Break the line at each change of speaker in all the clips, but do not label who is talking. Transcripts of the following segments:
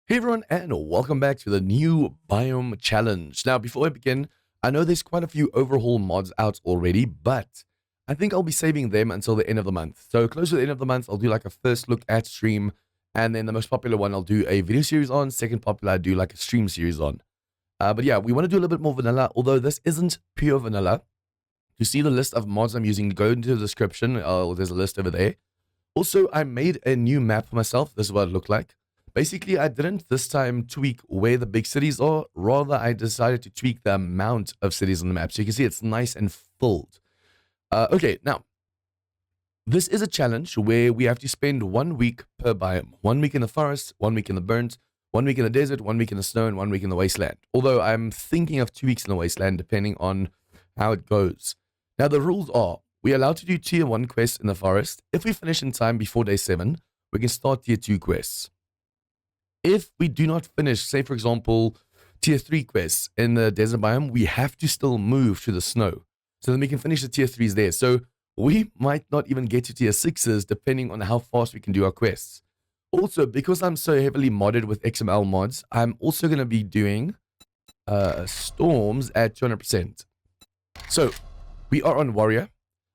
Hey everyone, and welcome back to the new Biome Challenge. Now, before I begin, I know there's quite a few overhaul mods out already, but I think I'll be saving them until the end of the month. So close to the end of the month, I'll do like a first look at stream, and then the most popular one I'll do a video series on, second popular I do like a stream series on. But yeah, we want to do a little bit more vanilla, although this isn't pure vanilla. To see the list of mods I'm using, go into the description. There's a list over there. Also, I made a new map for myself. This is what it looked like. Basically, I didn't this time tweak where the big cities are. Rather, I decided to tweak the amount of cities on the map. So you can see it's nice and filled. Okay, now, this is a challenge where we have to spend 1 week per biome. 1 week in the forest, 1 week in the burnt, 1 week in the desert, 1 week in the snow, and 1 week in the wasteland. Although I'm thinking of 2 weeks in the wasteland, depending on how it goes. Now, the rules are, we're allowed to do tier 1 quests in the forest. If we finish in time before day 7, we can start tier 2 quests. If we do not finish, say for example, tier 3 quests in the desert biome, we have to still move to the snow. So then we can finish the tier 3s there. So we might not even get to tier 6s depending on how fast we can do our quests. Also, because I'm so heavily modded with XML mods, I'm also going to be doing storms at 200%. So we are on warrior.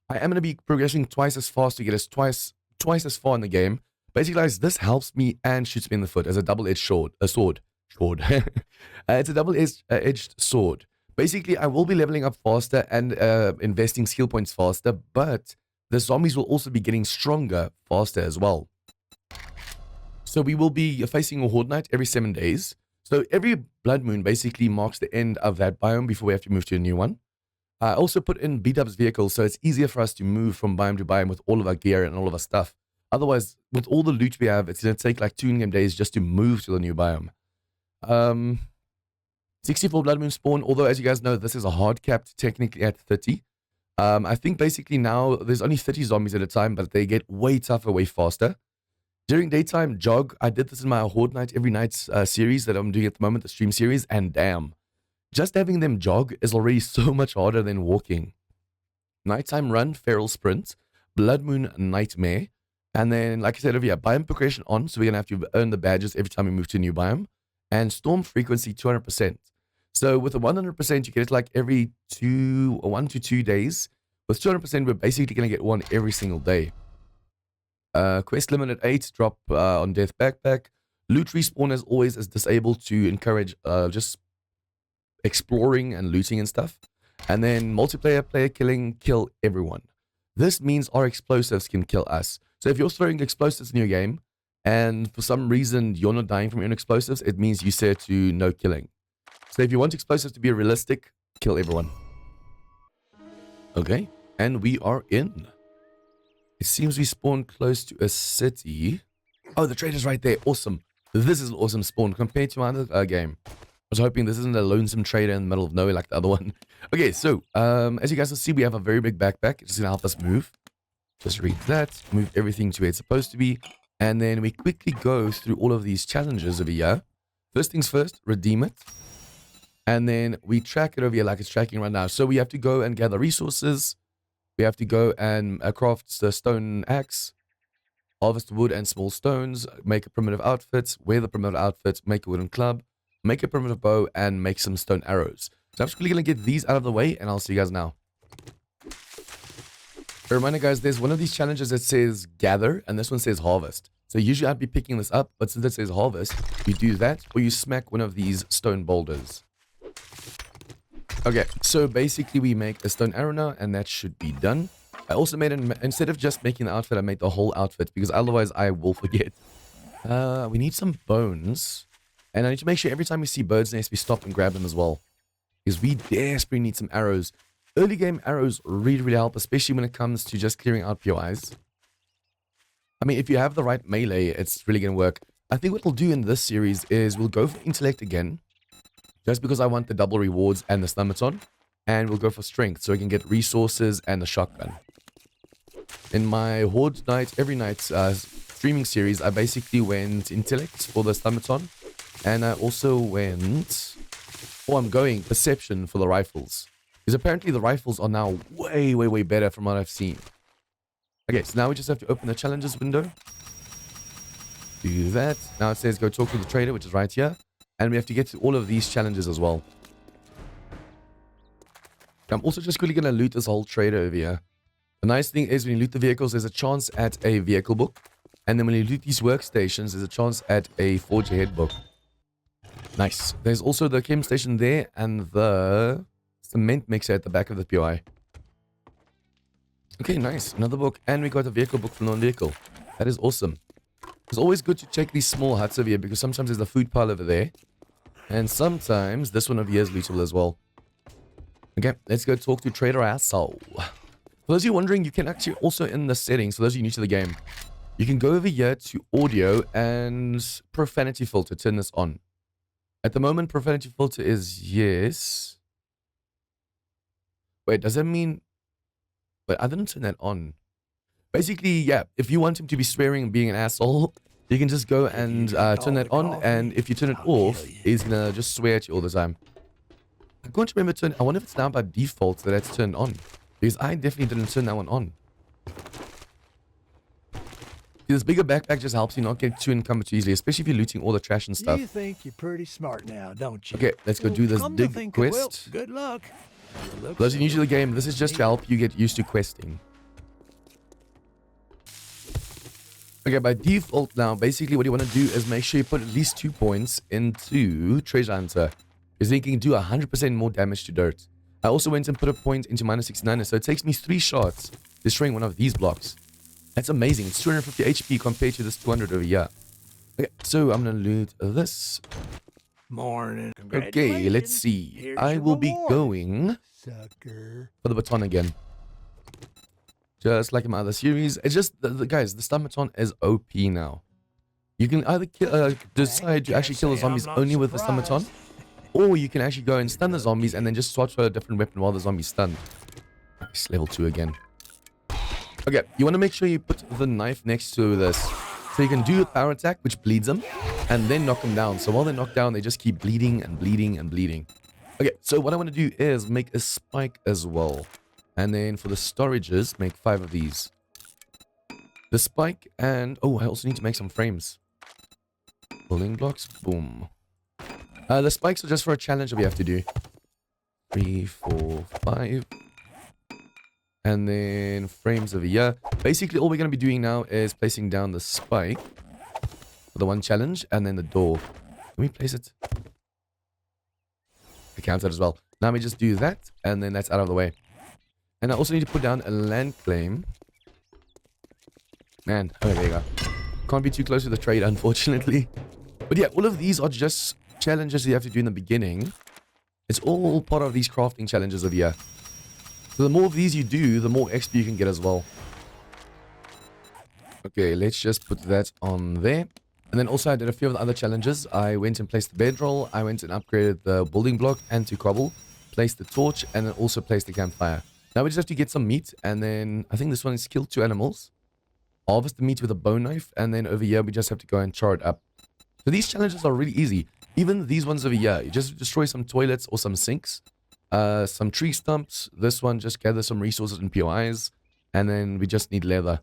I am going to be progressing twice as fast to get us twice as far in the game. Basically, guys, this helps me and shoots me in the foot as a double-edged sword. It's a double-edged sword. Basically, I will be leveling up faster and investing skill points faster, but the zombies will also be getting stronger faster as well. So we will be facing a horde night every 7 days. So every blood moon basically marks the end of that biome before we have to move to a new one. I also put in B-dubs vehicles, so it's easier for us to move from biome to biome with all of our gear and all of our stuff. Otherwise, with all the loot we have, it's going to take like 2 in-game days just to move to the new biome. 64 blood moon spawn, although as you guys know, this is a hard capped technically at 30. I think basically now there's only 30 zombies at a time, but they get way tougher, way faster. During daytime, jog. I did this in my horde night every night series that I'm doing at the moment, the stream series, and damn. Just having them jog is already so much harder than walking. Nighttime run, feral sprint, blood moon nightmare. And then, like I said over here, biome progression on, so we're going to have to earn the badges every time we move to a new biome. And storm frequency 200%. So with a 100%, you get it like every 1 to 2 days. With 200%, we're basically going to get one every single day. Quest limit at 8, drop on death backpack. Loot respawn as always is disabled to encourage just exploring and looting and stuff. And then multiplayer, player killing, kill everyone. This means our explosives can kill us. So if you're throwing explosives in your game, and for some reason you're not dying from your own explosives, it means you set to no killing. So if you want explosives to be realistic, kill everyone. Okay, and we are in. It seems we spawned close to a city. Oh, the trader's right there. Awesome. This is an awesome spawn compared to my other game. I was hoping this isn't a lonesome trader in the middle of nowhere like the other one. Okay, so as you guys can see, we have a very big backpack. It's going to help us move. Just read that, move everything to where it's supposed to be, and then we quickly go through all of these challenges over here. First things first, redeem it, and then we track it over here like it's tracking right now. So we have to go and gather resources, we have to go and craft the stone axe, harvest wood and small stones, make a primitive outfit, wear the primitive outfit, make a wooden club, make a primitive bow, and make some stone arrows. So I'm just quickly going to get these out of the way, and I'll see you guys now. A reminder, guys, there's one of these challenges that says gather, and this one says harvest. So usually I'd be picking this up, but since it says harvest, you do that, or you smack one of these stone boulders. Okay, so basically we make a stone arrow now, and that should be done. I also made instead of just making the outfit, I made the whole outfit, because otherwise I will forget. We need some bones, and I need to make sure every time we see birds' nests, we stop and grab them as well. Because we desperately need some arrows. Early game arrows really help, especially when it comes to just clearing out POIs. I mean, if you have the right melee, it's really going to work. I think what we'll do in this series is we'll go for intellect again, just because I want the double rewards and the stomachon, and we'll go for strength so we can get resources and the shotgun. In my horde night, every night streaming series, I basically went intellect for the stomachon, and I also went, I'm going perception for the rifles. Because apparently the rifles are now way better from what I've seen. Okay, so now we just have to open the challenges window. Do that. Now it says go talk to the trader, which is right here. And we have to get to all of these challenges as well. I'm also just quickly going to loot this whole trader over here. The nice thing is when you loot the vehicles, there's a chance at a vehicle book. And then when you loot these workstations, there's a chance at a forge ahead book. Nice. There's also the chem station there and the cement mixer at the back of the POI. Okay, nice. Another book. And we got a vehicle book for non-vehicle. That is awesome. It's always good to check these small huts over here because sometimes there's a food pile over there. And sometimes this one over here is lootable as well. Okay, let's go talk to Trader Asshole. For those of you wondering, you can actually also in the settings, for those of you new to the game, you can go over here to audio and profanity filter, turn this on. At the moment, profanity filter is yes. Wait, does that mean... Wait, I didn't turn that on. Basically, yeah, if you want him to be swearing and being an asshole, you can just go and turn that on, and if you turn it off, he's gonna just swear at you all the time. I can't remember I wonder if it's now by default that it's turned on. Because I definitely didn't turn that one on. This bigger backpack just helps you not get too encumbered too easily, especially if you're looting all the trash and stuff.
You think you're pretty smart now, don't you?
Okay, let's go do this dig quest.
Good luck.
For those of you new to the game, this is just to help you get used to questing. Okay, by default now, basically what you want to do is make sure you put at least 2 points into Treasure Hunter. Because then you can do 100% more damage to dirt. I also went and put a point into -69, so it takes me 3 shots destroying one of these blocks. That's amazing. It's 250 HP compared to this 200 over here. Okay, so I'm going to loot this.
Morning.
Okay, let's see.
Here's
I
your
will be
reward,
going
sucker.
for the baton again. Just like in my other series. It's just, guys, the stun baton is OP now. You can either decide to actually kill the zombies only with the stun baton, or you can actually go and stun the zombies and then just swap to a different weapon while the zombie's stunned. Nice, level 2 again. Okay, you want to make sure you put the knife next to this. So you can do a power attack, which bleeds them, and then knock them down. So while they're knocked down, they just keep bleeding and bleeding and bleeding. Okay, so what I want to do is make a spike as well. And then for the storages, make 5 of these. The spike and... Oh, I also need to make some frames. Building blocks, boom. The spikes are just for a challenge that we have to do. 3, 4, 5. And then frames over here. Basically, all we're going to be doing now is placing down the spike for the one challenge and then the door. Can we place it? I count that as well. Now we just do that and then that's out of the way. And I also need to put down a land claim. Man, oh, there you go. Can't be too close to the trade, unfortunately. But yeah, all of these are just challenges you have to do in the beginning. It's all part of these crafting challenges over here. So the more of these you do, the more XP you can get as well. Okay, let's just put that on there. And then also I did a few of the other challenges. I went and placed the bedroll. I went and upgraded the building block and to cobble. Placed the torch and then also placed the campfire. Now we just have to get some meat. And then I think this one is kill 2 animals. Harvest the meat with a bone knife. And then over here we just have to go and char it up. So these challenges are really easy. Even these ones over here. You just destroy some toilets or some sinks. Some tree stumps. This one, just gather some resources and POIs. And then we just need leather.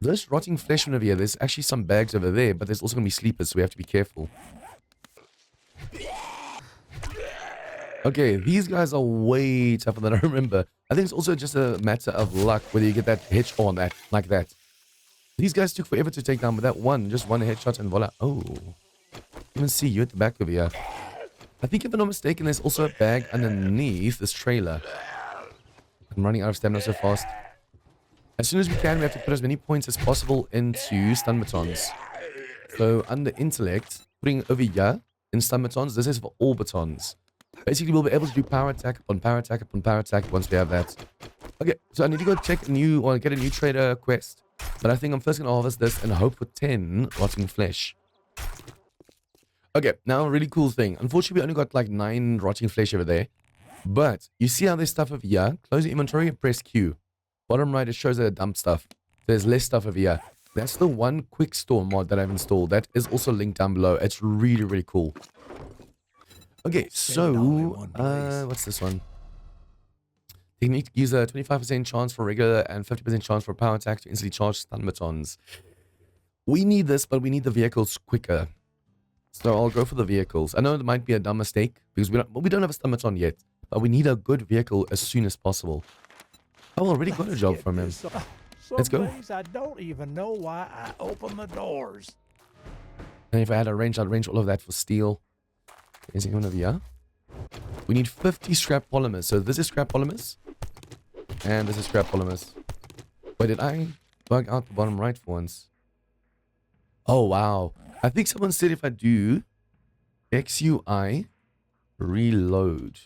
This rotting flesh one over here, there's actually some bags over there, but there's also going to be sleepers, so we have to be careful. Okay, these guys are way tougher than I remember. I think it's also just a matter of luck whether you get that headshot on that, like that. These guys took forever to take down, but that one, just one headshot and voila. Oh. Even see you at the back over here. I think if I'm not mistaken, there's also a bag underneath this trailer. I'm running out of stamina so fast. As soon as we can, we have to put as many points as possible into stun batons. So under intellect, putting over here in stun batons, this is for all batons. Basically, we'll be able to do power attack upon power attack upon power attack once we have that. Okay, so I need to go check a new, or get a new trader quest. But I think I'm first going to harvest this and hope for 10 rotting flesh. Okay, now a really cool thing. Unfortunately, we only got like 9 rotting flesh over there. But you see how there's stuff over here? Close your inventory and press Q. Bottom right, it shows that I dumped stuff. There's less stuff over here. That's the one quick store mod that I've installed. That is also linked down below. It's really, really cool. Okay, so, what's this one? Technique, use a 25% chance for regular and 50% chance for power attack to instantly charge stun batons. We need this, but we need the vehicles quicker. So I'll go for the vehicles. I know it might be a dumb mistake because we don't have a stomach on yet, but we need a good vehicle as soon as possible. I already got a job from him. Let's go.
I don't even know why I open the doors.
And if I had a range, I'd range all of that for steel. Is it one of here? We need 50 scrap polymers. So this is scrap polymers. And this is scrap polymers. Wait, did I bug out the bottom right for once? Oh, wow. I think someone said if I do XUI reload.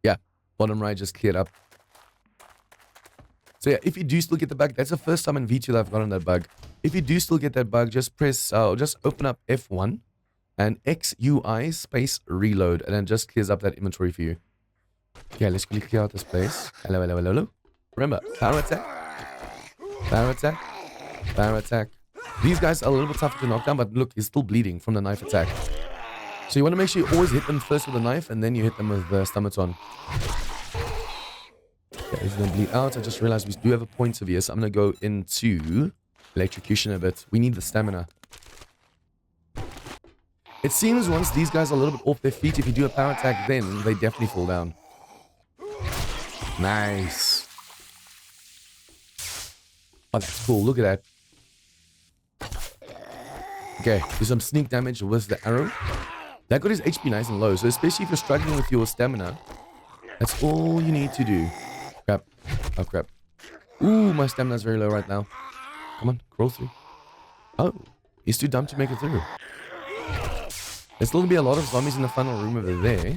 Yeah, bottom right just cleared up. So yeah, if you do still get the bug, that's the first time in V2 that I've gotten that bug. If you do still get that bug, just just open up F1 and XUI space reload, and then just clears up that inventory for you. Okay, let's quickly clear out this place. Hello, hello, hello, hello. Remember, power attack, power attack, power attack. These guys are a little bit tougher to knock down, but look, he's still bleeding from the knife attack. So you want to make sure you always hit them first with the knife, and then you hit them with the stomaton. Okay, he's going to bleed out. I just realized we do have a point of here, so I'm going to go into electrocution a bit. We need the stamina. It seems once these guys are a little bit off their feet, if you do a power attack, then they definitely fall down. Nice. Oh, that's cool. Look at that. Okay, do some sneak damage with the arrow. That got his HP nice and low, so especially if you're struggling with your stamina, that's all you need to do. Crap. Oh, crap. Ooh, my stamina's very low right now. Come on, crawl through. Oh, he's too dumb to make it through. There's still going to be a lot of zombies in the final room over there.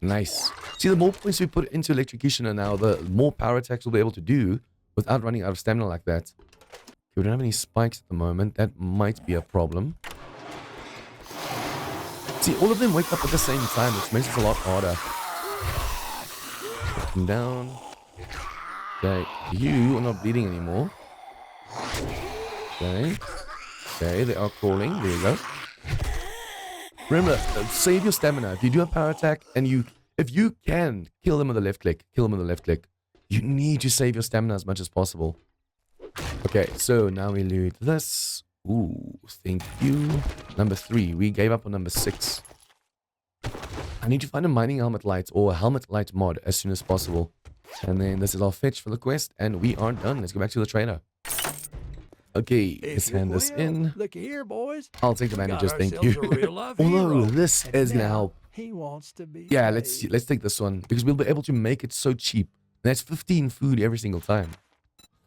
Nice. See, the more points we put into electrocutioner now, the more power attacks we'll be able to do without running out of stamina like that. Okay, we don't have any spikes at the moment. That might be a problem. See, all of them wake up at the same time, which makes it a lot harder. Put them down. Okay, you are not bleeding anymore. Okay. Okay, they are crawling. There you go. Remember, save your stamina. If you do a power attack and if you can kill them with a left click, kill them with a left click. You need to save your stamina as much as possible. Okay, so now we loot this. Ooh, thank you. Number 3. We gave up on number 6. I need to find a mining helmet light or a helmet light mod as soon as possible. And then this is our fetch for the quest, and we are done. Let's go back to the trader. Okay, let's hand this in.
Look here, boys.
I'll take the bandages, thank you. Although this is gonna help.
He wants to be.
Yeah, let's take this one because we'll be able to make it so cheap. And that's 15 food every single time.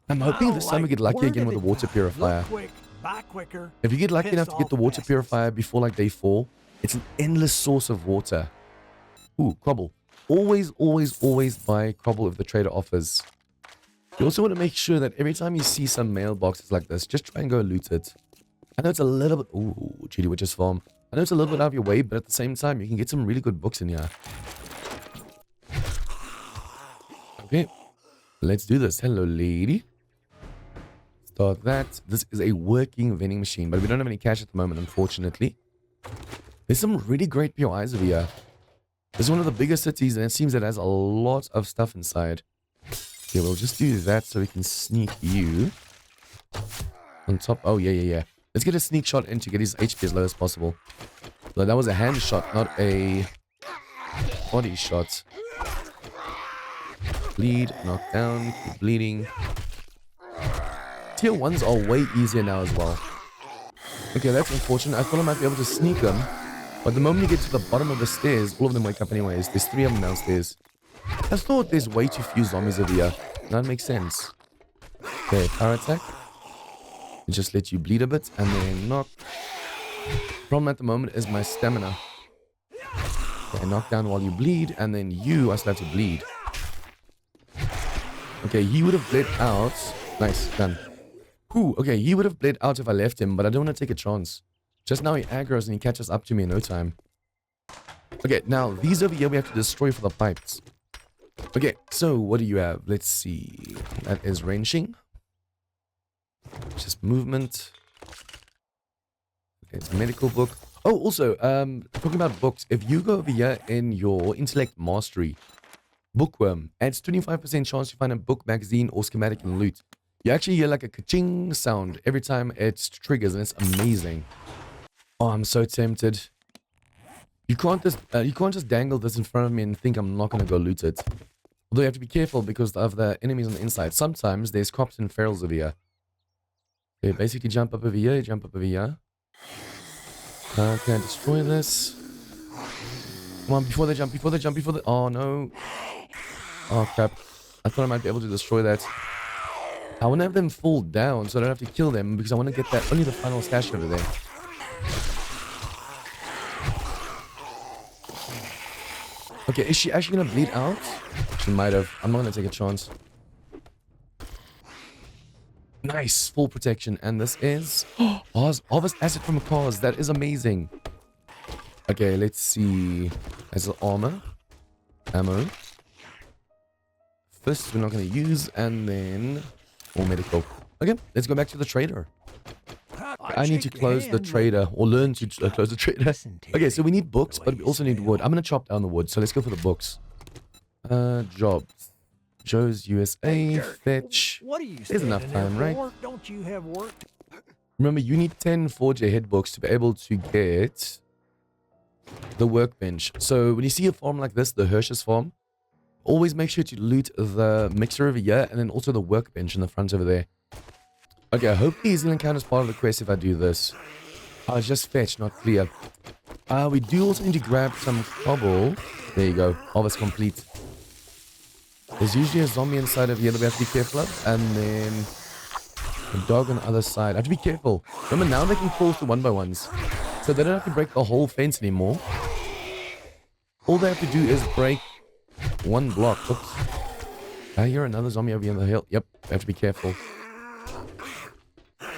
I'm hoping this time we get lucky again with the water purifier.
Quick, buy quicker.
If you get lucky enough to get the water purifier before like day 4, it's an endless source of water. Ooh, cobble. Always, always, always buy cobble if the trader offers. You also want to make sure that every time you see some mailboxes like this, just try and go loot it. I know it's a little bit... Ooh, Judy Witch's Farm. I know it's a little bit out of your way, but at the same time, you can get some really good books in here. Okay, let's do this. Hello, lady. Start that. This is a working vending machine, but we don't have any cash at the moment, unfortunately. There's some really great POIs over here. This is one of the biggest cities, and it seems it has a lot of stuff inside. Okay, we'll just do that so we can sneak you on top. Oh, yeah. Let's get a sneak shot in to get his HP as low as possible. So that was a hand shot, not a body shot. Bleed, knock down, keep bleeding. Tier 1s are way easier now as well. Okay, that's unfortunate. I thought I might be able to sneak them. But the moment you get to the bottom of the stairs, all of them wake up anyways. There's 3 of them downstairs. I thought there's way too few zombies over here. That makes sense. Okay, power attack. Just let you bleed a bit and then knock. Problem at the moment is my stamina. Okay, knock down while you bleed, and then you I still have to bleed. Okay, he would have bled out. Nice, done. Whew, okay, he would have bled out if I left him, but I don't want to take a chance. Just now he aggroes and he catches up to me in no time. Okay, now these over here we have to destroy for the pipes. Okay, so what do you have? Let's see. That is ranging. Just movement. Okay, it's a medical book. Oh, also, talking about books. If you go over here in your intellect mastery, bookworm adds 25% chance to find a book, magazine, or schematic in loot. You actually hear like a ka-ching sound every time it triggers, and it's amazing. Oh, I'm so tempted. You can't just dangle this in front of me and think I'm not gonna go loot it. Although you have to be careful because of the enemies on the inside. Sometimes there's cops and ferals over here. They basically jump up over here, jump up over here. Can I destroy this? Come on, before they jump, oh no. Oh crap. I thought I might be able to destroy that. I want to have them fall down so I don't have to kill them because I want to get that only the final stash over there. Okay, is she actually gonna bleed out? She might have. I'm not gonna take a chance. Nice, full protection, and this is harvest acid from cars. That is amazing. Okay, let's see. There's the armor, ammo. First, we're not gonna use, and then more medical. Okay, let's go back to the trader. I need to close the trader, or learn to close the trader. Okay, so we need books, but we also need wood. I'm gonna chop down the wood, so let's go for the books. Jobs. Joe's USA, fetch. There's enough time, right?
Don't you have work?
Remember, you need 10 forge ahead books to be able to get the workbench. So when you see a farm like this, the Hirsch's farm, always make sure to loot the mixer over here and then also the workbench in the front over there. Okay, hopefully he's going to count as part of the quest if I do this. Oh, it's just fetch, not clear. We do also need to grab some cobble. There you go. Harvest complete. There's usually a zombie inside of here that we have to be careful of. And then a dog on the other side. I have to be careful. Remember, now they can fall through one by ones. So they don't have to break the whole fence anymore. All they have to do is break one block. Oops. I hear another zombie over here on the hill. Yep, I have to be careful.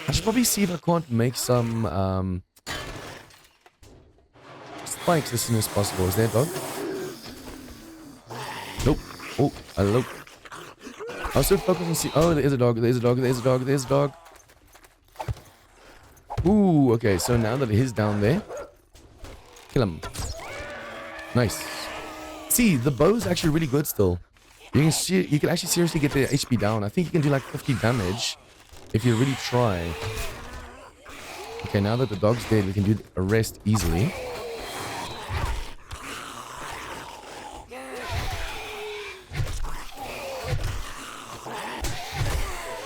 I should probably see if I can't make some spikes as soon as possible. Is there a dog? Nope. Oh, hello. I was so focused on see. Oh, there is a dog. There's a dog. There's a dog. There's a dog. Ooh, okay. So now that he's down there, kill him. Nice. See, the bow is actually really good still. You can actually seriously get the HP down. I think you can do like 50 damage if you really try. Okay, now that the dog's dead, we can do the rest easily.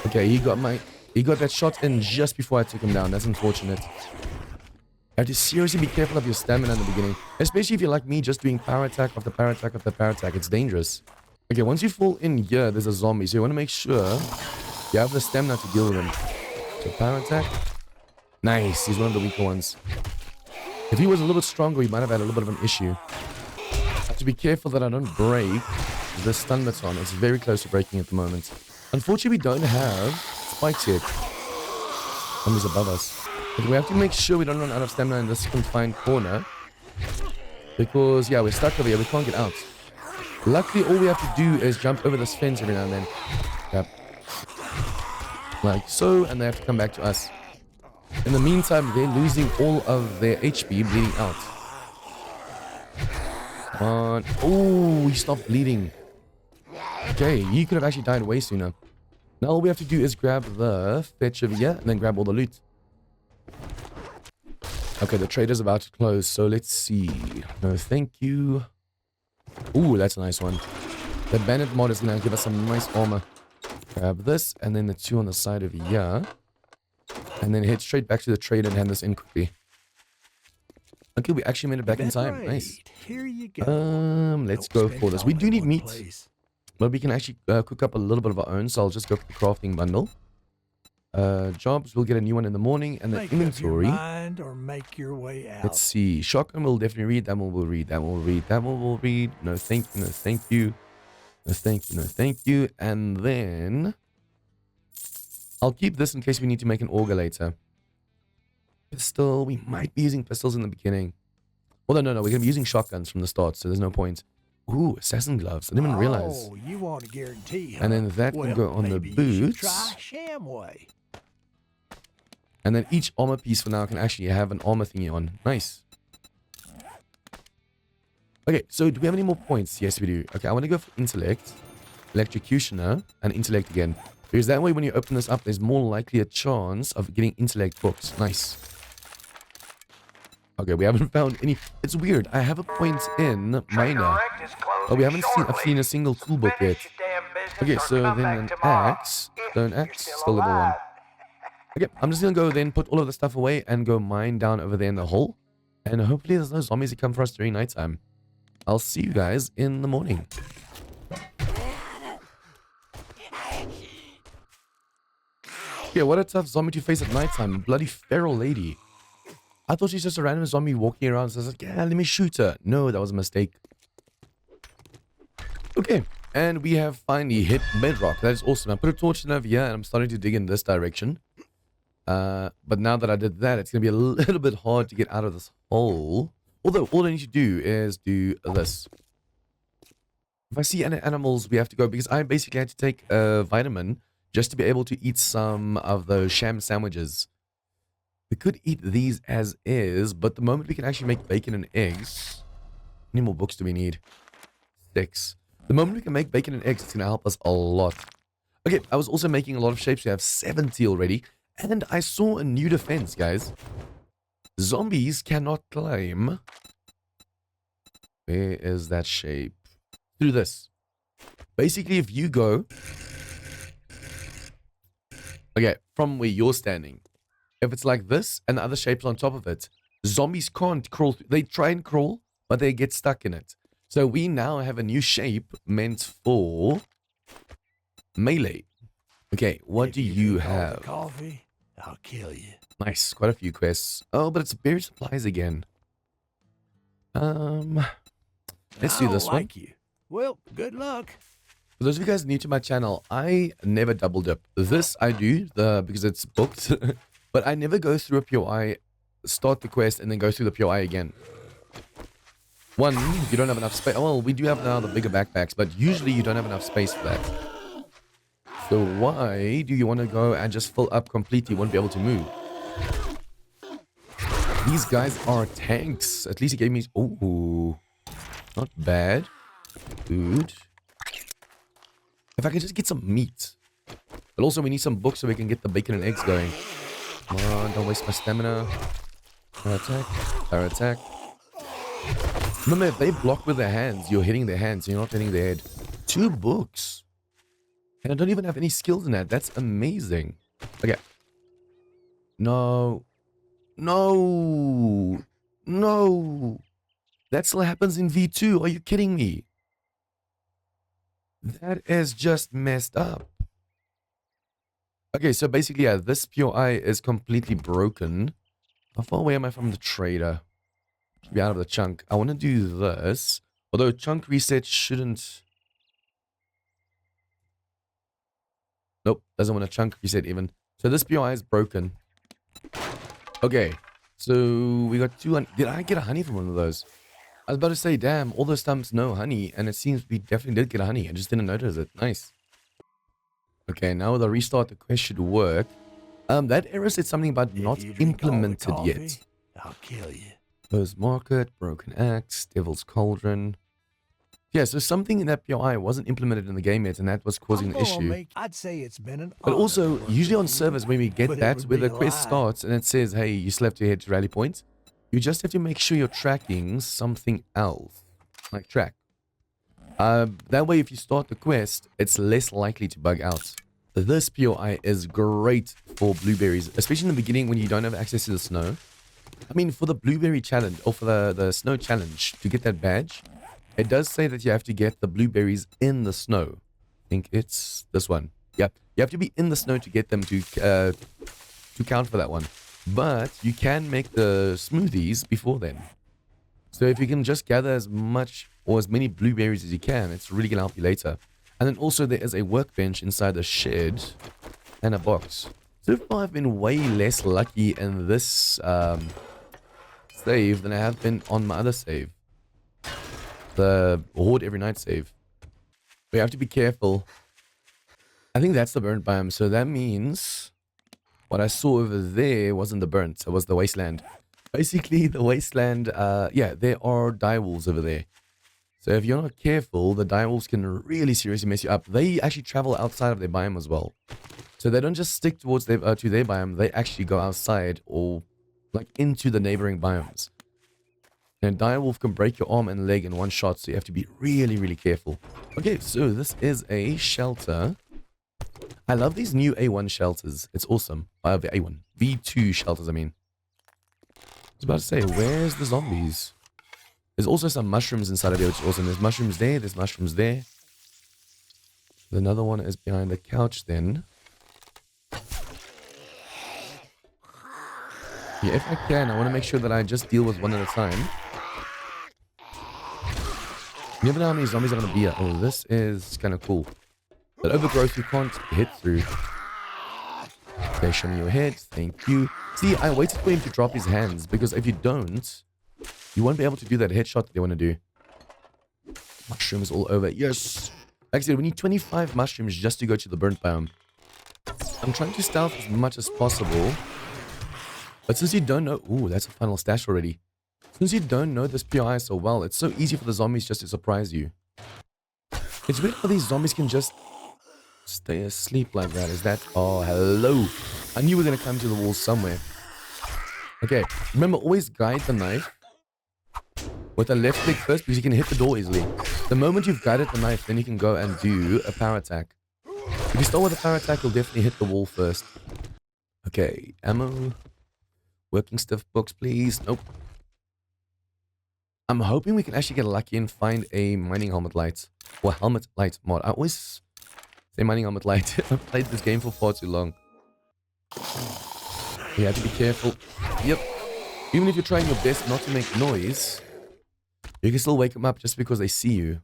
Okay, he got that shot in just before I took him down. That's unfortunate. You have to seriously be careful of your stamina in the beginning. Especially if you're like me, just doing power attack after power attack after power attack. It's dangerous. Okay, once you fall in here, there's a zombie. So you want to make sure you have the stamina to deal with him. So power attack. Nice. He's one of the weaker ones. If he was a little bit stronger, he might have had a little bit of an issue. I have to be careful that I don't break the stun baton. It's very close to breaking at the moment. Unfortunately, we don't have spikes yet. Zombies above us. But we have to make sure we don't run out of stamina in this confined corner. Because, yeah, we're stuck over here. We can't get out. Luckily, all we have to do is jump over this fence every now and then. Yep. Like so, and they have to come back to us. In the meantime, they're losing all of their HP, bleeding out. Come on. Oh, he stopped bleeding. Okay, he could have actually died way sooner. Now all we have to do is grab the fetch over here and then grab all the loot. Okay, the trader's about to close, so let's see. No, thank you. Ooh, that's a nice one. The bandit mod is going to give us some nice armor. Grab this, and then the two on the side over here. And then head straight back to the trader and hand this in quickly. Okay, we actually made it back in time.
Right.
Nice.
Here you go.
Let's go for this. We do need meat. But we can actually cook up a little bit of our own, so I'll just go for the crafting bundle. Jobs, we'll get a new one in the morning, and the inventory.
Or make your way out.
Let's see. Shotgun will definitely read. That one will read. That one will read. That one will read. No thank you. No thank you. No thank you. No thank you. And then I'll keep this in case we need to make an auger later. Pistol. We might be using pistols in the beginning. Although no, we're gonna be using shotguns from the start, so there's no point. Ooh, assassin gloves. I didn't even realize.
Oh, you want a guarantee, huh?
And then that can go on the boots.
Try Shamway.
And then each armor piece for now can actually have an armor thingy on. Nice. Okay, so do we have any more points? Yes, we do. Okay, I want to go for intellect, electrocutioner, and intellect again. Because that way when you open this up, there's more likely a chance of getting intellect books. Nice. Okay, we haven't found any. It's weird. I have a point in Miner, but we haven't seen a single toolbook yet. Okay, so then an axe. So an axe, still level 1. Okay, I'm just gonna go then put all of the stuff away and go mine down over there in the hole. And hopefully there's no zombies that come for us during nighttime. I'll see you guys in the morning. Yeah, what a tough zombie to face at nighttime. Bloody feral lady. I thought she's just a random zombie walking around. So I was like, yeah, let me shoot her. No, that was a mistake. Okay, and we have finally hit bedrock. That is awesome. I put a torch in over here and I'm starting to dig in this direction. But now that I did that, it's going to be a little bit hard to get out of this hole. Although, all I need to do is do this. If I see any animals, we have to go. Because I basically had to take a vitamin just to be able to eat some of those sham sandwiches. We could eat these as is, but the moment we can actually make bacon and eggs... How many more books do we need? 6. The moment we can make bacon and eggs, it's going to help us a lot. Okay, I was also making a lot of shapes. We have 70 already. And I saw a new defense, guys. Zombies cannot climb. Where is that shape? Through this. Basically, if you go... Okay, from where you're standing. If it's like this and the other shapes on top of it, zombies can't crawl. They try and crawl, but they get stuck in it. So we now have a new shape meant for melee. Okay, what do you have?
Coffee, I'll kill you.
Nice, quite a few quests. Oh, but it's berry supplies again. Let's do this one.
You. Well, good luck.
For those of you guys new to my channel, I never double dip. This I do because it's booked. But I never go through a POI, start the quest, and then go through the POI again. One, you don't have enough space. Well, we do have now the bigger backpacks, but usually you don't have enough space for that. So why do you want to go and just fill up completely? You won't be able to move. These guys are tanks. At least he gave me... Oh, not bad. Food. If I could just get some meat. But also we need some books so we can get the bacon and eggs going. Come on, don't waste my stamina. Fire attack. Fire attack. Remember, if they block with their hands, you're hitting their hands. You're not hitting their head. 2 books. And I don't even have any skills in that. That's amazing. Okay. No. No. No. That still happens in V2. Are you kidding me? That is just messed up. Okay, so basically, yeah, this POI is completely broken. How far away am I from the trader? Should be out of the chunk. I want to do this. Although chunk reset shouldn't... Nope, doesn't want a chunk reset even. So this POI is broken. Okay, so we got 200. Did I get a honey from one of those? I was about to say, damn, all those stumps, no honey. And it seems we definitely did get a honey. I just didn't notice it. Nice. Okay, now with the restart, the quest should work. That error said something about not implemented yet.
I'll kill you.
Closed market, broken axe, devil's cauldron. Yeah, so something in that POI wasn't implemented in the game yet, and that was causing an issue.
I'd say it's been an
But also, usually on servers, when we get that, where the quest starts and it says, hey, you still have to head to rally points, you just have to make sure you're tracking something else. Like track. That way, if you start the quest, it's less likely to bug out. This POI is great for blueberries, especially in the beginning when you don't have access to the snow. I mean, for the blueberry challenge, or for the snow challenge, to get that badge, it does say that you have to get the blueberries in the snow. I think it's this one. Yeah, you have to be in the snow to get them to count for that one. But you can make the smoothies before then. So if you can just gather as much or as many blueberries as you can, it's really going to help you later. And then also there is a workbench inside the shed and a box. So far I've been way less lucky in this save than I have been on my other save. The horde every night save. We have to be careful. I think that's the burnt biome. So that means what I saw over there wasn't the burnt. It was the wasteland. Basically the wasteland, yeah, there are direwolves over there. So if you're not careful, the direwolves can really seriously mess you up. They actually travel outside of their biome as well. So they don't just stick towards their to their biome, they actually go outside or like into the neighboring biomes. And a direwolf can break your arm and leg in one shot, so you have to be really, really careful. Okay, so this is a shelter. I love these new A1 shelters. It's awesome. The A1. V2 shelters, I mean. I was about to say, where's the zombies? There's also some mushrooms inside of here, which is awesome. There's mushrooms there. There's mushrooms there. Another one is behind the couch then. Yeah, if I can, I want to make sure that I just deal with one at a time. You never know how many zombies are going to be here. Oh, this is kind of cool. That overgrowth you can't hit through. Okay, show me your head. Thank you. See, I waited for him to drop his hands, because if you don't, you won't be able to do that headshot that you want to do. Mushrooms all over. Yes! Actually, we need 25 mushrooms just to go to the burnt biome. I'm trying to stealth as much as possible. But since you don't know... Ooh, that's a final stash already. Since you don't know this PI so well, it's so easy for the zombies just to surprise you. It's weird how these zombies can just stay asleep like that. Is that... Oh, hello. I knew we were going to come to the wall somewhere. Okay, remember, always guide the knife with the left click first, because you can hit the door easily. The moment you've guided the knife, then you can go and do a power attack. If you start with a power attack, you'll definitely hit the wall first. Okay, ammo. Working stiff books, please. Nope. I'm hoping we can actually get lucky and find a mining helmet light. Or helmet light mod. I always say mining helmet light. I've played this game for far too long. You have to be careful. Yep. Even if you're trying your best not to make noise, you can still wake them up just because they see you.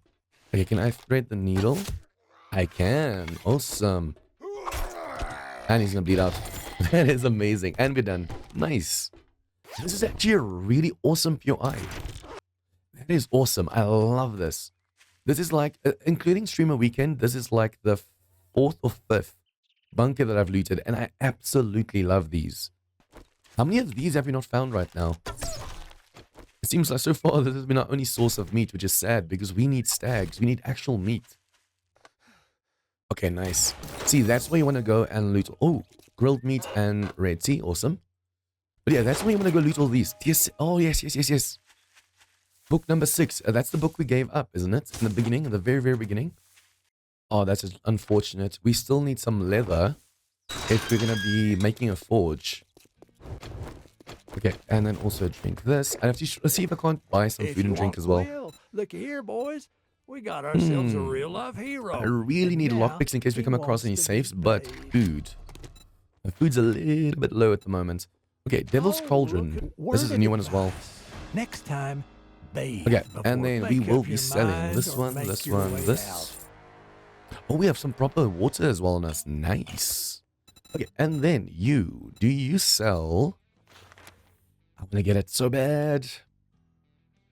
Okay, can I thread the needle? I can. Awesome. And he's gonna bleed out. That is amazing. And we're done. Nice. This is actually a really awesome POI. That is awesome. I love this. This is like, including Streamer Weekend, this is like the 4th or 5th bunker that I've looted. And I absolutely love these. How many of these have you not found right now? It seems like so far this has been our only source of meat, which is sad because we need stags. We need actual meat. Okay, nice. See, that's where you want to go and loot. Oh, grilled meat and red tea. Awesome. But yeah, that's where you want to go loot all these. Yes. Oh, yes. Book number 6. That's the book we gave up, isn't it? In the beginning, in the very, very beginning. Oh, that's just unfortunate. We still need some leather if we're going to be making a forge. Okay, and then also drink this. I have to see if I can't buy some food and drink as well.
Look here, boys. We got ourselves a real-life hero.
I really need lockpicks in case we come across any safes, but food. The food's a little bit low at the moment. Okay, Devil's Cauldron. This is a new one as well.
Next time, bathe.
Okay, and then we will be selling this one, this. Oh, we have some proper water as well on us. Nice. Okay, and then do you sell... I want to get it so bad.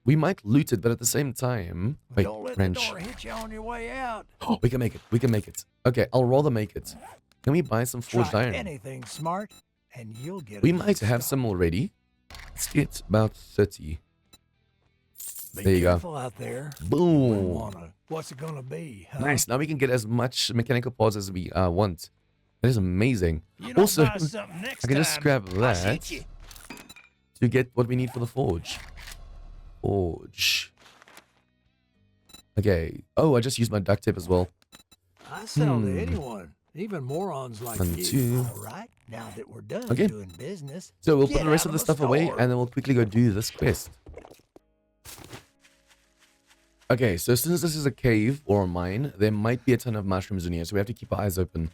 We might loot it, but at the same time... Wait,
don't let
wrench.
the door hit you on your way out.
Oh, we can make it. Okay, I'll rather make it. Can we buy some forged
Try
iron?
anything smart, and you'll get
We
a
might have
start.
some already. Let's get about 30.
Be
There you go.
careful out there.
Boom.
What's it gonna be? Huh?
Nice. Now we can get as much mechanical parts as we want. That is amazing.
You don't
Also,
buy something next
I can just
time,
grab
I'll
that
hit you.
to get what we need for the forge. Forge. Okay. Oh, I just used my duct tape as well.
I sell to anyone, even morons like
1,
you.
2.
All right, now that we're done
Okay.
doing business,
So we'll
get
put the rest
out
of the stuff away
store.
and then we'll quickly go do this quest. Okay, so since this is a cave or a mine, there might be a ton of mushrooms in here, so we have to keep our eyes open.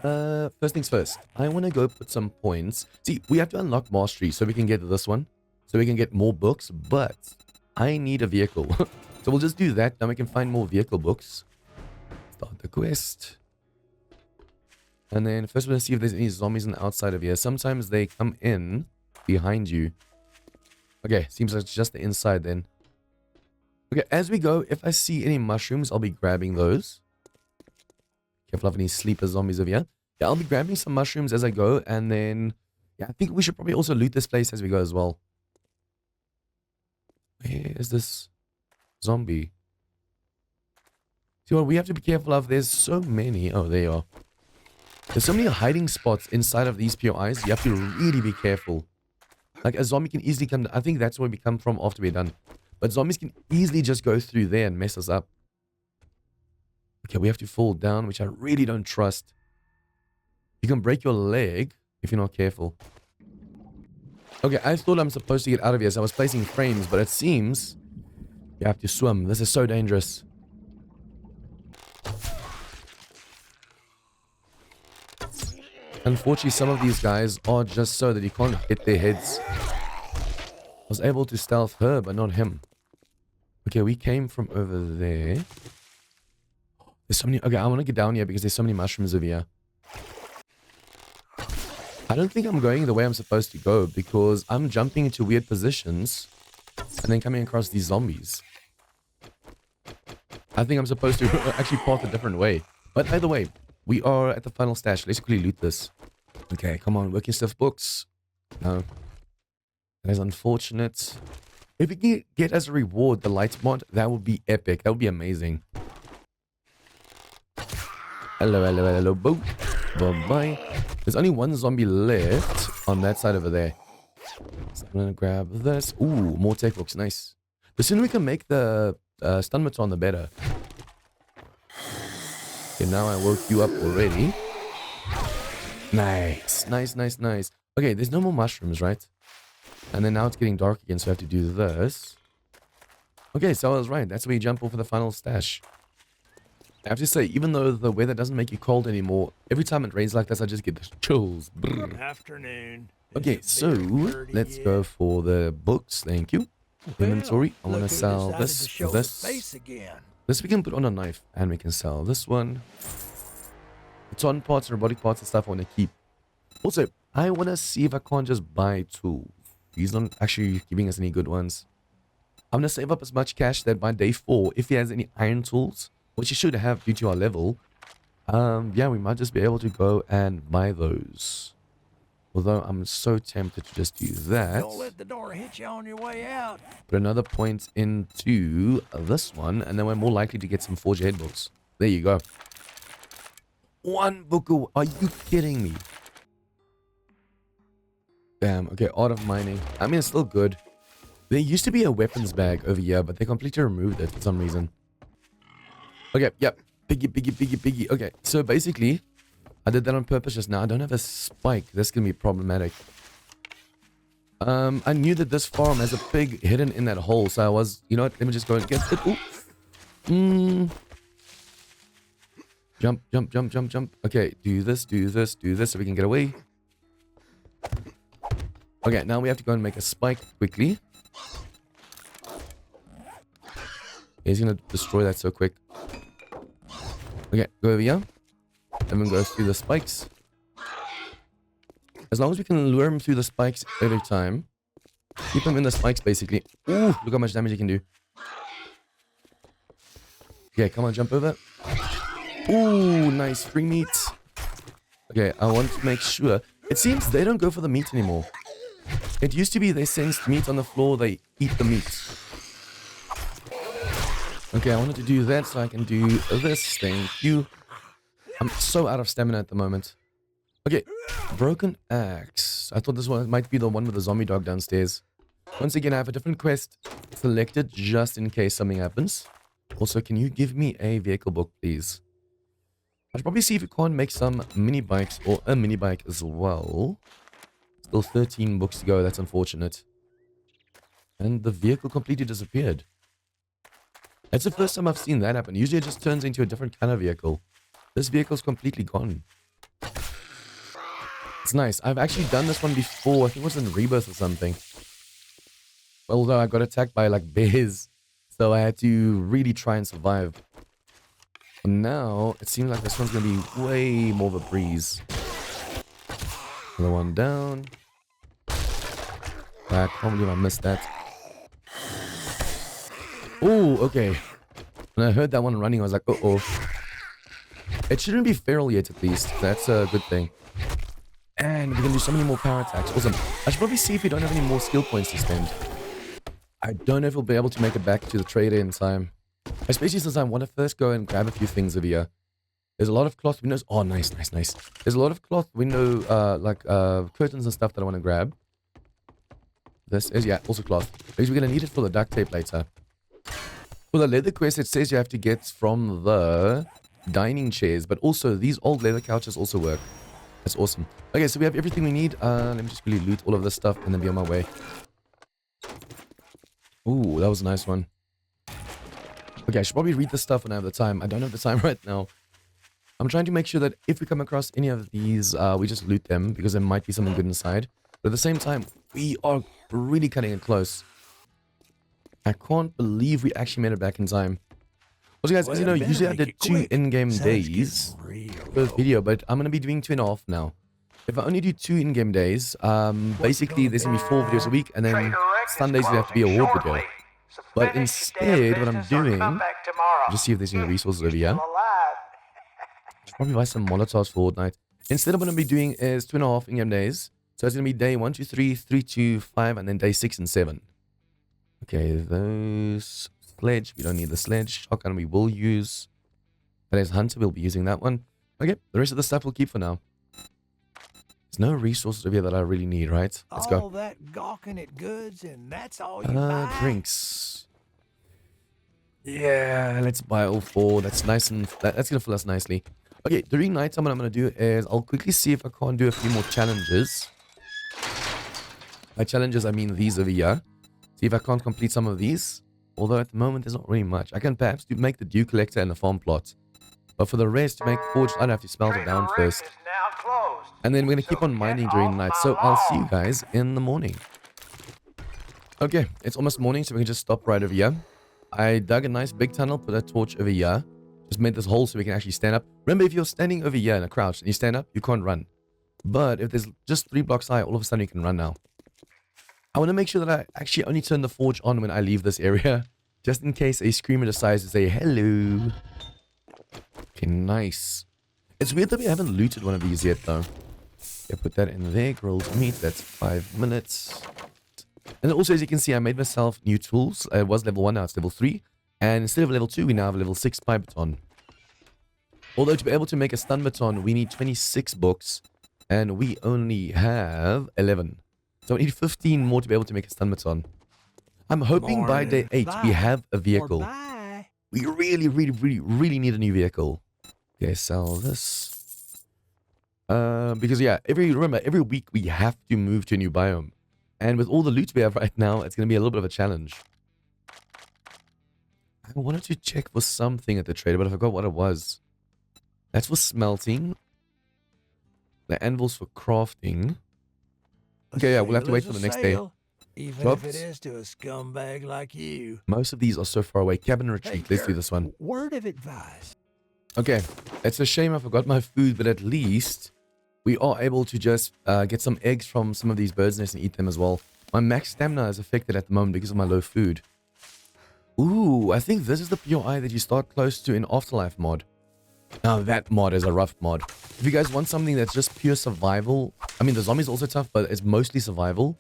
First things first, I want to go put some points. See, we have to unlock mastery so we can get this one, so we can get more books, but I need a vehicle. So we'll just do that, now we can find more vehicle books. Start the quest. And then first we're going to see if there's any zombies on the outside of here. Sometimes they come in behind you. Okay, seems like it's just the inside then. Okay, as we go, if I see any mushrooms, I'll be grabbing those. Careful of any sleeper zombies over here. Yeah, I'll be grabbing some mushrooms as I go, and then... Yeah, I think we should probably also loot this place as we go as well. Where is this zombie? See what we have to be careful of? There's so many. Oh, there you are. There's so many hiding spots inside of these POIs. You have to really be careful. Like a zombie can easily come. I think that's where we come from after we're done. But zombies can easily just go through there and mess us up. Okay, we have to fall down, which I really don't trust. You can break your leg if you're not careful. Okay, I thought I'm supposed to get out of here, so I was placing frames, but it seems you have to swim. This is so dangerous. Unfortunately, some of these guys are just so that you can't hit their heads. I was able to stealth her, but not him. Okay, we came from over there. There's so many... Okay, I want to get down here because there's so many mushrooms over here. I don't think I'm going the way I'm supposed to go because I'm jumping into weird positions and then coming across these zombies. I think I'm supposed to actually path a different way. But either way, we are at the final stash. Let's quickly loot this. Okay, come on, working stuff books. No. That is unfortunate. If we can get as a reward the light mod, that would be epic. That would be amazing. Hello, hello, hello, boo. Bye-bye. There's only one zombie left on that side over there. So I'm gonna grab this. Ooh, more tech books. Nice. The sooner we can make the stun baton, the better. Okay, now I woke you up already. Nice. Nice, nice, nice. Okay, there's no more mushrooms, right? And then now it's getting dark again, so I have to do this. Okay, so I was right. That's where you jump over the final stash. I have to say, even though the weather doesn't make you cold anymore, every time it rains like this, I just get the chills. Brr.
Good afternoon.
Okay, so let's go for the books. Thank you. Inventory. I want to sell this. This we can put on a knife, and we can sell this one. Baton parts and robotic parts and stuff I want to keep. Also, I want to see if I can't just buy tools. He's not actually giving us any good ones. I'm going to save up as much cash that by day 4, if he has any iron tools, which he should have due to our level, yeah, we might just be able to go and buy those. Although I'm so tempted to just do that.
Don't let the door hit you on your way out.
Put another point into this one, and then we're more likely to get some forge head books. There you go. One book. Are you kidding me? Damn. Okay, art of mining. I mean, it's still good. There used to be a weapons bag over here, but they completely removed it for some reason. Okay, yep. Piggy. Okay, so basically, I did that on purpose just now. I don't have a spike. This can be problematic. I knew that this farm has a pig hidden in that hole, so I was, you know what? Let me just go and get it. Ooh. Jump. Okay, do this so we can get away. Okay, now we have to go and make a spike quickly. He's gonna destroy that so quick. Okay, go over here. Everyone goes through the spikes. As long as we can lure him through the spikes every time. Keep him in the spikes, basically. Ooh, look how much damage he can do. Okay, come on, jump over. Ooh, nice. Free meat. Okay, I want to make sure. It seems they don't go for the meat anymore. It used to be they sensed meat on the floor, they eat the meat. Okay, I wanted to do that so I can do this. Thank you. I'm so out of stamina at the moment. Okay, broken axe. I thought this one might be the one with the zombie dog downstairs. Once again, I have a different quest selected just in case something happens. Also, can you give me a vehicle book, please? I should probably see if we can't make some mini bikes or a mini bike as well. Still 13 books to go. That's unfortunate. And the vehicle completely disappeared. That's the first time I've seen that happen. Usually it just turns into a different kind of vehicle. This vehicle's completely gone. It's nice. I've actually done this one before. I think it was in Rebirth or something. Although I got attacked by like bears. So I had to really try and survive. And now it seems like this one's going to be way more of a breeze. Another one down. I can't believe I missed that. Oh, okay. When I heard that one running, I was like, uh-oh. It shouldn't be feral yet, at least. That's a good thing. And we can do so many more power attacks. Awesome. I should probably see if we don't have any more skill points to spend. I don't know if we'll be able to make it back to the trader in time. Especially since I want to first go and grab a few things over here. There's a lot of cloth windows. Oh, nice, nice, nice. There's a lot of cloth window, curtains and stuff that I want to grab. This is, yeah, also cloth. Because we're going to need it for the duct tape later. For the leather quest, it says you have to get from the dining chairs. But also, these old leather couches also work. That's awesome. Okay, so we have everything we need. Let me just really loot all of this stuff and then be on my way. Ooh, that was a nice one. Okay, I should probably read this stuff when I have the time. I don't have the time right now. I'm trying to make sure that if we come across any of these, we just loot them because there might be something good inside. But at the same time, we are really cutting it close. I can't believe we actually made it back in time. Also, guys, as you know, usually I did 2 in-game days per video, but I'm going to be doing 2.5 now. If I only do 2 in-game days, basically there's going to be 4 videos a week, and then Sundays will have to be a horde video. But instead, what I'm doing, just see if there's any resources over here. Should probably buy some Molotovs for Fortnite. Instead, what I'm going to be doing is 2.5 in-game days. So it's going to be day 1, 2, 3, 3, 2, 5, and then day 6 and 7. Okay, those sledge. We don't need the sledge. Shotgun we will use. That is hunter. We'll be using that one. Okay, the rest of the stuff we'll keep for now. There's no resources over here that I really need, right? Let's go.
All that gawking at goods, and that's all you buy?
Drinks. Yeah, let's buy all 4. That's nice and that's gonna fill us nicely. Okay, during nighttime, what I'm gonna do is I'll quickly see if I can't do a few more challenges. By challenges, I mean these over here. See if I can't complete some of these. Although at the moment, there's not really much. I can perhaps make the dew collector and the farm plot. But for the rest, to make forge, I'd have to smelt it down first. And then we're gonna keep on mining during the night. So I'll see you guys in the morning. Okay, it's almost morning, so we can just stop right over here. I dug a nice big tunnel, put a torch over here. Just made this hole so we can actually stand up. Remember, if you're standing over here in a crouch and you stand up, you can't run. But if there's just 3 blocks high, all of a sudden you can run now. I want to make sure that I actually only turn the forge on when I leave this area. Just in case a screamer decides to say hello. Okay, nice. It's weird that we haven't looted one of these yet, though. Okay, put that in there. Grilled meat. That's 5 minutes. And also, as you can see, I made myself new tools. It was level 1, now it's level 3. And instead of level 2, we now have level 6 pipe baton. Although to be able to make a stun baton, we need 26 books. And we only have 11. So we need 15 more to be able to make a stun baton. I'm hoping by day 8 we have a vehicle. We really need a new vehicle. Okay, sell this. Because yeah, remember, every week we have to move to a new biome. And with all the loot we have right now, it's going to be a little bit of a challenge. I wanted to check for something at the trader, but I forgot what it was. That's for smelting. The anvil's for crafting. Okay, yeah, we'll have to wait for the next day.
Even if it is to a scumbag like you.
Most of these are so far away. Cabin retreat. Let's do this one.
Word of advice.
Okay, it's a shame I forgot my food, but at least we are able to just get some eggs from some of these birds' nests and eat them as well. My max stamina is affected at the moment because of my low food. Ooh, I think this is the POI that you start close to in Afterlife mod. Now that mod is a rough mod. If you guys want something that's just pure survival, I mean the zombies are also tough, but it's mostly survival,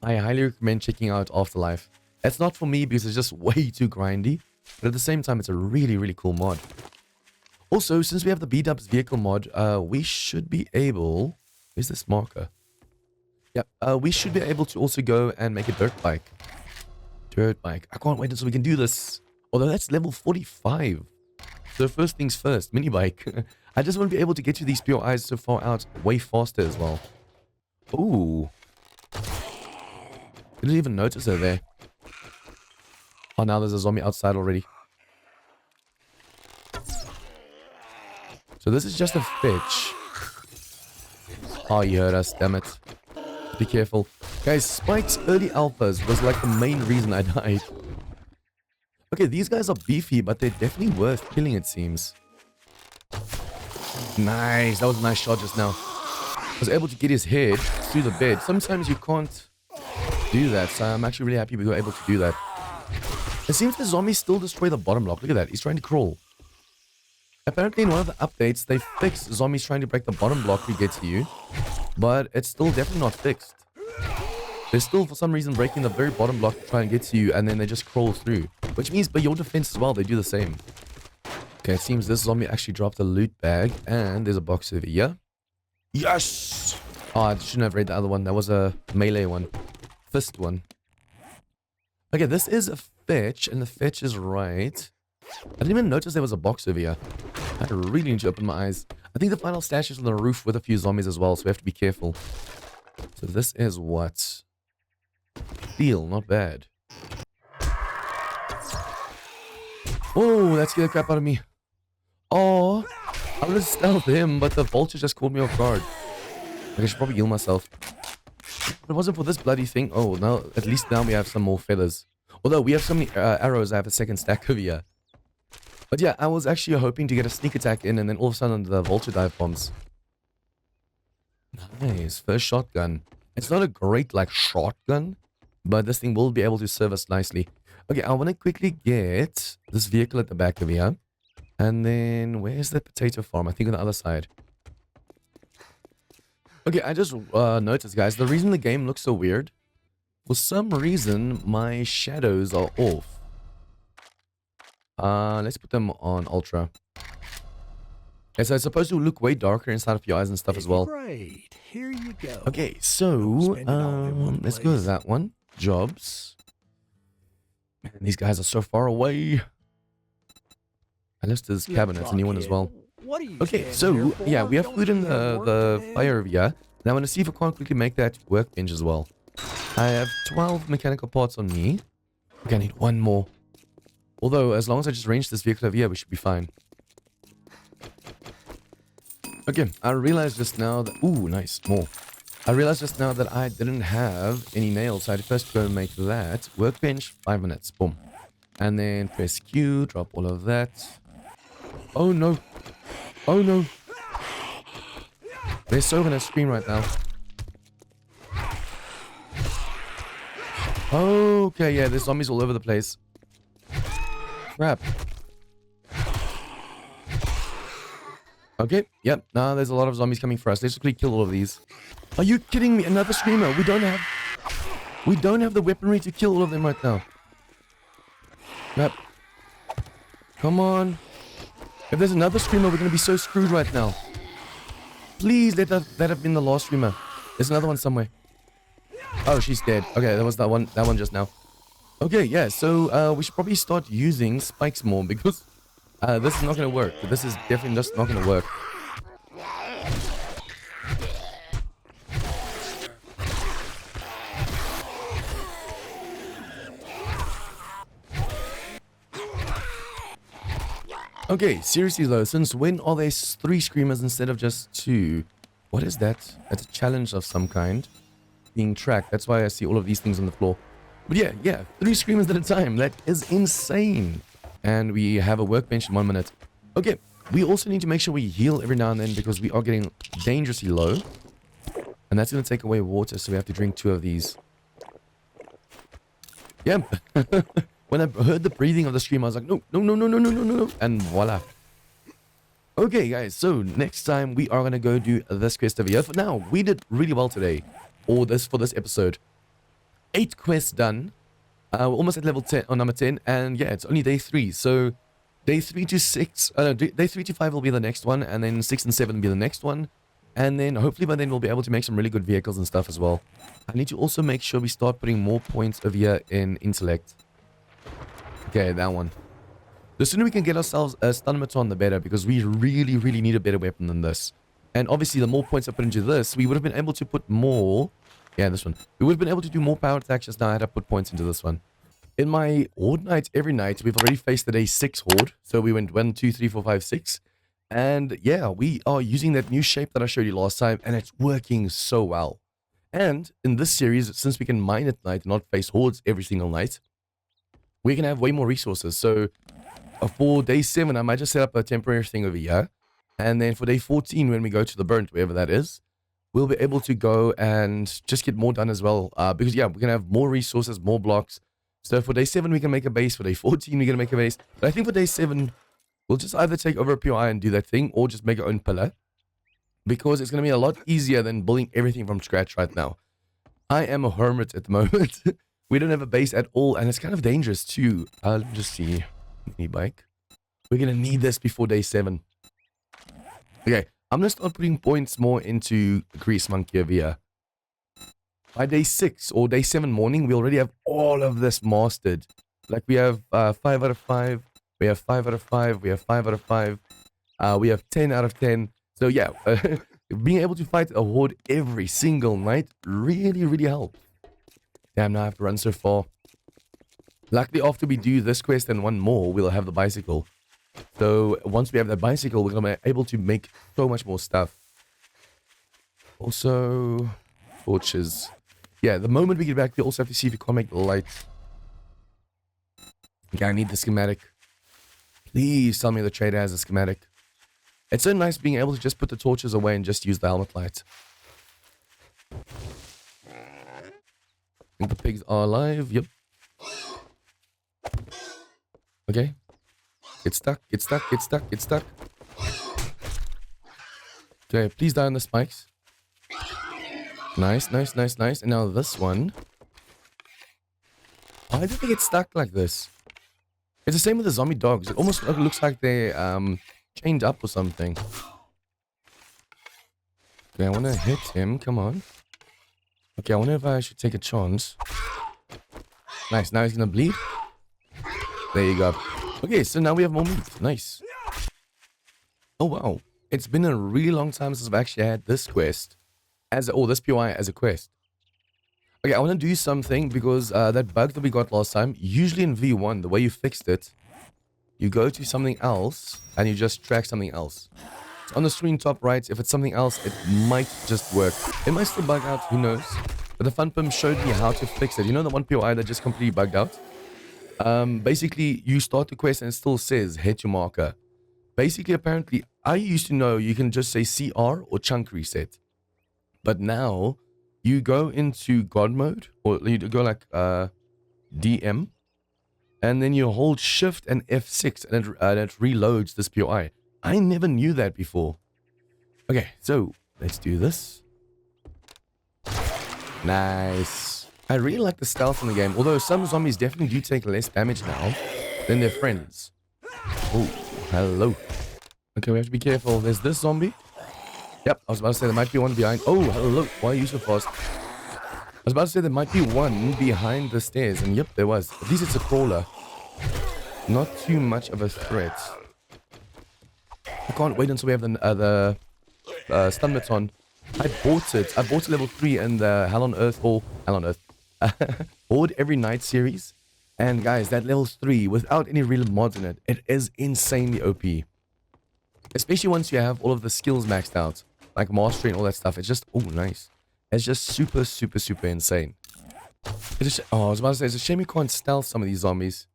I highly recommend checking out Afterlife. It's not for me because it's just way too grindy, but at the same time it's a really cool mod. Also, since we have the B-Dubs vehicle mod, we should be able... Where's this marker? Yeah, we should be able to also go and make a dirt bike. Dirt bike. I can't wait until we can do this. Although that's level 45. So first things first, mini bike. I just want to be able to get to these POIs so far out way faster as well. Ooh. Didn't even notice her there. Oh, now there's a zombie outside already. So this is just a fetch. Oh, you heard us, damn it. Be careful. Guys, Spike's early alphas was like the main reason I died. Okay, these guys are beefy, but they're definitely worth killing, it seems. Nice. That was a nice shot just now. I was able to get his head through the bed. Sometimes you can't do that, so I'm actually really happy we were able to do that. It seems the zombies still destroy the bottom block. Look at that. He's trying to crawl. Apparently in one of the updates, they fixed zombies trying to break the bottom block to get to you. But it's still definitely not fixed. they're still for some reason breaking the very bottom block to try and get to you, and then they just crawl through. Which means by your defense as well, they do the same. Okay, it seems this zombie actually dropped a loot bag, and there's a box over here. Yes! Oh, I shouldn't have read the other one. That was a melee one. Fist one. Okay, this is a fetch, and the fetch is right. I didn't even notice there was a box over here. I really need to open my eyes. I think the final stash is on the roof with a few zombies as well, so we have to be careful. So this is what? Steel, not bad. Oh, that scared the crap out of me. Oh, I would have stealthed him, but the vulture just caught me off guard. I should probably heal myself. If it wasn't for this bloody thing. Oh, now at least now we have some more feathers. Although we have so many arrows, I have a second stack over here. But yeah, I was actually hoping to get a sneak attack in, and then all of a sudden the vulture dive bombs. Nice, first shotgun. It's not a great like shotgun, but this thing will be able to serve us nicely. Okay, I want to quickly get this vehicle at the back of here. And then, where's the potato farm? I think on the other side. Okay, I just noticed, guys, the reason the game looks so weird, for some reason, my shadows are off. Let's put them on ultra. Okay, so it's supposed to look way darker inside of your eyes and stuff as well.
Great. Here you go.
Okay, so, let's go to that one. Jobs. Man, these guys are so far away. Unless there's cabinets, a new one as well. Okay, so, yeah, we have food in the fire over here. Now I want to see if I can't quickly make that workbench as well. I have 12 mechanical parts on me. Okay, I need one more. Although, as long as I just range this vehicle over here, we should be fine. Okay, I realized just now that... Ooh, nice, more. I realized just now that I didn't have any nails, so I had to first go and make that. Workbench, 5 minutes, boom. And then press Q, drop all of that. Oh no. Oh no. They're so gonna scream right now. Okay, yeah, there's zombies all over the place. Crap. Okay, yep, now there's a lot of zombies coming for us. Let's quickly kill all of these. Are you kidding me? Another screamer. We don't have the weaponry to kill all of them right now. Crap. Come on. If there's another screamer, we're going to be so screwed right now. Please let that have been the last screamer. There's another one somewhere. Oh, she's dead. Okay, that was that one just now. Okay, yeah, so we should probably start using spikes more because this is not going to work. This is definitely just not going to work. Okay, seriously though, since when are there 3 screamers instead of just 2? What is that? That's a challenge of some kind. Being tracked. That's why I see all of these things on the floor. But yeah, 3 screamers at a time. That is insane. And we have a workbench in 1 minute. Okay, we also need to make sure we heal every now and then because we are getting dangerously low. And that's going to take away water, so we have to drink 2 of these. Yeah. When I heard the breathing of the scream, I was like, no. And voila. Okay, guys, so next time we are going to go do this quest over here. For now, we did really well today. Or for this episode. 8 quests done. We're almost at level 10, or number 10. And yeah, it's only day 3. So day 3 to 6, day 3 to 5 will be the next one. And then 6 and 7 will be the next one. And then hopefully by then we'll be able to make some really good vehicles and stuff as well. I need to also make sure we start putting more points over here in intellect. Okay, that one. The sooner we can get ourselves a stun baton, the better, because we really need a better weapon than this. And obviously, the more points I put into this, we would have been able to put more... Yeah, this one. We would have been able to do more power attacks just now. I had to put points into this one. In my horde night every night, we've already faced the day 6 horde. So we went 1, 2, 3, 4, 5, 6. And yeah, we are using that new shape that I showed you last time, and it's working so well. And in this series, since we can mine at night and not face hordes every single night, we can have way more resources. So for day 7, I might just set up a temporary thing over here. And then for day 14, when we go to the burnt, wherever that is, we'll be able to go and just get more done as well. Because yeah, we're going to have more resources, more blocks. So for day 7, we can make a base. For day 14, we're going to make a base. But I think for day 7, we'll just either take over a POI and do that thing, or just make our own pillar. Because it's going to be a lot easier than building everything from scratch right now. I am a hermit at the moment. We don't have a base at all, and it's kind of dangerous too. Let me just see. Mini bike. We're gonna need this before day 7. Okay, I'm gonna start putting points more into the Grease Monkey over here. By day 6 or day 7 morning, we already have all of this mastered. Like we have 5 out of 5, we have 5 out of 5, we have 5 out of 5, we have 10 out of 10. So yeah, being able to fight a horde every single night really, really helps. Damn, now I have to run so far. Luckily, after we do this quest and one more, we'll have the bicycle. So once we have the bicycle, we're gonna be able to make so much more stuff. Also, torches. Yeah, the moment we get back, we also have to see if we can't make the lights. Okay, I need the schematic. Please tell me the trader has a schematic. It's so nice being able to just put the torches away and just use the helmet light. I think the pigs are alive. Yep. Okay. Get stuck, get stuck, get stuck, get stuck. Okay, please die on the spikes. Nice, nice, nice, nice. And now this one. Why did they get stuck like this? It's the same with the zombie dogs. It almost looks like they chained up or something. Okay, I want to hit him. Come on. Okay, I wonder if I should take a chance. Nice. Now he's going to bleed. There you go. Okay, so now we have more meat. Nice. Oh, wow. It's been a really long time since I've actually had this quest. This POI as a quest. Okay, I want to do something because that bug that we got last time, usually in V1, the way you fixed it, you go to something else and you just track something else. It's on the screen top right. If it's something else, it might just work. It might still bug out, who knows? But the fun pimp showed me how to fix it. You know the one POI that just completely bugged out? Basically, you start the quest and it still says hit your marker. Basically, apparently, I used to know you can just say CR or chunk reset. But now, you go into God mode, or you go like DM, and then you hold Shift and F6, and it reloads this POI. I never knew that before. Okay, so let's do this. Nice. I really like the stealth in the game, although some zombies definitely do take less damage now than their friends. Oh, hello. Okay, we have to be careful. There's this zombie. Yep, I was about to say there might be one behind. Oh, hello. Why are you so fast? I was about to say there might be one behind the stairs, and yep, there was. At least it's a crawler. Not too much of a threat. I can't wait until we have the stun baton. I bought it. I bought it level 3 in the Hell on Earth Horde Every Night series. And guys, that level 3, without any real mods in it, it is insanely OP. Especially once you have all of the skills maxed out. Like mastery and all that stuff. It's just, oh, nice. It's just super, super, super insane. It's I was about to say, it's a shame you can't stealth some of these zombies.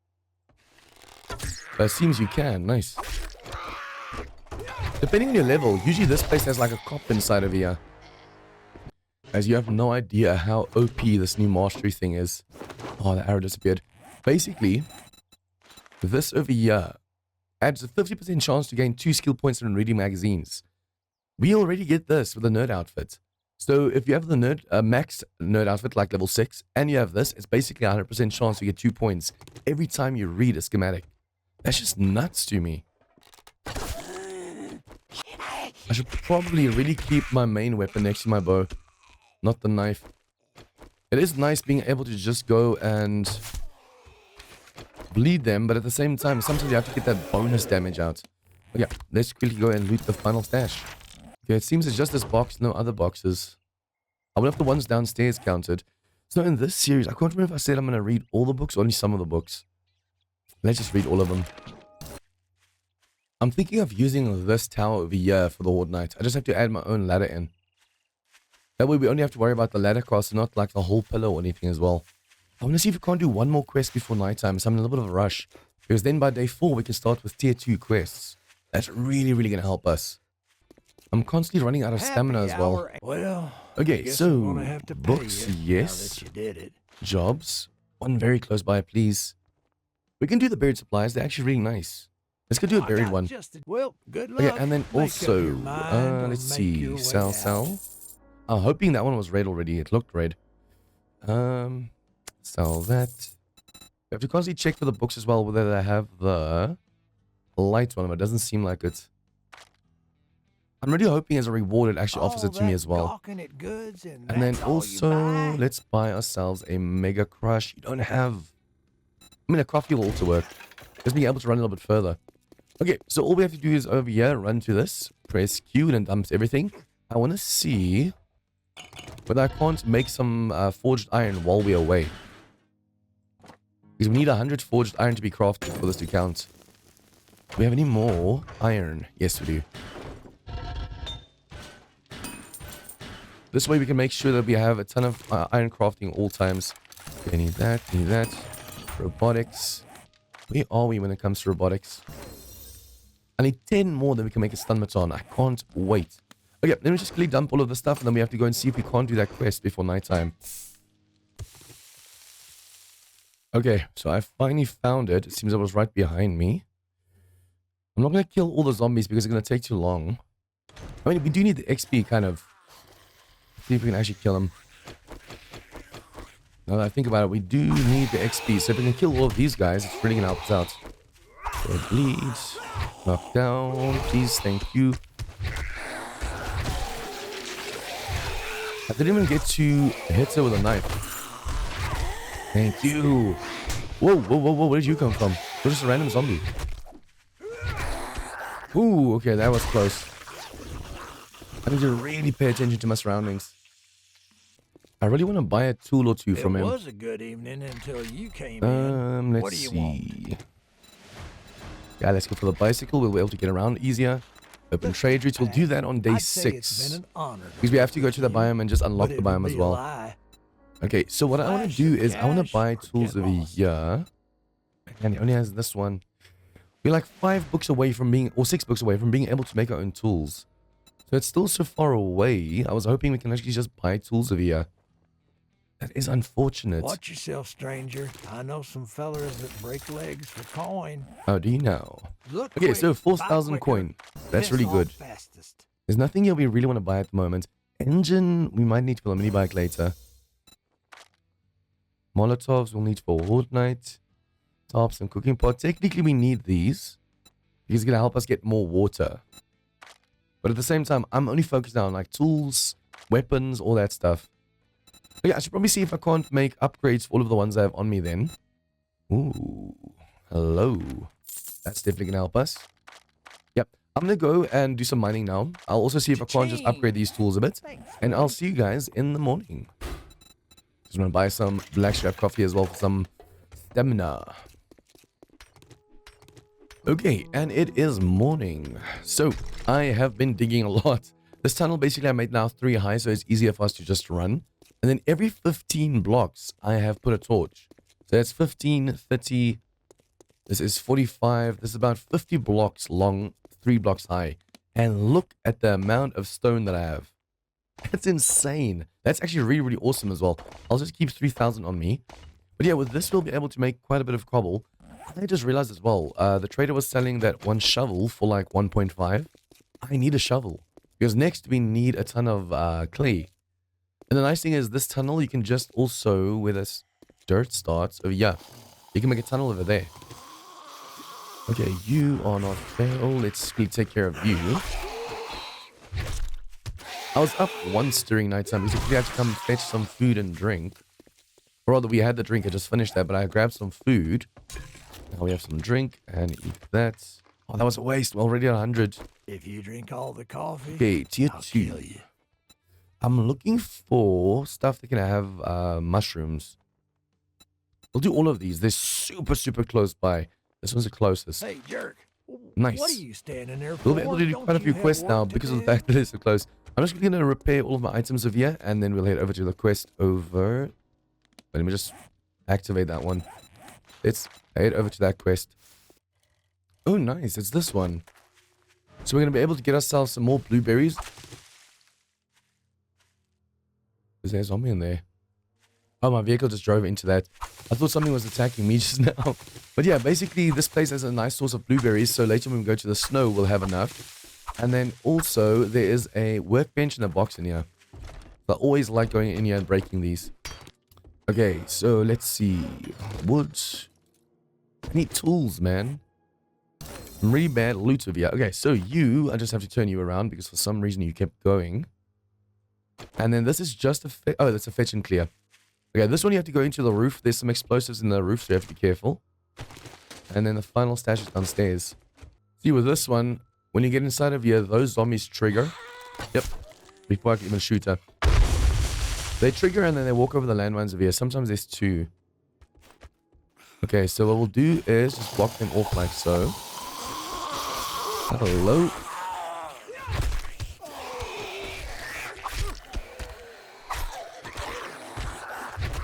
But it seems you can. Nice. Depending on your level, usually this place has like a cop inside of here. As you have no idea how OP this new mastery thing is. Oh, the arrow disappeared. Basically, this over here adds a 50% chance to gain 2 skill points in reading magazines. We already get this with the nerd outfit. So if you have the max nerd outfit like level 6 and you have this, it's basically 100% chance to get 2 points every time you read a schematic. That's just nuts to me. I should probably really keep my main weapon next to my bow, not the knife. It is nice being able to just go and bleed them, but at the same time, sometimes you have to get that bonus damage out. But yeah, let's quickly go and loot the final stash. Okay, it seems it's just this box, no other boxes. I wonder if the ones downstairs counted. So in this series, I can't remember if I said I'm going to read all the books or only some of the books. Let's just read all of them. I'm thinking of using this tower over here for the Horde Night. I just have to add my own ladder in. That way we only have to worry about the ladder cost and not like the whole pillar or anything as well. I want to see if we can't do one more quest before nighttime, so I'm in a little bit of a rush. Because then by day 4 we can start with tier 2 quests. That's really, really going to help us. I'm constantly running out of stamina as well.
Well,
okay, so
have to
books, yes.
Now that you did it.
Jobs, one very close by, please. We can do the buried supplies. They're actually really nice. Let's go do a buried one.
Well, good luck.
Okay, and then
Make up
also,
your mind or
let's
make
see,
your way
sell.
out.
I'm hoping that one was red already. It looked red. Sell that. We have to constantly check for the books as well, whether they have the light on them. It doesn't seem like it. I'm really hoping as a reward it actually offers it to me as well. And then also, let's buy ourselves a Mega Crush. You don't have... I mean, a coffee will also work. Just being able to run a little bit further. Okay, so all we have to do is over here, run to this, press Q, and it dumps everything. I want to see whether I can't make some forged iron while we're away. Because we need 100 forged iron to be crafted for this to count. Do we have any more iron? Yes, we do. This way we can make sure that we have a ton of iron crafting all times. Okay, I need that, need that. Robotics. Where are we when it comes to robotics? I need 10 more that we can make a stun baton. I can't wait. Okay, let me just quickly dump all of this stuff and then we have to go and see if we can't do that quest before nighttime. Okay, so I finally found it. It seems it was right behind me. I'm not going to kill all the zombies because it's going to take too long. I mean, we do need the XP kind of. See if we can actually kill them. Now that I think about it, we do need the XP. So if we can kill all of these guys, it's really going to help us out. So bleed. Knock down. Please, thank you. I didn't even get to hit her with a knife. Thank you. Whoa, whoa, whoa, whoa. Where did you come from? We're just a random zombie. Ooh, okay, that was close. I need to really pay attention to my surroundings. I really want to buy a tool or two from him.
It was a good evening until you came in.
Let's
what do you
see.
want?
Yeah, let's go for the bicycle. We'll be able to get around easier. Open trade routes. We'll do that on day 6.
It's been an honor.
Because we have to go to the biome and just unlock the biome as well. Okay, so what I want to do is I want to buy tools over here. And it only has this one. We're like 5 books away from being, or 6 books away from being able to make our own tools. So it's still so far away. I was hoping we can actually just buy tools over here. That is unfortunate.
Watch yourself, stranger. I know some fellers that break legs for coin.
How do you know?
Look
Okay,
quick,
so 4,000
buy quicker,
coin. That's really
piss
good.
off fastest.
There's nothing here we really want to buy at the moment. Engine, we might need for the mini bike later. Molotovs we'll need for horde night. Tops and cooking pot. Technically, we need these. Because it's going to help us get more water. But at the same time, I'm only focused on like tools, weapons, all that stuff. Okay, I should probably see if I can't make upgrades for all of the ones I have on me then. Ooh, hello. That's definitely going to help us. Yep, I'm going to go and do some mining now. I'll also see if I can't just upgrade these tools a bit. And I'll see you guys in the morning. Just going to buy some black strap coffee as well for some stamina. Okay, and it is morning. So, I have been digging a lot. This tunnel basically I made now 3 high, so it's easier for us to just run. And then every 15 blocks, I have put a torch. So that's 15, 30, this is 45, this is about 50 blocks long, 3 blocks high. And look at the amount of stone that I have. That's insane. That's actually really, really awesome as well. I'll just keep 3,000 on me. But yeah, with this, we'll be able to make quite a bit of cobble. I just realized as well, the trader was selling that 1 shovel for like 1.5. I need a shovel. Because next we need a ton of clay. And the nice thing is this tunnel, you can just also, where this dirt starts, over here, you can make a tunnel over there. Okay, you are not there. Oh, let's take care of you. I was up once during nighttime because we had to come fetch some food and drink. Or rather, we had the drink, I just finished that, but I grabbed some food. Now we have some drink and eat that. Oh, that was a waste. We're already at 100.
If you drink all the coffee,
Okay, tier
I'll
2.
kill you.
I'm looking for stuff that can have mushrooms. We'll do all of these. They're super, super close by. This one's the closest.
Hey, jerk.
Nice.
What are you standing there for?
We'll be able to do
Don't
quite a
you
few
have
quests now
work to
because of the
do?
fact that it's so close. I'm just going to repair all of my items over here, and then we'll head over to the quest over. Let me just activate that one. Let's head over to that quest. Oh, nice. It's this one. So we're going to be able to get ourselves some more blueberries. Is there a zombie in there? Oh, my vehicle just drove into that. I thought something was attacking me just now. But yeah, basically this place has a nice source of blueberries. So later when we go to the snow, we'll have enough. And then also there is a workbench and a box in here. I always like going in here and breaking these. Okay, so let's see. Wood. I need tools, man. I'm really bad at loot of you. Okay, so I just have to turn you around because for some reason you kept going. And then this is just a oh, that's a fetch and clear. Okay, this one you have to go into the roof. There's some explosives in the roof, so you have to be careful. And then the final stash is downstairs. See, with this one, when you get inside of here, those zombies trigger. Yep. Before I can even shoot her. They trigger and then they walk over the landmines of here. Sometimes there's two. Okay, so what we'll do is just block them off like so. Hello.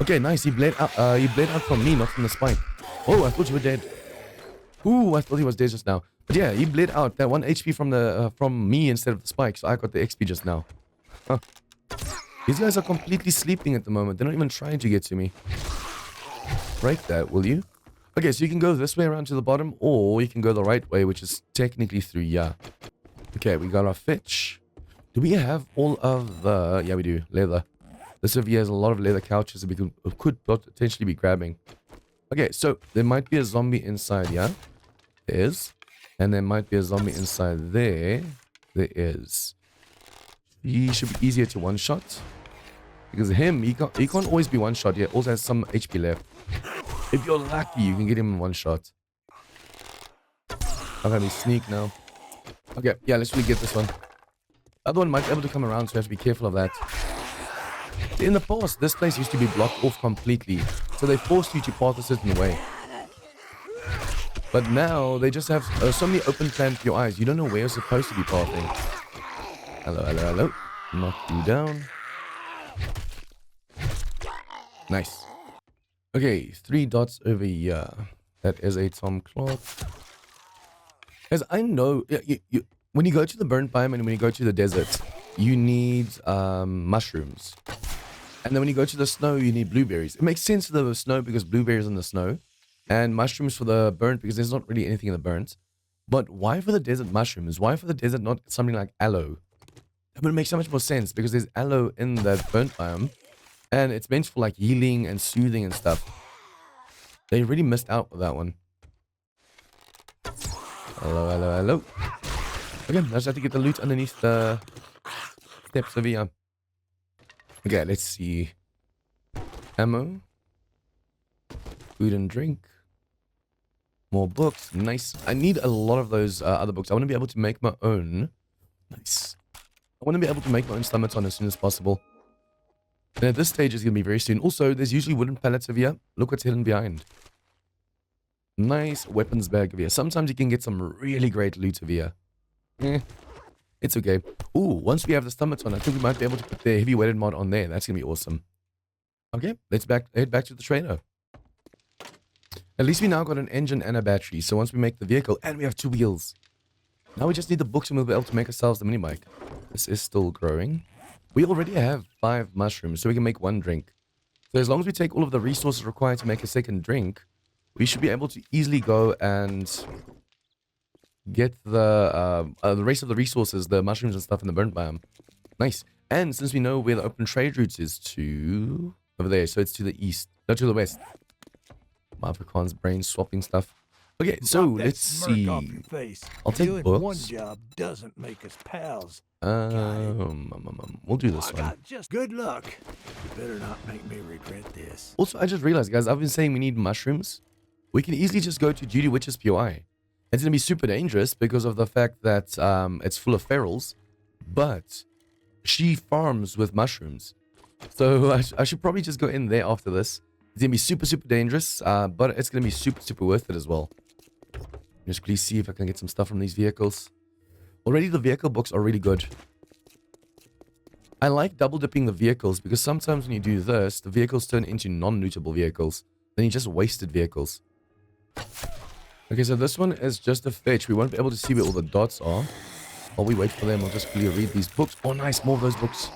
Okay, nice. He bled out from me, not from the spike. Oh, I thought you were dead. Ooh, I thought he was dead just now. But yeah, he bled out that 1 HP from me instead of the spike, so I got the XP just now. Huh. These guys are completely sleeping at the moment. They're not even trying to get to me. Break that, will you? Okay, so you can go this way around to the bottom, or you can go the right way, which is technically through here. Okay, we got our fetch. Do we have all of the... Yeah, we do. Leather. This over here has a lot of leather couches that we could potentially be grabbing. Okay, so there might be a zombie inside here. There is. And there might be a zombie inside there. There is. He should be easier to one-shot. Because he can't always be one-shot. He also has some HP left. If you're lucky, you can get him in one shot. I'm gonna be sneak now. Okay, yeah, let's really get this one. The other one might be able to come around, so we have to be careful of that. In the past, this place used to be blocked off completely. So they forced you to path a certain way. But now, they just have so many open plans for your eyes. You don't know where you're supposed to be pathing. Hello, hello, hello. Knock you down. Nice. Okay, 3 dots over here. That is a Tom cloth. As I know, when you go to the burnt biome and when you go to the desert, you need mushrooms. And then when you go to the snow, you need blueberries. It makes sense for the snow because blueberries in the snow. And mushrooms for the burnt because there's not really anything in the burnt. But why for the desert mushrooms? Why for the desert not something like aloe? That would make so much more sense because there's aloe in that burnt biome. And it's meant for like healing and soothing and stuff. They really missed out with that one. Hello, hello, hello. Okay, I just have to get the loot underneath the steps over here. Okay, let's see. Ammo. Food and drink. More books. Nice. I need a lot of those other books. I want to be able to make my own. Nice. I want to be able to make my own stomachs as soon as possible. And at this stage, it's going to be very soon. Also, there's usually wooden pallets over here. Look what's hidden behind. Nice weapons bag over here. Sometimes you can get some really great loot over here. It's okay. Ooh, once we have the stomachs on, I think we might be able to put the heavy weighted mod on there. That's going to be awesome. Okay, let's head back to the trader. At least we now got an engine and a battery. So once we make the vehicle, and we have 2 wheels. Now we just need the books and we'll be able to make ourselves the mini bike. This is still growing. We already have 5 mushrooms, so we can make 1 drink. So as long as we take all of the resources required to make a second drink, we should be able to easily go and get the rest of the resources, the mushrooms and stuff in the burnt biome. Nice. And since we know where the open trade routes is to... over there, so it's to the east. No, to the west. Afrikaans brain swapping stuff. Okay, so let's see. I'll take books.
One job doesn't make us pals.
We'll do this one.
Just good luck. You better not make me regret this.
Also, I just realized, guys, I've been saying we need mushrooms. We can easily just go to Judy Witch's POI. It's going to be super dangerous because of the fact that it's full of ferals. But she farms with mushrooms. So I should probably just go in there after this. It's going to be super, super dangerous. But it's going to be super, super worth it as well. Just please see if I can get some stuff from these vehicles. Already the vehicle books are really good. I like double dipping the vehicles because sometimes when you do this, the vehicles turn into non-lootable vehicles. Then you just wasted vehicles. Okay, so this one is just a fetch. We won't be able to see where all the dots are. While we wait for them, I'll just quickly read these books. Oh, nice, more of those books.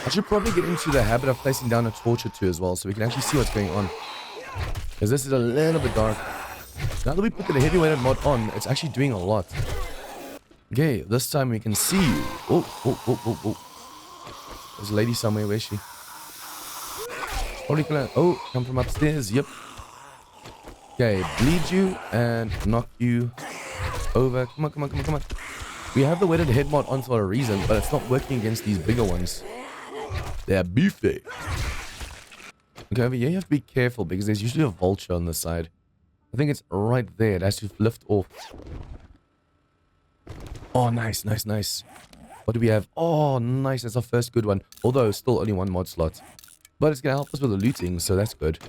I should probably get into the habit of placing down a torch or 2 as well, so we can actually see what's going on. Because this is a little bit dark. Now that we put the heavy weighted mod on, it's actually doing a lot. Okay, this time we can see you. Oh. There's a lady somewhere. Where is she? Probably gonna... Oh, come from upstairs. Yep. Okay, bleed you and knock you over. Come on, come on, come on, come on. We have the weighted head mod on for a reason, but it's not working against these bigger ones. They're beefy. Okay, over here you have to be careful because there's usually a vulture on the side. I think it's right there. It has to lift off. Oh, nice, nice, nice. What do we have? Oh, nice. That's our first good one. Although, still only one mod slot. But it's going to help us with the looting, so that's good.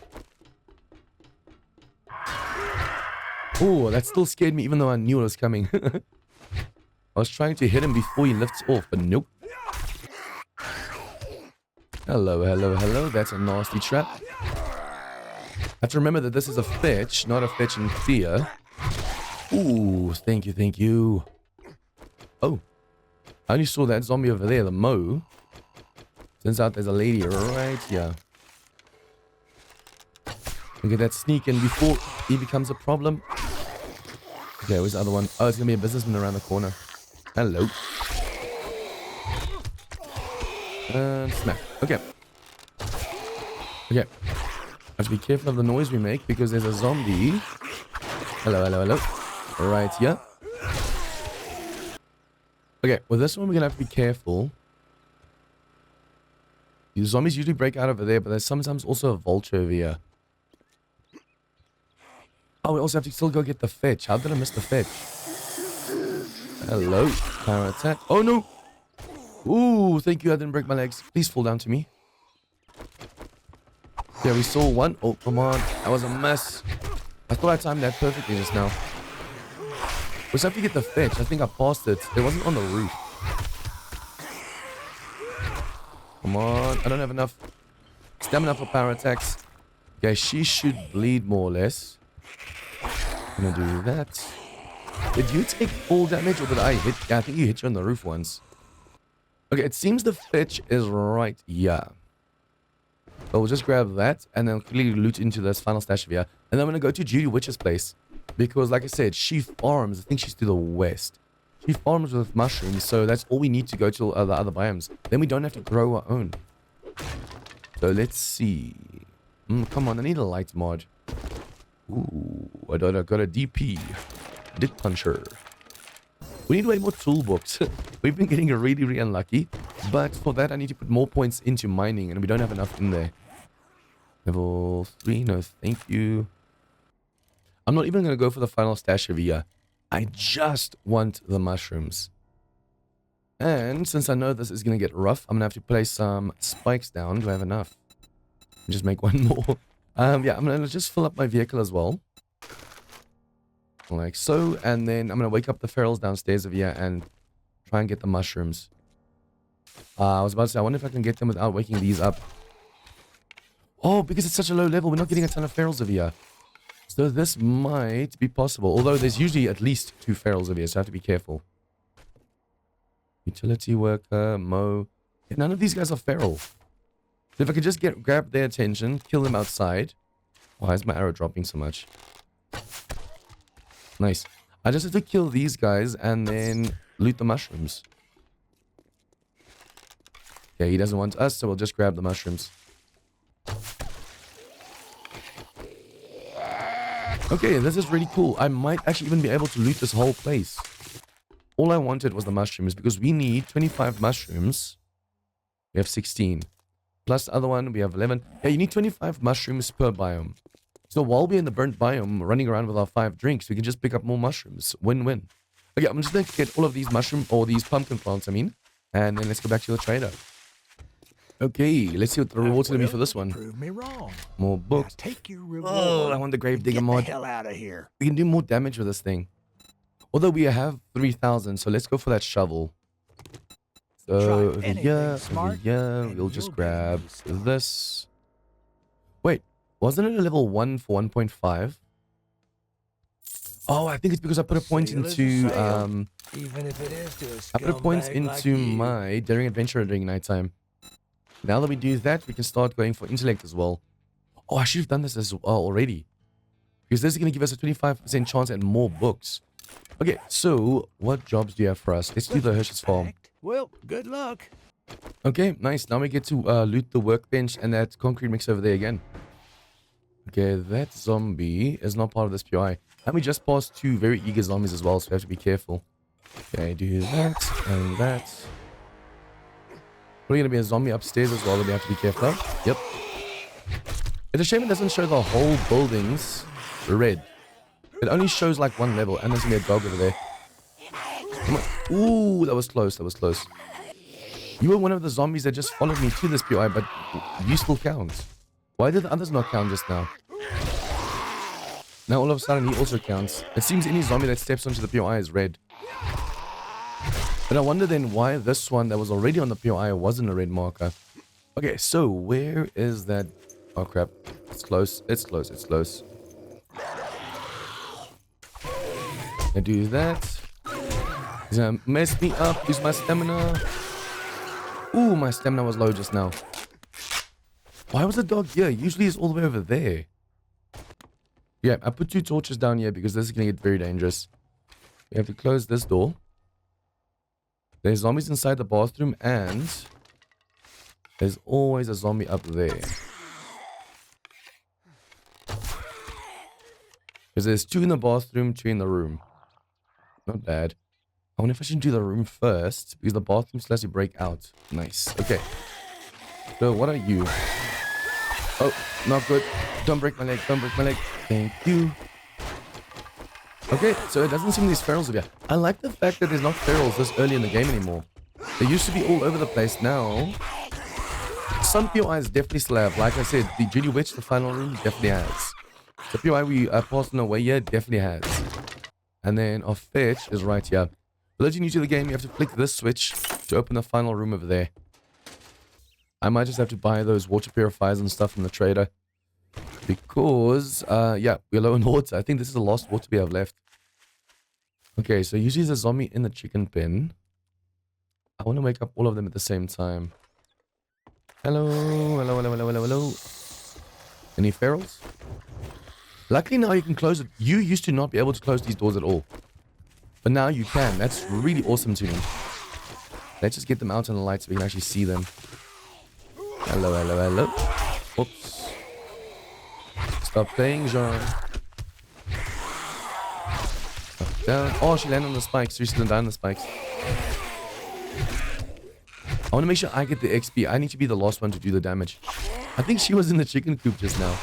Oh, that still scared me even though I knew it was coming. I was trying to hit him before he lifts off, but nope. Hello, hello, hello. That's a nasty trap. I have to remember that this is a fetch, not a fetch in fear. Ooh, thank you, thank you. Oh. I only saw that zombie over there, the Mo. Turns out there's a lady right here. Look at that sneak in before he becomes a problem. Okay, where's the other one? Oh, it's going to be a businessman around the corner. Hello. And smack. Okay. Okay. Have to be careful of the noise we make because there's a zombie. Hello, hello, hello. Right here. Okay, with this one we're going to have to be careful. These zombies usually break out over there, but there's sometimes also a vulture over here. Oh, we also have to still go get the fetch. How did I miss the fetch? Hello. Power attack. Oh, no. Ooh, thank you. I didn't break my legs. Please fall down to me. Yeah, we saw one. Oh, come on. That was a mess. I thought I timed that perfectly just now. We just have to get the fetch. I think I passed it. It wasn't on the roof. Come on. I don't have enough stamina for power attacks. Okay, she should bleed more or less. I'm gonna do that. Did you take full damage or did I hit? Yeah, I think you hit you on the roof once. Okay, it seems the fetch is right here. So we'll just grab that and then quickly loot into this final stash of here. And then I'm gonna go to Judy Witch's place. Because like I said, she farms. I think she's to the west. She farms with mushrooms, so that's all we need to go to the other biomes. Then we don't have to grow our own. So let's see. Come on, I need a light mod. Ooh, I got a DP. Dick puncher. We need way more toolbox. We've been getting really, really unlucky. But for that, I need to put more points into mining, and we don't have enough in there. Level 3, no thank you. I'm not even going to go for the final stash over here. I just want the mushrooms. And since I know this is going to get rough, I'm going to have to place some spikes down. Do I have enough? Just make one more. Yeah, I'm going to just fill up my vehicle as well. Like so. And then I'm going to wake up the ferals downstairs over here and try and get the mushrooms. I was about to say, I wonder if I can get them without waking these up. Oh, because it's such a low level, we're not getting a ton of ferals over here. So this might be possible. Although there's usually at least 2 ferals over here, so I have to be careful. Utility worker, Mo. Yeah, none of these guys are feral. So if I could just grab their attention, kill them outside. Why is my arrow dropping so much? Nice. I just have to kill these guys and then loot the mushrooms. Yeah, he doesn't want us, so we'll just grab the mushrooms. Okay, this is really cool. I might actually even be able to loot this whole place. All I wanted was the mushrooms because we need 25 mushrooms. We have 16. Plus the other one, we have 11. Yeah, you need 25 mushrooms per biome. So while we're in the burnt biome, running around with our 5 drinks, we can just pick up more mushrooms. Win-win. Okay, I'm just going to get all of these mushroom, or these pumpkin plants, I mean. And then let's go back to the trader. Okay, let's see what the rewards are going to be for this one.
Prove me wrong.
More books.
Now take your reward.
Oh, I want the Gravedigger mod.
Get the hell out of here.
We can do more damage with this thing. Although we have 3,000, so let's go for that shovel. So over here, we'll just grab this. Wait, wasn't it a level 1 for 1.5? Oh, I think it's because I put a point into
even if it is to a
I put a point
scumbag
into
like you.
my daring adventure during nighttime. Now that we do that, we can start going for intellect as well. Oh, I should have done this as well already. Because this is going to give us a 25% chance at more books. Okay, so what jobs do you have for us? Let's do the Hershey's farm.
Well, good luck.
Okay, nice. Now we get to loot the workbench and that concrete mix over there again. Okay, that zombie is not part of this POI. And we just passed 2 very eager zombies as well, so we have to be careful. Okay, do that and that. Probably going to be a zombie upstairs as well that we have to be careful of. Yep. It's a shame it doesn't show the whole buildings red. It only shows like one level, and there's going to be a dog over there. Come on. Ooh, that was close, that was close. You were one of the zombies that just followed me to this POI, but you still count. Why did the others not count just now? Now all of a sudden he also counts. It seems any zombie that steps onto the POI is red. But I wonder then why this one that was already on the POI wasn't a red marker. Okay, so where is that? Oh crap. It's close. It's close. It's close. I do that. He's gonna mess me up. Use my stamina. Ooh, my stamina was low just now. Why was the dog here? Usually it's all the way over there. Yeah, I put 2 torches down here because this is going to get very dangerous. We have to close this door. There's zombies inside the bathroom and there's always a zombie up there. Because there's 2 in the bathroom, 2 in the room. Not bad. I wonder if I should do the room first because the bathroom lets you break out. Nice. Okay. So what are you? Oh, not good. Don't break my leg. Don't break my leg. Thank you. Okay, so it doesn't seem these ferals are here. I like the fact that there's not ferals this early in the game anymore. They used to be all over the place now. Some POIs definitely still have. Like I said, the Judy Witch, the final room, definitely has. The POI we passed on the way here definitely has. And then our fetch is right here. For those new to the game, you have to click this switch to open the final room over there. I might just have to buy those water purifiers and stuff from the trader. Because, yeah, we're low on water. I think this is the last water we have left. Okay, so usually there's a zombie in the chicken pen. I want to wake up all of them at the same time. Hello, hello, hello, hello, hello, hello. Any ferals? Luckily now you can close it. You used to not be able to close these doors at all. But now you can. That's really awesome to me. Let's just get them out on the light so we can actually see them. Hello, hello, hello. Oops. Stop playing, Jean. Up, down. Oh, she landed on the spikes. She's gonna die on the spikes. I want to make sure I get the XP. I need to be the last one to do the damage. I think she was in the chicken coop just now.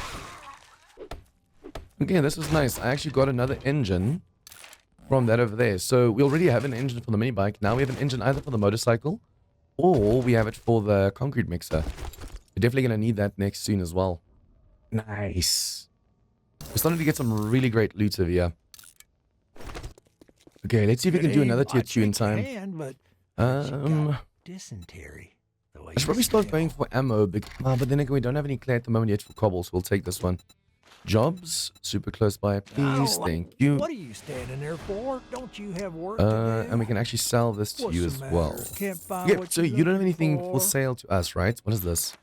Okay, this was nice. I actually got another engine from that over there. So we already have an engine for the mini bike. Now we have an engine either for the motorcycle or we have it for the concrete mixer. We're definitely going to need that next soon as well. Nice. We're starting to get some really great loot over here. Okay, let's see if we can do another tier 2 in time.
Dysentery.
I should probably start going for ammo, but then again, we don't have any clay at the moment yet for cobble, so we'll take this one. Jobs, super close by, please, thank you.
What are you standing there for? Don't you have work to do?
And we can actually sell this to you as well.
Can't find
Yeah,
what
so
you're
you don't have
looking
anything
for?
for sale to us, right? What is this?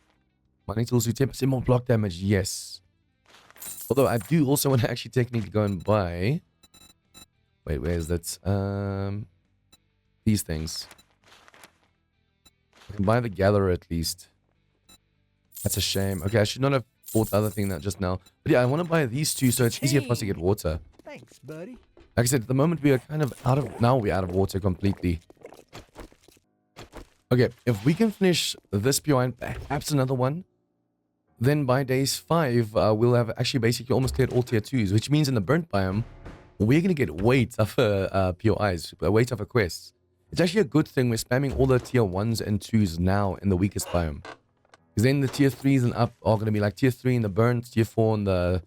Mining tools do 10% more block damage, yes. Although I do also want to actually technically go and buy... Wait, where is that? These things. I can buy the gatherer at least. That's a shame. Okay, I should not have bought the other thing that just now. But yeah, I want to buy these two so it's easier for us to get water.
Thanks, buddy.
Like I said, at the moment we are kind of out of... Now we're out of water completely. Okay, if we can finish this POI and perhaps another one, then by days 5, we'll have actually basically almost cleared all tier 2s, which means in the burnt biome, we're going to get way tougher POIs, way tougher quests. It's actually a good thing we're spamming all the tier 1s and 2s now in the weakest biome. Because then the tier 3s and up are going to be like tier 3 in the burnt, tier 4 in the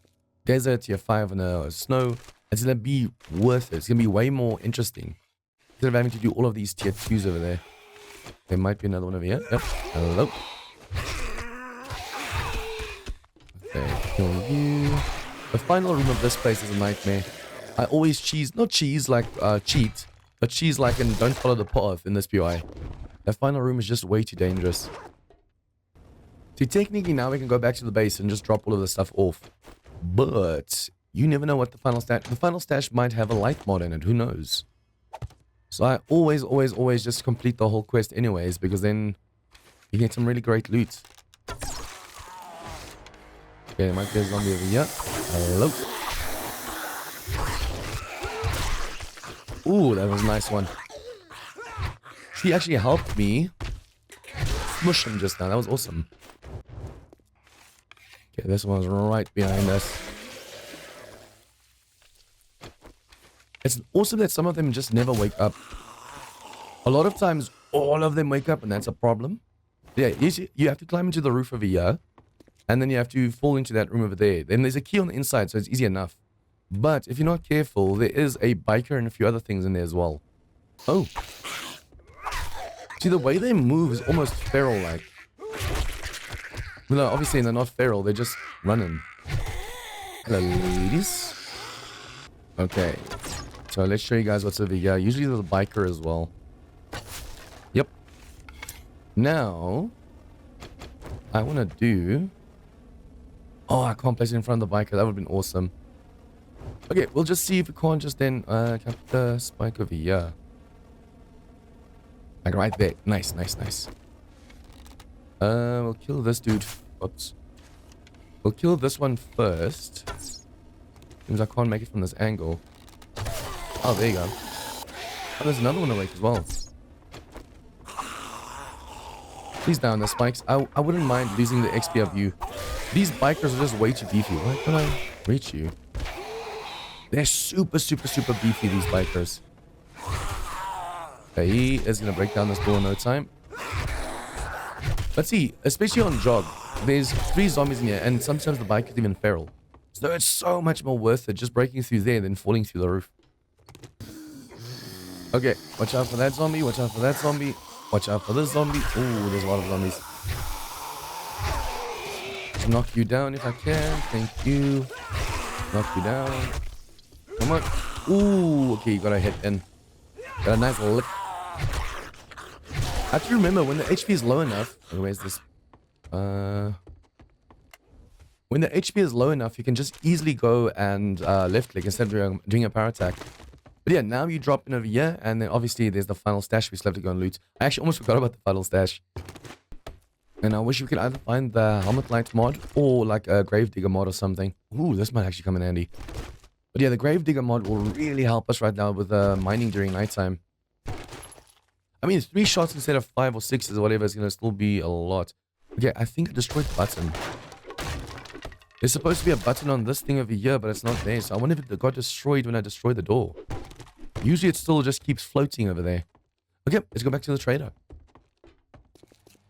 desert, tier 5 in the snow. It's going to be worth it. It's going to be way more interesting. Instead of having to do all of these tier 2s over there. There might be another one over here. Yep. Hello. Okay, kill you. The final room of this place is a nightmare. I always cheese, not cheese like cheat, but cheese like and don't follow the path in this POI. That final room is just way too dangerous. See, technically now we can go back to the base and just drop all of the stuff off. But you never know what the final stash might have a light mod in it, who knows? So I always just complete the whole quest anyways, because then You get some really great loot. Okay, there might be a zombie over here. Hello. Ooh, that was a nice one. She actually helped me smush him just now. That was awesome. Okay, this one's right behind us. It's awesome that some of them just never wake up. A lot of times, all of them wake up, and that's a problem. Yeah, you have to climb into the roof over here, and then you have to fall into that room over there. Then there's a key on the inside, so it's easy enough. But if you're not careful, there is a biker and a few other things in there as well. Oh. See, the way they move is almost feral-like. No, obviously they're not feral, they're just running. Hello, ladies. Okay. So let's show you guys what's over here. Usually there's a biker as well. Yep. Now, I want to do... Oh, I can't place it in front of the biker. That would have been awesome. Okay, we'll just see if we can't just then cap the spike over here. Like right there. Nice, nice, nice. We'll kill this dude. Oops. We'll kill this one first. Seems I can't make it from this angle. Oh, there you go. Oh, there's another one awake as well. Please down the spikes. I wouldn't mind losing the XP of you. These bikers are just way too beefy. Why can't I reach you? They're super, super, super beefy, these bikers. Okay, he is going to break down this door in no time. But see, especially on jog, there's 3 zombies in here, and sometimes the bike is even feral. So it's so much more worth it just breaking through there than falling through the roof. Okay, watch out for that zombie, watch out for that zombie, watch out for this zombie. Ooh, there's a lot of zombies. Just knock you down if I can, thank you. Knock you down. Come on. Ooh, okay, you got a hit in. Got a nice lick. I have to remember when the HP is low enough. Where's this? When the HP is low enough, you can just easily go and left click instead of doing a power attack. But yeah, now you drop in over here, and then obviously there's the final stash we still have to go and loot. I actually almost forgot about the final stash. And I wish we could either find the Helmet Light mod or like a Gravedigger mod or something. Ooh, this might actually come in handy. But yeah, the Gravedigger mod will really help us right now with mining during nighttime. I mean, 3 shots instead of 5 or 6 or whatever is going to still be a lot. Okay, I think I destroyed the button. There's supposed to be a button on this thing over here, but it's not there. So I wonder if it got destroyed when I destroyed the door. Usually it still just keeps floating over there. Okay, let's go back to the trader.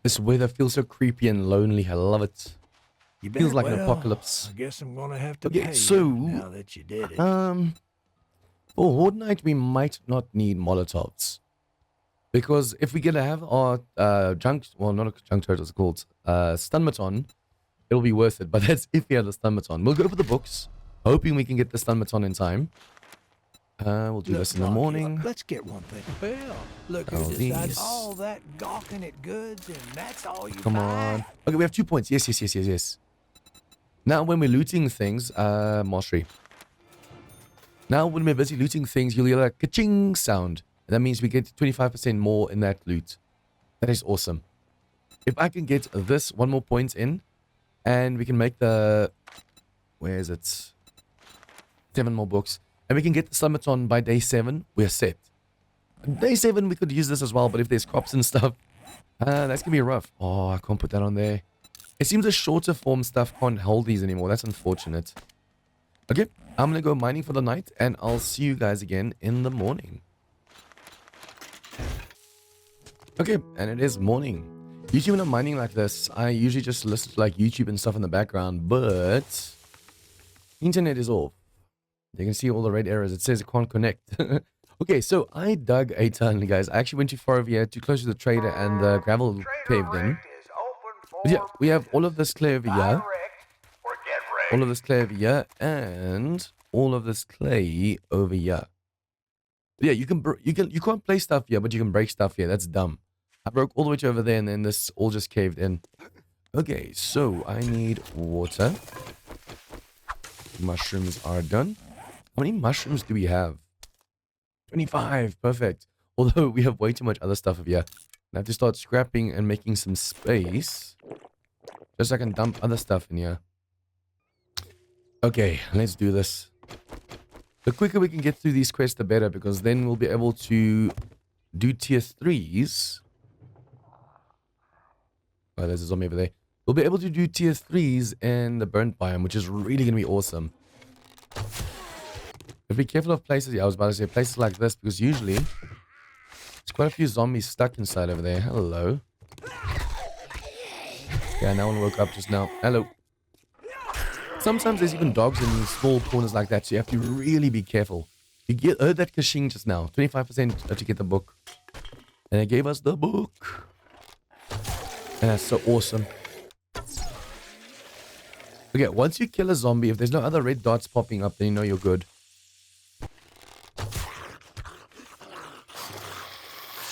This weather feels so creepy and lonely. I love it. Feels like an apocalypse.
I guess I'm gonna have to pay
so
you now that you did it.
For Horde Night, we might not need Molotovs. Because if we get to have our junk, well, not a junk turret, it's called Stunmaton, it'll be worth it. But that's if we have the Stunmaton. We'll go for the books, hoping we can get the Stunmaton in time. We'll do this in the morning.
Let's get one thing. Well, look at this. All that gawking at goods, and that's all you
Come on. Okay, we have 2 points. Yes, yes, yes, yes, yes. Now, when we're looting things, mastery. Now, when we're busy looting things, you'll hear a ka-ching sound. That means we get 25% more in that loot. That is awesome. If I can get this 1 more point in, and we can make the... Where is it? 7 more books. And we can get the Stunmaton by day 7, we're set. Day 7, we could use this as well, but if there's crops and stuff, that's going to be rough. Oh, I can't put that on there. It seems the shorter form stuff can't hold these anymore. That's unfortunate. Okay, I'm going to go mining for the night, and I'll see you guys again in the morning. Okay, and it is morning. Usually when I'm mining like this, I usually just listen to like YouTube and stuff in the background, but internet is off. You can see all the red arrows. It says it can't connect. Okay, so I dug a tunnel, guys. I actually went too far over here, too close to the trader, and the gravel caved in. But yeah, we have all of this clay over here. All of this clay over here, and all of this clay over here. But yeah, you can't place stuff here, but you can break stuff here. That's dumb. I broke all the way to over there, and then this all just caved in. Okay, so I need water. Mushrooms are done. How many mushrooms do we have? 25. Perfect. Although we have way too much other stuff over here. I have to start scrapping and making some space. Just so I can dump other stuff in here. Okay, let's do this. The quicker we can get through these quests, the better, because then we'll be able to do tier 3s. Oh, there's a zombie over there. We'll be able to do tier 3s in the burnt biome, which is really going to be awesome. But be careful of places, yeah, I was about to say places like this, because usually there's quite a few zombies stuck inside over there. Hello. Yeah, no one woke up just now. Hello. Sometimes there's even dogs in small corners like that, so you have to really be careful. You heard that kashing just now. 25% to get the book. And it gave us the book. And that's so awesome. Okay, once you kill a zombie, if there's no other red dots popping up, then you know you're good.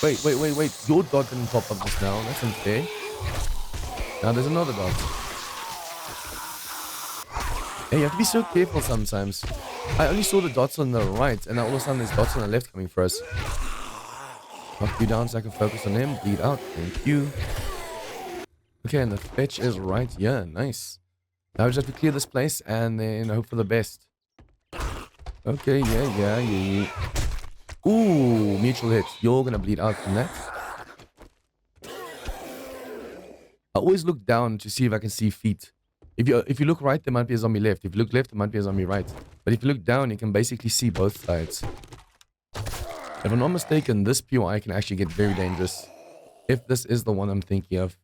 Wait. Your dot didn't pop up just now. That's unfair. Now there's another dot. Hey, you have to be so careful sometimes. I only saw the dots on the right, and now all of a sudden there's dots on the left coming for us. Knock you down so I can focus on him. Bleed out. Thank you. Okay, and the fetch is right here. Nice. Now we just have to clear this place and then hope for the best. Okay, yeah. Ooh, mutual hit. You're gonna bleed out from that. I always look down to see if I can see feet. If you look right, there might be a zombie left. If you look left, there might be a zombie right. But if you look down, you can basically see both sides. If I'm not mistaken, this POI can actually get very dangerous. If this is the one I'm thinking of.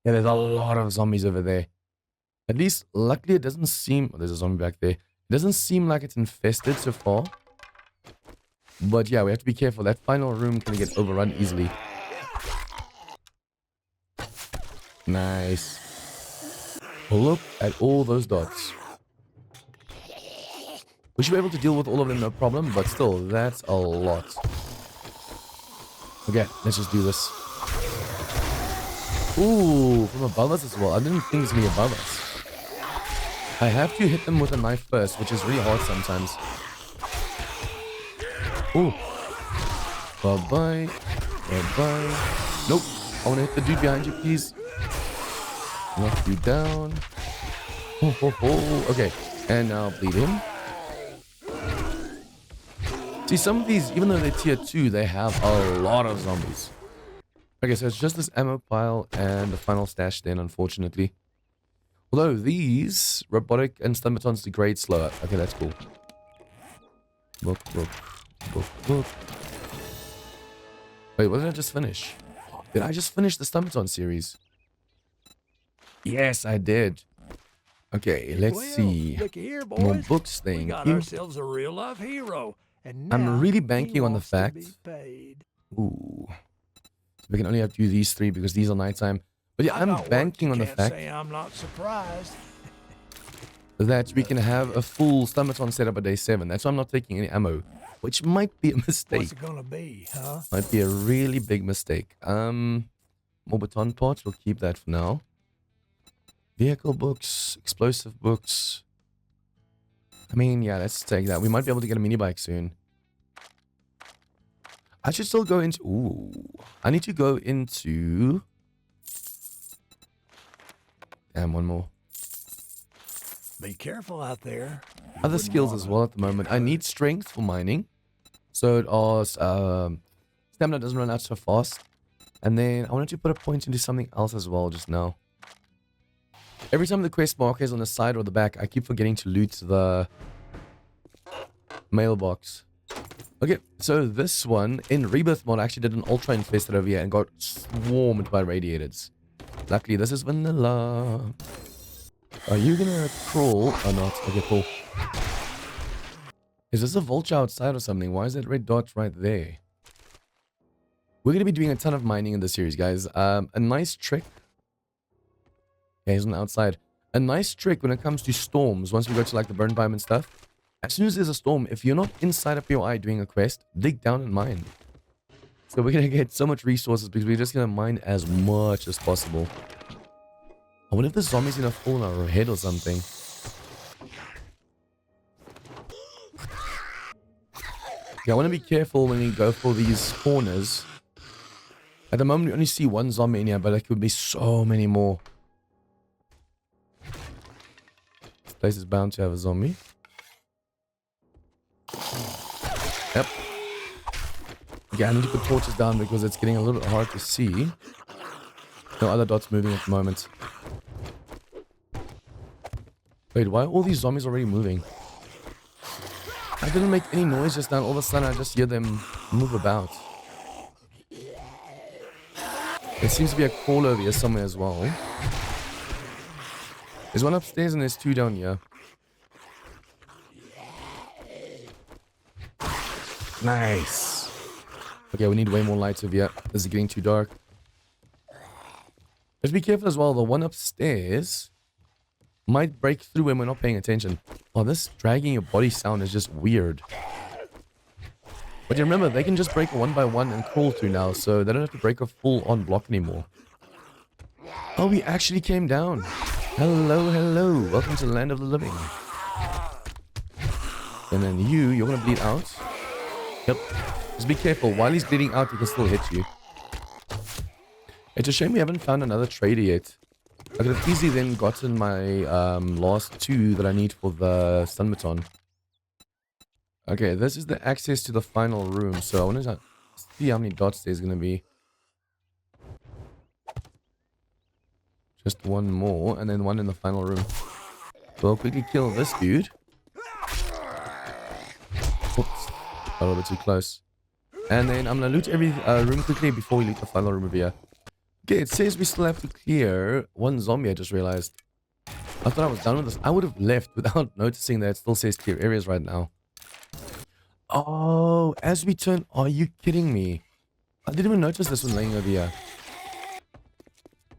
Yeah, there's a lot of zombies over there. At least, luckily, it doesn't seem... Oh, there's a zombie back there. It doesn't seem like it's infested so far. But yeah, we have to be careful. That final room can get overrun easily. Nice. Look at all those dots. We should be able to deal with all of them, no problem. But still, that's a lot. Okay, let's just do this. Ooh, from above us as well. I didn't think it was going to be above us. I have to hit them with a knife first, which is really hard sometimes. Ooh. Bye-bye. Bye-bye. Nope. I want to hit the dude behind you, please. Knock you down. Okay. And now bleed him. See, some of these, even though they're tier 2, they have a lot of zombies. Okay, so it's just this ammo pile and the final stash then, unfortunately. Although these robotic and stommatons degrade slower. Okay, that's cool. Book. Wait, what did I just finish? Did I just finish the Stommaton series? Yes, I did. Okay, let's see.
Look here, boys.
More books thing.
We got ourselves a real life hero. And now
I'm really banking on the fact. Ooh. We can only have to do these 3 because these are nighttime. But yeah, I'm banking on the fact.
I'm not surprised.
That we can have a full Stommaton setup by day 7. That's why I'm not taking any ammo. Which might be a mistake.
What's it gonna be, huh?
Might be a really big mistake. More baton parts. We'll keep that for now. Vehicle books. Explosive books. I mean, yeah, let's take that. We might be able to get a mini bike soon. I should still go into... Ooh. I need to go into... Damn, one more.
Be careful out there.
Other skills as well at the moment. I need strength for mining. So stamina doesn't run out so fast. And then I wanted to put a point into something else as well just now. Every time the quest marker is on the side or the back, I keep forgetting to loot the mailbox. Okay, so this one in Rebirth mod actually did an ultra infested over here and got swarmed by radiators. Luckily, this is vanilla. Are you gonna crawl or not? Okay, cool. Is this a vulture outside or something? Why is that red dot right there? We're gonna be doing a ton of mining in this series, guys. A nice trick. Yeah, he's on the outside. A nice trick when it comes to storms, once we go to like the burn biome and stuff. As soon as there's a storm, if you're not inside a POI doing a quest, dig down and mine. So we're gonna get so much resources because we're just gonna mine as much as possible. I wonder if the zombie's gonna fall on our head or something. Yeah, I want to be careful when we go for these corners. At the moment, we only see one zombie in here, but there could be so many more. This place is bound to have a zombie. Yep. Okay, I need to put torches down because it's getting a little bit hard to see. No other dots moving at the moment. Wait, why are all these zombies already moving? I didn't make any noise just now. All of a sudden, I just hear them move about. There seems to be a crawl over here somewhere as well. There's one upstairs and there's two down here. Nice. Okay, we need way more lights over here. This is getting too dark. Just be careful as well. The one upstairs might break through when we're not paying attention. Oh, this dragging your body sound is just weird. But you remember, they can just break one by one and crawl through now, so they don't have to break a full-on block anymore. Oh, we actually came down. Hello, hello. Welcome to the land of the living. And then you're going to bleed out. Yep. Just be careful. While he's bleeding out, he can still hit you. It's a shame we haven't found another trader yet. I could have easily then gotten my last two that I need for the stun baton. Okay, this is the access to the final room. So I want to see how many dots there's going to be. Just one more, and then one in the final room. So I'll quickly kill this dude. Oops, a little bit too close. And then I'm going to loot every room quickly before we loot the final room over here. Okay, it says we still have to clear one zombie, I just realized. I thought I was done with this. I would have left without noticing that it still says clear areas right now. Oh, as we turn... Are you kidding me? I didn't even notice this one laying over here.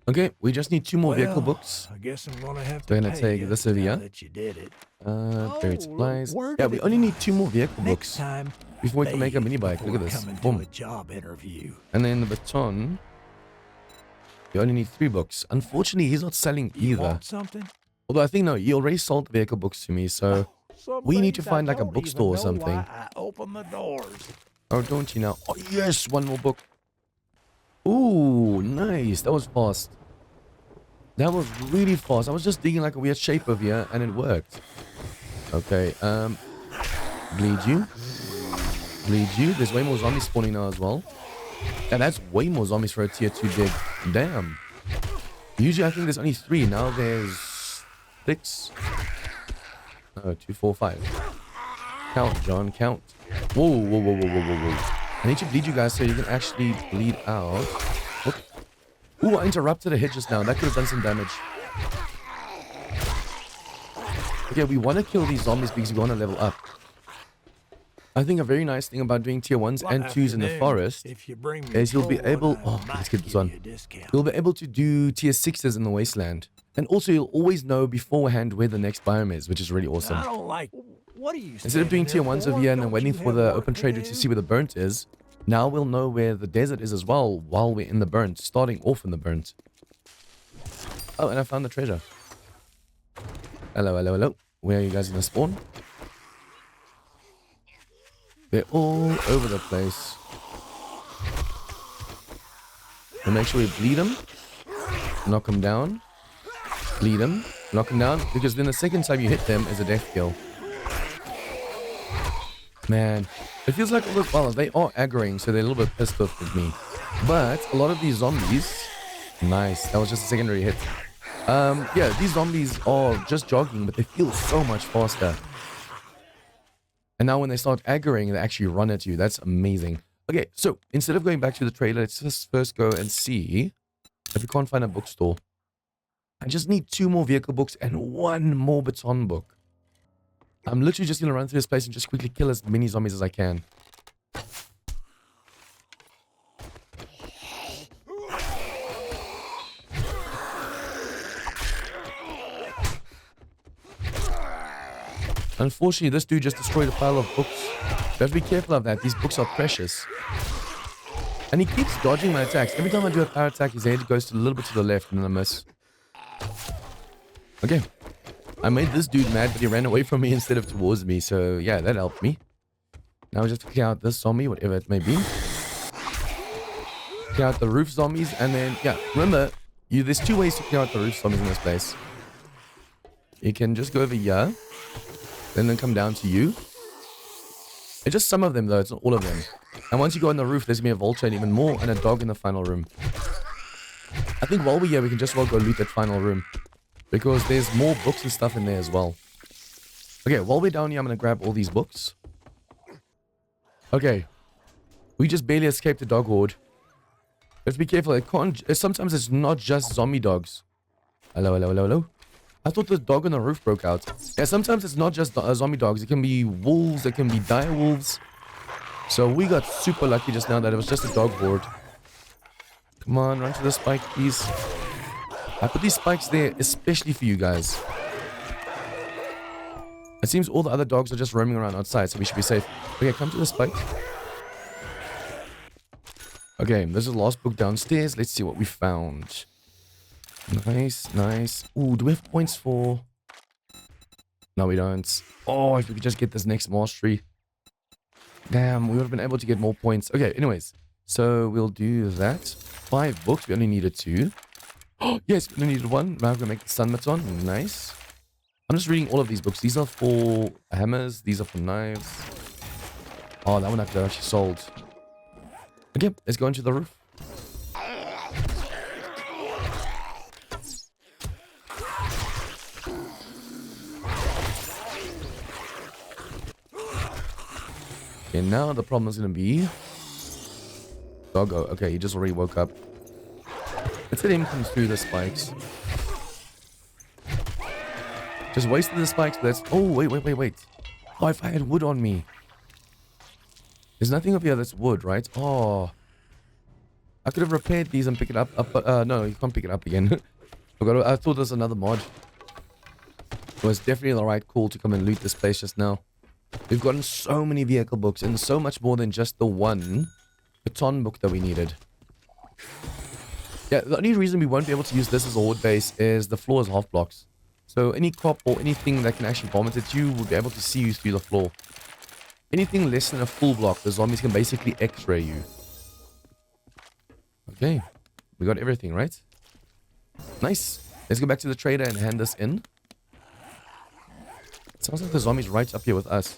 Okay, we just need two more vehicle books.
I guess I'm gonna have
We're
to
gonna
pay
take this over here.
that you did it.
Buried supplies.
word
Yeah,
of
we
it
only
now.
need two more vehicle
Next
books
time,
before we can make a
bathe
mini bike. Look at
before
this.
coming to
Boom.
a job interview.
And then the baton. We only need 3 books. Unfortunately, he's not selling
You
either.
want something?
Although I think, no, he already sold the vehicle books to me, so...
Some
We need to
days
find,
I
like, a
don't
bookstore or
even know
something.
why I open the doors.
Oh, don't you now? Oh, yes! One more book. Ooh, nice. That was fast. That was really fast. I was just digging like a weird shape over here, and it worked. Okay, bleed you. Bleed you. There's way more zombies spawning now as well. And that's way more zombies for a tier 2 dig. Damn. Usually I think there's only 3. Now there's 6. Oh, 2, 4, 5. Count, John, count. Whoa, whoa, whoa, whoa, whoa, whoa, whoa. I need to bleed you guys so you can actually bleed out. Whoop. Ooh, I interrupted a hit just now. That could have done some damage. Okay, we want to kill these zombies because we want to level up. I think a very nice thing about doing tier 1s and 2s in the forest
if you bring me
is you'll be
gold,
able...
I
Oh,
might
let's get this
give
one.
you a discount.
You'll be able to do tier 6s in the Wasteland. And also, you'll always know beforehand where the next biome is, which is really awesome.
I don't like. What are you?
Instead of doing tier 1s over here and then waiting for the open trader to see where the burnt is, now we'll know where the desert is as well while we're in the burnt, starting off in the burnt. Oh, and I found the treasure. Hello, hello, hello. Where are you guys gonna spawn? They're all over the place. So make sure we bleed them. Knock them down. Bleed them. Knock them down. Because then the second time you hit them is a death kill. Man. It feels like, well, they are aggroing, so they're a little bit pissed off with me. But a lot of these zombies... Nice. That was just a secondary hit. Yeah, these zombies are just jogging, but they feel so much faster. And now when they start aggroing, they actually run at you. That's amazing. Okay, so instead of going back to the trailer, let's just first go and see if we can't find a bookstore. I just need 2 more vehicle books and 1 more baton book. I'm literally just going to run through this place and just quickly kill as many zombies as I can. Unfortunately, this dude just destroyed a pile of books. You have to be careful of that. These books are precious. And he keeps dodging my attacks. Every time I do a power attack, his head goes a little bit to the left and then I miss. Okay. I made this dude mad, but he ran away from me instead of towards me. So, yeah, that helped me. Now we just clear out this zombie, whatever it may be. clear out the roof zombies, and then, yeah, remember, there's two ways to clear out the roof zombies in this place. You can just go over here, then come down to you. It's just some of them, though. It's not all of them. And once you go on the roof, there's going to be a vulture and even more, and a dog in the final room. I think while we're here, we can just well go loot that final room. Because there's more books and stuff in there as well. Okay, while we're down here, I'm going to grab all these books. Okay. We just barely escaped the dog horde. Let's be careful. Sometimes it's not just zombie dogs. Hello, hello, hello, hello. I thought the dog on the roof broke out. Yeah, sometimes it's not just zombie dogs. It can be wolves. It can be dire wolves. So we got super lucky just now that it was just a dog horde. Come on, run to the spike, please. I put these spikes there especially for you guys. It seems all the other dogs are just roaming around outside, so we should be safe. Okay, come to the spike. Okay, this is the last book downstairs. Let's see what we found. Nice, nice. Ooh, do we have points for... No, we don't. Oh, if we could just get this next mastery. Damn, we would have been able to get more points. Okay, anyways. So, we'll do that. 5 books. We only needed 2. Oh, yes, we only needed 1. Now we're going to make the sun baton. Nice. I'm just reading all of these books. These are for hammers. These are for knives. Oh, that one I could have actually sold. Okay, let's go into the roof. Okay, now the problem is going to be... Doggo. Okay, he just already woke up. Let's let him come through the spikes. Just wasted the spikes, but that's... Oh, wait. Oh, if I had wood on me. There's nothing up here that's wood, right? Oh. I could have repaired these and pick it up. But, no, you can't pick it up again. I thought there was another mod. It was definitely the right call to come and loot this place just now. We've gotten so many vehicle books and so much more than just the one baton book that we needed. Yeah, the only reason we won't be able to use this as a horde base is the floor is half blocks. So any cop or anything that can actually vomit at you will be able to see you through the floor. Anything less than a full block, the zombies can basically x-ray you. Okay, we got everything, right? Nice. Let's go back to the trader and hand this in. It sounds like the zombie's right up here with us.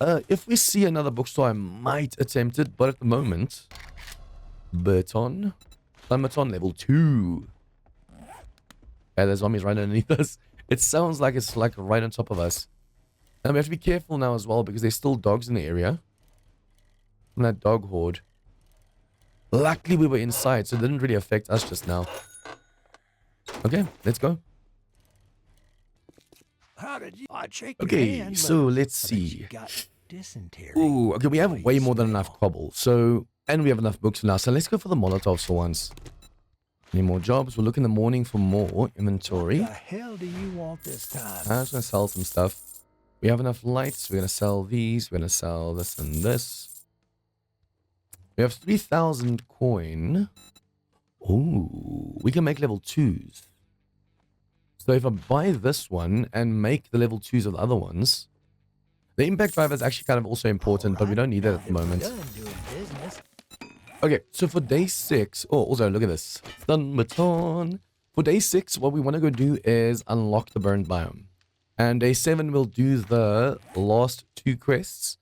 If we see another bookstore, I might attempt it, but at the moment... Baton. Baton level 2. Yeah, the zombie's right underneath us. It sounds like it's like right on top of us. And we have to be careful now as well, because there's still dogs in the area. From that dog horde. Luckily we were inside, so it didn't really affect us just now. Okay, let's go.
How did you... I'd shake your
Okay,
hand,
so
but
let's
I bet you
see.
got dysentery.
Ooh, okay, we have
Oh, you
way more than
smell.
enough cobble. So, and we have enough books now. So let's go for the Molotovs for once. Any more jobs? We'll look in the morning for more inventory.
What the hell do you want this time?
I'm just going to sell some stuff. We have enough lights. We're going to sell these. We're going to sell this and this. We have 3,000 coin. Ooh, we can make level 2s. So if I buy this one and make the level 2s of the other ones, the impact driver is actually kind of also important, but we don't need that at the moment.
Done doing business.
Okay, so for day 6, oh, also look at this. Stun baton. For day 6, what we want to go do is unlock the burnt biome. And day 7, we'll do the last 2 quests.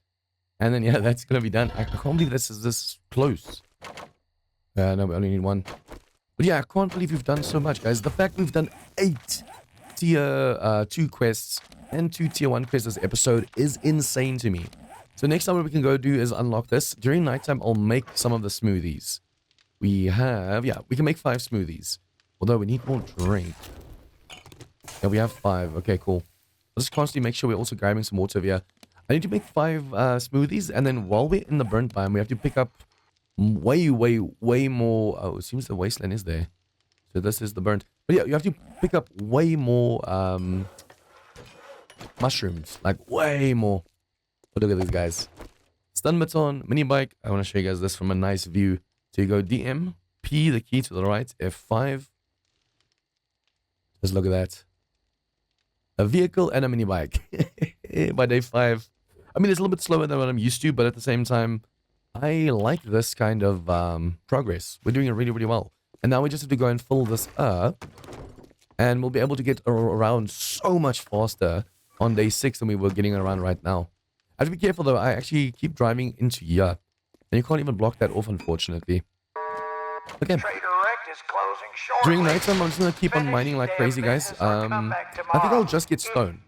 And then, yeah, that's going to be done. I can't believe this is this close. No, we only need 1. But yeah, I can't believe we've done so much, guys. The fact we've done 8 tier 2 quests and 2 tier 1 quests this episode is insane to me. So next time what we can go do is unlock this. During nighttime, I'll make some of the smoothies. We have, yeah, we can make 5 smoothies. Although we need more drink. Yeah, we have 5. Okay, cool. I'll just constantly make sure we're also grabbing some water over here. I need to make 5 smoothies. And then while we're in the burnt biome, we have to pick up way more. Oh, it seems the wasteland is there. So this is the burnt. But yeah, you have to pick up way more mushrooms. Like way more. But look at these guys. Stun baton, mini bike. I want to show you guys this from a nice view. So you go DM, P, the key to the right, F5. Just look at that. A vehicle and a mini bike. By day 5. I mean, it's a little bit slower than what I'm used to, but at the same time, I like this kind of progress. We're doing it really, really well. And now we just have to go and fill this up. And we'll be able to get around so much faster on day 6 than we were getting around right now. I have to be careful though. I actually keep driving into here. And you can't even block that off, unfortunately. Okay. During nighttime, I'm just going to keep on mining like crazy, guys. I think I'll just get stone.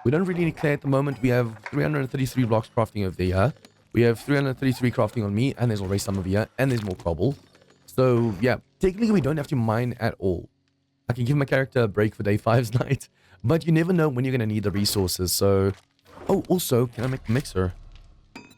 We don't really need clay at the moment. We have 333 blocks crafting over there. We have 333 crafting on me. And there's already some over here. And there's more cobble. So, yeah. Technically, we don't have to mine at all. I can give my character a break for day 5's night. But you never know when you're going to need the resources. So, oh, also, can I make the mixer?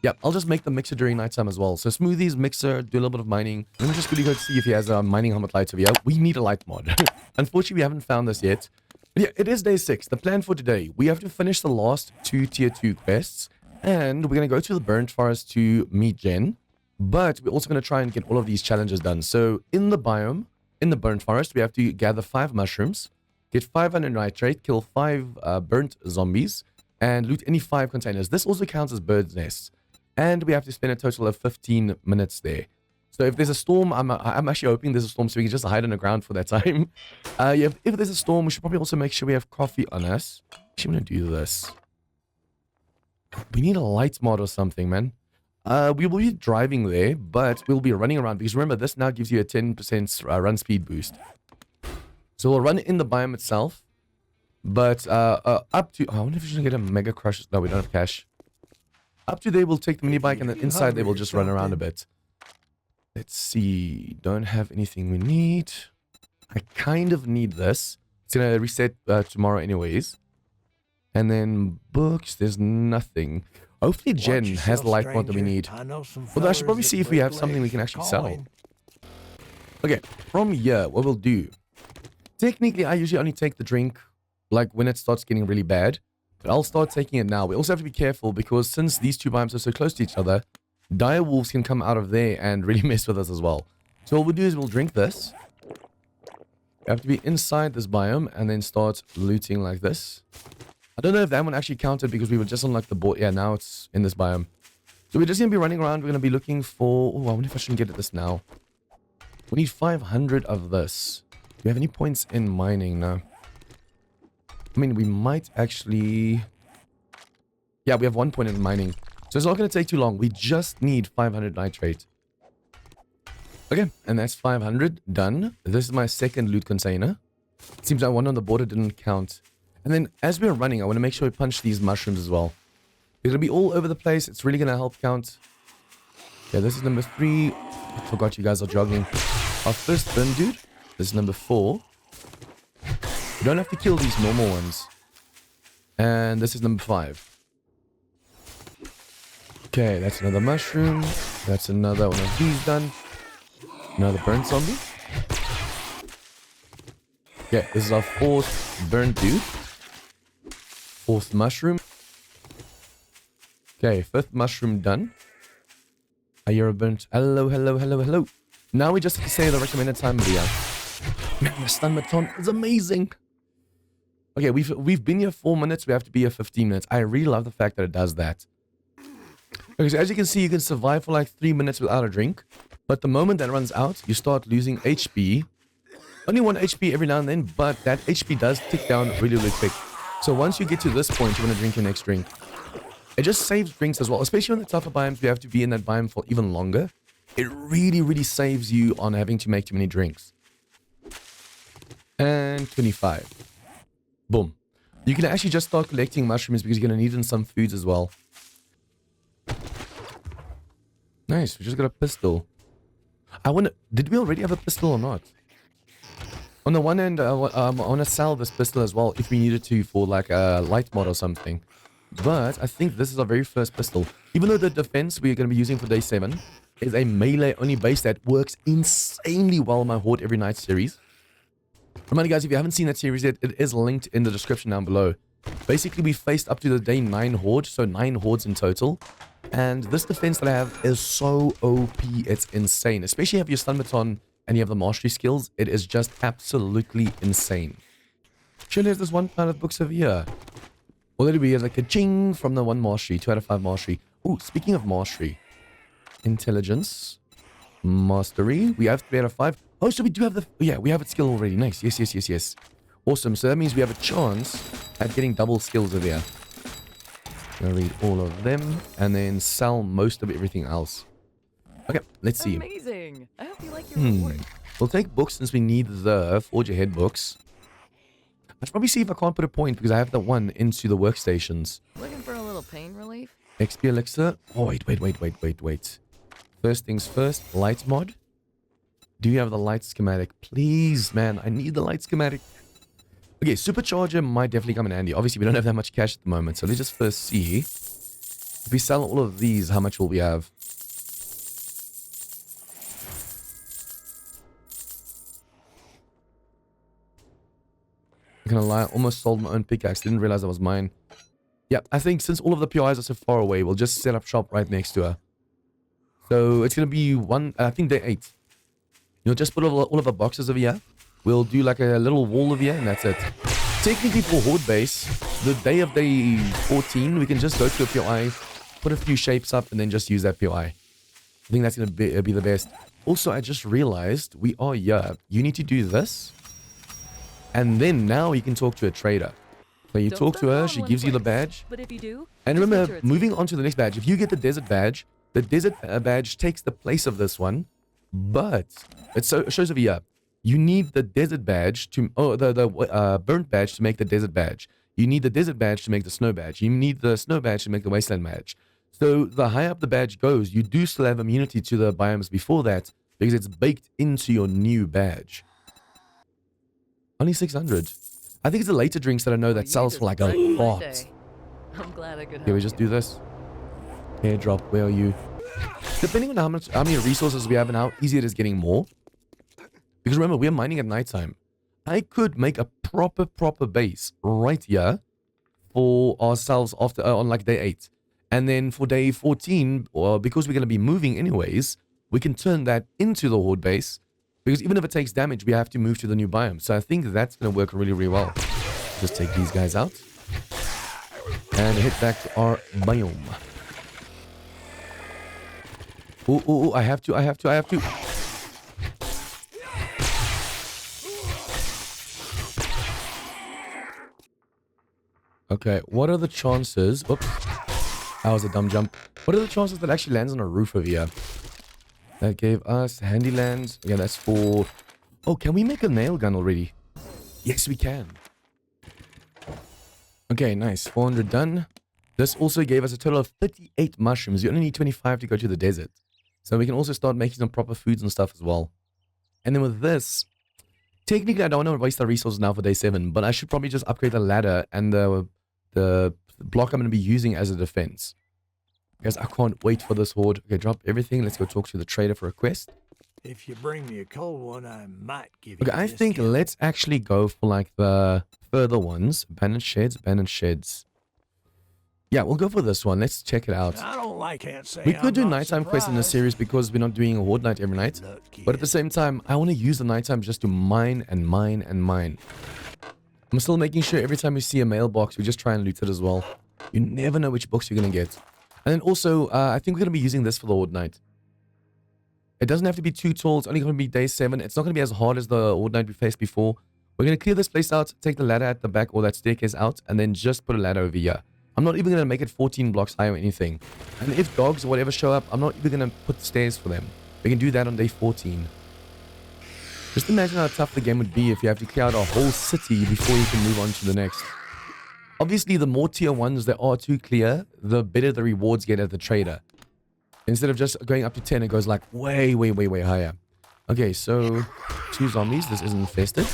Yeah, I'll just make the mixer during nighttime as well. So smoothies, mixer, do a little bit of mining. Let me just quickly go to see if he has a mining helmet light over here. We need a light mod. Unfortunately, we haven't found this yet. But yeah, it is day 6. The plan for today, we have to finish the last 2 tier 2 quests. And we're going to go to the BurntForest to meet Jen. But we're also going to try and get all of these challenges done. So in the biome, in the BurntForest, we have to gather 5 mushrooms, get 500 nitrate, kill 5 burnt zombies, and loot any 5 containers. This also counts as birds' nests. And we have to spend a total of 15 minutes there. So if there's a storm, I'm actually hoping there's a storm so we can just hide on the ground for that time. Yeah, if there's a storm, we should probably also make sure we have coffee on us. Actually, I'm going to do this. We need a light mod or something, man. We will be driving there, but we'll be running around. Because remember, this now gives you a 10% run speed boost. So we'll run in the biome itself. But up to... Oh, I wonder if we should get a mega crush. No, we don't have cash. Up to there, we'll take the mini bike, and then inside there, we'll just run around a bit. Let's see. Don't have anything we need. I kind of need this. It's going to reset tomorrow anyways. And then books, there's nothing. Hopefully Jen has the light mod that we need. Although I should probably see if we have something we can actually sell. Okay, from here, what we'll do. Technically, I usually only take the drink like when it starts getting really bad. But I'll start taking it now. We also have to be careful because since these 2 biomes are so close to each other, dire wolves can come out of there and really mess with us as well. So what we'll do is we'll drink this. We have to be inside this biome and then start looting like this. I don't know if that one actually counted because we were just on like the board. Yeah, now it's in this biome. So we're just going to be running around. We're going to be looking for... Oh, I wonder if I shouldn't get at this now. We need 500 of this. Do we have any points in mining now? I mean, we might actually... Yeah, we have 1 point in mining. So it's not going to take too long. We just need 500 nitrate. Okay, and that's 500. Done. This is my second loot container. It seems like one on the border didn't count. And then as we're running, I want to make sure we punch these mushrooms as well. It'll be all over the place. It's really going to help count. Yeah, this is number 3. I forgot you guys are jogging. Our first bin, dude. This is number 4. You don't have to kill these normal ones. And this is number 5. Okay, that's another mushroom. That's another one of these done. Another burnt zombie. Okay, this is our 4th burnt dude. 4th mushroom. Okay, 5th mushroom done. Are you a burnt? Hello, hello, hello, hello. Now we just have to say the recommended time video. Man, the stun baton is amazing. Okay, we've been here 4 minutes. We have to be here 15 minutes. I really love the fact that it does that. Okay, so as you can see, you can survive for like 3 minutes without a drink. But the moment that runs out, you start losing HP. Only 1 HP every now and then, but that HP does tick down really, really quick. So once you get to this point, you want to drink your next drink. It just saves drinks as well, especially on the tougher biomes. We have to be in that biome for even longer. It really, really saves you on having to make too many drinks. And 25. Boom. You can actually just start collecting mushrooms because you're going to need in some foods as well. Nice. We just got a pistol. I wonder, did we already have a pistol or not? On the one hand, I want to sell this pistol as well if we needed to for like a light mod or something. But I think this is our very first pistol. Even though the defense we're going to be using for day 7 is a melee only base that works insanely well in my Horde Every Night series. Remember guys, if you haven't seen that series yet, it is linked in the description down below. Basically, we faced up to the day 9 horde, so 9 hordes in total. And this defense that I have is so OP, it's insane. Especially if you have your stun baton and you have the mastery skills, it is just absolutely insane. Surely there's this 1 pile of books over here. Or that'll be like a ching from the 1 mastery, 2 out of 5 mastery. Oh, speaking of mastery, Intelligence. Mastery. We have 3 out of 5. Oh, so we do have the... Yeah, we have a skill already. Nice. Yes, yes, yes, yes. Awesome. So that means we have a chance at getting double skills over here. Gonna read all of them and then sell most of everything else. Okay, let's see.
Amazing. I hope you like your reward.
We'll take books since we need the Forge Ahead books. Let's probably see if I can't put a point because I have the one into the workstations.
Looking for a little pain relief?
XP elixir. Oh, wait. First things first, light mod. Do you have the light schematic? Please, man, I need the light schematic. Okay, supercharger might definitely come in handy. Obviously, we don't have that much cash at the moment, so let's just first see. If we sell all of these, how much will we have? I'm gonna lie, I almost sold my own pickaxe. Didn't realize that was mine. Yeah, I think since all of the PIs are so far away, we'll just set up shop right next to her. So it's gonna be I think day 8. You'll just put all of the boxes over here. We'll do like a little wall over here, and that's it. Technically for horde base, the day of day 14, we can just go to a PI, put a few shapes up, and then just use that PI. I think that's gonna be the best. Also, I just realized we are here. You need to do this. And then now you can talk to a trader. So you talk to her, she gives you the badge.
But if you do,
and remember, moving on to the next badge, if you get the desert badge takes the place of this one. But it shows over here. You need the desert badge to, the burnt badge to make the desert badge. You need the desert badge to make the snow badge. You need the snow badge to make the wasteland badge. So the higher up the badge goes, you do still have immunity to the biomes before that because it's baked into your new badge. Only 600. I think it's the later drinks that I know that sells for like a lot.
I'm glad I could help
Okay, we just do this. Airdrop, where are you? Depending on how many resources we have and how easy it is getting more. Because remember, we're mining at nighttime. I could make a proper base right here for ourselves after on like day 8. And then for day 14, because we're going to be moving anyways, we can turn that into the horde base. Because even if it takes damage, we have to move to the new biome. So I think that's going to work really, really well. Just take these guys out. And head back to our biome. Oh, I have to. Okay, what are the chances... Oops. That was a dumb jump. What are the chances that actually lands on a roof over here? That gave us handy lands. Yeah, that's for... Oh, can we make a nail gun already? Yes, we can. Okay, nice. 400 done. This also gave us a total of 38 mushrooms. You only need 25 to go to the desert. So we can also start making some proper foods and stuff as well. And then with this... Technically, I don't want to waste the resources now for day 7. But I should probably just upgrade the ladder and the block I'm going to be using as a defense. Guys, I can't wait for this horde. Okay, drop everything. Let's go talk to the trader for a quest.
If you bring me a cold one, I might give you
Okay, I think
discount.
let's actually go for like the further ones. Abandoned sheds. Yeah, we'll go for this one. Let's check it out.
I don't like can't say
We could
I'm
do
not
nighttime quests in this
surprised.
series because we're not doing a horde night every night.
Look,
But at the
kid,
same time, I want to use the nighttime just to mine and mine and mine. I'm still making sure every time we see a mailbox, we just try and loot it as well. You never know which books you're going to get. And then also, I think we're going to be using this for the horde night. It doesn't have to be too tall. It's only going to be day 7. It's not going to be as hard as the horde night we faced before. We're going to clear this place out, take the ladder at the back or that staircase out, and then just put a ladder over here. I'm not even going to make it 14 blocks high or anything. And if dogs or whatever show up, I'm not even going to put stairs for them. We can do that on day 14. Just imagine how tough the game would be if you have to clear out a whole city before you can move on to the next. Obviously, the more tier 1s there are to clear, the better the rewards get at the trader. Instead of just going up to 10, it goes like way higher. Okay, so 2 zombies. This isn't infested.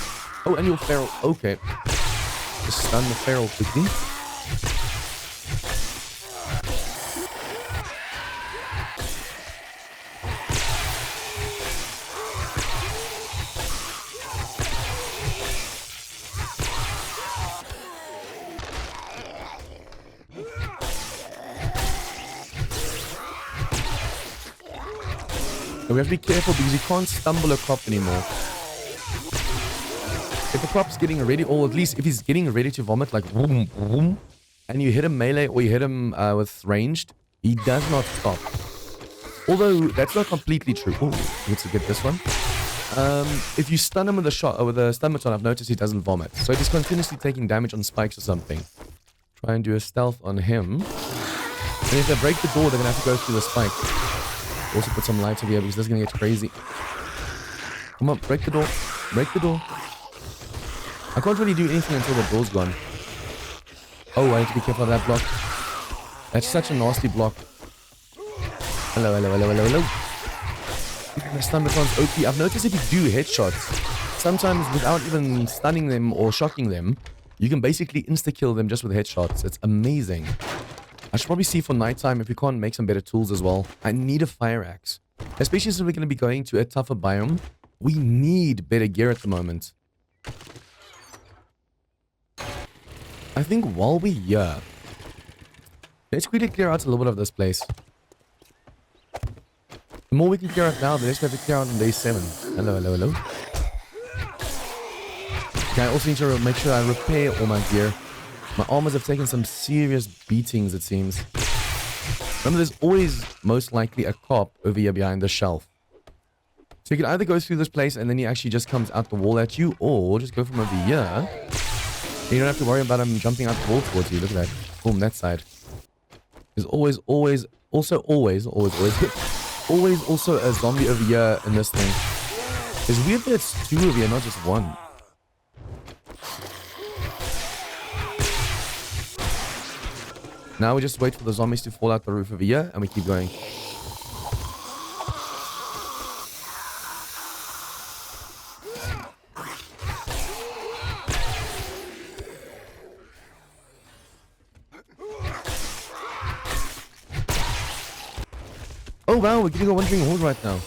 Oh, and your feral. Okay. Just stun the feral quickly. And we have to be careful because you can't stumble a crop anymore. If the crop's getting ready, or at least if he's getting ready to vomit, like vroom, vroom, and you hit him melee or you hit him with ranged, he does not stop. Although, that's not completely true. Oh, let's get this one. If you stun him with a shot, or with a stun baton, I've noticed he doesn't vomit. So if he's continuously taking damage on spikes or something, try and do a stealth on him. And if they break the door, they're going to have to go through the spike. Also put some lights over here because this is going to get crazy. Come on, break the door. Break the door. I can't really do anything until the door's gone. Oh, I need to be careful of that block. That's such a nasty block. Hello, hello, hello, hello, hello. The stun baton's OP. I've noticed if you do headshots, sometimes without even stunning them or shocking them, you can basically insta-kill them just with headshots. It's amazing. I should probably see for nighttime if we can't make some better tools as well. I need a fire axe. Especially since we're going to be going to a tougher biome. We need better gear at the moment. I think while we're here, let's quickly clear out a little bit of this place. The more we can clear out now, the less we have to clear out on day 7. Hello, hello, hello. Okay, I also need to make sure I repair all my gear. My armors have taken some serious beatings, it seems. Remember, there's always most likely a cop over here behind the shelf. So you can either go through this place and then he actually just comes out the wall at you, or just go from over here. And you don't have to worry about him jumping out the wall towards you. Look at that. Boom, that side. There's always also a zombie over here in this thing. It's weird that it's 2 of you, not just 1. Now we just wait for the zombies to fall out the roof over here, and we keep going. Oh wow, we're getting a wandering horde right now.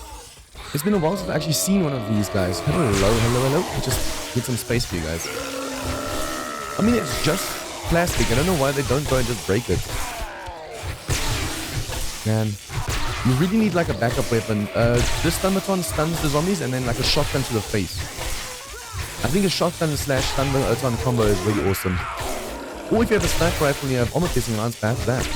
It's been a while since I've actually seen one of these guys. Hello, hello, hello. Let's just get some space for you guys. I mean, it's just plastic. I don't know why they don't go and just break it. Man, you really need like a backup weapon. This stun baton stuns the zombies and then like a shotgun to the face. I think a shotgun / stun baton combo is really awesome. Or if you have a sniper rifle and you have armor piercing rounds, perhaps that.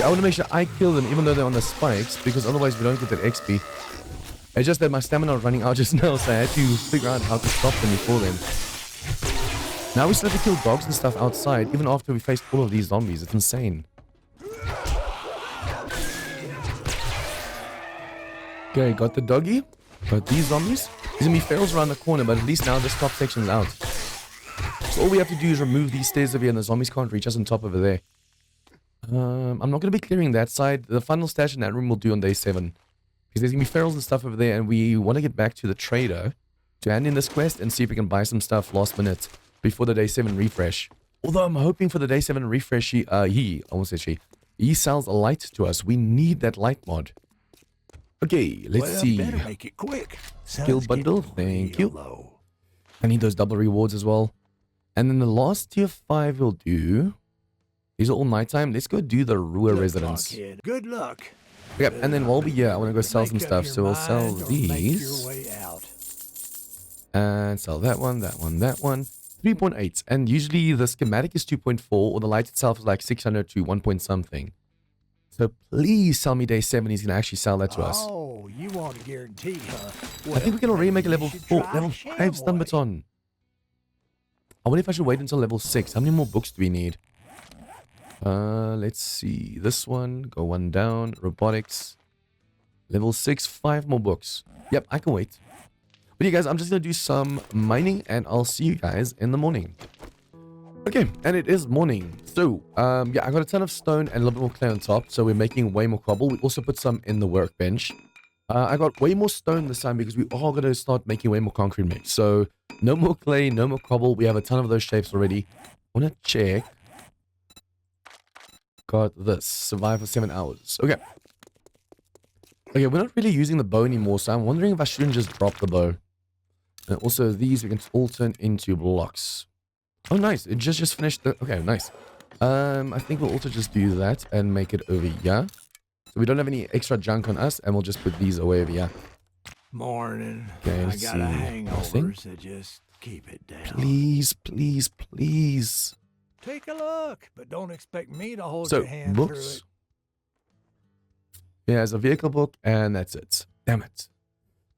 I want to make sure I kill them even though they're on the spikes, because otherwise we don't get that XP. It's just that my stamina is running out just now, so I had to figure out how to stop them before then. Now we still have to kill dogs and stuff outside, even after we faced all of these zombies. It's insane. Okay, got the doggy. Got these zombies. There's going to be ferals around the corner, but at least now this top section's out. So all we have to do is remove these stairs over here and the zombies can't reach us on top over there. I'm not going to be clearing that side. The final stash in that room will do on day 7. Because there's going to be ferals and stuff over there, and we want to get back to the trader to hand in this quest and see if we can buy some stuff last minute before the day 7 refresh. Although I'm hoping for the day 7 refresh, he sells a light to us. We need that light mod. Okay, let's see.
Better make it quick.
Skill bundle, thank you. I need those double rewards as well. And then the last tier 5 will do. These are all nighttime. Let's go do the Rua residence.
Good luck.
Yep, and then while we're here, I want to go sell some stuff. So we'll sell these. And sell that one, that one, that one. 3.8. And usually the schematic is 2.4, or the light itself is like 600 to 1 point something. So please sell me day 7. He's going to actually sell that to us.
Oh, you want a guarantee, huh? Well,
I think we can already make a level 4, level 5 stun baton. I wonder if I should wait until level 6. How many more books do we need? Let's see. This one, go 1 down. Robotics. Level 6, 5 more books. Yep, I can wait. But yeah, guys, I'm just going to do some mining, and I'll see you guys in the morning. Okay, and it is morning. So, yeah, I got a ton of stone and a little bit more clay on top, so we're making way more cobble. We also put some in the workbench. I got way more stone this time because we are going to start making way more concrete mix. So, no more clay, no more cobble. We have a ton of those shapes already. I want to check. Got this. Survive for 7 hours. Okay. Okay, we're not really using the bow anymore, so I'm wondering if I shouldn't just drop the bow. And also these we can all turn into blocks. Oh, nice. It just finished the... Okay, nice. I think we'll also just do that and make it over here. So we don't have any extra junk on us, and we'll just put these away over here.
Morning.
Okay,
I
let's
got a
see.
hangover,
Nothing?
so just keep it down.
Please, please, please.
Take a look, but don't expect me to hold
So,
your hand through
books.
it.
He has a vehicle book, and that's it. Damn it.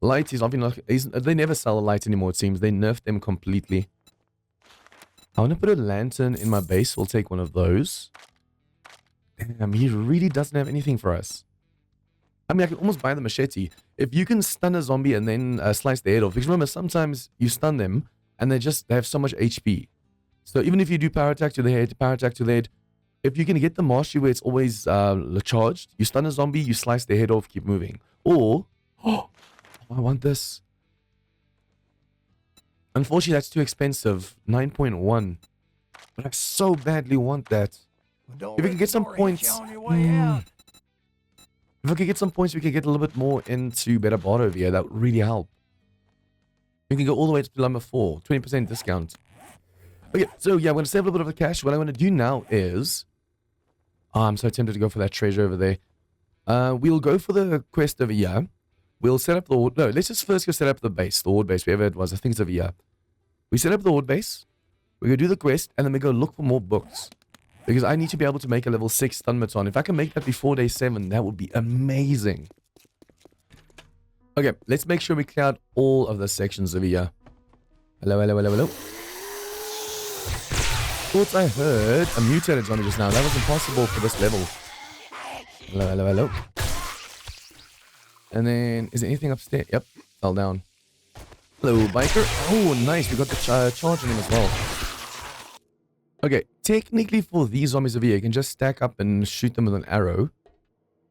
Lights, they never sell the lights anymore, it seems. They nerfed them completely. I want to put a lantern in my base. We'll take one of those. Damn, he really doesn't have anything for us. I mean, I can almost buy the machete. If you can stun a zombie and then slice their head off. Because remember, sometimes you stun them, and they have so much HP. So even if you do power attack to the head, if you can get the mastery where it's always charged, you stun a zombie, you slice their head off, keep moving. Or, oh, I want this. Unfortunately, that's too expensive. 9.1. But I so badly want that.
Well, don't
If we
let
can get
the
some
door hit you
points.
on your way out.
If we could get some points, we could get a little bit more into better bar over here. That would really help. We can go all the way to number 4. 20% discount. Okay, so yeah, I'm going to save a little bit of the cash. What I want to do now is... Oh, I'm so tempted to go for that treasure over there. We'll go for the quest over here. We'll set up the... No, let's just first go set up the base. The horde base, wherever it was. I think it's over here. We set up the horde base. We go do the quest, and then we go look for more books. Because I need to be able to make a level 6 stun baton. If I can make that before day 7, that would be amazing. Okay, let's make sure we clear out all of the sections over here. Hello, hello, hello, hello. Thought I heard a mutated zombie just now. That was impossible for this level. Hello, hello, hello. And then, is there anything upstairs? Yep, fell down. Hello, biker. Oh, nice. We got the charge on him as well. Okay, technically for these zombies over here, you can just stack up and shoot them with an arrow.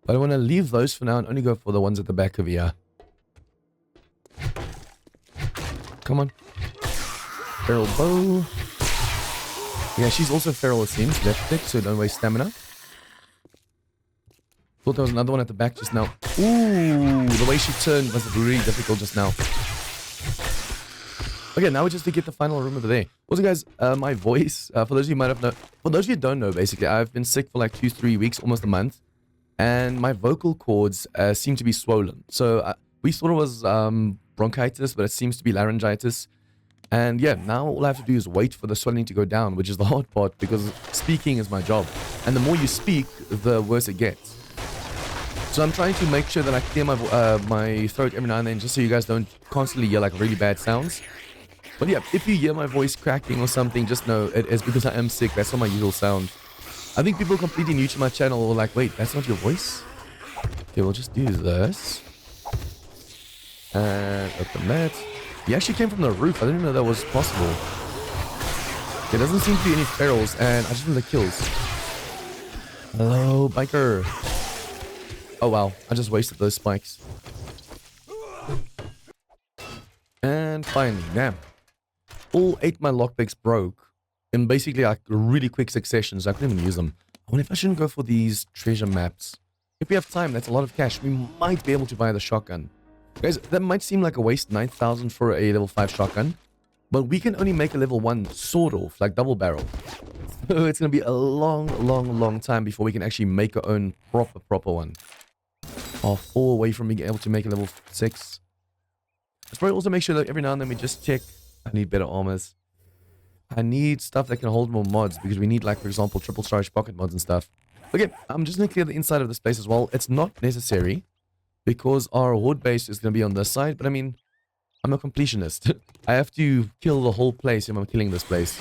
But I want to leave those for now and only go for the ones at the back over here. Come on. Feral bow. Yeah, she's also feral, it seems. Left click, so don't waste stamina. Thought there was another one at the back just now. Ooh, the way she turned was really difficult just now. Okay, now we just to get the final room over there. Also, guys, my voice, for those of you who might have known, for those of you who don't know, basically, I've been sick for like 2-3 weeks, almost a month, and my vocal cords seem to be swollen. So we thought it was bronchitis, but it seems to be laryngitis. And yeah, now all I have to do is wait for the swelling to go down, which is the hard part, because speaking is my job. And the more you speak, the worse it gets. So I'm trying to make sure that I clear my throat every now and then, just so you guys don't constantly hear like really bad sounds. But yeah, if you hear my voice cracking or something, just know it is because I am sick. That's not my usual sound. I think people completely new to my channel were like, wait, that's not your voice? Okay, we'll just do this. And open that. He actually came from the roof. I didn't know that was possible. There doesn't seem to be any ferals, and I just want the kills. Hello, biker. Oh wow, I just wasted those spikes. And finally, damn. All 8 my lockpicks broke in basically like really quick succession, so I couldn't even use them. I wonder if I shouldn't go for these treasure maps. If we have time, that's a lot of cash. We might be able to buy the shotgun. Guys, that might seem like a waste, 9,000 for a level 5 shotgun. But we can only make a level 1 sword off, like double barrel. So it's going to be a long time before we can actually make our own proper one. Or 4 away from being able to make a level 6. Let's probably also make sure that every now and then we just check. I need better armors. I need stuff that can hold more mods, because we need, like, for example, triple storage pocket mods and stuff. Okay, I'm just going to clear the inside of the space as well. It's not necessary, because our horde base is going to be on this side. But I mean, I'm a completionist. I have to kill the whole place if I'm killing this place.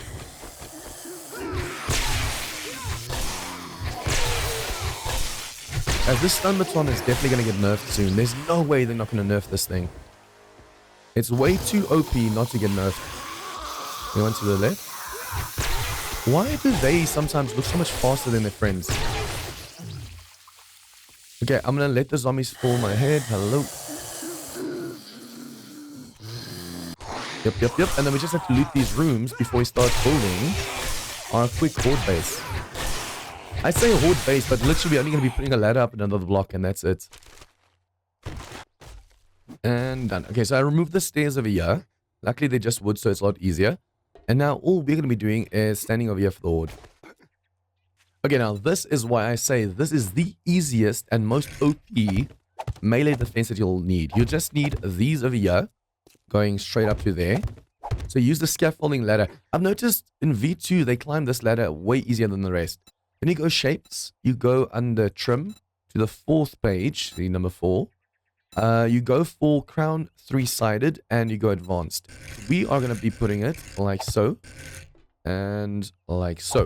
As this stun baton is definitely going to get nerfed soon. There's no way they're not going to nerf this thing. It's way too OP not to get nerfed. We went to the left. Why do they sometimes look so much faster than their friends? Okay, I'm gonna let the zombies fall on my head. Hello. Yep. And then we just have to loot these rooms before we start building our quick horde base. I say horde base, but literally we're only gonna be putting a ladder up another block, and that's it. And done. Okay, so I removed the stairs over here. Luckily, they're just wood, so it's a lot easier. And now all we're going to be doing is standing over here for the horde. Okay, now this is why I say this is the easiest and most OP melee defense that you'll need. You just need these over here, going straight up to there. So use the scaffolding ladder. I've noticed in V2, they climb this ladder way easier than the rest. When you go shapes, you go under trim to the 4th page, the number 4. You go for crown 3-sided and you go advanced. We are going to be putting it like so and like so.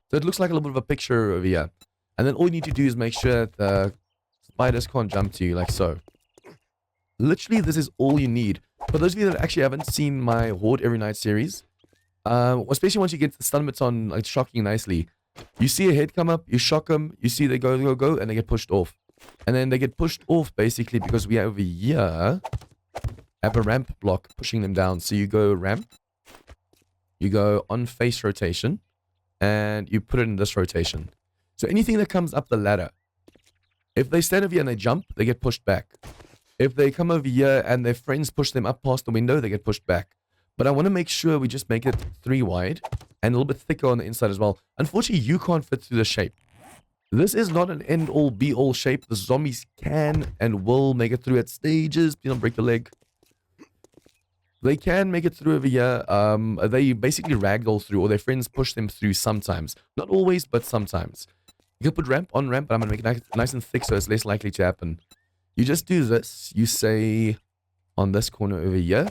So it looks like a little bit of a picture over here. And then all you need to do is make sure that the spiders can't jump to you like so. Literally, this is all you need. For those of you that actually haven't seen my Horde Every Night series, especially once you get the stun baton like shocking nicely, you see a head come up, you shock them, you see they go, and they get pushed off. And then they get pushed off basically because we over here have a ramp block pushing them down. So you go ramp, you go on face rotation, and you put it in this rotation. So anything that comes up the ladder, if they stand over here and they jump, they get pushed back. If they come over here and their friends push them up past the window, they get pushed back. But I want to make sure we just make it 3 wide and a little bit thicker on the inside as well. Unfortunately, you can't fit through the shape. This is not an end-all, be-all shape. The zombies can and will make it through at stages. Please don't break your leg. They can make it through over here. They basically ragdoll through, or their friends push them through sometimes. Not always, but sometimes. You can put ramp on ramp, but I'm going to make it nice and thick so it's less likely to happen. You just do this. You say on this corner over here.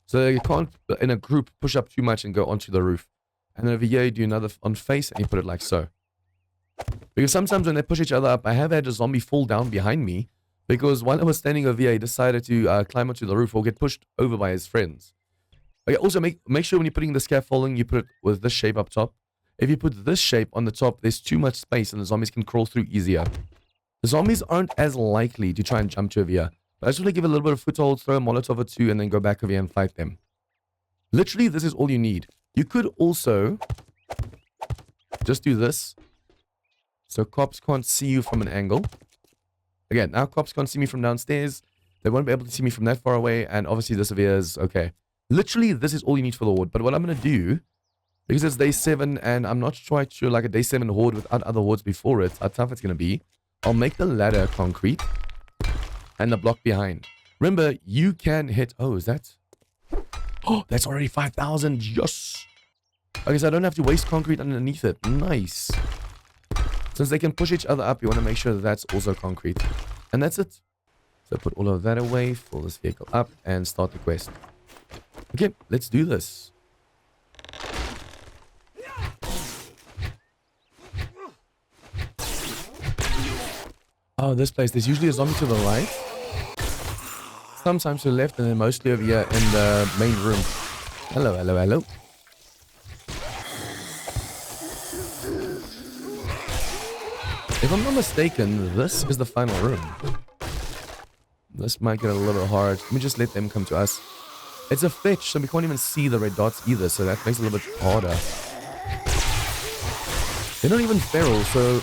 So you can't, in a group, push up too much and go onto the roof. And then over here, you do another on face and you put it like so. Because sometimes when they push each other up, I have had a zombie fall down behind me. Because while I was standing over here, he decided to climb onto the roof or get pushed over by his friends. Okay, also make sure when you're putting the scaffolding, you put it with this shape up top. If you put this shape on the top, there's too much space and the zombies can crawl through easier. The zombies aren't as likely to try and jump to over here. But I just want to give a little bit of foothold, throw a Molotov or 2, and then go back over here and fight them. Literally, this is all you need. You could also just do this. So cops can't see you from an angle. Again, now cops can't see me from downstairs. They won't be able to see me from that far away. And obviously this over here is okay. Literally, this is all you need for the horde. But what I'm going to do, because it's day 7 and I'm not quite sure like a day 7 horde without other hordes before it, how tough it's going to be. I'll make the ladder concrete and the block behind. Remember, you can hit... Oh, is that... Oh, that's already 5,000. Yes. Okay, so I don't have to waste concrete underneath it. Nice. Since they can push each other up, you want to make sure that that's also concrete. And that's it. So put all of that away, fill this vehicle up, and start the quest. Okay, let's do this. Oh, this place. There's usually a zombie to the right. Sometimes to the left, and then mostly over here in the main room. Hello, hello, hello. If I'm not mistaken, this is the final room. This might get a little bit hard. Let me just let them come to us. It's a fetch, so we can't even see the red dots either, so that makes it a little bit harder. They're not even feral, so...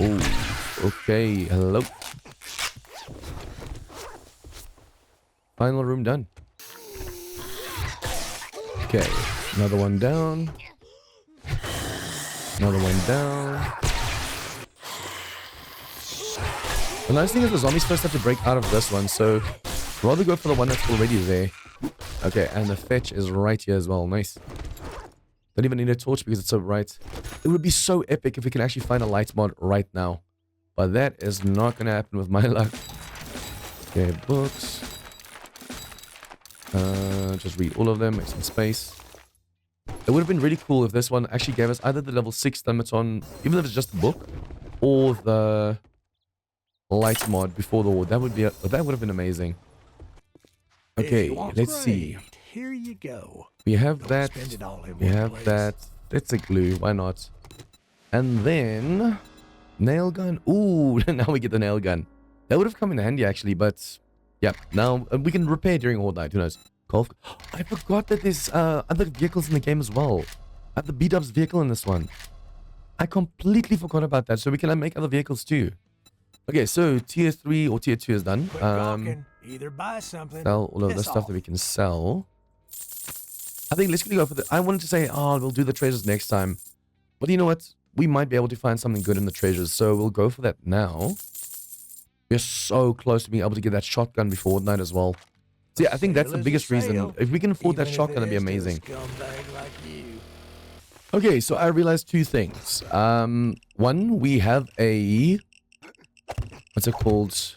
Oh, okay, hello. Final room done. Okay, another one down. Another one down. The nice thing is the zombies first have to break out of this one, so rather go for the one that's already there. Okay, and the fetch is right here as well. Nice. Don't even need a torch because it's so bright. It would be so epic if we can actually find a light mod right now. But that is not going to happen with my luck. Okay, books. Just read all of them, make some space. It would have been really cool if this one actually gave us either the level 6 Thumbaton, even if it's just the book, or the light mod before the war. That would have been amazing. Okay, let's see.
Here you go.
We have that.
Spend it all in
We
one
have
place.
that. That's a glue. Why not? And then nail gun. Ooh, now we get the nail gun. That would have come in handy actually, but yeah. Now we can repair during Horde Night. Who knows? Golf. I forgot that there's other vehicles in the game as well. I have the B-Dubs vehicle in this one. I completely forgot about that. So we can make other vehicles too. Okay, so tier 3 or tier 2 is done.
Quit gawking. Either buy something.
Sell all of the
piss
stuff
off.
that we can sell. I think let's quickly go for the... I wanted to say, oh, we'll do the treasures next time. But you know what? We might be able to find something good in the treasures, so we'll go for that now. We're so close to being able to get that shotgun before night as well. So yeah, I think that's the biggest reason. If we can afford that shotgun, it'd be amazing. Okay, so I realized two things. One, we have a... what's it called?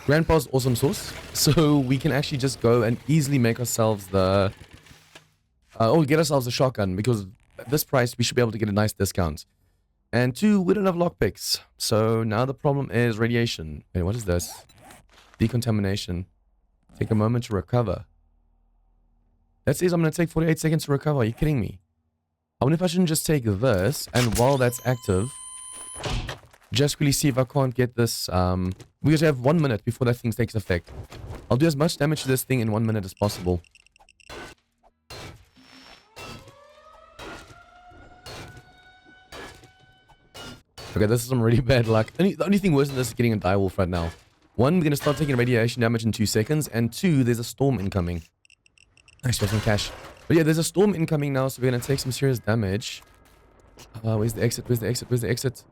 Grandpa's awesome sauce. So we can actually just go and easily make ourselves the... get ourselves a shotgun, because at this price, we should be able to get a nice discount. And two, we don't have lockpicks. So now the problem is radiation. Wait, what is this? Decontamination. Take a moment to recover. That says I'm going to take 48 seconds to recover. Are you kidding me? I wonder if I shouldn't just take this, and while that's active, just really see if I can't get this, we just have 1 minute before that thing takes effect. I'll do as much damage to this thing in 1 minute as possible. Okay, this is some really bad luck. The only thing worse than this is getting a direwolf right now. One, we're going to start taking radiation damage in 2 seconds, and two, there's a storm incoming. Nice, got some cash. But yeah, there's a storm incoming now, so we're going to take some serious damage. Where's the exit? Where's the exit? Where's the exit?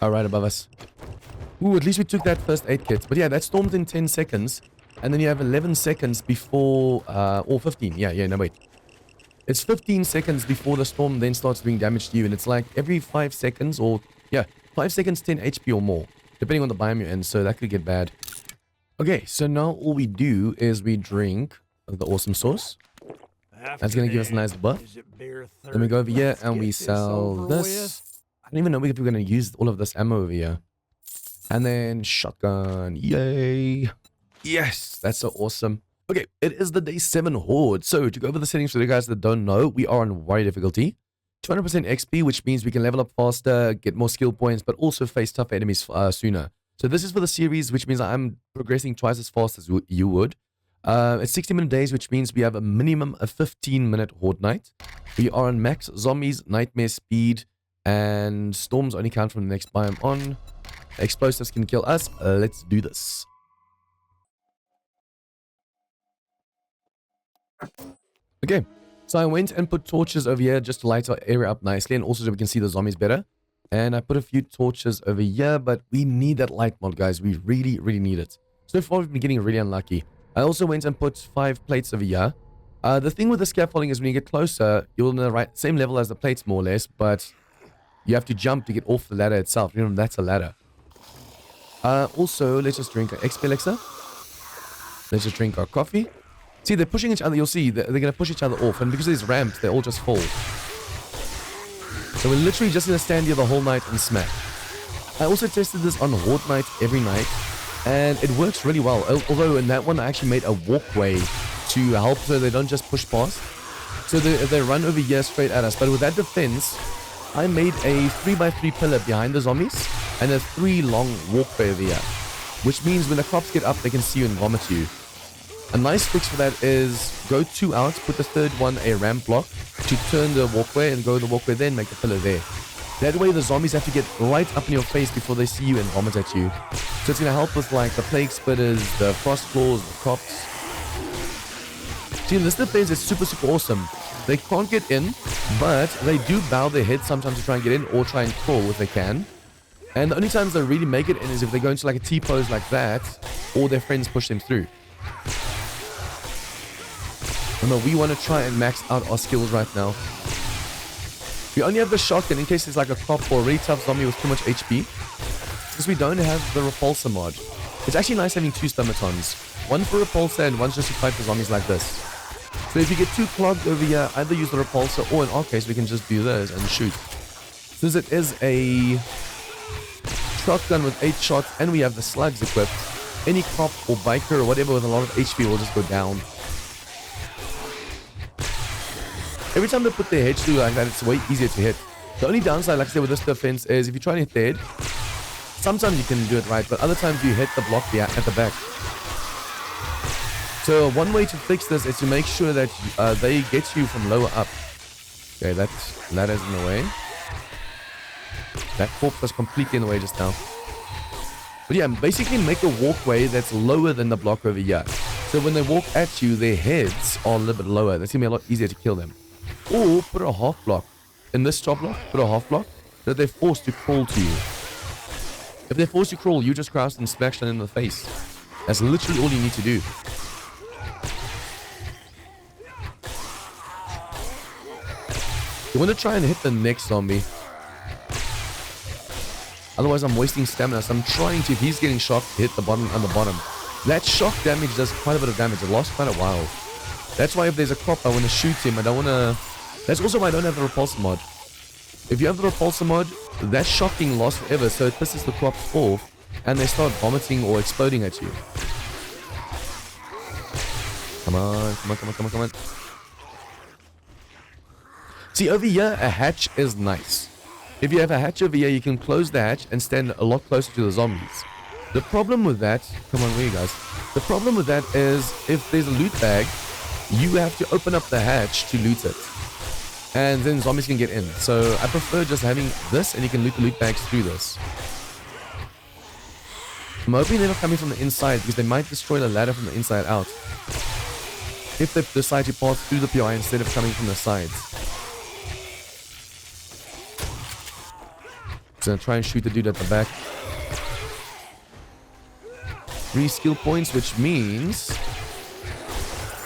Oh, right above us. Ooh, at least we took that first aid kit. But yeah, that stormed in 10 seconds. And then you have 11 seconds before... or 15. Yeah, no, wait. It's 15 seconds before the storm then starts doing damage to you. And it's like every 5 seconds or... yeah, 5 seconds, 10 HP or more. Depending on the biome you're in. So that could get bad. Okay, so now all we do is we drink the awesome sauce. That's going to give us a nice buff. Then we go over here and we sell this. I don't even know if we're going to use all of this ammo over here. And then shotgun. Yay. Yes, that's so awesome. Okay, it is the day 7 horde. So to go over the settings for the guys that don't know, we are on warrior difficulty. 200% XP, which means we can level up faster, get more skill points, but also face tougher enemies sooner. So this is for the series, which means I'm progressing twice as fast as you would. It's 60-minute days, which means we have a minimum of 15-minute horde night. We are on max zombies, nightmare speed, and storms only count from the next biome on. Explosives can kill us. Let's do this. Okay, so I went and put torches over here just to light our area up nicely, and also so we can see the zombies better. And I put a few torches over here, but we need that light mod, guys. We really, really need it. So far, we've been getting really unlucky. I also went and put 5 plates over here. The thing with the scaffolding is when you get closer, you're on the same level as the plates, more or less, but you have to jump to get off the ladder itself. You know, that's a ladder. Also, let's just drink our XP elixir. Let's just drink our coffee. See, they're pushing each other. You'll see they're going to push each other off, and because of these ramps, they all just fall. So we're literally just going to stand here the whole night and smack. I also tested this on horde night every night, and it works really well. Although in that one, I actually made a walkway to help so they don't just push past. So they run over here straight at us. But with that defense, I made a 3x3 pillar behind the zombies and a 3 long walkway over here. Which means when the cops get up, they can see you and vomit you. A nice fix for that is go 2 out, put the third one a ramp block to turn the walkway and go the walkway, then make the pillar there. That way the zombies have to get right up in your face before they see you and vomit at you. So it's going to help with like the plague spitters, the frost claws, the cops. See, in this defense is super awesome. They can't get in, but they do bow their heads sometimes to try and get in or try and crawl if they can. And the only times they really make it in is if they go into like a T-pose like that, or their friends push them through. Remember, we want to try and max out our skills right now. We only have the shotgun in case there's like a cop or a really tough zombie with too much HP. Because we don't have the repulsor mod. It's actually nice having 2 stomatons. One for repulsor and one's just to fight the zombies like this. So if you get too clogged over here, either use the repulsor or in our case we can just do this and shoot. Since it is a shotgun with 8 shots and we have the slugs equipped, any cop or biker or whatever with a lot of HP will just go down. Every time they put their heads through like that, it's way easier to hit. The only downside, like I said, with this defense is if you try and hit their head, sometimes you can do it right, but other times you hit the block at the back. So one way to fix this is to make sure that they get you from lower up. Okay, that ladder's in the way. That corpse was completely in the way just now. But yeah, basically make a walkway that's lower than the block over here. So when they walk at you, their heads are a little bit lower. That's going to be a lot easier to kill them. Or put a half block. In this top block, put a half block that they're forced to crawl to you. If they're forced to crawl, you just crouch and smash them in the face. That's literally all you need to do. You want to try and hit the next zombie. Otherwise, I'm wasting stamina. So I'm trying to, if he's getting shocked, hit the bottom and the bottom. That shock damage does quite a bit of damage. It lasts quite a while. That's why if there's a crop, I want to shoot him. I don't want to... That's also why I don't have the repulsor mod. If you have the repulsor mod, that shocking lasts forever. So it pisses the crops off. And they start vomiting or exploding at you. Come on, come on, come on, come on, come on. See, over here, a hatch is nice. If you have a hatch over here, you can close the hatch and stand a lot closer to the zombies. The problem with that... Come on, where you guys? The problem with that is, if there's a loot bag, you have to open up the hatch to loot it. And then zombies can get in. So I prefer just having this, and you can loot the loot bags through this. I'm hoping they're not coming from the inside, because they might destroy the ladder from the inside out. If they decide to pass through the PI instead of coming from the sides. So I'm gonna try and shoot the dude at the back. 3 skill points, which means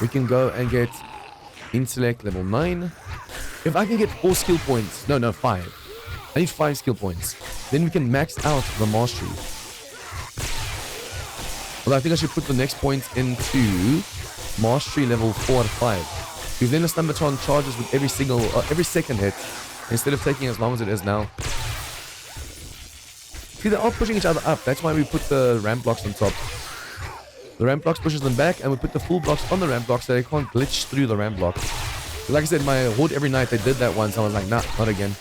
we can go and get intellect level 9. If I can get 4 skill points, no, 5. I need 5 skill points. Then we can max out the mastery. Although I think I should put the next point into mastery level 4 out of 5. Because then the Stumbaton charges with every second hit, instead of taking as long as it is now. See, they're all pushing each other up. That's why we put the ramp blocks on top. The ramp blocks pushes them back, and we put the full blocks on the ramp blocks so they can't glitch through the ramp blocks. Like I said, my horde every night, they did that once. I was like, nah, not again.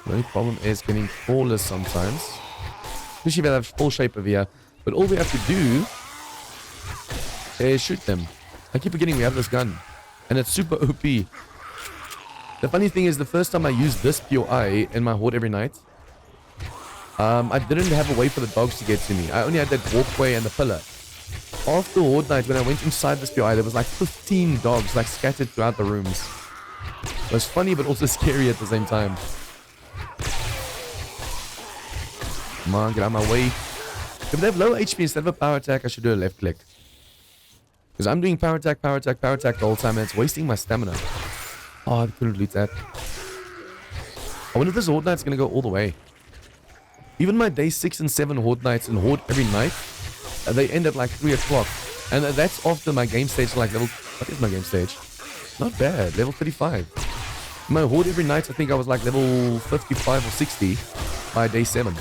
The only problem is getting crawlers sometimes. Especially if they have full shape over here. But all we have to do is shoot them. I keep forgetting we have this gun. And it's super OP. The funny thing is, the first time I used this POI in my horde every night, I didn't have a way for the dogs to get to me. I only had that walkway and the pillar. After horde night, when I went inside this POI, there was like 15 dogs like scattered throughout the rooms. It was funny but also scary at the same time. Come on, get out of my way. If they have low HP instead of a power attack, I should do a left click. Because I'm doing power attack the whole time, and it's wasting my stamina. Oh, I couldn't loot that. I wonder if this horde night's gonna go all the way. Even my day 6 and 7 horde nights and horde every night, they end at like 3 o'clock. And that's after my game stage, like level... What is my game stage? Not bad, level 35. My horde every night, I think I was like level 55 or 60 by day 7.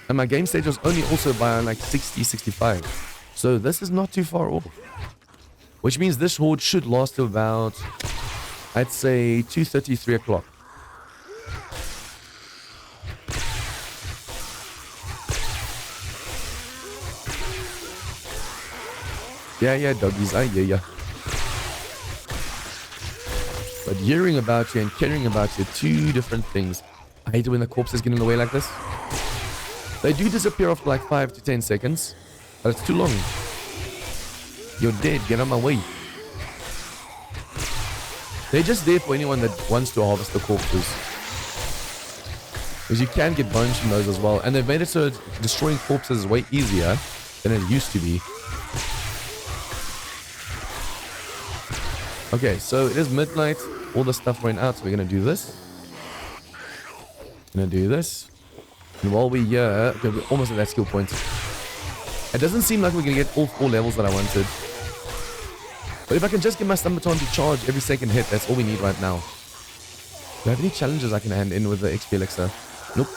And my game stage was only also by like 60, 65. So this is not too far off. Which means this horde should last till about, I'd say 2:30, 3 o'clock. Yeah, doggies, I hear ya. But hearing about you and caring about you are 2 different things. I hate it when the corpses get in the way like this. They do disappear after like 5 to 10 seconds, but it's too long. You're dead, get out of my way. They're just there for anyone that wants to harvest the corpses. Because you can get bones from those as well. And they've made it so destroying corpses is way easier than it used to be. Okay, so it is midnight. All the stuff ran out, so we're going to do this. Gonna do this. And while we're here, okay, we're almost at that skill point. It doesn't seem like we're gonna get all 4 levels that I wanted. But if I can just get my Stumbaton to charge every second hit, that's all we need right now. Do I have any challenges I can hand in with the XP elixir? Nope.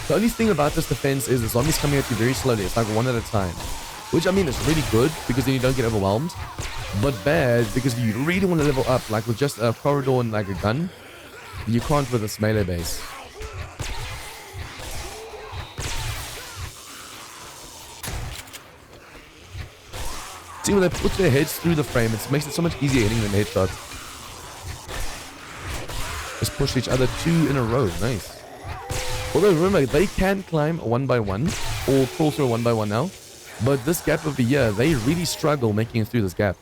The only thing about this defense is the zombies coming at you very slowly. It's like 1 at a time. Which, I mean, is really good because then you don't get overwhelmed. But bad because if you really want to level up, like with just a corridor and like a gun, you can't with this melee base. See, when they put their heads through the frame, it makes it so much easier hitting them headshots. Just push each other 2 in a row. Nice. Although remember, they can climb a 1 by 1 or crawl through a 1 by 1 now. But this gap over here, they really struggle making it through this gap.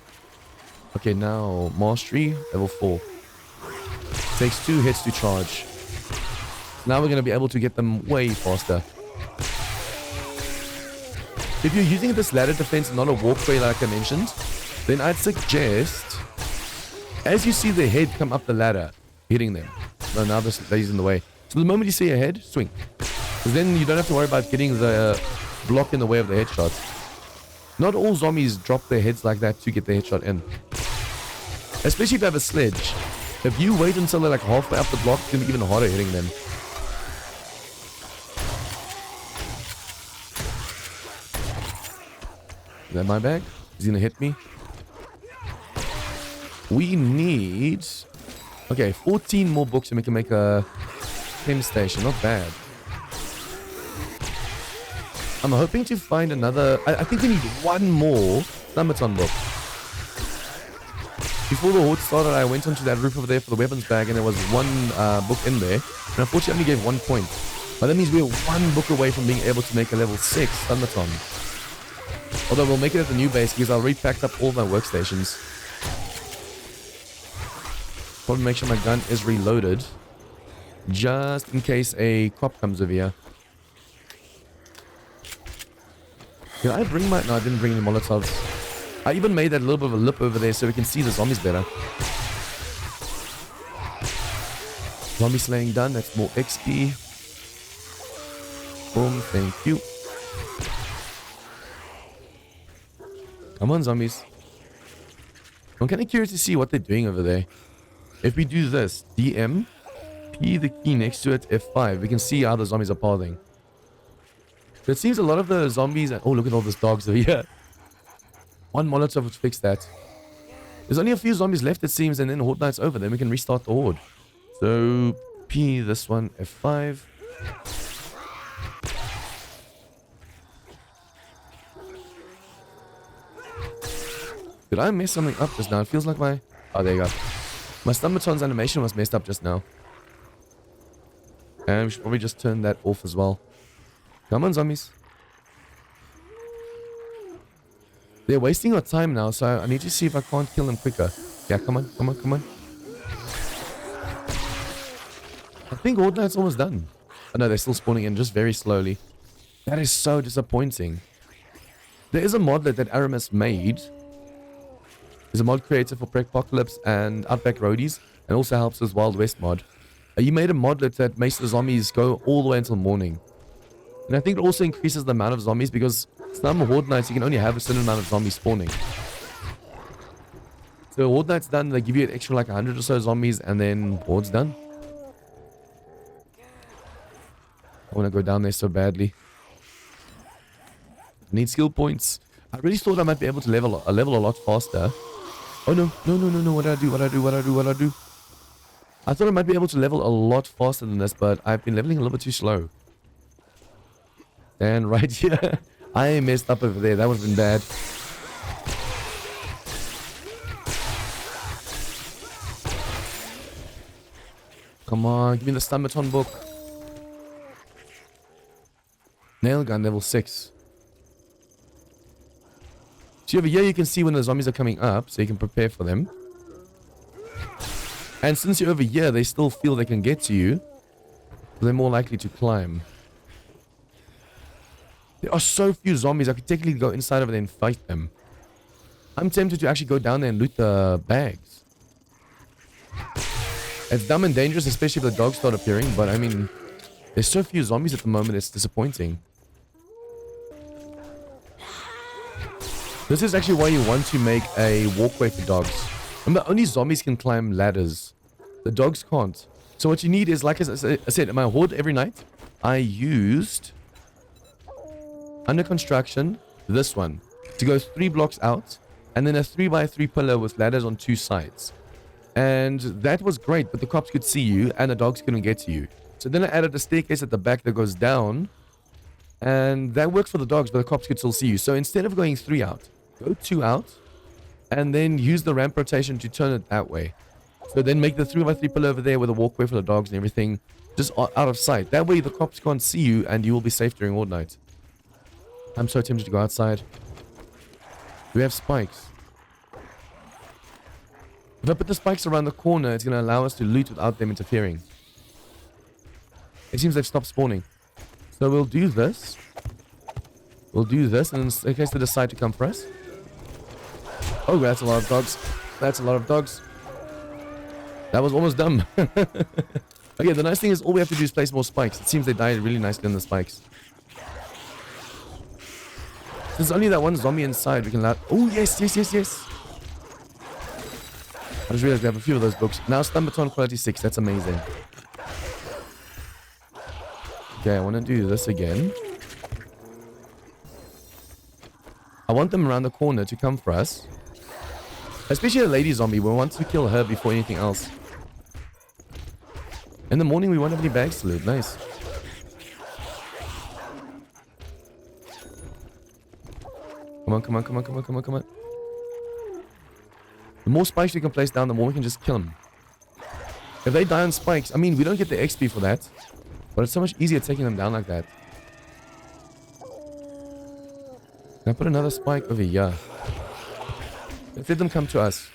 Okay, now mastery, level 4. Takes 2 hits to charge. Now we're going to be able to get them way faster. If you're using this ladder defense, not a walkway like I mentioned, then I'd suggest, as you see the head come up the ladder, hitting them. No, now this lady's in the way. So the moment you see a head, swing. Because then you don't have to worry about getting the block in the way of the headshot. Not all zombies drop their heads like that to get the headshot in. Especially if you have a sledge. If you wait until they're like halfway up the block, it's going to be even harder hitting them. Is that my bag? He's going to hit me. We need... Okay, 14 more books and we can make a chem station. Not bad. I'm hoping to find another... I think we need one more Summerton book. Before the horde started, I went onto that roof over there for the weapons bag and there was one book in there. And unfortunately, I only gave 1 point. But that means we're 1 book away from being able to make a level 6 Summerton. Although we'll make it at the new base because I already packed up all my workstations. Probably make sure my gun is reloaded. Just in case a cop comes over here. Did I bring my... No, I didn't bring any Molotovs. I even made that little bit of a lip over there so we can see the zombies better. Zombie slaying done. That's more XP. Boom. Thank you. Come on, zombies. I'm kind of curious to see what they're doing over there. If we do this, DM, P the key next to it, F5, we can see how the zombies are pathing. So it seems a lot of the zombies... Oh, look at all these dogs over here. 1 Molotov would fix that. There's only a few zombies left, it seems, and then Horde Night's over. Then we can restart the Horde. So, P this one, F5. Did I mess something up just now? It feels like my... Oh, there you go. My Stumbaton's animation was messed up just now. And we should probably just turn that off as well. Come on, zombies. They're wasting our time now, so I need to see if I can't kill them quicker. Yeah, come on, come on, come on. I think Horde Night's almost done. Oh no, they're still spawning in just very slowly. That is so disappointing. There is a modlet that Aramis made. There's a mod created for Prepocalypse and Outback Roadies, and also helps with Wild West mod. You made a modlet that makes the zombies go all the way until morning. And I think it also increases the amount of zombies because some Horde Nights you can only have a certain amount of zombies spawning. So Horde Night's done, they give you an extra like 100 or so zombies and then Horde's done. I want to go down there so badly. I need skill points. I really thought I might be able to level a lot faster. Oh no, no, no, no, no, what did I do, what did I do, what did I do, what did I do? I thought I might be able to level a lot faster than this, but I've been leveling a little bit too slow. And right here, I messed up over there. That would have been bad. Come on, give me the Stumbaton book. Nail gun level 6. So over here you can see when the zombies are coming up, so you can prepare for them. And since you're over here, they still feel they can get to you. They're more likely to climb. There are so few zombies, I could technically go inside of it and fight them. I'm tempted to actually go down there and loot the bags. It's dumb and dangerous, especially if the dogs start appearing, but I mean, there's so few zombies at the moment, it's disappointing. This is actually why you want to make a walkway for dogs. Remember, only zombies can climb ladders. The dogs can't. So what you need is, like I said, in my horde every night, I used, under construction, this one, to go 3 blocks out, and then a 3x3 pillar with ladders on 2 sides. And that was great, but the cops could see you, and the dogs couldn't get to you. So then I added a staircase at the back that goes down, and that worked for the dogs, but the cops could still see you. So instead of going 3 out, go 2 out, and then use the ramp rotation to turn it that way. So then make the 3x3 pillar over there with a walkway for the dogs and everything just out of sight. That way the cops can't see you and you will be safe during all night. I'm so tempted to go outside. Do we have spikes? If I put the spikes around the corner, it's going to allow us to loot without them interfering. It seems they've stopped spawning. So we'll do this. We'll do this, and in case they decide to come for us. Oh, that's a lot of dogs. That's a lot of dogs. That was almost dumb. Okay, the nice thing is all we have to do is place more spikes. It seems they died really nicely on the spikes. There's only that one zombie inside. We can allow... Oh, yes, yes, yes, yes. I just realized we have a few of those books. Now, stun baton quality 6. That's amazing. Okay, I want to do this again. I want them around the corner to come for us. Especially a lady zombie. We want to kill her before anything else. In the morning, we won't have any bags to loot. Nice. Come on, come on, come on, come on, come on, come on. The more spikes we can place down, the more we can just kill them. If they die on spikes, I mean, we don't get the XP for that. But it's so much easier taking them down like that. Can I put another spike over here? Let's let them come to us.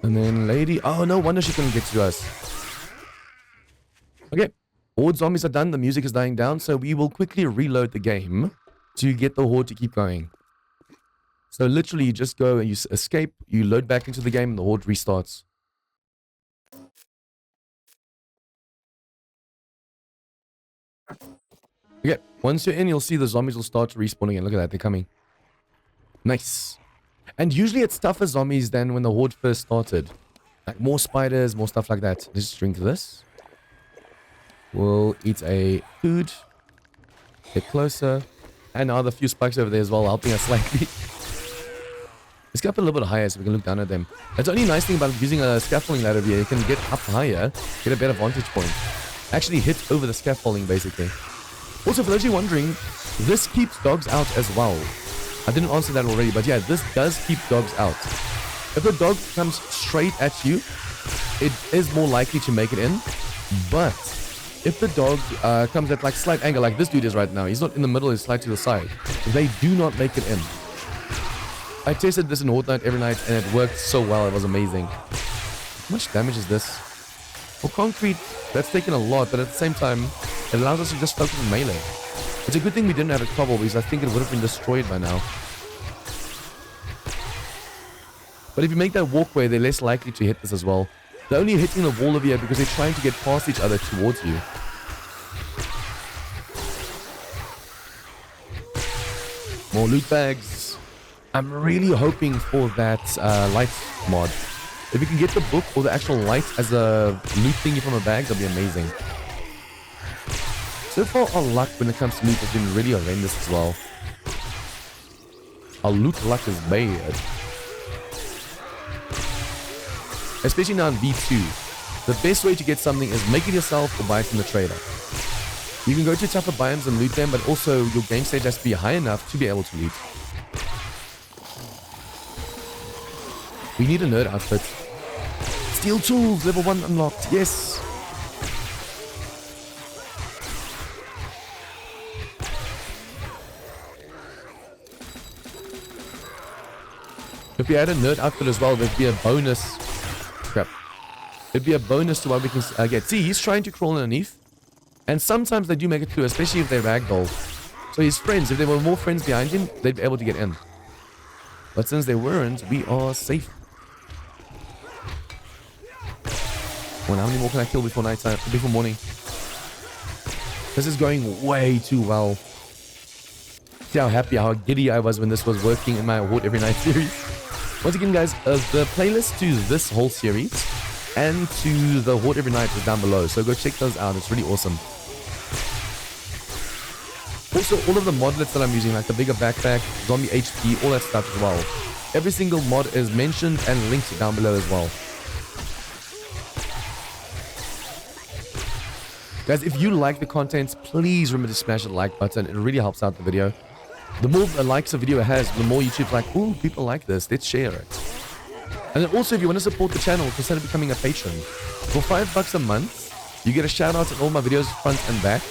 And then lady... Oh, no wonder she couldn't get to us. Okay. Horde zombies are done. The music is dying down. So we will quickly reload the game to get the horde to keep going. So literally you just go and you escape. You load back into the game and the horde restarts. Okay. Once you're in, you'll see the zombies will start to respawn again. Look at that. They're coming. Nice. And usually it's tougher zombies than when the horde first started. Like more spiders, more stuff like that. Let's drink this. We'll eat a food. Get closer. And now the few spikes over there as well, helping us slightly. Let's get up a little bit higher so we can look down at them. That's the only nice thing about using a scaffolding ladder here. You can get up higher, get a better vantage point. Actually hit over the scaffolding basically. Also, for those of you wondering, this keeps dogs out as well. I didn't answer that already, but yeah, this does keep dogs out. If the dog comes straight at you, it is more likely to make it in. But if the dog comes at like slight angle, like this dude is right now, he's not in the middle, he's slight to the side. They do not make it in. I tested this in Horde Night every night, and it worked so well. It was amazing. How much damage is this? For concrete, that's taken a lot, but at the same time, it allows us to just focus on melee. It's a good thing we didn't have a cobble, because I think it would have been destroyed by now. But if you make that walkway, they're less likely to hit this as well. They're only hitting the wall over here because they're trying to get past each other towards you. More loot bags. I'm really hoping for that light mod. If you can get the book or the actual light as a loot thingy from a bag, that'll be amazing. So far, our luck when it comes to loot has been really horrendous as well. Our loot luck is bad. Especially now in V2. The best way to get something is make it yourself or buy it from the trader. You can go to tougher biomes and loot them, but also your game stage has to be high enough to be able to loot. We need a nerd outfit. Steel tools, level 1 unlocked. Yes. If we add a nerd outfit as well, there'd be a bonus. Crap. It'd be a bonus to what we can get. See, he's trying to crawl underneath. And sometimes they do make it through, especially if they're ragdoll. So his friends, if there were more friends behind him, they'd be able to get in. But since they weren't, we are safe. Well, how many more can I kill before night time, before morning? This is going way too well. See how happy, how giddy I was when this was working in my Horde Every Night series. Once again, guys, the playlist to this whole series and to the Horde Every Night is down below. So go check those out. It's really awesome. Also, all of the modlets that I'm using, like the bigger backpack, zombie HP, all that stuff as well. Every single mod is mentioned and linked down below as well. Guys, if you like the content, please remember to smash the like button. It really helps out the video. The more likes a video has, the more YouTube's like, ooh, people like this. Let's share it. And then also, if you want to support the channel, consider becoming a patron. For $5 a month, you get a shout out in all my videos, front and back.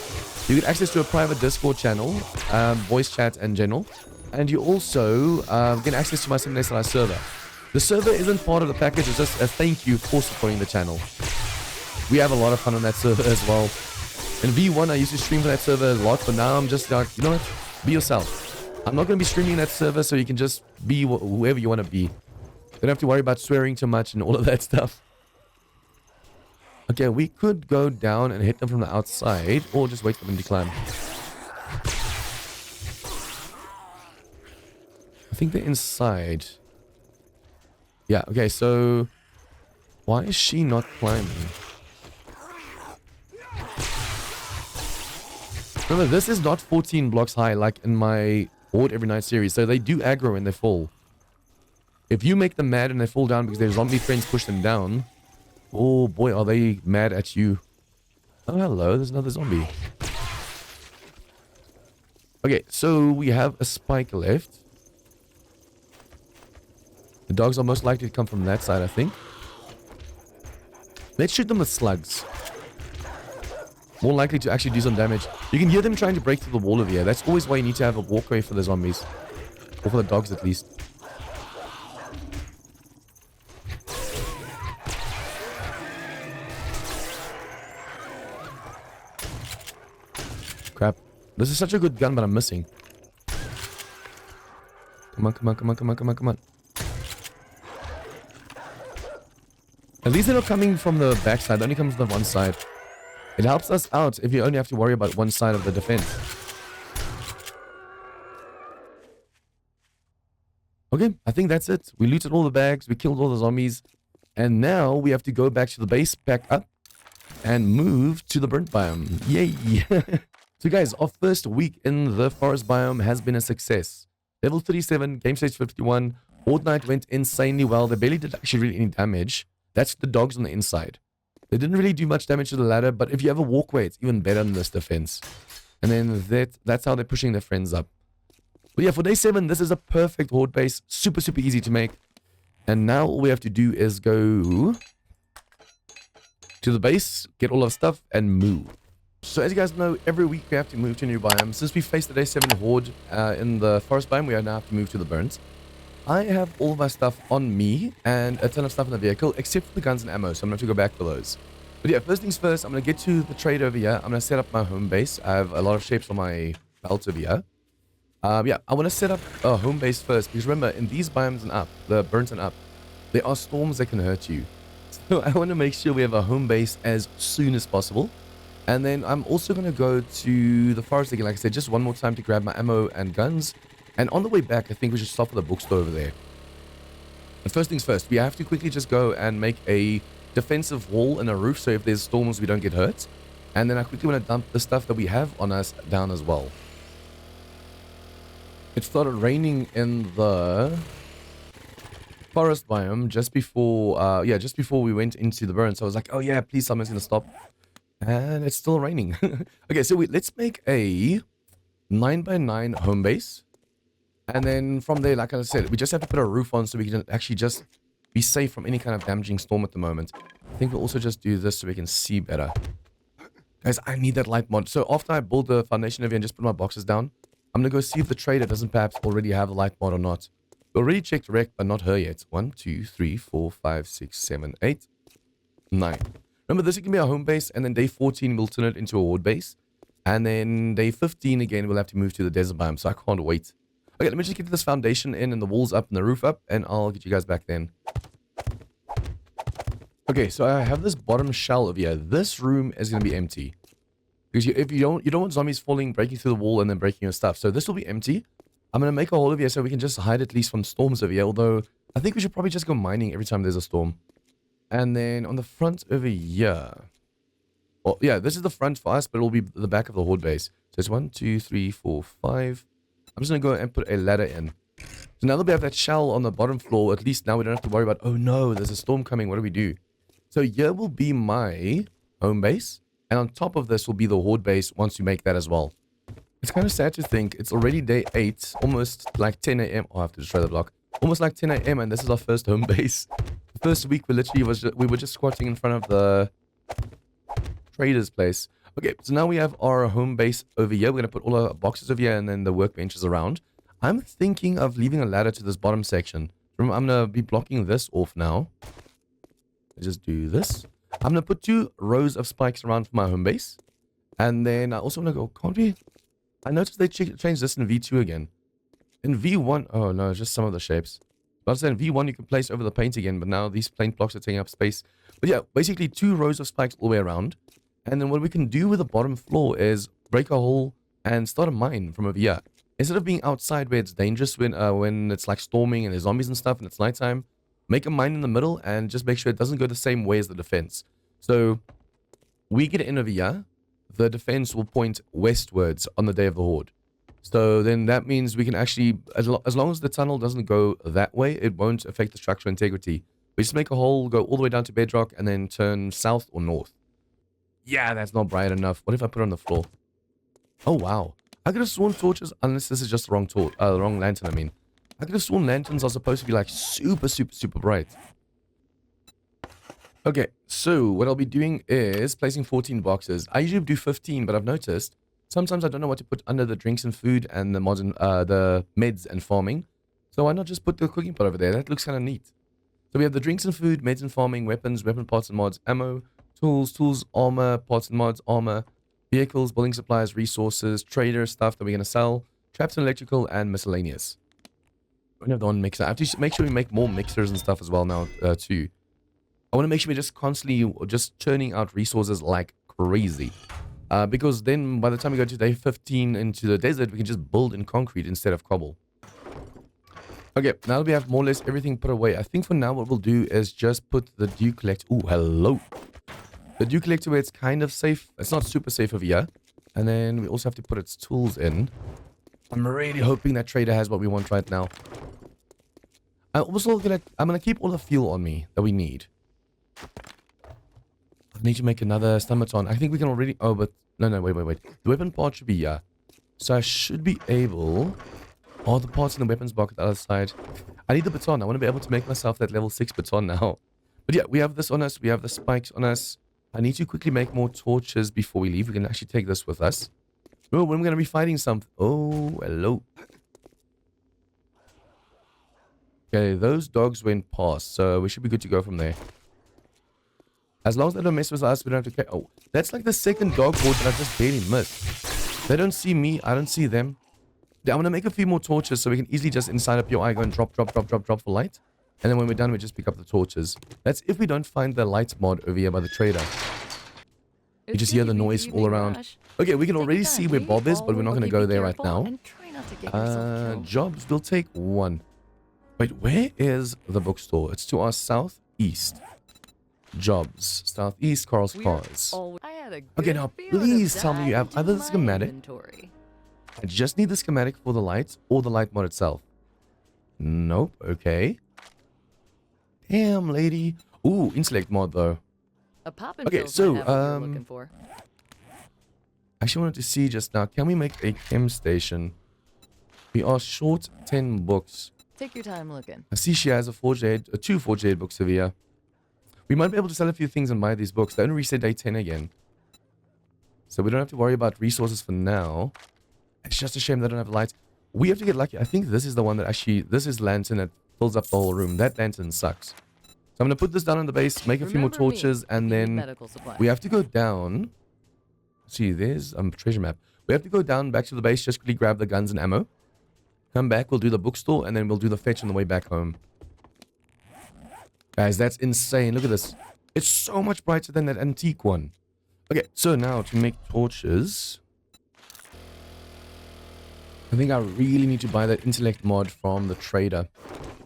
You get access to a private Discord channel, voice chat and general. And you also get access to my 7 Days Live server. The server isn't part of the package, it's just a thank you for supporting the channel. We have a lot of fun on that server as well. In V1, I used to stream for that server a lot, but now I'm just like, you know what? Be yourself. I'm not going to be streaming that server, so you can just be whoever you want to be. Don't have to worry about swearing too much and all of that stuff. Okay, we could go down and hit them from the outside, or just wait for them to climb. I think they're inside. Yeah, okay, so... why is she not climbing? Remember, this is not 14 blocks high like in my Horde Every Night series, so they do aggro when they fall. If you make them mad and they fall down because their zombie friends push them down, oh boy, are they mad at you. Oh, hello, there's another zombie. Okay, so we have a spike left. The dogs are most likely to come from that side, I think. Let's shoot them with slugs. More likely to actually do some damage. You can hear them trying to break through the wall over here. That's always why you need to have a walkway for the zombies. Or for the dogs, at least. Crap. This is such a good gun, but I'm missing. Come on, come on, come on, come on, come on, come on. At least they're not coming from the backside. They only come from the one side. It helps us out if you only have to worry about one side of the defense. Okay, I think that's it. We looted all the bags. We killed all the zombies. And now we have to go back to the base, back up, and move to the burnt biome. Yay! So guys, our first week in the forest biome has been a success. Level 37, game stage 51. Horde night went insanely well. They barely did actually really any damage. That's the dogs on the inside. They didn't really do much damage to the ladder, but if you have a walkway, it's even better than this defense. And then that's how they're pushing their friends up. But yeah, for day 7, this is a perfect horde base. Super, super easy to make. And now all we have to do is go to the base, get all our stuff, and move. So as you guys know, every week we have to move to a new biome. Since we faced the day 7 horde in the forest biome, we now have to move to the burnt. I have all of my stuff on me and a ton of stuff in the vehicle, except for the guns and ammo, so I'm going to have to go back for those. But yeah, first things first, I'm going to get to the trade over here. I'm going to set up my home base. I have a lot of shapes on my belt over here. Yeah, I want to set up a home base first, because remember, in these biomes and up, the burnt and up, there are storms that can hurt you. So I want to make sure we have a home base as soon as possible. And then I'm also going to go to the forest again, like I said, just one more time to grab my ammo and guns. And on the way back, I think we should stop at the bookstore over there. But first things first, we have to quickly just go and make a defensive wall and a roof, so if there's storms, we don't get hurt. And then I quickly want to dump the stuff that we have on us down as well. It started raining in the forest biome just before, just before we went into the burn. So I was like, oh yeah, please, someone's going to stop. And it's still raining. Okay, so let's make a 9x9 home base. And then from there, like I said, we just have to put a roof on so we can actually just be safe from any kind of damaging storm at the moment. I think we'll also just do this so we can see better. Guys, I need that light mod. So after I build the foundation over here and just put my boxes down, I'm going to go see if the trader doesn't perhaps already have a light mod or not. We already checked Rec, but not her yet. 1, 2, 3, 4, 5, 6, 7, 8, 9. Remember, this can be our home base, and then day 14 we'll turn it into a horde base. And then day 15 again, we'll have to move to the desert biome, so I can't wait. Okay, let me just get this foundation in and the walls up and the roof up, and I'll get you guys back then. Okay, so I have this bottom shell over here. This room is going to be empty. Because if you don't want zombies falling, breaking through the wall, and then breaking your stuff. So this will be empty. I'm going to make a hole over here so we can just hide at least from storms over here. Although, I think we should probably just go mining every time there's a storm. And then on the front over here. Well, yeah, this is the front for us, but it'll be the back of the horde base. So it's 1, 2, 3, 4, 5. I'm just going to go and put a ladder in. So now that we have that shell on the bottom floor, at least now we don't have to worry about, oh no, there's a storm coming. What do we do? So here will be my home base. And on top of this will be the horde base once we make that as well. It's kind of sad to think it's already day 8, almost like 10 a.m. Oh, I have to destroy the block. almost like 10 a.m. and this is our first home base. The first week we literally we were just squatting in front of the trader's place. Okay, so now we have our home base over here. We're going to put all our boxes over here and then the workbenches around. I'm thinking of leaving a ladder to this bottom section. Remember, I'm going to be blocking this off now. Just do this. I'm going to put 2 rows of spikes around for my home base. And then I also want to go, can't we? I noticed they changed this in V2 again. In V1, oh no, it's just some of the shapes. But I was saying in V1 you can place over the paint again, but now these paint blocks are taking up space. But yeah, basically 2 rows of spikes all the way around. And then what we can do with the bottom floor is break a hole and start a mine from over here. Instead of being outside where it's dangerous when it's like storming and there's zombies and stuff and it's nighttime, make a mine in the middle and just make sure it doesn't go the same way as the defense. So we get in over here, the defense will point westwards on the day of the horde. So then that means we can actually, as long as the tunnel doesn't go that way, it won't affect the structural integrity. We just make a hole, go all the way down to bedrock, and then turn south or north. Yeah, that's not bright enough. What if I put it on the floor? Oh, wow. I could have sworn torches, unless this is just the wrong lantern, I mean. I could have sworn lanterns are supposed to be like super, super, super bright. Okay, so what I'll be doing is placing 14 boxes. I usually do 15, but I've noticed sometimes I don't know what to put under the drinks and food and the the meds and farming. So why not just put the cooking pot over there? That looks kind of neat. So we have the drinks and food, meds and farming, weapons, weapon parts and mods, ammo, tools, armor, parts and mods, armor, vehicles, building supplies, resources, trader stuff that we're going to sell, traps and electrical, and miscellaneous. We don't have the one mixer. I have to make sure we make more mixers and stuff as well now, too. I want to make sure we're just constantly just churning out resources like crazy. Because then by the time we go to day 15 into the desert, we can just build in concrete instead of cobble. Okay, now that we have more or less everything put away, I think for now what we'll do is just put the dew collector. Ooh, hello. The dew collector where it's kind of safe. It's not super safe over here. And then we also have to put its tools in. I'm really hoping that trader has what we want right now. I'm gonna keep all the fuel on me that we need. I need to make another stomachon. I think we can already... Oh, but... No, wait. The weapon part should be here. So I should be able... Oh, the parts in the weapons box at the other side. I need the baton. I want to be able to make myself that level 6 baton now. But yeah, we have this on us. We have the spikes on us. I need to quickly make more torches before we leave. We can actually take this with us. Oh, when we're going to be fighting something... Oh, hello. Okay, those dogs went past. So we should be good to go from there. As long as they don't mess with us, we don't have to care. Oh, that's like the second dog horde that I just barely missed. They don't see me. I don't see them. I'm going to make a few more torches so we can easily just inside up your eye go and drop for light. And then when we're done, we just pick up the torches. That's if we don't find the light mod over here by the trader. You just hear the noise all around. Okay, we can already see where Bob is, but we're not going to go there right now. Jobs, we'll take 1. Wait, where is the bookstore? It's to our southeast. Jobs. Southeast, Carl's Cars. Okay, now please tell me you have either the schematic. I just need the schematic for the lights or the light mod itself. Nope, okay. Damn, lady. Ooh, intellect mod though. Okay, so, I actually wanted to see just now, can we make a chem station? We are short 10 books.
Take your time looking.
I see she has 2 forged aid books over here. We might be able to sell a few things and buy these books. They only reset day 10 again. So we don't have to worry about resources for now. It's just a shame they don't have lights. We have to get lucky. I think this is the one that actually... This is lantern that fills up the whole room. That lantern sucks. So I'm going to put this down on the base, make a few more torches, and then we have to go down. See, there's a treasure map. We have to go down back to the base, just quickly grab the guns and ammo. Come back, we'll do the bookstore, and then we'll do the fetch on the way back home. Guys, that's insane. Look at this. It's so much brighter than that antique one. Okay, so now to make torches... I think I really need to buy that intellect mod from the trader.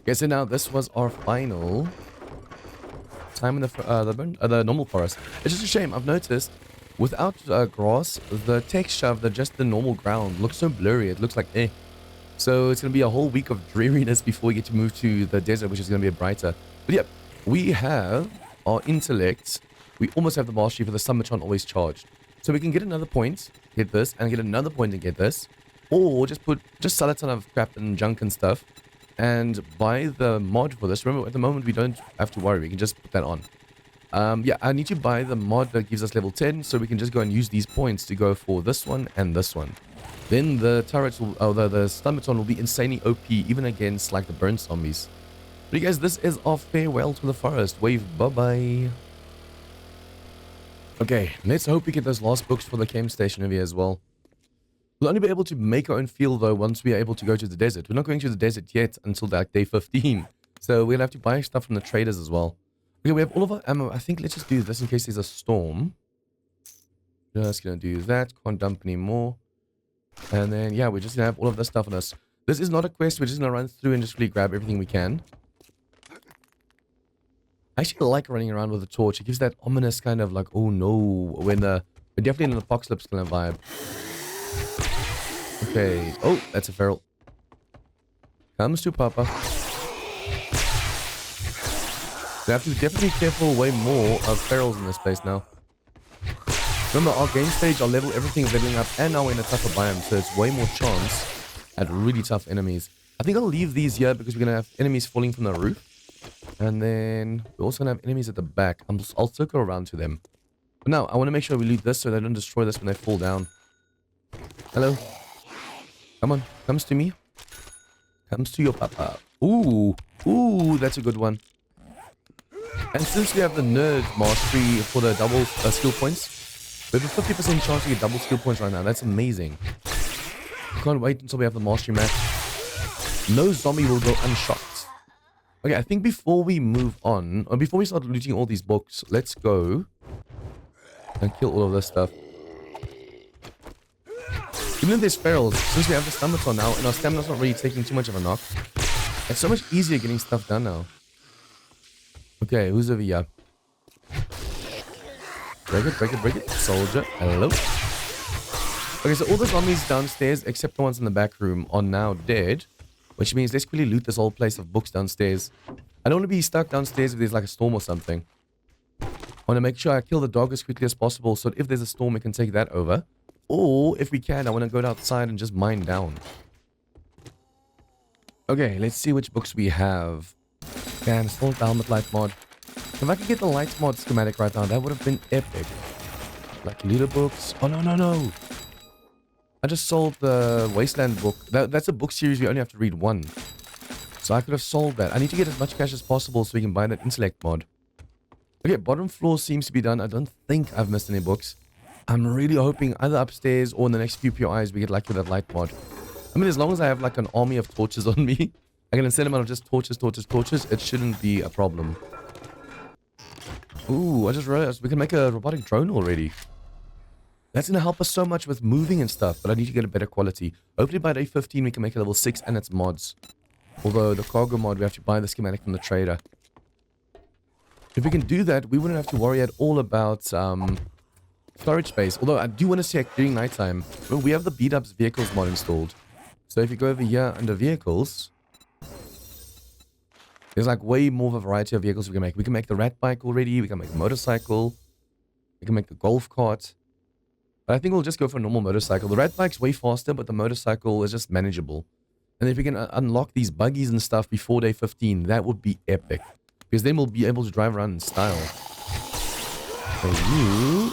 Okay, so now this was our final time in the normal forest. It's just a shame. I've noticed without grass, the texture of the normal ground looks so blurry. It looks like eh. So it's going to be a whole week of dreariness before we get to move to the desert, which is going to be brighter. But yeah, we have our intellect. We almost have the mastery for the summertron always charged. So we can get another point, get this, and get another point and get this. Or just sell a ton of crap and junk and stuff. and buy the mod for this. Remember, at the moment, we don't have to worry. We can just put that on. Yeah, I need to buy the mod that gives us level 10, so we can just go and use these points to go for this one and this one. Then the turrets will, the stomachon will be insanely OP, even against like the burnt zombies. But you guys, this is our farewell to the forest. Wave, bye-bye. Okay, let's hope we get those last books for the camp station over here as well. We'll only be able to make our own field though once we are able to go to the desert. We're not going to the desert yet until like day 15. So we'll have to buy stuff from the traders as well. Okay, we have all of our ammo. I think let's just do this in case there's a storm. Just gonna do that. Can't dump any more. And then, yeah, we're just gonna have all of this stuff on us. This is not a quest. We're just gonna run through and just really grab everything we can. I actually like running around with a torch. It gives that ominous kind of like, oh no, we're definitely in an apocalypse kind of vibe. Okay. Oh, that's a feral. Comes to Papa. We have to definitely be careful way more of ferals in this place now. Remember, our game stage, our level, everything's leveling up, and now we're in a tougher biome, so it's way more chance at really tough enemies. I think I'll leave these here because we're going to have enemies falling from the roof. And then we're also going to have enemies at the back. I'll circle around to them. But now, I want to make sure we loot this so they don't destroy this when they fall down. Hello. Come on. Comes to me. Comes to your papa. Ooh. Ooh, that's a good one. And since we have the nerd mastery for the double skill points, we have a 50% chance to get double skill points right now. That's amazing. Can't wait until we have the mastery match. No zombie will go unshocked. Okay, I think before we move on, or before we start looting all these books, let's go and kill all of this stuff. Even if there's ferals, since we have the stomachon now, and our stamina's not really taking too much of a knock, it's so much easier getting stuff done now. Okay, who's over here? Break it, break it, break it. Soldier, hello. Okay, so all the zombies downstairs, except the ones in the back room, are now dead. Which means let's quickly loot this whole place of books downstairs. I don't want to be stuck downstairs if there's like a storm or something. I want to make sure I kill the dog as quickly as possible, so that if there's a storm, we can take that over. Or, if we can, I want to go outside and just mine down. Okay, let's see which books we have. Damn, still the helmet light mod. If I could get the light mod schematic right now, that would have been epic. Like leader books. Oh, no, no, no. I just sold the Wasteland book. That's a book series we only have to read one. So I could have sold that. I need to get as much cash as possible so we can buy that intellect mod. Okay, bottom floor seems to be done. I don't think I've missed any books. I'm really hoping either upstairs or in the next few POIs we get lucky with that light mod. I mean, as long as I have like an army of torches on me, I can send them out of just torches, torches, torches. It shouldn't be a problem. Ooh, I just realized we can make a robotic drone already. That's going to help us so much with moving and stuff, but I need to get a better quality. Hopefully by day 15 we can make a level 6 and its mods. Although the cargo mod, we have to buy the schematic from the trader. If we can do that, we wouldn't have to worry at all about storage space. Although I do want to check during nighttime. Well, we have the beat-ups vehicles mod installed. So if you go over here under vehicles, there's like way more of a variety of vehicles we can make. We can make the rat bike already. We can make a motorcycle. We can make the golf cart. But I think we'll just go for a normal motorcycle. The rat bike's way faster, but the motorcycle is just manageable. And if we can unlock these buggies and stuff before day 15, that would be epic. Because then we'll be able to drive around in style. So you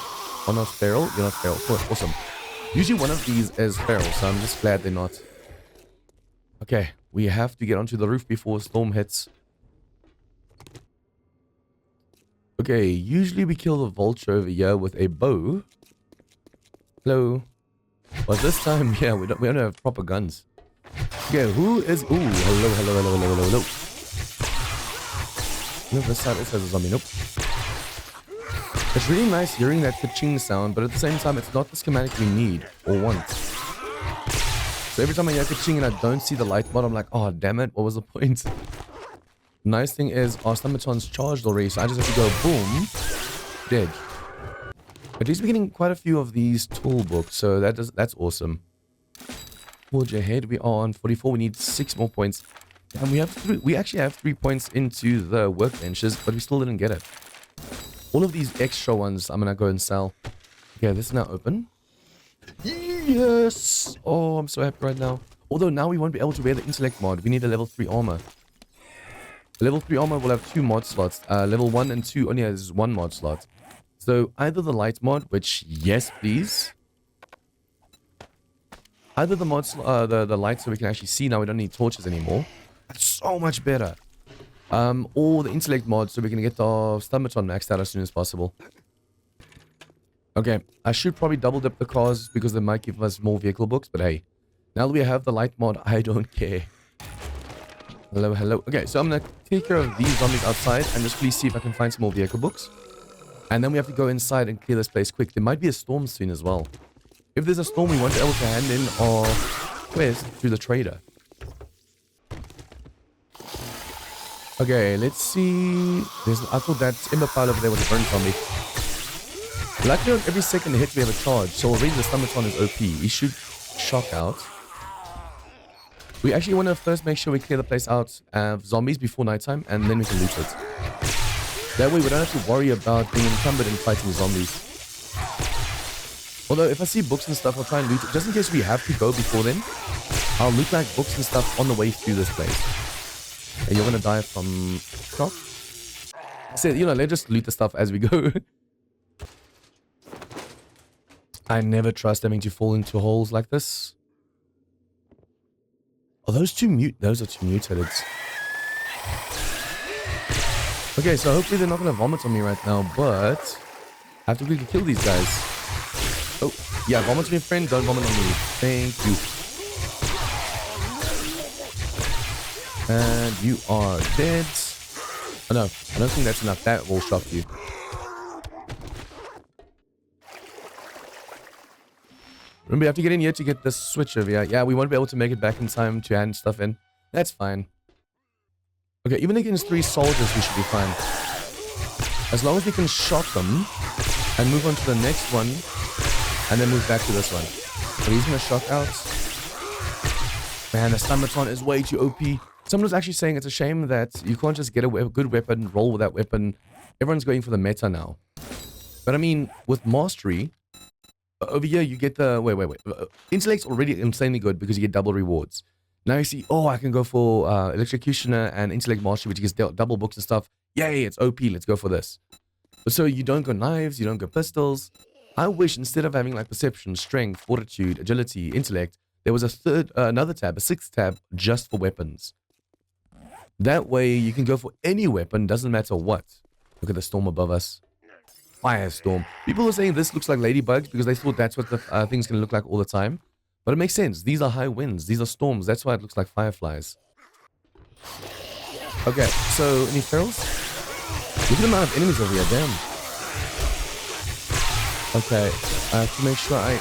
are not feral. You're not feral. Oh, awesome. Usually one of these is feral, so I'm just glad they're not. Okay, we have to get onto the roof before a storm hits. Okay, usually we kill the vulture over here with a bow. Hello. But this time, yeah, we don't have proper guns. Okay, who is... Ooh, hello, hello, hello, hello, hello, hello. No, this side also has a zombie. Nope. It's really nice hearing that ka-ching sound, but at the same time, it's not the schematic we need or want. So every time I hear ka-ching and I don't see the light mod, I'm like, oh, damn it, what was the point? Nice thing is, our stomachon's charged already, so I just have to go boom, dead. At least we're getting quite a few of these tool books, so that's awesome. Forge ahead, we are on 44, we need 6 more points. And we actually have 3 points into the workbenches, but we still didn't get it. All of these extra ones, I'm gonna go and sell. Okay, this is now open. Yes! Oh, I'm so happy right now. Although now we won't be able to wear the intellect mod. We need a level 3 armor. Level 3 armor will have 2 mod slots. Level 1 and 2 only has 1 mod slot. So either the light mod, which yes please. Either the mods, the light so we can actually see now, we don't need torches anymore. That's so much better. Or the intellect mod so we can get the Stomachon maxed out as soon as possible. Okay, I should probably double dip the cars because they might give us more vehicle books, but hey. Now that we have the light mod, I don't care. Hello, hello. Okay, so I'm gonna take care of these zombies outside and just please see if I can find some more vehicle books. And then we have to go inside and clear this place quick. There might be a storm soon as well. If there's a storm, we won't be able to hand in our quest to the trader. Okay, let's see. I thought that Ember pile over there was a burn zombie. Luckily on every second hit we have a charge, so already the Stomachon is OP. He should shock out. We actually want to first make sure we clear the place out of zombies before nighttime, and then we can loot it. That way we don't have to worry about being encumbered and fighting zombies. Although if I see books and stuff, I'll try and loot it. Just in case we have to go before then, I'll loot like books and stuff on the way through this place. And you're going to die from shock. So, you know, let's just loot the stuff as we go. I never trust having to fall into holes like this. Are those two those are two mutated. Okay, so hopefully they're not going to vomit on me right now, but I have to quickly kill these guys. Oh, yeah, vomit on your friend, don't vomit on me. Thank you. And you are dead. Oh no, I don't think that's enough. That will shock you. Remember, you have to get in here to get this switch over here. Yeah, we won't be able to make it back in time to hand stuff in. That's fine. Okay, even against 3 soldiers, we should be fine. As long as we can shock them and move on to the next one and then move back to this one. So he's going to shock out. Man, the Stomachon is way too OP. Someone was actually saying it's a shame that you can't just get a good weapon, roll with that weapon. Everyone's going for the meta now. But I mean, with mastery, over here you get the... Wait. Intellect's already insanely good because you get double rewards. Now you see, oh, I can go for Electrocutioner and Intellect Mastery, which gets double books and stuff. Yay, it's OP, let's go for this. So you don't go knives, you don't go pistols. I wish instead of having like Perception, Strength, Fortitude, Agility, Intellect, there was a another tab, a 6th tab, just for weapons. That way you can go for any weapon, doesn't matter what. Look at the storm above us. Firestorm. People were saying this looks like ladybugs because they thought that's what the thing's going to look like all the time. But it makes sense. These are high winds. These are storms. That's why it looks like fireflies. Okay, so any ferals? Look at the amount of enemies over here. Damn. Okay, I have to make sure I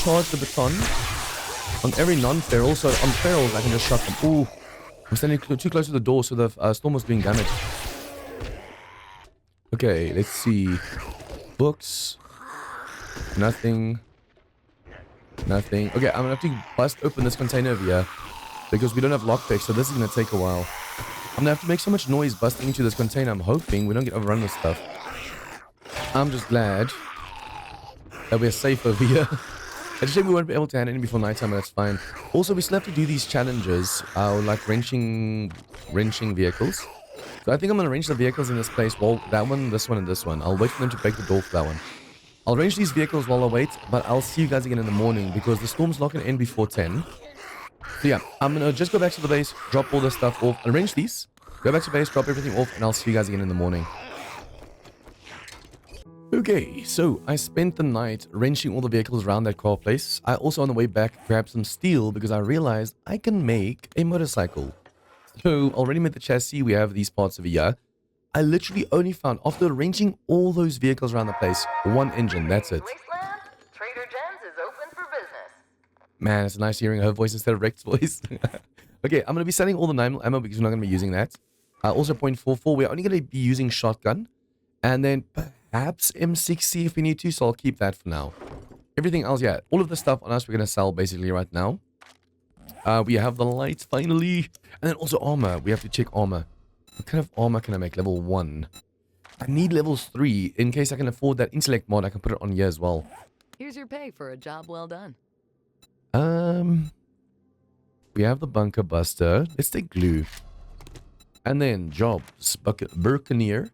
charge the baton on every non-feral. So on ferals, I can just shock them. Ooh, I'm standing too close to the door, so the storm was being damaged. Okay, let's see. Books. Nothing. Nothing. Okay, I'm gonna have to bust open this container over here because we don't have lockpicks, so this is gonna take a while. I'm gonna have to make so much noise busting into this container. I'm hoping we don't get overrun with stuff. I'm just glad that we're safe over here. I just think we won't be able to hand it in before nighttime, but that's fine. Also, we still have to do these challenges, like wrenching vehicles. So I think I'm gonna wrench the vehicles in this place. Well, that one, this one, and this one. I'll wait for them to break the door for that one. I'll arrange these vehicles while I wait, but I'll see you guys again in the morning because the storm's not going to end before 10. So yeah, I'm going to just go back to the base, drop all this stuff off, arrange these, go back to base, drop everything off, and I'll see you guys again in the morning. Okay, so I spent the night wrenching all the vehicles around that car place. I also on the way back grabbed some steel because I realized I can make a motorcycle. So already made the chassis, we have these parts over here. I literally only found, after arranging all those vehicles around the place, one engine, that's it.
Wasteland, Trader Jen's is open for business.
Man, it's nice hearing her voice instead of Rex's voice. Okay, I'm going to be selling all the 9mm ammo because we're not going to be using that. Also .44, we're only going to be using shotgun. And then perhaps M60 if we need to, so I'll keep that for now. Everything else, yeah, all of the stuff on us we're going to sell basically right now. We have the lights finally. And then also armor, we have to check armor. What kind of armor can I make? Level 1. I need levels 3. In case I can afford that intellect mod, I can put it on here as well.
Here's your pay for a job well done.
We have the bunker buster. Let's take glue. And then jobs. Buccaneer.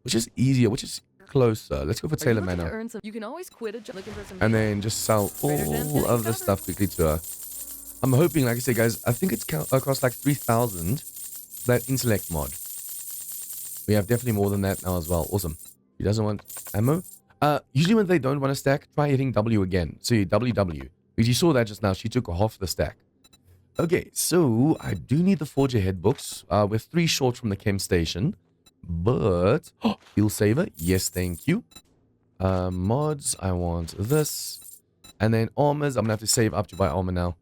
Which is easier. Which is closer. Let's go for Taylor Manor.
You can always quit a job looking for some.
And then just sell all of the stuff quickly to her. I'm hoping, like I say, guys, I think it's cost like 3,000. That intellect mod. We have definitely more than that now as well. Awesome. He doesn't want ammo. Usually when they don't want to stack, try hitting W again. So WW. Because you saw that just now. She took half the stack. Okay, so I do need the Forger head books. We're 3 short from the chem station. But... Oh, fuel saver. Yes, thank you. Mods. I want this. And then armors. I'm going to have to save up to buy armor now.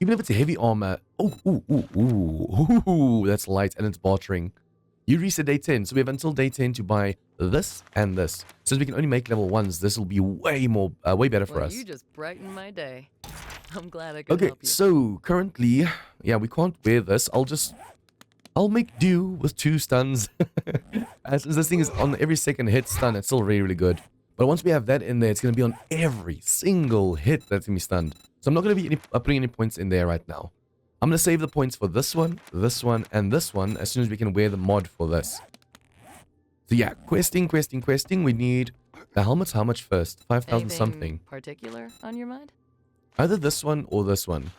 Even if it's a heavy armor. Ooh. That's light and it's bartering. You reset day 10, so we have until day 10 to buy this and this. Since we can only make level 1s, this will be way better for us.
You just brightened my day. I'm glad I could
Okay,
help you.
so currently, yeah, we can't wear this. I'll make do with 2 stuns. As this thing is on every second hit stun, it's still really, really good. But once we have that in there, it's going to be on every single hit that's going to be stunned. So I'm not going to be putting any points in there right now. I'm going to save the points for this one, and this one as soon as we can wear the mod for this. So yeah, questing. We need the helmets. How much first? 5,000 something.
Particular on your mind?
Either this one or this one.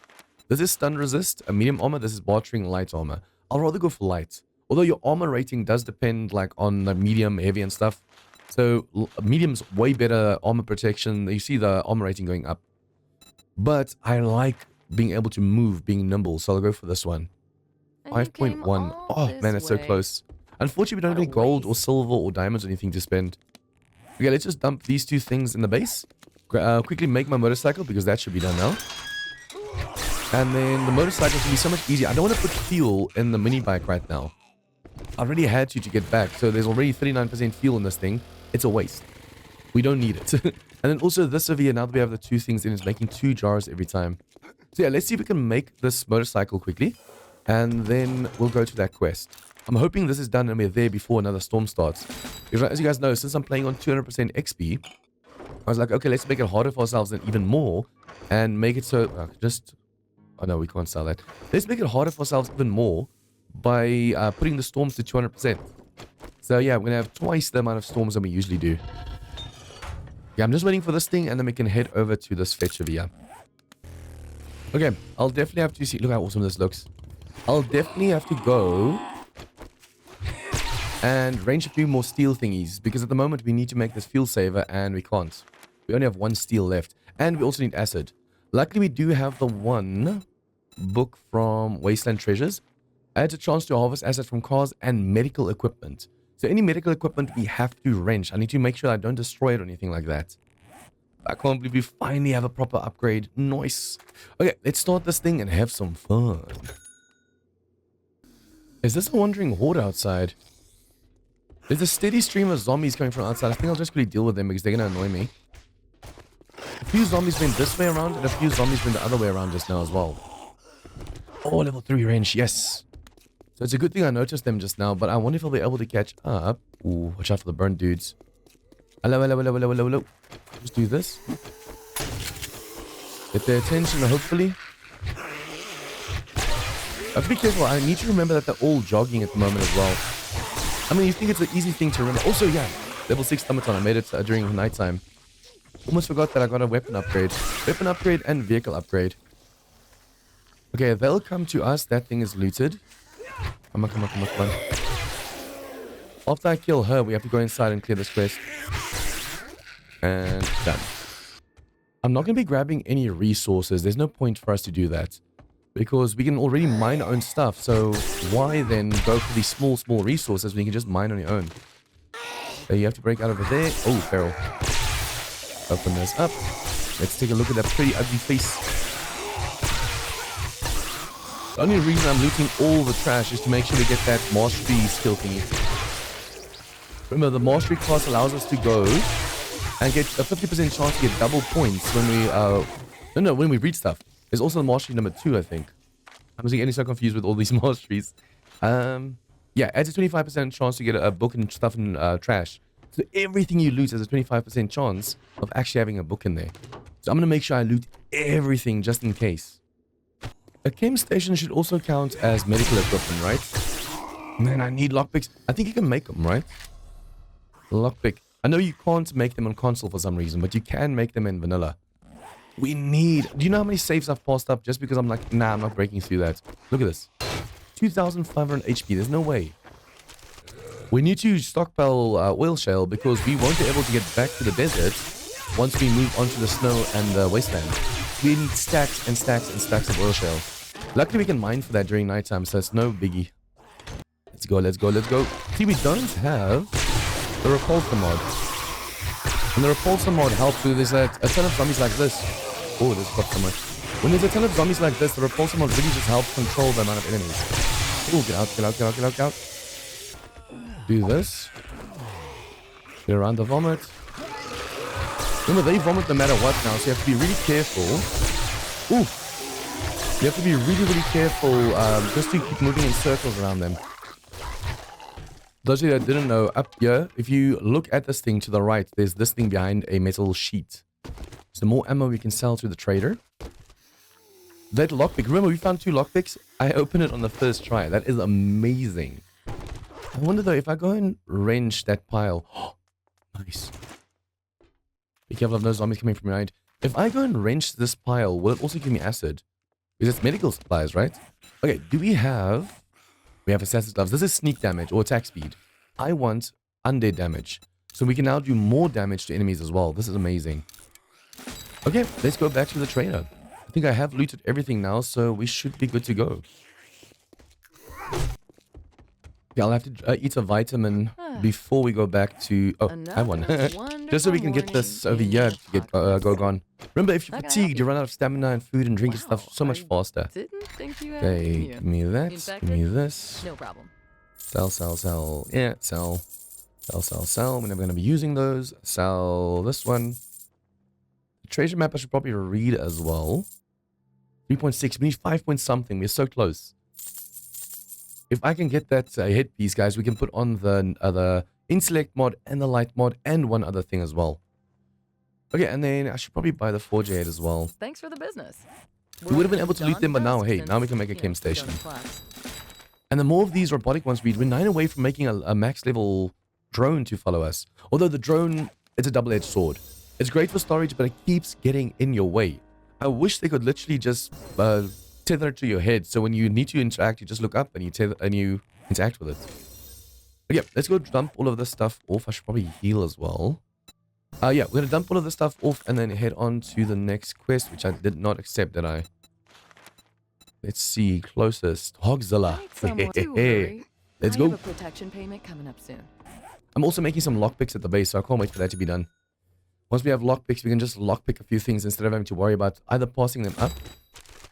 This is stun resist, a medium armor. This is bartering light armor. I'll rather go for light. Although your armor rating does depend like on the medium, heavy and stuff. So medium's way better armor protection. You see the armor rating going up. But I like being able to move, being nimble, so I'll go for this one. 5.1. Oh man, it's so close. Unfortunately, we don't have any gold or silver or diamonds or anything to spend. Okay, let's just dump these 2 things in the base. Quickly make my motorcycle because that should be done now. And then the motorcycle can be so much easier. I don't want to put fuel in the mini bike right now. I already had to get back, so there's already 39% fuel in this thing. It's a waste. We don't need it. And then also this over here, now that we have the 2 things in, it's making 2 jars every time. So yeah, let's see if we can make this motorcycle quickly. And then we'll go to that quest. I'm hoping this is done and we're there before another storm starts. Because as you guys know, since I'm playing on 200% XP, I was like, okay, let's make it harder for ourselves and even more. And make it so... Oh no, we can't sell that. Let's make it harder for ourselves even more by putting the storms to 200%. So yeah, we're going to have twice the amount of storms than we usually do. Yeah, I'm just waiting for this thing and then we can head over to this fetch over here. Okay, I'll definitely have to see... Look how awesome this looks. I'll definitely have to go and range a few more steel thingies. Because at the moment, we need to make this fuel saver and we can't. We only have 1 steel left. And we also need acid. Luckily, we do have the 1 book from Wasteland Treasures. Adds a chance to harvest acid from cars and medical equipment. So any medical equipment we have to wrench. I need to make sure I don't destroy it or anything like that. I can't believe we finally have a proper upgrade. Nice. Okay, let's start this thing and have some fun. Is this a wandering horde outside? There's a steady stream of zombies coming from outside. I think I'll just really deal with them because they're going to annoy me. A few zombies went this way around and a few zombies went the other way around just now as well. Oh, level 3 range. Yes. So it's a good thing I noticed them just now, but I wonder if I'll be able to catch up. Ooh, watch out for the burnt dudes. Hello. Just do this. Get their attention, hopefully. Be careful. I need to remember that they're all jogging at the moment as well. I mean, you think it's an easy thing to remember. Also, yeah, level 6 Thumbaton. I made it during nighttime. Almost forgot that I got a weapon upgrade. Weapon upgrade and vehicle upgrade. Okay, they'll come to us. That thing is looted. Come on. After I kill her, we have to go inside and clear this quest. And done. I'm not going to be grabbing any resources. There's no point for us to do that. Because we can already mine our own stuff. So why then go for these small resources when you can just mine on your own? So you have to break out over there. Oh, feral. Open this up. Let's take a look at that pretty ugly face. The only reason I'm looting all the trash is to make sure we get that mastery skill thingy. Remember, the mastery class allows us to go and get a 50% chance to get double points when we when we read stuff. There's also mastery number 2, I think. I'm getting so confused with all these masteries. Yeah, adds a 25% chance to get a book and stuff in trash. So everything you loot has a 25% chance of actually having a book in there. So I'm going to make sure I loot everything just in case. A chem station should also count as medical equipment, right? Man, I need lockpicks. I think you can make them, right? Lockpick. I know you can't make them on console for some reason, but you can make them in vanilla. We need... Do you know how many saves I've passed up just because I'm like, nah, I'm not breaking through that. Look at this. 2,500 HP. There's no way. We need to stockpile oil shale because we won't be able to get back to the desert once we move onto the snow and the wasteland. We need stacks and stacks and stacks of oil shale. Luckily, we can mine for that during nighttime, so it's no biggie. Let's go, let's go, let's go. See, we don't have the repulsor mod. And the repulsor mod helps with there's a ton of zombies like this. Oh, this got so much. When there's a ton of zombies like this, the repulsor mod really just helps control the amount of enemies. Oh, get out, get out, get out, get out, get out. Do this. Get around the vomit. Remember, they vomit no matter what now, so you have to be really careful. Ooh. You have to be really, really careful just to keep moving in circles around them. Those of you that didn't know, up here, if you look at this thing to the right, there's this thing behind a metal sheet. So the more ammo we can sell to the trader. That lockpick, remember we found 2 lockpicks? I opened it on the first try. That is amazing. I wonder though, if I go and wrench that pile. Oh, nice. Be careful of those zombies coming from behind. If I go and wrench this pile, will it also give me acid? Because it's medical supplies, right? Okay, do we have... We have assassin's gloves. This is sneak damage or attack speed. I want undead damage. So we can now do more damage to enemies as well. This is amazing. Okay, let's go back to the trader. I think I have looted everything now, so we should be good to go. Yeah, I'll have to eat a vitamin before we go back to... Oh, I have one. Just so we can get this over here to get go gone. Remember, if you're fatigued, you run out of stamina and food and drink and stuff so much faster. Okay, give me that. Give me this.
No problem.
Sell, sell, sell. Yeah, sell. Sell, sell, sell. We're never going to be using those. Sell this one. The treasure map I should probably read as well. 3.6. We need 5 point something. We're so close. If I can get that headpiece, guys, we can put on the intellect mod and the light mod and one other thing as well. Okay, and then I should probably buy the forge head as well.
Thanks for the business.
We would have been able to loot them, but now, hey, now we can make a chem station. And the more of these robotic ones we're 9 away from making a max level drone to follow us. Although the drone, it's a double-edged sword. It's great for storage, but it keeps getting in your way. I wish they could literally just tether it to your head, so when you need to interact, you just look up and you tether and you interact with it. Okay, let's go dump all of this stuff off. I should probably heal as well. Yeah, we're gonna dump all of this stuff off and then head on to the next quest, which I did not accept, did I? Let's see, closest Hogzilla. Let's go.
I have a protection payment coming up soon.
I'm also making some lockpicks at the base, so I can't wait for that to be done. Once we have lockpicks, we can just lockpick a few things instead of having to worry about either passing them up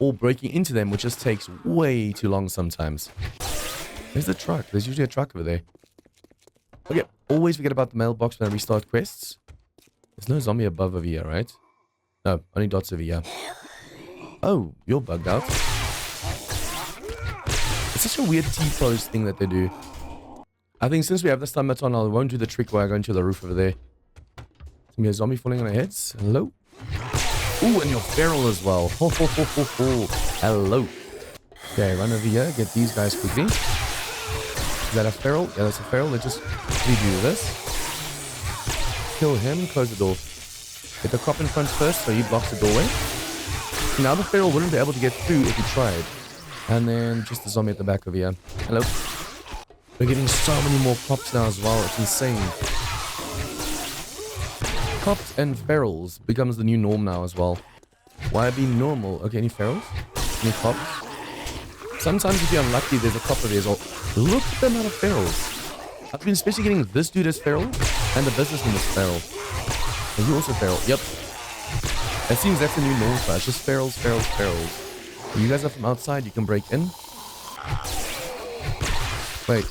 or breaking into them, which just takes way too long sometimes. There's the truck. There's usually a truck over there. Okay, always forget about the mailbox when I restart quests. There's no zombie above over here, right? No, only dots over here. Oh, you're bugged out. It's such a weird T-pose thing that they do. I think since we have the stomach on, I won't do the trick where I go into the roof over there. There's gonna be a zombie falling on our heads. Hello? Ooh, and you're feral as well. Ho, ho, ho, ho, ho. Hello. Okay, run over here. Get these guys quickly. Is that a feral? Yeah, that's a feral. Let's just redo this. Kill him. Close the door. Get the cop in front first so he blocks the doorway. Now the feral wouldn't be able to get through if he tried. And then just the zombie at the back over here. Hello. We're getting so many more cops now as well. It's insane. Cops and ferals becomes the new norm now as well. Why be normal? Okay, any ferals? Any cops? Sometimes if you're unlucky, there's a cop over there as well. Look at the amount of ferals. I've been especially getting this dude as feral and the businessman as feral. Are you also feral? Yep. It seems that's the new norm for us. Just ferals, ferals, ferals. You guys are from outside, you can break in. Wait.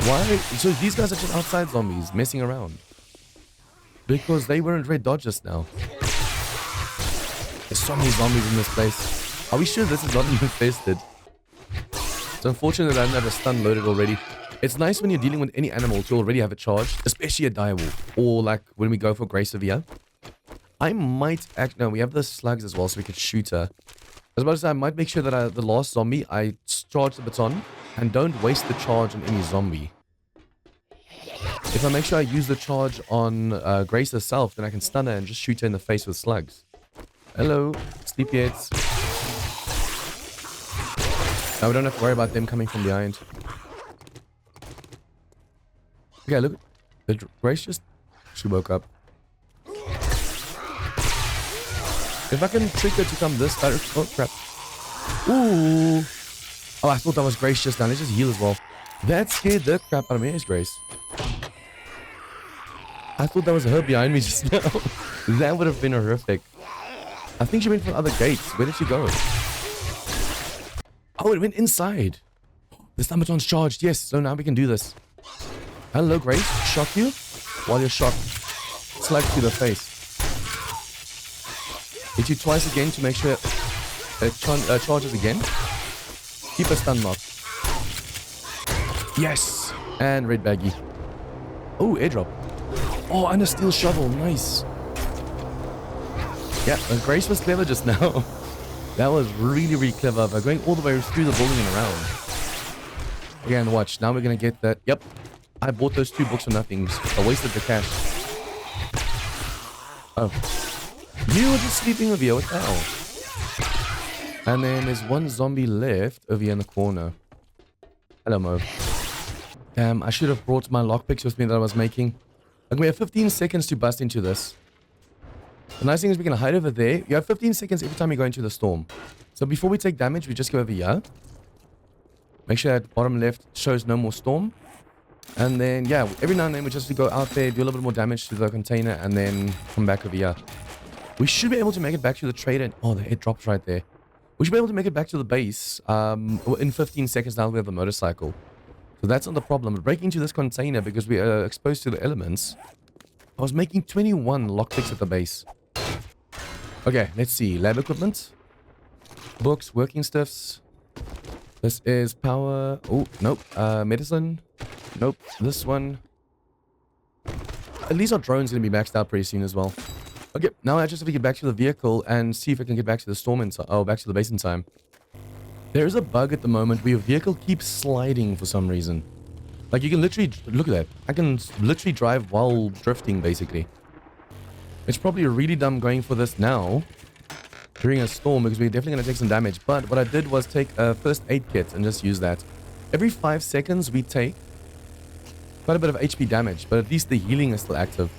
Why? So these guys are just outside zombies messing around. Because they weren't red dot just now. There's so many zombies in this place. Are we sure this is not infested? It's unfortunate that I don't have a stun loaded already. It's nice when you're dealing with any animal to already have it charged, especially a direwolf. Or like when we go for Grey Severe. I might act... No, we have the slugs as well, so we could shoot her. As much as I might make sure that the last zombie, I charge the baton and don't waste the charge on any zombie. If I make sure I use the charge on Grace herself, then I can stun her and just shoot her in the face with slugs. Hello, sleepyheads. Now we don't have to worry about them coming from behind. Okay, look. Did Grace just... She woke up. If I can trick her to come this direction... Oh, crap. Ooh. Oh, I thought that was Grace just now. Let's just heal as well. That scared the crap out of me. It's Grace. I thought that was her behind me just now. That would have been horrific. I think she went for the other gates. Where did she go? Oh, it went inside. The stun baton's charged. Yes, so now we can do this. Hello, Grace. Shock you? While you're shocked, slug to the face. Hit you twice again to make sure it charges again. Keep a stun lock. Yes! And red baggy. Oh, airdrop. Oh, and a steel shovel. Nice. Yeah, Grace was clever just now. That was really, really clever. By going all the way through the building and around. Again, watch. Now we're going to get that. Yep. I bought those 2 books for nothing. I wasted the cash. Oh. You were just sleeping over here. What the hell? And then there's one zombie left over here in the corner. Hello, Mo. Damn, I should have brought my lockpicks with me that I was making. Okay, we have 15 seconds to bust into this. The nice thing is we can hide over there. You have 15 seconds every time you go into the storm. So before we take damage, we just go over here. Make sure that bottom left shows no more storm. And then, yeah, every now and then we just go out there, do a little bit more damage to the container, and then come back over here. We should be able to make it back to the trader. Oh, it drops right there. We should be able to make it back to the base in 15 seconds now we have the motorcycle. So that's not the problem. But breaking into this container because we are exposed to the elements. I was making 21 lockpicks at the base. Okay, let's see. Lab equipment. Books, working stuffs. This is power. Oh, nope. Medicine. Nope. This one. At least our drone's going to be maxed out pretty soon as well. Okay, now I just have to get back to the vehicle and see if I can get back to the storm in time. Oh, back to the base in time. There is a bug at the moment where your vehicle keeps sliding for some reason. Like you can literally, look at that. I can literally drive while drifting basically. It's probably really dumb going for this now during a storm because we're definitely going to take some damage. But what I did was take a first aid kit and just use that. Every 5 seconds we take quite a bit of HP damage, but at least the healing is still active.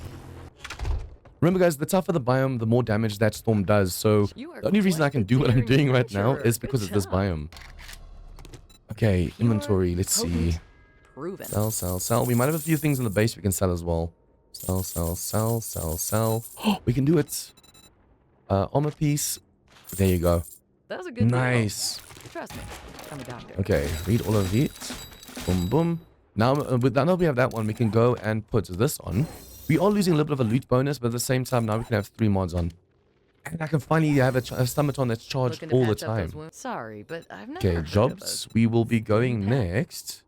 Remember guys, the tougher the biome, the more damage that storm does. So the only reason I can do what I'm doing right now is because of this biome. Okay, inventory, let's see. Sell. We might have a few things in the base we can sell as well. Sell. Oh, we can do it. Armor piece. There you go.
That was a good
nice.
Deal. Trust me, I'm a doctor.
Okay, read all of it. Boom, boom. Now, now we have that one, we can go and put this on. We are losing a little bit of a loot bonus, but at the same time, now we can have 3 mods on. And I can finally have a stun baton that's charged all the time.
Sorry, but I've never
Okay, jobs. We will be going next.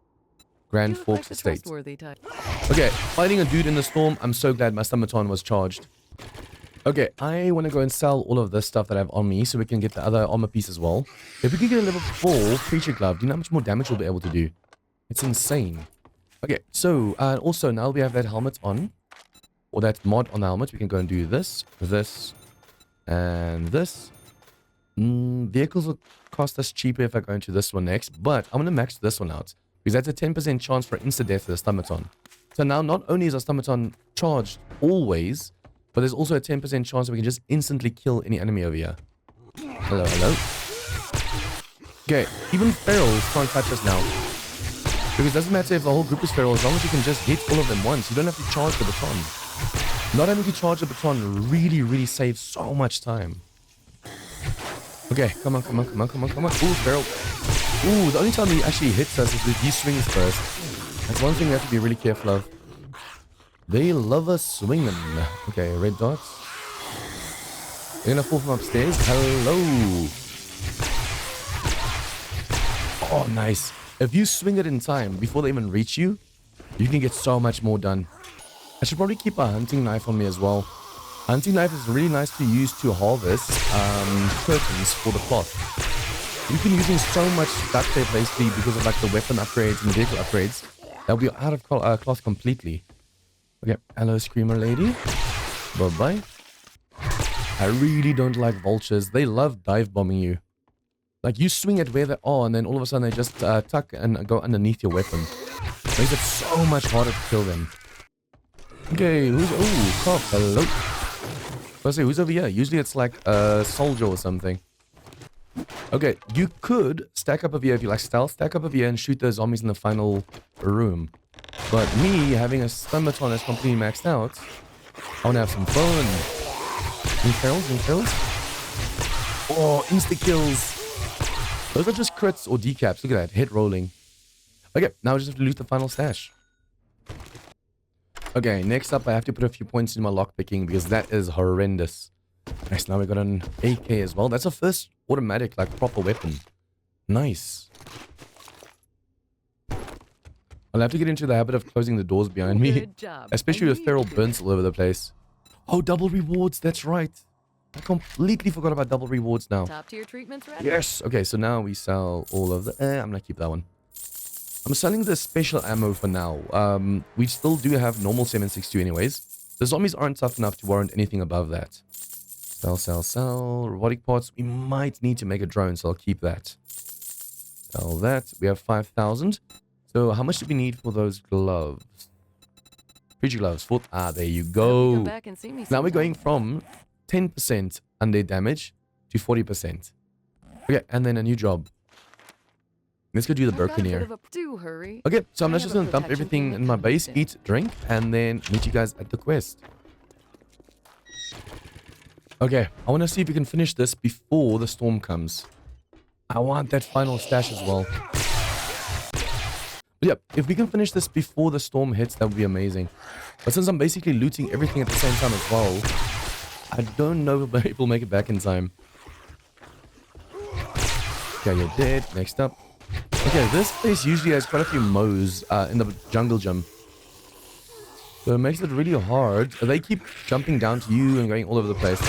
Grand Forks Estate. Okay, fighting a dude in the storm. I'm so glad my stun baton was charged. Okay, I want to go and sell all of this stuff that I have on me so we can get the other armor piece as well. If we can get a level 4 creature glove, do you know how much more damage we'll be able to do? It's insane. Okay, so also now we have that helmet on. Or that mod on the helmet. We can go and do this, and this. Vehicles will cost us cheaper if I go into this one next. But I'm going to max this one out. Because that's a 10% chance for insta-death for the stun baton. So now not only is our stun baton charged always, but there's also a 10% chance that we can just instantly kill any enemy over here. Hello. Okay, even ferals can't touch us now. Because it doesn't matter if the whole group is feral, as long as you can just hit all of them once. You don't have to charge the baton. Not having to charge the baton really saves so much time. Okay, come on. Ooh, feral. Ooh, the only time he actually hits us is with these swings first. That's one thing we have to be really careful of. They love us swinging. Okay, red dots. They're gonna fall from upstairs. Hello. Oh, nice. If you swing it in time before they even reach you, you can get so much more done. I should probably keep a hunting knife on me as well. Hunting knife is really nice to use to harvest curtains for the cloth. You've been using so much duct tape basically because of like the weapon upgrades and vehicle upgrades. They'll be out of cloth completely. Okay, hello Screamer Lady. Bye-bye. I really don't like vultures. They love dive bombing you. Like you swing at where they are and then all of a sudden they just tuck and go underneath your weapon. Makes it so much harder to kill them. Okay, who's... Oh, cop, hello. I say, who's over here? Usually it's like a soldier or something. Okay, you could stack up over here if you like stealth. Stack up over here and shoot the zombies in the final room. But me, having a stomachon that's completely maxed out, I want to have some fun. Any ferals? Any ferals? Oh, insta-kills. Those are just crits or decaps. Look at that, hit rolling. Okay, now I just have to loot the final stash. Okay, next up I have to put a few points in my lockpicking because that is horrendous. Nice, now we got an AK as well. That's our first automatic, like, proper weapon. Nice. I'll have to get into the habit of closing the doors behind me.
Good job.
Especially with feral burns all over the place. Oh, double rewards, that's right. I completely forgot about double rewards now.
Top tier treatments ready?
Yes. Okay, so now we sell all of the... I'm gonna keep that one. I'm selling the special ammo for now. We still do have normal 7.62 anyways. The zombies aren't tough enough to warrant anything above that. Sell, sell, sell. Robotic parts. We might need to make a drone, so I'll keep that. Sell that. We have 5,000. So how much do we need for those gloves? Preacher gloves. There you go.
Come back and see me
Now we're
sometime.
going from 10% undead damage to 40%. Okay, and then a new job. Let's go do the
I've got a bit
Buccaneer.
of a- Do hurry.
Okay, so I'm
I
just
have a
gonna dump
protection
everything
payment
in my
coming
base,
soon.
eat, drink, and then meet you guys at the quest. Okay, I want to see if we can finish this before the storm comes. I want that final stash as well. But yeah, if we can finish this before the storm hits, that would be amazing. But since I'm basically looting everything at the same time as well, I don't know if we'll make it back in time. Okay, you're dead. Next up. Okay, this place usually has quite a few mows in the jungle gym. So it makes it really hard. They keep jumping down to you and going all over the place.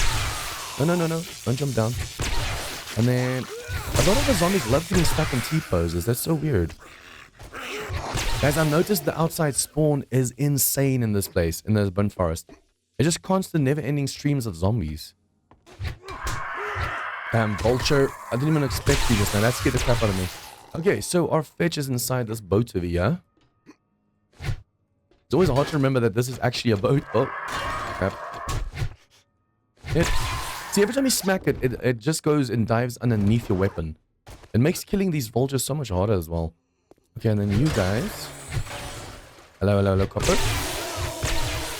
No, no, no, no. Don't jump down. And then a lot of the zombies love getting stuck in T-poses. That's so weird. Guys, I've noticed the outside spawn is insane in this place, in the BurntForest. It's just constant, never-ending streams of zombies. Vulture. I didn't even expect you just now. That scared the crap out of me. Okay, so our fetch is inside this boat over here. It's always hard to remember that this is actually a boat. Oh, crap. See, every time you smack it, it just goes and dives underneath your weapon. It makes killing these vultures so much harder as well. Okay, and then you guys. Hello, hello, hello, copper.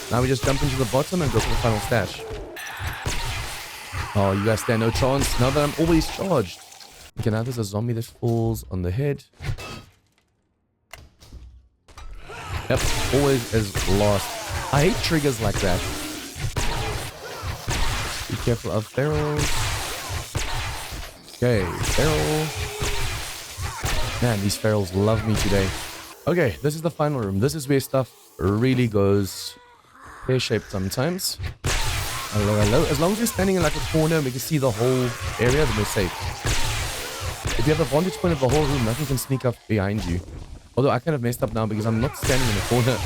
Now we just jump into the bottom and go for the final stash. Oh, you guys stand no chance now that I'm always charged. Okay, now there's a zombie that falls on the head. Yep, always is lost. I hate triggers like that. Be careful of ferals. Okay, feral. Man, these ferals love me today. Okay, this is the final room. This is where stuff really goes pear-shaped sometimes. Hello, hello. As long as you're standing in like a corner and we can see the whole area, then we're safe. If you have a vantage point of the whole room, nothing can sneak up behind you. Although I kind of messed up now because I'm not standing in the corner.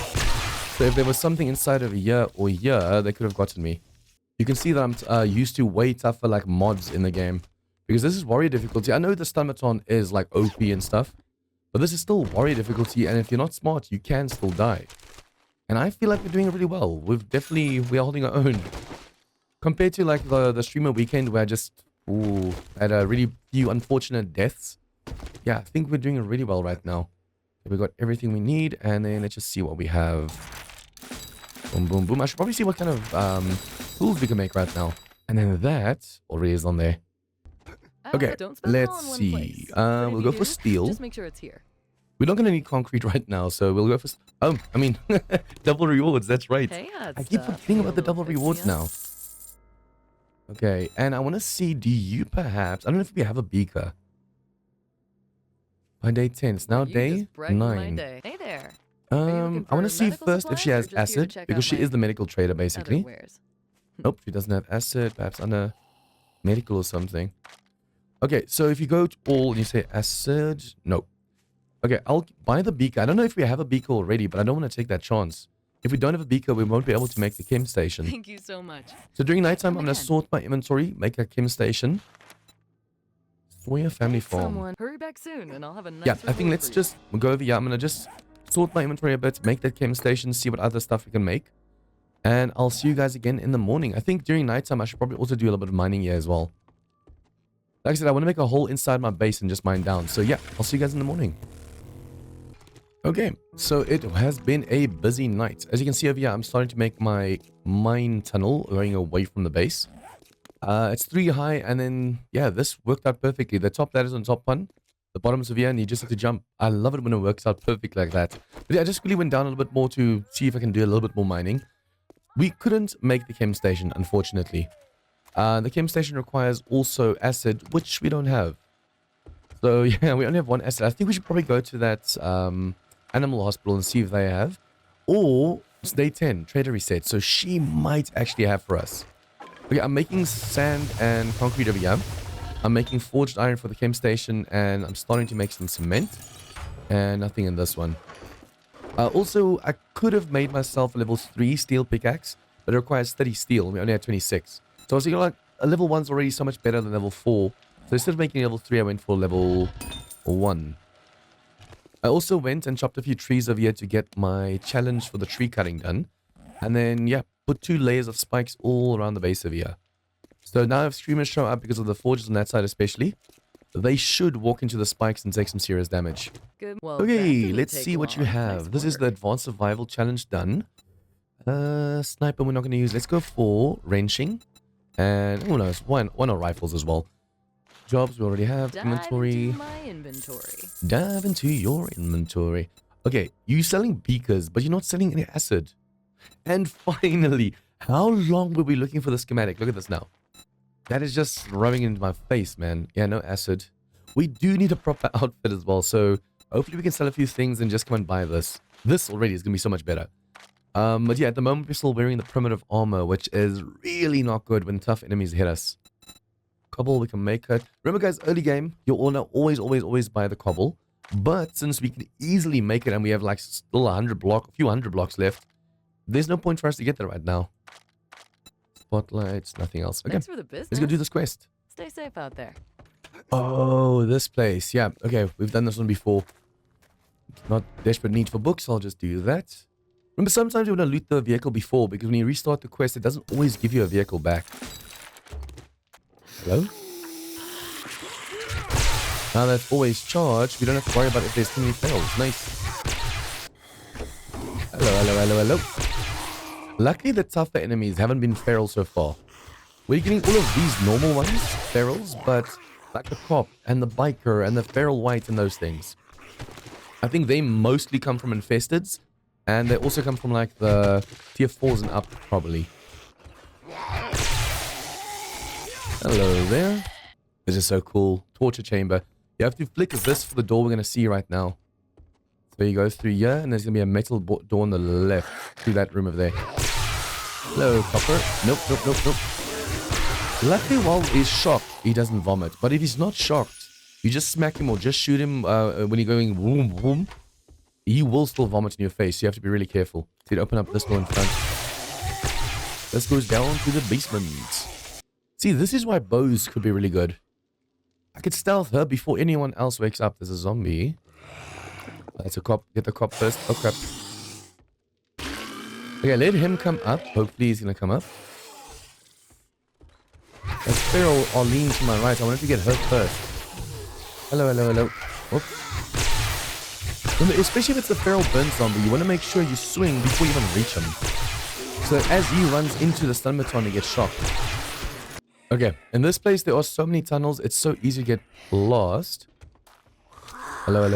So if there was something inside of here or here, they could have gotten me. You can see that I'm used to way tougher like mods in the game. Because this is warrior difficulty. I know the Stomaton is like OP and stuff. But this is still warrior difficulty. And if you're not smart, you can still die. And I feel like we're doing really well. We are holding our own. Compared to like the streamer weekend where I just had a really few unfortunate deaths. Yeah, I think we're doing really well right now. We got everything we need, and then let's just see what we have. Boom, boom, boom. I should probably see what kind of tools we can make right now. And then that already is on there. Okay,
Don't spend it all
let's
in one
see.
place. But if
We'll
you
go for
do,
steel.
Just make sure it's here.
We're not going to need concrete right now, so we'll go for... Oh, I mean, double rewards, that's right.
Hey,
I keep forgetting about the double rewards now. Okay, and I want to see, do you perhaps... I don't know if we have a beaker. By day 10, it's now
You
day
just brightened my
9.
day. Hey there.
I want to see
medical
first if she has
supplies or just here to
acid,
check
because
out
she
my
is the medical trader,
Other
basically.
wares.
Nope, she doesn't have acid. Perhaps under medical or something. Okay, so if you go to all and you say acid, no. Okay, I'll buy the beaker. I don't know if we have a beaker already, but I don't want to take that chance. If we don't have a beaker, we won't be able to make the chem station.
Thank you so much.
So during nighttime, I'm going to
Man.
sort my inventory, make a chem station. Sawyer Family Farm.
Someone hurry back soon, and I'll have a nice.
Yeah, I think
reward
let's
for you.
just go over here. I'm going to just sort my inventory a bit, make that chem station, see what other stuff we can make. And I'll see you guys again in the morning. I think during nighttime, I should probably also do a little bit of mining here as well. Like I said, I want to make a hole inside my base and just mine down. So yeah, I'll see you guys in the morning. Okay, so it has been a busy night. As you can see over here, I'm starting to make my mine tunnel going away from the base. It's 3 high, and then, yeah, this worked out perfectly. The top ladder's on top one, the bottom's over here, and you just have to jump. I love it when it works out perfect like that. But yeah, I just really went down a little bit more to see if I can do a little bit more mining. We couldn't make the chem station, unfortunately. The chem station requires also acid, which we don't have. So, yeah, we only have 1 acid. I think we should probably go to that animal hospital and see if they have. Or, it's day 10, trader reset. So, she might actually have for us. Okay, I'm making sand and concrete over here. I'm making forged iron for the chem station. And I'm starting to make some cement. And nothing in this one. Also, I could have made myself a level 3 steel pickaxe. But it requires 30 steel. We only had 26. So I was thinking like, a level 1's already so much better than level 4. So instead of making level 3, I went for level 1. I also went and chopped a few trees over here to get my challenge for the tree cutting done. And then, yeah, put 2 layers of spikes all around the base of here. So now if screamers show up because of the forges on that side especially, they should walk into the spikes and take some serious damage.
Good. Well, that
Okay,
didn't
let's
take
see what you
long.
have.
Nice
This is the
work.
advanced survival challenge done. Sniper we're not going to use. Let's go for wrenching. And, oh no, it's one or rifles as well. Jobs we already have.
Dive
Inventory.
into my inventory.
Dive into your inventory. Okay, you're selling beakers, but you're not selling any acid. And finally, how long were we looking for the schematic? Look at this now. That is just rubbing into my face, man. Yeah, no acid. We do need a proper outfit as well, so hopefully we can sell a few things and just come and buy this. This already is going to be so much better. But yeah, at the moment we're still wearing the primitive armor, which is really not good when tough enemies hit us. Cobble, we can make it. Remember guys, early game, you'll always buy the cobble. But since we can easily make it and we have like still a few hundred blocks left, there's no point for us to get there right now. Spotlights, nothing else. Okay,
Thanks for the business.
let's go do this quest.
Stay safe out there.
Oh, this place. Yeah, okay, we've done this one before. Not desperate need for books, I'll just do that. Remember, sometimes you want to loot the vehicle before, because when you restart the quest, it doesn't always give you a vehicle back. Hello? Now that's always charged, we don't have to worry about if there's too many fails. Nice. Hello. Luckily, the tougher enemies haven't been feral so far. We're getting all of these normal ones, ferals, but like the cop and the biker and the feral white and those things. I think they mostly come from infesteds, and they also come from like the tier 4s and up, probably. Hello there. This is so cool. Torture chamber. You have to flick this for the door we're going to see right now. So you go through here, and there's going to be a metal door on the left through that room over there. Hello, copper. Nope. Luckily, while he's shocked, he doesn't vomit. But if he's not shocked, you just smack him or just shoot him when you're going boom, boom. He will still vomit in your face. You have to be really careful. So you open up this door in front. This goes down to the basement. See, this is why bows could be really good. I could stealth her before anyone else wakes up. There's a zombie. That's a cop. Get the cop first. Oh, crap. Okay, let him come up. Hopefully he's going to come up. A feral Arlene to my right. I wanted to get her first. Hello. Oops. Remember, especially if it's a feral burnt zombie, you want to make sure you swing before you even reach him. So as he runs into the stun baton, he gets shocked. Okay, in this place there are so many tunnels, it's so easy to get lost. Hello.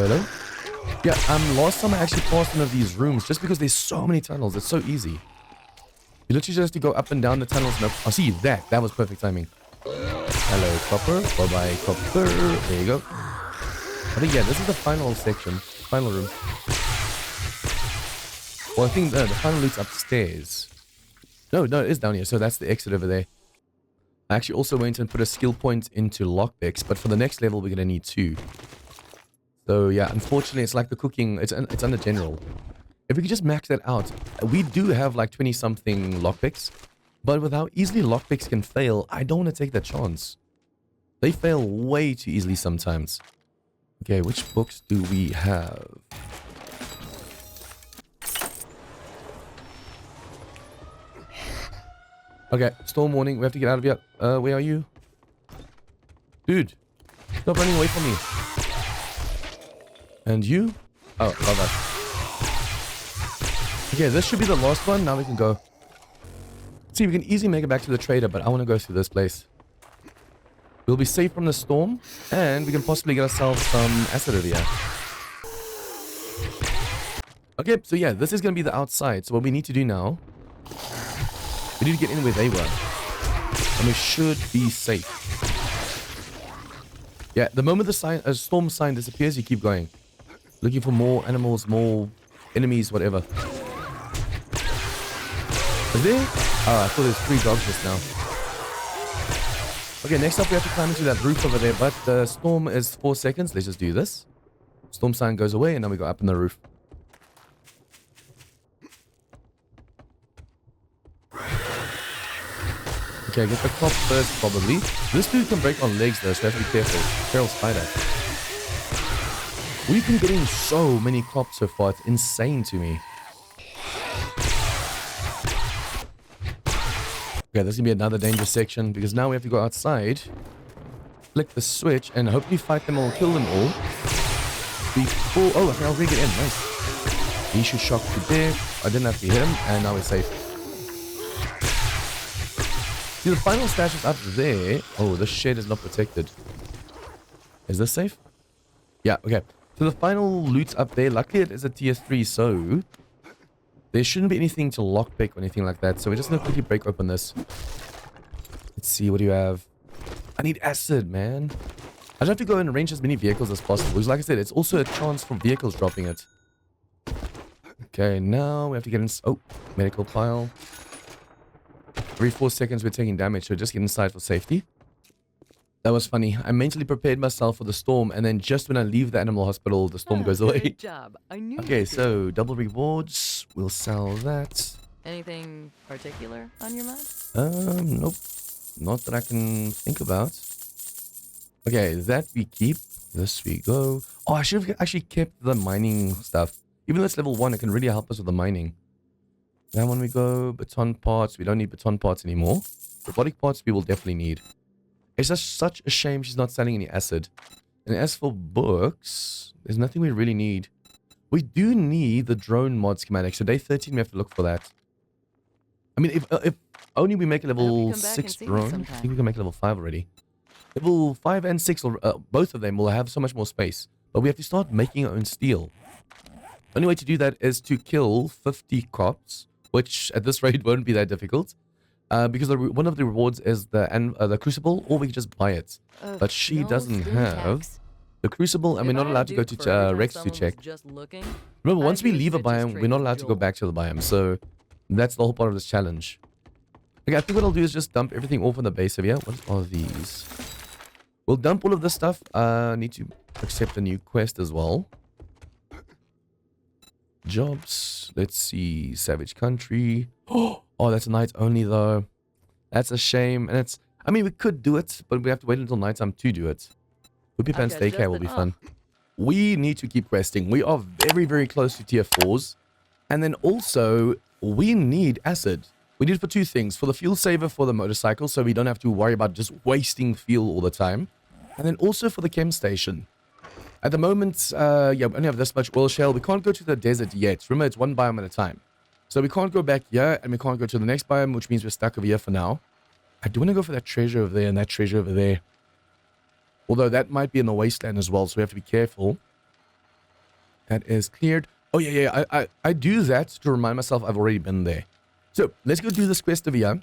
Yeah, last time I actually passed one of these rooms just because there's so many tunnels, it's so easy. You literally just have to go up and down the tunnels. No, I see that. That was perfect timing. Hello, copper. Bye-bye, copper. There you go. I think, yeah, this is the final section. Final room. Well, I think the final loot's upstairs. No, it is down here. So that's the exit over there. I actually also went and put a skill point into lockpicks, but for the next level, we're going to need 2. So yeah, unfortunately, it's like the cooking. It's under general. If we could just max that out. We do have like 20-something lockpicks, but with how easily lockpicks can fail, I don't want to take that chance. They fail way too easily sometimes. Okay, which books do we have? Okay, storm warning. We have to get out of here. Where are you? Dude, stop running away from me. And you? Oh, love that. Okay, this should be the last one. Now we can go. See, we can easily make it back to the trader, but I want to go through this place. We'll be safe from the storm, and we can possibly get ourselves some acid over here. Okay, so yeah, this is going to be the outside. So what we need to do now, we need to get in where they were. And we should be safe. Yeah, the moment the storm sign disappears, you keep going. Looking for more animals, more enemies, whatever. Is there? Oh, I thought there's 3 dogs just now. Okay, next up we have to climb into that roof over there, but the storm is 4 seconds. Let's just do this. Storm sign goes away, and then we go up in the roof. Okay, get the crop first, probably. This dude can break on legs, though, so we have to be careful. Feral spider. We've been getting so many crops so far. It's insane to me. Okay, this is going to be another dangerous section, because now we have to go outside, flick the switch, and hopefully fight them all, kill them all. Before... Oh, okay, I'll rig it in. Nice. He should shock to death. I didn't have to hit him, and now we're safe. See, the final stash is up there. Oh, this shed is not protected. Is this safe? Yeah, okay. So the final loot's up there. Luckily, it is a tier 3, so there shouldn't be anything to lockpick or anything like that. So we're just going to quickly break open this. Let's see, what do you have? I need acid, man. I just have to go and arrange as many vehicles as possible. Because like I said, it's also a chance for vehicles dropping it. Okay, now we have to get in... Oh, medical pile. Every 4 seconds we're taking damage, so just get inside for safety. That was funny. I mentally prepared myself for the storm, and then just when I leave the animal hospital, the storm goes away.
Good job. I knew
Okay,
you
so double rewards. We'll sell that.
Anything particular on your mind?
Nope. Not that I can think about. Okay, that we keep. This we go. Oh, I should have actually kept the mining stuff. Even though it's level 1, it can really help us with the mining. That one we go. Baton parts. We don't need baton parts anymore. Robotic parts we will definitely need. It's just such a shame she's not selling any acid. And as for books, there's nothing we really need. We do need the drone mod schematic. So day 13 we have to look for that. I mean, if only we make a level 6 drone. I think we can make a level 5 already. Level 5 and 6, both of them will have so much more space. But we have to start making our own steel. The only way to do that is to kill 50 cops, which at this rate won't be that difficult. Because one of the rewards is the crucible, or we can just buy it. But she doesn't have the crucible, and we're not allowed to go to Rex to check. Remember, once we leave a biome, we're not allowed to go back to the biome. So that's the whole part of this challenge. Okay, I think what I'll do is just dump everything off on the base over here. What are these? We'll dump all of this stuff. Need to accept a new quest as well. Jobs. Let's see. Savage Country. Oh, that's night only though. That's a shame. And it's... I mean, we could do it, but we have to wait until nighttime to do it. Whippy Pants Daycare will be fun. We need to keep questing. We are very, very close to tier 4s. And then also, we need acid. We need it for 2 things. For the fuel saver for the motorcycle, so we don't have to worry about just wasting fuel all the time. And then also for the chem station. At the moment, yeah, we only have this much oil shale. We can't go to the desert yet. Remember, it's one biome at a time. So we can't go back here, and we can't go to the next biome, which means we're stuck over here for now. I do want to go for that treasure over there and that treasure over there. Although that might be in the wasteland as well, so we have to be careful. That is cleared. Oh, yeah. I do that to remind myself I've already been there. So, let's go do this quest over here.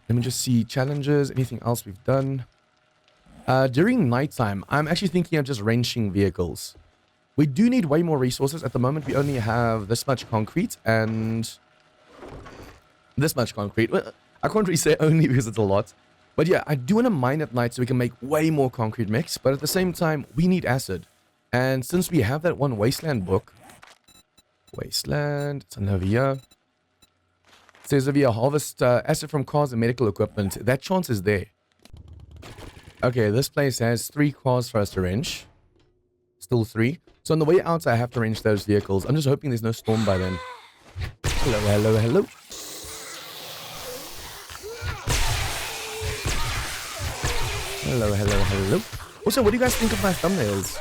Let me just see challenges, anything else we've done. During nighttime, I'm actually thinking of just wrenching vehicles. We do need way more resources. At the moment, we only have this much concrete, and this much concrete. Well, I can't really say only because it's a lot. But yeah, I do want to mine at night so we can make way more concrete mix. But at the same time, we need acid. And since we have that one Wasteland book, Wasteland, it's over here. It says over here, harvest acid from cars and medical equipment. That chance is there. Okay, this place has 3 cars for us to wrench. Still 3. So on the way out, I have to wrench those vehicles. I'm just hoping there's no storm by then. Hello, hello, hello. Hello, hello, hello. Also, what do you guys think of my thumbnails?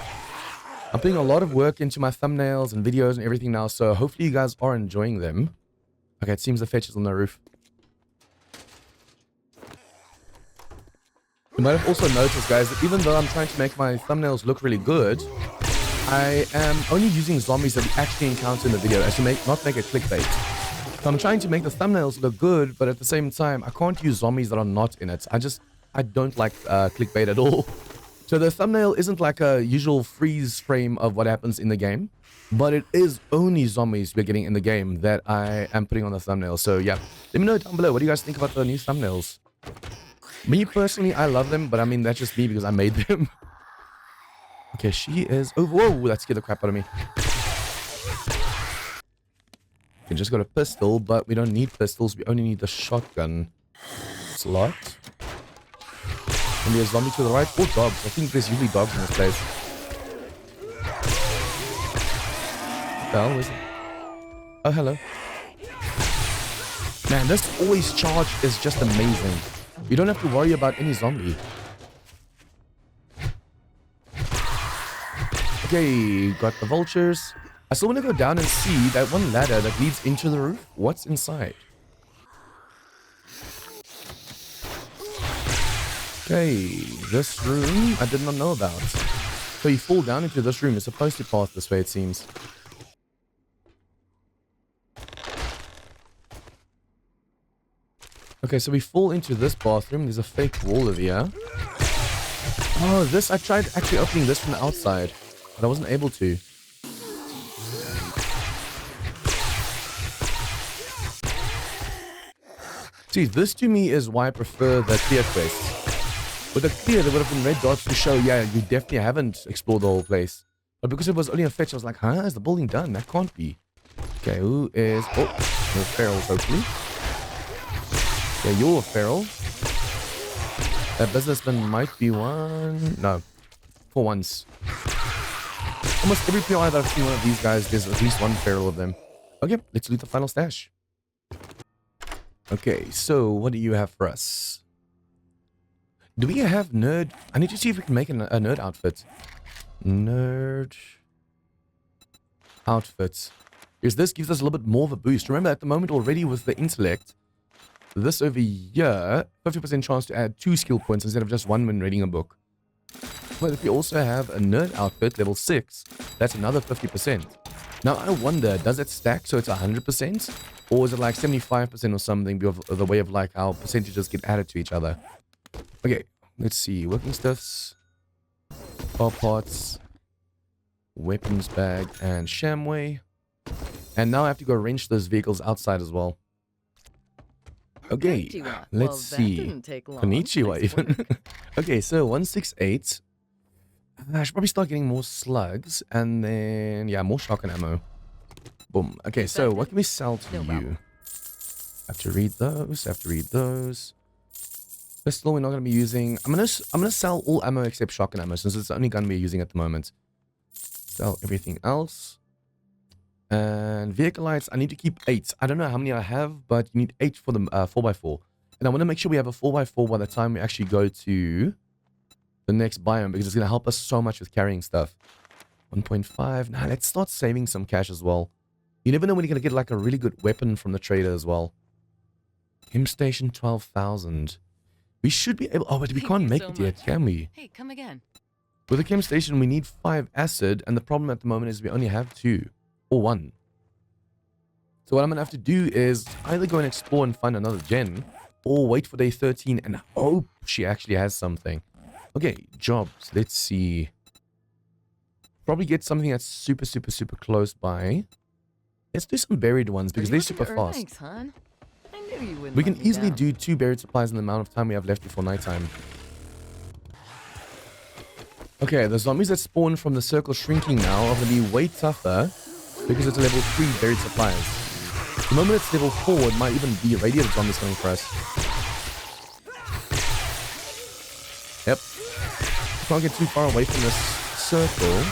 I'm putting a lot of work into my thumbnails and videos and everything now, so hopefully you guys are enjoying them. Okay, it seems the fetch is on the roof. You might have also noticed, guys, that even though I'm trying to make my thumbnails look really good, I am only using zombies that we actually encounter in the video as to not make it clickbait. So I'm trying to make the thumbnails look good, but at the same time, I can't use zombies that are not in it. I don't like clickbait at all. So the thumbnail isn't like a usual freeze frame of what happens in the game, but it is only zombies we're getting in the game that I am putting on the thumbnail. So yeah, let me know down below, what do you guys think about the new thumbnails? Me personally, I love them, but I mean, that's just me because I made them. Okay, she is... Oh, whoa, that scared the crap out of me. We just got a pistol, but we don't need pistols. We only need the shotgun slot. And there's a zombie to the right. Or dogs. I think there's usually dogs in this place. What the hell is it? Oh, hello. Man, this always charge is just amazing. You don't have to worry about any zombie. Okay, got the vultures. I still want to go down and see that one ladder that leads into the roof. What's inside? Okay, this room I did not know about. So you fall down into this room. It's supposed to pass this way, it seems. Okay, so we fall into this bathroom. There's a fake wall over here. Oh, this, I tried actually opening this from the outside, but I wasn't able to. See, this to me is why I prefer the clear quest. With the clear, there would have been red dots to show, yeah, you definitely haven't explored the whole place. But because it was only a fetch, I was like, huh, is the building done? That can't be. Okay, who is... Oh, no ferals, hopefully. Okay, you're a feral. That businessman might be one... No. For once. Almost every PI that I've seen one of these guys, there's at least one feral of them. Okay, let's loot the final stash. Okay, so what do you have for us? Do we have nerd? I need to see if we can make a nerd outfit. Nerd outfit. Because this gives us a little bit more of a boost. Remember, at the moment already with the intellect, this over here, 50% chance to add 2 skill points instead of just 1 when reading a book. But if we also have a nerd outfit, level 6, that's another 50%. Now, I wonder, does it stack so it's 100%? Or is it like 75% or something because of the way of like how percentages get added to each other? Okay, let's see. Working stuffs, car parts, weapons bag, and shamway. And now I have to go wrench those vehicles outside as well. Okay,
Konnichiwa.
let's
That
see.
didn't take long.
Konnichiwa,
Nice
even.
work.
Okay, so 168. I should probably start getting more slugs. And then, yeah, more shotgun ammo. Boom. Okay, so what can we sell to
No
you?
problem.
Have to read those. Have to read those. Pistol, we're not going to be using. I'm gonna sell all ammo except shotgun ammo since it's the only gun we're using at the moment. Sell everything else. And vehicle lights, I need to keep 8. I don't know how many I have, but you need 8 for the 4x4. And I want to make sure we have a 4x4 by the time we actually go to the next biome because it's going to help us so much with carrying stuff. 1.5. Now let's start saving some cash as well. You never know when you're going to get like a really good weapon from the trader as well. Him station 12,000. We should be able... Oh, but we
Thank
can't
you
make
so
it yet,
much.
can we?
Hey, come again.
With the chem station, we need 5 acid, and the problem at the moment is we only have 2. Or 1. So what I'm going to have to do is either go and explore and find another gen, or wait for day 13 and hope she actually has something. Okay, jobs. Let's see. Probably get something that's super, super, super close by. Let's do some buried ones because
Are you
they're
looking
super
to earn
fast.
Thanks, hon. I knew you wouldn't
We
let
can
me
easily
down.
do 2 buried supplies in the amount of time we have left before nighttime. Okay, the zombies that spawn from the circle shrinking now are going to be way tougher because it's a level 3 buried supplies. The moment it's level 4, it might even be radiated zombies coming for us. Yep. Can't get too far away from this circle.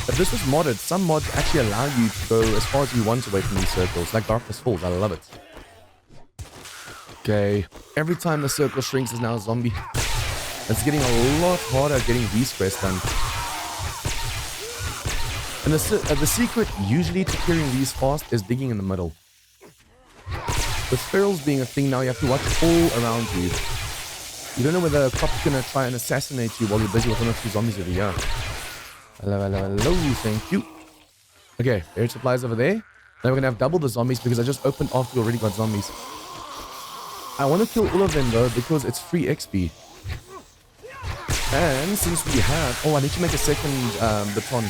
If this was modded, some mods actually allow you to go as far as you want away from these circles, like Darkness Falls. I love it. Okay, every time the circle shrinks is now a zombie. It's getting a lot harder getting these quests done. And the secret usually to clearing these fast is digging in the middle. With ferals being a thing now, you have to watch all around you. You don't know whether a cop's gonna try and assassinate you while you're busy with 1 or 2 zombies over here. Hello, hello, hello, thank you. Okay, buried supplies over there. Now we're gonna have double the zombies because I just opened after we already got zombies. I want to kill all of them though because it's free XP. And since we have... Oh, I need to make a second baton.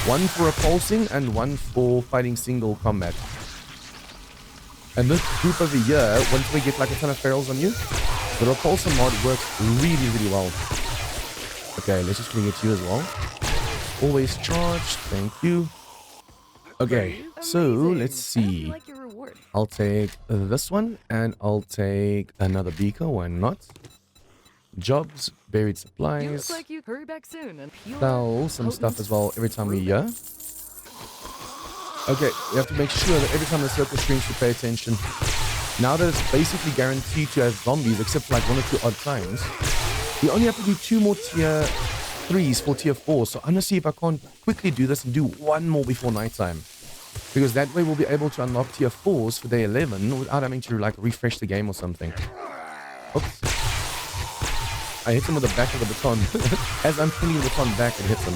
1 for repulsing and 1 for fighting single combat. And this group over here, once we get like a ton of ferals on you, the repulsor mod works really, really well. Okay, let's just get you as well. Always charged, thank you. Okay, so let's see.
Like your reward.
I'll take this one and I'll take another beaker, why not? Jobs, buried
You look
supplies.
like you hurry back soon and pure
Sell some stuff as well every time we Okay, we have to make sure that every time the circle shrinks we pay attention. Now that it's basically guaranteed to have zombies except for like 1 or 2 odd times, we only have to do 2 more tier 3s for tier 4. So I'm gonna see if I can't quickly do this and do 1 more before nighttime. Because that way we'll be able to unlock tier 4s for day 11 without having to like refresh the game or something. Oops. I hit him with the back of the baton. As I'm pulling the baton back, it hits him.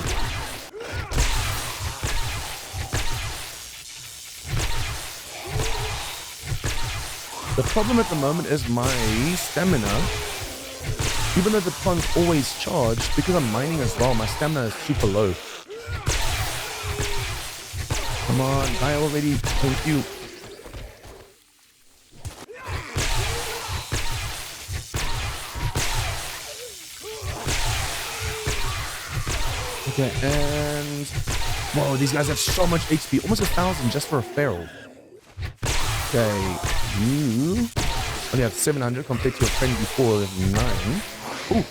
The problem at the moment is my stamina. Even though the baton's always charged, because I'm mining as well, my stamina is super low. Come on, die already. Thank you. Okay, and... Whoa, these guys have so much HP. Almost 1,000 just for a feral. Okay, you... only have 700 compared to your friend before with 9. Ooh,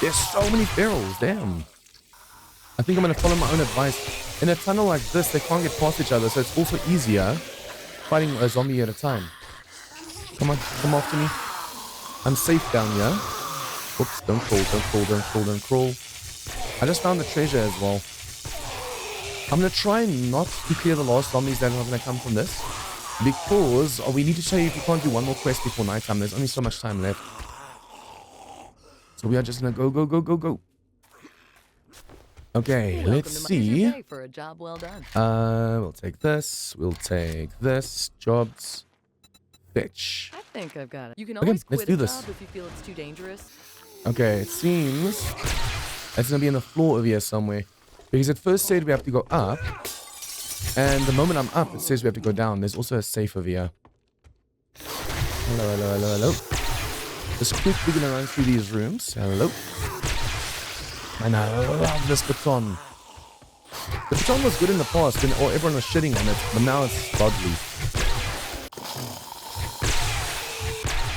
there's so many ferals, damn. I think I'm going to follow my own advice. In a tunnel like this, they can't get past each other, so it's also easier fighting a zombie at a time. Come on, come after me. I'm safe down here. Oops, don't crawl, don't crawl, don't crawl, don't crawl. I just found the treasure as well. I'm going to try not to clear the last zombies that are going to come from this. Because we need to show you if you can't do 1 more quest before nighttime. There's only so much time left. So we are just going to go, go, go, go, go. Okay, let's see.
For a job well done.
We'll take this. We'll take this. Jobs. Fetch.
I think I've got it. You can
Okay,
always
let's
quit
do
a
this.
job if you feel it's too dangerous.
Okay, it seems it's going to be on the floor over here somewhere. Because it first said we have to go up. And the moment I'm up, it says we have to go down. There's also a safe over here. Hello, hello, hello, hello. Just quickly going to run through these rooms. Hello. And I love this baton. The baton was good in the past when everyone was shitting on it, but now it's godly.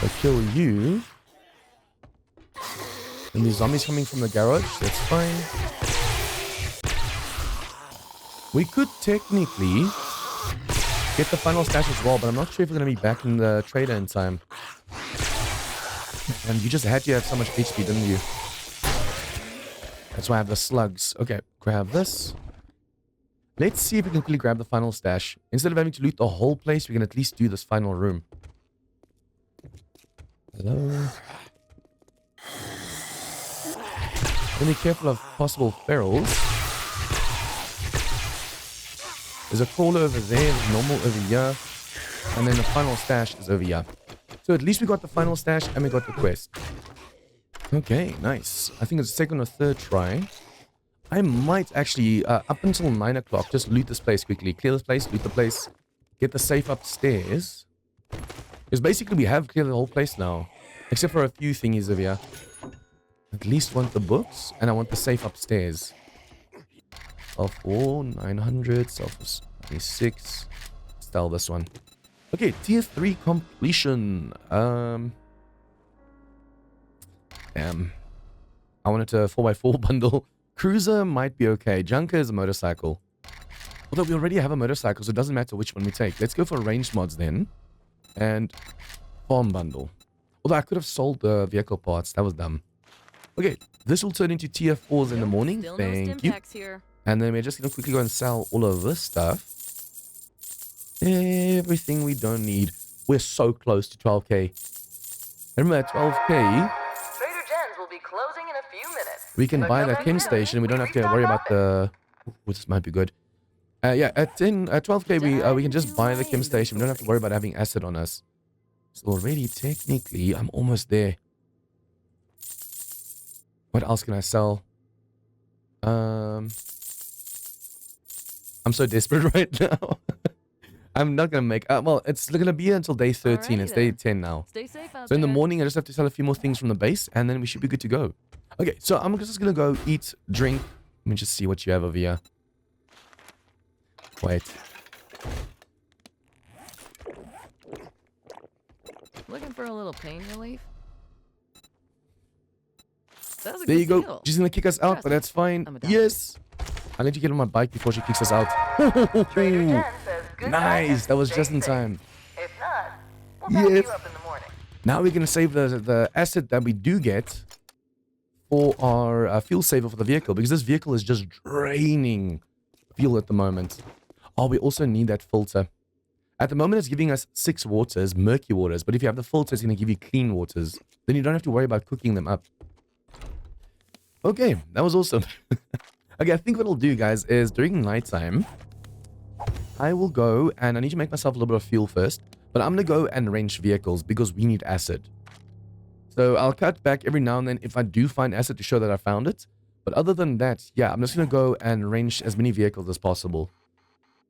I'll kill you. And these zombies coming from the garage, that's fine. We could technically get the final stash as well, but I'm not sure if we're going to be back in the trader in time. And you just had to have so much HP, didn't you? That's why I have the slugs. Okay, grab this. Let's see if we can quickly grab the final stash. Instead of having to loot the whole place, we can at least do this final room. Hello. Be careful of possible ferals. There's a crawler over there, there's normal over here, and then the final stash is over here. So at least we got the final stash and we got the quest. Okay, nice. I think it's the 2nd or 3rd try. I might actually, up until 9 o'clock, just loot this place quickly. Clear this place, loot the place, get the safe upstairs. Because basically we have cleared the whole place now. Except for a few thingies over here. At least want the books. And I want the safe upstairs. Self-4, 900. Self 96. Style this one. Okay, tier 3 completion. Damn. I wanted a 4x4 bundle. Cruiser might be okay. Junker is a motorcycle. Although we already have a motorcycle, so it doesn't matter which one we take. Let's go for ranged mods then. And farm bundle. Although I could have sold the vehicle parts. That was dumb. Okay, this will turn into tier 4s in the morning.
Still
Thank
no
you.
here.
And then we're just going to quickly go and sell all of this stuff. Everything we don't need. We're so close to 12k. Remember at 12k,
Trader Jen's will be closing in a few minutes.
we can buy that chem station. We don't have to worry about the... This might be good. Yeah, at 12k, we can just buy the chem station. We don't have to worry about having acid on us. So already, technically, I'm almost there. What else can I sell? I'm so desperate right now. I'm not going to make... well, it's going to be here until day 13. It's day 10 now.
Stay safe out
So in the
there.
morning, I just have to sell a few more things from the base, and then we should be good to go. Okay, so I'm just going to go eat, drink. Let me just see what you have over here. Wait.
Looking for a little pain relief? That was a
There
good
you go.
deal.
She's going to kick us out, but that's fine.
I'm a doctor.
Yes. I'll let you get on my bike before she kicks us out.
Trader Jen says good night
Nice.
and
That was
stay
just in
safe.
time.
If not, we'll back
Yes.
you up in the morning.
Now we're going to save the acid that we do get for our fuel saver for the vehicle, because this vehicle is just draining fuel at the moment. Oh, we also need that filter. At the moment, it's giving us 6 waters, murky waters, but if you have the filter, it's going to give you clean waters. Then you don't have to worry about cooking them up. Okay, that was awesome. Okay, I think what I'll do, guys, is during nighttime, I will go and I need to make myself a little bit of fuel first, but I'm going to go and range vehicles because we need acid. So I'll cut back every now and then if I do find acid to show that I found it. But other than that, yeah, I'm just going to go and range as many vehicles as possible.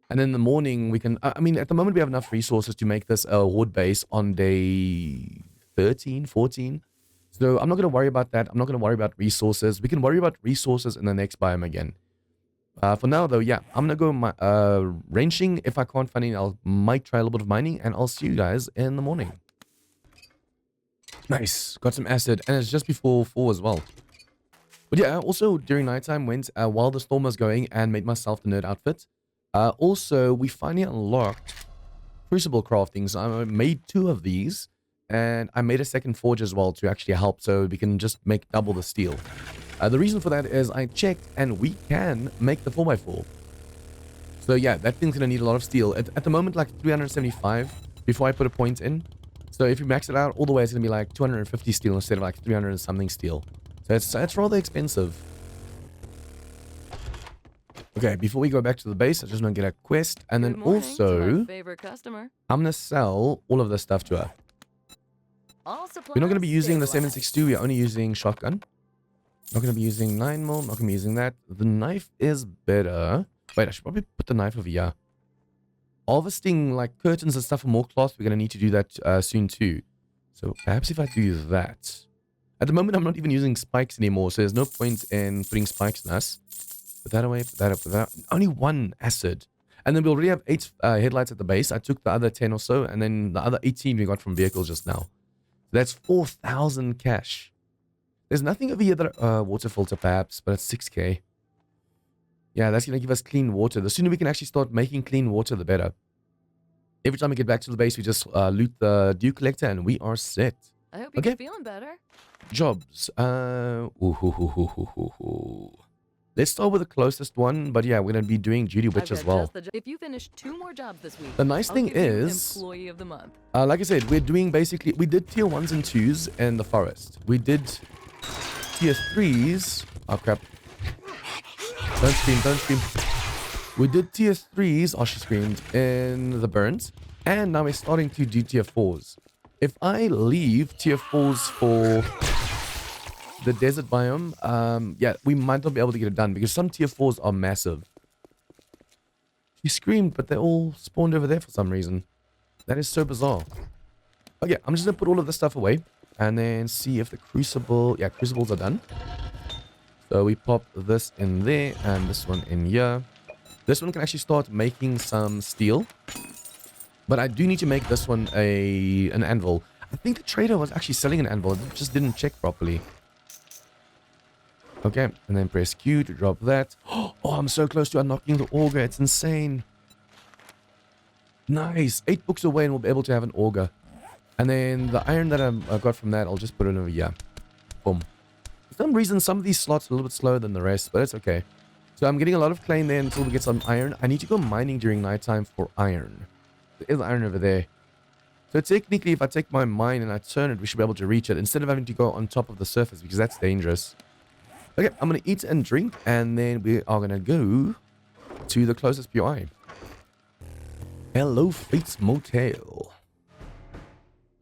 And then in the morning, we can... I mean, at the moment, we have enough resources to make this a horde base on day 13, 14. So I'm not going to worry about that. I'm not going to worry about resources. We can worry about resources in the next biome again. For now, though, yeah, I'm going to go ranging. If I can't find any, I might try a little bit of mining. And I'll see you guys in the morning. Nice. Got some acid. And it's just before 4 as well. But yeah, also during nighttime went while the storm was going and made myself the nerd outfit. Also, we finally unlocked crucible crafting. So I made 2 of these. And I made a second forge as well to actually help, so we can just make double the steel. The reason for that is I checked and we can make the 4x4. So yeah, that thing's going to need a lot of steel. At the moment, like 375 before I put a point in. So if you max it out all the way, it's going to be like 250 steel instead of like 300 and something steel. So it's rather expensive. Okay, before we go back to the base, I just want to get a quest. And then
Good morning to
also,
my favorite customer.
I'm going to sell all of this stuff to her.
All supplies
We're not going to be using the
sterilized.
7.62. We're only using shotgun. Not going to be using 9mm. Not going to be using that. The knife is better. Wait, I should probably put the knife over here. Harvesting like curtains and stuff for more cloth. We're going to need to do that soon too. So perhaps if I do that. At the moment, I'm not even using spikes anymore. So there's no point in putting spikes in us. Put that away. Put that up. Put that up. Only 1 acid. And then we already have 8 headlights at the base. I took the other 10 or so. And then the other 18 we got from vehicles just now. That's 4,000 cash. There's nothing over here that water filter perhaps, but it's 6k. Yeah, that's going to give us clean water. The sooner we can actually start making clean water, the better. Every time we get back to the base, we just loot the dew collector and we are set.
I hope you're
Okay.
feeling better.
Jobs. Let's start with the closest one, but yeah, we're going to be doing Duty Witch
I've
as
got
well.
just the if you finish 2 more jobs this week,
The nice
I'll
thing
give you
is,
Employee of the Month.
like I said, we're doing basically, we did tier 1s and 2s in the forest. We did tier 3s. Oh crap. Don't scream, don't scream. We did tier 3s, oh she screamed, in the burnt. And now we're starting to do tier 4s. If I leave tier 4s for the desert biome, yeah, we might not be able to get it done because some tier 4s are massive. She screamed, but they all spawned over there for some reason. That is so bizarre. Okay, I'm just gonna put all of this stuff away and then see if the crucible, yeah, crucibles are done. So we pop this in there and this one in here. This one can actually start making some steel. But I do need to make this one an anvil. I think the trader was actually selling an anvil. It just didn't check properly. Okay, and then press Q to drop that. Oh, I'm so close to unlocking the auger. It's insane. Nice. 8 books away and we'll be able to have an auger. And then the iron that I got from that, I'll just put it over here. Boom. For some reason, some of these slots are a little bit slower than the rest, but it's okay. So I'm getting a lot of clay in there until we get some iron. I need to go mining during nighttime for iron. There is iron over there. So technically, if I take my mine and I turn it, we should be able to reach it instead of having to go on top of the surface because that's dangerous. Okay, I'm going to eat and drink and then we are going to go to the closest POI. Hello, Fate's Motel.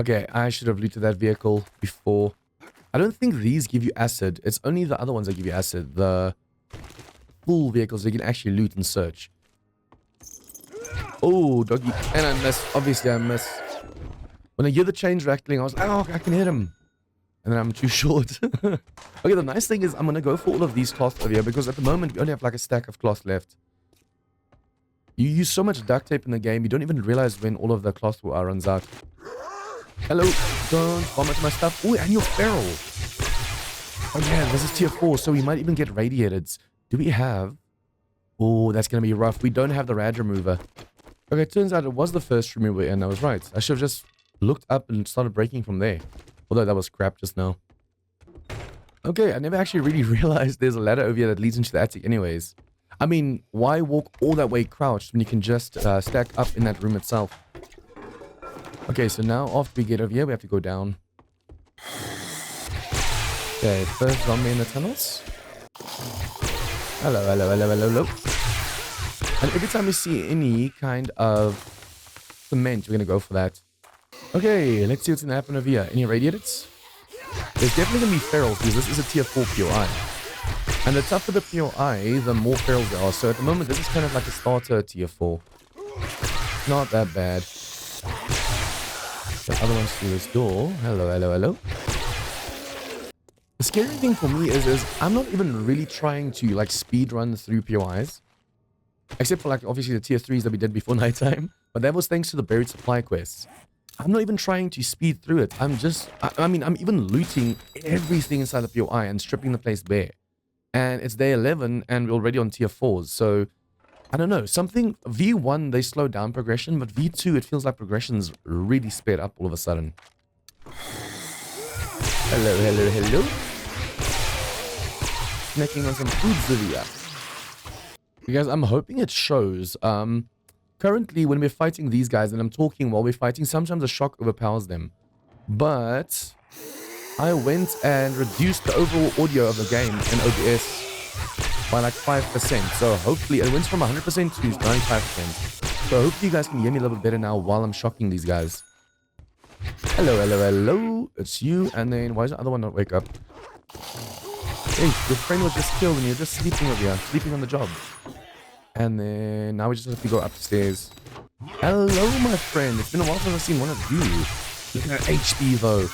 Okay, I should have looted that vehicle before. I don't think these give you acid. It's only the other ones that give you acid. The full vehicles, you can actually loot and search. Oh, doggy. And I missed. Obviously, I missed. When I hear the chains rattling, I was like, oh, I can hit him. And then I'm too short. Okay, the nice thing is I'm going to go for all of these cloths over here because at the moment we only have like a stack of cloth left. You use so much duct tape in the game, you don't even realize when all of the cloth runs out. Hello, don't vomit my stuff. Oh, and you're feral. Oh yeah, this is tier 4, so we might even get radiated. Do we have... Oh, that's going to be rough. We don't have the rad remover. Okay, it turns out it was the first remover and I was right. I should have just looked up and started breaking from there. Although that was crap just now. Okay, I never actually really realized there's a ladder over here that leads into the attic anyways. I mean, why walk all that way crouched when you can just stack up in that room itself? Okay, so now after we get over here, we have to go down. Okay, first zombie in the tunnels. Hello, hello, hello, hello, hello. And every time we see any kind of cement, we're going to go for that. Okay, let's see what's going to happen over here. Any radiators? There's definitely going to be ferals because this is a tier 4 POI. And the tougher the POI, the more ferals there are. So at the moment, this is kind of like a starter tier 4. Not that bad. The other one's through this door. Hello, hello, hello. The scary thing for me is I'm not even really trying to like speed run through POIs. Except for like obviously the tier 3s that we did before nighttime. But that was thanks to the buried supply quests. I'm not even trying to speed through it. I'm just, I mean, I'm even looting everything inside the POI and stripping the place bare. And it's day 11 and we're already on tier 4s. So, I don't know. Something, V1, they slow down progression. But V2, it feels like progression's really sped up all of a sudden. Hello, hello, hello. Snacking on some food, Zivia. Because I'm hoping it shows. Currently, when we're fighting these guys and I'm talking while we're fighting, sometimes a shock overpowers them. But I went and reduced the overall audio of the game in OBS by like 5%. So hopefully it went from 100% to 95%. So hopefully you guys can hear me a little bit better now while I'm shocking these guys. Hello, hello, hello. It's you. And then why does the other one not wake up? Hey, your friend was just killed and you're just sleeping over here. Sleeping on the job. And then now we just have to go upstairs. Hello, my friend. It's been a while since I've seen one of you. Look at that HP though.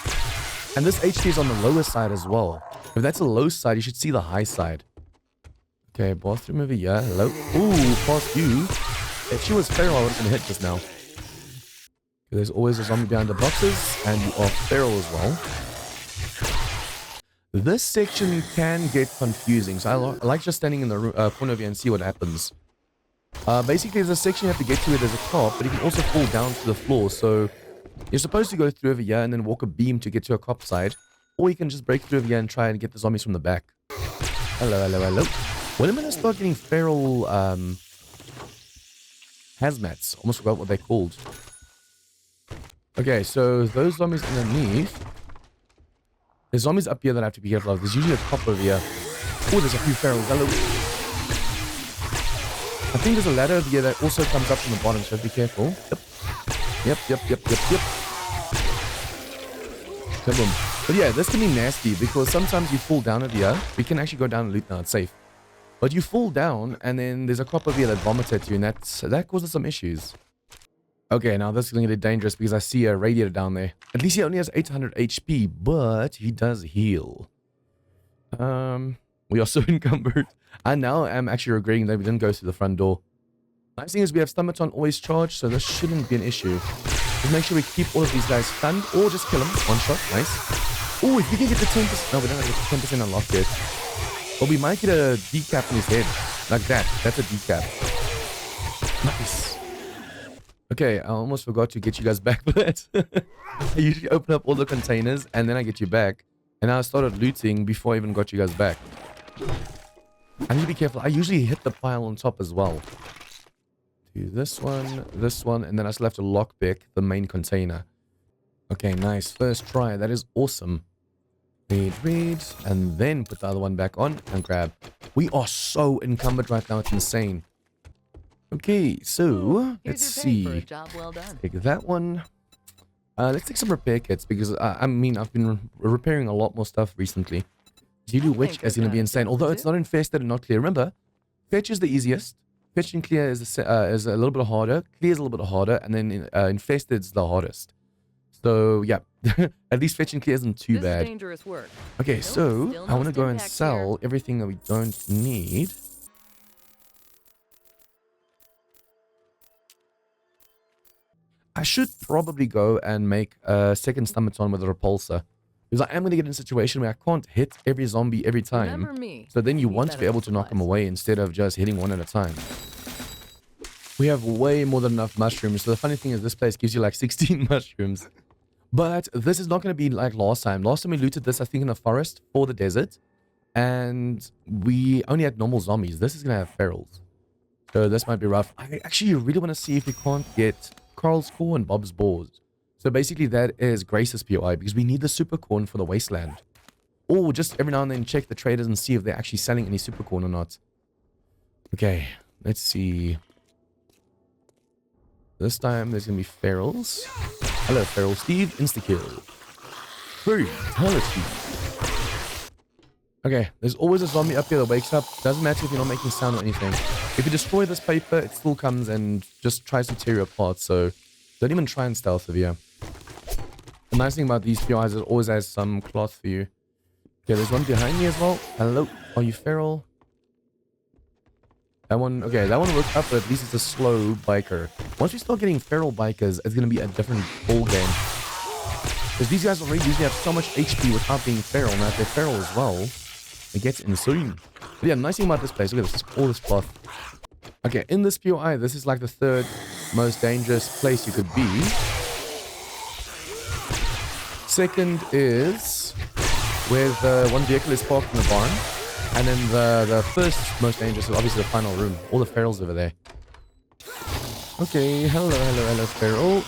And this HP is on the lower side as well. If that's the low side, you should see the high side. Okay, bathroom over here. Hello. Ooh, past you. If she was feral, I would have been hit just now. There's always a zombie behind the boxes. And you are feral as well. This section can get confusing. So I like just standing in the corner of here and see what happens. Basically, there's a section you have to get to where there's a cop, but you can also fall down to the floor. So you're supposed to go through over here and then walk a beam to get to a cop side. Or you can just break through over here and try and get the zombies from the back. Hello, hello, hello. When am I going to start getting feral hazmats? Almost forgot what they're called. Okay, so those zombies underneath. There's zombies up here that I have to be careful of. There's usually a cop over here. Oh, there's a few ferals. Hello. I think there's a ladder over here that also comes up from the bottom, so be careful. Yep. Yep. Boom. But yeah, this can be nasty because sometimes you fall down over here. We can actually go down and loot now. It's safe. But you fall down and then there's a cop over here that vomits at you and that causes some issues. Okay, now this is going to get dangerous because I see a radiator down there. At least he only has 800 HP, but he does heal. We are so encumbered. I now am actually regretting that we didn't go through the front door. Nice thing is we have Stomachon always charged, so this shouldn't be an issue. Just make sure we keep all of these guys stunned, or just kill them. One shot, nice. Oh, if we can get the 10%... No, we don't have the 10% unlocked yet. But we might get a decap in his head. Like that. That's a decap. Nice. Okay, I almost forgot to get you guys back for that. I usually open up all the containers, and then I get you back. And I started looting before I even got you guys back. I need to be careful. I usually hit the pile on top as well. Do this one, and then I still have to lockpick the main container. Okay, nice. First try. That is awesome. Read, and then put the other one back on and grab. We are so encumbered right now. It's insane. Okay, so let's see.
Job well done.
Take that one. Let's take some repair kits because I mean I've been repairing a lot more stuff recently. Zulu Witch is going to be insane, although it's not infested and not clear. Remember, fetch is the easiest. Fetch and clear is a little bit harder. Clear is a little bit harder, and then infested is the hardest. So yeah, at least fetch and clear isn't too bad.
Dangerous work.
Okay, so
still
I want to
no
go and
impact
sell everything that we don't need. I should probably go and make a second Stomachon with a repulsor. Because I am going to get in a situation where I can't hit every zombie every time. So then you want to be able to knock them away instead of just hitting one at a time. We have way more than enough mushrooms. So the funny thing is this place gives you like 16 mushrooms. But this is not going to be like last time. Last time we looted this, I think, in the forest for the desert. And we only had normal zombies. This is going to have ferals. So this might be rough. I actually really want to see if we can't get Carl's Core and Bob's Boars. So basically that is Grace's POI because we need the super corn for the Wasteland. Or just every now and then check the traders and see if they're actually selling any super corn or not. Okay, let's see. This time there's going to be ferals. Hello, Feral Steve. Insta-kill. Brutality. Okay, there's always a zombie up here that wakes up. Doesn't matter if you're not making sound or anything. If you destroy this paper, it still comes and just tries to tear you apart. So don't even try and stealth over here. The nice thing about these PIs is it always has some cloth for you. Okay, there's one behind me as well. Hello. Are you feral? That one, okay, that one woke up, but at least it's a slow biker. Once we start getting feral bikers, it's going to be a different ball game. Because these guys already usually have so much HP without being feral. Now if they're feral as well, it gets insane. But yeah, nice thing about this place, look at this, all this cloth. Okay, in this POI, this is like the third most dangerous place you could be. Second is where the one vehicle is parked in the barn. And then the first most dangerous is obviously the final room. All the ferals over there. Okay, hello, feral.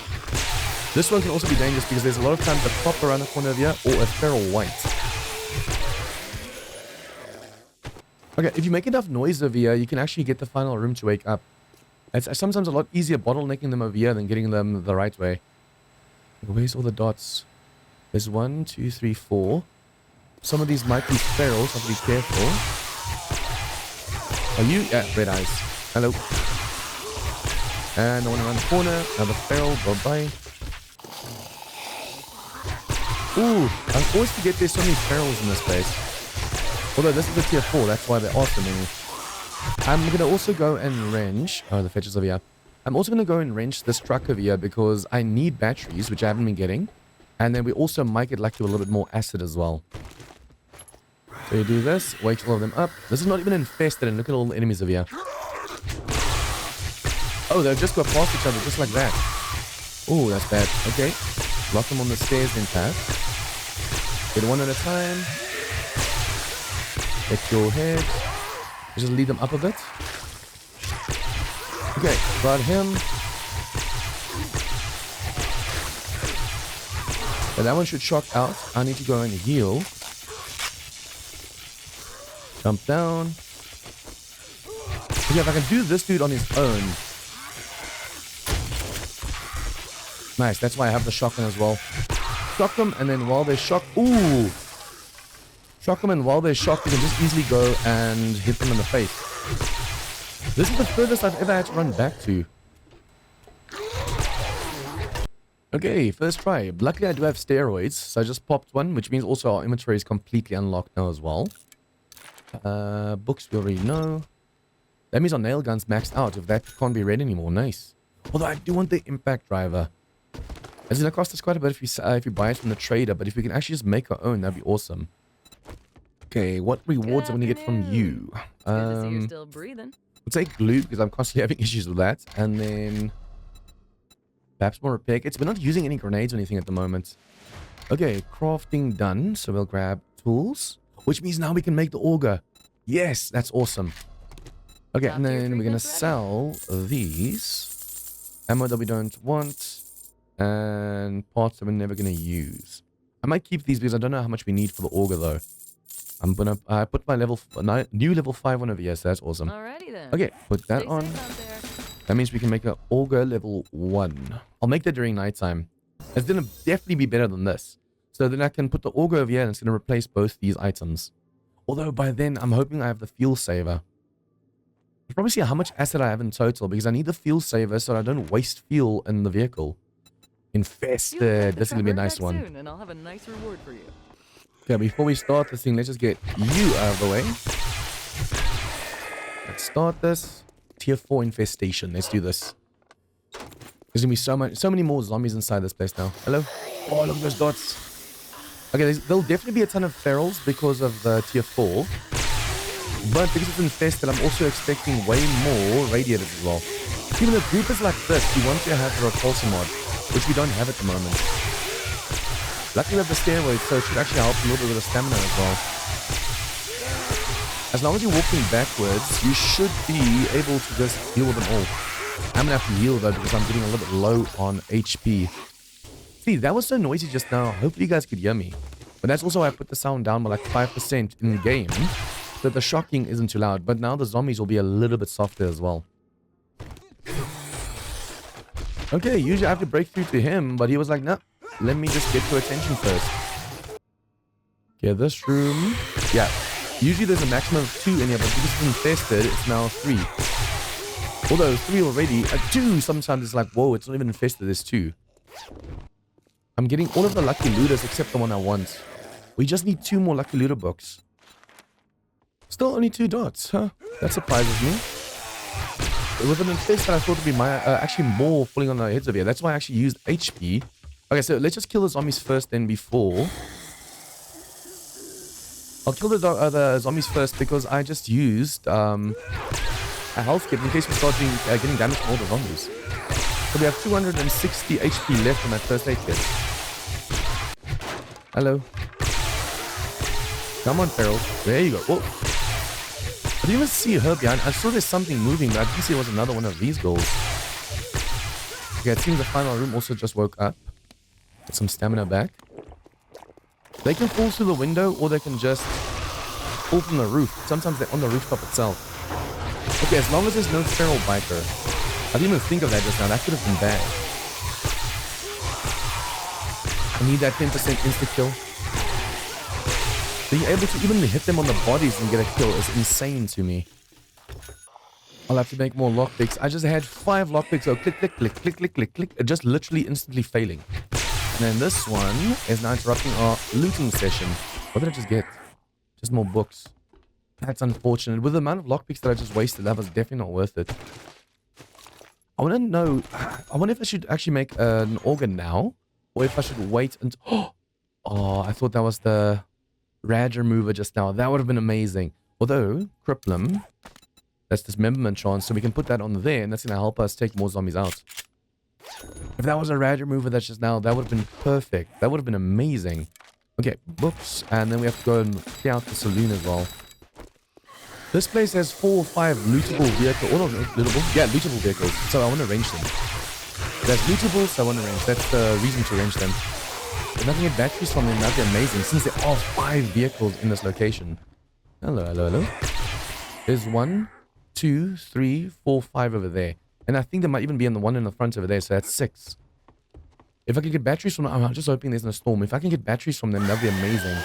This one can also be dangerous because there's a lot of times a pop around the corner of here or a feral white. Okay, if you make enough noise over here, you can actually get the final room to wake up. It's sometimes a lot easier bottlenecking them over here than getting them the right way. Where's all the dots? There's 1, 2, 3, 4. Some of these might be ferals, so have to be careful. Are you? Yeah, red eyes. Hello. And the one around the corner, another feral, bye-bye. Ooh, I always forget there's so many ferals in this place. Although this is a tier 4, that's why there are so many. I'm going to also go and wrench. Oh, the fetches over here. I'm also going to go and wrench this truck over here because I need batteries, which I haven't been getting. And then we also might get lucky with a little bit more acid as well. So you do this, wake all of them up. This is not even infested, and look at all the enemies over here. Oh, they'll just go past each other just like that. Oh, that's bad. Okay. Lock them on the stairs then pass. Get one at a time. Get your head. Just lead them up a bit. Okay, got him. And that one should shock out. I need to go and heal. Jump down. Okay, if I can do this dude on his own. Nice, that's why I have the shotgun as well. Shock them, and then while they're shocked... Ooh! Shock them, and while they're shocked, you can just easily go and hit them in the face. This is the furthest I've ever had to run back to. Okay, first try. Luckily, I do have steroids, so I just popped one, which means also our inventory is completely unlocked now as well. Books we already know. That means our nail gun's maxed out if that can't be read anymore. Nice. Although I do want the impact driver. It's going to cost us quite a bit if you buy it from the trader, but if we can actually just make our own, that'd be awesome. Okay, what rewards am I going to get from you?
Good to see you're still breathing.
We'll take glue because I'm constantly having issues with that. And then perhaps more repair kits. We're not using any grenades or anything at the moment. Okay, crafting done. So we'll grab tools, which means now we can make the auger. Yes, that's awesome. Okay, and then we're going to sell these. Ammo that we don't want. And parts that we're never going to use. I might keep these because I don't know how much we need for the auger though. I'm going to put my new level 5 one over here, so that's awesome.
Alrighty then.
Okay, put that on. That means we can make an auger level 1. I'll make that during nighttime. It's going to definitely be better than this. So then I can put the auger over here and it's going to replace both these items. Although by then, I'm hoping I have the fuel saver. I'll probably see how much asset I have in total because I need the fuel saver so I don't waste fuel in the vehicle. Infested. This is going to be a nice one.
Soon and I'll have a nice reward for you.
Okay, before we start this thing, let's just get you out of the way. Let's start this. Tier 4 infestation. Let's do this. There's going to be so many more zombies inside this place now. Hello? Oh, look at those dots. Okay, there'll definitely be a ton of ferals because of the tier 4. But because it's infested, I'm also expecting way more radiators as well. Even a group is like this, you want to have the repulsor mod, which we don't have at the moment. Luckily we have the stairway, so it should actually help a little bit with the stamina as well. As long as you're walking backwards, you should be able to just deal with them all. I'm going to have to heal though because I'm getting a little bit low on HP. See, that was so noisy just now. Hopefully you guys could hear me. But that's also why I put the sound down by like 5% in the game. So the shocking isn't too loud. But now the zombies will be a little bit softer as well. Okay, usually I have to break through to him, but he was like, no, let me just get your attention first. Okay, this room. Yeah, usually there's a maximum of 2 in here, but because it's infested, it's now 3. Although 3 already, 2 sometimes it's like, whoa, it's not even infested, there's 2. I'm getting all of the lucky looters except the one I want. We just need 2 more lucky looter books. Still only 2 dots, huh? That surprises me. With an infest that I thought would be actually more falling on our heads over here. That's why I actually used HP. Okay, so let's just kill the zombies first then before. I'll kill the zombies first because I just used a health kit in case we start getting damage from all the zombies. So we have 260 HP left on that first aid kit. Hello. Come on, Feral. There you go. Whoa. I didn't even see her behind. I saw there's something moving, but I didn't see it was another one of these goals. Okay, it seems the final room also just woke up. Get some stamina back. They can fall through the window, or they can just fall from the roof. Sometimes they're on the rooftop itself. Okay, as long as there's no feral biker. I didn't even think of that just now. That could have been bad. I need that 10% insta-kill. Being able to even hit them on the bodies and get a kill is insane to me. I'll have to make more lockpicks. I just had 5 lockpicks. So click, click, click, click, click, click, click. Just literally instantly failing. And then this one is now interrupting our looting session. What did I just get? Just more books. That's unfortunate. With the amount of lockpicks that I just wasted, that was definitely not worth it. I want to know. I wonder if I should actually make an organ now. Or if I should wait until... Oh, I thought that was the... rad remover just now. That would have been amazing. Although, Cripplim, that's dismemberment chance, so we can put that on there, and that's going to help us take more zombies out. If that was a rad remover that's just now, that would have been perfect. That would have been amazing. Okay, books, and then we have to go and clear out the saloon as well. This place has 4 or 5 lootable vehicles. Or not lootable? Yeah, lootable vehicles. So I want to range them. There's lootables, so I want to range. That's the reason to range them. If I can get batteries from them, that'd be amazing, since there are 5 vehicles in this location. Hello, hello, hello. There's 1, 2, 3, 4, 5 over there. And I think there might even be in the one in the front over there, so that's 6. If I can get batteries from them, I'm just hoping there's no storm. If I can get batteries from them, that'd be amazing.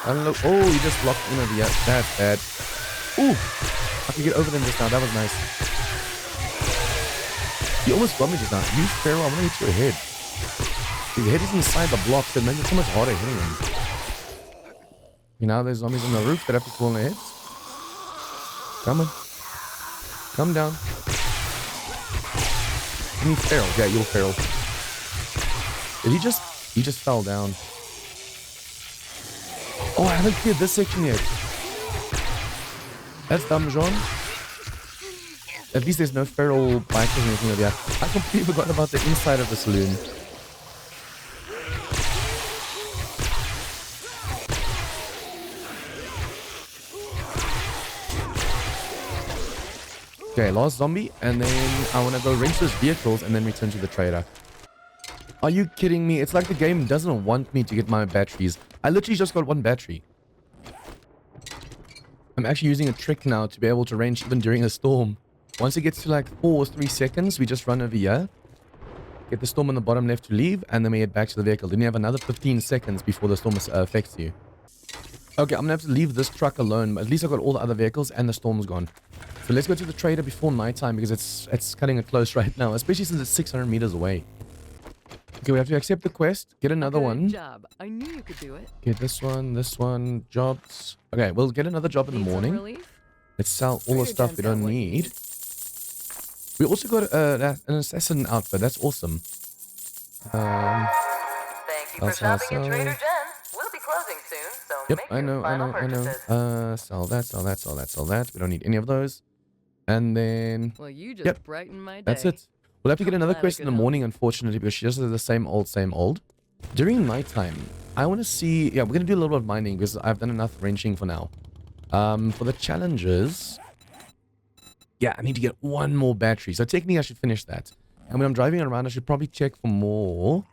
Hello. Oh, you just blocked in over here. That's bad. Ooh, I can get over them just now. That was nice. You almost got me just now. You Pharaoh, I'm gonna hit your head. His head is inside the block, so it makes it so much harder hitting him. You know, there's zombies on the roof that have to fall on their heads. Come on. Come down. You need Feral. Yeah, you're Feral. Did he just fell down. Oh, I haven't cleared this section yet. That's dumb, Jean. At least there's no feral bikers or anything like that. I completely forgot about the inside of the saloon. Okay, last zombie, and then I want to go wrench those vehicles and then return to the trader. Are you kidding me? It's like the game doesn't want me to get my batteries. I literally just got one battery. I'm actually using a trick now to be able to wrench even during a storm. Once it gets to like 4 or 3 seconds, we just run over here. Get the storm on the bottom left to leave, and then we head back to the vehicle. Then you have another 15 seconds before the storm affects you. Okay, I'm going to have to leave this truck alone, but at least I've got all the other vehicles and the storm's gone. So let's go to the trader before nighttime because it's cutting it close right now, especially since it's 600 meters away. Okay, we have to accept the quest, get another one.
Job. I knew you could do it.
Get this one, jobs. Okay, we'll get another job in the morning. Let's sell all the stuff we don't need. We also got an assassin outfit. That's awesome.
Thank you for shopping at Trader Jen's. We'll be closing soon, so
Yep,
make
I
your
know.
final purchases.
Sell that. We don't need any of those. And then,
Well, you just brightened my day.
that's it. We'll have to get
I'm
another
glad I
quest in
could
the
help.
morning, unfortunately, because she just does the same old. During nighttime, I want to see... Yeah, we're going to do a little bit of mining because I've done enough wrenching for now. For the challenges... Yeah, I need to get one more battery. So technically, I should finish that. And when I'm driving around, I should probably check for more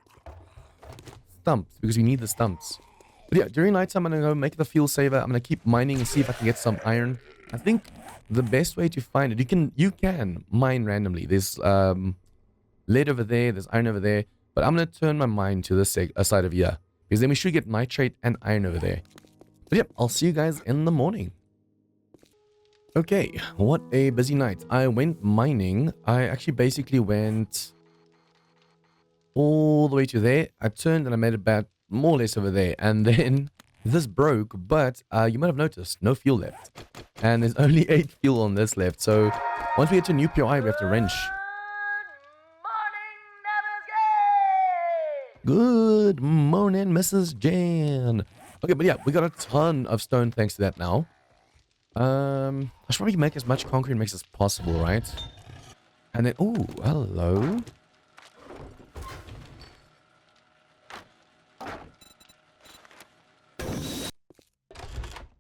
stumps because we need the stumps. But yeah, during nighttime, I'm going to go make the fuel saver. I'm going to keep mining and see if I can get some iron. I think the best way to find it, you can mine randomly. There's lead over there, there's iron over there. But I'm going to turn my mine to this side of here. Because then we should get nitrate and iron over there. But yeah, I'll see you guys in the morning. Okay, what a busy night. I went mining. I actually basically went all the way to there. I turned and I made it back more or less over there. And then this broke, but you might have noticed, no fuel left. And there's only 8 fuel on this left. So once we get to new POI, we have to wrench. Good morning, Mrs. Jan. Okay, but yeah, we got a ton of stone thanks to that now. I should probably make as much concrete mix as possible, right? And then, oh, hello.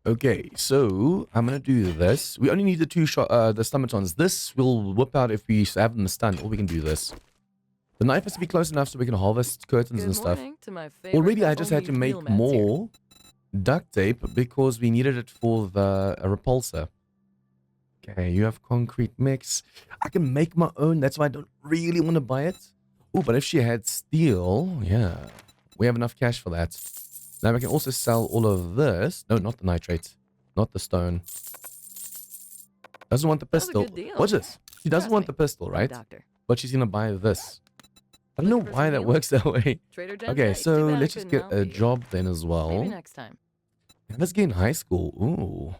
Okay, so I'm gonna do this. We only need the 2 the stomatons. This will whip out if we have them stunned, or we can do this. The knife has to be close enough so we can harvest curtains and stuff. Already, I just had to make more duct tape because we needed it for the repulsor. Okay, you have concrete mix. I can make my own. That's why I don't really want to buy it. Oh, but if she had steel, yeah, we have enough cash for that. Now we can also sell all of this. No, not the nitrate, not the stone. Doesn't want the pistol. Watch this. She doesn't want the pistol, right? But she's gonna buy this. I don't know why that works that way. Okay, so let's just get a job then as well.
Maybe next time.
Let's get in high school. Ooh.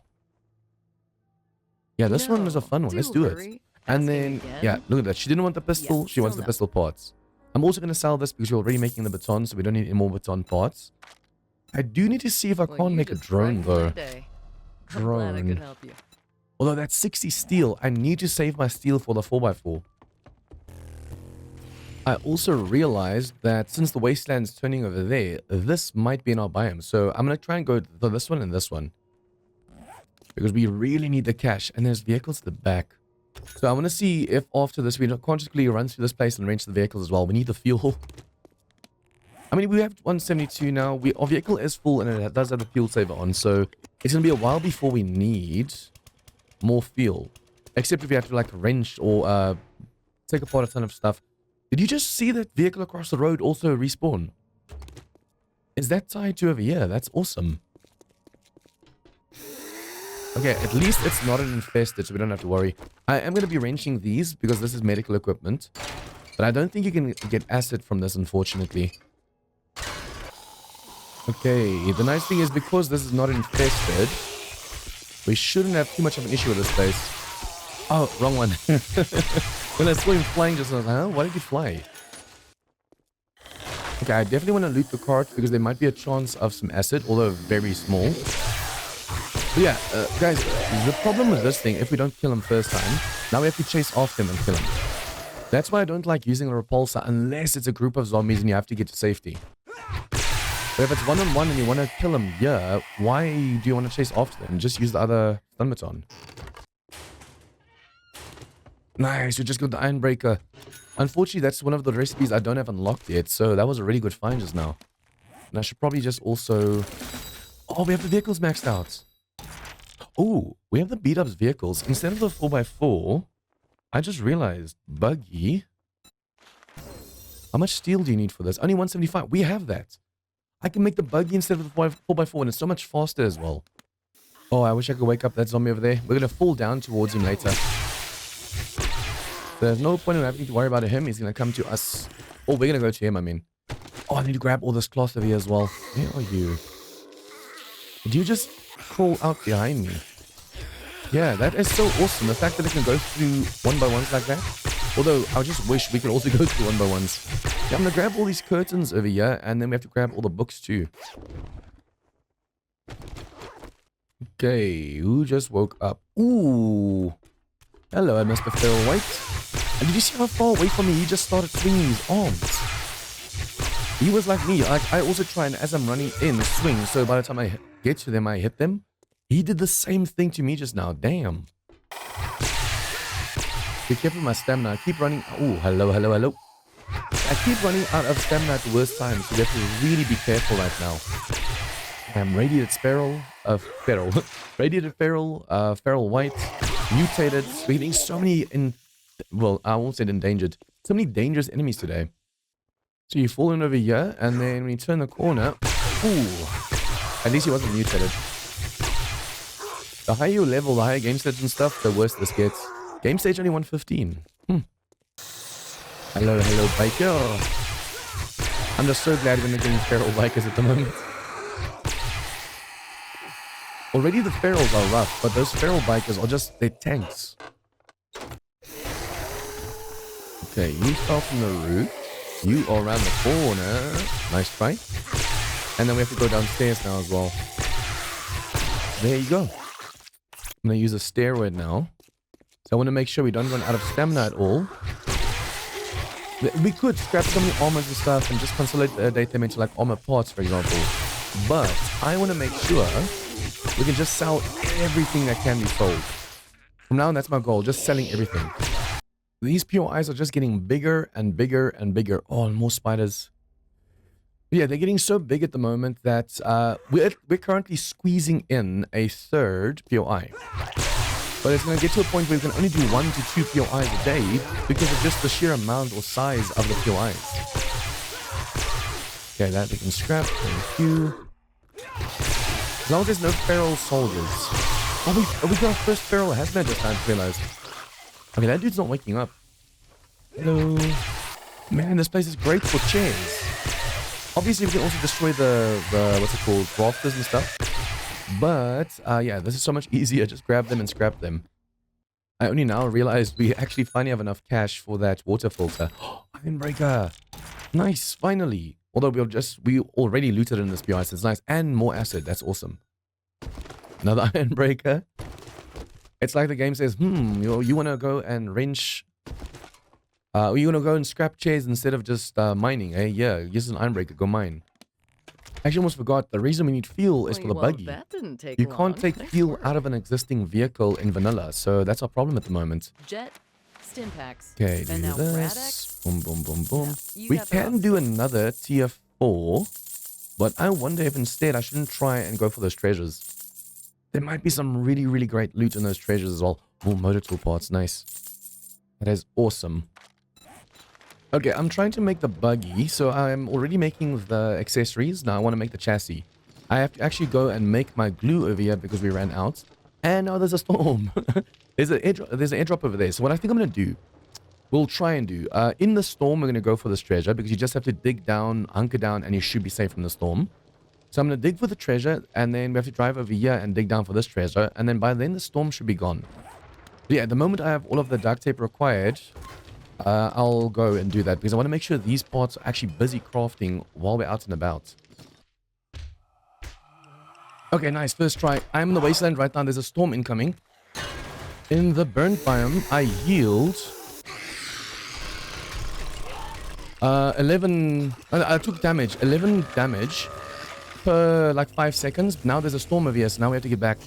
Yeah, this one was a fun one. Let's do it. And then, yeah, look at that. She didn't want the pistol. She wants the pistol parts. I'm also going to sell this because we're already making the baton, so we don't need any more baton parts. I do need to see if I can't make a drone, though. Drone. Although that's 60 steel. I need to save my steel for the 4x4. I also realized that since the Wasteland's turning over there, this might be in our biome. So I'm going to try and go to this one and this one. Because we really need the cash. And there's vehicles at the back. So I want to see if after this we can't just quickly run through this place and wrench the vehicles as well. We need the fuel. I mean, we have 172 now. Our vehicle is full and it does have the fuel saver on. So it's going to be a while before we need more fuel. Except if we have to like wrench or take apart a ton of stuff. Did you just see that vehicle across the road also respawn? Is that tied to over here? That's awesome. Okay, at least it's not an infested, so we don't have to worry. I am going to be wrenching these because this is medical equipment. But I don't think you can get acid from this, unfortunately. Okay, the nice thing is because this is not infested, we shouldn't have too much of an issue with this place. Oh, wrong one. When I saw him flying just, I was like, huh? Why did he fly? Okay, I definitely want to loot the cart because there might be a chance of some acid, although very small. But yeah, guys, the problem with this thing, if we don't kill him first time, now we have to chase after him and kill him. That's why I don't like using a repulsor unless it's a group of zombies and you have to get to safety. But if it's one-on-one and you want to kill him, yeah, why do you want to chase after them? Just use the other stun baton. Nice, we just got the Ironbreaker. Unfortunately, that's one of the recipes I don't have unlocked yet, so that was a really good find just now. And I should probably just also... Oh, we have the vehicles maxed out. Oh, we have the beat-ups vehicles. Instead of the 4x4, I just realized, buggy. How much steel do you need for this? Only 175. We have that. I can make the buggy instead of the 4x4, and it's so much faster as well. Oh, I wish I could wake up that zombie over there. We're going to fall down towards him later. There's no point in having to worry about him. He's going to come to us. Oh, we're going to go to him, I mean. Oh, I need to grab all this cloth over here as well. Where are you? Did you just crawl out behind me? Yeah, that is so awesome. The fact that it can go through one-by-ones like that. Although, I just wish we could also go through one-by-ones. Yeah, I'm going to grab all these curtains over here, and then we have to grab all the books too. Okay, who just woke up? Ooh. Hello, Mr. Feral White. And did you see how far away from me he just started swinging his arms? He was like me. I also try and, as I'm running in, swing. So by the time I get to them, I hit them. He did the same thing to me just now. Damn. Be careful with my stamina. I keep running. Oh, hello, hello, hello. I keep running out of stamina at the worst time. So you have to really be careful right now. I'm Radiated Feral. Radiated Feral. Feral White. Mutated. We're getting so many well, I won't say endangered. So many dangerous enemies today. So you fall in over here, and then when you turn the corner, ooh, at least he wasn't mutated. The higher you level, the higher game stage and stuff, the worse this gets. Game stage only 115. Hello, hello, biker. I'm just so glad we're not getting feral bikers at the moment. Already the ferals are rough, but those feral bikers are just, they're tanks. Okay, you fell from the roof. You are around the corner. Nice try. And then we have to go downstairs now as well. There you go. I'm going to use a steroid now. So I want to make sure we don't run out of stamina at all. We could scrap some of the armors and stuff and just consolidate them into like armor parts, for example. But I want to make sure we can just sell everything that can be sold. From now on, that's my goal. Just selling everything. These POIs are just getting bigger and bigger and bigger. Oh, and more spiders. Yeah, they're getting so big at the moment that we're currently squeezing in a third POI. But it's going to get to a point where we can only do 1 to 2 POIs a day because of just the sheer amount or size of the POIs. Okay, that we can scrap. Thank you. As long as there's no feral soldiers. Oh, we got our first feral hazmat just now, I realized. Okay, that dude's not waking up. Hello. Man, this place is great for chairs. Obviously, we can also destroy the what's it called, rafters and stuff. But, yeah, this is so much easier. Just grab them and scrap them. I only now realized we actually finally have enough cash for that water filter. Ironbreaker. Nice, finally. Although we already looted in this BI, so it's nice. And more acid. That's awesome. Another Ironbreaker. It's like the game says, you want to go and wrench... you want to go and scrap chairs instead of just mining, eh? Yeah, use an Ironbreaker, go mine. I actually almost forgot, the reason we need fuel is for the buggy.
That didn't take
You
long.
can't take
Nice
fuel
work.
out of an existing vehicle in vanilla, so that's our problem at the moment.
Jet, stim packs.
Okay, do
And now
this. Boom, boom, boom, boom.
you
We
got the
can
rest.
do another tier 4, but I wonder if instead I shouldn't try and go for those treasures. There might be some really, really great loot in those treasures as well. Oh, motor tool parts, nice. That is awesome. Okay, I'm trying to make the buggy, so I'm already making the accessories. Now I want to make the chassis. I have to actually go and make my glue over here because we ran out. And now there's a storm. there's an airdrop over there. So what I think I'm going to do, we'll try and do, in the storm, we're going to go for this treasure because you just have to dig down, hunker down, and you should be safe from the storm. So I'm going to dig for the treasure, and then we have to drive over here and dig down for this treasure. And then by then, the storm should be gone. But yeah, the moment I have all of the duct tape required, I'll go and do that because I want to make sure these parts are actually busy crafting while we're out and about. Okay, nice. First try. I'm in the wasteland right now. There's a storm incoming. In the burnt biome, I yield 11... I took damage. 11 damage per like 5 seconds. Now there's a storm over here, so now we have to get back.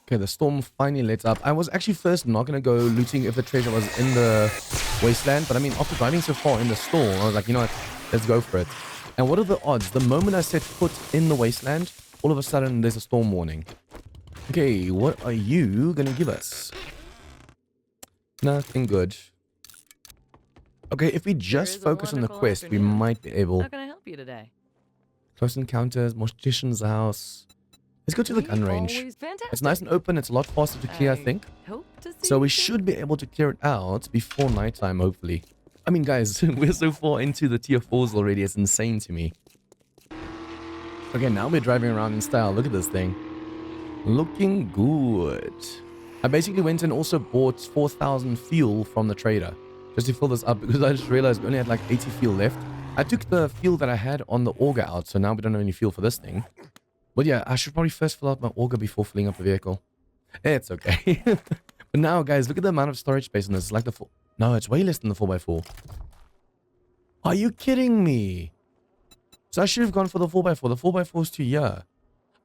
Okay, the storm finally lets up. I was actually first not going to go looting if the treasure was in the wasteland. But I mean, after driving so far in the storm, I was like, you know what? Let's go for it. And what are the odds? The moment I set foot in the wasteland, all of a sudden, there's a storm warning. Okay, what are you gonna give us? Nothing good. Okay, if we just focus on the quest, we might be able...
How can I help you today?
Close encounters, mortician's house. Let's go to the gun range. It's nice and open. It's a lot faster to clear, I think. So we should be able to clear it out before nighttime, hopefully. I mean, guys, we're so far into the tier 4s already. It's insane to me. Okay, now we're driving around in style. Look at this thing. Looking good. I basically went and also bought 4,000 fuel from the trader. Just to fill this up because I just realized we only had like 80 fuel left. I took the fuel that I had on the auger out. So now we don't have any fuel for this thing. But yeah, I should probably first fill out my auger before filling up the vehicle. It's okay. But now, guys, look at the amount of storage space in this. It's like the... No, it's way less than the 4x4. Are you kidding me? So I should have gone for the 4x4. The 4x4 is too yeah.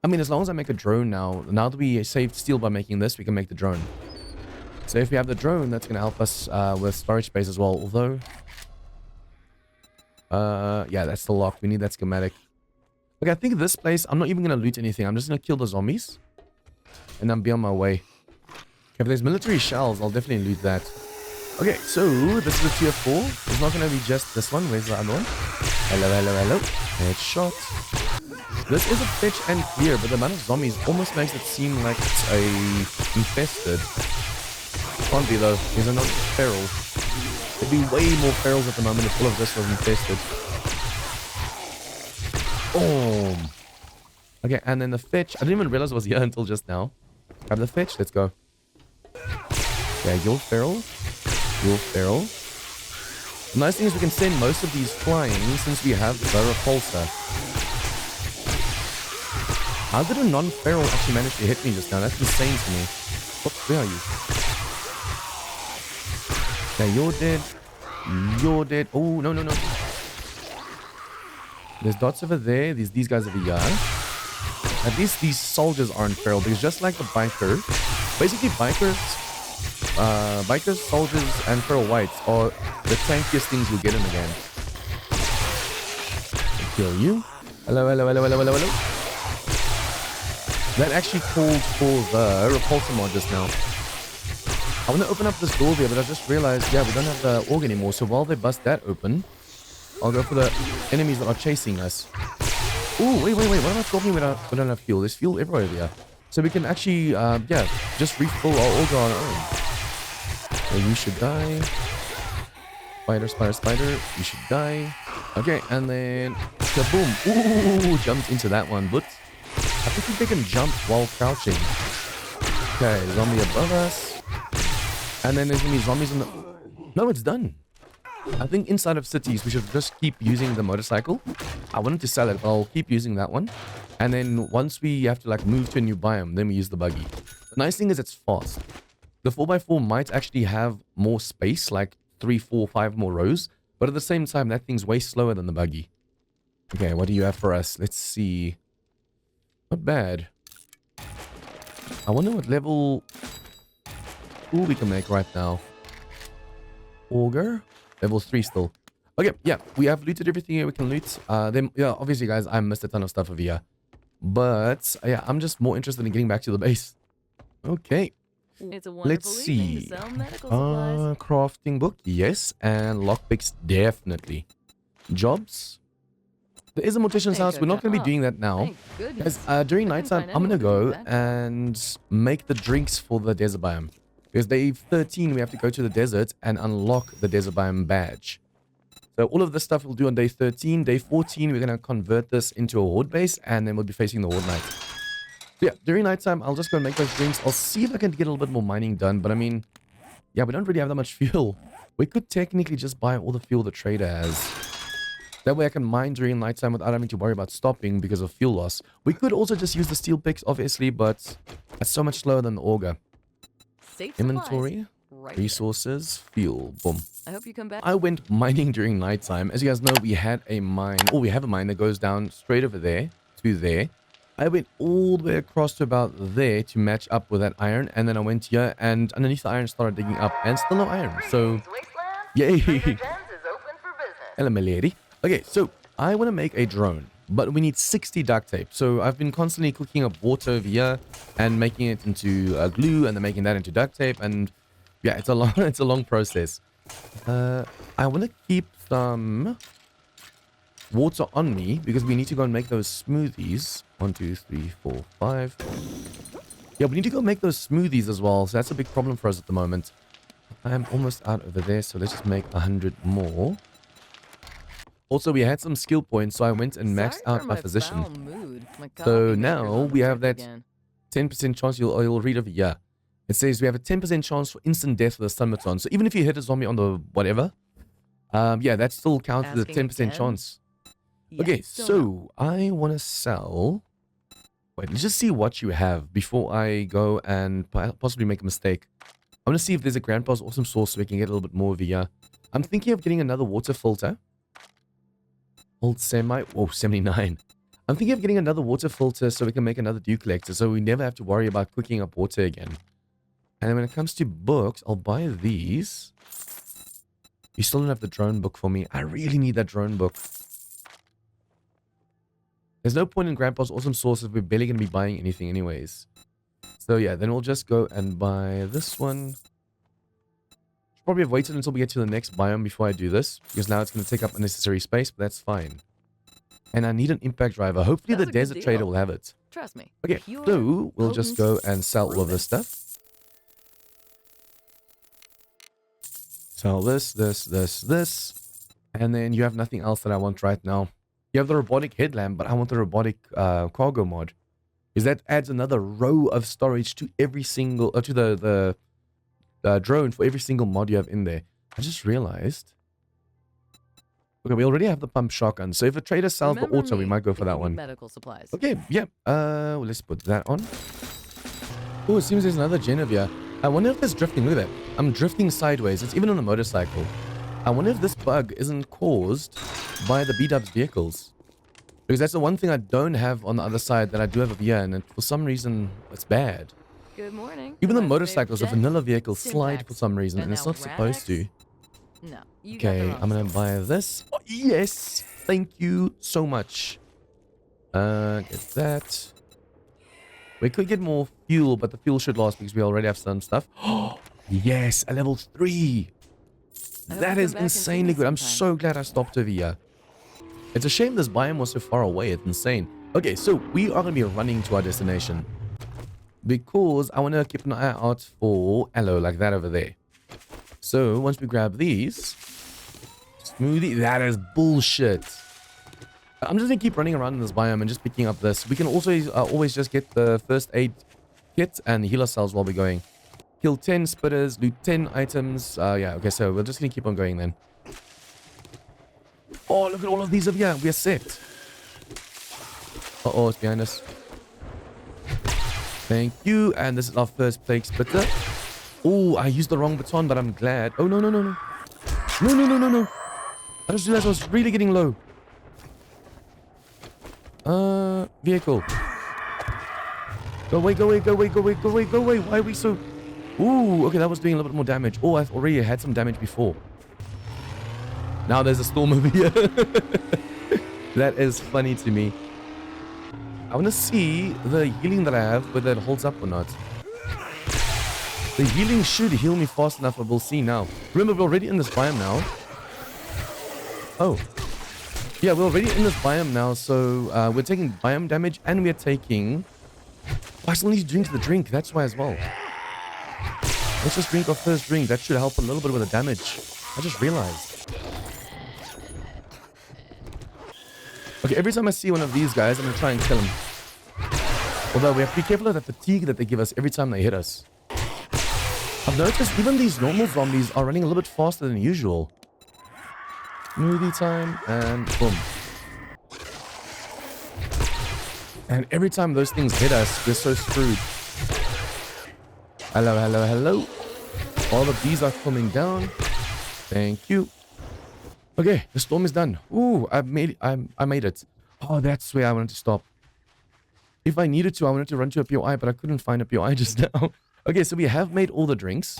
I mean, as long as I make a drone now that we saved steel by making this, we can make the drone. So if we have the drone, that's going to help us with storage space as well. Although, yeah, that's the lock. We need that schematic. Okay, I think this place, I'm not even going to loot anything. I'm just going to kill the zombies. And then be on my way. Okay, if there's military shells, I'll definitely loot that. Okay, so this is a tier 4. It's not going to be just this one. Where's the other one? Hello, hello, hello. Headshot. This is a fetch and clear, but the amount of zombies almost makes it seem like it's a infested. Can't be though. These are not feral. There'd be way more ferals at the moment if all of this was infested. Boom. Okay, and then the fetch. I didn't even realize it was here until just now. Grab the fetch. Let's go. Yeah, you're feral. You're feral. The nice thing is we can send most of these flying since we have the repulsor. How did a non-feral actually manage to hit me just now? That's insane to me. What? Where are you? Okay, you're dead. You're dead. Oh, no, no, no. There's dots over there. These guys over here. At least these soldiers aren't feral because just like the biker, basically bikers, soldiers, and feral whites are the tankiest things you'll get in the game. I'll kill you. Hello, hello, hello, hello, hello, hello. That actually called for the repulsor mod just now. I want to open up this door there, but I just realized, yeah, we don't have the org anymore. So while they bust that open, I'll go for the enemies that are chasing us. Oh, wait. What am I talking about? We don't have fuel. There's fuel everywhere here. So we can actually, yeah, just refill our org on our own. So you should die. Spider, spider, spider. You should die. Okay, and then kaboom. Ooh, jumped into that one, but I think they can jump while crouching. Okay, zombie above us. And then there's gonna be zombies in the... No, it's done. I think inside of cities, we should just keep using the motorcycle. I wanted to sell it, but I'll keep using that one. And then once we have to like move to a new biome, then we use the buggy. The nice thing is it's fast. The 4x4 might actually have more space, like 3, 4, 5 more rows. But at the same time, that thing's way slower than the buggy. Okay, what do you have for us? Let's see. Not bad. I wonder what level we can make right now. Auger. Level 3 still. Okay, yeah. We have looted everything here we can loot. Then, yeah, obviously, guys, I missed a ton of stuff over here. But, yeah, I'm just more interested in getting back to the base. Okay.
It's a
Let's see.
To sell medical supplies.
Crafting book. Yes. And lockpicks, definitely. Jobs. There is a mortician's house. We're not going to be doing that now.
Thank goodness.
Guys, during
I couldn't
nighttime,
find
I'm going to
anyone
go
to do that.
and make the drinks for the desert biome. Because day 13, we have to go to the desert and unlock the desert biome badge. So all of this stuff we'll do on day 13. Day 14, we're going to convert this into a horde base, and then we'll be facing the horde knight. So yeah, during nighttime, I'll just go and make those drinks. I'll see if I can get a little bit more mining done, but I mean, yeah, we don't really have that much fuel. We could technically just buy all the fuel the trader has. That way I can mine during nighttime without having to worry about stopping because of fuel loss. We could also just use the steel picks, obviously, but that's so much slower than the auger.
Safe
Inventory,
right
resources, fuel, boom.
I hope you come back.
I went mining during nighttime. As you guys know, we had a mine. Oh, we have a mine that goes down straight over there to there. I went all the way across to about there to match up with that iron. And then I went here and underneath the iron started digging up and still no iron. So,
Wasteland,
yay.
Trader Jen's is open for business.
Hello, my lady. Okay, so I want to make a drone, but we need 60 duct tape. So I've been constantly cooking up water over here and making it into glue and then making that into duct tape. And yeah, it's a long process. I want to keep some water on me because we need to go and make those smoothies. 1, 2, 3, 4, 5. Yeah, we need to go make those smoothies as well. So that's a big problem for us at the moment. I am almost out over there, so let's just make 100 more. Also, we had some skill points, so I went and maxed out my physician. So now we have that 10% chance. You'll read over here. It says we have a 10% chance for instant death with a summon. So even if you hit a zombie on the whatever, yeah, that still counts as a 10% chance. Okay, so I want to sell. Wait, let's just see what you have before I go and possibly make a mistake. I want to see if there's a grandpa's awesome source so we can get a little bit more over here. I'm thinking of getting another water filter. Old semi. Oh, 79. I'm thinking of getting another water filter so we can make another dew collector so we never have to worry about cooking up water again. And then when it comes to books, I'll buy these. You still don't have the drone book for me. I really need that drone book. There's no point in Grandpa's awesome source if we're barely going to be buying anything anyways. So yeah, then we'll just go and buy this one. Should probably have waited until we get to the next biome before I do this. Because now it's going to take up unnecessary space, but that's fine. And I need an impact driver. Hopefully the desert trader will have it.
Trust me.
Okay, so we'll just go and sell all of this stuff. Sell this. And then you have nothing else that I want right now. You have the robotic headlamp, but I want the robotic cargo mod. Because that adds another row of storage to every single, to the drone for every single mod you have in there. I just realized. Okay, we already have the pump shotgun. So if a trader sells the auto, we might go for that one.
Medical supplies.
Okay, yeah. Well, let's put that on. Oh, it seems there's another gen over here. I wonder if there's drifting. Look at that. I'm drifting sideways. It's even on a motorcycle. I wonder if this bug isn't caused by the B-dubs vehicles. Because that's the one thing I don't have on the other side that I do have over here. And for some reason, it's bad.
Good morning.
Even the motorcycles, the vanilla vehicles, slide for some reason. And it's not supposed to.
No.
Okay, I'm going to buy this. Oh, yes. Thank you so much. Get that. We could get more fuel, but the fuel should last because we already have some stuff. Oh, yes, a level 3. That is insanely good. I'm so glad I stopped over here. It's a shame this biome was so far away. It's insane. Okay, so we are going to be running to our destination. Because I want to keep an eye out for aloe like that over there. So once we grab these. Smoothie. That is bullshit. I'm just going to keep running around in this biome and just picking up this. We can also always just get the first aid kit and heal ourselves while we're going. Kill 10 spitters, loot 10 items. Yeah, okay, so we're just going to keep on going then. Oh, look at all of these over here. We are set. Uh-oh, it's behind us. Thank you. And this is our first plague spitter. Oh, I used the wrong baton, but I'm glad. Oh, no. No. I just realized I was really getting low. Vehicle. Go away. Why are we so... Ooh, okay, that was doing a little bit more damage. Oh, I've already had some damage before. Now there's a storm over here. That is funny to me. I want to see the healing that I have, whether it holds up or not. The healing should heal me fast enough, but we'll see now. Remember, we're already in this biome now. Oh. Yeah, we're already in this biome now, so we're taking biome damage and we're taking... Oh, I still need to drink the drink, that's why as well. Let's just drink our first drink. That should help a little bit with the damage. I just realized. Okay, every time I see one of these guys, I'm going to try and kill him. Although we have to be careful of the fatigue that they give us every time they hit us. I've noticed even these normal zombies are running a little bit faster than usual. Smoothie time, and boom. And every time those things hit us, we're so screwed. Hello, hello, hello. All of these are coming down. Thank you. Okay, the storm is done. Ooh, I made it. Oh, that's where I wanted to stop. If I needed to, I wanted to run to a POI, but I couldn't find a POI just now. Okay, so we have made all the drinks.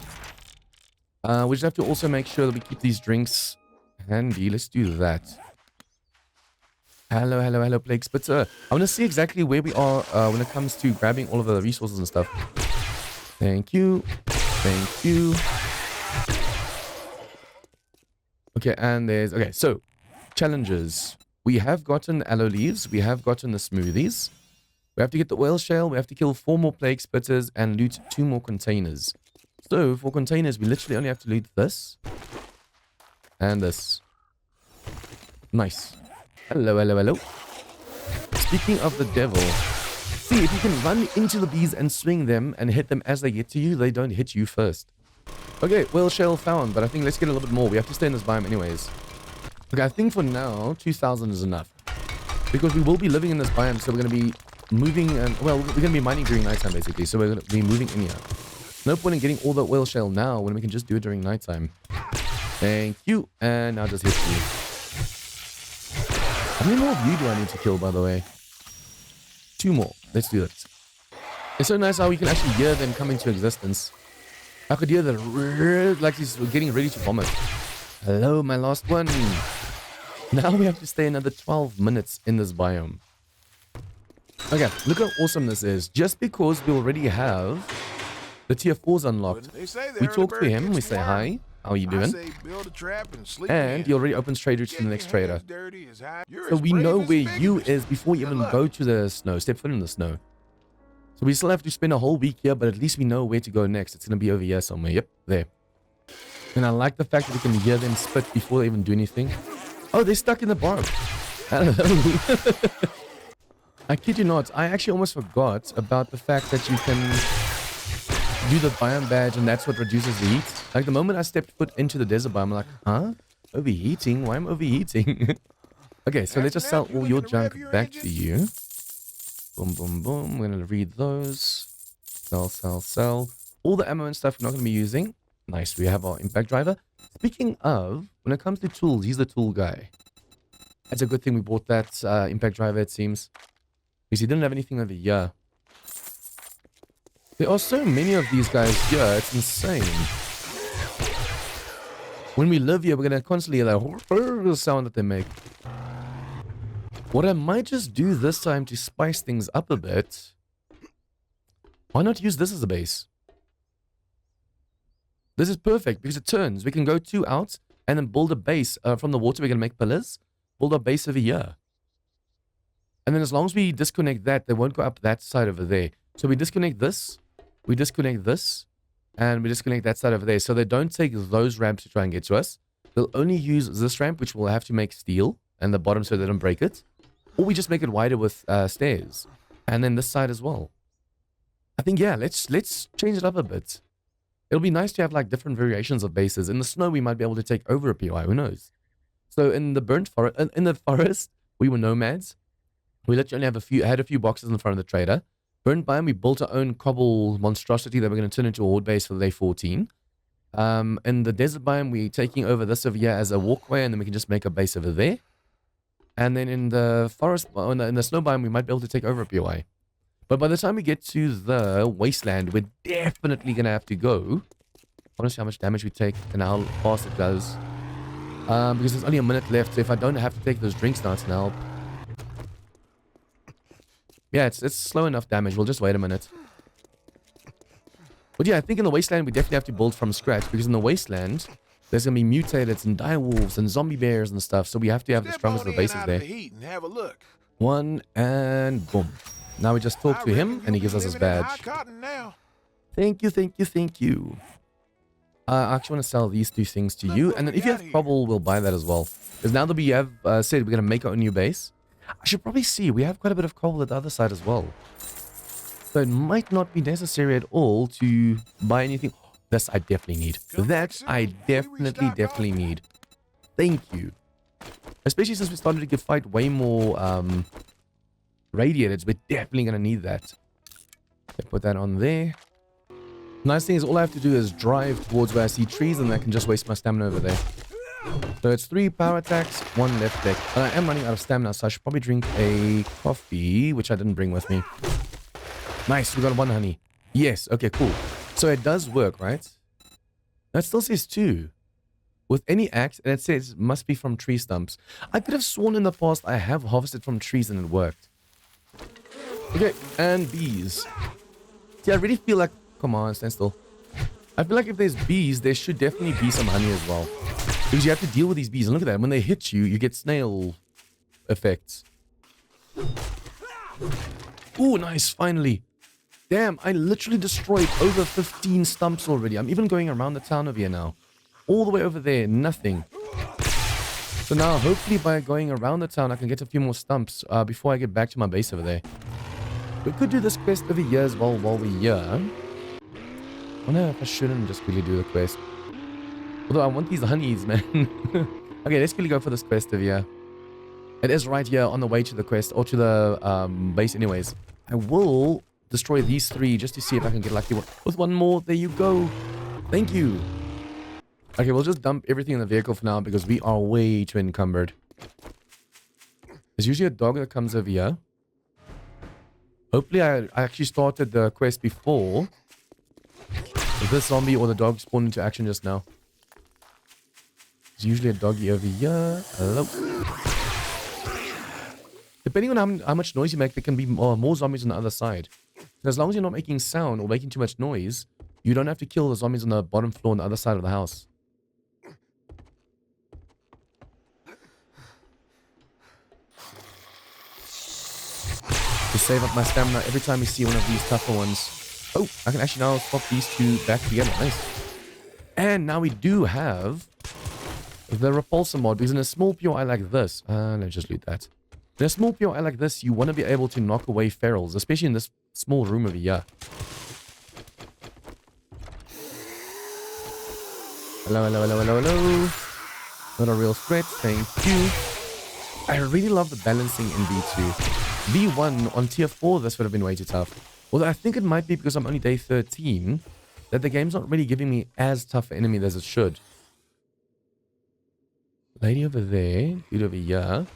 We just have to also make sure that we keep these drinks handy. Let's do that. Hello, hello, hello, Plague Spitzer. I want to see exactly where we are when it comes to grabbing all of the resources and stuff. Thank you. Thank you. Okay, and there's... Okay, so, challenges. We have gotten aloe leaves. We have gotten the smoothies. We have to get the oil shell. We have to kill 4 more plague spitters and loot 2 more containers. So, for containers, we literally only have to loot this. And this. Nice. Hello, hello, hello. Speaking of the devil... See, if you can run into the bees and swing them and hit them as they get to you, they don't hit you first. Okay, well, shell found, but I think let's get a little bit more. We have to stay in this biome anyways. Okay, I think for now, 2,000 is enough. Because we will be living in this biome, so we're going to be moving, and well, we're going to be mining during nighttime, basically. So we're going to be moving in here. No point in getting all the oil shell now when we can just do it during nighttime. Thank you, and I'll just hit you. How many more of you do I need to kill, by the way? 2 more. Let's do it. It's so nice how we can actually hear them come into existence. I could hear the like he's getting ready to vomit. Hello, my last one. Now we have to stay another 12 minutes in this biome. Okay, look how awesome this is. Just because we already have the tier 4s unlocked. We talk to him, we say hi. How are you doing? And he already opens trade routes to the next trader. So we know where you is before we even go to the snow, step foot in the snow. So we still have to spend a whole week here, but at least we know where to go next. It's going to be over here somewhere. Yep, there. And I like the fact that we can hear them spit before they even do anything. Oh, they're stuck in the barb. Hello. I kid you not, I actually almost forgot about the fact that you can do the biome badge and that's what reduces the heat. Like the moment I stepped foot into the desert biome, I'm like, huh? Overheating? Why am I overheating? Okay, so let's just sell all your junk back to you. Boom, boom, boom. We're going to read those. Sell, sell, sell. All the ammo and stuff we're not going to be using. Nice, we have our impact driver. Speaking of, when it comes to tools, he's the tool guy. That's a good thing we bought that impact driver, it seems. Because he didn't have anything over here. There are so many of these guys here, it's insane. When we live here, we're going to constantly hear that sound that they make. What I might just do this time to spice things up a bit, why not use this as a base? This is perfect because it turns. We can go 2 out and then build a base from the water. We're going to make pillars, build our base over here. And then as long as we disconnect that, they won't go up that side over there. So we disconnect this, we disconnect this, and we disconnect that side over there. So they don't take those ramps to try and get to us. They'll only use this ramp, which we'll have to make steel, and the bottom so they don't break it. Or we just make it wider with stairs. And then this side as well. I think, yeah, let's change it up a bit. It'll be nice to have like different variations of bases. In the snow, we might be able to take over a POI. Who knows? So in the in the forest, we were nomads. We literally only had a few boxes in front of the trader. Burnt biome, we built our own cobble monstrosity that we're going to turn into a horde base for day 14. In the desert biome, we're taking over this over here as a walkway, and then we can just make a base over there. And then in the forest, in the snow biome, we might be able to take over a POI. But by the time we get to the wasteland, we're definitely going to have to go. I want to see how much damage we take and how fast it goes. Because there's only a minute left, so if I don't have to take those drinks now, it's going to help. Yeah, it's slow enough damage. We'll just wait a minute. But yeah, I think in the wasteland, we definitely have to build from scratch. Because in the wasteland, There's going to be mutated and direwolves and zombie bears and stuff. So we have to have the strongest of the bases there.
Have a look.
One and boom. Now we just talk to him and he gives us his badge. Thank you, thank you, thank you. I actually want to sell these 2 things to you. And then if you have trouble, we'll buy that as well. Because now that we have said we're going to make our new base, I should probably see. We have quite a bit of coal at the other side as well. So it might not be necessary at all to buy anything. This I definitely need. That I definitely need. Thank you. Especially since we started to fight way more radiators. We're definitely going to need that. Okay, put that on there. Nice thing is all I have to do is drive towards where I see trees and I can just waste my stamina over there. So it's 3 power attacks, 1 left click. And I am running out of stamina, so I should probably drink a coffee, which I didn't bring with me. Nice, we got 1 honey. Yes, okay, cool. So it does work, right? No, it still says 2. With any axe, and it says must be from tree stumps. I could have sworn in the past I have harvested from trees and it worked. Okay, and bees. See, I really feel like... Come on, stand still. I feel like if there's bees, there should definitely be some honey as well. Because you have to deal with these bees. And look at that. When they hit you, you get snail effects. Oh, nice. Finally. Damn, I literally destroyed over 15 stumps already. I'm even going around the town over here now. All the way over there. Nothing. So now, hopefully by going around the town, I can get a few more stumps before I get back to my base over there. We could do this quest over here as well while we're here. I wonder if I shouldn't just really do the quest. Although I want these honeys, man. Okay, let's really go for this quest over here. It is right here on the way to the quest, or to the base anyways. I will destroy these 3 just to see if I can get lucky with 1 more. There you go. Thank you. Okay, we'll just dump everything in the vehicle for now because we are way too encumbered. There's usually a dog that comes over here. Hopefully I actually started the quest before this zombie or the dog spawned into action just now. There's usually a doggy over here. Hello. Depending on how much noise you make, there can be more zombies on the other side. And as long as you're not making sound or making too much noise, you don't have to kill the zombies on the bottom floor on the other side of the house. To save up my stamina every time you see one of these tougher ones. Oh, I can actually now swap these 2 back together. Nice. And now we do have the repulsor mod, because in a small POI like this, let's just loot that. In a small POI like this, you want to be able to knock away ferals, especially in this small room over here. Hello, hello, hello, hello, hello. Not a real threat, thank you. I really love the balancing in V2. V1 on tier 4, this would have been way too tough. Although I think it might be because I'm only day 13, that the game's not really giving me as tough an enemy as it should. Lady over there, dude over here.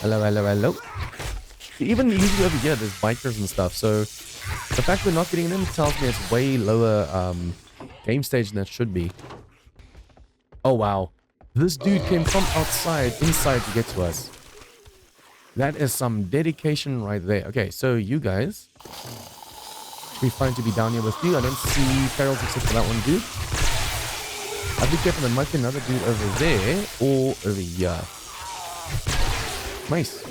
Hello, hello, hello. Even usually over here, there's bikers and stuff, so the fact we're not getting them tells me it's way lower game stage than it should be. Oh, wow. This dude came from outside, inside to get to us. That is some dedication right there. Okay, so you guys should be fine to be down here with you. I don't see perils except for that one dude. I'll be careful, there might be another dude over there or over here. Nice.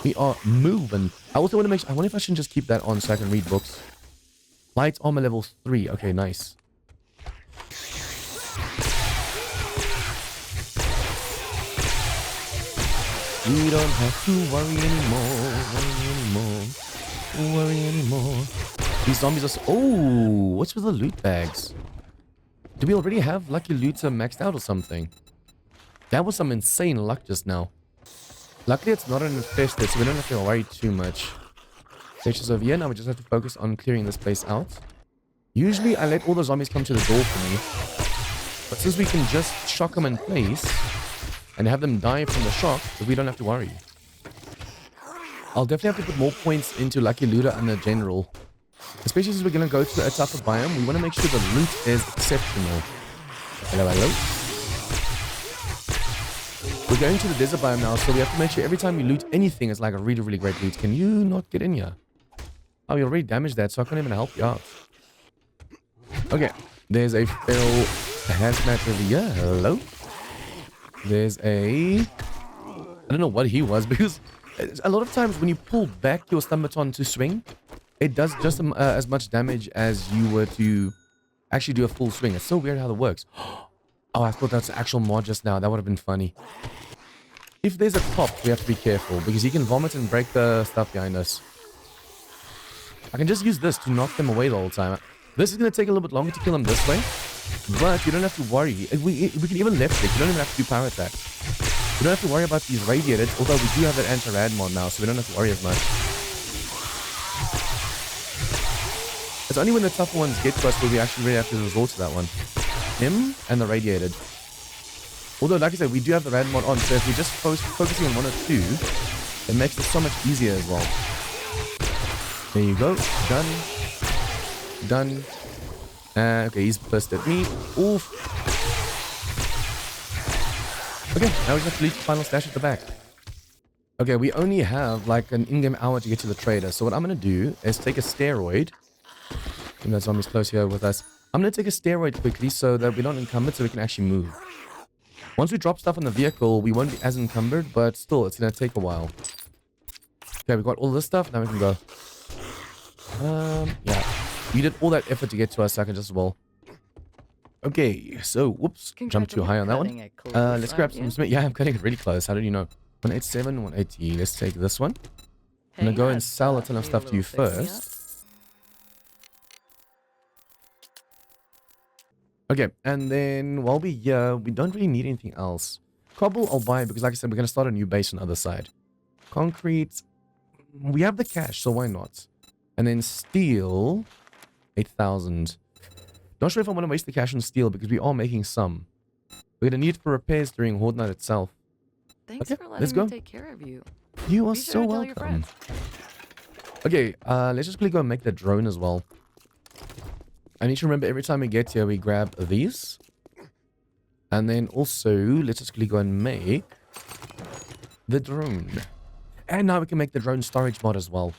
We are moving. I also want to make sure, I wonder if I should just keep that on so I can read books. Light armor level 3. Okay, nice. We don't have to worry anymore. These zombies are so... Oh, what's with the loot bags? Do we already have lucky looter maxed out or something? That was some insane luck just now. Luckily, it's not an infested, so we don't have to worry too much. Stations over here. Now we just have to focus on clearing this place out. Usually, I let all the zombies come to the door for me. But since we can just shock them in place and have them die from the shock, we don't have to worry. I'll definitely have to put more points into Lucky Looter and the General. Especially since we're going to go to a tougher biome, we want to make sure the loot is exceptional. Hello, hello. We're going to the desert biome now, so we have to make sure every time we loot anything, it's like a really, really great loot. Can you not get in here? Oh, you already damaged that, so I can't even help you out. Okay, there's a feral A hazmat over here. Hello. There's a... I don't know what he was, because a lot of times when you pull back your stun baton to swing, it does just as much damage as you were to actually do a full swing. It's so weird how that works. Oh, I thought that's an actual mod just now. That would have been funny. If there's a pop, we have to be careful, because he can vomit and break the stuff behind us. I can just use this to knock them away the whole time. This is going to take a little bit longer to kill them this way, but you don't have to worry. We can even left click. You don't even have to do power attack. We don't have to worry about these radiated, although we do have that anti-rad mod now, so we don't have to worry as much. It's only when the tougher ones get to us where we actually really have to resort to that one. Him and the radiated. Although, like I said, we do have the rad mod on, so if we're just focusing on one or two, it makes it so much easier as well. There you go. Done. Done. Okay, he's pissed at me. Oof. Okay, now we just have to leave the final stash at the back. Okay, we only have like an in-game hour to get to the trader. So what I'm going to do is take a steroid. And that zombie's close here with us. I'm going to take a steroid quickly so that we don't encumber, so we can actually move. Once we drop stuff on the vehicle, we won't be as encumbered, but still, it's going to take a while. Okay, we got all this stuff. Now we can go. Yeah. We did all that effort to get to our second just as well. Okay, so, whoops. Jumped too high on that one. Let's grab some cement. Yeah, I'm cutting it really close. How did you know? 187, 180. Let's take this one. I'm going to go and sell a ton of stuff to you first. Okay, and then while we're here, we don't really need anything else. Cobble I'll buy because, like I said, we're going to start a new base on the other side. Concrete, we have the cash, so why not? And then steel, 8,000. Not sure if I want to waste the cash on steel because we are making some. We're going to need it for repairs during Horde Night itself.
Thanks
okay,
for letting
let's go.
me take care of you.
You are
Be sure
so
to tell your
welcome.
friends.
Okay, let's just quickly go and make the drone as well. I need to remember every time we get here, we grab these. And then also, let's just quickly go and make the drone. And now we can make the drone storage mod as well.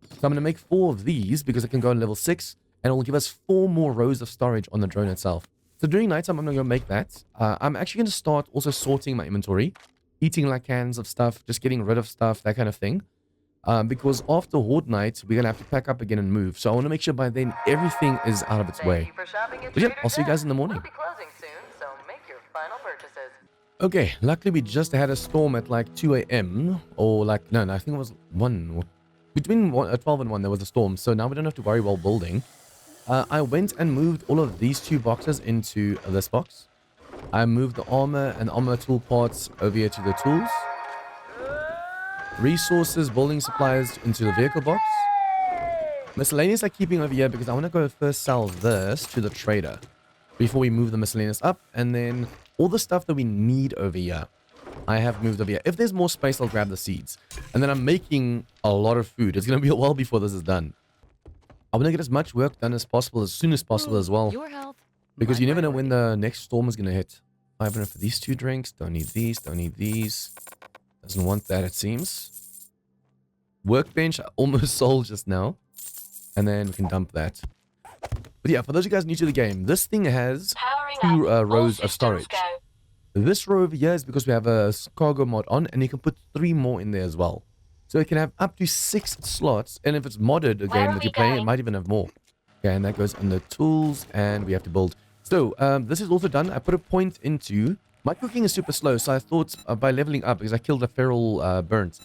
So I'm going to make 4 of these because it can go on level 6. And it will give us 4 more rows of storage on the drone itself. So during nighttime, I'm going to go make that. I'm actually going to start also sorting my inventory. Eating like cans of stuff, just getting rid of stuff, that kind of thing. Because after Horde Night, we're going to have to pack up again and move. So I want to make sure by then everything is out of its way. But yeah, I'll see you guys in the morning.
We'll be closing soon, so make your final purchases.
Okay, luckily we just had a storm at like 2 a.m. Or like, no, I think it was 1. Between 12 and 1 there was a storm. So now we don't have to worry while building. I went and moved all of these 2 boxes into this box. I moved the armor and armor tool parts over here to the tools. Resources, building supplies into the vehicle box. Miscellaneous I'm keeping over here because I want to go first sell this to the trader before we move the miscellaneous up. And then all the stuff that we need over here, I have moved over here. If there's more space, I'll grab the seeds. And then I'm making a lot of food. It's going to be a while before this is done. I want to get as much work done as possible, as soon as possible as well.
Your health.
Because you never know when the next storm is going to hit. 500 for these 2 drinks. Don't need these. Don't need these. Doesn't want that, it seems. Workbench, I almost sold just now. And then we can dump that. But yeah, for those of you guys new to the game, this thing has 2 rows of storage. This row over here is because we have a cargo mod on, and you can put 3 more in there as well. So it can have up to 6 slots, and if it's modded, a game that you're playing, it might even have more. Okay, and that goes under tools, and we have to build. So, this is also done. I put a point into... My cooking is super slow, so I thought by leveling up, because I killed a feral burnt,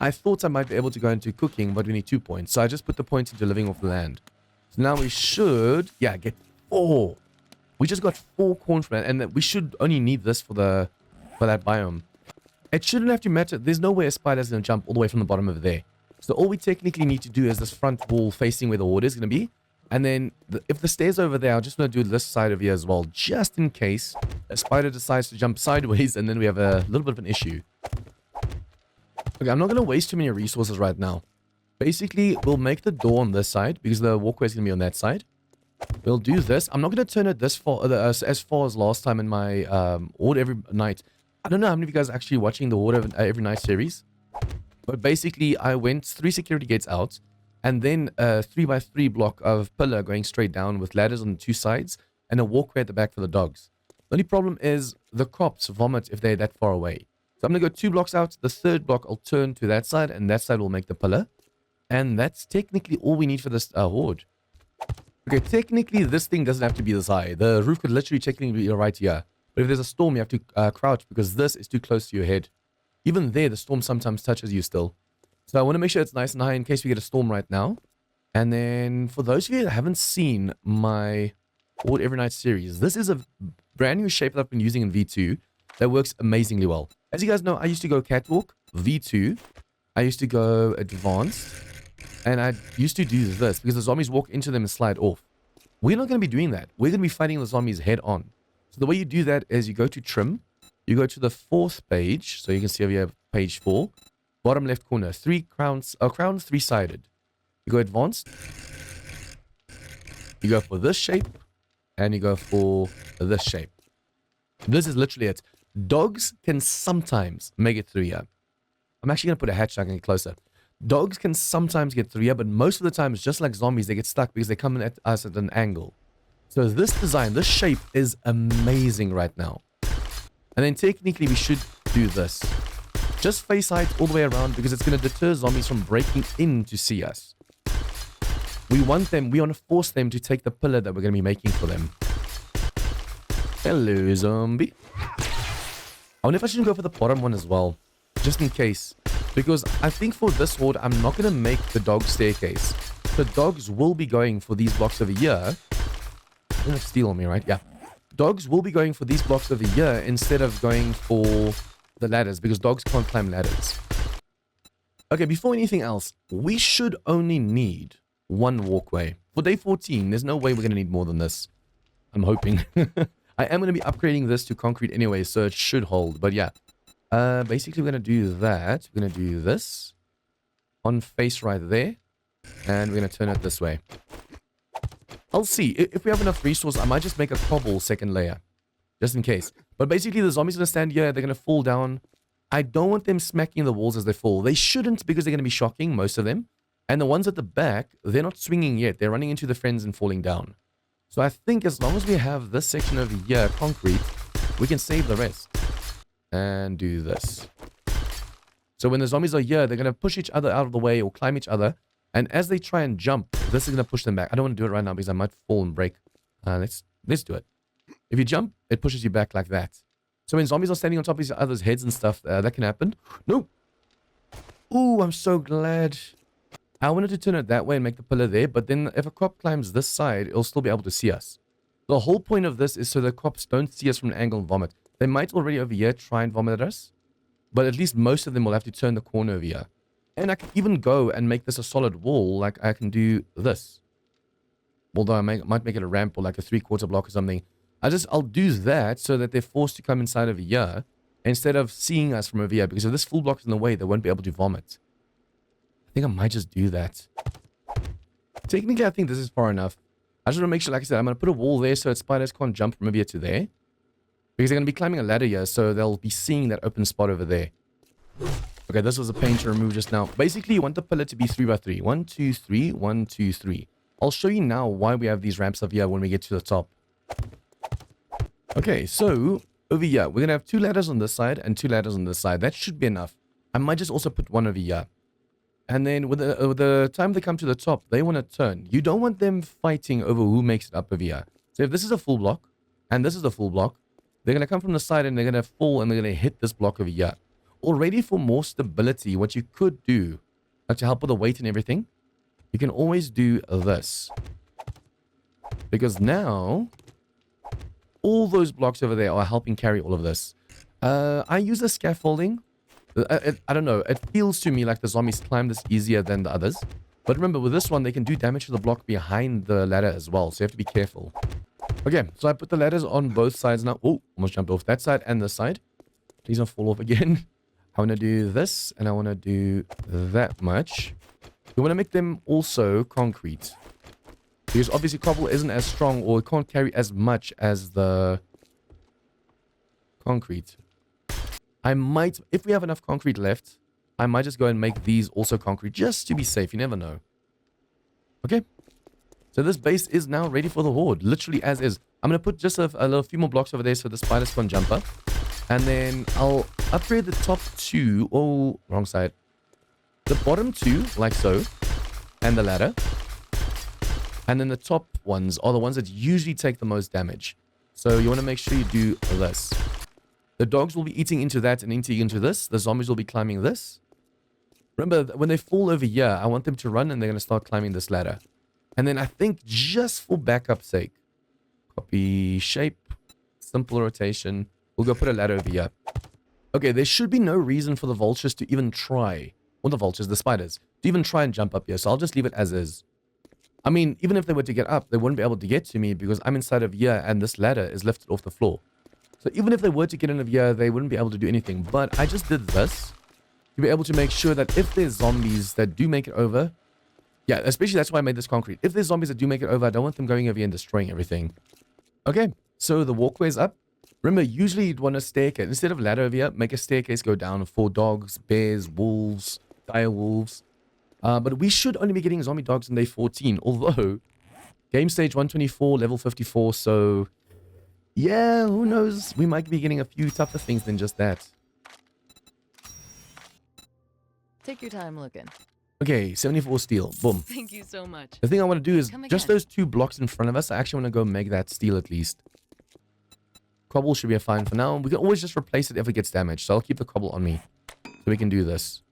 I thought I might be able to go into cooking, but we need 2 points. So I just put the point into living off the land. So now we should, yeah, get 4. We just got 4 corn from that, and we should only need this for that biome. It shouldn't have to matter. There's no way a spider's going to jump all the way from the bottom over there. So all we technically need to do is this front wall facing where the horde is going to be. And then if the stairs over there, I'm just going to do this side over here as well, just in case a spider decides to jump sideways, and then we have a little bit of an issue. Okay, I'm not going to waste too many resources right now. Basically, we'll make the door on this side, because the walkway is going to be on that side. We'll do this. I'm not going to turn it this far, as far as last time in my horde every night. I don't know how many of you guys are actually watching the horde every night series. But basically, I went 3 security gates out. And then a 3x3 block of pillar going straight down with ladders on the 2 sides. and a walkway at the back for the dogs. The only problem is the cops vomit if they're that far away. So I'm going to go 2 blocks out. The third block I'll turn to that side, and that side will make the pillar. And that's technically all we need for this horde. Okay, technically this thing doesn't have to be this high. The roof could literally technically be right here. But if there's a storm, you have to crouch because this is too close to your head. Even there, the storm sometimes touches you still. So I want to make sure it's nice and high in case we get a storm right now. And then for those of you that haven't seen my Horde Every Night series, this is a brand new shape that I've been using in V2 that works amazingly well. As you guys know, I used to go Catwalk, V2. I used to go Advanced. And I used to do this because the zombies walk into them and slide off. We're not going to be doing that. We're going to be fighting the zombies head on. So the way you do that is you go to Trim. You go to the 4th page. So you can see over here, page 4. Bottom left corner, 3 crowns, crown 3-sided. You go Advanced. You go for this shape. And you go for this shape. This is literally it. Dogs can sometimes make it through here. I'm actually going to put a hatch so I can get closer. Dogs can sometimes get through here, but most of the time it's just like zombies. They get stuck because they come in at us at an angle. So this design, this shape is amazing right now. And then technically we should do this. Just face height all the way around because it's going to deter zombies from breaking in to see us. We want to force them to take the pillar that we're going to be making for them. Hello, zombie. I wonder if I should go for the bottom one as well. Just in case. Because I think for this horde, I'm not going to make the dog staircase. The dogs will be going for these blocks over here. I don't have steel on me, right? Yeah. Dogs will be going for these blocks over here instead of going for the ladders. Because dogs can't climb ladders. Okay, before anything else, we should only need 1 walkway. For day 14, there's no way we're going to need more than this. I'm hoping. I am going to be upgrading this to concrete anyway, so it should hold. But yeah. Basically, we're going to do that. We're going to do this on face right there. And we're going to turn it this way. I'll see. If we have enough resource, I might just make a cobble second layer. Just in case. But basically, the zombies are going to stand here. They're going to fall down. I don't want them smacking the walls as they fall. They shouldn't because they're going to be shocking, most of them. And the ones at the back, they're not swinging yet. They're running into the friends and falling down. So I think as long as we have this section over here, concrete, we can save the rest. And do this. So when the zombies are here, they're going to push each other out of the way or climb each other. And as they try and jump, this is going to push them back. I don't want to do it right now because I might fall and break. Let's do it. If you jump, it pushes you back like that. So when zombies are standing on top of each other's heads and stuff, that can happen. No. Ooh, I'm so glad. I wanted to turn it that way and make the pillar there. But then if a cop climbs this side, it'll still be able to see us. The whole point of this is so the cops don't see us from an angle and vomit. They might already over here try and vomit at us. But at least most of them will have to turn the corner over here. And I can even go and make this a solid wall. Like I can do this. Although I might make it a ramp or like a 3/4 block or something. I'll do that so that they're forced to come inside over here. Instead of seeing us from over here. Because if this full block is in the way, they won't be able to vomit. I think I might just do that. Technically, I think this is far enough. I just want to make sure, like I said, I'm going to put a wall there so that spiders can't jump from over here to there. Because they're going to be climbing a ladder here, so they'll be seeing that open spot over there. Okay, this was a pain to remove just now. Basically, you want the pillar to be 3x3. 1, 2, 3, 1, 2, 3. I'll show you now why we have these ramps up here when we get to the top. Okay, so over here, we're going to have 2 ladders on this side and 2 ladders on this side. That should be enough. I might just also put 1 over here. And then with the time they come to the top, they want to turn. You don't want them fighting over who makes it up over here. So if this is a full block and this is a full block, they're going to come from the side and they're going to fall and they're going to hit this block over here. Already for more stability, what you could do, like to help with the weight and everything, you can always do this. Because now, all those blocks over there are helping carry all of this. I use the scaffolding. I don't know. It feels to me like the zombies climb this easier than the others. But remember, with this one, they can do damage to the block behind the ladder as well. So you have to be careful. Okay, so I put the ladders on both sides now. Oh, almost jumped off that side and this side. Please don't fall off again. I want to do this and I want to do that much. We want to make them also concrete. Because obviously cobble isn't as strong or it can't carry as much as the concrete. I might, if we have enough concrete left, I might just go and make these also concrete just to be safe. You never know. Okay. So this base is now ready for the horde. Literally as is. I'm going to put just a little few more blocks over there so the spiders can't jump up. And then I'll upgrade the top two. Oh, wrong side. The bottom two, like so. And the ladder. And then the top ones are the ones that usually take the most damage. So you want to make sure you do this. The dogs will be eating into that and eating into this. The zombies will be climbing this. Remember, when they fall over here, I want them to run and they're going to start climbing this ladder. And then I think just for backup's sake, copy shape, simple rotation. We'll go put a ladder over here. Okay, there should be no reason for the vultures to even try, or the vultures, the spiders, to even try and jump up here. So I'll just leave it as is. I mean, even if they were to get up, they wouldn't be able to get to me because I'm inside of here and this ladder is lifted off the floor. So even if they were to get in of here, they wouldn't be able to do anything. But I just did this to be able to make sure that if there's zombies that do make it over, yeah, especially that's why I made this concrete. If there's zombies that do make it over, I don't want them going over here and destroying everything. Okay, so the walkway's up. Remember, usually you'd want a staircase. Instead of ladder over here, make a staircase go down for dogs, bears, wolves, dire wolves. But we should only be getting zombie dogs on day 14. Although, game stage 124, level 54. So, yeah, who knows? We might be getting a few tougher things than just that.
Take your time looking.
Okay, 74 steel. Boom.
Thank you so much.
The thing I want to do is
Come
just
again.
those 2 blocks in front of us. I actually want to go make that steel at least. Cobble should be fine for now. We can always just replace it if it gets damaged. So I'll keep the cobble on me. So we can do this.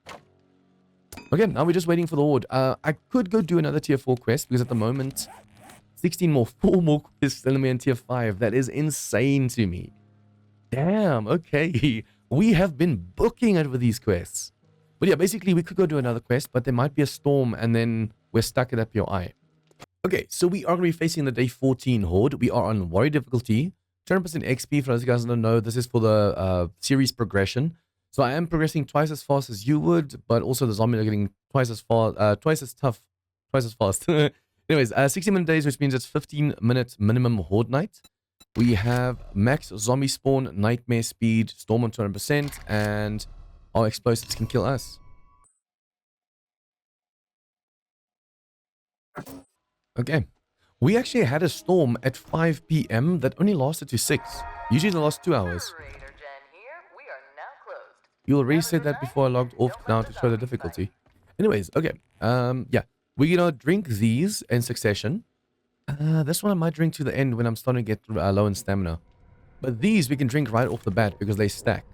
Okay, now we're just waiting for the horde. I could go do another tier 4 quest because at the moment, 4 more quests than me in tier 5. That is insane to me. Damn, okay. We have been booking over these quests. But yeah, basically we could go do another quest, but there might be a storm and then we're stuck at that POI. Okay, so we are going to be facing the day 14 horde. We are on warrior difficulty. 10% XP, for those of you guys who don't know, this is for the series progression. So I am progressing twice as fast as you would, but also the zombies are getting twice as fast, twice as tough, twice as fast. Anyways, 60-minute days, which means it's 15-minute minimum horde night. We have max zombie spawn, nightmare speed, storm on 200%, and our explosives can kill us. Okay. We actually had a storm at 5 p.m. that only lasted to 6. Usually the last 2 hours.
Raider Gen here. We are now closed.
You'll reset that before I logged off now to show the difficulty. Anyways, okay. Yeah. We're gonna drink these in succession. This one I might drink to the end when I'm starting to get low in stamina. But these we can drink right off the bat because they stack.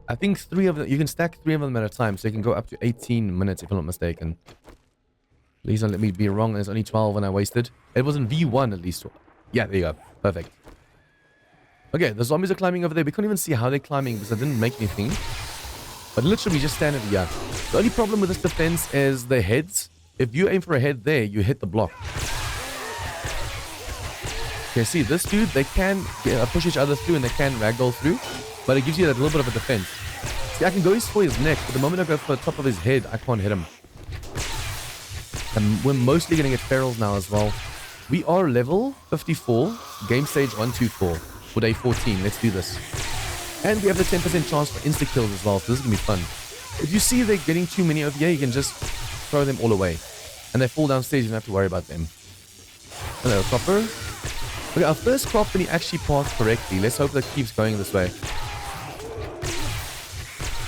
I think 3 of them, you can stack 3 of them at a time, so you can go up to 18 minutes if I'm not mistaken. Please don't let me be wrong. There's only 12 and I wasted. It was in V1 at least. Yeah, there you go. Perfect. Okay, the zombies are climbing over there. We can't even see how they're climbing because I didn't make anything. But literally just stand over here. The only problem with this defense is the heads. If you aim for a head there, you hit the block. Okay, see, this dude, they can push each other through and they can ragdoll through. But it gives you that little bit of a defense. See, I can go for his neck, but the moment I go for the top of his head, I can't hit him. And we're mostly going to get ferals now as well. We are level 54, game stage 124 for day 14. Let's do this. And we have the 10% chance for insta-kills as well, so this is going to be fun. If you see they're getting too many over here, you can just throw them all away. And they fall downstairs, you don't have to worry about them. Hello, copper. Okay, our first crop when he actually passed correctly. Let's hope that keeps going this way.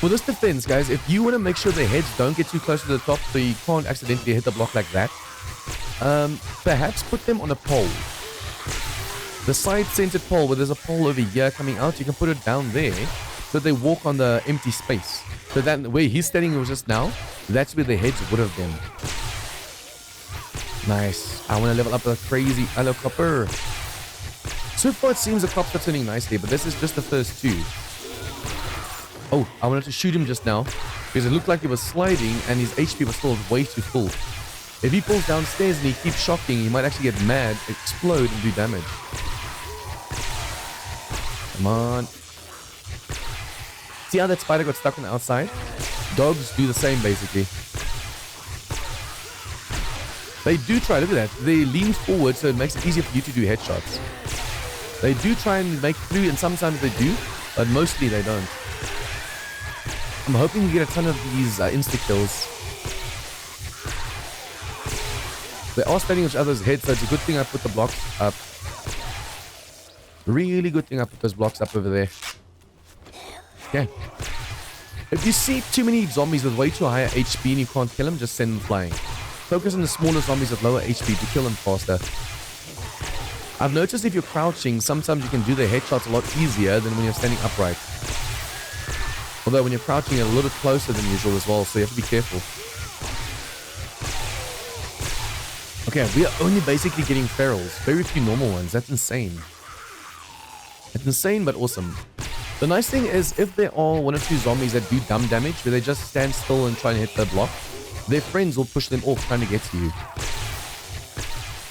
For this defense, guys, if you want to make sure their heads don't get too close to the top so you can't accidentally hit the block like that, perhaps put them on a pole. The side-centered pole, where there's a pole over here coming out, you can put it down there so they walk on the empty space. So that where he's standing just now, that's where their heads would have been. Nice. I want to level up a crazy hello copper. So far it seems the crops are turning nicely, but this is just the first 2. Oh, I wanted to shoot him just now because it looked like he was sliding and his HP was still way too full. If he pulls downstairs and he keeps shocking, he might actually get mad, explode, and do damage. Come on. See how that spider got stuck on the outside? Dogs do the same, basically. They do try, look at that. They lean forward so it makes it easier for you to do headshots. They do try and make through, and sometimes they do, but mostly they don't. I'm hoping we get a ton of these insta-kills. They are standing on each other's heads, so it's a good thing I put the blocks up. Really good thing I put those blocks up over there. Okay. If you see too many zombies with way too high HP and you can't kill them, just send them flying. Focus on the smaller zombies with lower HP to kill them faster. I've noticed if you're crouching, sometimes you can do the headshots a lot easier than when you're standing upright. Although when you're crouching, you're a little bit closer than usual as well, so you have to be careful. Okay, we are only basically getting ferals. Very few normal ones. That's insane. It's insane, but awesome. The nice thing is, if there are one or two zombies that do dumb damage, where they just stand still and try and hit the block, their friends will push them off trying to get to you.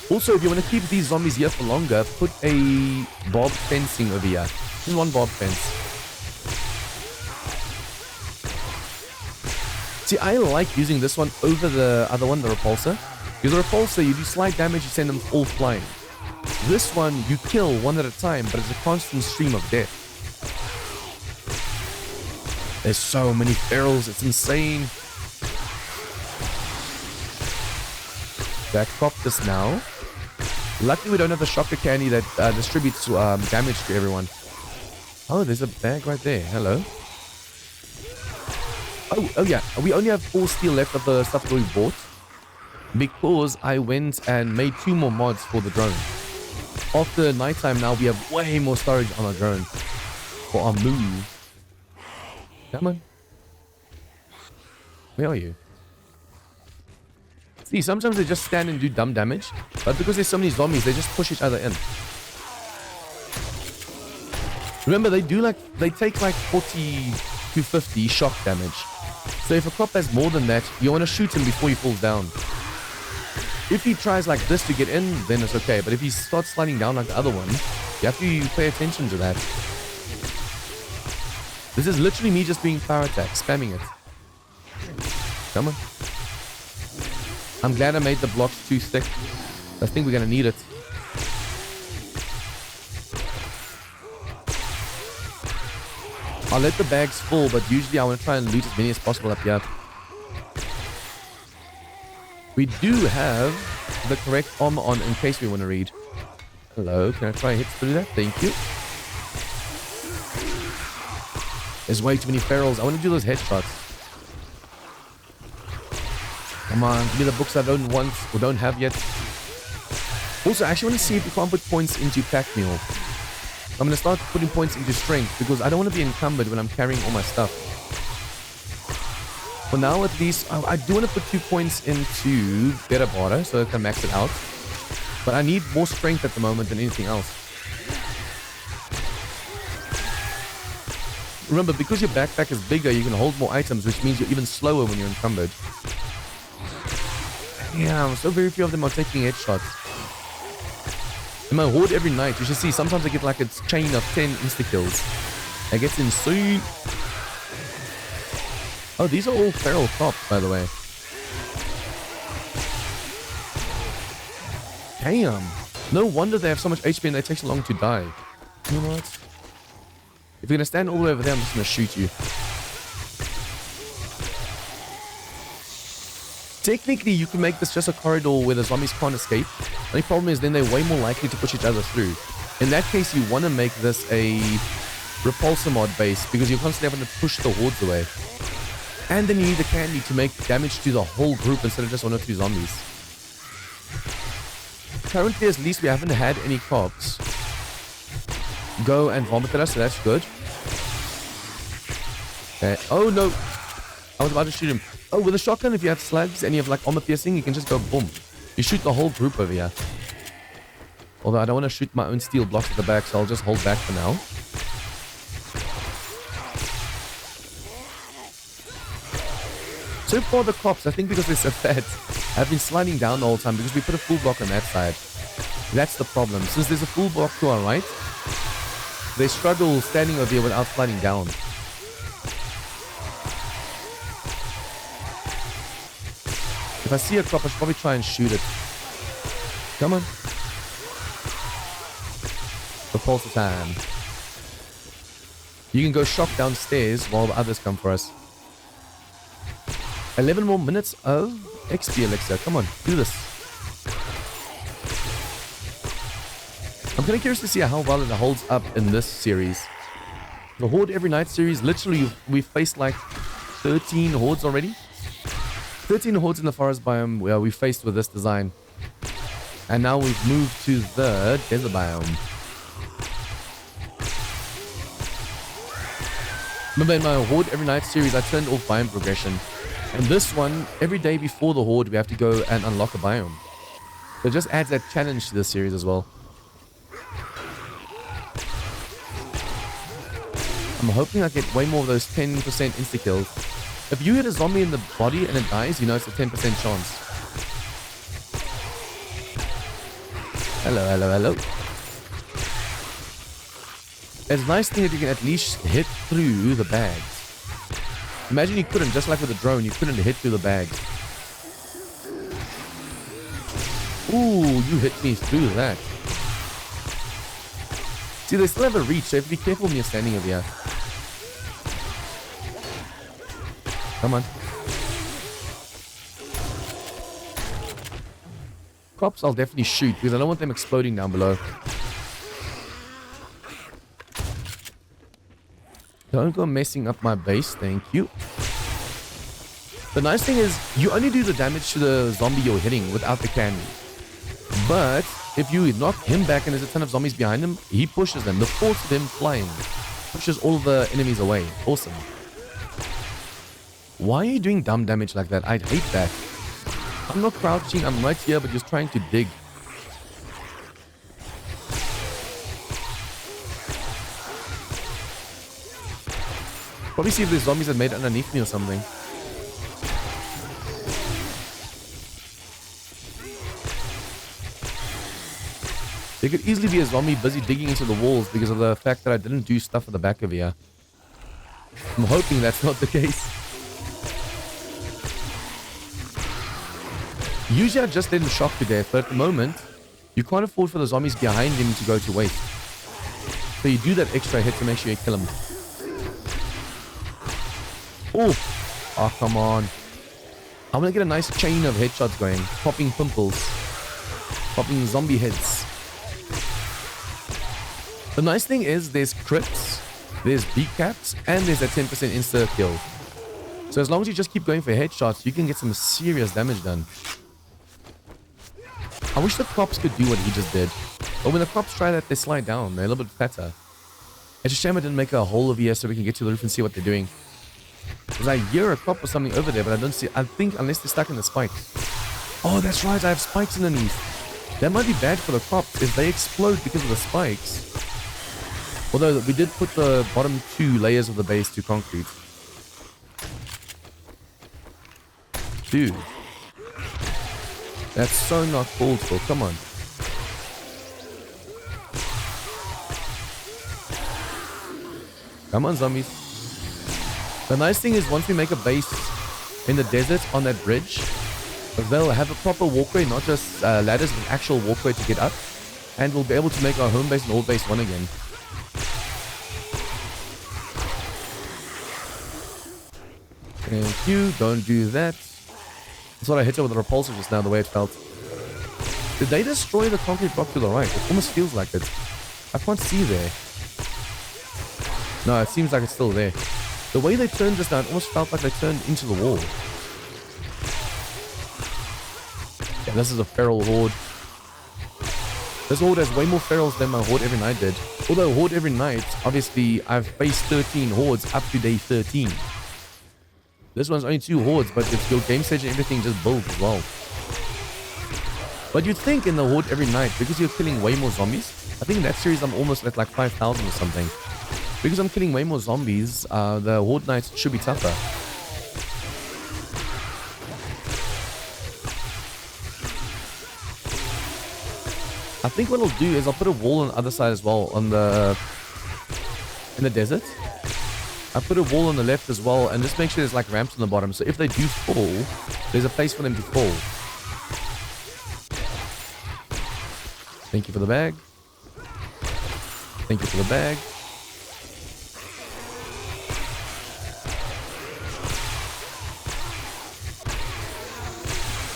Also, if you want to keep these zombies here for longer, put a barbed fencing over here. Just one barbed fence. See, I like using this one over the other one, the repulsor. Because the repulsor, you do slight damage, you send them all flying. This one, you kill one at a time, but it's a constant stream of death. There's so many ferals, it's insane. I cropped this now. Luckily, we don't have the shocker candy that distributes damage to everyone. Oh, there's a bag right there. Hello. Oh yeah. We only have 4 steel left of the stuff that we bought. Because I went and made 2 more mods for the drone. After nighttime now, we have way more storage on our drone. For our move. Come on. Where are you? See, sometimes they just stand and do dumb damage. But because there's so many zombies, they just push each other in. Remember, they take like 40 to 50 shock damage. So if a crop has more than that, you want to shoot him before he falls down. If he tries like this to get in, then it's okay. But if he starts sliding down like the other one, you have to pay attention to that. This is literally me just doing power attack, spamming it. Come on. I'm glad I made the blocks too thick. I think we're going to need it. I'll let the bags fall, but usually I want to try and loot as many as possible up here. We do have the correct armor on in case we want to read. Hello, can I try and hit through that? Thank you. There's way too many ferals. I want to do those headshots. Come on, give me the books I don't want or don't have yet. Also, I actually want to see if we can't put points into pack mule. I'm going to start putting points into strength because I don't want to be encumbered when I'm carrying all my stuff. For now, at least, I do want to put 2 points into better barter so I can max it out. But I need more strength at the moment than anything else. Remember, because your backpack is bigger, you can hold more items, which means you're even slower when you're encumbered. Yeah, so very few of them are taking headshots. In my horde every night, you should see, sometimes I get like a chain of 10 insta-kills. It gets insane. Oh, these are all feral crops, by the way. Damn. No wonder they have so much HP and they take so long to die. You know what? If you're going to stand all the way over there, I'm just going to shoot you. Technically, you can make this just a corridor where the zombies can't escape. The only problem is then they're way more likely to push each other through. In that case, you want to make this a repulsor mod base because you're constantly having to push the hordes away. And then you need the candy to make damage to the whole group instead of just 1 or 2 zombies. Currently, at least we haven't had any cops go and vomit at us, so that's good. Okay. Oh no! I was about to shoot him. Oh, with a shotgun, if you have slugs and you have like armor piercing, you can just go boom. You shoot the whole group over here. Although I don't want to shoot my own steel blocks at the back, so I'll just hold back for now. So far the cops, I think because they're so fat, have been sliding down the whole time because we put a full block on that side. That's the problem. Since there's a full block to our right, they struggle standing over here without sliding down. If I see a crop, I should probably try and shoot it. Come on. Repulsor time. You can go shock downstairs while the others come for us. 11 more minutes of XP elixir. Come on, do this. I'm kind of curious to see how well it holds up in this series. The Horde Every Night series, literally, we've faced like 13 hordes already. 13 hordes in the forest biome where we faced with this design. And now we've moved to the desert biome. Remember in my Horde Every Night series, I turned off biome progression. And this one, every day before the Horde, we have to go and unlock a biome. So it just adds that challenge to this series as well. I'm hoping I get way more of those 10% insta-kills. If you hit a zombie in the body and it dies, you know it's a 10% chance. Hello, hello, hello. It's a nice thing that you can at least hit through the bags. Imagine you couldn't, just like with a drone, you couldn't hit through the bags. Ooh, you hit me through that. See, they still have a reach, so you have to be careful when you're standing over here. Come on. Crops I'll definitely shoot because I don't want them exploding down below. Don't go messing up my base, thank you. The nice thing is, you only do the damage to the zombie you're hitting without the candy. But, if you knock him back and there's a ton of zombies behind him, he pushes them. The force of him flying pushes all the enemies away. Awesome. Why are you doing dumb damage like that? I'd hate that. I'm not crouching, I'm right here, but just trying to dig. Probably see if there's zombies that made it underneath me or something. There could easily be a zombie busy digging into the walls because of the fact that I didn't do stuff at the back of here. I'm hoping that's not the case. Usually I just let him shock to death, but at the moment, you can't afford for the zombies behind him to go to waste. So you do that extra hit to make sure you kill him. Oh, come on. I'm gonna get a nice chain of headshots going. Popping pimples. Popping zombie heads. The nice thing is there's crits, there's decaps, and there's that 10% insta kill. So as long as you just keep going for headshots, you can get some serious damage done. I wish the crops could do what he just did. But when the crops try that, they slide down. They're a little bit fatter. It's a shame I didn't make a hole over here so we can get to the roof and see what they're doing. Because I hear a crop or something over there, but I don't see... I think unless they're stuck in the spikes. Oh, that's right. I have spikes underneath. That might be bad for the crops if they explode because of the spikes. Although we did put the bottom 2 layers of the base to concrete. Dude. That's so not called for. Come on. Come on, zombies. The nice thing is once we make a base in the desert on that bridge, they'll have a proper walkway, not just ladders, but an actual walkway to get up. And we'll be able to make our home base and old base one again. Thank you. Don't do that. That's what I hit her with the repulsor just now, the way it felt. Did they destroy the concrete block to the right? It almost feels like it. I can't see there. No, it seems like it's still there. The way they turned just now, it almost felt like they turned into the wall. Yeah, this is a feral horde. This horde has way more ferals than my Horde Every Night did. Although Horde Every Night, obviously, I've faced 13 hordes up to day 13. This one's only 2 hordes, but it's your game stage and everything just builds as well. But you'd think in the Horde Every Night, because you're killing way more zombies, I think in that series I'm almost at like 5,000 or something. Because I'm killing way more zombies, the Horde Nights should be tougher. I think what I'll do is I'll put a wall on the other side as well, on the... in the desert. I put a wall on the left as well, and just make sure there's like ramps on the bottom, so if they do fall, there's a place for them to fall. Thank you for the bag. Thank you for the bag.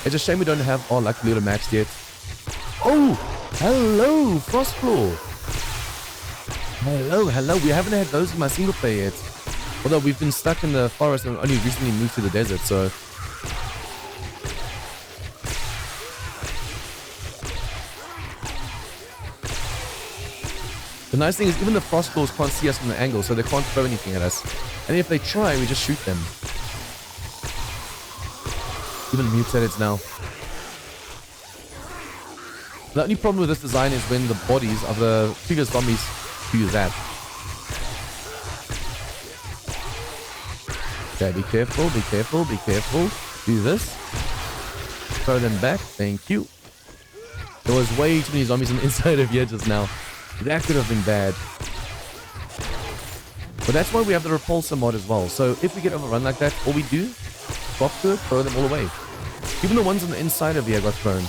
It's a shame we don't have our lucky looter maxed yet. Oh! Hello, Frostclaw. Hello. We haven't had those in my single player yet. Although we've been stuck in the forest and only recently moved to the desert, so... The nice thing is even the Frostclaws can't see us from the angle, so they can't throw anything at us. And if they try, we just shoot them. Even mutated now. The only problem with this design is when the bodies of the previous zombies do that. Okay, be careful. Do this. Throw them back. Thank you. There was way too many zombies on the inside of here just now. That could have been bad. But that's why we have the repulsor mod as well. So if we get overrun like that, all we do, drop to it, throw them all away. Even the ones on the inside of here got thrown.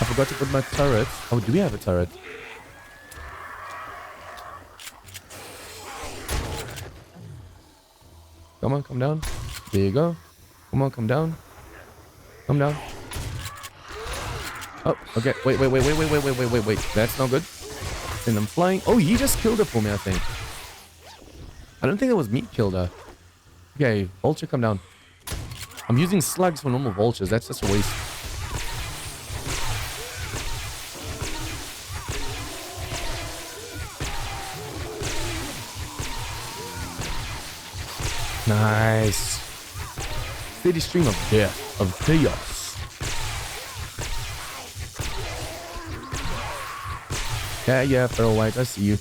I forgot to put my turret. Oh, do we have a turret? Come on, come down. There you go. Come on, come down. Come down. Oh, okay. Wait. That's not good. And I'm flying. Oh, he just killed her for me, I think. I don't think it was me killed her. Okay, vulture, come down. I'm using slugs for normal vultures. That's just a waste. Nice. Steady stream of death, of chaos. Yeah, Feral White, I see you.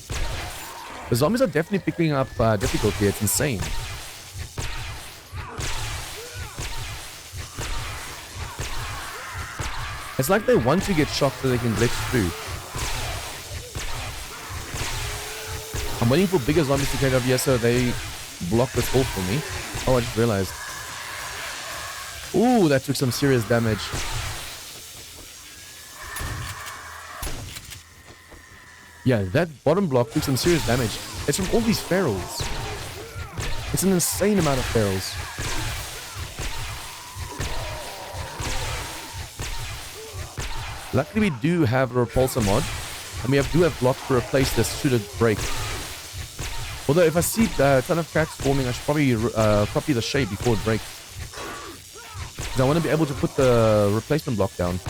The zombies are definitely picking up difficulty. It's insane. It's like they want to get shocked so they can glitch through. I'm waiting for bigger zombies to get over here so they block this hole for me. Oh, I just realized. Ooh, that took some serious damage. Yeah, that bottom block took some serious damage. It's from all these ferals. It's an insane amount of ferals. Luckily, we do have a repulsor mod. And we do have blocks to replace this should it break. Although if I see a ton of cracks forming, I should probably copy the shape before it breaks. Because I want to be able to put the replacement block down.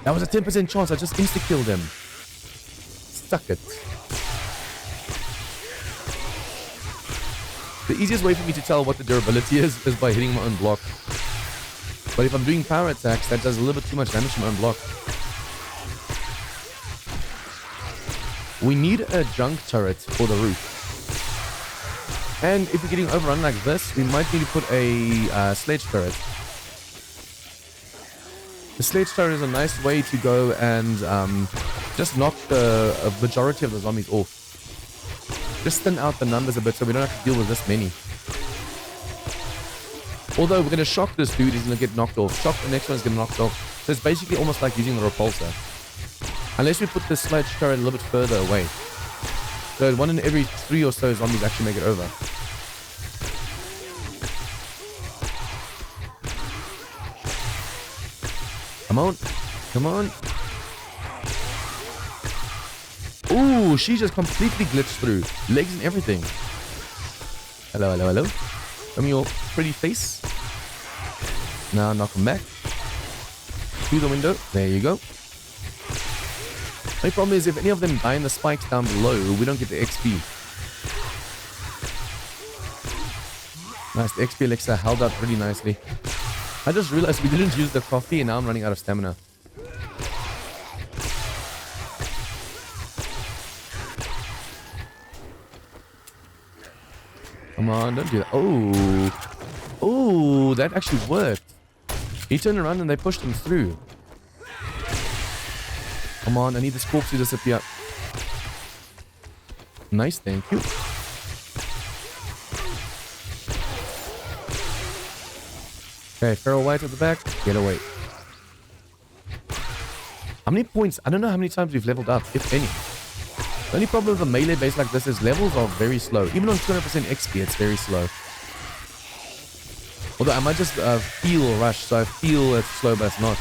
That was a 10% chance. I just insta-killed him. Stuck it. The easiest way for me to tell what the durability is by hitting my own block. But if I'm doing power attacks, that does a little bit too much damage to my own block. We need a junk turret for the roof. And if we're getting overrun like this, we might need to put a sledge turret. The sledge turret is a nice way to go and just knock a majority of the zombies off. Just thin out the numbers a bit so we don't have to deal with this many. Although we're going to shock this dude, he's going to get knocked off. Shock the next one, he's going to get knocked off. So it's basically almost like using the repulsor. Unless we put the sledge turret a little bit further away. So 1 in every 3 or so zombies actually make it over. Come on. Come on. Ooh, she just completely glitched through. Legs and everything. Hello, hello, hello. Show me your pretty face. Now knock him back. Through the window. There you go. My problem is if any of them die in the spikes down below, we don't get the XP. Nice, the XP elixir held up really nicely. I just realized we didn't use the coffee and now I'm running out of stamina. Come on, don't do that. Oh. Oh, that actually worked. He turned around and they pushed him through. Come on, I need this corpse to disappear. Nice, thank you. Okay, Feral White at the back. Get away. How many points? I don't know how many times we've leveled up, if any. The only problem with a melee base like this is levels are very slow. Even on 200% XP, it's very slow. Although I might just feel rush, so I feel it's slow, but it's not.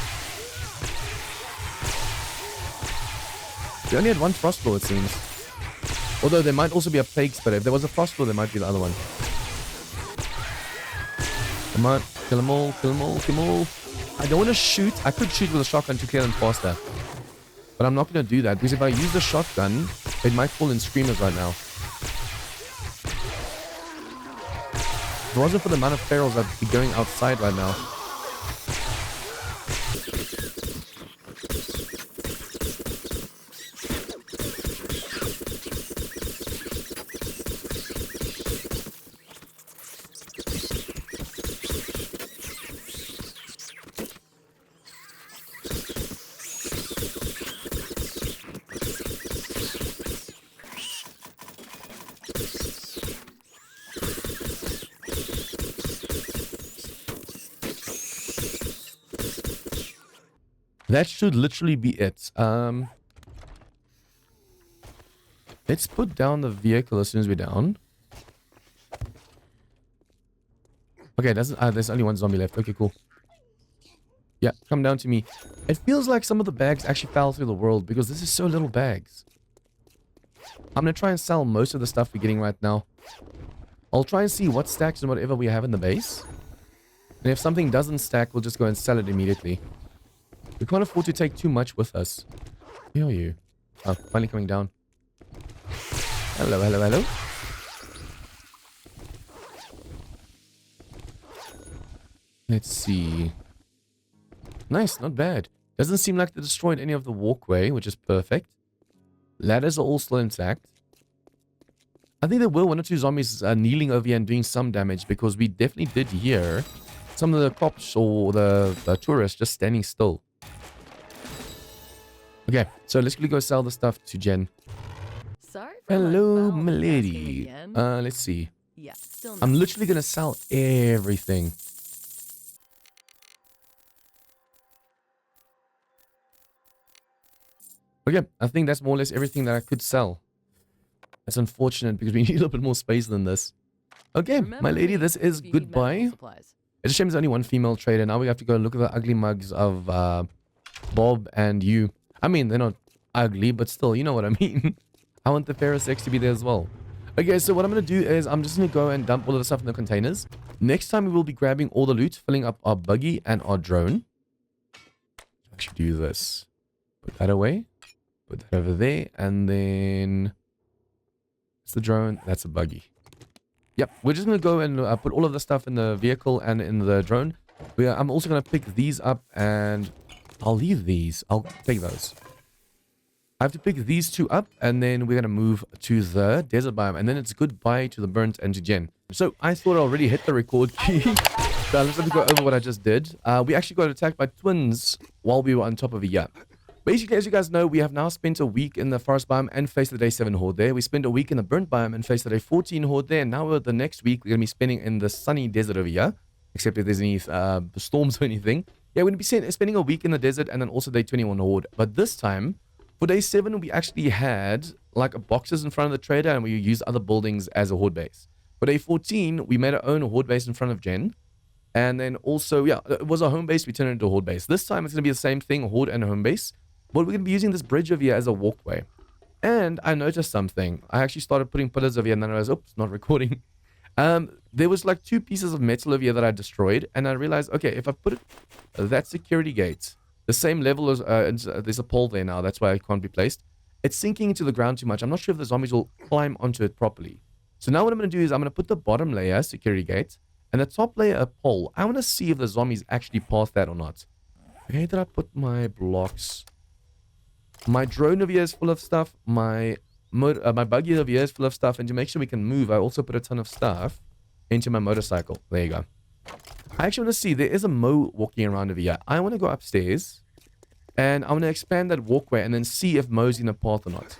We only had one Frostlaw, it seems. Although there might also be a Plague Spitter. If there was a Frostlaw, there might be the other one. Come on, kill them all, kill them all, kill them all. I don't want to shoot. I could shoot with a shotgun to clear them faster. But I'm not going to do that, because if I use the shotgun, it might fall in screamers right now. If it wasn't for the amount of ferals, I'd be going outside right now. That should literally be it. Let's put down the vehicle as soon as we're down. Okay, there's only one zombie left. Okay, cool. Yeah, come down to me. It feels like some of the bags actually fell through the world because this is so little bags. I'm going to try and sell most of the stuff we're getting right now. I'll try and see what stacks and whatever we have in the base. And if something doesn't stack, we'll just go and sell it immediately. We can't afford to take too much with us. Where are you? Oh, finally coming down. Hello, hello, hello. Let's see. Nice, not bad. Doesn't seem like they destroyed any of the walkway, which is perfect. Ladders are all still intact. I think there were one or two zombies kneeling over here and doing some damage, because we definitely did hear some of the cops or the tourists just standing still. Okay, so let's quickly go sell the stuff to Jen.
Sorry for
Hello,
my phone
milady.
asking again.
Let's see.
Yeah, still
I'm
no.
literally gonna sell everything. Okay, I think that's more or less everything that I could sell. That's unfortunate because we need a little bit more space than this. Okay,
Remember
my lady,
me
this is
if you need medical
goodbye.
supplies.
It's a shame there's only one female trader. Now we have to go look at the ugly mugs of Bob and you. I mean, they're not ugly, but still, you know what I mean. I want the Ferris X to be there as well. Okay, so what I'm going to do is I'm just going to go and dump all of the stuff in the containers. Next time we will be grabbing all the loot, filling up our buggy and our drone. Actually do this. Put that away. Put that over there. And then... it's the drone. That's a buggy. Yep, we're just going to go and put all of the stuff in the vehicle and in the drone. I'm also going to pick these up and I'll leave these. I'll take those. I have to pick these two up and then we're going to move to the desert biome. And then it's goodbye to the burnt and to Jen. So I thought I already hit the record key. So let's go over what I just did. We actually got attacked by twins while we were on top of a yacht. Basically, as you guys know, we have now spent a week in the forest biome and faced the day 7 horde there. We spent a week in the burnt biome and faced the day 14 horde there. And now the next week, we're going to be spending in the sunny desert over here. Except if there's any storms or anything. Yeah, we're going to be spending a week in the desert and then also day 21 horde. But this time, for day 7, we actually had like boxes in front of the trader and we used other buildings as a horde base. For day 14, we made our own horde base in front of Jen. And then also, yeah, it was a home base. We turned it into a horde base. This time, it's going to be the same thing, horde and home base. But we're going to be using this bridge over here as a walkway. And I noticed something. I actually started putting pillars over here and then I was, oops, not recording. There was like 2 pieces of metal over here that I destroyed. And I realized, okay, if I put it, that security gate, the same level as, there's a pole there now. That's why it can't be placed. It's sinking into the ground too much. I'm not sure if the zombies will climb onto it properly. So now what I'm going to do is I'm going to put the bottom layer, security gate, and the top layer, a pole. I want to see if the zombies actually pass that or not. Where did I put my blocks? My drone over here is full of stuff. My buggy over here is full of stuff. And to make sure we can move, I also put a ton of stuff into my motorcycle. There you go. I actually want to see, there is a Mo walking around over here. I want to go upstairs. And I want to expand that walkway and then see if Mo's in a path or not.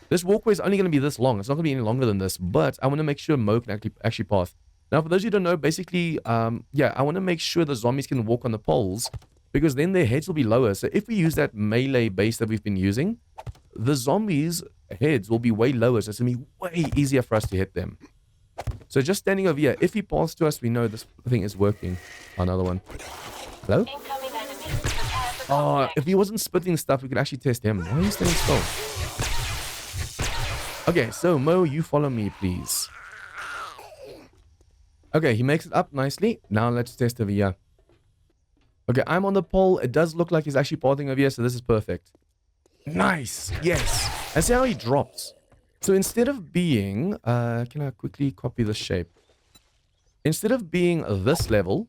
This walkway is only going to be this long. It's not going to be any longer than this. But I want to make sure Mo can actually path. Now, for those who don't know, basically, yeah, I want to make sure the zombies can walk on the poles. because then their heads will be lower. So if we use that melee base that we've been using, the zombies' heads will be way lower. So it's going to be way easier for us to hit them. So just standing over here, if he passes to us, we know this thing is working. Another one. Hello? Oh, if he wasn't spitting stuff, we could actually test him. Why are you standing still? Okay, so Mo, you follow me, please. Okay, he makes it up nicely. Now let's test over here. Okay, I'm on the pole. It does look like he's actually pathing over here, so this is perfect. Nice. Yes. And see how he drops. So instead of being... can I quickly copy the shape? Instead of being this level,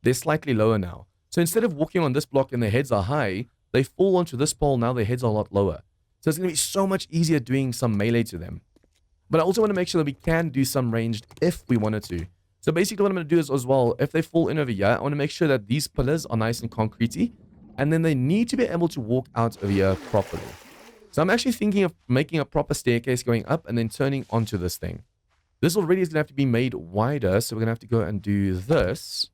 they're slightly lower now. So instead of walking on this block and their heads are high, they fall onto this pole. Now their heads are a lot lower. So it's going to be so much easier doing some melee to them. But I also want to make sure that we can do some ranged if we wanted to. So basically what I'm going to do is as well, if they fall in over here, I want to make sure that these pillars are nice and concretey. And then they need to be able to walk out over here properly. So I'm actually thinking of making a proper staircase going up and then turning onto this thing. This already is going to have to be made wider. So we're going to have to go and do this.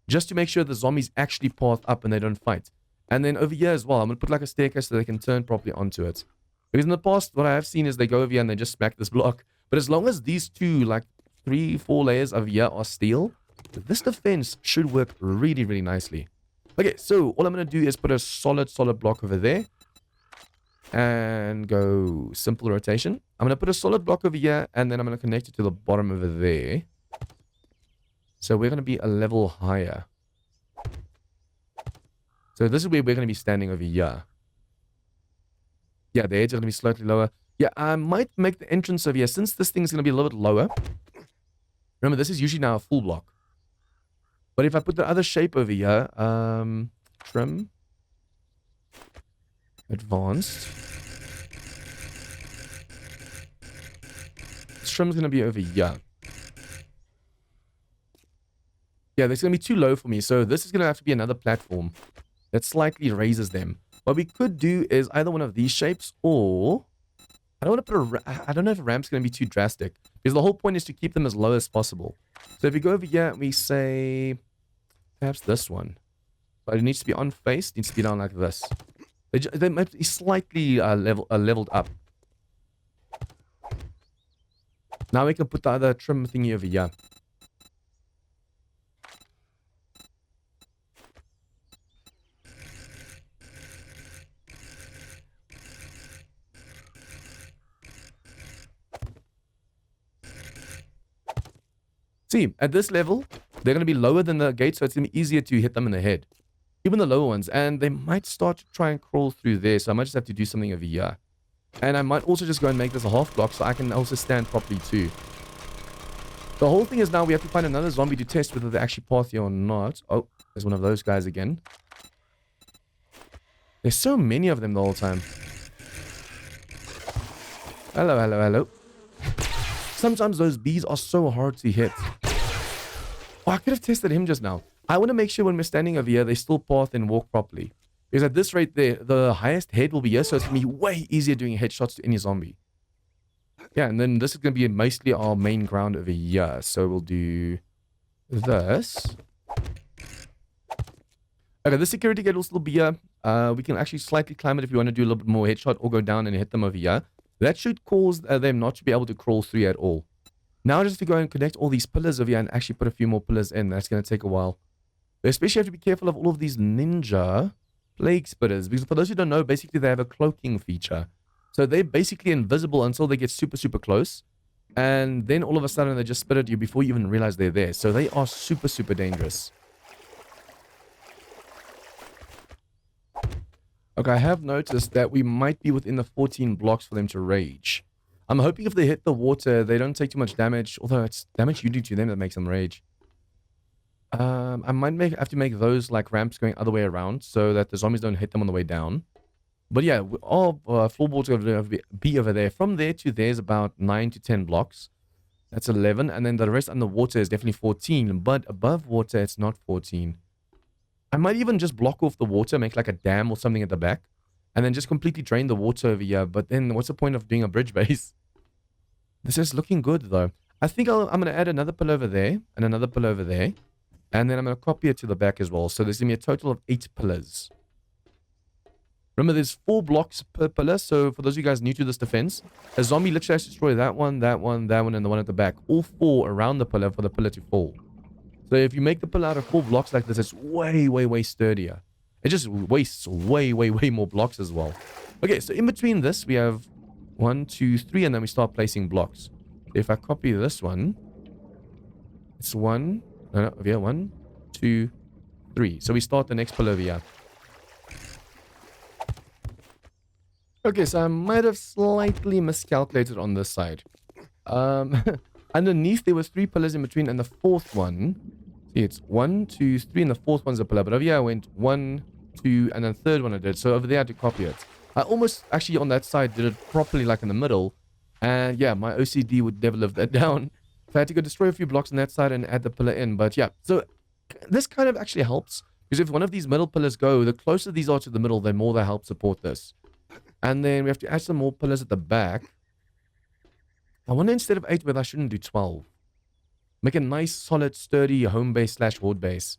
Just to make sure the zombies actually path up and they don't fight. And then over here as well, I'm going to put like a staircase so they can turn properly onto it. Because in the past, what I have seen is they go over here and they just smack this block. But as long as these two, like 3-4 layers over here are steel, this defense should work really, really nicely. Okay, so all I'm going to do is put a solid block over there. And go simple rotation. I'm going to put a solid block over here and then I'm going to connect it to the bottom over there. So we're going to be a level higher. So this is where we're going to be standing over here. Yeah, the edge is going to be slightly lower. Yeah, I might make the entrance over here. Since this thing is going to be a little bit lower. Remember, this is usually now a full block. But if I put the other shape over here, trim, advanced. This trim's going to be over here. Yeah, that's going to be too low for me. So this is going to have to be another platform that slightly raises them. What we could do is either one of these shapes or... I don't want to put a... I don't know if a ramp's going to be too drastic. Because the whole point is to keep them as low as possible. So if we go over here and we say... Perhaps this one. But it needs to be on face. It needs to be down like this. They might be slightly leveled up. Now we can put the other trim thingy over here. See, at this level, they're going to be lower than the gate, so it's going to be easier to hit them in the head. Even the lower ones. And they might start to try and crawl through there, so I might just have to do something over here. And I might also just go and make this a half block, so I can also stand properly too. The whole thing is now we have to find another zombie to test whether they actually path here or not. Oh, there's one of those guys again. There's so many of them the whole time. Hello, hello, hello. Sometimes those bees are so hard to hit. Oh, I could have tested him just now. I want to make sure when we're standing over here, they still path and walk properly. Because at this rate there, the highest head will be here, so it's going to be way easier doing headshots to any zombie. Yeah, and then this is going to be mostly our main ground over here. So we'll do this. Okay, the security gate will still be here. We can actually slightly climb it if you want to do a little bit more headshot or go down and hit them over here. That should cause them not to be able to crawl through at all. Now just to go and connect all these pillars over here and actually put a few more pillars in. That's going to take a while. They especially have to be careful of all of these ninja plague spitters. Because for those who don't know, basically they have a cloaking feature. So they're basically invisible until they get super, super close. And then all of a sudden they just spit at you before you even realize they're there. So they are super, super dangerous. Okay, I have noticed that we might be within the 14 blocks for them to rage. I'm hoping if they hit the water, they don't take too much damage. Although it's damage you do to them that makes them rage. I might have to make those like ramps going other way around so that the zombies don't hit them on the way down. But yeah, all floorboards are going to be over there. From there to there is about 9 to 10 blocks. That's 11. And then the rest underwater is definitely 14. But above water, it's not 14. I might even just block off the water, make like a dam or something at the back. And then just completely drain the water over here. But then what's the point of doing a bridge base? This is looking good though. I think I'm going to add another pillar over there. And another pillar over there. And then I'm going to copy it to the back as well. So there's going to be a total of 8 pillars. Remember, there's 4 blocks per pillar. So for those of you guys new to this defense, a zombie literally has to destroy that one, that one, that one, and the one at the back. All 4 around the pillar for the pillar to fall. So if you make the pillar out of 4 blocks like this, it's way, way, way sturdier. It just wastes way, way, way more blocks as well. Okay, so in between this, we have 1, 2, 3, and then we start placing blocks. If I copy this one, it's 1, no, over here, 1, 2, 3. So we start the next pillar over here. Okay, so I might have slightly miscalculated on this side. Underneath, there was 3 pillars in between, and the 4th one, see, it's 1, 2, 3, and the 4th one's a pillar. But over here, I went 1, 2, and then the 3rd one I did. So over there, I had to copy it. I almost, actually, on that side, did it properly, like in the middle. And yeah, my OCD would never live that down. So I had to go destroy a few blocks on that side and add the pillar in. But yeah, so this kind of actually helps. Because if one of these middle pillars go, the closer these are to the middle, the more they help support this. And then we have to add some more pillars at the back. I wonder instead of 8 whether I shouldn't do 12. Make a nice, solid, sturdy home base / horde base.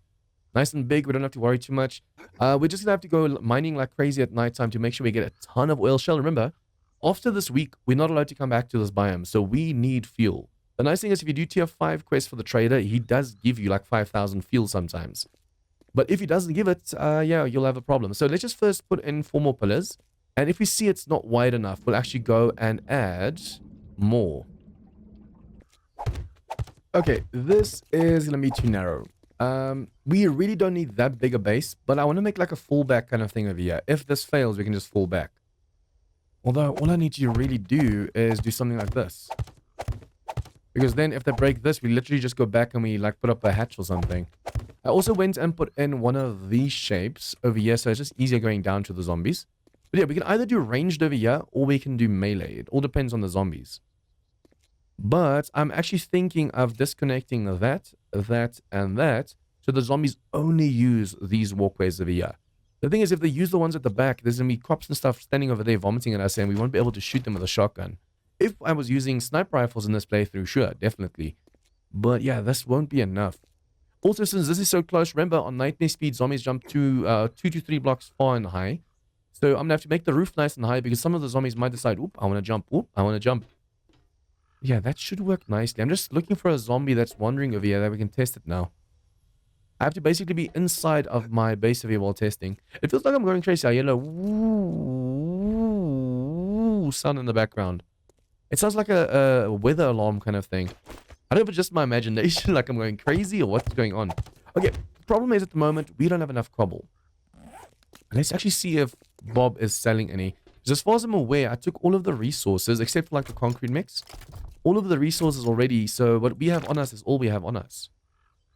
Nice and big, we don't have to worry too much. We're just going to have to go mining like crazy at nighttime to make sure we get a ton of oil shell. Remember, after this week, we're not allowed to come back to this biome, so we need fuel. The nice thing is if you do tier 5 quest for the trader, he does give you like 5,000 fuel sometimes. But if he doesn't give it, yeah, you'll have a problem. So let's just first put in 4 more pillars. And if we see it's not wide enough, we'll actually go and add more. Okay, this is going to be too narrow. We really don't need that big a base, but I want to make like a fallback kind of thing over here. If this fails, we can just fall back. Although, all I need to really do is do something like this. Because then if they break this, we literally just go back and we like put up a hatch or something. I also went and put in one of these shapes over here, so it's just easier going down to the zombies. But yeah, we can either do ranged over here, or we can do melee. It all depends on the zombies. But I'm actually thinking of disconnecting that, and that, so the zombies only use these walkways over here. The thing is, if they use the ones at the back, there's going to be cops and stuff standing over there vomiting at us, and we won't be able to shoot them with a shotgun. If I was using sniper rifles in this playthrough, sure, definitely. But yeah, this won't be enough. Also, since this is so close, remember, on nightmare speed, zombies jump to 2 to 3 blocks far and high. So I'm going to have to make the roof nice and high, because some of the zombies might decide, oop, I want to jump, oop, I want to jump. Yeah, that should work nicely. I'm just looking for a zombie that's wandering over here that we can test it now. I have to basically be inside of my base over here while testing. It feels like I'm going crazy. I hear a woo sound in the background. It sounds like a weather alarm kind of thing. I don't know if it's just my imagination, like I'm going crazy or what's going on. Okay, the problem is at the moment, we don't have enough cobble. Let's actually see if Bob is selling any. Because as far as I'm aware, I took all of the resources, except for like the concrete mix. All of the resources already, so what we have on us is all we have on us.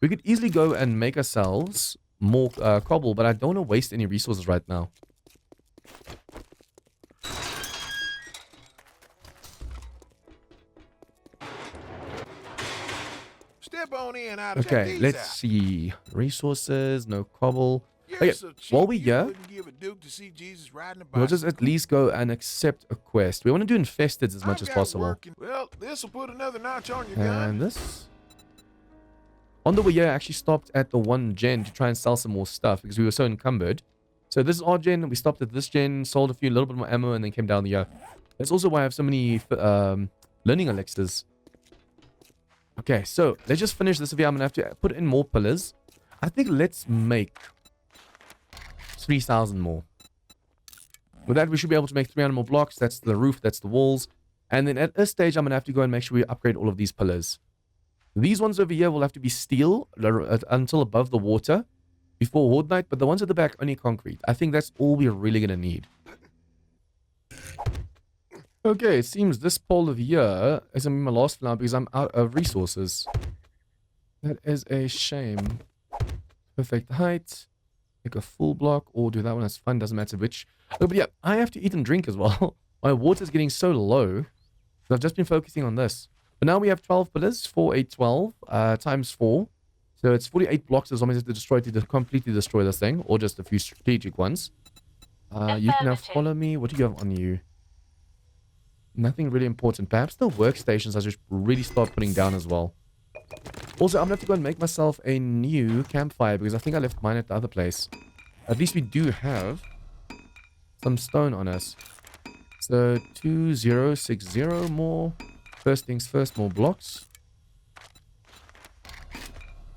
We could easily go and make ourselves more cobble, but I don't want to waste any resources right now.
Step on in,
Okay, let's see. Resources, no cobble. Okay, while we're here, we'll just at least go and accept a quest. We want to do infested as much as possible.
Well, this will put another notch on your gun.
And this. On the way here, I actually stopped at the 1 gen to try and sell some more stuff because we were so encumbered. So this is our gen. We stopped at this gen, sold a little bit more ammo, and then came down here. That's also why I have so many learning elixirs. Okay, so let's just finish this. I'm going to have to put in more pillars. I think let's make 3,000 more. With that, we should be able to make 300 more blocks. That's the roof, that's the walls. And then at this stage, I'm going to have to go and make sure we upgrade all of these pillars. These ones over here will have to be steel until above the water before Horde Night, but the ones at the back, only concrete. I think that's all we're really going to need. Okay, it seems this pole over here is going to be my last for now because I'm out of resources. That is a shame. Perfect height. Make a full block or do that one. That's fun. Doesn't matter which. Oh, but yeah, I have to eat and drink as well. My water's getting so low. So I've just been focusing on this. But now we have 12 pillars. 4, 8, 12 times 4. So it's 48 blocks that zombies have to destroy to completely destroy this thing. Or just a few strategic ones. You can now follow me. What do you have on you? Nothing really important. Perhaps the workstations I should really start putting down as well. Also, I'm going to have to go and make myself a new campfire because I think I left mine at the other place. At least we do have some stone on us. So 2060 more. First things first, more blocks.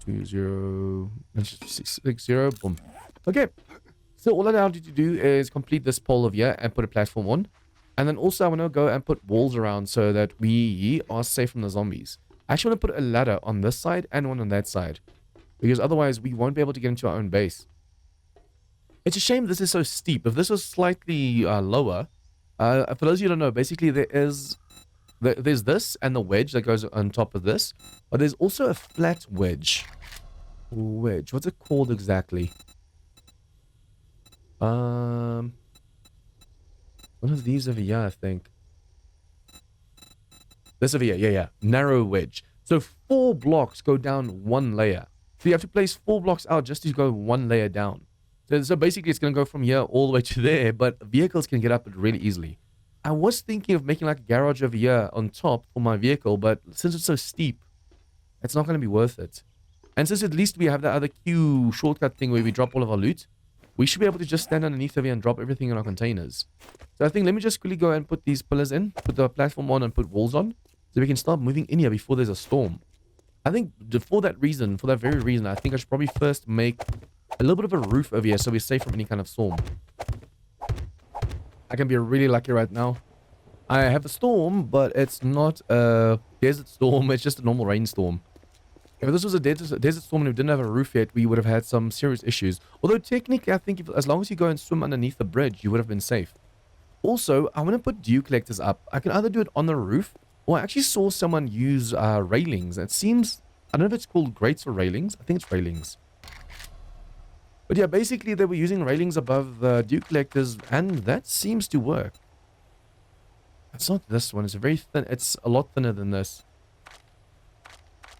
2060, boom. Okay. So all I now need to do is complete this pole of here and put a platform on. And then also I want to go and put walls around so that we are safe from the zombies. I actually want to put a ladder on this side and one on that side. Because otherwise we won't be able to get into our own base. It's a shame this is so steep. If this was slightly lower, for those of you who don't know, basically there's this and the wedge that goes on top of this. But there's also a flat wedge. What's it called exactly? One of these over here, I think. This over here, yeah. Narrow wedge. So 4 blocks go down 1 layer. So you have to place 4 blocks out just to go 1 layer down. So basically it's going to go from here all the way to there, but vehicles can get up it really easily. I was thinking of making like a garage over here on top for my vehicle, but since it's so steep, it's not going to be worth it. And since at least we have that other queue shortcut thing where we drop all of our loot, we should be able to just stand underneath over here and drop everything in our containers. So I think let me just quickly go and put these pillars in, put the platform on and put walls on, so we can start moving in here before there's a storm. I think for that very reason, I think I should probably first make a little bit of a roof over here so we're safe from any kind of storm. I can be really lucky right now. I have a storm, but it's not a desert storm, it's just a normal rainstorm. If this was a desert storm and we didn't have a roof yet, we would have had some serious issues. Although technically, I think as long as you go and swim underneath the bridge, you would have been safe. Also, I want to put dew collectors up. I can either do it on the roof, or I actually saw someone use railings. It seems, I don't know if it's called grates or railings. I think it's railings. But yeah, basically they were using railings above the dew collectors, and that seems to work. It's not this one. It's very thin. It's a lot thinner than this.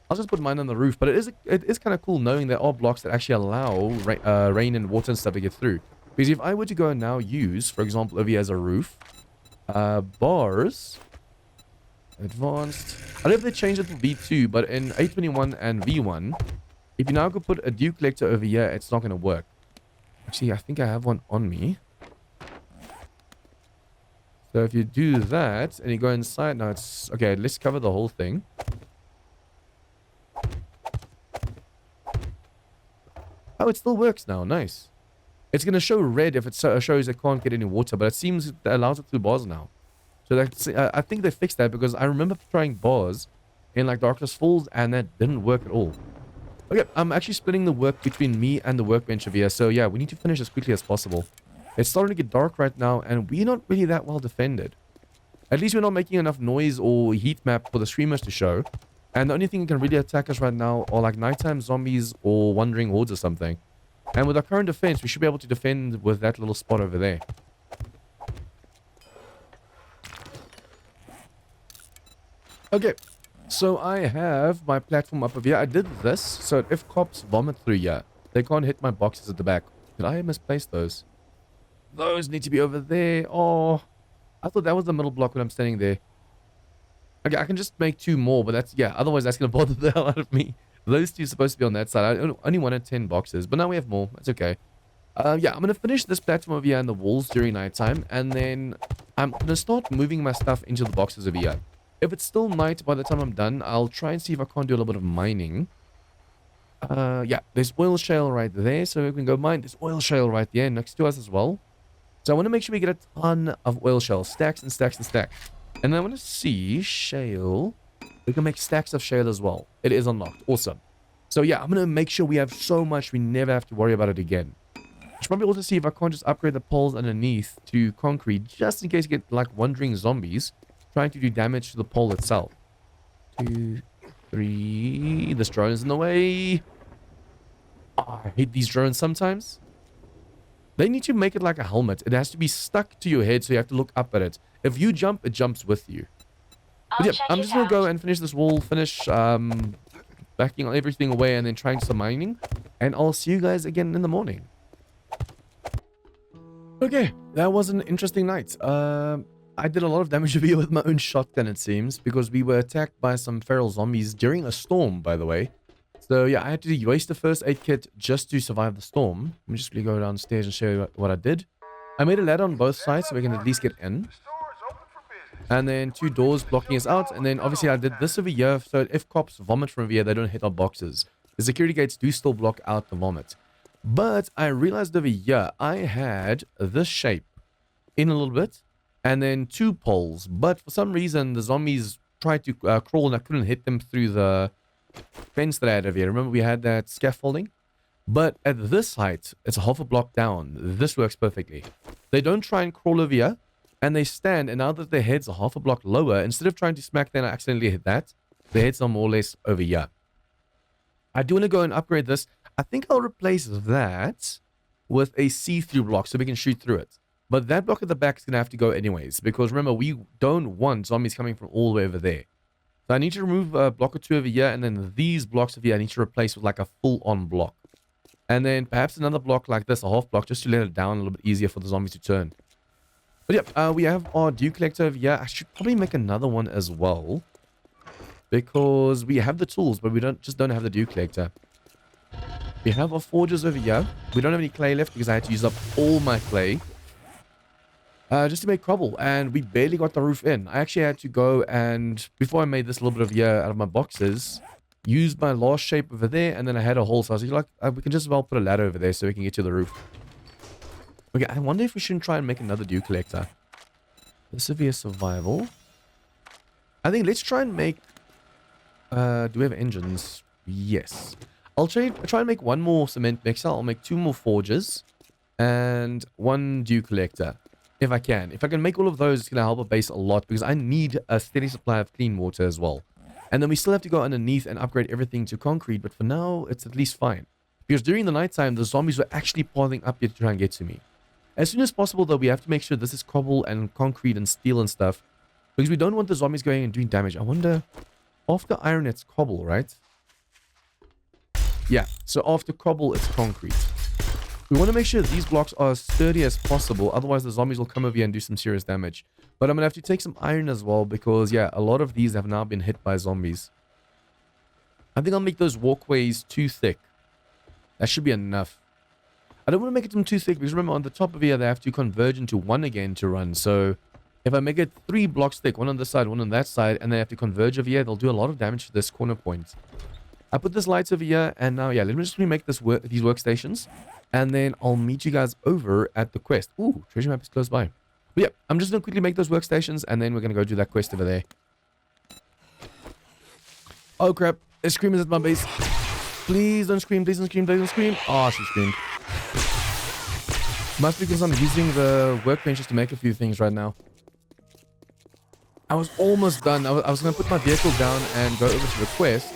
I'll just put mine on the roof, but it is kind of cool knowing there are blocks that actually allow rain and water and stuff to get through. Because if I were to go and now use, for example, over here as a roof, bars, advanced. I don't know if they changed it to V2, but in 821 and V1, if you now go put a dew collector over here, it's not going to work. Actually, I think I have one on me. So if you do that and you go inside, now it's okay. Let's cover the whole thing. Oh, it still works now. Nice. It's going to show red if it shows it can't get any water, but it seems it allows it through bars now. So that's, I think they fixed that because I remember trying bars in like Darkness Falls and that didn't work at all. Okay, I'm actually splitting the work between me and the workbench over here. So yeah, we need to finish as quickly as possible. It's starting to get dark right now and we're not really that well defended. At least we're not making enough noise or heat map for the streamers to show. And the only thing that can really attack us right now are like nighttime zombies or wandering hordes or something. And with our current defense, we should be able to defend with that little spot over there. Okay, so I have my platform up over here. I did this, so if cops vomit through here, they can't hit my boxes at the back. Did I misplace those? Those need to be over there. Oh, I thought that was the middle block when I'm standing there. Okay, I can just make 2 more, but that's, yeah, otherwise that's going to bother the hell out of me. Those 2 are supposed to be on that side. I only wanted 10 boxes, but now we have more. That's okay. Yeah, I'm going to finish this platform over here and the walls during nighttime, and then I'm going to start moving my stuff into the boxes over here. If it's still night by the time I'm done, I'll try and see if I can't do a little bit of mining. Yeah, there's oil shale right there, so we can go mine. There's oil shale right there next to us as well. So I want to make sure we get a ton of oil shale. Stacks and stacks and stacks. And I want to see shale. We can make stacks of shale as well. It is unlocked. Awesome. So yeah, I'm going to make sure we have so much we never have to worry about it again. I should probably also see if I can't just upgrade the poles underneath to concrete, just in case you get like wandering zombies trying to do damage to the pole itself. 2, 3. This drone is in the way. Oh, I hate these drones sometimes. They need to make it like a helmet. It has to be stuck to your head, so you have to look up at it. If you jump, it jumps with you. But yeah, I'm just going to go and finish this wall, finish backing everything away, and then trying some mining. And I'll see you guys again in the morning. Okay, that was an interesting night. I did a lot of damage over here with my own shotgun, it seems, because we were attacked by some feral zombies during a storm, by the way. So yeah, I had to waste the first aid kit just to survive the storm. Let me just quickly go downstairs and show you what I did. I made a ladder on both sides so we can at least get in. And then 2 doors blocking us out. And then obviously I did this over here. So if cops vomit from over here, they don't hit our boxes. The security gates do still block out the vomit. But I realized over here, I had this shape in a little bit. And then 2 poles. But for some reason, the zombies tried to crawl and I couldn't hit them through the fence that I had over here. Remember we had that scaffolding? But at this height, it's a half a block down. This works perfectly. They don't try and crawl over here. And they stand, and now that their heads are half a block lower, instead of trying to smack them and accidentally hit that, their heads are more or less over here. I do want to go and upgrade this. I think I'll replace that with a see-through block so we can shoot through it. But that block at the back is going to have to go anyways, because remember, we don't want zombies coming from all the way over there. So I need to remove a block or 2 over here, and then these blocks over here I need to replace with like a full-on block. And then perhaps another block like this, a half block, just to let it down a little bit easier for the zombies to turn. But yeah, we have our dew collector over here. I should probably make another one as well, because we have the tools, but we don't have the dew collector. We have our forges over here. We don't have any clay left because I had to use up all my clay just to make cobble, and we barely got the roof in. I actually had to go and, before I made this little bit of here out of my boxes, use my last shape over there, and then I had a hole, so I was like, we can just as well put a ladder over there so we can get to the roof. Okay, I wonder if we shouldn't try and make another dew collector. The severe survival. I think let's try and make... do we have engines? Yes. I'll try and make 1 more cement mixer. I'll make 2 more forges. And 1 dew collector. If I can. If I can make all of those, it's going to help our base a lot. Because I need a steady supply of clean water as well. And then we still have to go underneath and upgrade everything to concrete. But for now, it's at least fine. Because during the nighttime, the zombies were actually piling up here to try and get to me. As soon as possible, though, we have to make sure this is cobble and concrete and steel and stuff. Because we don't want the zombies going and doing damage. I wonder, after iron, it's cobble, right? Yeah, so after cobble, it's concrete. We want to make sure these blocks are as sturdy as possible. Otherwise, the zombies will come over here and do some serious damage. But I'm going to have to take some iron as well. Because, yeah, a lot of these have now been hit by zombies. I think I'll make those walkways too thick. That should be enough. I don't want to make them too thick because remember on the top of here they have to converge into 1 again to run. So if I make it 3 blocks thick, 1 on this side, 1 on that side, and they have to converge over here, they'll do a lot of damage to this corner point. I put this lights over here, and now yeah, let me just remake these workstations, and then I'll meet you guys over at the quest. Ooh, treasure map is close by. But yeah, I'm just gonna quickly make those workstations, and then we're gonna go do that quest over there. Oh crap! There's screamers at my base. Please don't scream! Please don't scream! Please don't scream! Oh, she screamed. Must be because I'm using the workbenches to make a few things right now. I was almost done. I was going to put my vehicle down and go over to the quest.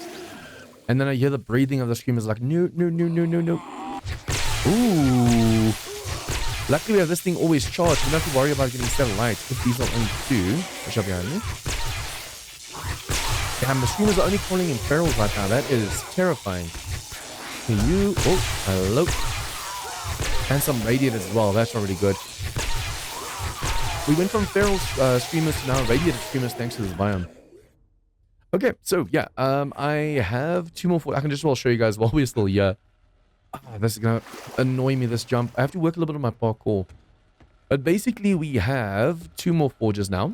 And then I hear the breathing of the screamers like, no, no, no, no, no, no. Ooh. Luckily we have this thing always charged. We don't have to worry about getting 7 lights. If these are only 2. Watch out behind me. Damn, the screamers are only calling in ferals right now. That is terrifying. Can you... Oh, hello. And some radiant as well. That's already good. We went from feral screamers to now radiated screamers thanks to this biome. Okay, so yeah, I have 2 more. I can just well show you guys while we're still here. Oh, this is gonna annoy me. This jump. I have to work a little bit on my parkour. But basically, we have 2 more forges now.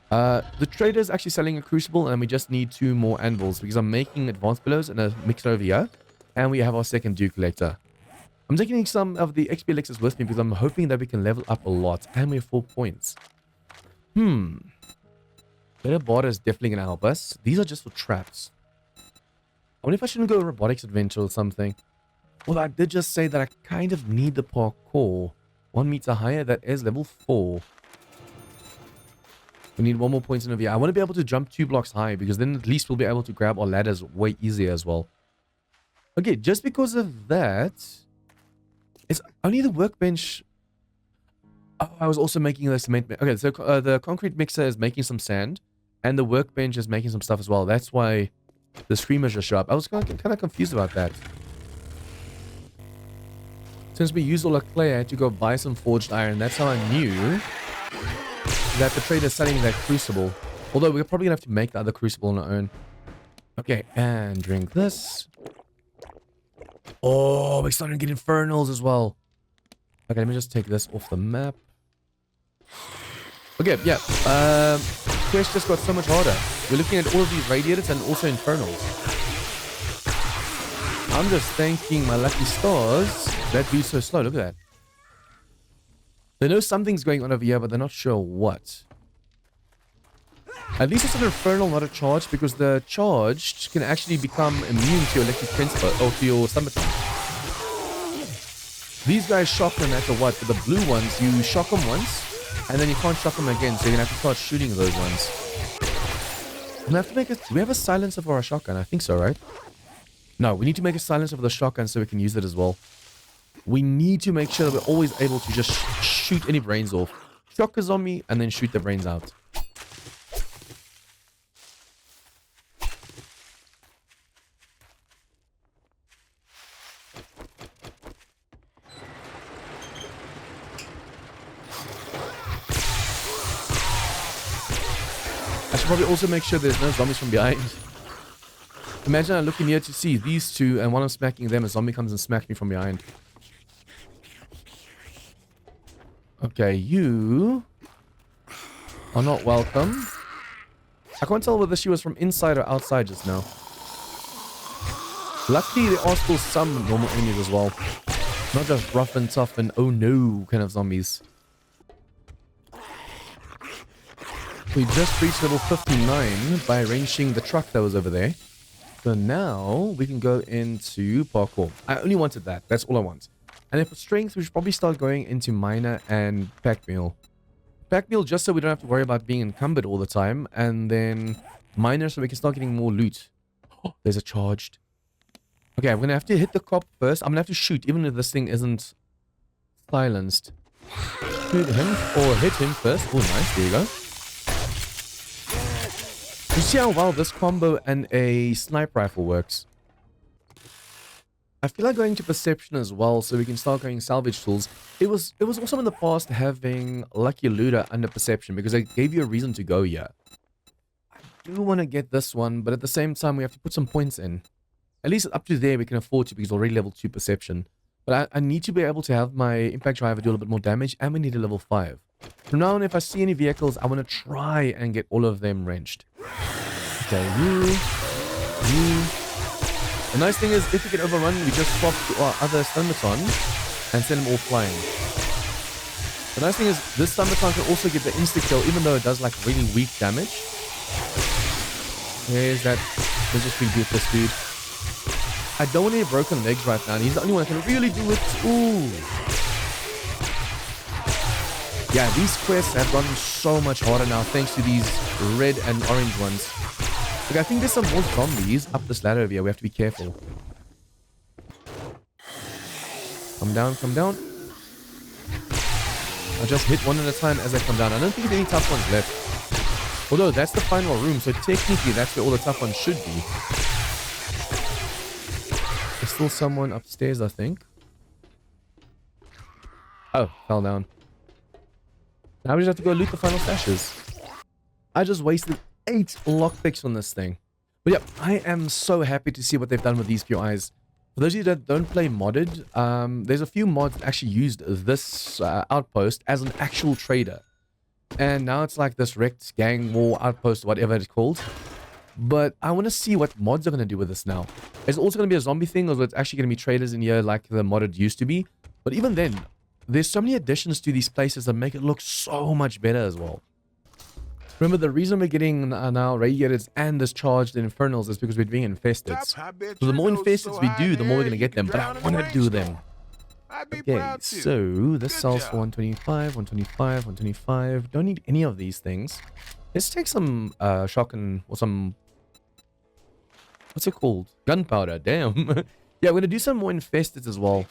The trader is actually selling a crucible, and we just need 2 more anvils because I'm making advanced pillows and a mixer over here, and we have our second dew collector. I'm taking some of the XP elixirs with me because I'm hoping that we can level up a lot. And we have 4 points. Better border is definitely going to help us. These are just for traps. I wonder if I shouldn't go robotics adventure or something. Well, I did just say that I kind of need the parkour. 1 meter higher, that is level 4. We need 1 more point in over here. I want to be able to jump 2 blocks high because then at least we'll be able to grab our ladders way easier as well. Okay, just because of that... It's only the workbench. Oh, I was also making the cement. Okay, so the concrete mixer is making some sand, and the workbench is making some stuff as well. That's why the screamers just show up. I was kind of confused about that. Since we used all our clay, I had to go buy some forged iron. That's how I knew that the trader's selling that crucible. Although we're probably gonna have to make the other crucible on our own. Okay, and drink this. Oh, we're starting to get infernals as well. Okay, let me just take this off the map. Okay, yeah. Quest just got so much harder. We're looking at all of these radiators and also infernals. I'm just thanking my lucky stars that beat so slow. Look at that. They know something's going on over here, but they're not sure what. At least it's an infernal, not a charge, because the charged can actually become immune to your electric transfer or to your summertime. These guys shock no matter what, but the blue ones, you shock them once, and then you can't shock them again, so you're gonna have to start shooting those ones. I'm gonna have to make it. Do we have a silencer for our shotgun? I think so, right? No, we need to make a silencer for the shotgun so we can use it as well. We need to make sure that we're always able to just shoot any brains off. Shock a zombie and then shoot the brains out. I should probably also make sure there's no zombies from behind. Imagine I look in here to see these two, and while I'm smacking them, a zombie comes and smacks me from behind. Okay, you are not welcome. I can't tell whether she was from inside or outside just now. Luckily, there are still some normal enemies as well. Not just rough and tough and oh no kind of zombies. We just reached level 59 by wrenching the truck that was over there. So now we can go into parkour. I only wanted that. That's all I want. And then for strength, we should probably start going into miner and pack mule. Pack mule just so we don't have to worry about being encumbered all the time. And then miner so we can start getting more loot. Oh, there's a charged. Okay, I'm going to have to hit the cop first. I'm going to have to shoot even if this thing isn't silenced. Shoot him or hit him first. Oh, nice. There you go. You see how well this combo and a sniper rifle works? I feel like going to perception as well so we can start going salvage tools. It was awesome in the past having lucky looter under perception because it gave you a reason to go here. I do want to get this one, but at the same time we have to put some points in. At least up to there we can afford to because we're already level 2 perception. But I need to be able to have my impact driver do a little bit more damage and we need a level 5. From now on, if I see any vehicles, I want to try and get all of them wrenched. Okay, you. The nice thing is, if we get overrun, we just swap to our other Stombaton and send them all flying. The nice thing is, this Stombaton can also get the insta-kill, even though it does like really weak damage. There's that. Let's just beat this dude. I don't want any broken legs right now, and he's the only one that can really do it. Ooh. Yeah, these quests have gotten so much harder now thanks to these red and orange ones. Look, I think there's some more zombies up this ladder over here. We have to be careful. Come down, come down. I'll just hit one at a time as I come down. I don't think there's any tough ones left. Although, that's the final room, so technically that's where all the tough ones should be. There's still someone upstairs, I think. Oh, fell down. Now we just have to go loot the final stashes. I just wasted 8 lockpicks on this thing. But yeah, I am so happy to see what they've done with these POIs. For those of you that don't play modded, there's a few mods that actually used this outpost as an actual trader. And now it's like this wrecked gang war outpost, whatever it's called. But I want to see what mods are going to do with this now. It's also going to be a zombie thing, or is it actually going to be traders in here like the modded used to be? But even then, there's so many additions to these places that make it look so much better as well. Remember, the reason we're getting now radiators and this charged infernals is because we're being infested. So the more infested we do, the more we're going to get them. But I want to do them. Okay, so this sells for 125, 125, 125. Don't need any of these things. Let's take some shotgun or some... What's it called? Gunpowder, damn. Yeah, we're going to do some more infested as well.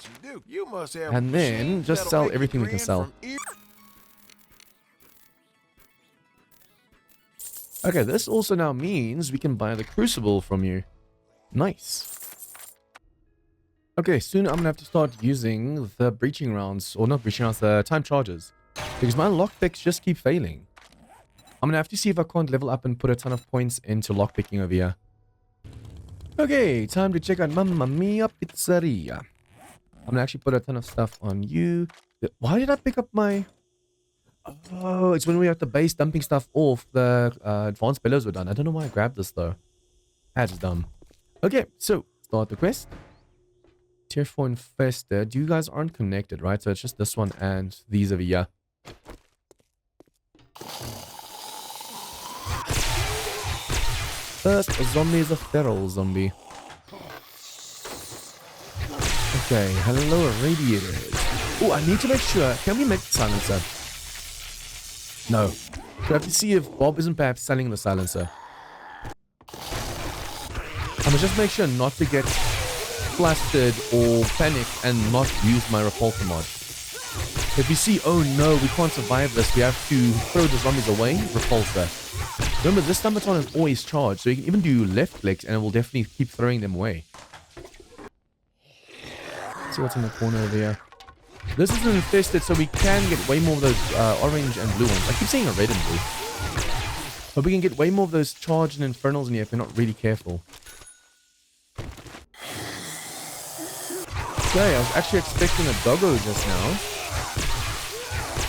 And then just sell everything we can sell. Okay, this also now means we can buy the crucible from you. Nice. Okay, soon I'm going to have to start using the breaching rounds. Or not breaching rounds, the time charges. Because my lockpicks just keep failing. I'm going to have to see if I can't level up and put a ton of points into lockpicking over here. Okay, time to check out Mamma Mia Pizzeria. I'm gonna actually put a ton of stuff on you. Why did I pick up my... Oh, it's when we were at the base dumping stuff off. The advanced bellows were done. I don't know why I grabbed this though. That's dumb. Okay, so start the quest. Tier 4 infested. You guys aren't connected, right? So it's just this one and these over here. First zombie is a feral zombie. Okay, hello radiators. Oh, I need to make sure. Can we make the silencer? No. We have to see if Bob isn't perhaps selling the silencer. I'm gonna just make sure not to get flustered or panic and not use my repulsor mod. If we see, oh no, we can't survive this, we have to throw the zombies away, repulsor. Remember, this automaton is always charged, so you can even do left clicks and it will definitely keep throwing them away. Let's see what's in the corner over here. This isn't infested, so we can get way more of those orange and blue ones. I keep saying red and blue. But we can get way more of those charged and infernals in here if we're not really careful. Okay, I was actually expecting a doggo just now.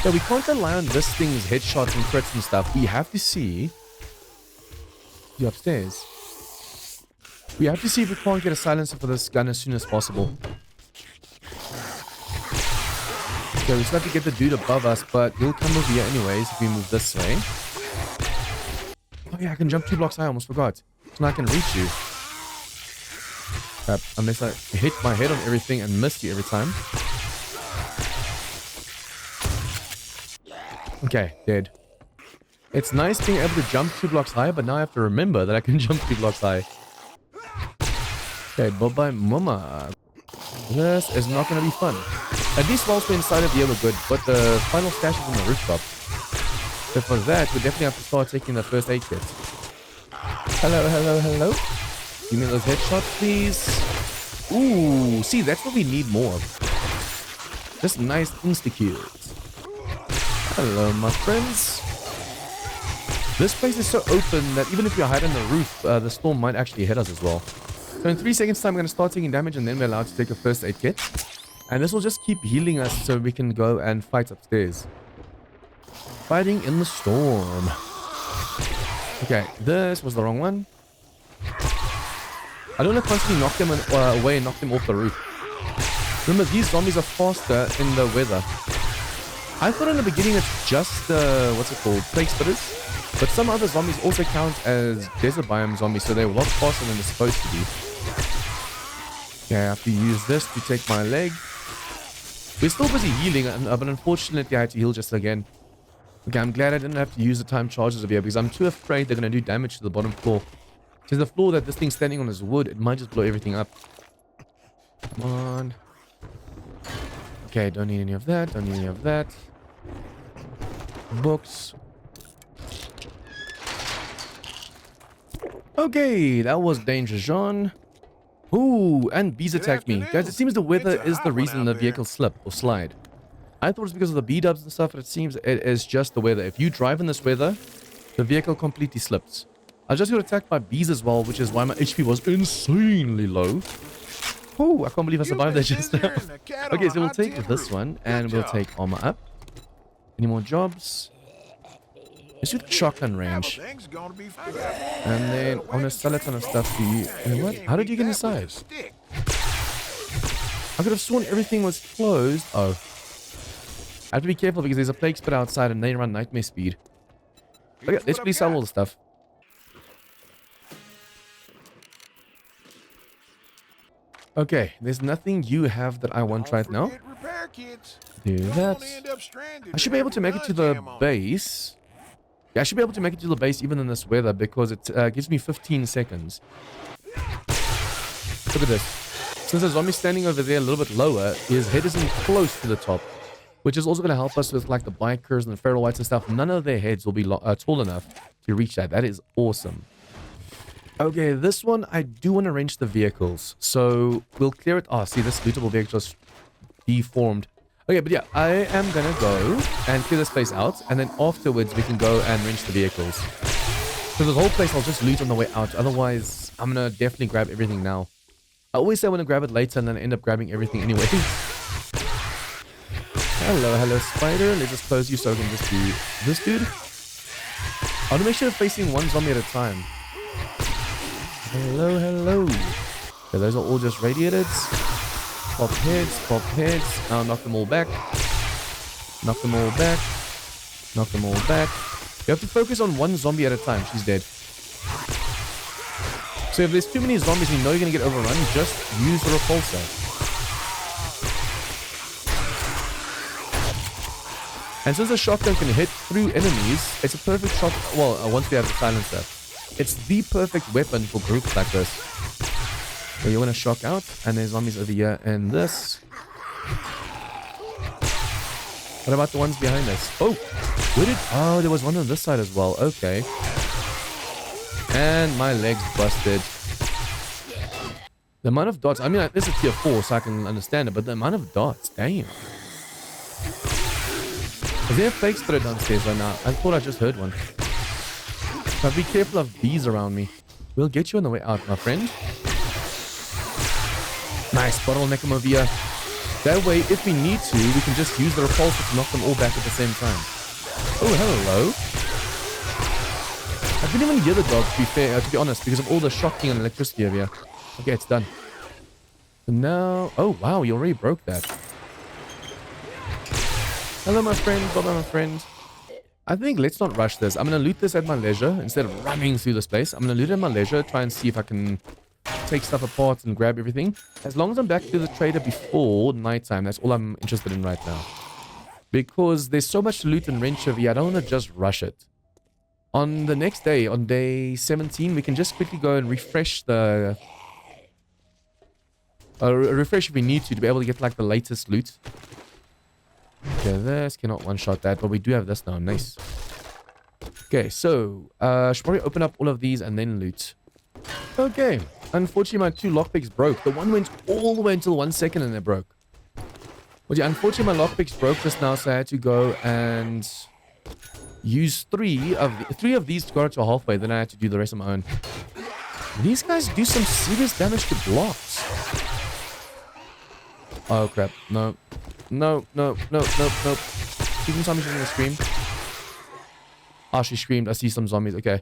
Yeah, we can't rely on this thing's headshots and crits and stuff. We have to see... You upstairs. We have to see if we can't get a silencer for this gun as soon as possible. Okay, we still have to get the dude above us, but he'll come over here anyways if we move this way. Oh yeah, I can jump 2 blocks high, I almost forgot. So now I can reach you. Unless I hit my head on everything and miss you every time. Okay, dead. It's nice being able to jump 2 blocks high, but now I have to remember that I can jump 2 blocks high. Okay, bye-bye, mama. This is not going to be fun. At least whilst we're inside of the other good, but the final stash is on the rooftop. So for that, we definitely have to start taking the first aid kit. Hello, hello, hello. Give me those headshots, please. Ooh, see, that's what we need more of. Just nice insta-kills. Hello, my friends. This place is so open that even if you hide on the roof, the storm might actually hit us as well. So in 3 seconds time, we're going to start taking damage and then we're allowed to take a first aid kit. And this will just keep healing us so we can go and fight upstairs. Fighting in the storm. Okay, this was the wrong one. I don't want to constantly knock them away and knock them off the roof. Remember, these zombies are faster in the weather. I thought in the beginning it's just, what's it called, plague spitters. But some other zombies also count as desert biome zombies, so they're a lot faster than they're supposed to be. Okay, I have to use this to take my leg. We're still busy healing, but unfortunately I had to heal just again. Okay, I'm glad I didn't have to use the time charges over here because I'm too afraid they're going to do damage to the bottom floor. Because the floor that this thing's standing on is wood, it might just blow everything up. Come on. Okay, don't need any of that, don't need any of that. Books. Okay, that was Danger John. Ooh, and bees attacked me. Guys, it seems the weather is the reason the vehicle slip or slide. I thought it was because of the B-dubs and stuff, but it seems it is just the weather. If you drive in this weather, the vehicle completely slips. I just got attacked by bees as well, which is why my HP was insanely low. Ooh, I can't believe I survived that just now. Okay, so we'll take this one, and we'll take armor up. Any more jobs? Let's do the shotgun range. And then I'm going to sell a ton of stuff to you. And what? How did you get inside? I could have sworn everything was closed. Oh. I have to be careful because there's a plague spit outside and they run nightmare speed. Okay, let's please sell all the stuff. Okay, there's nothing you have that I want right now. Do that. I should be able to make it to the base. Yeah, I should be able to make it to the base even in this weather because it gives me 15 seconds. Look at this. Since the zombie's standing over there a little bit lower, his head isn't close to the top. Which is also going to help us with like the bikers and the feral whites and stuff. None of their heads will be tall enough to reach that. That is awesome. Okay, this one, I do want to wrench the vehicles. So we'll clear it. Oh, see, this lootable vehicle is deformed. Okay, but yeah, I am going to go and clear this place out. And then afterwards, we can go and wrench the vehicles. So this whole place I'll just loot on the way out. Otherwise, I'm gonna definitely grab everything now. I always say I want to grab it later and then I end up grabbing everything anyway. Hello, spider. Let's just close you so I can just do this dude. I want to make sure I'm facing one zombie at a time. Hello. Okay, those are all just radiated. Pop heads. Now knock them all back. Knock them all back. You have to focus on one zombie at a time. She's dead. So if there's too many zombies and you know you're going to get overrun, just use the repulsor. And since the shotgun can hit through enemies, it's a perfect shot. Well, once we have the silencer, it's the perfect weapon for groups like this. So you want to shock out, and there's zombies over here and this. What about the ones behind us? Oh, oh, there was one on this side as well. Okay. And my leg's busted. The amount of dots, I mean, this is tier 4, so I can understand it, but the amount of dots, damn. Is there a fake threat downstairs right now? I thought I just heard one. But be careful of bees around me. We'll get you on the way out, my friend. Nice, bottleneck them over here. That way, if we need to, we can just use the repulsor to knock them all back at the same time. Oh, hello. I didn't even hear the dog, to be honest, because of all the shocking and electricity over here. Okay, it's done. So now... Oh, wow, you already broke that. Hello, my friend. Bye-bye, my friend. I think let's not rush this. I'm going to loot this at my leisure instead of running through this place. I'm going to loot it at my leisure, try and see if I can take stuff apart and grab everything. As long as I'm back to the trader before nighttime, that's all I'm interested in right now. Because there's so much to loot and wrench over here, I don't want to just rush it. On the next day, on day 17, we can just quickly go and refresh the... refresh if we need to be able to get like the latest loot. Okay, this cannot one-shot that, but we do have this now. Nice. Okay, so should probably open up all of these and then loot. Okay, unfortunately my 2 lockpicks broke. The one went all the way until 1 second and it broke. Well, yeah, unfortunately my lockpicks broke just now, so I had to go and use 3 of these to go to halfway. Then I had to do the rest on my own. These guys do some serious damage to blocks. Oh crap! No. You think somebody's gonna scream? Oh, she screamed. I see some zombies. Okay.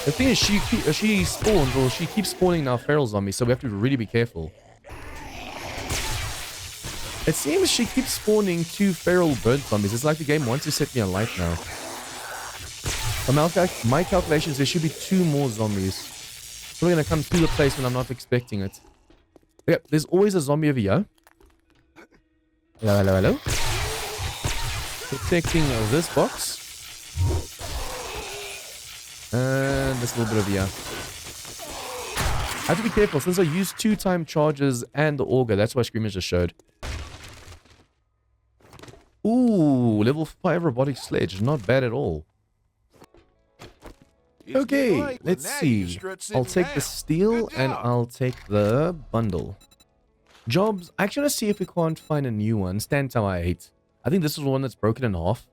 The thing is, she spawns, or she keeps spawning now feral zombies, so we have to really be careful. It seems she keeps spawning 2 feral burnt zombies. It's like the game wants to set me alight now. From my calculations, there should be 2 more zombies. Probably gonna come through the place when I'm not expecting it. Yep, there's always a zombie over here. Hello. Protecting this box. And this little bit over here. I have to be careful since I used 2-time charges and the auger. That's why Screamers just showed. Ooh, level 5 robotic sledge. Not bad at all. Okay, let's see. I'll take the steel and I'll take the bundle. Jobs. I actually want to see if we can't find a new one. Stand Tower 8. I think this is one that's broken in half.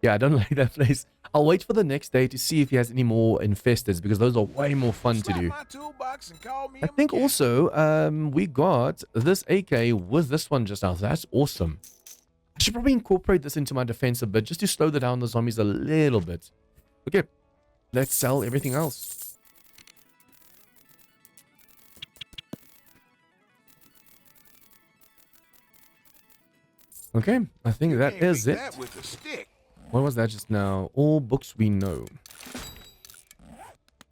Yeah, I don't like that place. I'll wait for the next day to see if he has any more infestors, because those are way more fun to do. I think also we got this AK with this one just now. That's awesome. I should probably incorporate this into my defense a bit just to slow down the zombies a little bit. Okay, let's sell everything else. Okay, I think that is it. What was that just now? All books we know.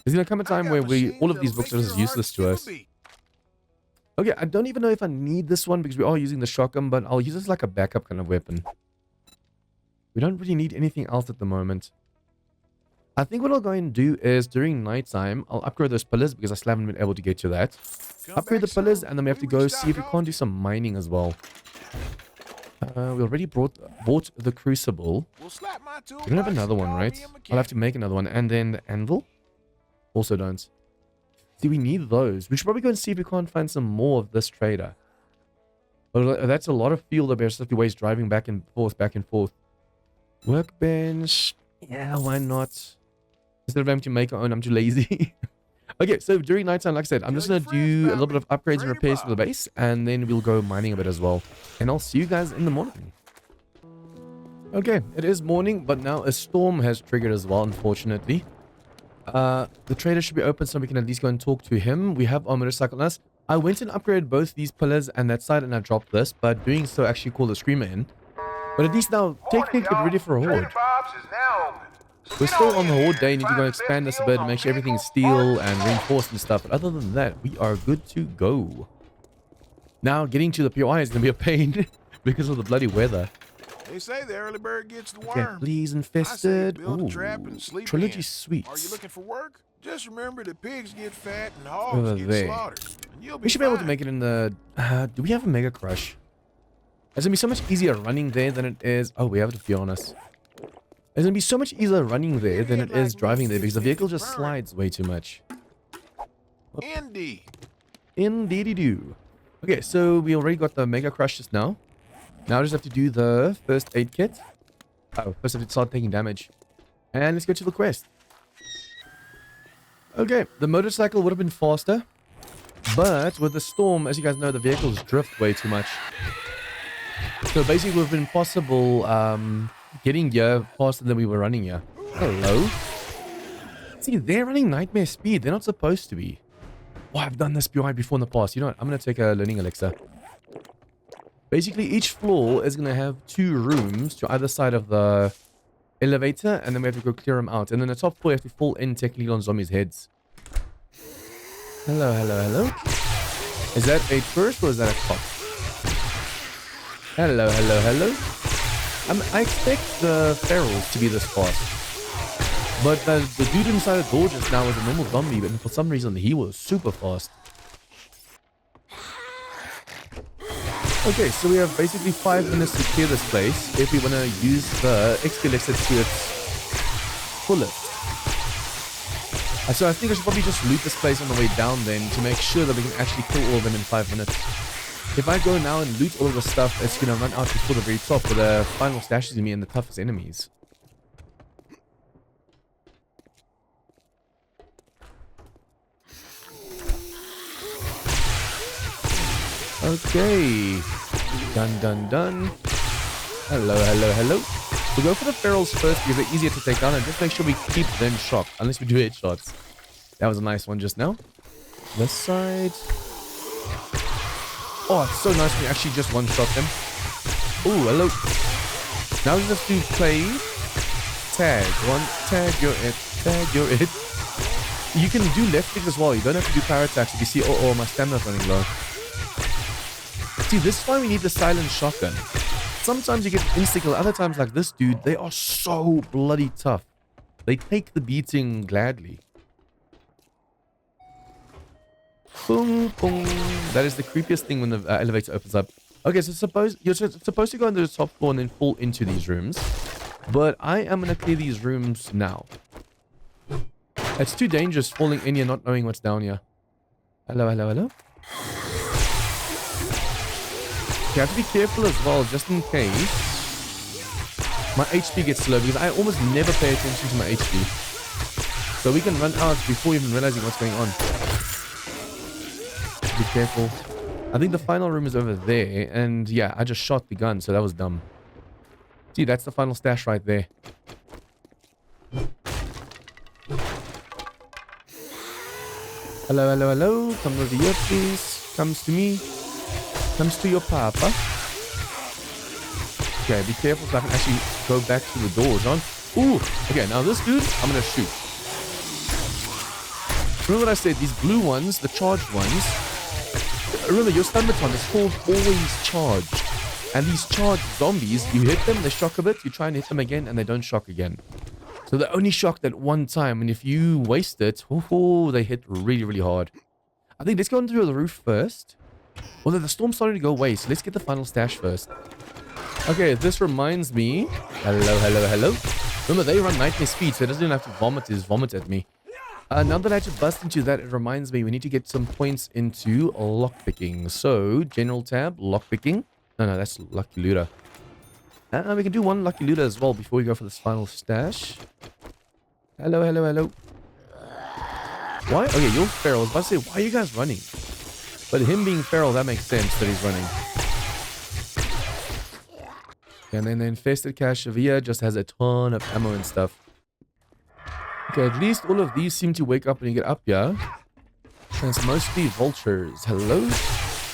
There's gonna come a time where all of these books are just useless to us. Okay, I don't even know if I need this one because we are using the shotgun, but I'll use this like a backup kind of weapon. We don't really need anything else at the moment. I think what I'll go and do is during nighttime, I'll upgrade those pillars because I still haven't been able to get to that. Upgrade the pillars and then we have to go see if we can't do some mining as well. We already bought the crucible. We don't have another one, right? I'll have to make another one. And then the anvil? Also don't. See, we need those. We should probably go and see if we can't find some more of this trader. But that's a lot of fuel that we have to waste driving back and forth. Workbench. Yeah, why not? Instead of having to make our own, I'm too lazy. Okay, so during nighttime, like I said, I'm just going to do a little bit of upgrades and repairs for the base, and then we'll go mining a bit as well. And I'll see you guys in the morning. Okay, it is morning, but now a storm has triggered as well, unfortunately. The trader should be open so we can at least go and talk to him. We have our motorcycle on us. I went and upgraded both these pillars and that side, and I dropped this, but doing so actually called the screamer in. But at least now, technically, get ready for a horde. We're still on the horde day, need to go and expand this a bit and make sure everything's steel and reinforced and stuff. But other than that, we are good to go. Now, getting to the POI is going to be a pain because of the bloody weather.
They say the early bird gets the worm.
Okay, please infested.
Build
Ooh,
a trap and sleep
trilogy
in.
sweets.
Are you looking for work? Just remember the pigs get fat and hogs
Over
get
there.
slaughtered. And you'll be
We should be able to
fine.
make it in the... do we have a Mega Crush? It's going to be so much easier running there than it is... Oh, we have it to be honest. It's going to be so much easier running there than it is driving there because the vehicle just slides way too much.
Indeed.
Indeedy-do. Okay, so we already got the Mega Crush just now. Now I just have to do the first aid kit. Oh, first I have to start taking damage. And let's go to the quest. Okay, the motorcycle would have been faster. But with the storm, as you guys know, the vehicles drift way too much. So basically it would have been possible getting here faster than we were running here. Hello? See, they're running nightmare speed. They're not supposed to be. Oh, I've done this POI before in the past. You know what? I'm going to take a learning elixir. Basically, each floor is going to have 2 rooms to either side of the elevator, and then we have to go clear them out. And then the top floor, you have to fall in technically on zombies' heads. Hello, hello, hello. Is that a first or is that a top? Hello, hello, hello. I expect the ferals to be this fast. But the dude inside the door just now was a normal zombie, but for some reason he was super fast. Okay, so we have basically 5 minutes to clear this place if we want to use the XP elixir to its fullest. So I think I should probably just loot this place on the way down then to make sure that we can actually kill all of them in 5 minutes. If I go now and loot all of the stuff, it's going to run out before the very top, where the final stash is going to be in the toughest enemies. Okay. Done, done, done. Hello, hello, hello. We'll go for the ferals first because they're easier to take down, and just make sure we keep them shocked, unless we do headshots. That was a nice one just now. This side. Oh, it's so nice when you actually just one-shot them. Oh, hello. Now we just have to play tag. Tag, you're it. Tag, you're it. You can do left click as well. You don't have to do power attacks if you see, oh, my stamina's running low. See, this is why we need the silent shotgun. Sometimes you get insta-kill, other times like this dude, they are so bloody tough. They take the beating gladly. Boom, boom. That is the creepiest thing when the elevator opens up. Okay, so you're supposed to go into the top floor and then fall into these rooms. But I am going to clear these rooms now. It's too dangerous falling in here not knowing what's down here. Hello, hello, hello. You have to be careful as well, just in case my HP gets low, because I almost never pay attention to my HP. So we can run out before even realizing what's going on. Be careful. I think the final room is over there, and yeah, I just shot the gun, so that was dumb. See, that's the final stash right there. Hello, hello, hello. Come over here, please. Comes to me. Comes to your papa. Okay, be careful so I can actually go back to the door, John. Ooh, okay, now this dude, I'm gonna shoot. Remember what I said, these blue ones, the charged ones, remember your stun baton is called always charged. And these charged zombies, you hit them, they shock a bit, you try and hit them again, and they don't shock again. So they're only shocked at one time, and if you waste it, oh, they hit really, really hard. I think let's go onto the roof first. Although the storm's starting to go away, so let's get the final stash first. Okay, this reminds me... Hello, hello, hello. Remember, they run nightmare speed, so it doesn't even have to vomit at me. Now that I had to bust into that, it reminds me we need to get some points into lockpicking. So, general tab, lockpicking. No, that's lucky looter. We can do one lucky looter as well before we go for this final stash. Hello, hello, hello. Why? Okay, you're feral. I was about to say, why are you guys running? But him being feral, that makes sense that he's running. And then the infested cashier just has a ton of ammo and stuff. Okay, at least all of these seem to wake up when you get up here. And it's mostly vultures. Hello?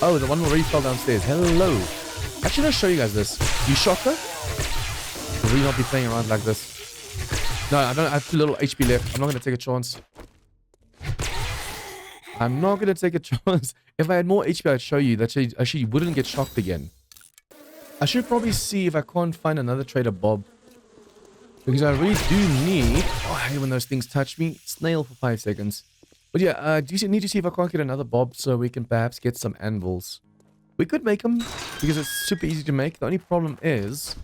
Oh, the one already fell downstairs. Hello. Actually, I'll show you guys this. You shocker? Will you not be playing around like this? No, I don't. I have too little HP left. I'm not going to take a chance. I'm not going to take a chance. If I had more HP, I'd show you that she actually wouldn't get shocked again. I should probably see if I can't find another trader Bob. Because I really do need... Oh, I hate when those things touch me. Snail for 5 seconds. But yeah, do you need to see if I can't get another Bob so we can perhaps get some anvils. We could make them because it's super easy to make. The only problem is...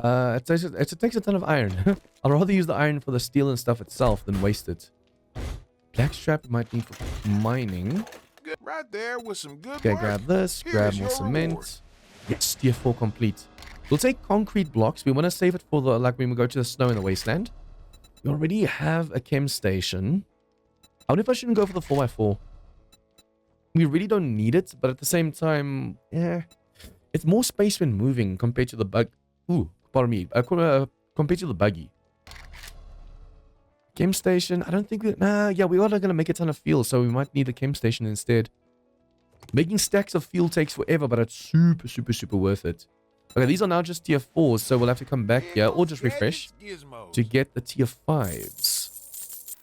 it takes a ton of iron. I'd rather use the iron for the steel and stuff itself than waste it. Blackstrap might need for mining.
Right there with some good
Okay,
work.
grab this.
Here's
Grab more
your
cement.
reward.
Yes, tier 4 complete. We'll take concrete blocks. We want to save it for the like when we go to the snow in the wasteland. We already have a chem station. I wonder if I shouldn't go for the 4x4. We really don't need it, but at the same time, yeah, it's more space when moving compared to the bug. Ooh, pardon me. Compared to the buggy. Chem station. I don't think that. Nah, yeah, we are not going to make a ton of fuel, so we might need the chem station instead. Making stacks of fuel takes forever, but it's super, super, super worth it. Okay, these are now just tier 4s, so we'll have to come back here or just refresh to get the tier 5s.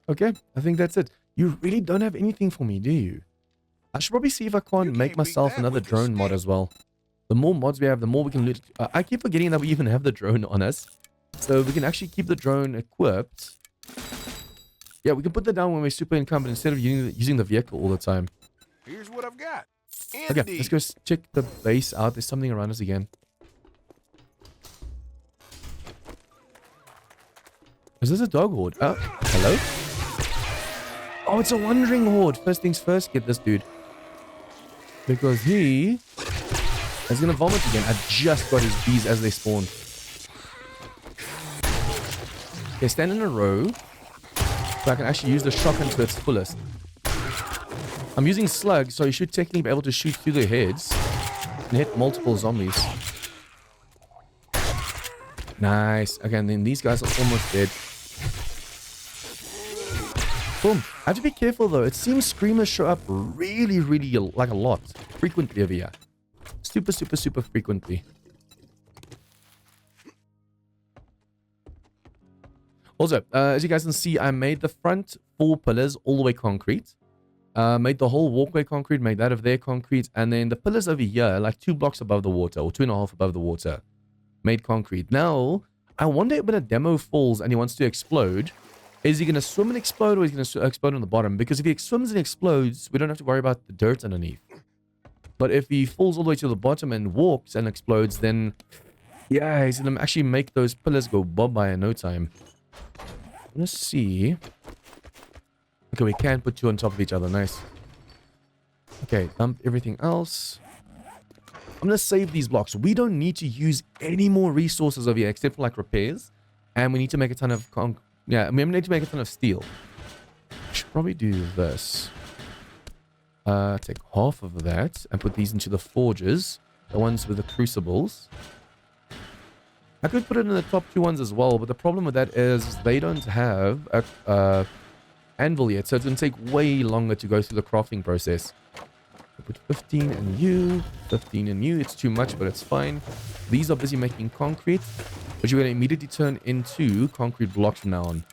Okay, I think that's it. You really don't have anything for me, do you? I should probably see if I can't make myself another drone mod as well. The more mods we have, the more we can loot. I keep forgetting that we even have the drone on us. So we can actually keep the drone equipped. Yeah, we can put that down when we're super incumbent instead of using the vehicle all the time.
Here's what I've got.
Okay, let's go check the base out. There's something around us again. Is this a dog horde? Oh, hello? Oh, it's a wandering horde. First things first, get this dude. Because he is going to vomit again. I just got his bees as they spawn. Okay, stand in a row. So I can actually use the shotgun to its fullest. I'm using slugs, so you should technically be able to shoot through their heads and hit multiple zombies. Nice. Okay, and then these guys are almost dead. Boom. I have to be careful though. It seems screamers show up really, really like a lot. Frequently over here. Super, super, super frequently. Also, as you guys can see, I made the front 4 pillars all the way concrete. Made the whole walkway concrete, made that of their concrete, and then the pillars over here, like 2 blocks above the water, or 2.5 above the water, made concrete. Now, I wonder when a demo falls and he wants to explode, is he going to swim and explode, or is he going to explode on the bottom? Because if he swims and explodes, we don't have to worry about the dirt underneath. But if he falls all the way to the bottom and walks and explodes, then, yeah, he's going to actually make those pillars go bye-bye in no time. Let's see. Okay, we can put 2 on top of each other. Nice. Okay, dump everything else. I'm going to save these blocks. We don't need to use any more resources over here except for like repairs. And we need to make a ton of we need to make a ton of steel. Should probably do this. Take half of that and put these into the forges. The ones with the crucibles. I could put it in the top 2 ones as well, but the problem with that is they don't have a anvil yet, so it's going to take way longer to go through the crafting process. I'll put 15 in you, 15 in you. It's too much, but it's fine. These are busy making concrete, but you're going to immediately turn into concrete blocks from now on.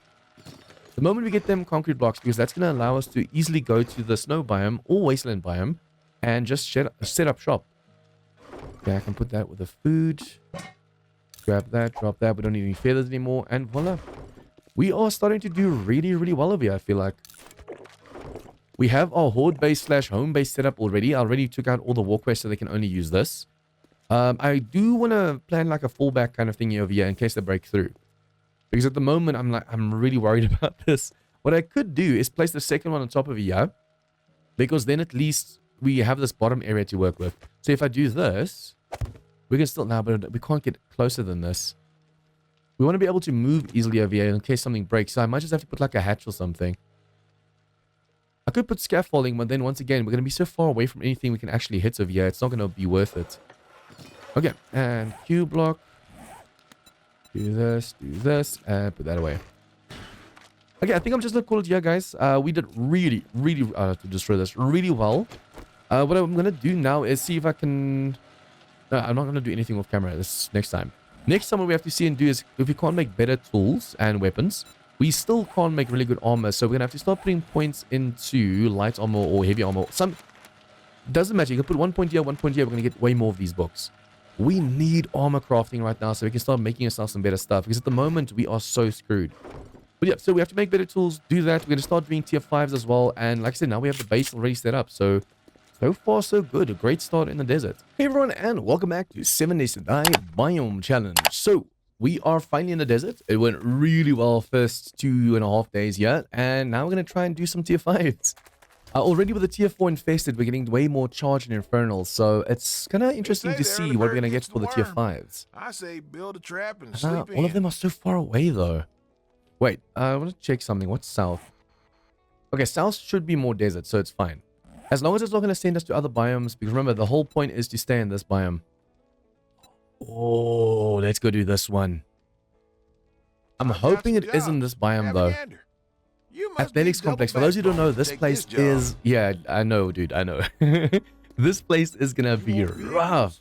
The moment we get them concrete blocks, because that's going to allow us to easily go to the snow biome or wasteland biome and just set up shop. Okay, I can put that with the food. Grab that, drop that. We don't need any feathers anymore, and voila. We are starting to do really, really well over here, I feel like. We have our horde base / home base set up already. I already took out all the walkways so they can only use this. I do want to plan like a fallback kind of thingy over here in case they break through. Because at the moment, I'm really worried about this. What I could do is place the second one on top of here. Because then at least we have this bottom area to work with. So if I do this, we can still... Nah, but we can't get closer than this. We want to be able to move easily over here in case something breaks. So I might just have to put like a hatch or something. I could put scaffolding, but then once again, we're going to be so far away from anything we can actually hit over here. It's not going to be worth it. Okay, and Q block. Do this, and put that away. Okay, I think I'm just going to call it here, guys. We did really to destroy this really well. What I'm going to do now is see if I can... No, I'm not going to do anything off camera this next time. Next time what we have to see and do is if we can't make better tools and weapons, we still can't make really good armor. So we're going to have to start putting points into light armor or heavy armor. Doesn't matter. You can put 1 point here, 1 point here. We're going to get way more of these books. We need armor crafting right now so we can start making ourselves some better stuff. Because at the moment, we are so screwed. But yeah, so we have to make better tools, do that. We're going to start doing tier 5s as well. And like I said, now we have the base already set up. So far, so good. A great start in the desert. Hey everyone, and welcome back to 7 Days to Die Biome Challenge. So, we are finally in the desert. It went really well first 2.5 days yet. And now we're going to try and do some tier 5s. Already with the tier 4 infested, we're getting way more charged and infernal. So, it's kind of interesting to see what we're going to get for the tier 5s.
I say build a trap and sleep in.
All of them are so far away though. Wait, I want to check something. What's south? Okay, south should be more desert, so it's fine. As long as it's not going to send us to other biomes, because remember, the whole point is to stay in this biome. Oh, let's go do this one. I'm hoping it isn't this biome, though. Athletics Complex. For those who don't know, this place is... Yeah, I know, dude, I know. This place is going to be rough.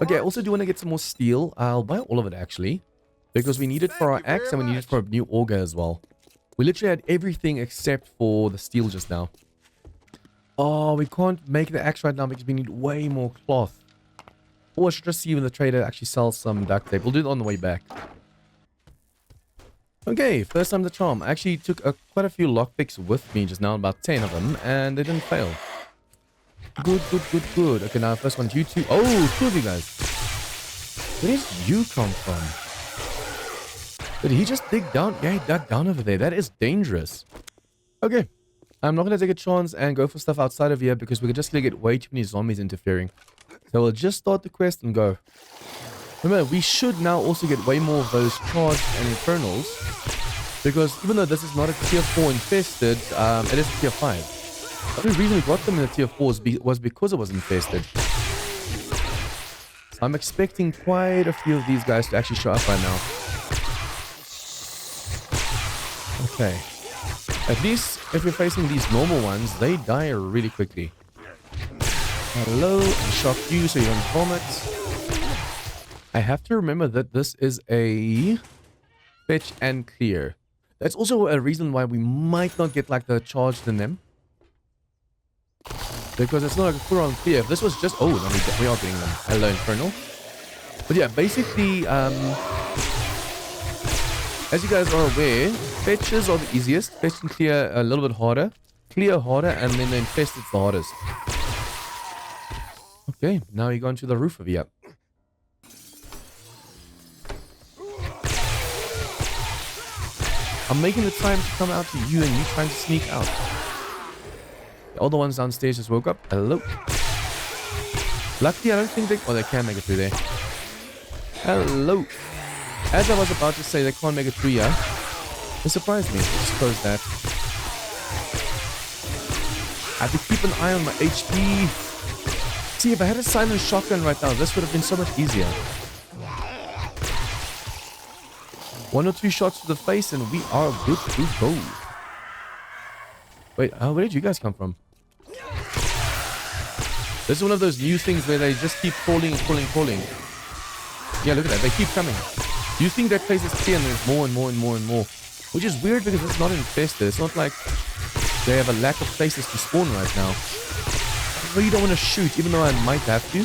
Okay, I also do want to get some more steel. I'll buy all of it, actually. Because we need it for our axe and we need it for a new auger as well. We literally had everything except for the steel just now. Oh, we can't make the axe right now because we need way more cloth. Or I should just see if the trader actually sells some duct tape. We'll do it on the way back. Okay, first time the charm. I actually took quite a few lockpicks with me just now, about 10 of them, and they didn't fail. Good. Okay, now first one, you two. Oh, two of you guys. Where did you come from? Did he just dig down? Yeah, he dug down over there. That is dangerous. Okay. I'm not going to take a chance and go for stuff outside of here because we're just going to get way too many zombies interfering. So we'll just start the quest and go. Remember, we should now also get way more of those charged and infernals. Because even though this is not a tier 4 infested, it is a tier 5. The only reason we got them in the tier 4 was because it was infested. So I'm expecting quite a few of these guys to actually show up right now. Okay. At least if you're facing these normal ones, they die really quickly. Hello, and shock you so you don't vomit. I have to remember that this is a fetch and clear. That's also a reason why we might not get like the charged in them. Because it's not like a full on clear. If this was just... Oh, no, we are getting them. Hello, Infernal. But yeah, basically, as you guys are aware, fetches are the easiest. Fetch and clear a little bit harder. Clear harder, and then the infested's the hardest. Okay, now you go onto the roof of here. I'm making the time to come out to you and you trying to sneak out. The other ones downstairs just woke up. Hello. Luckily, I don't think they... Oh, they can make it through there. Hello. As I was about to say, they can't make it through here. It surprised me. Just close that. I have to keep an eye on my HP. See, if I had a silent shotgun right now, this would have been so much easier. 1 or 2 shots to the face and we are good to go. Wait, where did you guys come from? This is one of those new things where they just keep calling and calling and calling. Yeah, look at that. They keep coming. You think that place is clear and there's more and more and more and more. Which is weird because it's not infested. It's not like they have a lack of places to spawn right now. I really don't want to shoot, even though I might have to.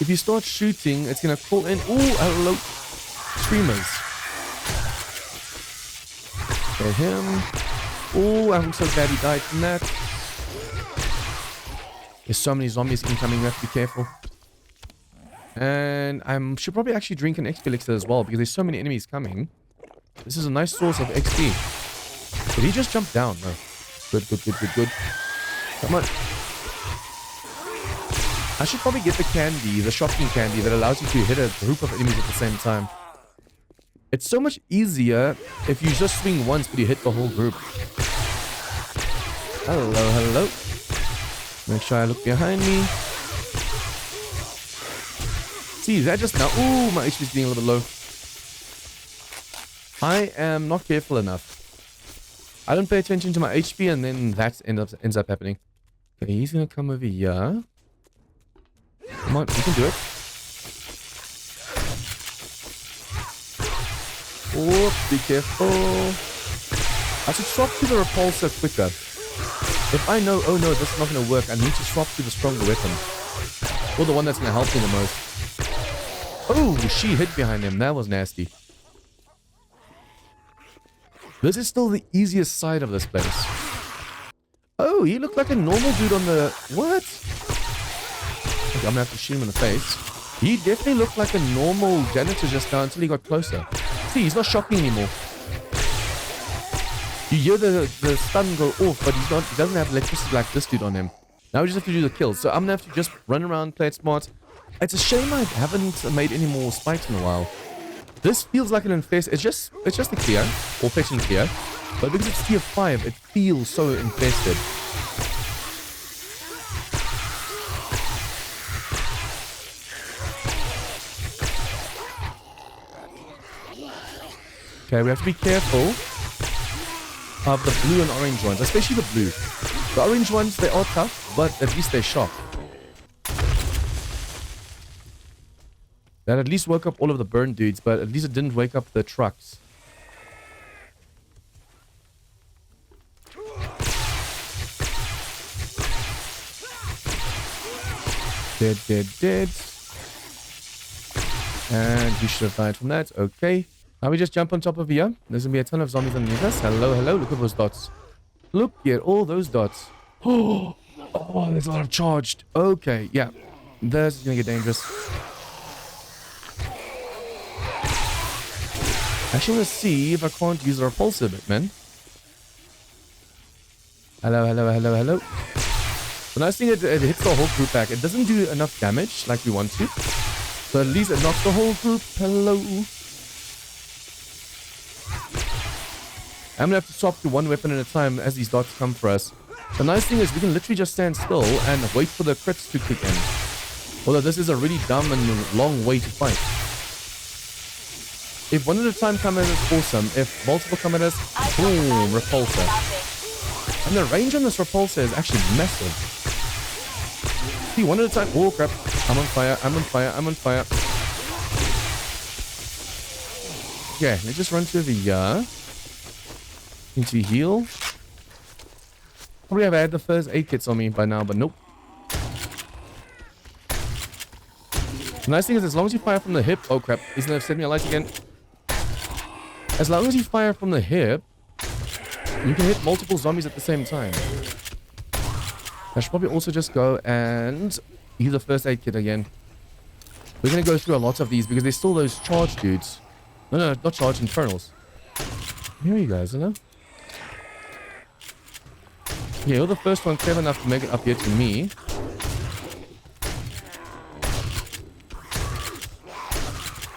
If you start shooting, it's going to call in... Oh, hello. Screamers. Get him. Oh, I'm so glad he died from that. There's so many zombies incoming. We have to be careful. And I should probably actually drink an XP elixir as well because there's so many enemies coming. This is a nice source of XP. Did he just jump down? No. Good. Come on. I should probably get the candy, the shotgun candy that allows you to hit a group of enemies at the same time. It's so much easier if you just swing once but you hit the whole group. Hello, hello. Make sure I look behind me. See, that just now... Ooh, my HP is getting a little bit low. I am not careful enough. I don't pay attention to my HP and then that ends up happening. Okay, he's going to come over here. Come on, you can do it. Oh, be careful. I should swap to the repulsor quicker. If I know, oh no, this is not going to work, I need to swap to the stronger weapon. Or the one that's going to help me the most. Oh, she hid behind him. That was nasty. This is still the easiest side of this place. Oh, he looked like a normal dude on the... What? I'm going to have to shoot him in the face. He definitely looked like a normal janitor just now until he got closer. See, he's not shocking anymore. You hear the stun go off, but he doesn't have electricity like this dude on him. Now we just have to do the kills. So I'm going to have to just run around, play it smart. It's a shame I haven't made any more spikes in a while. This feels like an infest. It's just a clear, or fetch and clear. But because it's tier 5, it feels so infested. Okay, we have to be careful of the blue and orange ones, especially the blue. The orange ones, they are tough, but at least they shock. That at least woke up all of the burn dudes, but at least it didn't wake up the trucks. Dead, dead, dead. And we should have died from that. Okay. Now we just jump on top of here. There's going to be a ton of zombies underneath us. Hello, hello. Look at those dots. Look here. All those dots. Oh, there's a lot of charged. Okay, yeah. This is going to get dangerous. Actually, want to see if I can't use a repulsor a bit, man. Hello, hello, hello, hello. The nice thing is it hits the whole group back. It doesn't do enough damage like we want to. So at least it knocks the whole group. Hello. I'm going to have to swap to one weapon at a time as these dots come for us. The nice thing is we can literally just stand still and wait for the crits to kick in. Although this is a really dumb and long way to fight. If one at a time come at us, awesome. If multiple come at us, boom, repulsor. And the range on this repulsor is actually massive. See, one at a time. Oh, crap. I'm on fire, I'm on fire, I'm on fire. Okay, let's just run to the, need to heal. Probably have had the first aid kits on me by now, but nope. The nice thing is, as long as you fire from the hip... Oh, crap. He's going to set me alight again. As long as you fire from the hip, you can hit multiple zombies at the same time. I should probably also just go and use the first aid kit again. We're going to go through a lot of these because there's still those charged dudes. No, not charged, infernals. Here you guys, hello? Yeah, you're the first one clever enough to make it up here to me.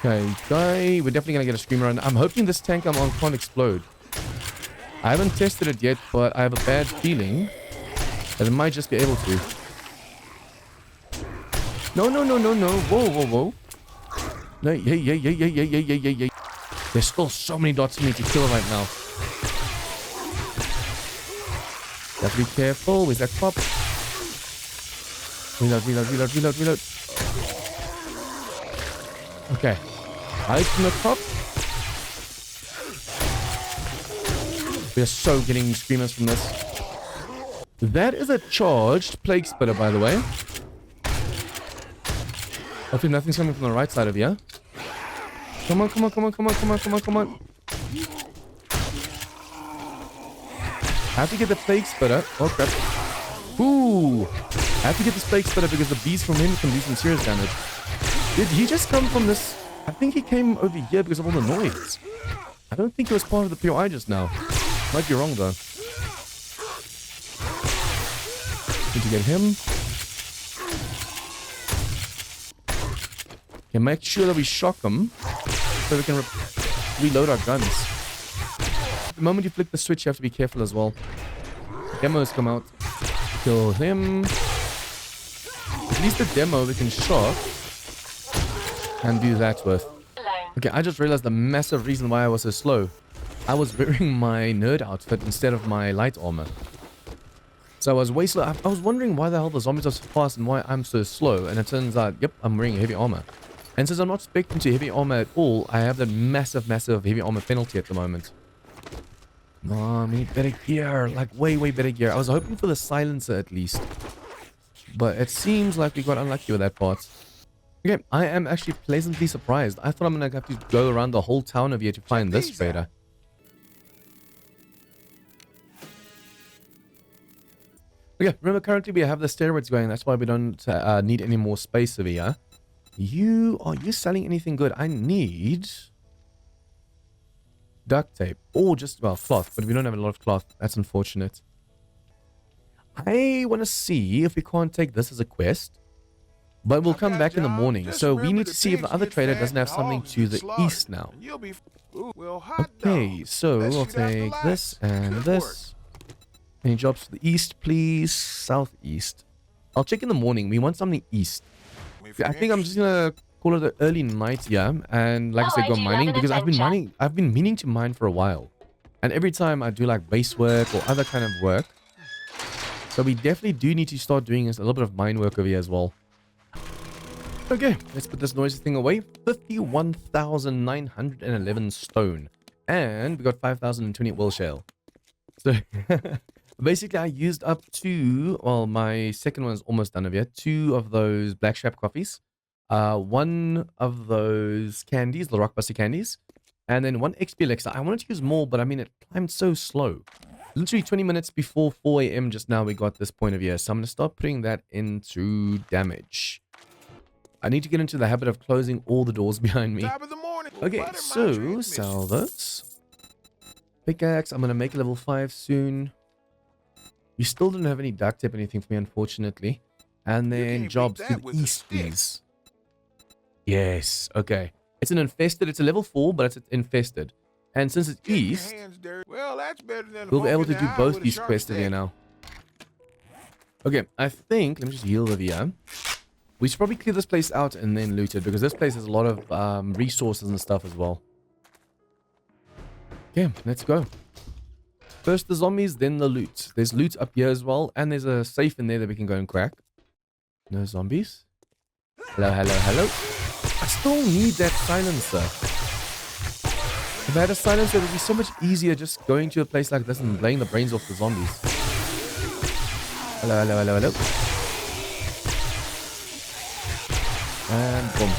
Okay, guy, we're definitely going to get a screamer on. I'm hoping this tank I'm on can't explode. I haven't tested it yet, but I have a bad feeling that it might just be able to. No. Whoa. No, yeah. There's still so many dots for me to kill right now. Have to be careful. Where's that pop? Reload. Okay. Hide from the top. We are so getting screamers from this. That is a charged plague spitter, by the way. Hopefully nothing's coming from the right side of here. Come on. I have to get the plague spitter. Oh, crap. Ooh. I have to get this plague spitter because the bees from him can do some serious damage. Did he just come from this? I think he came over here because of all the noise. I don't think he was part of the POI just now. Might be wrong, though. Need to get him. Okay, make sure that we shock him so we can reload our guns. The moment you flick the switch, you have to be careful as well. Demos come out. Kill him. At least the demo we can shock and do that with. Okay, I just realized the massive reason why I was so slow. I was wearing my nerd outfit instead of my light armor. So I was Wasteland. I was wondering why the hell the zombies are so fast and why I'm so slow. And it turns out, yep, I'm wearing heavy armor. And since I'm not specced into heavy armor at all, I have that massive heavy armor penalty at the moment. Oh, I need better gear. Like, way better gear. I was hoping for the silencer at least. But it seems like we got unlucky with that part. Okay, I am actually pleasantly surprised. I thought I'm going to have to go around the whole town of here to find this trader. Okay, remember currently we have the steroids going. That's why we don't need any more space over here. Are you selling anything good? I need duct tape or just, well, cloth, but we don't have a lot of cloth. That's unfortunate. I want to see if we can't take this as a quest, but we'll come back in the morning. So we need to see if the other trader doesn't have something to the east now. Okay, so we'll take this and this. Any jobs to the east, please? Southeast. I'll check in the morning. We want something east. I think I'm just gonna call it an early night, yeah, and like I said, go mining, because I've been meaning to mine for a while, and every time I do like base work or other kind of work, so we definitely do need to start doing a little bit of mine work over here as well. Okay, let's put this noisy thing away. 51,911 stone, and we got 5,020 well shale. So basically, I used up my second one is almost done over here. 2 of those black strap coffees, 1 of those candies, the rockbuster candies, and then 1 XP elixir. I wanted to use more, but I mean, it climbed so slow. Literally 20 minutes before 4 a.m. just now we got this point of here. So I'm going to start putting that into damage. I need to get into the habit of closing all the doors behind me. Okay, so sell this. Pickaxe, I'm going to make a level 5 soon. You still don't have any duct tape or anything for me, unfortunately. And then jobs to the east, please. Yes, okay. It's a level 4, but it's infested. And since it's east, we'll be able to do both these quests here now. Okay, I think, let me just heal over here. We should probably clear this place out and then loot it, because this place has a lot of resources and stuff as well. Okay, let's go. First the zombies, then the loot. There's loot up here as well, and there's a safe in there that we can go and crack. No zombies. Hello. I still need that silencer. If I had a silencer, it would be so much easier just going to a place like this and laying the brains off the zombies. Hello. And boom.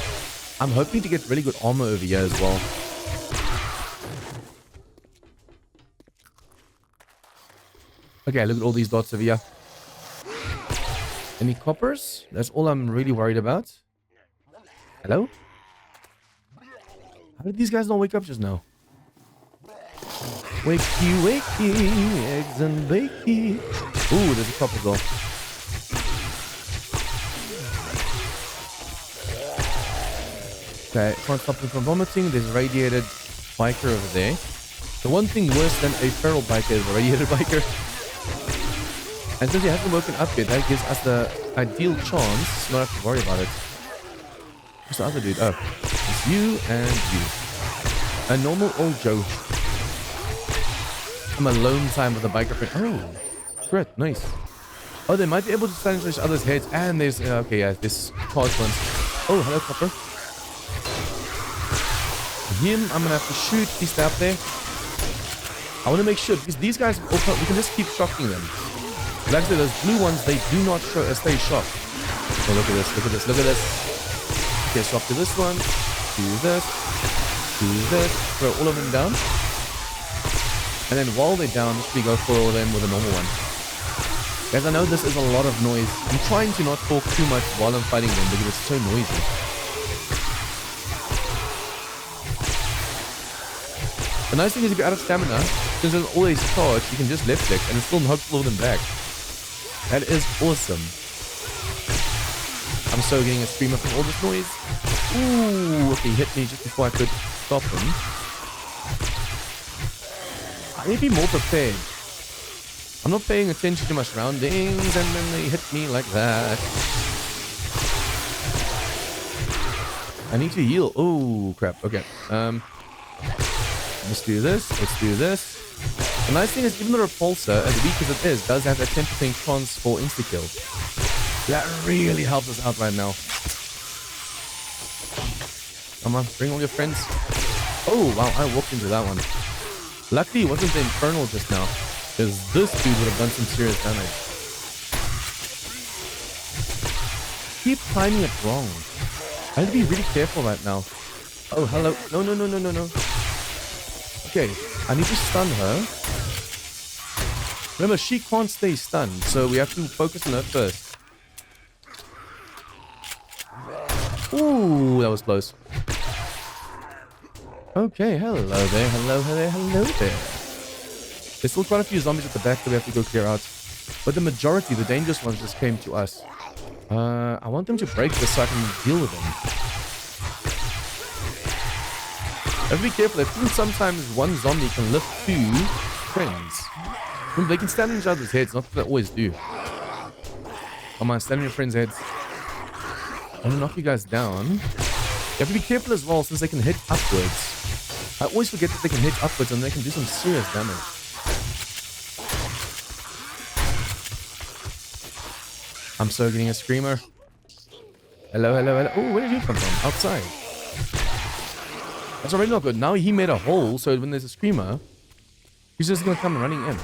I'm hoping to get really good armor over here as well. Okay, look at all these dots over here. Any coppers? That's all I'm really worried about. Hello? How did these guys not wake up just now? Wakey, eggs and bakey. Ooh, there's a copper as well. Okay, can't stop them from vomiting. There's a radiated biker over there. The one thing worse than a feral biker is a radiated biker. And since he hasn't woken up yet, that gives us the ideal chance to not have to worry about it. Who's the other dude? Oh, it's you and you. A normal old Joe. I'm alone time with a biker friend. Oh, great, nice. Oh, they might be able to silence each other's heads. And there's, okay, yeah, this charged one. Oh, hello, copper. Him, I'm gonna have to shoot. He's up there. I want to make sure, because these guys, we can just keep shocking them. But actually, those blue ones, they do not stay shocked. Oh, look at this. Okay, swap to this one. Do this. Throw all of them down. And then while they're down, we go for them with a normal one. Guys, I know this is a lot of noise. I'm trying to not talk too much while I'm fighting them because it's so noisy. The nice thing is if you're out of stamina, since there's always charge, you can just left click and still knock all of them back. That is awesome. I'm so getting a screamer from all this noise. Ooh, okay, he hit me just before I could stop him. I need to be more prepared. I'm not paying attention to my surroundings, and then they hit me like that. I need to heal. Oh, crap. Okay. Let's do this. Let's do this. The nice thing is, even the repulsor, as weak as it is, does have that 10% chance for insta-kill. That really helps us out right now. Come on, bring all your friends. Oh, wow, I walked into that one. Luckily, it wasn't the Infernal just now, because this dude would have done some serious damage. Keep timing it wrong. I have to be really careful right now. Oh, hello. No, no, no, no, no, no. Okay, I need to stun her. Remember, she can't stay stunned, so we have to focus on her first. Ooh, that was close. Okay, hello there, hello there, hello there. There's still quite a few zombies at the back that we have to go clear out. But the majority, the dangerous ones, just came to us. I want them to break this so I can deal with them. Have to be careful. I think sometimes one zombie can lift two friends. Remember, they can stand on each other's heads, not that they always do. Come on, stand on your friends' heads. I'm gonna knock you guys down. You have to be careful as well, since they can hit upwards. I always forget that they can hit upwards and they can do some serious damage. I'm so getting a screamer. Hello, hello, hello. Oh, where did you come from? Outside. That's already not good. Now he made a hole, so when there's a screamer, he's just gonna come running in.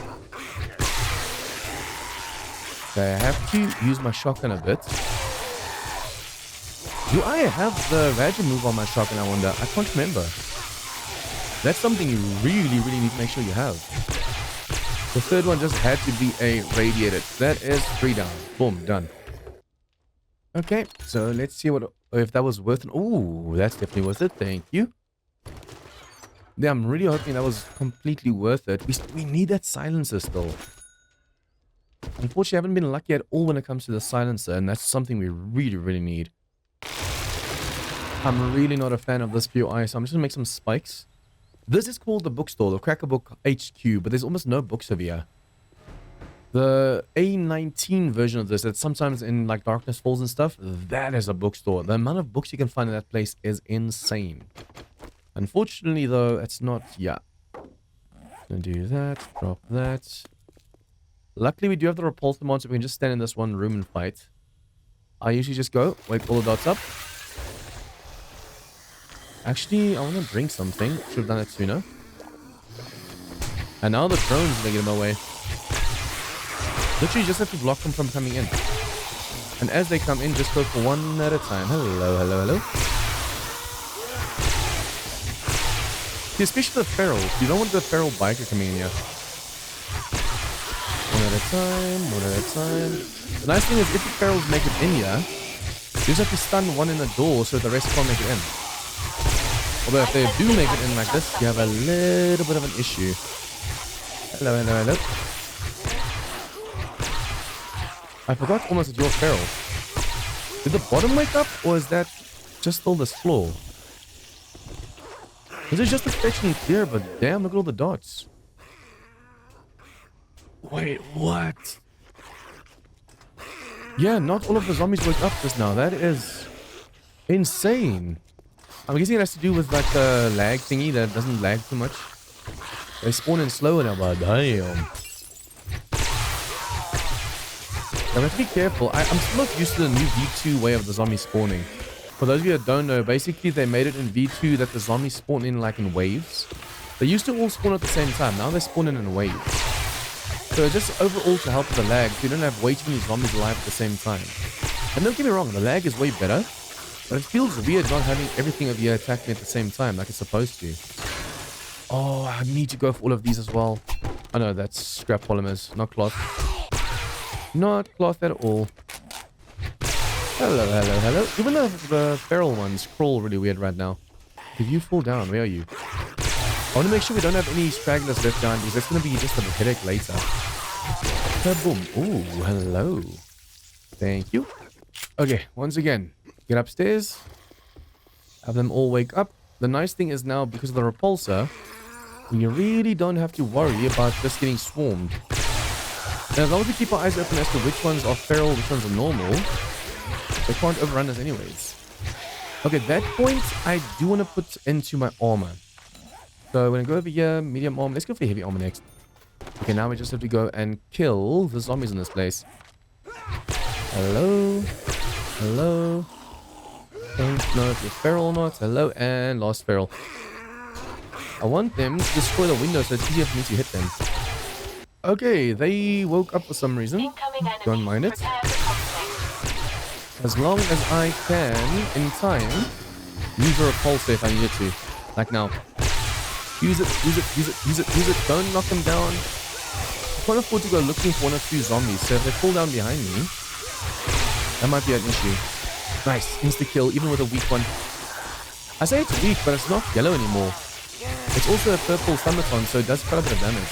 Okay, I have to use my shotgun a bit. Do I have the Raging move on my shotgun, I wonder? I can't remember. That's something you really, really need to make sure you have. The third one just had to be a radiated. That is 3 down. Boom, done. Okay, so let's see what if that was worth it. Ooh, that's definitely worth it. Thank you. Yeah, I'm really hoping that was completely worth it. We need that silencer still. Unfortunately, I haven't been lucky at all when it comes to the silencer, and that's something we really, really need. I'm really not a fan of this POI, so I'm just going to make some spikes. This is called the bookstore, the Cracker Book HQ, but there's almost no books over here. The A19 version of this, that's sometimes in like Darkness Falls and stuff, that is a bookstore. The amount of books you can find in that place is insane. Unfortunately, though, it's not, yeah. Gonna do that, drop that. Luckily, we do have the repulsor mod, so we can just stand in this one room and fight. I usually just go, wake all the dots up. Actually, I want to bring something. Should have done it sooner. And now the drones are going to get in my way. Literally just have to block them from coming in. And as they come in, just go for one at a time. Hello, hello, hello. See, especially the feral. You don't want the feral biker coming in here. One at a time, one at a time. The nice thing is, if the ferals make it in here, you just have to stun one in the door so the rest can't make it in. Although if they do make it in like this, you have a little bit of an issue. Hello, hello, hello. I forgot almost that you're feral. Did the bottom wake up, or is that just all this floor? This is just a section clear, but damn, look at all the dots. Wait, what? Yeah, not all of the zombies woke up just now. That is insane. I'm guessing it has to do with like the lag thingy that doesn't lag too much. They spawn in slower now, but damn. I have to be careful. I'm still not used to the new V2 way of the zombie spawning. For those of you that don't know, basically they made it in V2 that the zombies spawn in like in waves. They used to all spawn at the same time. Now they spawn in waves. So just overall to help the lag, so you don't have way too many zombies alive at the same time. And don't get me wrong, the lag is way better. But it feels weird not having everything of you attack me at the same time like it's supposed to. Oh, I need to go for all of these as well. Oh no, that's scrap polymers, not cloth. Not cloth at all. Hello, hello, hello. Even the feral ones crawl really weird right now. Did you fall down? Where are you? I want to make sure we don't have any stragglers left behind because that's going to be just a headache later. Boom. Ooh, hello. Thank you. Okay, once again, get upstairs. Have them all wake up. The nice thing is now, because of the repulsor, We really don't have to worry about just getting swarmed. And as long as we keep our eyes open as to which ones are feral, which ones are normal, they can't overrun us anyways. Okay, at that point, I do want to put into my armor. So I'm going to go over here, medium armor. Let's go for heavy armor next. Okay, now we just have to go and kill the zombies in this place. Hello? Hello? Don't know if you're feral or not. Hello, and last feral. I want them to destroy the window so it's easier for me to hit them. Okay, they woke up for some reason. Don't mind it. As long as I can, in time, use a repulsor if I need it to. Like now. Use it, use it, use it, use it, use it. Don't knock them down. I can't afford to go looking for one or two zombies, so if they fall down behind me, that might be an issue. Nice, insta-kill, even with a weak one. I say it's weak, but it's not yellow anymore. It's also a purple summerton, so it does quite a bit of damage.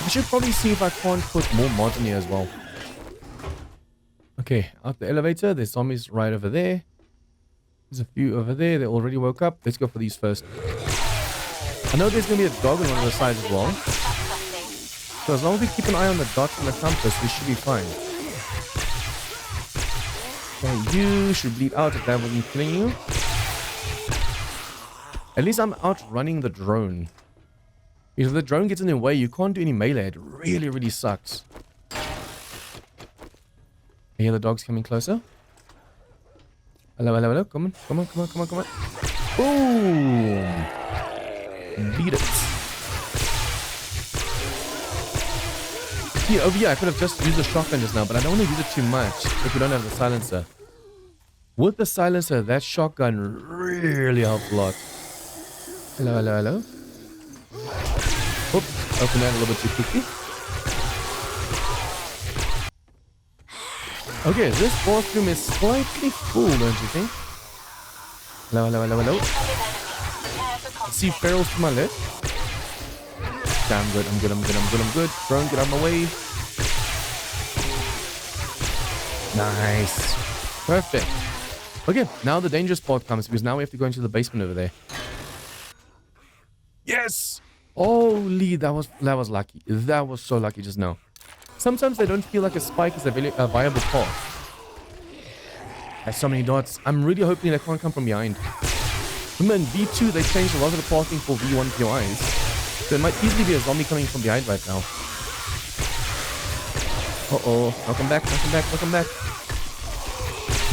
I should probably see if I can't put more mods in here as well. Okay, out the elevator. There's zombies right over there. There's a few over there. They already woke up. Let's go for these first. I know there's going to be a dog on one of the sides as well. So as long as we keep an eye on the dots and the compass, we should be fine. Okay, you should bleed out if that wasn't killing you. At least I'm outrunning the drone. If the drone gets in the way, you can't do any melee. It really, really sucks. I hear the dogs coming closer. Hello, hello, hello. Come on, come on, come on, come on, come on. Boom! Beat it. See, over here, I could have just used the shotgun just now, but I don't want to use it too much if we don't have the silencer. With the silencer, that shotgun really helps a lot. Hello, hello, hello. Oops, open that a little bit too quickly. Okay, this bathroom is slightly full, don't you think? Hello, hello, hello, hello. See ferals to my left. Yeah, I'm good, I'm good, I'm good, I'm good, I'm good. Drone, get out of my way. Nice. Perfect. Okay, now the dangerous part comes because now we have to go into the basement over there. Yes! Holy, that was lucky. That was so lucky just now. Sometimes they don't feel like a spike is a viable path. There's so many dots. I'm really hoping they can't come from behind. Remember in V2 they changed a lot of the pathing for V1 POIs. So there might easily be a zombie coming from behind right now. Uh-oh. Welcome back, welcome back, welcome back.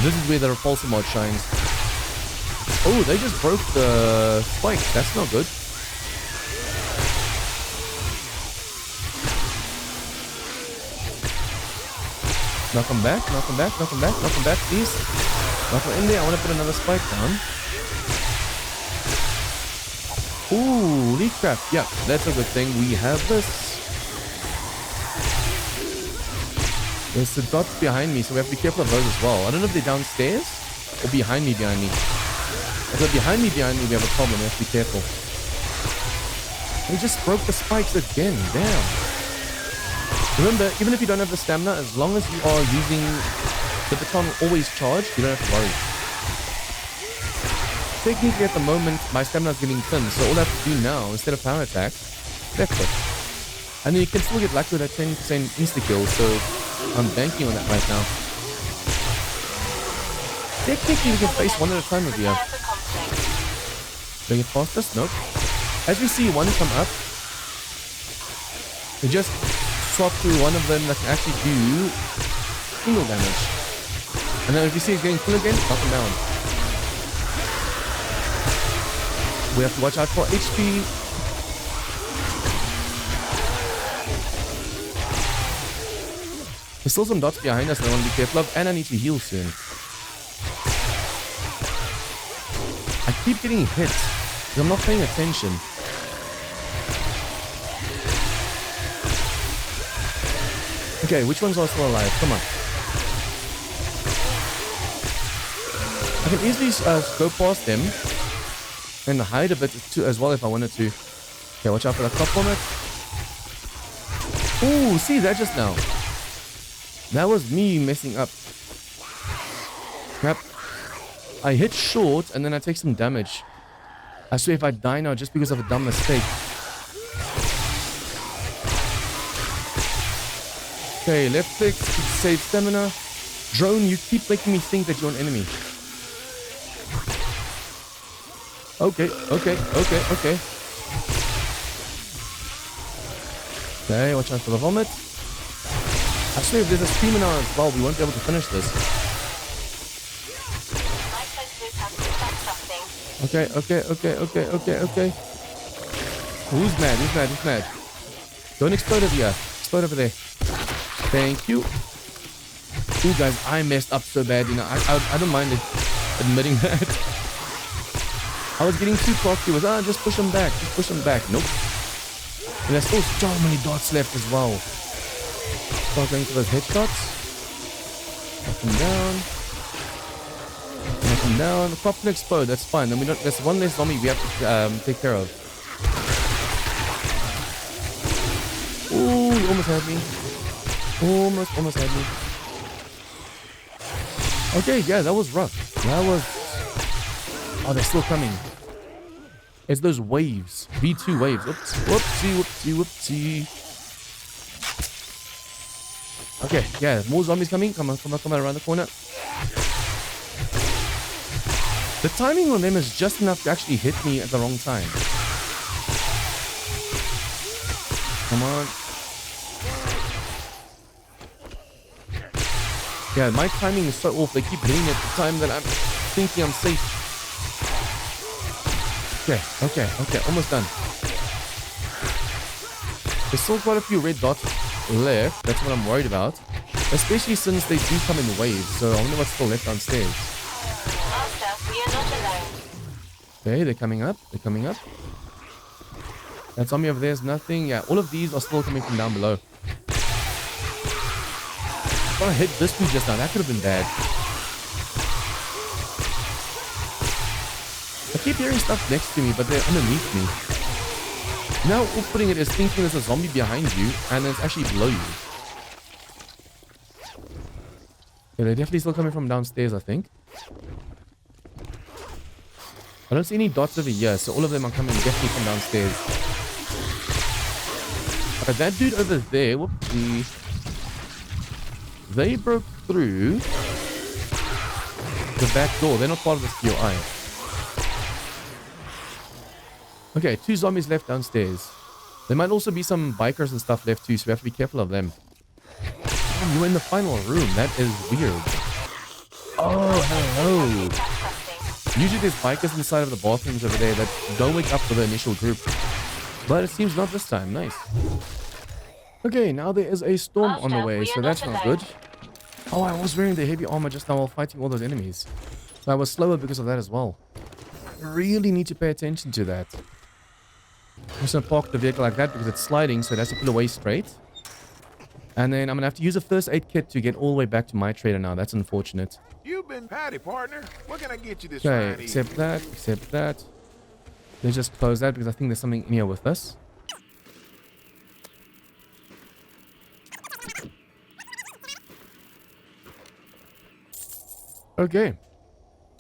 This is where the repulsor mod shines. Oh, they just broke the spike. That's not good. Knock him back, knock him back, knock him back, knock him back, please. Knock him in there. I want to put another spike down. Ooh, leaf crap. Yeah, that's a good thing. We have this. There's the dots behind me, so we have to be careful of those as well. I don't know if they're downstairs or behind me, If they're behind me, we have a problem. We have to be careful. We just broke the spikes again. Damn. Remember, even if you don't have the stamina, as long as you are using the baton always charged, you don't have to worry. Technically, at the moment, my stamina is getting thin, so all I have to do now, instead of power attack, left click. And then you can still get lucky with that 10% insta-kill, so I'm banking on that right now. Technically, we can face one at a time over here. Bring it past us? Nope. As we see one come up, we just swap to one of them that can actually do single damage. And then if you see it getting full again, knock him down. We have to watch out for HP. There's still some dots behind us that I want to be careful of, and I need to heal soon. I keep getting hit because I'm not paying attention. Okay, which ones are still alive? Come on. I can easily go past them and hide a bit too as well if I wanted to. Okay, watch out for the top on it. Ooh, see that just now. That was me messing up. Crap. I hit short and then I take some damage. I swear if I die now just because of a dumb mistake. Okay, left click to save stamina. Drone, you keep making me think that you're an enemy. Okay. Okay, watch out for the vomit. I swear if there's a screamer now as well, we won't be able to finish this. Okay. Who's mad? Don't explode over here. Explode over there. Thank you. Ooh, guys, I messed up so bad. You know, I don't mind admitting that. I was getting too cocky with, just push him back. Nope. And there's still so many dots left as well. Start going for those headshots. Knock him down. The crop can explode. That's fine. Then there's one less zombie we have to take care of. Ooh, he almost had me. Almost had me. Okay, yeah, that was rough. Oh, they're still coming. It's those waves. V2 waves. Oops. Whoopsie. Okay, yeah, more zombies coming. Come on around the corner. The timing on them is just enough to actually hit me at the wrong time. Come on. Yeah, my timing is so off. They keep hitting at the time that I'm thinking I'm safe. Okay. Almost done. There's still quite a few red dots left. That's what I'm worried about. Especially since they do come in waves. So I wonder what's still left downstairs. Okay, they're coming up. That zombie over there is nothing. Yeah, all of these are still coming from down below. If I hit this dude just now, that could have been bad. I keep hearing stuff next to me, but they're underneath me. Now, putting it is thinking there's a zombie behind you, and it's actually below you. Yeah, they're definitely still coming from downstairs, I think. I don't see any dots over here, so all of them are coming definitely from downstairs. That dude over there, whoopsie. They broke through the back door. They're not part of the COI. Okay, 2 zombies left downstairs. There might also be some bikers and stuff left too, so we have to be careful of them. Oh, you're in the final room. That is weird. Oh, hello. Usually there's bikers inside of the bathrooms over there that don't wake up for the initial group. But it seems not this time. Nice. Okay, now there is a storm on the way, so that's not good. Oh, I was wearing the heavy armor just now while fighting all those enemies. So I was slower because of that as well. I really need to pay attention to that. I'm just going to park the vehicle like that because it's sliding, so it has to pull away straight. And then I'm going to have to use a first aid kit to get all the way back to my trader now. That's unfortunate.
You've been patty, partner. What can I get you this
Okay,
Friday?
accept that. Let's just close that because I think there's something in here with us. Okay.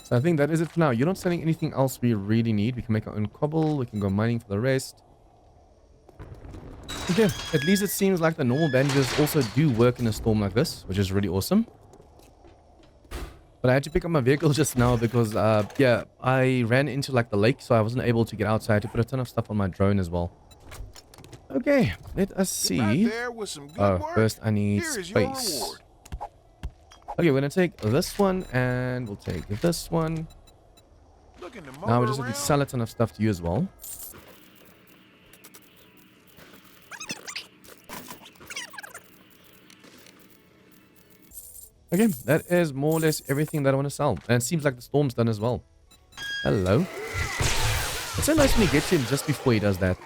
So I think that is it for now. You're not selling anything else we really need. We can make our own cobble. We can go mining for the rest. Okay. At least it seems like the normal bandages also do work in a storm like this, which is really awesome. But I had to pick up my vehicle just now because, yeah, I ran into like the lake, so I wasn't able to get out. So I had to put a ton of stuff on my drone as well. Okay. Let us see.
There with some good work.
First I need
Here is your
space.
reward.
Okay, we're going to take this one and we'll take this one.
Looking to
Now we
motor
just have to
around?
sell a ton of stuff to you as well. Okay, that is more or less everything that I want to sell. And it seems like the storm's done as well. Hello. It's so nice when you get to him just before he does that.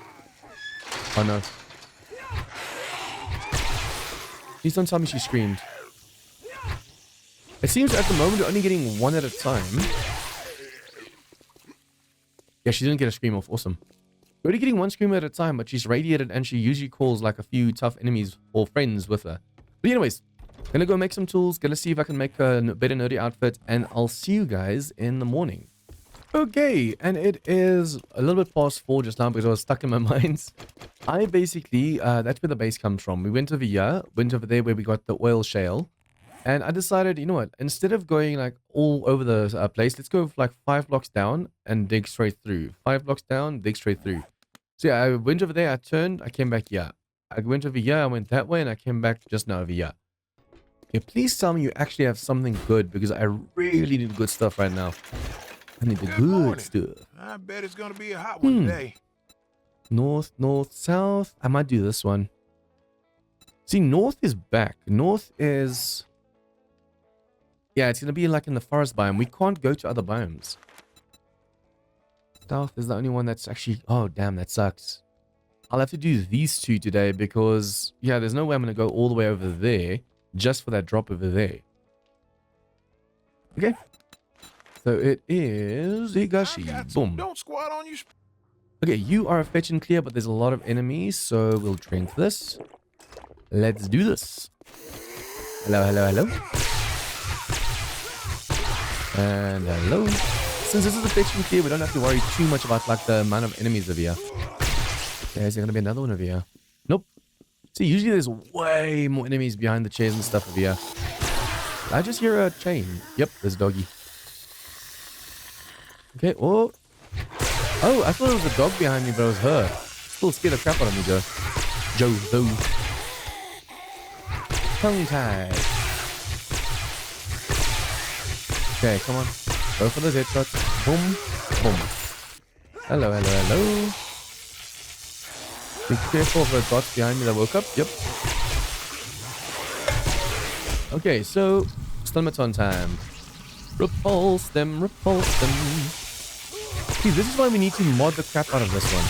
Oh no. Please don't tell me she screamed. It seems at the moment you're only getting one at a time. Yeah, she didn't get a scream off. Awesome. You're only getting one scream at a time, but she's radiated and she usually calls like a few tough enemies or friends with her. But anyways, gonna go make some tools. Gonna see if I can make a better nerdy outfit. And I'll see you guys in the morning. Okay, and it is a little bit past 4 just now because I was stuck in my mines. I basically, that's where the base comes from. We went over here, went over there where we got the oil shale. And I decided, you know what, instead of going like all over the place, let's go like 5 blocks down and dig straight through. 5 blocks down, dig straight through. So yeah, I went over there, I turned, I came back here. I went over here, I went that way, and I came back just now over here. Okay, please tell me you actually have something good because I really need good stuff right now. I need the good
morning.
stuff.
I bet it's gonna be a hot one today.
North, north, south. I might do this one. See, north is back. North is... Yeah, it's going to be like in the forest biome. We can't go to other biomes. South is the only one that's actually... Oh, damn, that sucks. I'll have to do these two today because... Yeah, there's no way I'm going to go all the way over there just for that drop over there. Okay. So it is Higashi. Boom.
Don't squat on you.
Okay, you are fetch and clear, but there's a lot of enemies, so we'll drink this. Let's do this. Hello, hello, hello. And hello. Since this is a fetch and clear, we don't have to worry too much about like the amount of enemies over here. Okay, is there gonna be another one over here? Nope. See, usually there's way more enemies behind the chairs and stuff over here. I just hear a chain. Yep, there's a doggy. Okay, oh. Oh, I thought it was a dog behind me, but it was her. Still scared the crap out of me, Joe. Though. Tongue tied. Okay, come on. Go for those headshots. Boom. Boom. Hello, hello, hello. Be careful of the dots behind me that woke up. Yep. Okay, so Stomachon time. Repulse them, repulse them. See, this is why we need to mod the crap out of this one.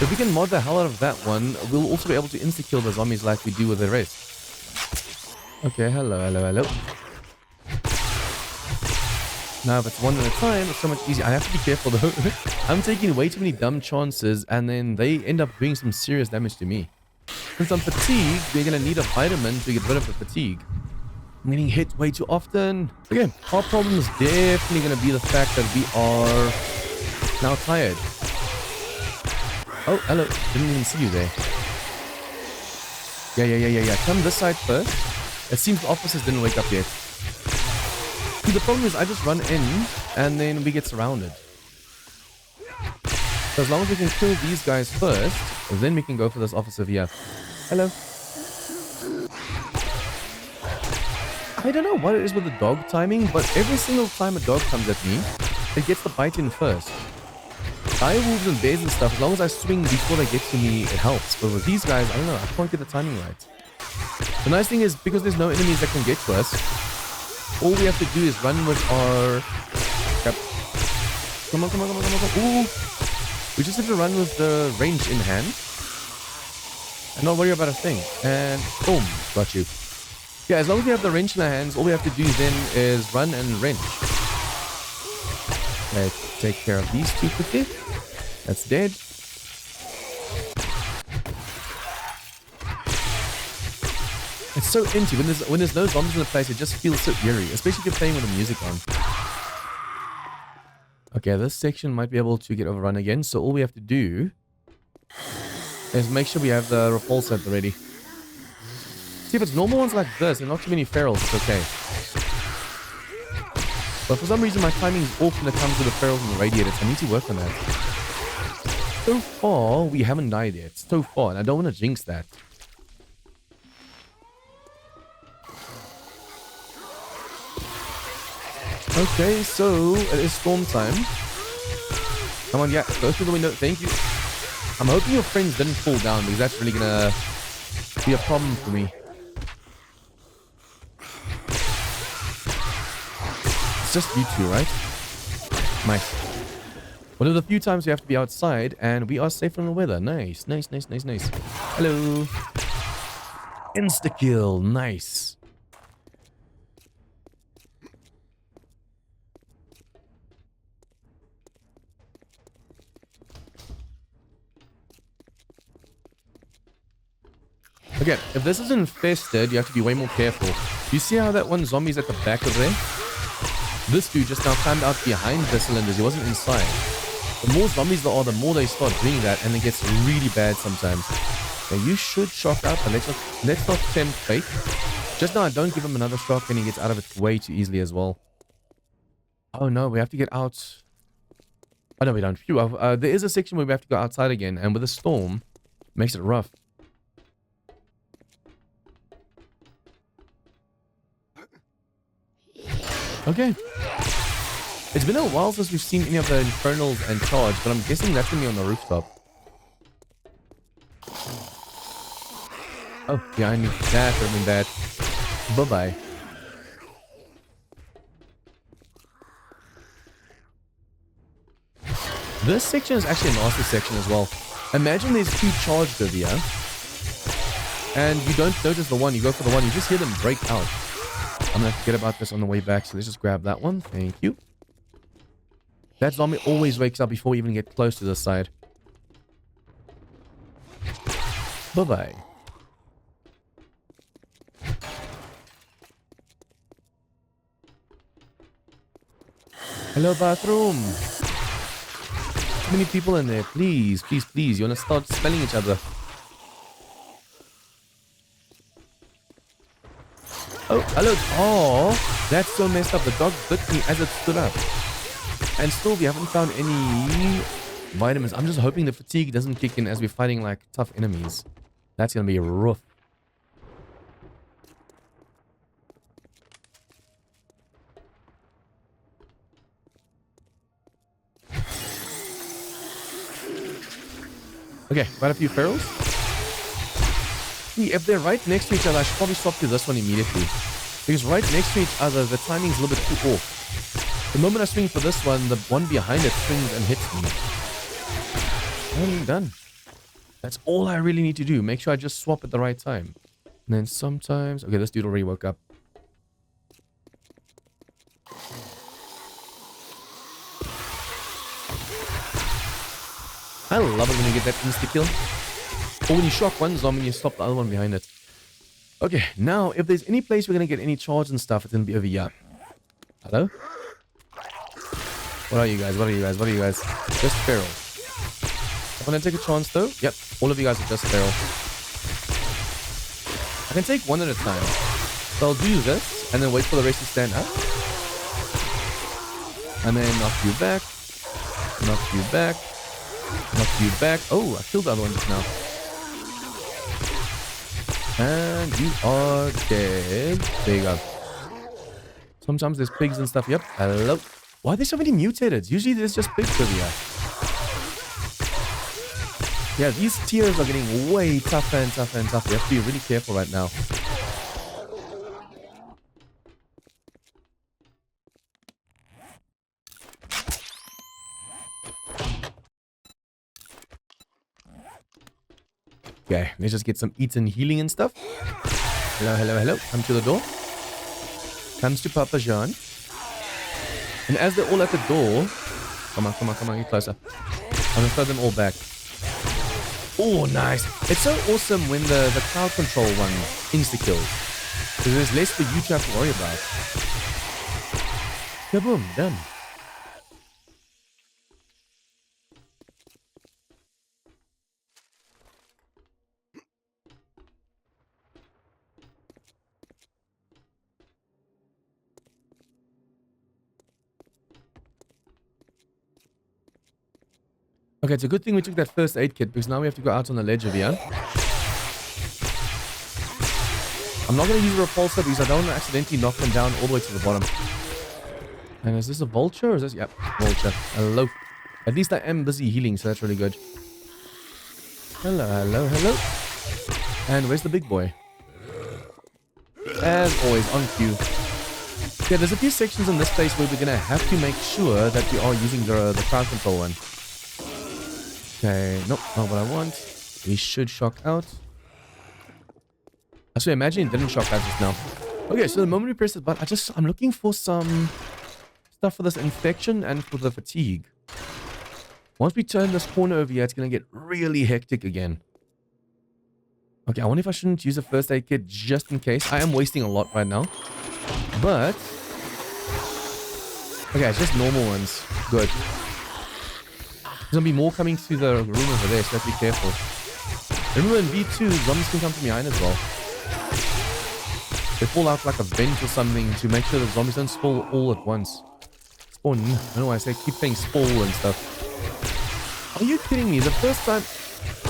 If we can mod the hell out of that one, we'll also be able to insta-kill the zombies like we do with the rest. Okay, hello, hello, hello. Now, if it's one at a time, it's so much easier. I have to be careful, though. I'm taking way too many dumb chances, and then they end up doing some serious damage to me. Since I'm fatigued, we're going to need a vitamin to get rid of the fatigue. I'm getting hit way too often. Okay, our problem is definitely going to be the fact that we are now tired. Oh, hello. Didn't even see you there. Yeah. Come this side first. It seems the officers didn't wake up yet. See, the problem is I just run in and then we get surrounded. So as long as we can kill these guys first, then we can go for this officer here. Hello. I don't know what it is with the dog timing, but every single time a dog comes at me, it gets the bite in first. Direwolves and bears and stuff, as long as I swing before they get to me, it helps. But with these guys, I don't know, I can't get the timing right. The nice thing is, because there's no enemies that can get to us, all we have to do is run with our... Crap. Come on. Ooh! We just have to run with the range in hand. And not worry about a thing. And boom, got you. Yeah, as long as we have the wrench in our hands, all we have to do then is run and wrench. Let's take care of these two quickly. That's dead. It's so empty. When there's no zombies in the place, it just feels so eerie, especially if you're playing with the music on. Okay, this section might be able to get overrun again, so all we have to do is make sure we have the repulsor at the ready. See, if it's normal ones like this and not too many ferals, it's okay. But for some reason, my timing is off when it comes to the ferals and the radiators. I need to work on that. So far, we haven't died yet. So far, and I don't want to jinx that. Okay, so it is storm time. Come on, yeah, go through the window. Thank you. I'm hoping your friends didn't fall down because that's really gonna be a problem for me. It's just you two, right? Nice. One of the few times we have to be outside and we are safe from the weather. Nice. Hello. Insta-kill. Nice. Okay, if this is infested, you have to be way more careful. You see how that one zombie's at the back of there? This dude just now climbed out behind the cylinders. He wasn't inside. The more zombies there are, the more they start doing that, and it gets really bad sometimes. Now you should shock out, but let's not tempt fate. Just now, I don't give him another shock, and he gets out of it way too easily as well. Oh no, we have to get out. Oh no, we don't. Phew, there is a section where we have to go outside again, and with a storm, it makes it rough. Okay. It's been a while since we've seen any of the infernals and charge, but I'm guessing that's gonna be on the rooftop. Oh, behind me. That would have been bad. Bye-bye. This section is actually a nasty section as well. Imagine there's two charged over here, and you don't notice the one. You go for the one, you just hear them break out. I'm gonna forget about this on the way back, so let's just grab that one. Thank you. That zombie always wakes up before we even get close to this side. Bye-bye. Hello, bathroom. Too many people in there. Please, please, please. You wanna start smelling each other. Oh, hello. Oh, that's so messed up. The dog bit me as it stood up. And still, we haven't found any vitamins. I'm just hoping the fatigue doesn't kick in as we're fighting like tough enemies. That's gonna be rough. Okay, quite a few ferals. See, if they're right next to each other, I should probably swap to this one immediately. Because right next to each other, the timing's a little bit too off. The moment I swing for this one, the one behind it swings and hits me. I'm done. That's all I really need to do. Make sure I just swap at the right time. And then sometimes... Okay, this dude already woke up. I love it when you get that insta-kill. Or when you shock one zombie and you stop the other one behind it. Okay, now, if there's any place we're going to get any charge and stuff, it's going to be over here. Hello? What are you guys? What are you guys? What are you guys? Just feral. I'm going to take a chance though. Yep, all of you guys are just feral. I can take one at a time. So I'll do this, and then wait for the rest to stand up. And then knock you back. Knock you back. Knock you back. Oh, I killed the other one just now. And you are dead. There you go. Sometimes there's pigs and stuff. Yep. Hello. Why are there so many mutated? Usually there's just pigs over here. Yeah, these tiers are getting way tougher and tougher and tougher. You have to be really careful right now. Okay, let's just get some eats and healing and stuff. Hello, hello, hello. Come to the door. Comes to Papa Jean. And as they're all at the door... Come on, come on, come on, get closer. I'm gonna throw them all back. Oh, nice. It's so awesome when the crowd control one insta-kills. Because there's less for you to have to worry about. Kaboom, done. Okay, it's a good thing we took that first aid kit, because now we have to go out on the ledge over here. I'm not going to use a repulsor because I don't want to accidentally knock them down all the way to the bottom. And is this a vulture or is this... Yep, vulture. Hello. At least I am busy healing, so that's really good. Hello, hello, hello. And where's the big boy? As always, on cue. Yeah, there's a few sections in this place where we're going to have to make sure that we are using the crowd control one. Okay, nope, not what I want. We should shock out. I swear, imagine it didn't shock out just now. Okay, so the moment we press this button, I'm looking for some stuff for this infection and for the fatigue. Once we turn this corner over here, it's going to get really hectic again. Okay, I wonder if I shouldn't use a first aid kit just in case. I am wasting a lot right now. But Okay, it's just normal ones. Good. There's gonna be more coming through the room over there, so have to be careful. Remember in V2, zombies can come from behind as well. They fall out like a vent or something to make sure the zombies don't spawn all at once. Spawn, I don't know why I say keep saying spawn and stuff. Are you kidding me? The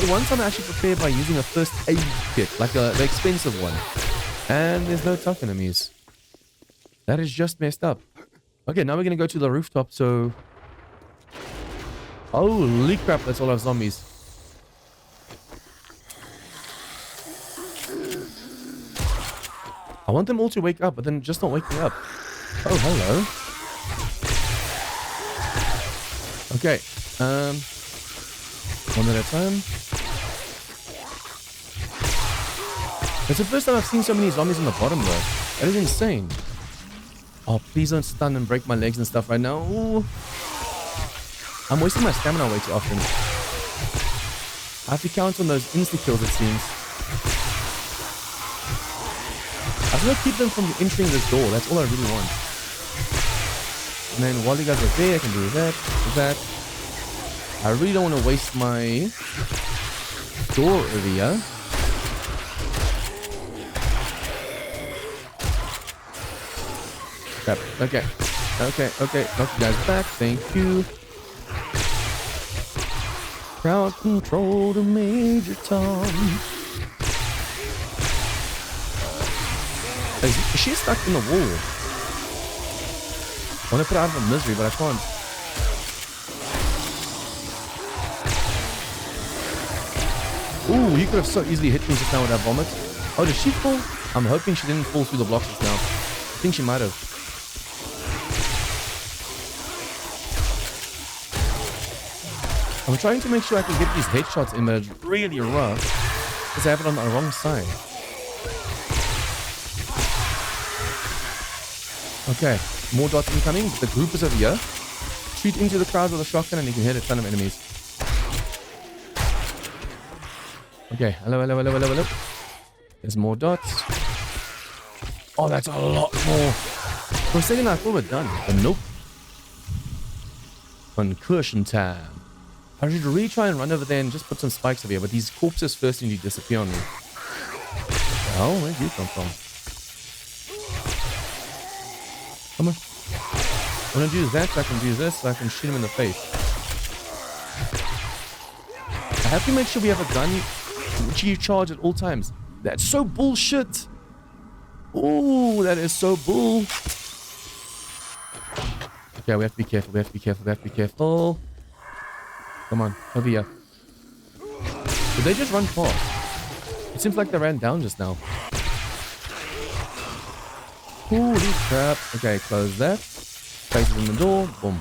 one time I actually prepared by using a first aid kit, like the expensive one. And there's no tough enemies. That is just messed up. Okay, now we're gonna go to the rooftop, so... Holy crap, that's all our zombies. I want them all to wake up, but then just not waking up. Oh, hello. Okay, one at a time. It's the first time I've seen so many zombies on the bottom, though. That is insane. Oh, please don't stun and break my legs and stuff right now. Ooh. I'm wasting my stamina way too often. I have to count on those insta-kills, it seems. I just want to keep them from entering this door. That's all I really want. And then while you guys are there, I can do that, I really don't want to waste my door area. Crap. Okay. Knock you guys back. Thank you. Crowd control to Major Tom. Is she stuck in the wall? I want to put her out of misery, but I can't. Ooh, you could have so easily hit me just now with that vomit. Oh, did she fall? I'm hoping she didn't fall through the blocks just now. I think she might have. I'm trying to make sure I can get these headshots in, but it's really rough because I have it on the wrong side. Okay, more dots incoming. The group is over here. Shoot into the crowd with a shotgun and you can hit a ton of enemies. Okay, hello. There's more dots. Oh, that's a lot more. For a second I thought we're done, but nope. Concussion time. I should really try and run over there and just put some spikes over here, but these corpses first need to disappear on me. Oh, where'd you come from? Come on. I'm gonna do that so I can do this so I can shoot him in the face. I have to make sure we have a gun which you charge at all times. That's so bullshit. Ooh, that is so bull. Okay, we have to be careful. Come on, over here. Did they just run past? It seems like they ran down just now. Holy crap. Okay, close that. Faces in the door. Boom.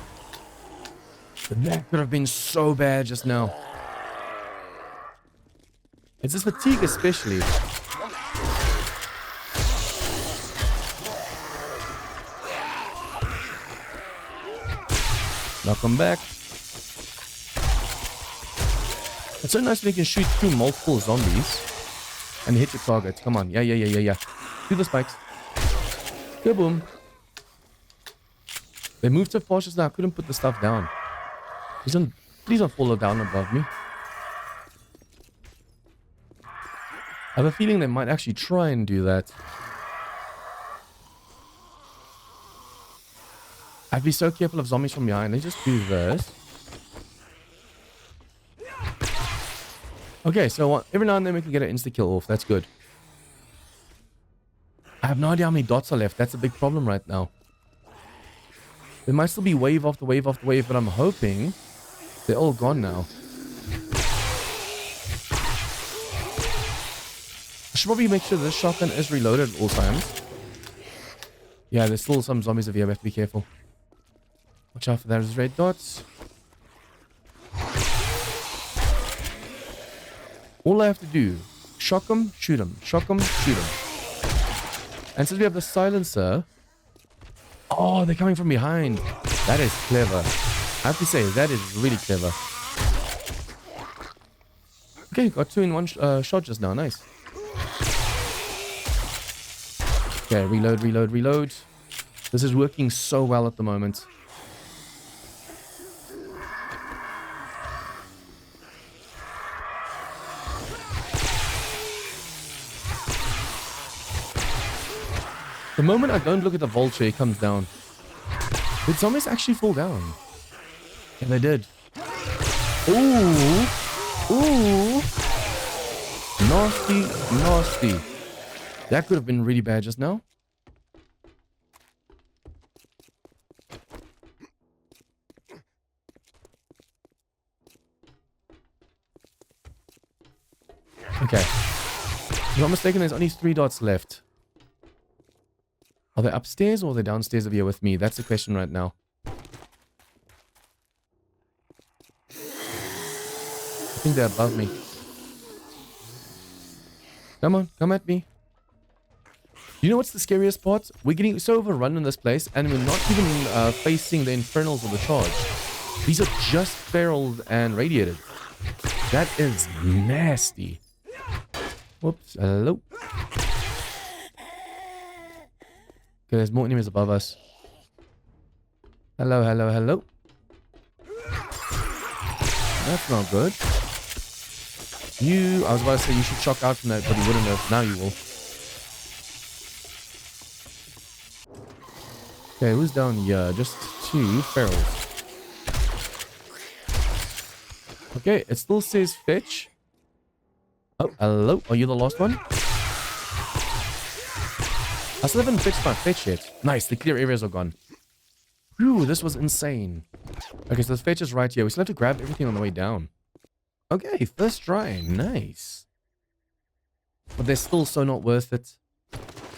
That could have been so bad just now. It's this fatigue especially. Knock them back. It's so nice when you can shoot through multiple zombies and hit your target. Come on. Yeah. Do the spikes. Kaboom. They moved so fast just now I couldn't put the stuff down. Please don't fall down above me. I have a feeling they might actually try and do that. I'd be so careful of zombies from behind. They just do this. Okay, so every now and then we can get an insta-kill off. That's good. I have no idea how many dots are left. That's a big problem right now. There might still be wave after wave after wave, but I'm hoping they're all gone now. I should probably make sure this shotgun is reloaded at all times. Yeah, there's still some zombies over here. We have to be careful. Watch out for those red dots. All I have to do, shock them, shoot them. Shock them, shoot them. And since we have the silencer... Oh, they're coming from behind. That is clever. I have to say, that is really clever. Okay, got two in one shot just now. Nice. Okay, reload. This is working so well at the moment. The moment I don't look at the vulture, he comes down. Did zombies actually fall down? Yeah, they did. Ooh. Ooh. Nasty, nasty. That could have been really bad just now. Okay. If I'm not mistaken, there's only 3 dots left. Are they upstairs or are they downstairs over here with me? That's the question right now. I think they're above me. Come on, come at me. You know what's the scariest part? We're getting so overrun in this place and we're not even facing the infernals or the charge. These are just ferals and radiated. That is nasty. Whoops, hello. Okay, there's more enemies above us. Hello, hello, hello. That's not good. I was about to say you should shock out from that, but you wouldn't have. Now you will. Okay, who's down here? Just 2 ferals. Okay, it still says fetch. Oh, hello. Are you the last one? I still haven't fixed my fetch yet. Nice, the clear areas are gone. Phew, this was insane. Okay, so the fetch is right here. We still have to grab everything on the way down. Okay, first try. Nice. But they're still so not worth it.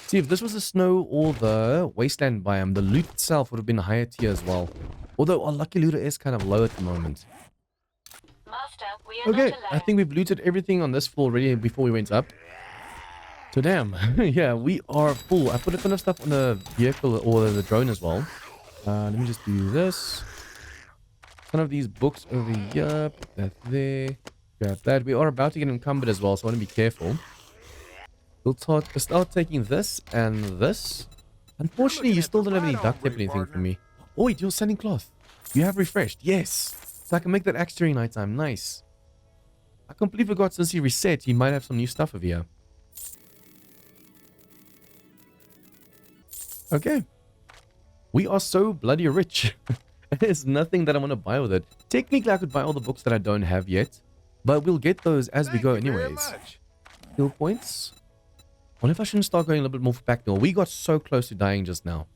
See, if this was the snow or the wasteland biome, the loot itself would have been higher tier as well. Although our lucky looter is kind of low at the moment.
Master, we are
Okay,
not alone.
I think we've looted everything on this floor already before we went up. So damn, yeah, we are full. I put a ton of stuff on the vehicle or the drone as well. Let me just do this. Some of these books over here. Put that there. Grab that. We are about to get encumbered as well, so I want to be careful. We'll start taking this and this. Unfortunately, you still don't have any duct tape or anything for me. Oh wait, you're sending cloth. You have refreshed. Yes. So I can make that axe during nighttime. Nice. I completely forgot since he reset, he might have some new stuff over here. Okay. We are so bloody rich. There's nothing that I want to buy with it. Technically, I could buy all the books that I don't have yet. But we'll get those as we go anyways. Skill points. I wonder if I shouldn't start going a little bit more for pack mill. We got so close to dying just now.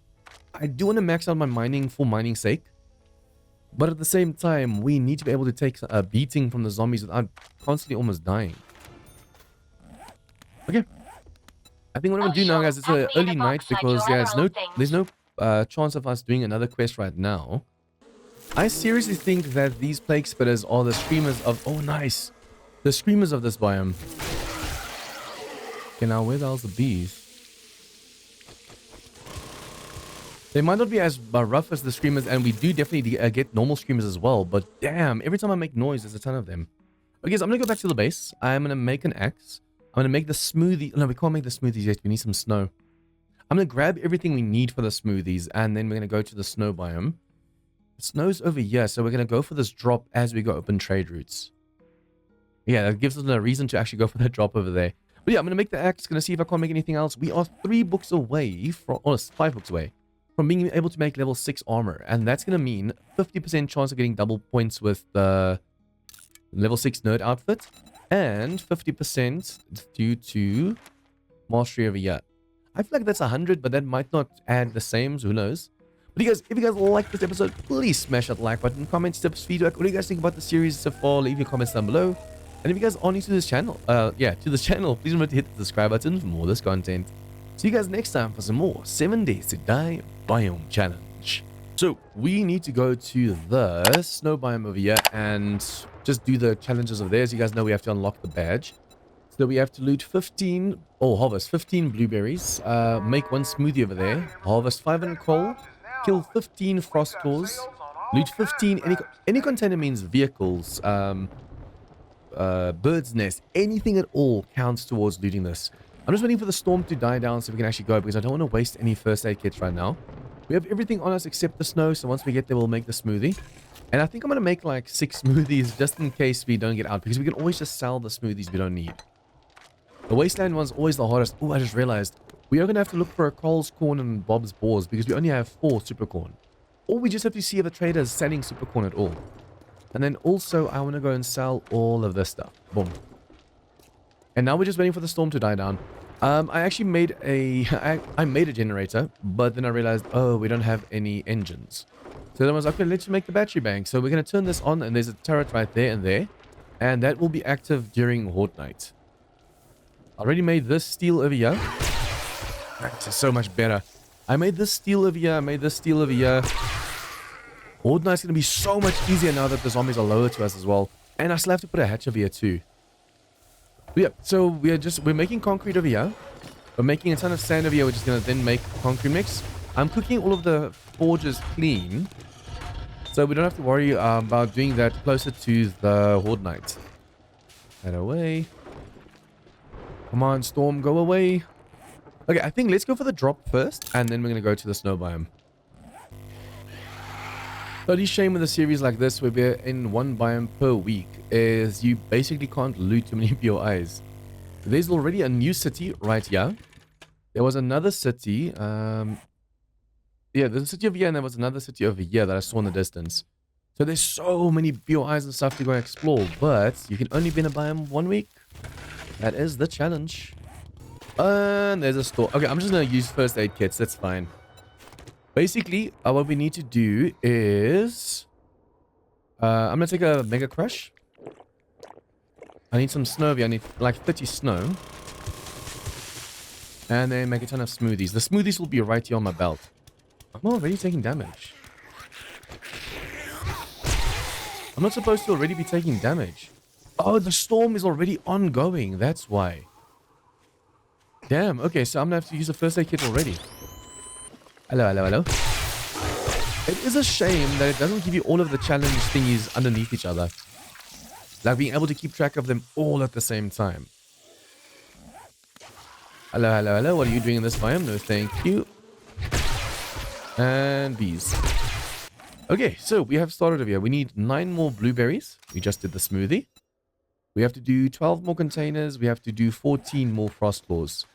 I do want to max out my mining for mining's sake. But at the same time, we need to be able to take a beating from the zombies without constantly almost dying. Okay. I think what I'm going to do now, guys, it's an early night because there's no chance of us doing another quest right now. I seriously think that these plague spitters are the screamers of... Oh, nice. The screamers of this biome. Okay, now where the hell's the bees? They might not be as rough as the screamers, and we do definitely get normal screamers as well. But damn, every time I make noise, there's a ton of them. Okay, so I'm going to go back to the base. I'm going to make an axe. I'm going to make the smoothie. No, we can't make the smoothies yet. We need some snow. I'm going to grab everything we need for the smoothies, and then we're going to go to the snow biome. The snow's over here, so we're going to go for this drop as we go open trade routes. Yeah, that gives us a reason to actually go for that drop over there. But yeah, I'm going to make the axe. Going to see if I can't make anything else. We are 3 books away from... Oh, 5 books away from being able to make level 6 armor. And that's going to mean 50% chance of getting double points with the level 6 nerd outfit. And 50% due to mastery over here. I feel like that's 100, but that might not add the same. So who knows? But you guys, if you guys like this episode, please smash that like button, comments, tips, feedback. What do you guys think about the series so far? Leave your comments down below. And if you guys are new to this channel, please remember to hit the subscribe button for more of this content. See you guys next time for some more 7 Days to Die Biome Challenge. So we need to go to the snow biome over here and just do the challenges of there. As you guys know, we have to unlock the badge. So we have to loot 15, harvest 15 blueberries, make 1 smoothie over there, harvest 500 coal, kill 15 frost tors, loot 15, any container means vehicles, bird's nest, anything at all counts towards looting this. I'm just waiting for the storm to die down so we can actually go because I don't want to waste any first aid kits right now. We have everything on us except the snow, so once we get there, we'll make the smoothie. And I think I'm going to make like 6 smoothies just in case we don't get out because we can always just sell the smoothies we don't need. The Wasteland one's always the hardest. Oh, I just realized we are going to have to look for a Carl's corn and Bob's boars because we only have 4 super corn. Or we just have to see if the trader is selling super corn at all. And then also, I want to go and sell all of this stuff. Boom. And now we're just waiting for the storm to die down. I actually made I made a generator, but then I realized, oh, we don't have any engines. So then I was like, okay, let's make the battery bank. So we're going to turn this on, and there's a turret right there and there. And that will be active during Horde Night. I already made this steel over here. This is so much better. I made this steel over here. I made this steel over here. Horde Night's going to be so much easier now that the zombies are lower to us as well. And I still have to put a hatch over here too. But yeah, so we're making concrete over here. We're making a ton of sand over here, which is going to then make concrete mix. I'm cooking all of the forges clean, so we don't have to worry about doing that closer to the Horde Night. Head away. Come on, storm, go away. Okay, I think let's go for the drop first, and then we're going to go to the snow biome. The only shame with a series like this, where we're in one biome per week, is you basically can't loot too many POIs. There's already a new city right here. There was another city. Yeah, there's a city over here, and there was another city over here that I saw in the distance. So there's so many POIs and stuff to go explore, but you can only be in a biome 1 week. That is the challenge. And there's a store. Okay, I'm just going to use first aid kits. That's fine. Basically, what we need to do is... I'm going to take a Mega Crush. I need some snow here. I need like 30 snow. And then make a ton of smoothies. The smoothies will be right here on my belt. I'm already taking damage. I'm not supposed to already be taking damage. Oh, the storm is already ongoing. That's why. Damn. Okay, so I'm going to have to use a first aid kit already. Hello, hello, hello. It is a shame that it doesn't give you all of the challenge thingies underneath each other. Like being able to keep track of them all at the same time. Hello, hello, hello. What are you doing in this biome? No, thank you. And bees. Okay, so we have started over here. We need 9 more blueberries. We just did the smoothie. We have to do 12 more containers. We have to do 14 more frost claws.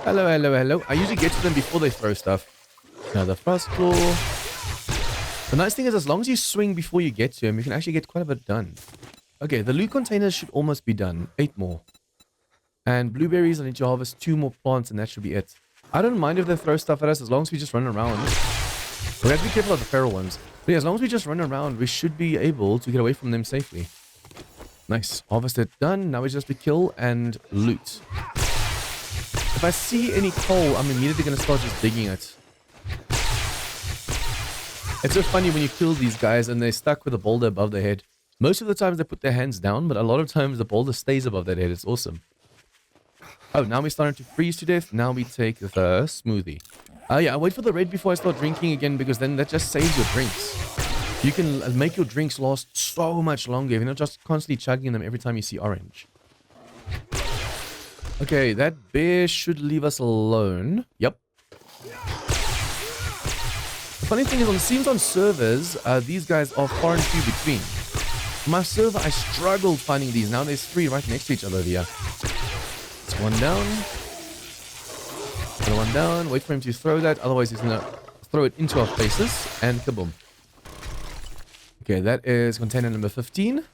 Hello, hello, hello. I usually get to them before they throw stuff. Another frost claw. The nice thing is, as long as you swing before you get to them, you can actually get quite a bit done. Okay, the loot containers should almost be done. 8 more. And blueberries, I need to harvest 2 more plants, and that should be it. I don't mind if they throw stuff at us, as long as we just run around. We have to be careful of the feral ones. But yeah, as long as we just run around, we should be able to get away from them safely. Nice. Harvested, done. Now we just have to kill and loot. If I see any coal, I'm immediately going to start just digging it. It's so funny when you kill these guys and they're stuck with a boulder above their head. Most of the times they put their hands down, but a lot of times the boulder stays above their head. It's awesome. Oh, now we're starting to freeze to death. Now we take the smoothie. Yeah, I wait for the red before I start drinking again, because then that just saves your drinks. You can make your drinks last so much longer if you're not just constantly chugging them every time you see orange. Okay, that bear should leave us alone. Yep. The funny thing is, it seems on servers, these guys are far and few between. My server, I struggled finding these. Now there's 3 right next to each other over here. It's 1 down. Another 1 down. Wait for him to throw that. Otherwise, he's going to throw it into our faces. And kaboom. Okay, that is container number 15.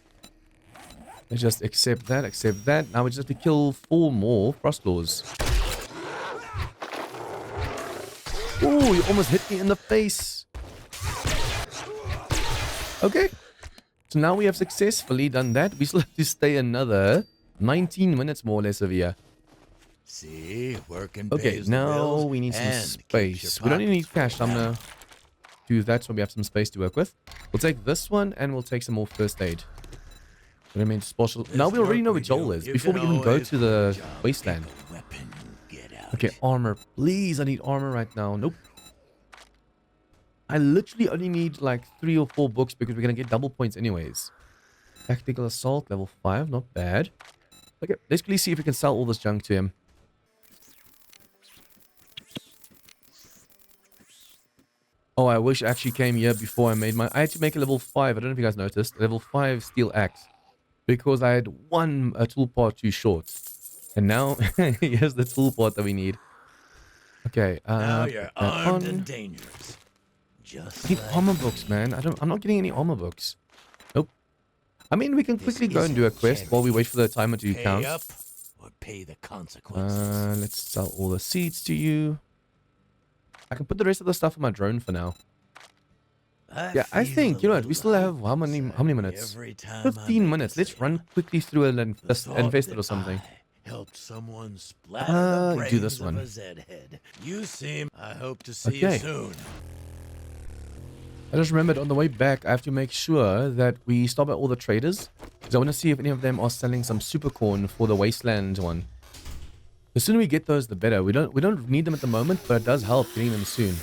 Let's just accept that, accept that. Now we just have to kill 4 more frost claws. Ooh, you almost hit me in the face. Okay. So now we have successfully done that. We still have to stay another 19 minutes more or less over here.
See, working.
Okay, now we need some space. We don't even need cash. I'm gonna do that so we have some space to work with. We'll take this one and we'll take some more first aid. What I mean, special. Now we already know where Joel is before we even go to the Wasteland. Okay, armor. Please, I need armor right now. Nope. I literally only need like 3 or 4 books because we're gonna get double points anyways. Tactical assault, level 5, not bad. Okay, let's quickly see if we can sell all this junk to him. Oh, I wish I actually came here before I made my... I had to make a level 5. I don't know if you guys noticed. Level 5 steel axe. Because I had one tool part too short. And now, here's the tool part that we need. Okay,
Now
put
you're
that
armed
on.
and dangerous. Just
I need
like
armor books, man. I'm not getting any armor books. Nope. I mean, we can
This
quickly go and do a
isn't
quest while we wait for the timer to
pay
count.
up or pay the consequences.
Let's sell all the seeds to you. I can put the rest of the stuff on my drone for now. Yeah, I think, you know what, we still have how many minutes? 15 minutes. Let's run quickly through an infested or something.
Helped someone splatter the brains
do this
of
one.
a Zed-head. You seem. I hope to see
Okay.
you soon.
I just remembered on the way back, I have to make sure that we stop at all the traders. Because I want to see if any of them are selling some super corn for the Wasteland one. The sooner we get those, the better. We don't need them at the moment, but it does help getting them soon.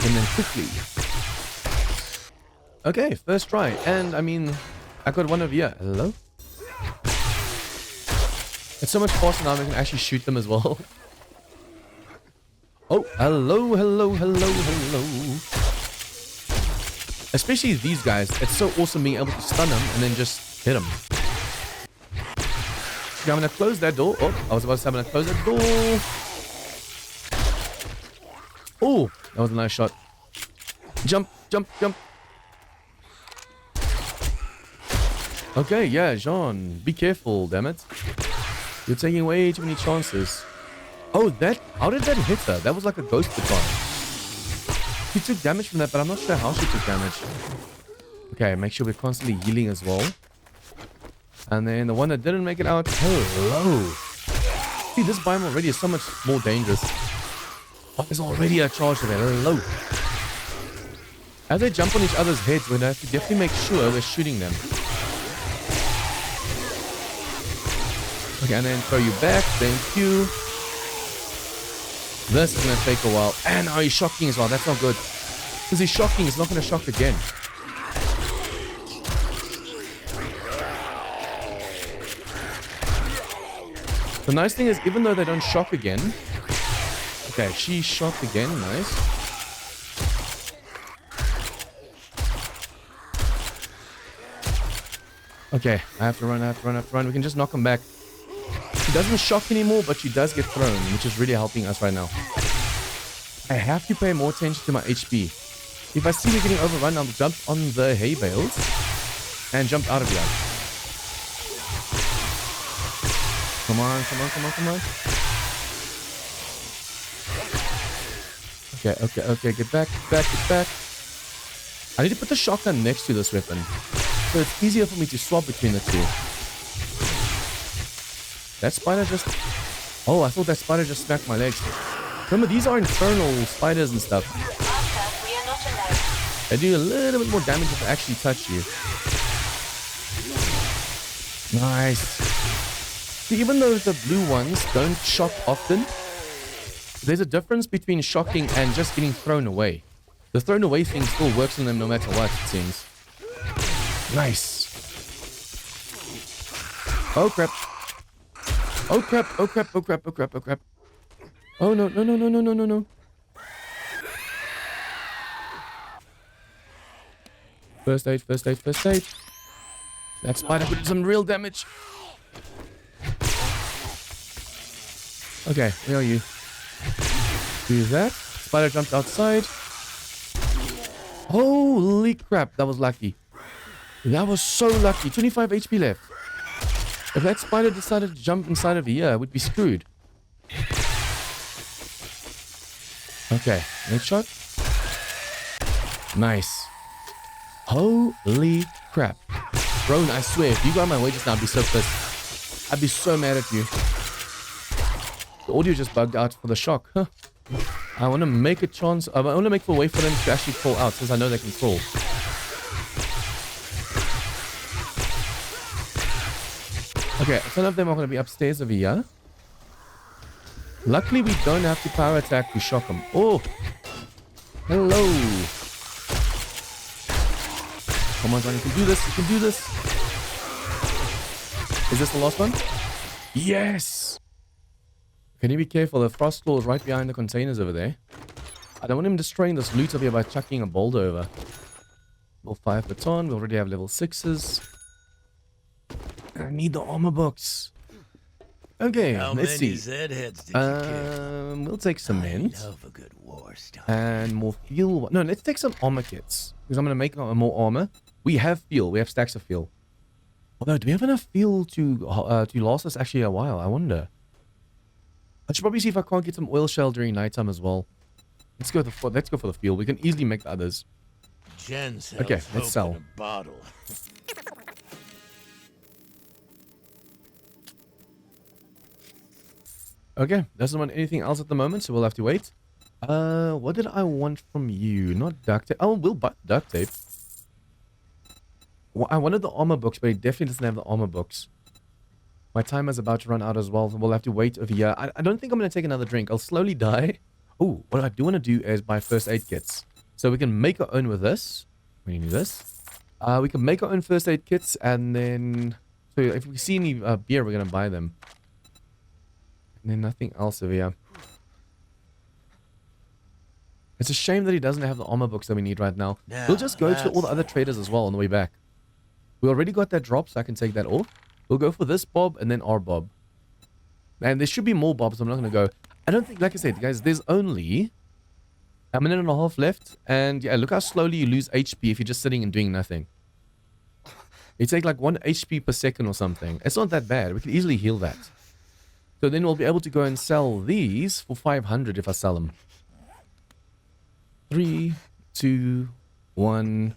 And then quickly. Okay, first try. And I mean, I got one over here. Hello? It's so much faster now we can actually shoot them as well. Oh, hello, hello, hello, hello. Especially these guys. It's so awesome being able to stun them and then just hit them. Okay, I'm going to close that door. Oh, I was about to say I'm going to close that door. Oh, that was a nice shot. Jump, jump, jump. Okay, yeah, Jean. Be careful, damn it. You're taking way too many chances. Oh, how did that hit her? That was like a ghost baton. She took damage from that, but I'm not sure how she took damage. Okay, make sure we're constantly healing as well. And then the one that didn't make it out. Hello. See, this biome already is so much more dangerous. Oh, there's already a charge there. Hello. As they jump on each other's heads, we have to definitely make sure we're shooting them. Okay, and then throw you back. Thank you. This is going to take a while. And now he's shocking as well. That's not good. Because he's shocking, he's not going to shock again. The nice thing is, even though they don't shock again... Okay, she shocked again. Nice. Okay, I have to run. We can just knock him back. She doesn't shock anymore, but she does get thrown, which is really helping us right now. I have to pay more attention to my HP. If I see we're getting overrun, I'll jump on the hay bales and jump out of here. Come on. Okay. Get back. I need to put the shotgun next to this weapon, so it's easier for me to swap between the two. That spider just... Oh, I thought that spider just smacked my legs. Remember, these are infernal spiders and stuff. They do a little bit more damage if they actually touch you. Nice. See, even though the blue ones don't shock often, there's a difference between shocking and just getting thrown away. The thrown away thing still works on them no matter what, it seems. Nice. Oh, crap. Oh crap. Oh no. First aid. That spider did some real damage. Okay, where are you? Do that. Spider jumped outside. Holy crap, that was lucky. That was so lucky. 25 HP left. If that spider decided to jump inside of here, we'd be screwed. Okay, next shot. Nice. Holy crap. Bro, I swear, if you got my way just now, I'd be so pissed. I'd be so mad at you. The audio just bugged out for the shock. Huh. I want to make a chance. I want to make a way for them to actually crawl out, since I know they can crawl. Okay, some of them are going to be upstairs over here. Luckily, we don't have to power attack to shock them. Oh! Hello! Come on, John, you can do this. Is this the last one? Yes! Can you be careful? The frost claw is right behind the containers over there. I don't want him destroying this loot over here by chucking a boulder over. Level 5 baton. We already have level 6s. I need the armor books. Okay,
How
let's
many
see.
Zedheads did you kill?
We'll take
I
cement
love a good war story.
and more fuel. No, let's take some armor kits because I'm gonna make more armor. We have fuel. We have stacks of fuel. Although, do we have enough fuel to last us actually a while? I wonder. I should probably see if I can't get some oil shell during nighttime as well. Let's go for the fuel. We can easily make the others.
Jen's
Okay,
health
let's
hope
sell.
in a bottle.
Okay, doesn't want anything else at the moment, so we'll have to wait. What did I want from you? Not duct tape. Oh, we'll buy duct tape. Well, I wanted the armor books, but it definitely doesn't have the armor books. My timer's about to run out as well, so we'll have to wait over here. I don't think I'm going to take another drink. I'll slowly die. Oh, what I do want to do is buy first aid kits. So we can make our own with this. We need this. We can make our own first aid kits, and then... So if we see any beer, we're going to buy them. And then nothing else over here. It's a shame that he doesn't have the armor books that we need right now. We'll just go to all the other traders as well on the way back. We already got that drop, so I can take that off. We'll go for this bob and then our bob. And there should be more bobs. I'm not going to go. I don't think, like I said, guys, there's only a minute and a half left. And yeah, look how slowly you lose HP if you're just sitting and doing nothing. You take like 1 HP per second or something. It's not that bad. We can easily heal that. So then we'll be able to go and sell these for 500 if I sell them. 3, 2, 1,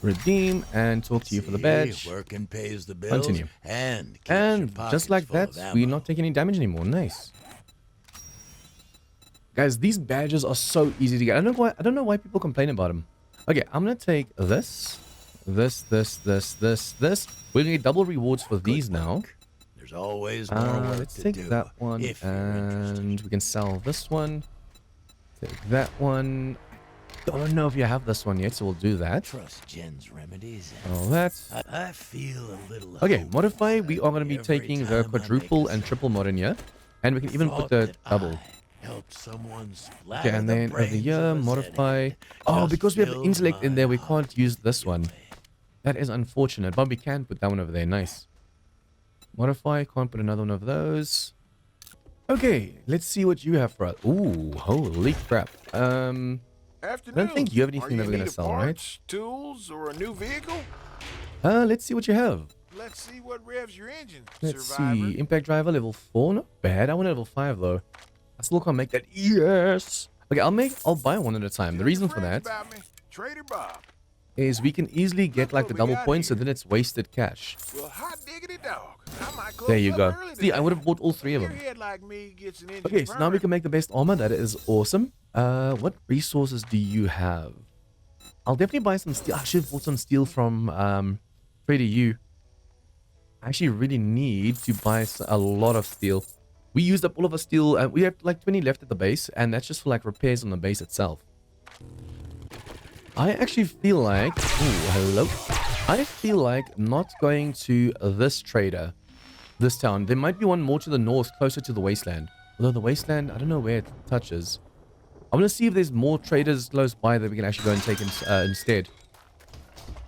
redeem, and talk to you for the badge.
Working pays the bills.
Continue.
And
Just like that, we're not taking any damage anymore. Nice. Guys, these badges are so easy to get. I don't know why people complain about them. Okay, I'm gonna take this. We're gonna get double rewards for these now.
There's always more work
Let's
to
take
do
that one,
if you're
and
interested.
we can sell this one. Take that one. I don't know if you have this one yet, so we'll do that.
Trust Jen's remedies.
All that.
I feel a little.
Okay,
hope
modify. We are going to be
every
taking
time
the
I
quadruple
make a
and triple mod in here, and we can even put
thought
the
that
double.
I helped someone splatter
Okay, and
the
then over
brains
here,
of a
modify.
Zedhead.
Oh,
Just
because we have the
filled
intellect in
my
there, we
heart
can't use
with
this one.
joy.
That is unfortunate, but we can put that one over there. Nice. Modify. Can't put another one of those. Okay, let's see what you have for us. Ooh, holy crap.
Afternoon.
I don't think you have anything
Are
that we're
in
gonna
need of
sell, right?
parts, tools, or a new vehicle?
Let's see what you have.
Let's see what revs your engine,
Let's
survivor.
see. Impact driver level 4. Not bad. I want a level 5 though. I still can't make that. Yes. Okay, I'll buy one at a time. The reason for that
About me, Trader Bob.
is we can easily get like the double points, so then it's wasted cash.
Well, hot diggity dog. I might close
There you
up
go.
early
See, I
today.
would have bought all 3 of
Your
them.
head like me gets an engine
Okay, so now we
permit.
can make the best armor. That is awesome. What resources do you have? I'll definitely buy some steel. I should have bought some steel from Trader U. I actually really need to buy a lot of steel. We used up all of our steel, and we have like 20 left at the base, and that's just for like repairs on the base itself. I actually feel like... Ooh, hello. I feel like not going to this trader, this town. There might be one more to the north, closer to the Wasteland. Although the Wasteland, I don't know where it touches. I want to see if there's more traders close by that we can actually go and take instead.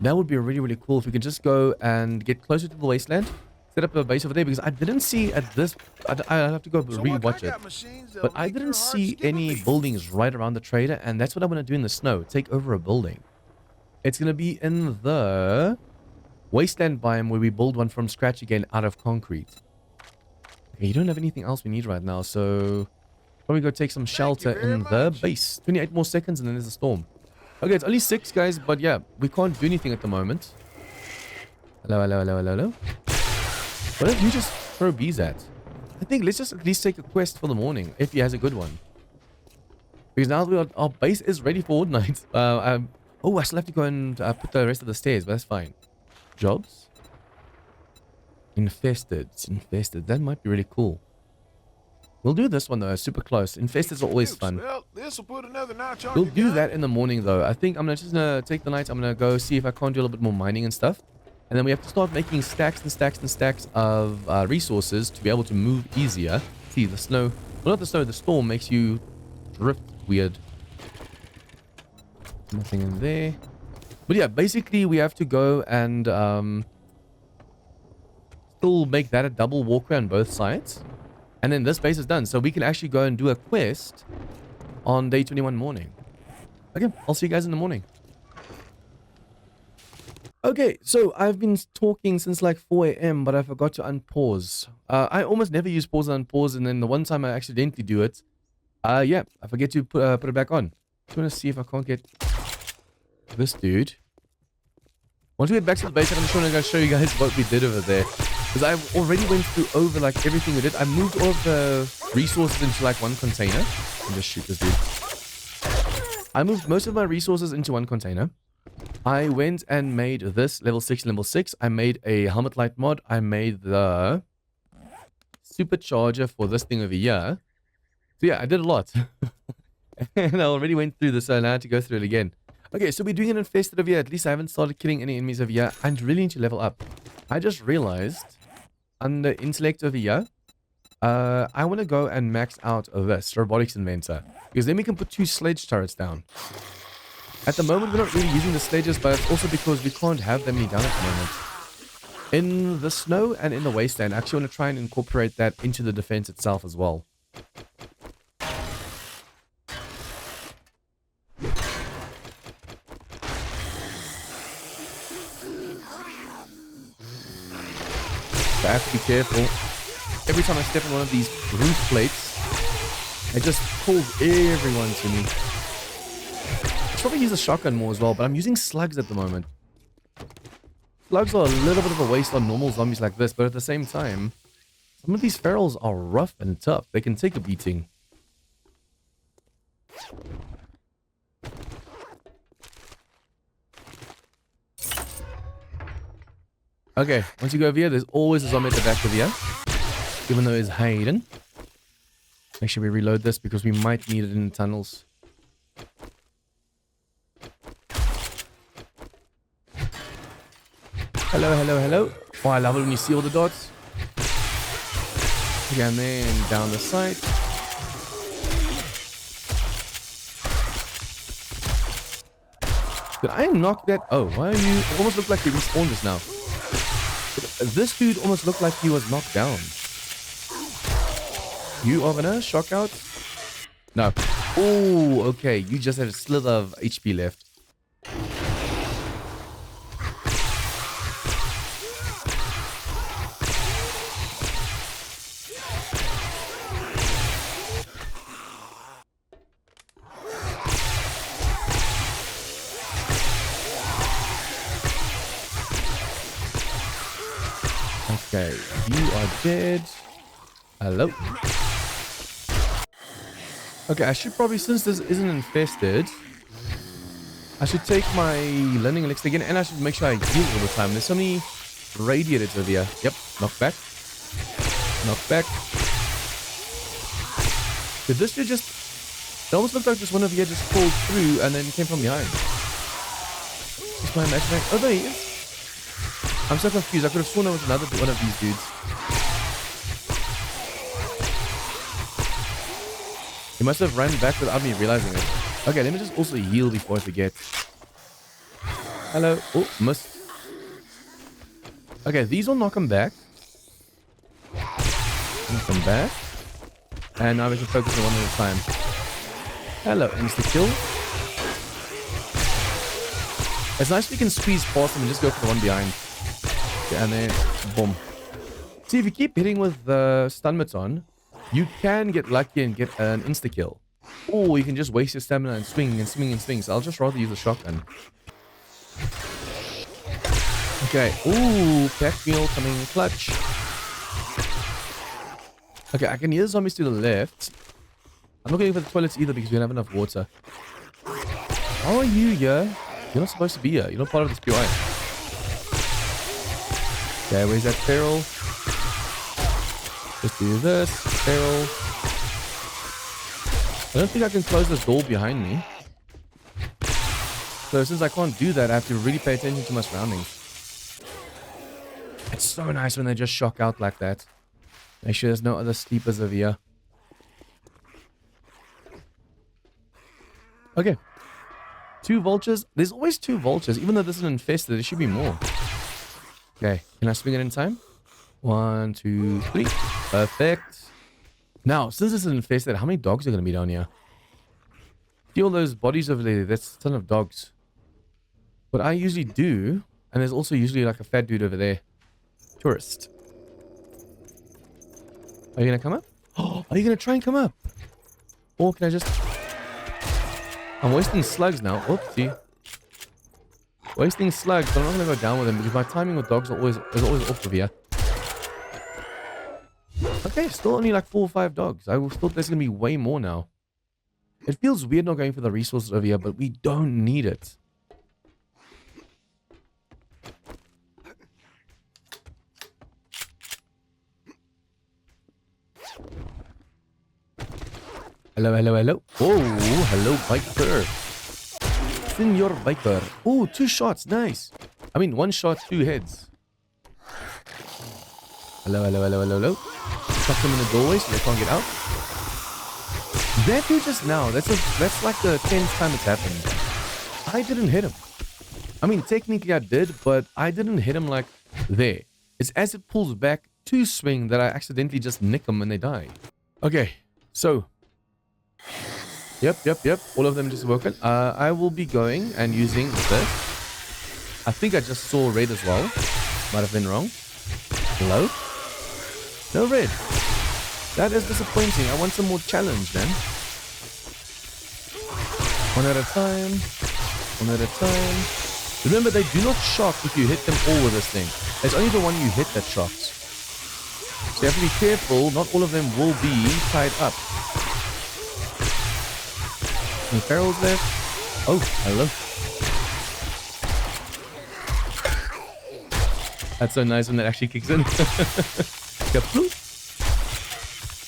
That would be really, really cool if we could just go and get closer to the Wasteland. Set up a base over there, because I didn't see at this... I'll have to go
So what,
re-watch
I
it.
got machines
But
that'll
I
make your
didn't
heart
see
skip a
any
beat.
buildings right around the trader, and that's what I want to do in the snow. Take over a building. It's going to be in the Wasteland biome where we build one from scratch again out of concrete. Okay, you don't have anything else we need right now, so... Probably go take some shelter
very
in the
much.
base. 28 more seconds and then there's a storm. Okay, it's only 6 guys, but yeah, we can't do anything at the moment. Hello, hello, hello, hello, hello. What did you just throw bees at? I think let's just at least take a quest for the morning, if he has a good one. Because now our base is ready for night. Oh, I still have to go and put the rest of the stairs, but that's fine. Jobs? Infested. It's infested. That might be really cool. We'll do this one though, super close. Infesteds are always fun.
Well, this'll put another notch on
We'll
your
do
gun.
that in the morning though. I think I'm just gonna take the night. I'm gonna go see if I can't do a little bit more mining and stuff. And then we have to start making stacks and stacks and stacks of resources to be able to move easier. See, the snow... Well, not the snow, the storm makes you drift weird. Nothing in there. But yeah, basically we have to go and still make that a double walkway on both sides. And then this base is done. So we can actually go and do a quest on day 21 morning. Okay, I'll see you guys in the morning. Okay, so I've been talking since like 4 a.m. but I forgot to unpause. I almost never use pause and unpause, and then the one time I accidentally do it, yeah, I forget to put it back on. Just want to see if I can't get this dude. Once we get back to the base, I'm just going to show you guys what we did over there. Because I already went through over like everything we did. I moved all of the resources into like one container. Let me just shoot this dude. I moved most of my resources into one container. I went and made this level 6 and level 6. I made a helmet light mod. I made the supercharger for this thing over here. So yeah, I did a lot. And I already went through this, so now I have to go through it again. Okay, so we're doing an infested over here. At least I haven't started killing any enemies over here. I really need to level up. I just realized under intellect over here, I want to go and max out this robotics inventor, because then we can put 2 sledge turrets down. At the moment, we're not really using the sledges, but it's also because we can't have that many down at the moment. In the snow and in the wasteland, I actually want to try and incorporate that into the defense itself as well. So I have to be careful. Every time I step on one of these roof plates, it just pulls everyone to me. I should probably use a shotgun more as well, but I'm using slugs at the moment. Slugs are a little bit of a waste on normal zombies like this, but at the same time, some of these ferals are rough and tough. They can take a beating. Okay, once you go over here, there's always a zombie at the back of here. Even though it's hidden. Make sure we reload this because we might need it in the tunnels. Hello, hello, hello. Oh, I love it when you see all the dots. Okay, and then down the side. Did I knock that? Oh, why are you? It almost looked like he respawned just now. This dude almost looked like he was knocked down. You are gonna shock out? No. Oh, okay. You just had a slither of HP left. Okay, you are dead. Hello. Okay, I should probably, since this isn't infested, I should take my learning elixir again, and I should make sure I heal all the time. There's so many radiators over here. Yep, knock back. Knock back. Did this dude just... It almost looked like this one over here just pulled through and then came from behind. Just my imagination. Oh, there he is. I'm so confused. I could have sworn I was another one of these dudes. He must have ran back without me realizing it. Okay, let me just also heal before I forget. Hello. Oh, missed. Okay, these will knock him back. Knock him back. And now we can focus on one at a time. Hello, insta-kill. It's nice we can squeeze past them and just go for the one behind. Okay, and then, boom. See, if you keep hitting with the stun mitts on, you can get lucky and get an insta-kill. Or you can just waste your stamina and swing and swing and swing. So I'll just rather use a shotgun. Okay. Ooh, pack meal coming in clutch. Okay, I can hear the zombies to the left. I'm not going for the toilets either because we don't have enough water. How are you here? You're not supposed to be here. You're not part of this BOI. Okay, where's that feral? Just do this. Feral. I don't think I can close this door behind me. So since I can't do that, I have to really pay attention to my surroundings. It's so nice when they just shock out like that. Make sure there's no other sleepers over here. Okay. 2 vultures. There's always 2 vultures. Even though this is infested, there should be more. Okay. Can I swing it in time? 1, 2, 3. Perfect. Now, since it's infested, how many dogs are going to be down here? See all those bodies over there? That's a ton of dogs. What I usually do, and there's also usually like a fat dude over there. Tourist. Are you going to come up? Oh, are you going to try and come up? Or can I just... I'm wasting slugs now. Oopsie. Wasting slugs, but I'm not going to go down with them because my timing with dogs is always off of here. Okay, still only like 4 or 5 dogs. I thought there's going to be way more now. It feels weird not going for the resources over here, but we don't need it. Hello, hello, hello. Oh, hello, biker. Senor biker. Oh, 2 shots. Nice. I mean, 1 shot, 2 heads. Hello, hello, hello, hello, hello. Stuck them in the doorway so they can't get out. That dude just now, that's like the 10th time it's happened. I didn't hit him. I mean, technically I did, but I didn't hit him like there. It's as it pulls back to swing that I accidentally just nick them and they die. Okay, so... Yep. All of them just woken. I will be going and using this. I think I just saw red as well. Might have been wrong. Hello? No red. That is disappointing. I want some more challenge, man. One at a time. One at a time. Remember, they do not shock if you hit them all with this thing. It's only the one you hit that shocks. So you have to be careful. Not all of them will be tied up. Any ferals left? Oh, hello. That's so nice when that actually kicks in.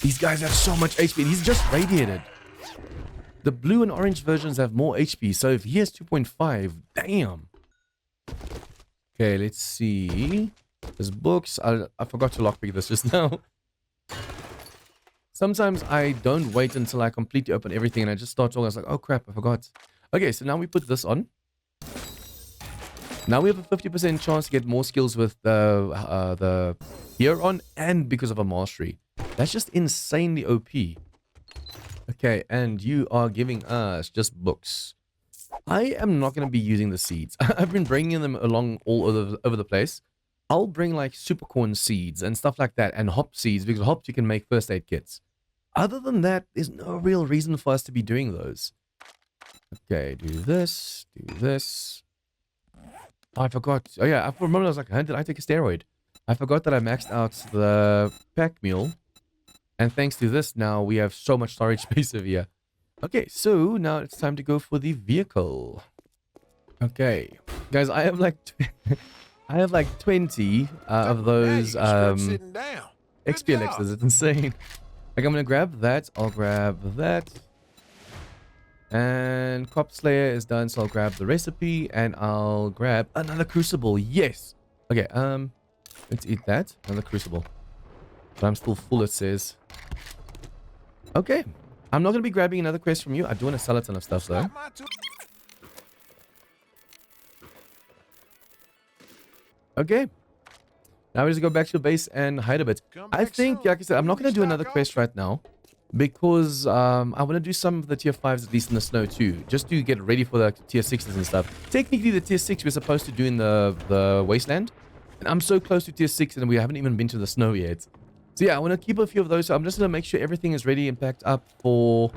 These guys have so much HP. He's just radiated. The blue and orange versions have more HP. So if he has 2.5, damn. Okay, let's see. There's books. I forgot to lockpick this just now. Sometimes I don't wait until I completely open everything and I just start talking. I was like, oh crap, I forgot. Okay, so now we put this on. Now we have a 50% chance to get more skills with the gear on and because of a mastery. That's just insanely OP. Okay, and you are giving us just books. I am not going to be using the seeds. I've been bringing them along all over the place. I'll bring like supercorn seeds and stuff like that and hop seeds because hops you can make first aid kits. Other than that, there's no real reason for us to be doing those. Okay, do this, do this. Oh, I forgot. Oh yeah, for a moment I was like, huh, did I take a steroid? I forgot that I maxed out the pack mule. And thanks to this, now we have so much storage space over here. Okay, so now it's time to go for the vehicle. Okay, guys, I have like... I have like 20 of those XP elixirs. It's insane. Like, I'm going to grab that. I'll grab that. And Cop Slayer is done, so I'll grab the recipe. And I'll grab another crucible. Yes. Okay, let's eat that. Another crucible. But I'm still full, it says. Okay. I'm not going to be grabbing another quest from you. I do want to sell a ton of stuff, though. Okay. Now we just go back to the base and hide a bit. I think, like I said, I'm not going to do another quest right now. Because I want to do some of the tier 5s at least in the snow too. Just to get ready for the tier 6s and stuff. Technically the tier 6 we're supposed to do in the Wasteland. And I'm so close to tier 6 and we haven't even been to the snow yet. So yeah, I want to keep a few of those. So I'm just going to make sure everything is ready and packed up for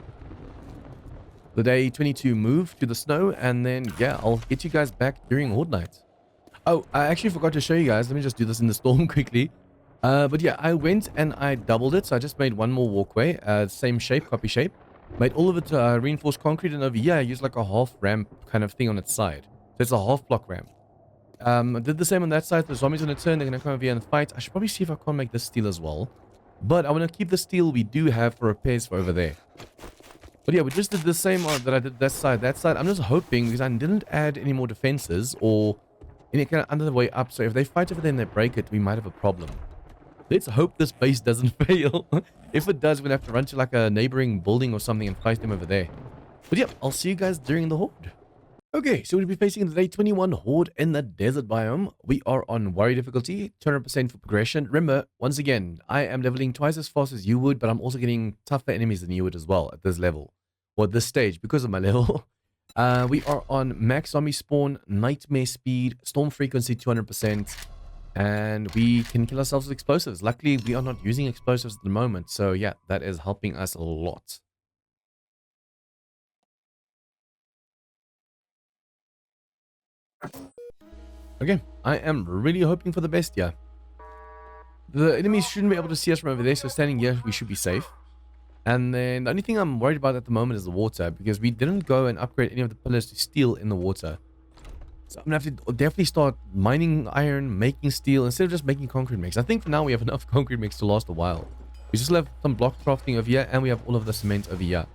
the day 22 move to the snow. And then, yeah, I'll get you guys back during Horde Night. Oh, I actually forgot to show you guys. Let me just do this in the storm quickly. But yeah, I went and I doubled it. So I just made one more walkway. Same shape, copy shape. Made all of it reinforced concrete. And over here, I used like a half ramp kind of thing on its side. So it's a half block ramp. I did the same on that side. The zombies are going to turn. They're going to come over here and fight. I should probably see if I can't make this steel as well. But I want to keep the steel we do have for repairs for over there. But yeah, we just did the same that I did that side. That side, I'm just hoping because I didn't add any more defenses or any kind of under the way up. So if they fight over there and they break it, we might have a problem. Let's hope this base doesn't fail. If it does, we'll have to run to like a neighboring building or something and fight them over there. But yeah, I'll see you guys during the Horde. Okay, so we'll be facing the day 21 horde in the desert biome. We are on warrior difficulty, 200% for progression. Remember, once again, I am leveling twice as fast as you would, but I'm also getting tougher enemies than you would as well at this level, or at this stage, because of my level. We are on max zombie spawn, nightmare speed, storm frequency 200%, and we can kill ourselves with explosives. Luckily, we are not using explosives at the moment, so yeah, that is helping us a lot. Okay, I am really hoping for the best here. The enemies shouldn't be able to see us from over there, so standing here, we should be safe. And then the only thing I'm worried about at the moment is the water, because we didn't go and upgrade any of the pillars to steel in the water. So I'm going to have to definitely start mining iron, making steel, instead of just making concrete mix. I think for now we have enough concrete mix to last a while. We just have some block crafting over here, and we have all of the cement over here.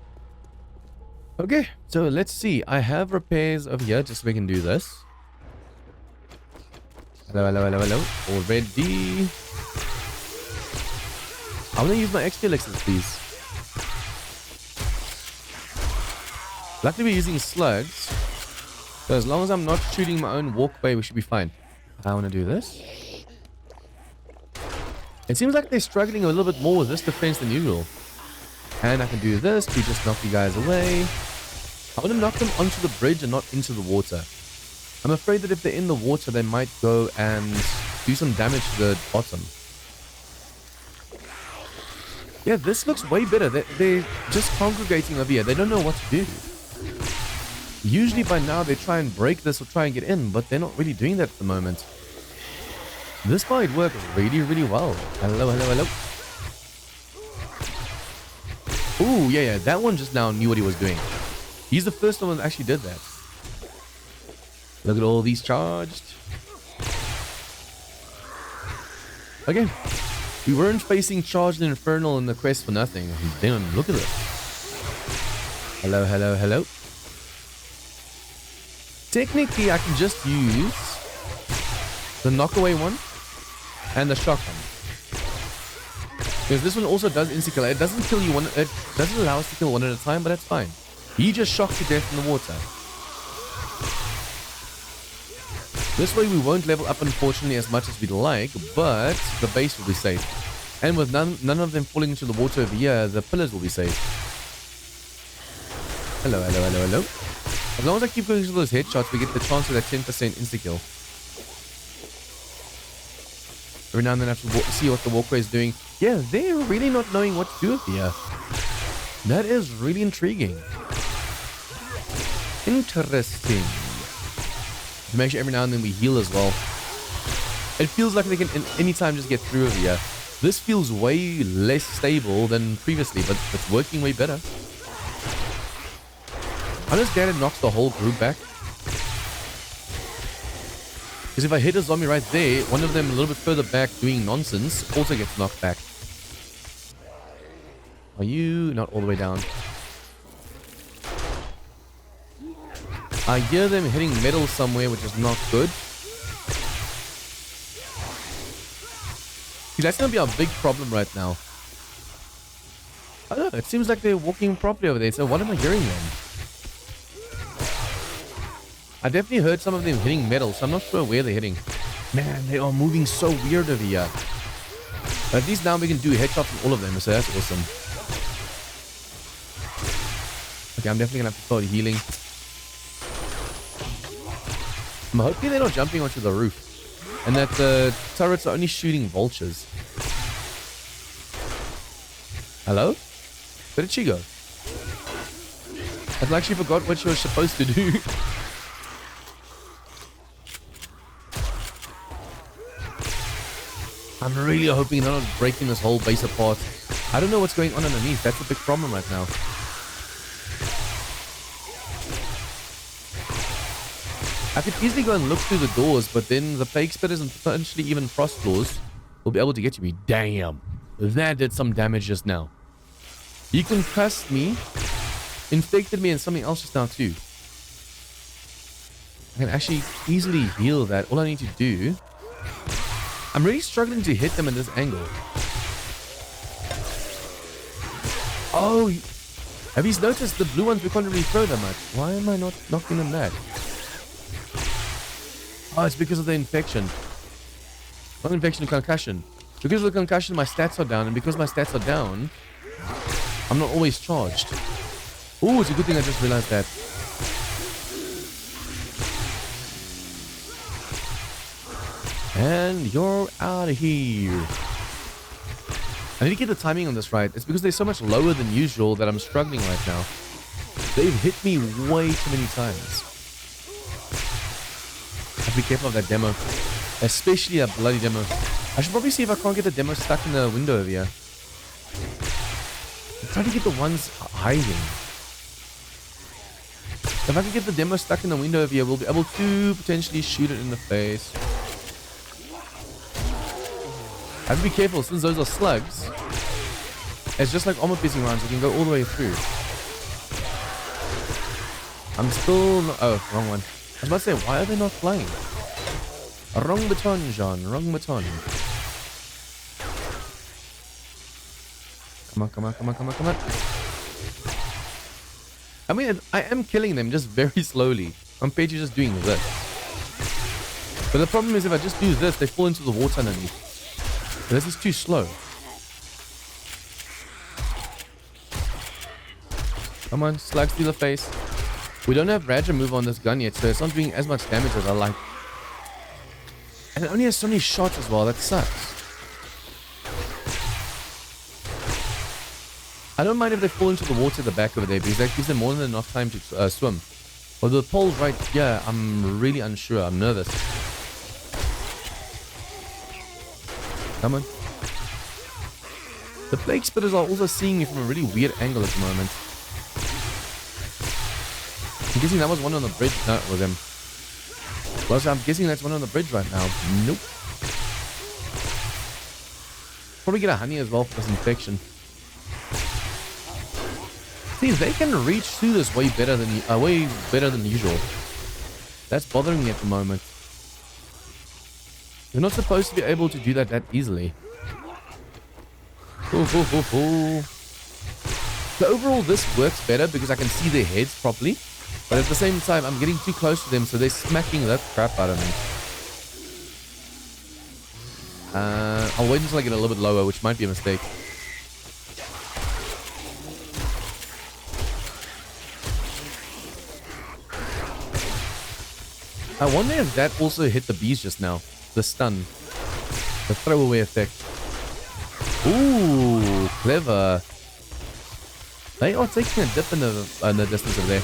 Okay, so let's see. I have repairs over here, just so we can do this. Hello, hello, hello, hello. Already. I want to use my XP elixirs, please. Luckily, we're using slugs. So as long as I'm not shooting my own walkway, we should be fine. I want to do this. It seems like they're struggling a little bit more with this defense than usual. And I can do this to just knock you guys away. I want to knock them onto the bridge and not into the water. I'm afraid that if they're in the water, they might go and do some damage to the bottom. Yeah, this looks way better. They're just congregating over here. They don't know what to do. Usually by now they try and break this or try and get in, but they're not really doing that at the moment. This might work really, really well. Hello, hello, hello. Ooh, yeah, that one just now knew what he was doing. He's the first one that actually did that. Look at all these charged. Okay. We weren't facing charged and infernal in the quest for nothing. Damn, look at this. Hello, hello, hello. Technically, I can just use the knockaway one and the shotgun. Because this one also does insta-kill. It doesn't kill you one. It doesn't allow us to kill one at a time, but that's fine. He just shocked to death in the water. This way we won't level up, unfortunately, as much as we'd like, but the base will be safe. And with none of them falling into the water over here, the pillars will be safe. Hello, hello, hello, hello. As long as I keep going to those headshots, we get the chance of that 10% insta-kill. Every now and then I have to see what the walkway is doing. Yeah, they're really not knowing what to do over here. That is really intriguing. Interesting. To make sure every now and then we heal as well. It feels like they can anytime just get through over here. This feels way less stable than previously, but it's working way better. I'm just glad it knocks the whole group back. Because if I hit a zombie right there, one of them a little bit further back doing nonsense also gets knocked back. Are you not all the way down? I hear them hitting metal somewhere, which is not good. See, that's going to be our big problem right now. I don't know, it seems like they're walking properly over there, so what am I hearing then? I definitely heard some of them hitting metal, so I'm not sure where they're hitting. Man, they are moving so weird over here. But at least now we can do headshots on all of them, so that's awesome. Okay, I'm definitely going to have to start healing. I'm hoping they're not jumping onto the roof. And that the turrets are only shooting vultures. Hello? Where did she go? I actually forgot what she was supposed to do. I'm really hoping they're not breaking this whole base apart. I don't know what's going on underneath. That's a big problem right now. I could easily go and look through the doors, but then the plague spitters and potentially even frost claws will be able to get to me. Damn. That did some damage just now. He concussed me, infected me, and something else just now too. I can actually easily heal that. All I need to do... I'm really struggling to hit them in this angle. Oh, have you noticed the blue ones we can't really throw that much? Why am I not knocking them that? Oh, it's because of the infection. Not infection, concussion. Because of the concussion, my stats are down, and because my stats are down, I'm not always charged. Oh, it's a good thing I just realized that. And you're out of here. I need to get the timing on this right. It's because they're so much lower than usual that I'm struggling right now. They've hit me way too many times. I have to be careful of that demo. Especially a bloody demo. I should probably see if I can't get the demo stuck in the window over here. I'm trying to get the ones hiding. If I can get the demo stuck in the window over here, we'll be able to potentially shoot it in the face. I have to be careful since those are slugs. It's just like armor piercing rounds, you can go all the way through. I'm still not, oh, wrong one. I was about to say, why are they not flying? Wrong baton, John, wrong baton. Come on, come on, come on, come on, come on. I mean, I am killing them just very slowly compared to just doing this. But the problem is if I just do this, they fall into the water underneath. And this is too slow. Come on, slugs through the face. We don't have rage removal on this gun yet, so it's not doing as much damage as I like. And it only has so many shots as well, that sucks. I don't mind if they fall into the water at the back over there, because that gives them more than enough time to swim. But the pole's right here, I'm really unsure, I'm nervous. Come on. The plague spitters are also seeing me from a really weird angle at the moment. I'm guessing that was one on the bridge. No, it was him. Well, so I'm guessing that's one on the bridge right now. Nope. Probably get a honey as well for this infection. See, they can reach through this way better than usual. That's bothering me at the moment. You're not supposed to be able to do that easily. Ooh, ooh, ooh, ooh. So overall, this works better because I can see their heads properly. But at the same time, I'm getting too close to them, so they're smacking the crap out of me. I'll wait until I get a little bit lower, which might be a mistake. I wonder if that also hit the bees just now. The stun. The throwaway effect. Ooh, clever. They are taking a dip in the distance over there.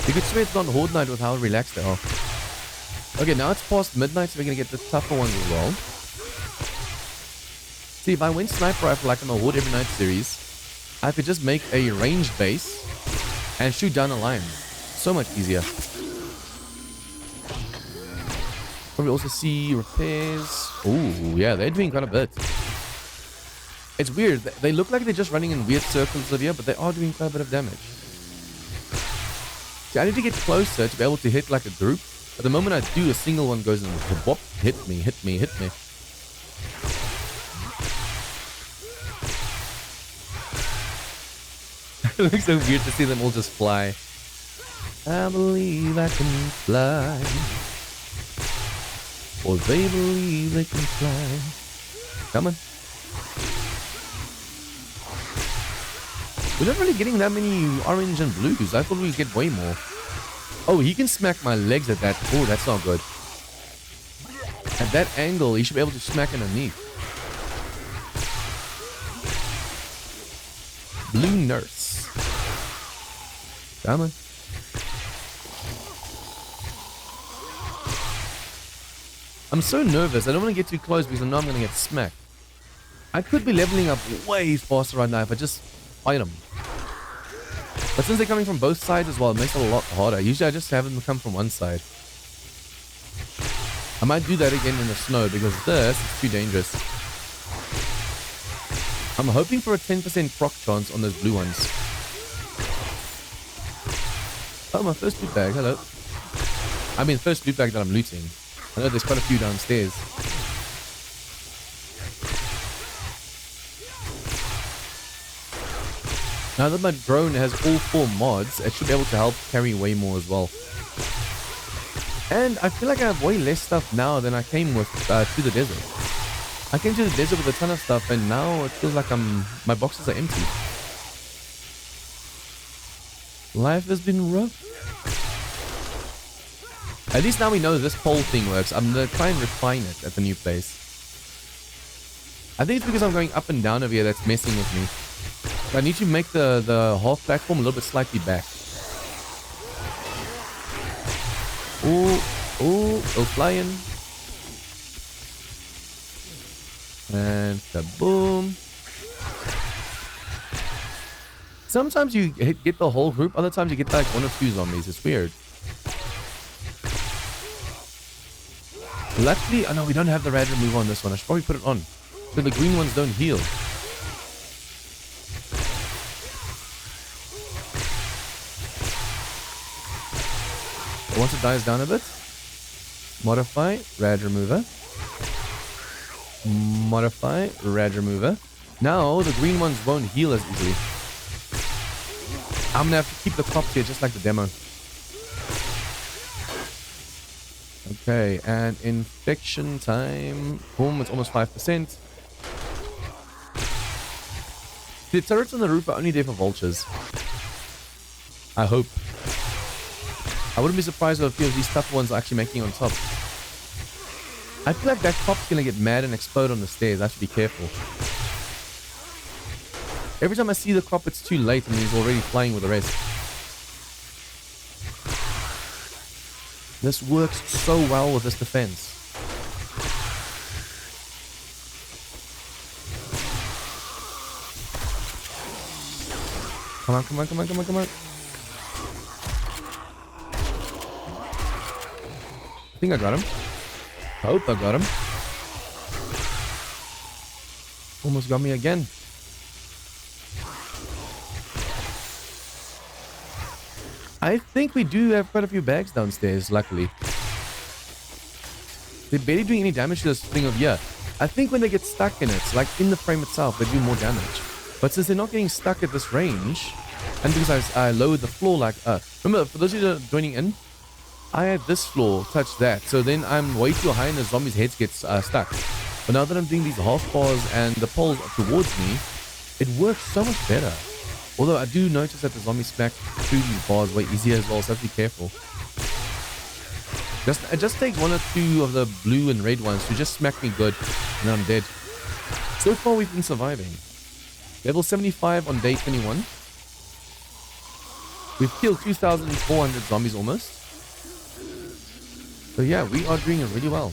You could swear it's not Horde Night with how relaxed they are. Okay, now it's past midnight, so we're going to get the tougher ones as well. See, if I went Sniper Rifle like I'm a Horde Every Night series, I could just make a ranged base and shoot down a line. So much easier. Probably also see repairs. Ooh, yeah, they're doing quite a bit. It's weird. They look like they're just running in weird circles over here, but they are doing quite a bit of damage. See, I need to get closer to be able to hit like a group. But the moment I do, a single one goes and whoop, hit me, hit me, hit me. It looks so weird to see them all just fly. I believe I can fly. Or they believe they can fly. Come on. We're not really getting that many orange and blues. I thought we'd get way more. Oh, he can smack my legs at that. Oh, that's not good. At that angle, he should be able to smack underneath. Blue nurse. Come on. I'm so nervous. I don't want to get too close because I know I'm going to get smacked. I could be leveling up way faster right now if I just fight them. But since they're coming from both sides as well, it makes it a lot harder. Usually I just have them come from one side. I might do that again in the snow because this is too dangerous. I'm hoping for a 10% proc chance on those blue ones. Oh, my first loot bag. Hello. I mean, first loot bag that I'm looting. I know there's quite a few downstairs. Now that my drone has all 4 mods, it should be able to help carry way more as well. And I feel like I have way less stuff now than I came with to the desert. I came to the desert with a ton of stuff, and now it feels like my boxes are empty. Life has been rough. At least now we know this pole thing works. I'm going to try and refine it at the new place. I think it's because I'm going up and down over here that's messing with me. I need to make the half platform a little bit slightly back. Oh, go flying. And kaboom. Sometimes you get the whole group, other times you get like 1 or 2 zombies. It's weird. Luckily, oh no, we don't have the rad remover on this one. I should probably put it on, so the green ones don't heal. Once it dies down a bit, modify, rad remover. Modify, rad remover. Now the green ones won't heal as easily. I'm gonna have to keep the crops here just like the demo. Okay, and infection time. Boom, it's almost 5%. The turrets on the roof are only there for vultures. I hope. I wouldn't be surprised if a few of these tougher ones are actually making it on top. I feel like that crop's gonna get mad and explode on the stairs. I have to be careful. Every time I see the crop, it's too late and he's already flying with the rest. This works so well with this defense. Come on, come on, come on, come on, come on. I think I got him. I hope I got him. Almost got me again. I think we do have quite a few bags downstairs, luckily. They're barely doing any damage to this thing over here. I think when they get stuck in it, like in the frame itself, they do more damage. But since they're not getting stuck at this range, and because I lowered the floor like... remember, for those of you that are joining in, I had this floor touch that. So then I'm way too high and the zombies' heads get stuck. But now that I'm doing these half bars and the poles towards me, it works so much better. Although I do notice that the zombies smack through these bars way easier as well, so I have to be careful. It just takes 1 or 2 of the blue and red ones to just smack me good, and I'm dead. So far we've been surviving. Level 75 on day 21. We've killed 2,400 zombies almost. So yeah, we are doing it really well.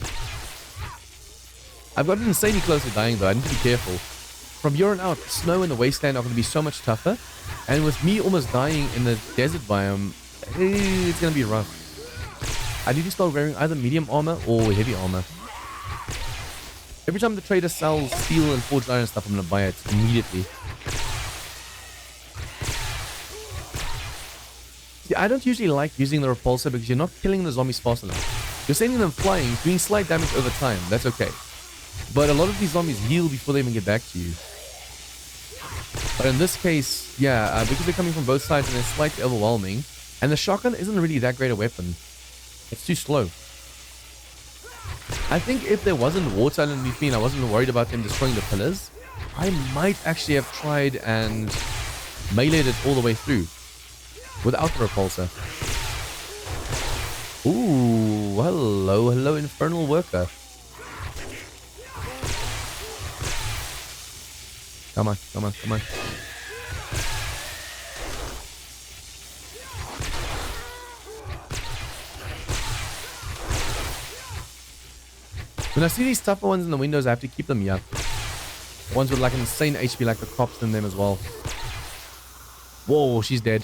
I've gotten insanely close to dying though, I need to be careful. From here on out, snow and the wasteland are going to be so much tougher. And with me almost dying in the desert biome, it's going to be rough. I need to start wearing either medium armor or heavy armor. Every time the trader sells steel and forged iron stuff, I'm going to buy it immediately. See, I don't usually like using the repulsor because you're not killing the zombies fast enough. You're sending them flying, doing slight damage over time. That's okay. But a lot of these zombies heal before they even get back to you. But in this case, yeah, because they're coming from both sides and they're slightly overwhelming. And the shotgun isn't really that great a weapon. It's too slow. I think if there wasn't water underneath me and I wasn't worried about them destroying the pillars, I might actually have tried and meleeed it all the way through. Without the repulsor. Ooh, hello infernal worker. Come on, come on, come on. When I see these tougher ones in the windows, I have to keep them here. Ones with like an insane HP like the cops in them as well. Whoa, she's dead.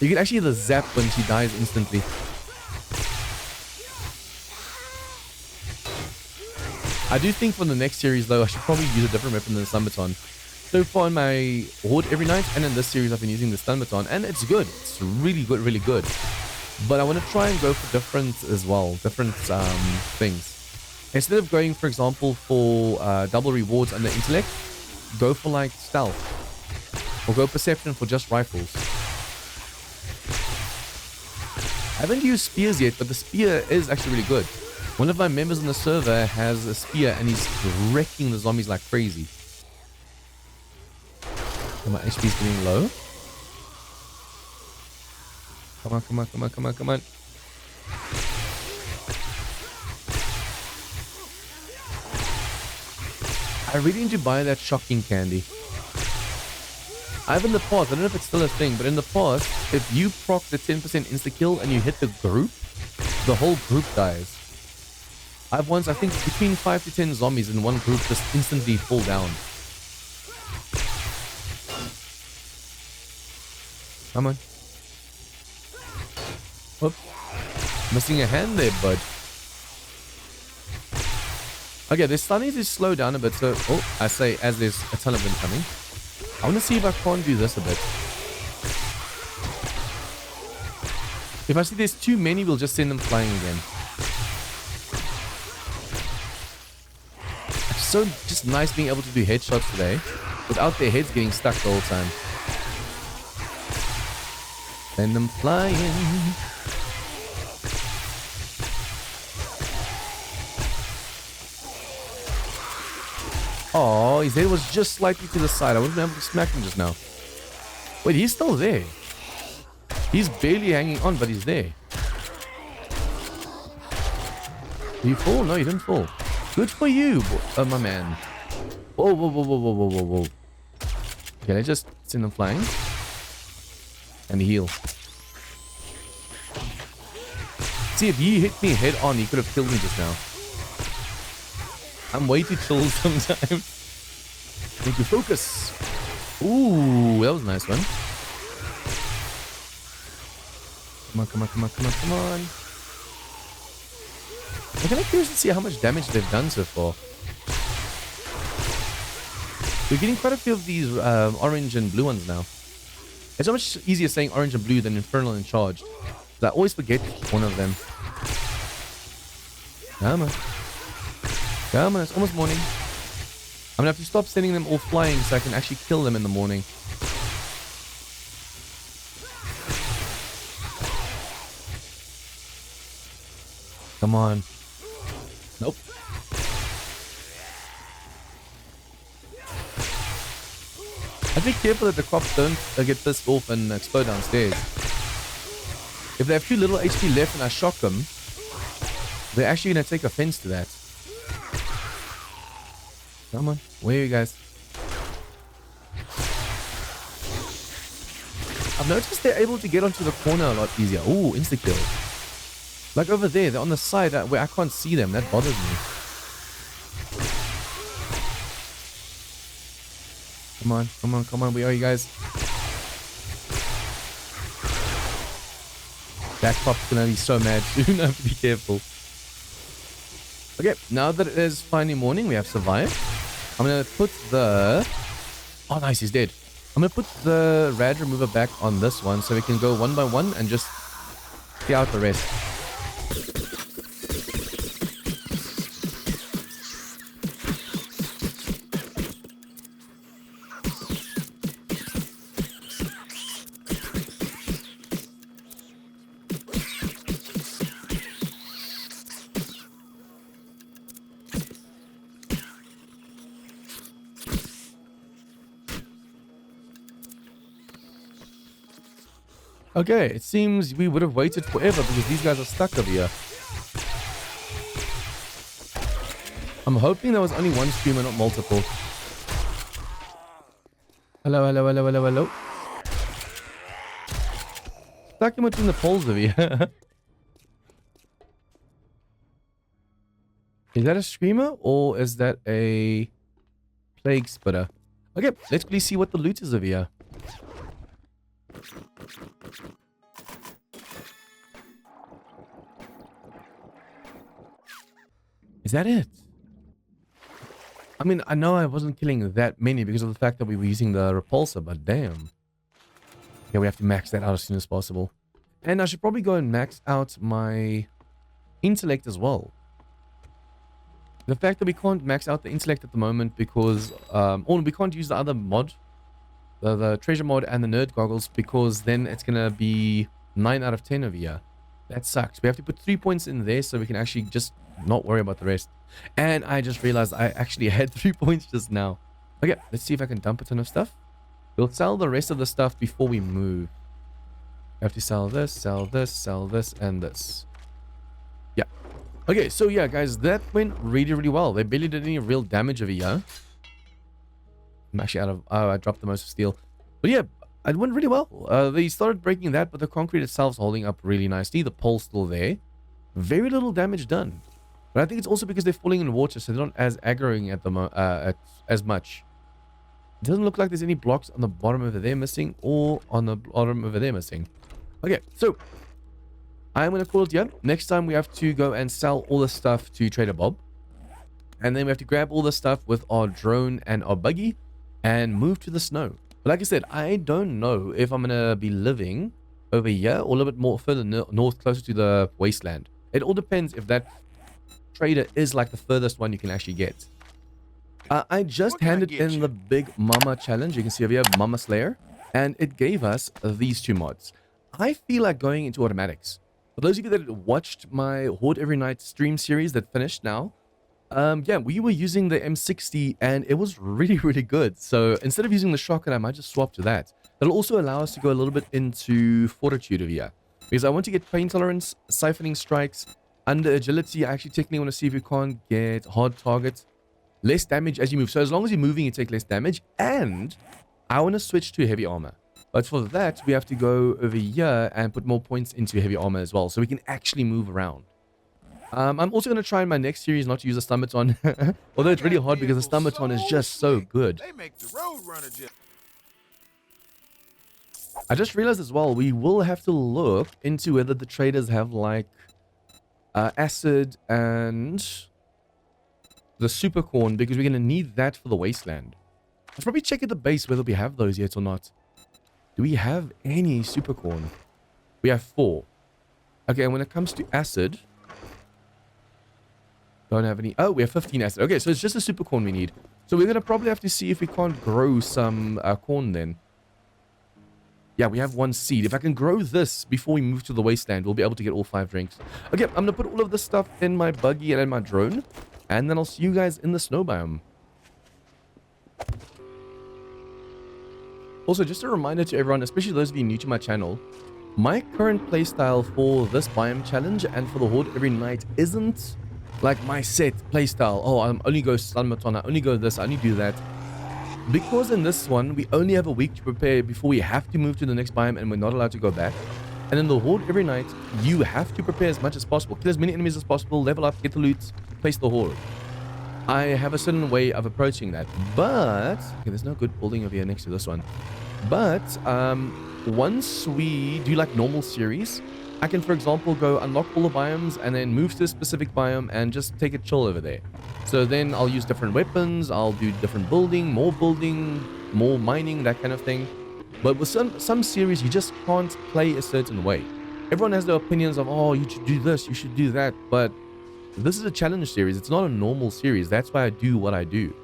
You can actually hear the zap when she dies instantly. I do think for the next series though, I should probably use a different weapon than the stun baton. So far in my horde every night and in this series I've been using the stun baton and it's good. It's really good, really good. But I want to try and go for different as well, different things. Instead of going, for example, for double rewards under intellect, go for like stealth. Or go perception for just rifles. I haven't used spears yet, but the spear is actually really good. One of my members on the server has a spear and he's wrecking the zombies like crazy. And my HP is getting low. Come on, come on, come on, come on, come on. I really need to buy that shocking candy. I've in the past, I don't know if it's still a thing, but in the past, if you proc the 10% insta-kill and you hit the group, the whole group dies. I've once, I think, between 5 to 10 zombies in one group just instantly fall down. Come on. Oops. Missing a hand there, bud. Okay, they're starting to slow down a bit, so... Oh, I say as there's a ton of them coming. I want to see if I can't do this a bit. If I see there's too many, we'll just send them flying again. It's so just nice being able to do headshots today without their heads getting stuck the whole time. Send them flying. Oh, his head was just slightly to the side. I wasn't able to smack him just now. Wait, he's still there. He's barely hanging on, but he's there. Did you fall? No, you didn't fall. Good for you, my man. Whoa, whoa, whoa, whoa, whoa, whoa, whoa, whoa. Okay, let's just send them flying. And heal. See, if he hit me head on, he could have killed me just now. I'm way too chill sometimes. Need to focus. Ooh, that was a nice one. Come on, come on, come on, come on, come on. I'm kind of curious to see how much damage they've done so far. We're getting quite a few of these orange and blue ones now. It's so much easier saying orange and blue than infernal and charged. I always forget one of them. Come on. Come on, it's almost morning. I'm gonna have to stop sending them all flying so I can actually kill them in the morning. Come on. Nope. I'd be careful that the crops don't get pissed off and explode downstairs. If they have too little HP left and I shock them, they're actually gonna take offense to that. Come on, where are you guys? I've noticed they're able to get onto the corner a lot easier. Ooh, insta-kill. Like over there, they're on the side where I can't see them. That bothers me. Come on, come on, come on. Where are you guys? That crop's gonna be so mad soon. I have to be careful. Okay, now that it is finally morning, we have survived. I'm gonna put the... Oh, nice, he's dead. I'm gonna put the rad remover back on this one so we can go one by one and just clear out the rest. Okay, it seems we would have waited forever because these guys are stuck over here. I'm hoping there was only one streamer, not multiple. Hello, hello, hello, hello, hello. Stuck in between the poles over here. Is that a screamer or is that a plague spitter? Okay, let's quickly see what the loot is over here. Is that it? I mean, I know I wasn't killing that many because of the fact that we were using the repulsor, but damn. Yeah, we have to max that out as soon as possible. And I should probably go and max out my intellect as well. The fact that we can't max out the intellect at the moment because... or we can't use the other mod. The treasure mod and the nerd goggles because then it's going to be 9 out of 10 over here. That sucks. We have to put 3 points in there so we can actually just not worry about the rest. And I just realized I actually had 3 points just now. Okay, let's see if I can dump a ton of stuff. We'll sell the rest of the stuff before we move. I have to sell this, sell this, sell this, and this. Yeah. Okay, so yeah, guys, that went really, really well. They barely did any real damage over here. I'm actually out of... Oh, I dropped the most of steel. But yeah, it went really well. They started breaking that, but the concrete itself is holding up really nicely. The pole's still there. Very little damage done. But I think it's also because they're falling in water, so they're not as aggroing at the as much. It doesn't look like there's any blocks on the bottom over there missing, or on the bottom over there missing. Okay, so I'm going to call it here. Next time we have to go and sell all the stuff to Trader Bob. And then we have to grab all the stuff with our drone and our buggy and move to the snow. But like I said, I don't know if I'm going to be living over here or a little bit more further north, closer to the Wasteland. It all depends if that trader is like the furthest one you can actually get. I just handed in the Big Mama challenge. You can see over here, Mama Slayer. And it gave us these 2 mods. I feel like going into automatics. For those of you that watched my Horde Every Night stream series that finished now, yeah, we were using the M60 and it was really, really good. So instead of using the shotgun, I might just swap to that. That'll also allow us to go a little bit into fortitude over here. Because I want to get pain tolerance, siphoning strikes, under agility. I actually technically want to see if we can't get hard targets. Less damage as you move. So as long as you're moving, you take less damage. And I want to switch to heavy armor. But for that, we have to go over here and put more points into heavy armor as well. So we can actually move around. I'm also going to try in my next series not to use a Stumbaton. Although it's really hard because the Stumbaton is just so good.
They make the road runner just...
I just realized as well, we will have to look into whether the traders have like acid and the super corn, because we're going to need that for the Wasteland. Let's probably check at the base whether we have those yet or not. Do we have any super corn? We have 4. Okay, and when it comes to acid, don't have any. Oh, we have 15 acid. Okay, so it's just a super corn we need. So we're going to probably have to see if we can't grow some corn then. Yeah, we have 1 seed. If I can grow this before we move to the Wasteland, we'll be able to get all 5 drinks. Okay, I'm going to put all of this stuff in my buggy and in my drone. And then I'll see you guys in the snow biome. Also, just a reminder to everyone, especially those of you new to my channel, my current playstyle for this biome challenge and for the Horde Every Night isn't like my set playstyle. Oh, I only go Stumbaton, I only go this, I only do that. Because in this one, we only have a week to prepare before we have to move to the next biome and we're not allowed to go back. And in the Horde Every Night, you have to prepare as much as possible. Kill as many enemies as possible, level up, get the loot, place the Horde. I have a certain way of approaching that. But, okay, there's no good building over here next to this one. But, once we do like normal series, I can, for example, go unlock all the biomes and then move to a specific biome and just take it chill over there. So then I'll use different weapons, I'll do different building, more mining, that kind of thing. But with some series, you just can't play a certain way. Everyone has their opinions of, oh, you should do this, you should do that. But this is a challenge series. It's not a normal series. That's why I do what I do.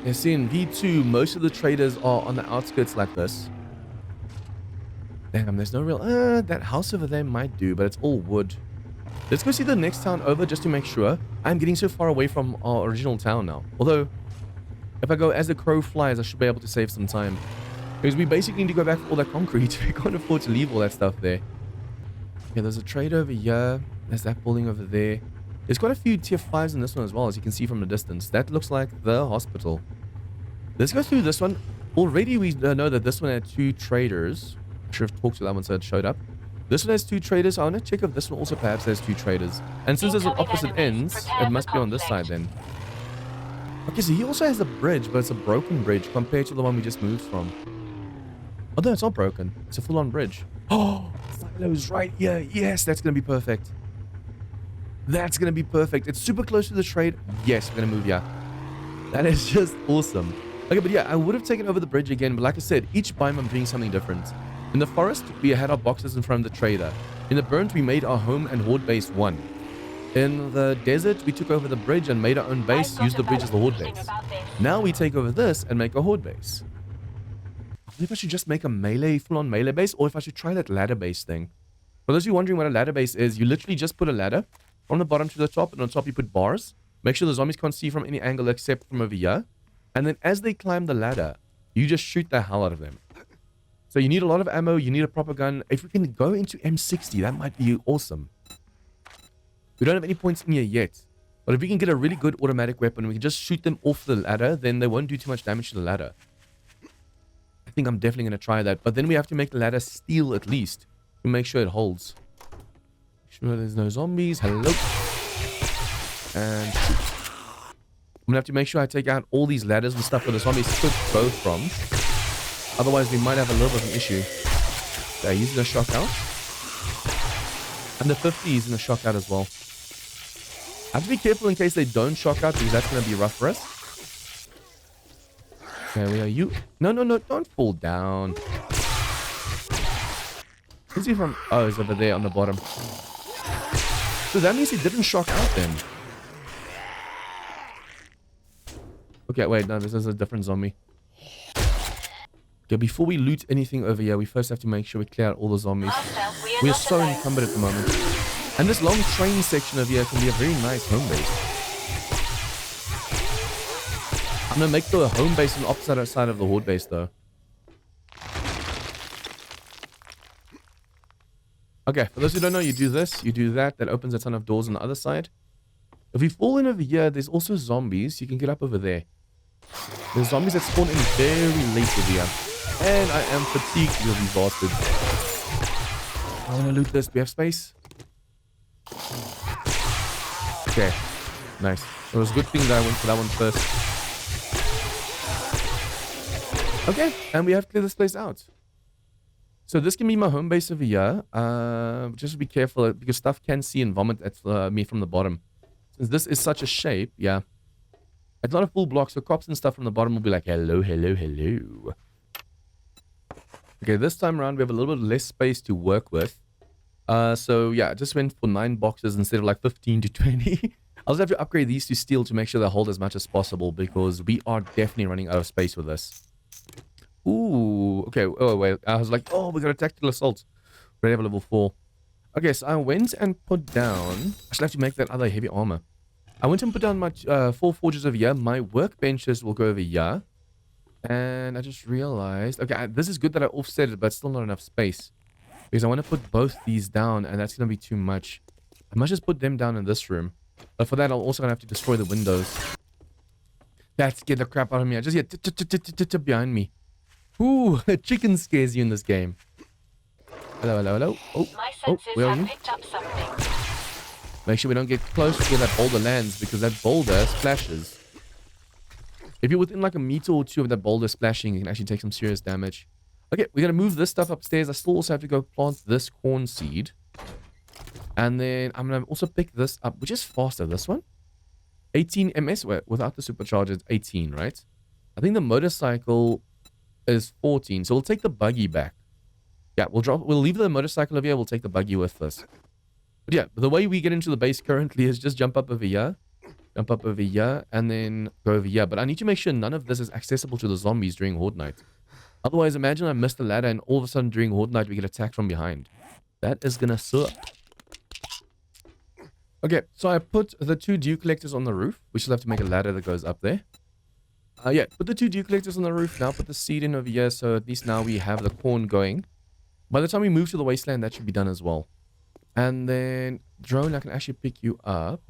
You see, in V2, most of the traders are on the outskirts like this. Damn, there's no real... that house over there might do, but it's all wood. Let's go see the next town over just to make sure. I'm getting so far away from our original town now. Although, if I go as the crow flies, I should be able to save some time. Because we basically need to go back for all that concrete. We can't afford to leave all that stuff there. Yeah, there's a trade over here. There's that building over there. There's quite a few tier 5s in this one as well, as you can see from the distance. That looks like the hospital. Let's go through this one. Already we know that this one had 2 traders. I should have talked to that one so it showed up. This one has 2 traders. I want to check if this one also perhaps has 2 traders. And since there's an opposite ends, it must be on this side then. Okay, so he also has a bridge, but it's a broken bridge compared to the one we just moved from. Oh, no, it's not broken. It's a full-on bridge. Oh, silos right here. Yes, that's going to be perfect. That's going to be perfect. It's super close to the trade. Yes, we're going to move here. That is just awesome. Okay, but yeah, I would have taken over the bridge again. But like I said, each biome I'm doing something different. In the forest, we had our boxes in front of the trader. In the burnt, we made our home and horde base 1. In the desert, we took over the bridge and made our own base, used the bridge as the horde base. Now we take over this and make a horde base. I wonder if I should just make a melee, full-on melee base, or if I should try that ladder base thing. For those of you wondering what a ladder base is, you literally just put a ladder from the bottom to the top, and on top you put bars. Make sure the zombies can't see from any angle except from over here. And then as they climb the ladder, you just shoot the hell out of them. So you need a lot of ammo, you need a proper gun. If we can go into M60, that might be awesome. We don't have any points in here yet. But if we can get a really good automatic weapon, we can just shoot them off the ladder, then they won't do too much damage to the ladder. I think I'm definitely going to try that. But then we have to make the ladder steel at least to make sure it holds. Make sure there's no zombies. Hello. And shoot. I'm going to have to make sure I take out all these ladders and stuff where the zombies could go from. Otherwise, we might have a little bit of an issue. Okay, he's going to shock out. And the 50 is going to shock out as well. I have to be careful in case they don't shock out, because that's going to be rough for us. Okay, where are you? No, don't fall down. Let's see if I'm... Oh, he's over there on the bottom. So that means he didn't shock out then. Okay, wait, no, this is a different zombie. Okay, before we loot anything over here, we first have to make sure we clear out all the zombies. We are so encumbered at the moment. And this long train section over here can be a very nice home base. I'm going to make the home base on the opposite side of the horde base though. Okay, for those who don't know, you do this, you do that. That opens a ton of doors on the other side. If we fall in over here, there's also zombies. You can get up over there. There's zombies that spawn in very late over here. And I am fatigued, you bastard. I want to loot this. Do we have space? Okay, nice. It was a good thing that I went for that one first. Okay, and we have cleared this place out. So this can be my home base over here. Just be careful because stuff can see and vomit at me from the bottom. Since this is such a shape, yeah. It's not a full block, so cops and stuff from the bottom will be like, hello, hello, hello. Okay, this time around we have a little bit less space to work with. So yeah, I just went for 9 boxes instead of like 15 to 20. I'll just have to upgrade these to steel to make sure they hold as much as possible because we are definitely running out of space with this. Ooh, okay. Oh, wait. I was like, oh, we got a tactical assault. Ready to have level 4. Okay, so I went and put down... I should have to make that other heavy armor. I went and put down my 4 forges over here. My workbenches will go over here. And I just realized... Okay, this is good that I offset it, but still not enough space. Because I want to put both these down, and that's going to be too much. I must just put them down in this room. But for that, I'm also going to have to destroy the windows. That scared the crap out of me. I just hear behind me. Ooh, chicken scares you in this game. Hello, hello, hello. Oh, where are you? Make sure we don't get close to where that boulder lands, because that boulder splashes. If you're within like a meter or two of that boulder splashing, you can actually take some serious damage. Okay, we're going to move this stuff upstairs. I still also have to go plant this corn seed. And then I'm going to also pick this up, which is faster, this one. 18 ms, without the supercharger, it's 18, right? I think the motorcycle is 14, so we'll take the buggy back. Yeah, we'll leave the motorcycle over here, we'll take the buggy with us. But yeah, the way we get into the base currently is just jump up over here, and then go over here. But I need to make sure none of this is accessible to the zombies during horde night. Otherwise, imagine I missed the ladder and all of a sudden during horde night we get attacked from behind. That is gonna suck. Okay, so I put the 2 dew collectors on the roof. We still have to make a ladder that goes up there. Yeah, put the 2 dew collectors on the roof now. Put the seed in over here, so at least now we have the corn going. By the time we move to the wasteland, that should be done as well. And then, drone, I can actually pick you up.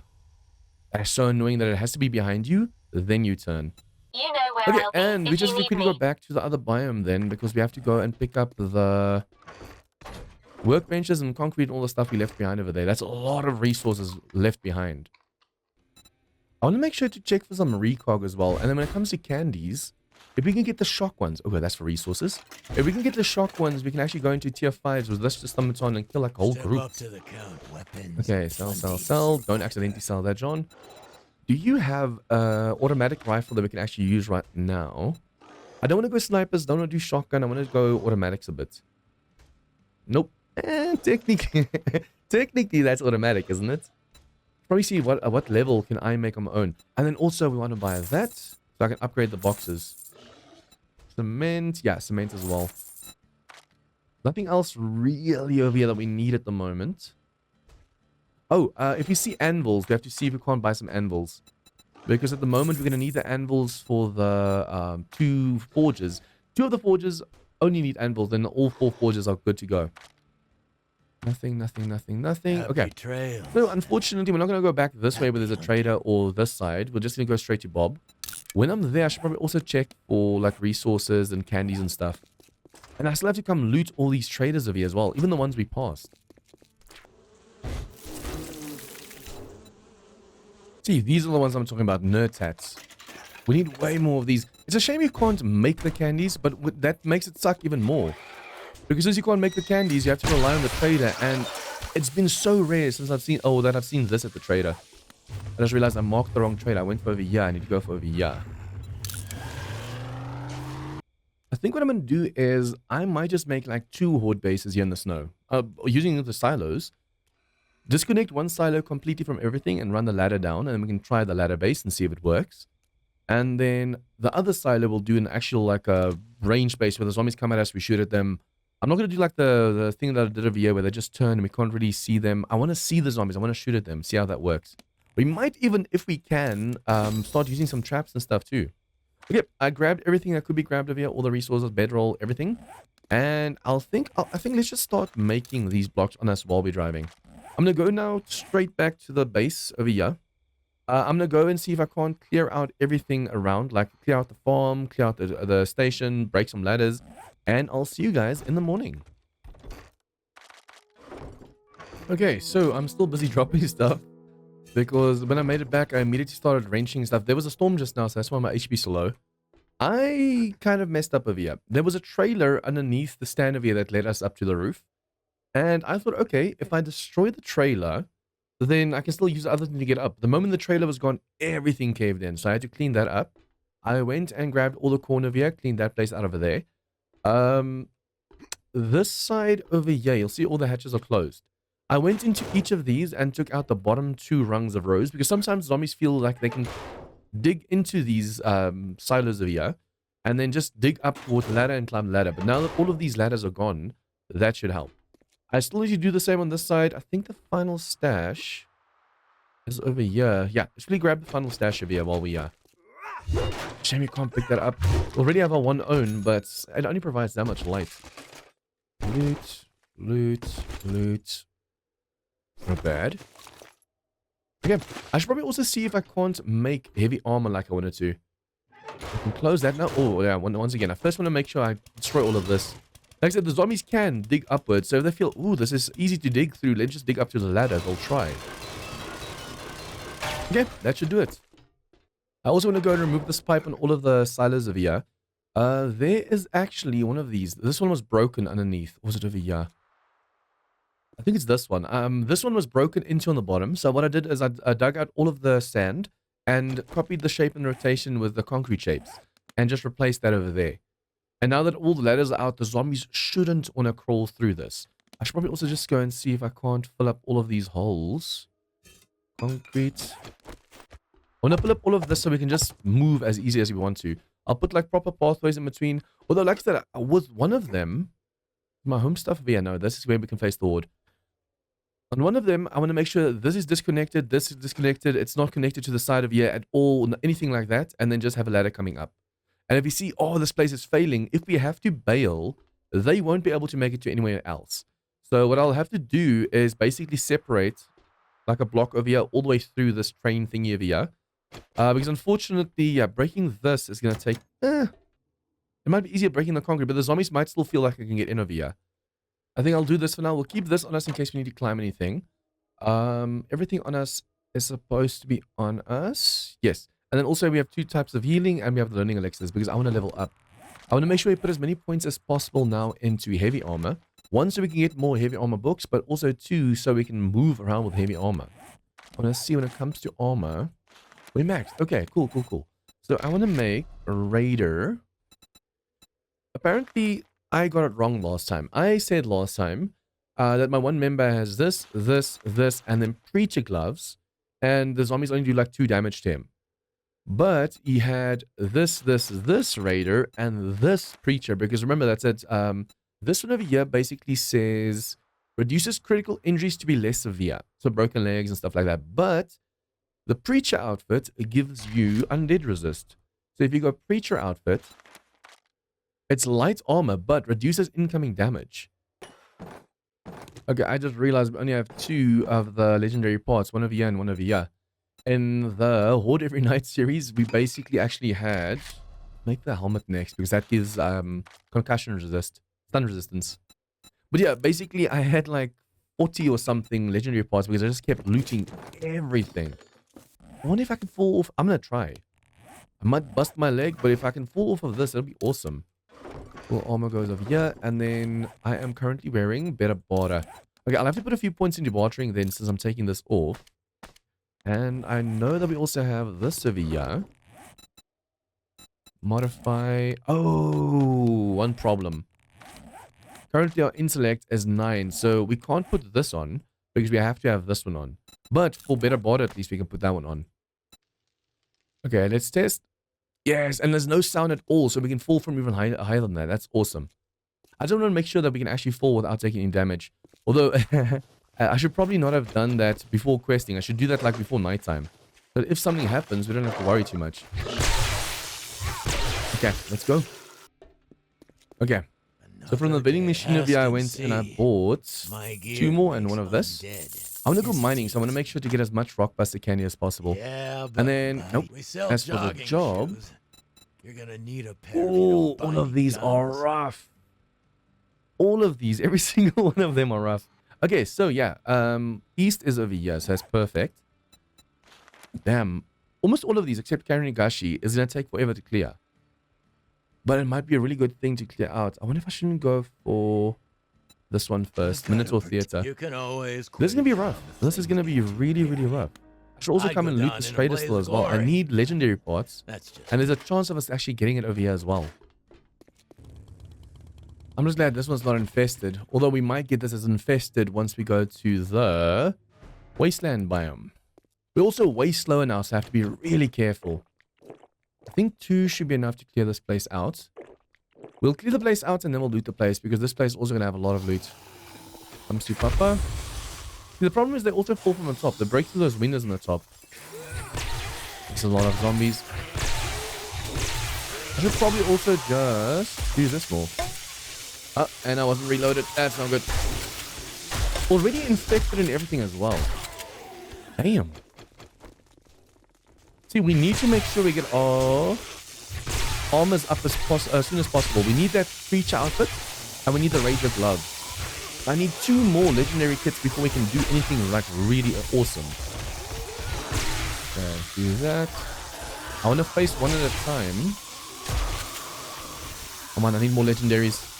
That's so annoying that it has to be behind you, then you turn.
You know where
Okay,
I'll be
and we
if
just
you need
quickly go
me.
back to the other biome then, because we have to go and pick up the workbenches and concrete and all the stuff we left behind over there. That's a lot of resources left behind. I want to make sure to check for some recog as well. And then when it comes to candies, if we can get the shock ones... Okay, that's for resources. If we can get the shock ones, we can actually go into tier 5s with this just summon on and kill like a whole
Step
group.
up to the count, weapons.
Okay, sell. Don't accidentally sell that, John. Do you have automatic rifle that we can actually use right now? I don't want to go snipers. Don't want to do shotgun. I want to go automatics a bit. Nope. Technically, that's automatic, isn't it? Probably see what level can I make on my own. And then also we want to buy that so I can upgrade the boxes. Cement. Yeah, cement as well. Nothing else really over here that we need at the moment. Oh, if we see anvils, we have to see if we can't buy some anvils. Because at the moment, we're going to need the anvils for the 2 forges. 2 of the forges only need anvils, then all 4 forges are good to go. Nothing. Okay.
Trails.
So, unfortunately, we're not going to go back this way where there's a trader or this side. We're just going to go straight to Bob. When I'm there, I should probably also check for, like, resources and candies and stuff. And I still have to come loot all these traders over here as well, even the ones we passed. See, these are the ones I'm talking about, nerd tats. We need way more of these. It's a shame you can't make the candies, but that makes it suck even more. Because since you can't make the candies, you have to rely on the trader, and it's been so rare since I've seen this at the trader. I just realized I marked the wrong trader. I went for over here. I need to go for over here. I think what I'm going to do is I might just make like 2 horde bases here in the snow. Using the silos. Disconnect one silo completely from everything and run the ladder down, and then we can try the ladder base and see if it works. And then the other silo will do an actual like a range base where the zombies come at us, we shoot at them. I'm not going to do like the thing that I did over here where they just turn and we can't really see them. I want to see the zombies. I want to shoot at them, see how that works. We might even, if we can, start using some traps and stuff too. Okay, I grabbed everything that could be grabbed over here, all the resources, bedroll, everything. And I think let's just start making these blocks on us while we're driving. I'm going to go now straight back to the base over here. I'm going to go and see if I can't clear out everything around, like clear out the farm, clear out the station, break some ladders, and I'll see you guys in the morning. Okay, so I'm still busy dropping stuff because when I made it back, I immediately started wrenching stuff. There was a storm just now, so that's why my HP is low. I kind of messed up over here. There was a trailer underneath the stand over here that led us up to the roof. And I thought, okay, if I destroy the trailer, then I can still use the other thing to get up. The moment the trailer was gone, everything caved in. So I had to clean that up. I went and grabbed all the corn over here, cleaned that place out over there. This side over here, you'll see all the hatches are closed. I went into each of these and took out the bottom 2 rungs of rows because sometimes zombies feel like they can dig into these silos over here and then just dig up towards the ladder and climb the ladder. But now that all of these ladders are gone, that should help. I still need to do the same on this side. I think the final stash is over here. Yeah, let's really grab the final stash over here while we are. Shame you can't pick that up. We already have our one own, but it only provides that much light. Loot. Not bad. Okay, I should probably also see if I can't make heavy armor like I wanted to. I can close that now. Oh, yeah, once again, I first want to make sure I destroy all of this. Like I said, the zombies can dig upwards, so if they feel, ooh, this is easy to dig through, let's just dig up to the ladder, they'll try. Okay, that should do it. I also want to go and remove this pipe on all of the silos over here. There is actually one of these. This one was broken underneath. Or was it over here? I think it's this one. This one was broken into on the bottom, so what I did is I dug out all of the sand and copied the shape and rotation with the concrete shapes and just replaced that over there. And now that all the ladders are out, the zombies shouldn't want to crawl through this. I should probably also just go and see if I can't fill up all of these holes. Concrete. I want to fill up all of this so we can just move as easy as we want to. I'll put like proper pathways in between. Although like I said, with one of them, my home stuff, yeah, no, this is where we can face the horde. On one of them, I want to make sure that this is disconnected, it's not connected to the side of here at all, anything like that, and then just have a ladder coming up. And if you see, oh, this place is failing, if we have to bail, they won't be able to make it to anywhere else. So what I'll have to do is basically separate like a block over here all the way through this train thingy over here. Because unfortunately, yeah, breaking this is going to take... it might be easier breaking the concrete, but the zombies might still feel like I can get in over here. I think I'll do this for now. We'll keep this on us in case we need to climb anything. Everything on us is supposed to be on us. Yes. And then also we have 2 types of healing and we have the learning elixirs because I want to level up. I want to make sure we put as many points as possible now into heavy armor. 1, so we can get more heavy armor books, but also 2, so we can move around with heavy armor. I want to see when it comes to armor. We're maxed. Okay, cool. So I want to make a raider. Apparently, I got it wrong last time. I said last time that my one member has this, and then preacher gloves, and the zombies only do like 2 damage to him. But he had this raider, and this preacher, because remember that said This one over here basically says reduces critical injuries to be less severe. So broken legs and stuff like that. But the Preacher outfit gives you undead resist. So if you go Preacher outfit, it's light armor, but reduces incoming damage. Okay, I just realized we only have 2 of the legendary parts. One over here and one over here. In the Horde Every Night series, we basically actually had... Make the helmet next, because that gives concussion resist. Stun resistance. But yeah, basically I had like 40 or something legendary parts because I just kept looting everything. I wonder if I can fall off. I'm going to try. I might bust my leg, but if I can fall off of this, it'll be awesome. Full armor goes over here, and then I am currently wearing better barter. Okay, I'll have to put a few points into bartering then since I'm taking this off. And I know that we also have this over here. Modify. Oh, one problem. Currently our intellect is 9, so we can't put this on because we have to have this one on. But for better barter, at least we can put that one on. Okay, let's test. Yes, and there's no sound at all, so we can fall from even higher than that. That's awesome. I just want to make sure that we can actually fall without taking any damage. Although, I should probably not have done that before questing. I should do that like before nighttime. But if something happens, we don't have to worry too much. Okay, let's go. Okay. So from the vending machine over here, I went and I bought 2 more and one of this. I want to go mining, so I want to make sure to get as much rock buster candy as possible.
Yeah,
and then, nope, as for the job,
you're gonna need a pair.
oh, all of these are rough. All of these, every single one of them are rough. Okay, so yeah, east is over here, so that's perfect. Damn, almost all of these, except Karinigashi, is going to take forever to clear. But it might be a really good thing to clear out. I wonder if I shouldn't go for this one first. Minotaur Theater.
You can always
This is going to be rough. This is going to be really, really rough. I should also come and loot the Strader still as well. I need legendary parts. And there's a chance of us actually getting it over here as well. I'm just glad this one's not infested. Although we might get this as infested once we go to the Wasteland biome. We're also way slower now, so I have to be really careful. I think 2 should be enough to clear this place out. We'll clear the place out and then we'll loot the place because this place is also going to have a lot of loot. Comes to Papa. See, the problem is they also fall from the top. They break through those windows on the top. There's a lot of zombies. I should probably also just do this more. Oh, and I wasn't reloaded. That's not good. Already infected and everything as well. Damn. See, we need to make sure we get our armors up as soon as possible. We need that creature outfit, and we need the Ranger gloves. I need 2 more legendary kits before we can do anything like really awesome. Okay, do that. I want to face one at a time. Come on, I need more legendaries.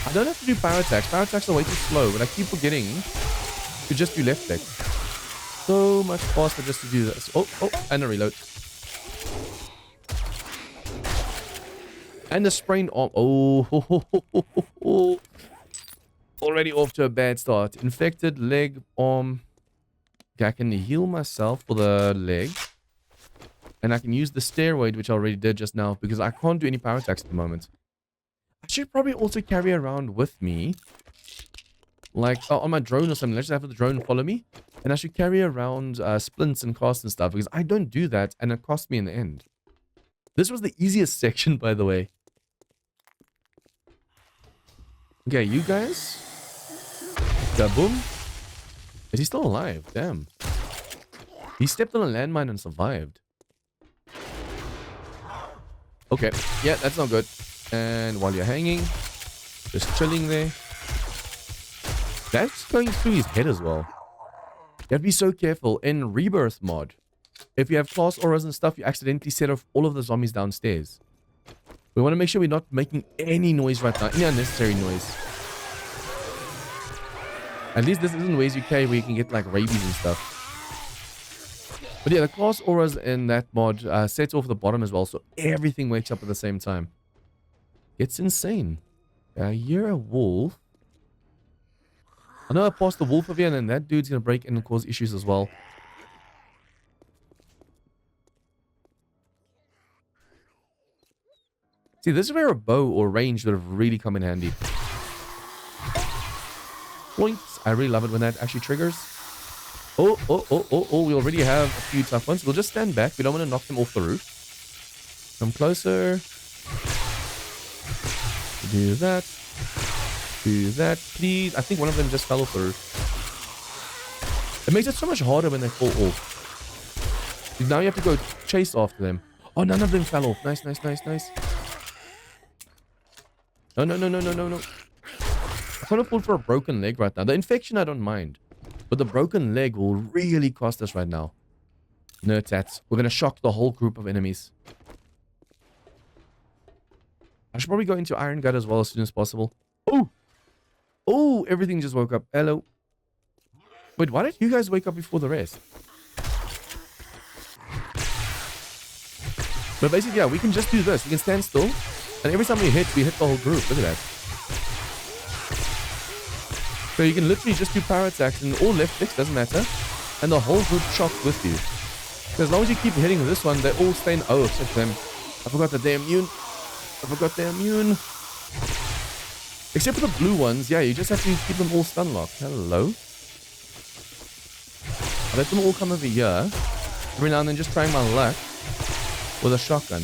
I don't have to do power attacks. Power attacks are way too slow, but I keep forgetting to just do left click. So much faster just to do this. Oh, and a reload. And the sprained arm. Oh, already off to a bad start. Infected leg, arm. Okay, I can heal myself for the leg. And I can use the steroid, which I already did just now, because I can't do any power attacks at the moment. I should probably also carry around with me, like on my drone or something. Let's just have the drone follow me. And I should carry around splints and casts and stuff, because I don't do that and it cost me in the end. This was the easiest section, by the way. Okay, you guys. Kaboom. Is he still alive? Damn. He stepped on a landmine and survived. Okay, yeah, that's not good. And while you're hanging, just chilling there. That's going through his head as well. You have to be so careful. In Rebirth mod, if you have class auras and stuff, you accidentally set off all of the zombies downstairs. We want to make sure we're not making any noise right now. Any unnecessary noise. At least this isn't Waze UK where you can get like rabies and stuff. But yeah, the class auras in that mod sets off the bottom as well, so everything wakes up at the same time. It's insane. You're a wolf. I know I passed the wolf over here, and then that dude's gonna break in and cause issues as well. See, this is where a bow or range would have really come in handy. Points. I really love it when that actually triggers. Oh, we already have a few tough ones. We'll just stand back. We don't want to knock them off the roof. Come closer. Do that. Do that, please. I think one of them just fell off the roof. It makes it so much harder when they fall off. Now you have to go chase after them. Oh, none of them fell off. Nice, nice, nice, nice. No. I can't afford for a broken leg right now. The infection I don't mind. But the broken leg will really cost us right now. Nerd tats. We're going to shock the whole group of enemies. I should probably go into Iron Gut as well as soon as possible. Oh, everything just woke up. Hello. Wait, why did you guys wake up before the rest? But basically, yeah, we can just do this. We can stand still. And every time we hit the whole group. Look at that. So you can literally just do power attacks and all left clicks, doesn't matter. And the whole group shocks with you. So as long as you keep hitting this one, they all stay in... Oh, except them. I forgot that they're immune. Except for the blue ones, yeah, you just have to keep them all stun locked. Hello. I let them all come over here. Every now and then just trying my luck with a shotgun.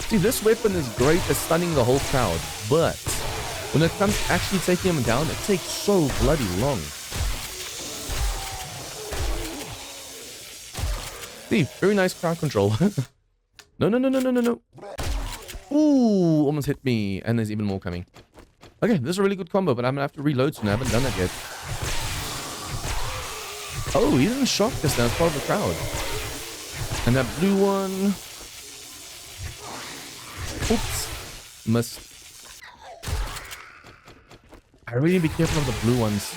See, this weapon is great at stunning the whole crowd, but when it comes to actually taking them down, it takes so bloody long. See, very nice crowd control. No. Ooh, almost hit me. And there's even more coming. Okay, this is a really good combo, but I'm going to have to reload soon. I haven't done that yet. Oh, he didn't shock us now. It's part of the crowd. And that blue one... Oops. Missed. I really need to be careful of the blue ones.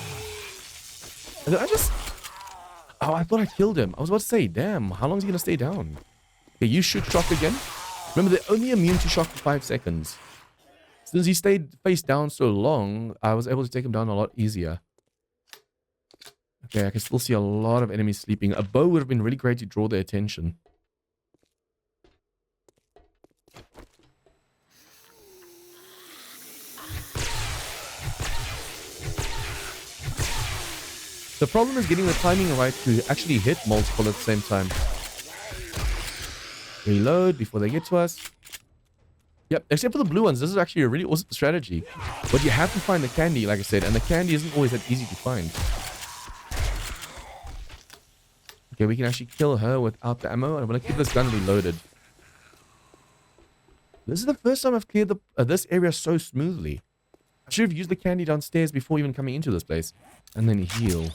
Oh, I thought I killed him. I was about to say, damn, how long is he going to stay down? Okay, you shoot shock again. Remember, they're only immune to shock for 5 seconds. Since he stayed face down so long, I was able to take him down a lot easier. Okay, I can still see a lot of enemies sleeping. A bow would have been really great to draw their attention. The problem is getting the timing right to actually hit multiple at the same time. Reload before they get to us. Yep, except for the blue ones, this is actually a really awesome strategy. But you have to find the candy, like I said, and the candy isn't always that easy to find. Okay, we can actually kill her without the ammo. I'm going to keep this gun reloaded. This is the first time I've cleared this area so smoothly. I should have used the candy downstairs before even coming into this place. And then heal.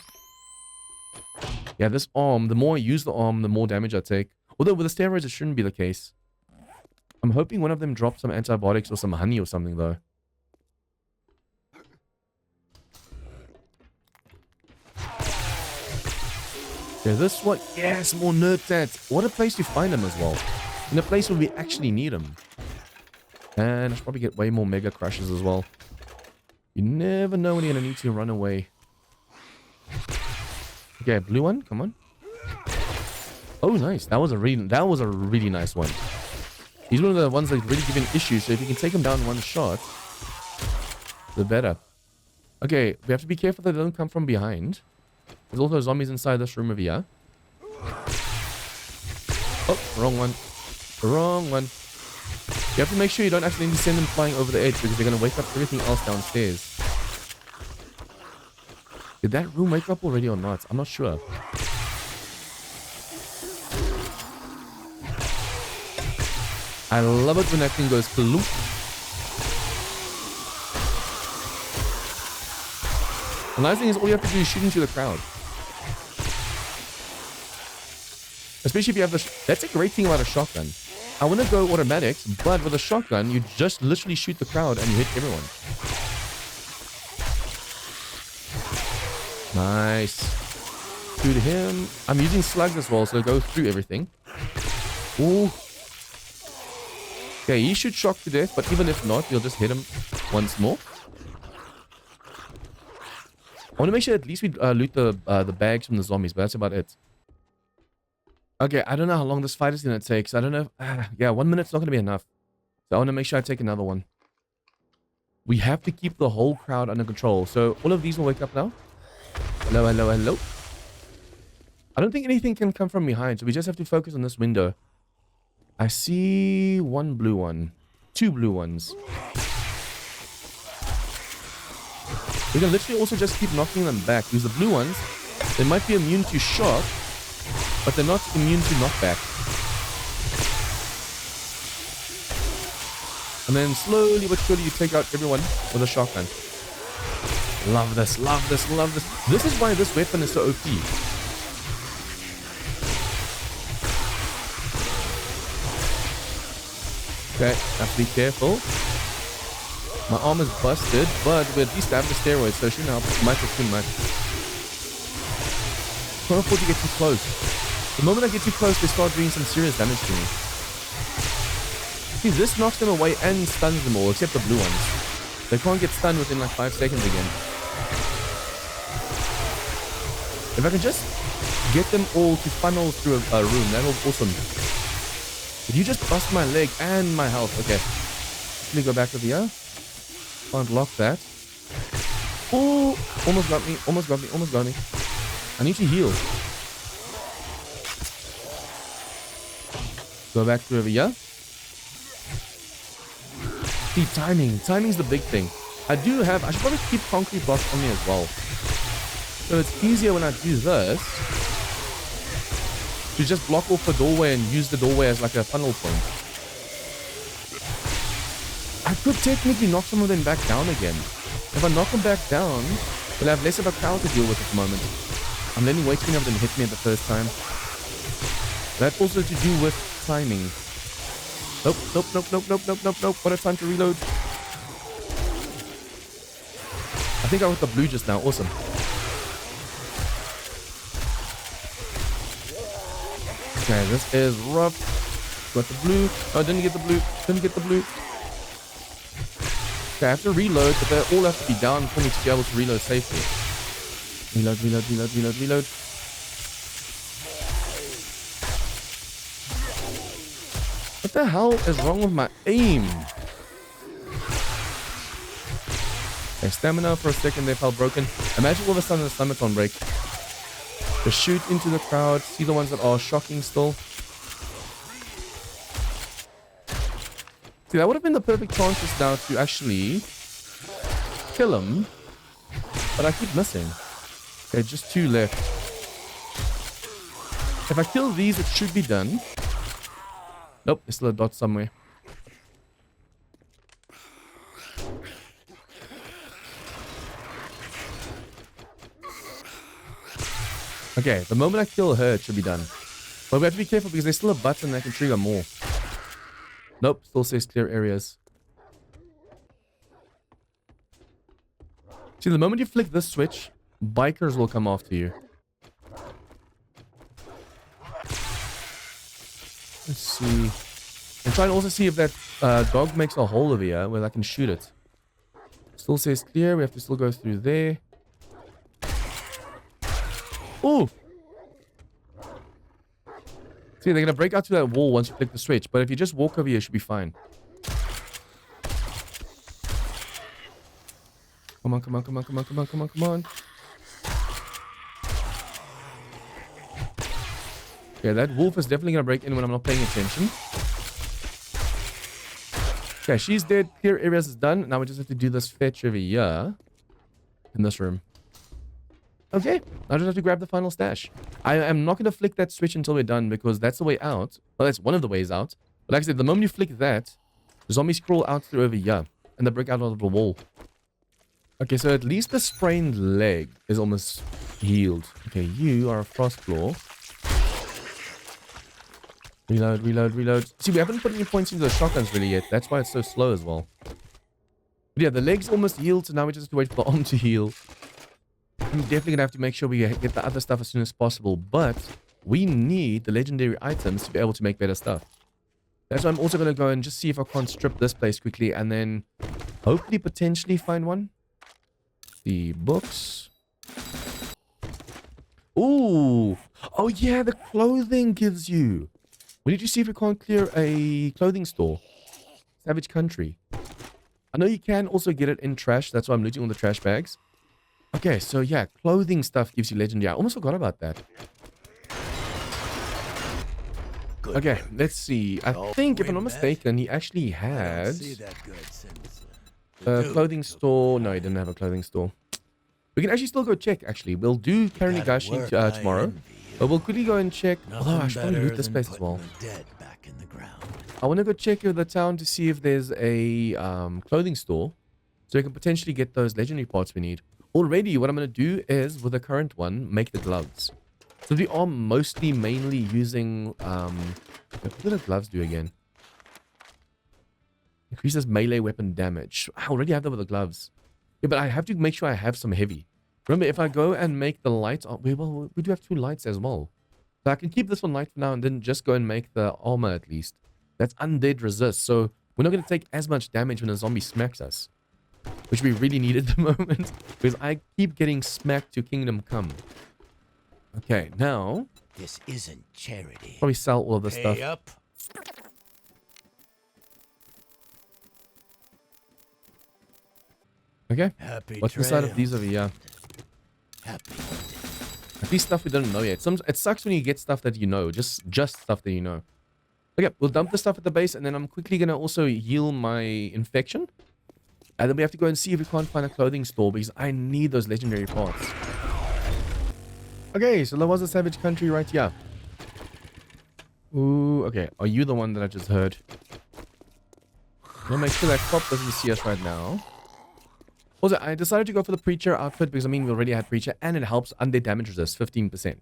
Yeah, this arm, the more I use the arm, the more damage I take. Although with the steroids, it shouldn't be the case. I'm hoping one of them drops some antibiotics or some honey or something, though. Okay, this one. Yes, more nerd tats. What a place to find them as well. In a place where we actually need them. And I should probably get way more mega crushes as well. You never know when you're going to need to run away. Okay, blue one. Come on. Oh, nice. That was a really nice one. He's one of the ones that really give an issue. So if you can take him down one shot, the better. Okay, we have to be careful that they don't come from behind. There's also zombies inside this room over here. Oh, wrong one. Wrong one. You have to make sure you don't accidentally send them flying over the edge because they're going to wake up everything else downstairs. Did that room wake up already or not? I'm not sure. I love it when that thing goes kloop. The nice thing is all you have to do is shoot into the crowd. Especially if you have the... That's a great thing about a shotgun. I want to go automatics, but with a shotgun, you just literally shoot the crowd and you hit everyone. Nice. Shoot him. I'm using slugs as well, so go through everything. Ooh. Okay, he should shock to death, but even if not, we'll just hit him once more. I want to make sure at least we loot the bags from the zombies, but that's about it. Okay, I don't know how long this fight is going to take. So I don't know. Yeah, 1 minute's not going to be enough. So I want to make sure I take another one. We have to keep the whole crowd under control. So all of these will wake up now. Hello, hello, hello. I don't think anything can come from behind. So we just have to focus on this window. I see one blue one. Two blue ones. We can literally also just keep knocking them back. Because the blue ones, they might be immune to shock, but they're not immune to knockback. And then slowly but surely you take out everyone with a shotgun. Love this, love this, love this. This is why this weapon is so OP. Okay, have to be careful. My arm is busted, but we at least have the steroids, so she now might have too much. Can't afford to get too close. The moment I get too close, they start doing some serious damage to me. See, this knocks them away and stuns them all, except the blue ones. They can't get stunned within like 5 seconds again. If I can just get them all to funnel through a room, that'll be awesome. Did you just bust my leg and my health? Okay. Let me go back over here. Can't lock that. Oh, almost got me, almost got me, almost got me. I need to heal. Go back through over here. See, timing. Timing's the big thing. I should probably keep concrete blocks on me as well. So it's easier when I do this to just block off the doorway and use the doorway as like a funnel point. I could technically knock some of them back down again. If I knock them back down, we'll have less of a crowd to deal with at the moment. I'm letting way too many of them hit me at the first time. That's also to do with timing. Nope, nope, nope, nope, nope, nope, nope, nope. What a time to reload. I think I got the blue just now. Awesome. Okay, this is rough. Got the blue. Oh, didn't get the blue. Didn't get the blue. Okay, I have to reload, but they all have to be down for me to be able to reload safely. Reload, reload, reload, reload, reload. What the hell is wrong with my aim? Okay, stamina for a second there felt broken. Imagine all of a sudden the stomach on break. Just shoot into the crowd. See the ones that are shocking still. See, that would have been the perfect chances now to actually kill him. But I keep missing. Okay, just 2 left. If I kill these, it should be done. Nope, there's still a dot somewhere. Okay, the moment I kill her, it should be done. But we have to be careful because there's still a button that can trigger more. Nope, still says clear areas. See, the moment you flick this switch, bikers will come after you. Let's see. And try and also see if that dog makes a hole over here where I can shoot it. Still says clear. We have to still go through there. Ooh! See, they're going to break out to that wall once you flick the switch. But if you just walk over here, you should be fine. Come on, come on, come on, come on, come on, come on, come on. Okay, that wolf is definitely going to break in when I'm not paying attention. Okay, she's dead. Clear areas is done. Now we just have to do this fetch over here. In this room. Okay, I just have to grab the final stash. I am not going to flick that switch until we're done because that's the way out. Well, that's one of the ways out. But like I said, the moment you flick that, the zombies crawl out through over here. And they break out of the wall. Okay, so at least the sprained leg is almost healed. Okay, you are a frost claw. Reload, reload, reload. See, we haven't put any points into the shotguns really yet. That's why it's so slow as well. But yeah, the leg's almost healed, so now we just have to wait for the arm to heal. I'm definitely going to have to make sure we get the other stuff as soon as possible. But we need the legendary items to be able to make better stuff. That's why I'm also going to go and just see if I can't strip this place quickly. And then hopefully potentially find one. The books. Ooh. Oh yeah, the clothing gives you. We need to see if we can't clear a clothing store. Savage Country. I know you can also get it in trash. That's why I'm looting all the trash bags. Okay, so yeah, clothing stuff gives you legendary. I almost forgot about that.
Good
Okay,
work.
let's see. I
Oh,
think, if I'm
we
not
met?
mistaken, he actually
I don't
had
see that good since
a
dude
clothing
took
store. No, he
mine.
didn't have a clothing store. We can actually still go check, actually. We'll do
Gotta
Karanigashi
work, I
tomorrow.
envy you.
But we'll quickly go and check. Although I
Nothing
should probably
better
loot this
than
place as
putting
well.
the dead back in the ground.
I want to go check the town to see if there's a clothing store. So we can potentially get those legendary parts we need. Already, what I'm going to do is, with the current one, make the gloves. So we are mostly mainly using... what do the gloves do again? Increases melee weapon damage. I already have that with the gloves. Yeah, but I have to make sure I have some heavy. Remember, if I go and make the lights... Oh, well, we do have 2 lights as well. So I can keep this one light for now and then just go and make the armor at least. That's undead resist. So we're not going to take as much damage when a zombie smacks us. Which we really need at the moment. Because I keep getting smacked to Kingdom Come. Okay, now...
This isn't charity.
Probably sell all of this stuff.
Pay up.
Okay.
Happy
What's inside of
trails.
these over here?
Happy.
At least stuff we don't know yet. It sucks when you get stuff that you know. Just stuff that you know. Okay, we'll dump the stuff at the base, and then I'm quickly going to also heal my infection. And then we have to go and see if we can't find a clothing store, because I need those legendary parts. Okay, so there was a Savage Country right here. Ooh, okay. Are you the one that I just heard? I'll make sure that cop doesn't see us right now. Also, I decided to go for the Preacher outfit because, I mean, we already had Preacher, and it helps undead damage resist 15%.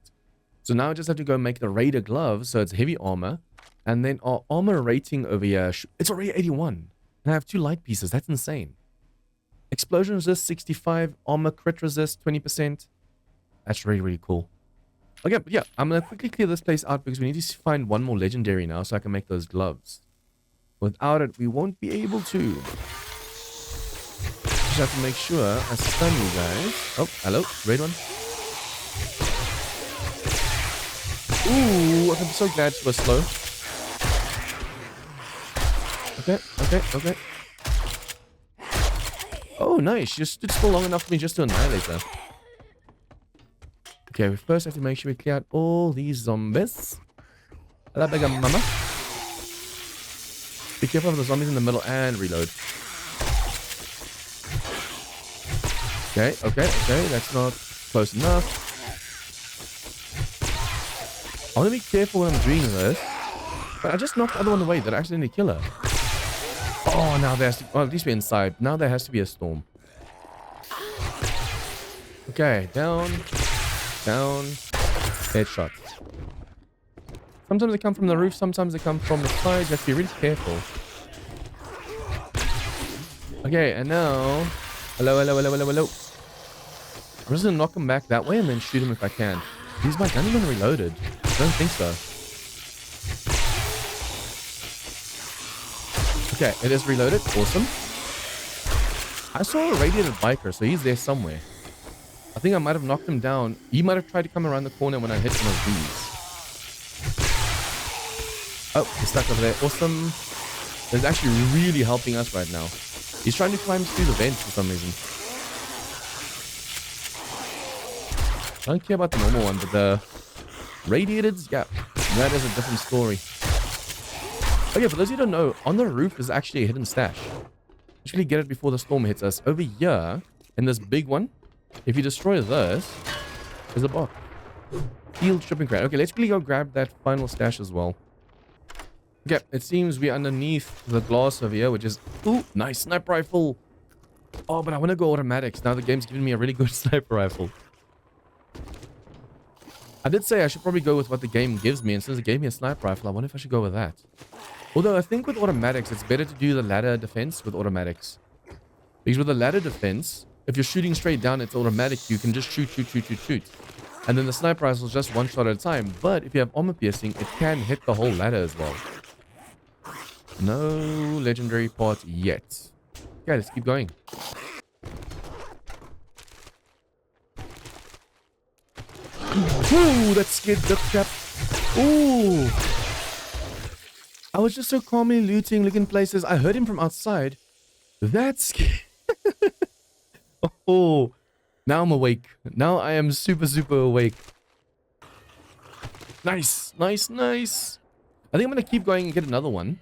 So now I just have to go make the Raider gloves, so it's heavy armor. And then our armor rating over here, it's already 81. And I have 2 light pieces. That's insane. Explosion resist 65, armor crit resist 20%. That's really, really cool. Okay, but yeah, I'm going to quickly clear this place out because we need to find 1 more legendary now so I can make those gloves. Without it, we won't be able to. Just have to make sure I stun you guys. Oh, hello, red one. Ooh, I'm so glad she was slow. Okay. Oh, nice. She just stood still long enough for me just to annihilate her. Okay, we first have to make sure we clear out all these zombies. Hello, bigger mama. Be careful of the zombies in the middle and reload. Okay. That's not close enough. I want to be careful when I'm doing this. But I just knocked the other one away. Did I accidentally kill her? Oh, now there has to... Well, at least we're inside. Now there has to be a storm. Okay, down. Headshot. Sometimes they come from the roof. Sometimes they come from the side. You have to be really careful. Okay, and now... Hello. I'm just going to knock him back that way and then shoot him if I can. Is my gun even reloaded? I don't think so. Okay, it is reloaded. Awesome. I saw a radiated biker, so he's there somewhere. I think I might have knocked him down. He might have tried to come around the corner when I hit one of these. Oh, he's stuck over there. Awesome. He's actually really helping us right now. He's trying to climb through the vents for some reason. I don't care about the normal one, but the radiateds, yeah, that is a different story. Okay, for those who don't know, on the roof is actually a hidden stash. Actually get it before the storm hits us. Over here, in this big one, if you destroy this, there's a box. Field shipping crate. Okay, let's quickly go grab that final stash as well. Okay, it seems we're underneath the glass over here, which is... Ooh, nice sniper rifle. Oh, but I want to go automatics. Now the game's giving me a really good sniper rifle. I did say I should probably go with what the game gives me, and since it gave me a sniper rifle, I wonder if I should go with that. Although I think with automatics, it's better to do the ladder defense with automatics. Because with the ladder defense, if you're shooting straight down, it's automatic. You can just shoot. And then the sniper rifle is just 1 shot at a time. But if you have armor piercing, it can hit the whole ladder as well. No legendary part yet. Okay, let's keep going. Ooh, that scared the crap. Ooh. I was just so calmly looting, looking places. I heard him from outside. That's scary. Oh, now I'm awake. Now I am super, super awake. Nice, nice, nice. I think I'm going to keep going and get another one.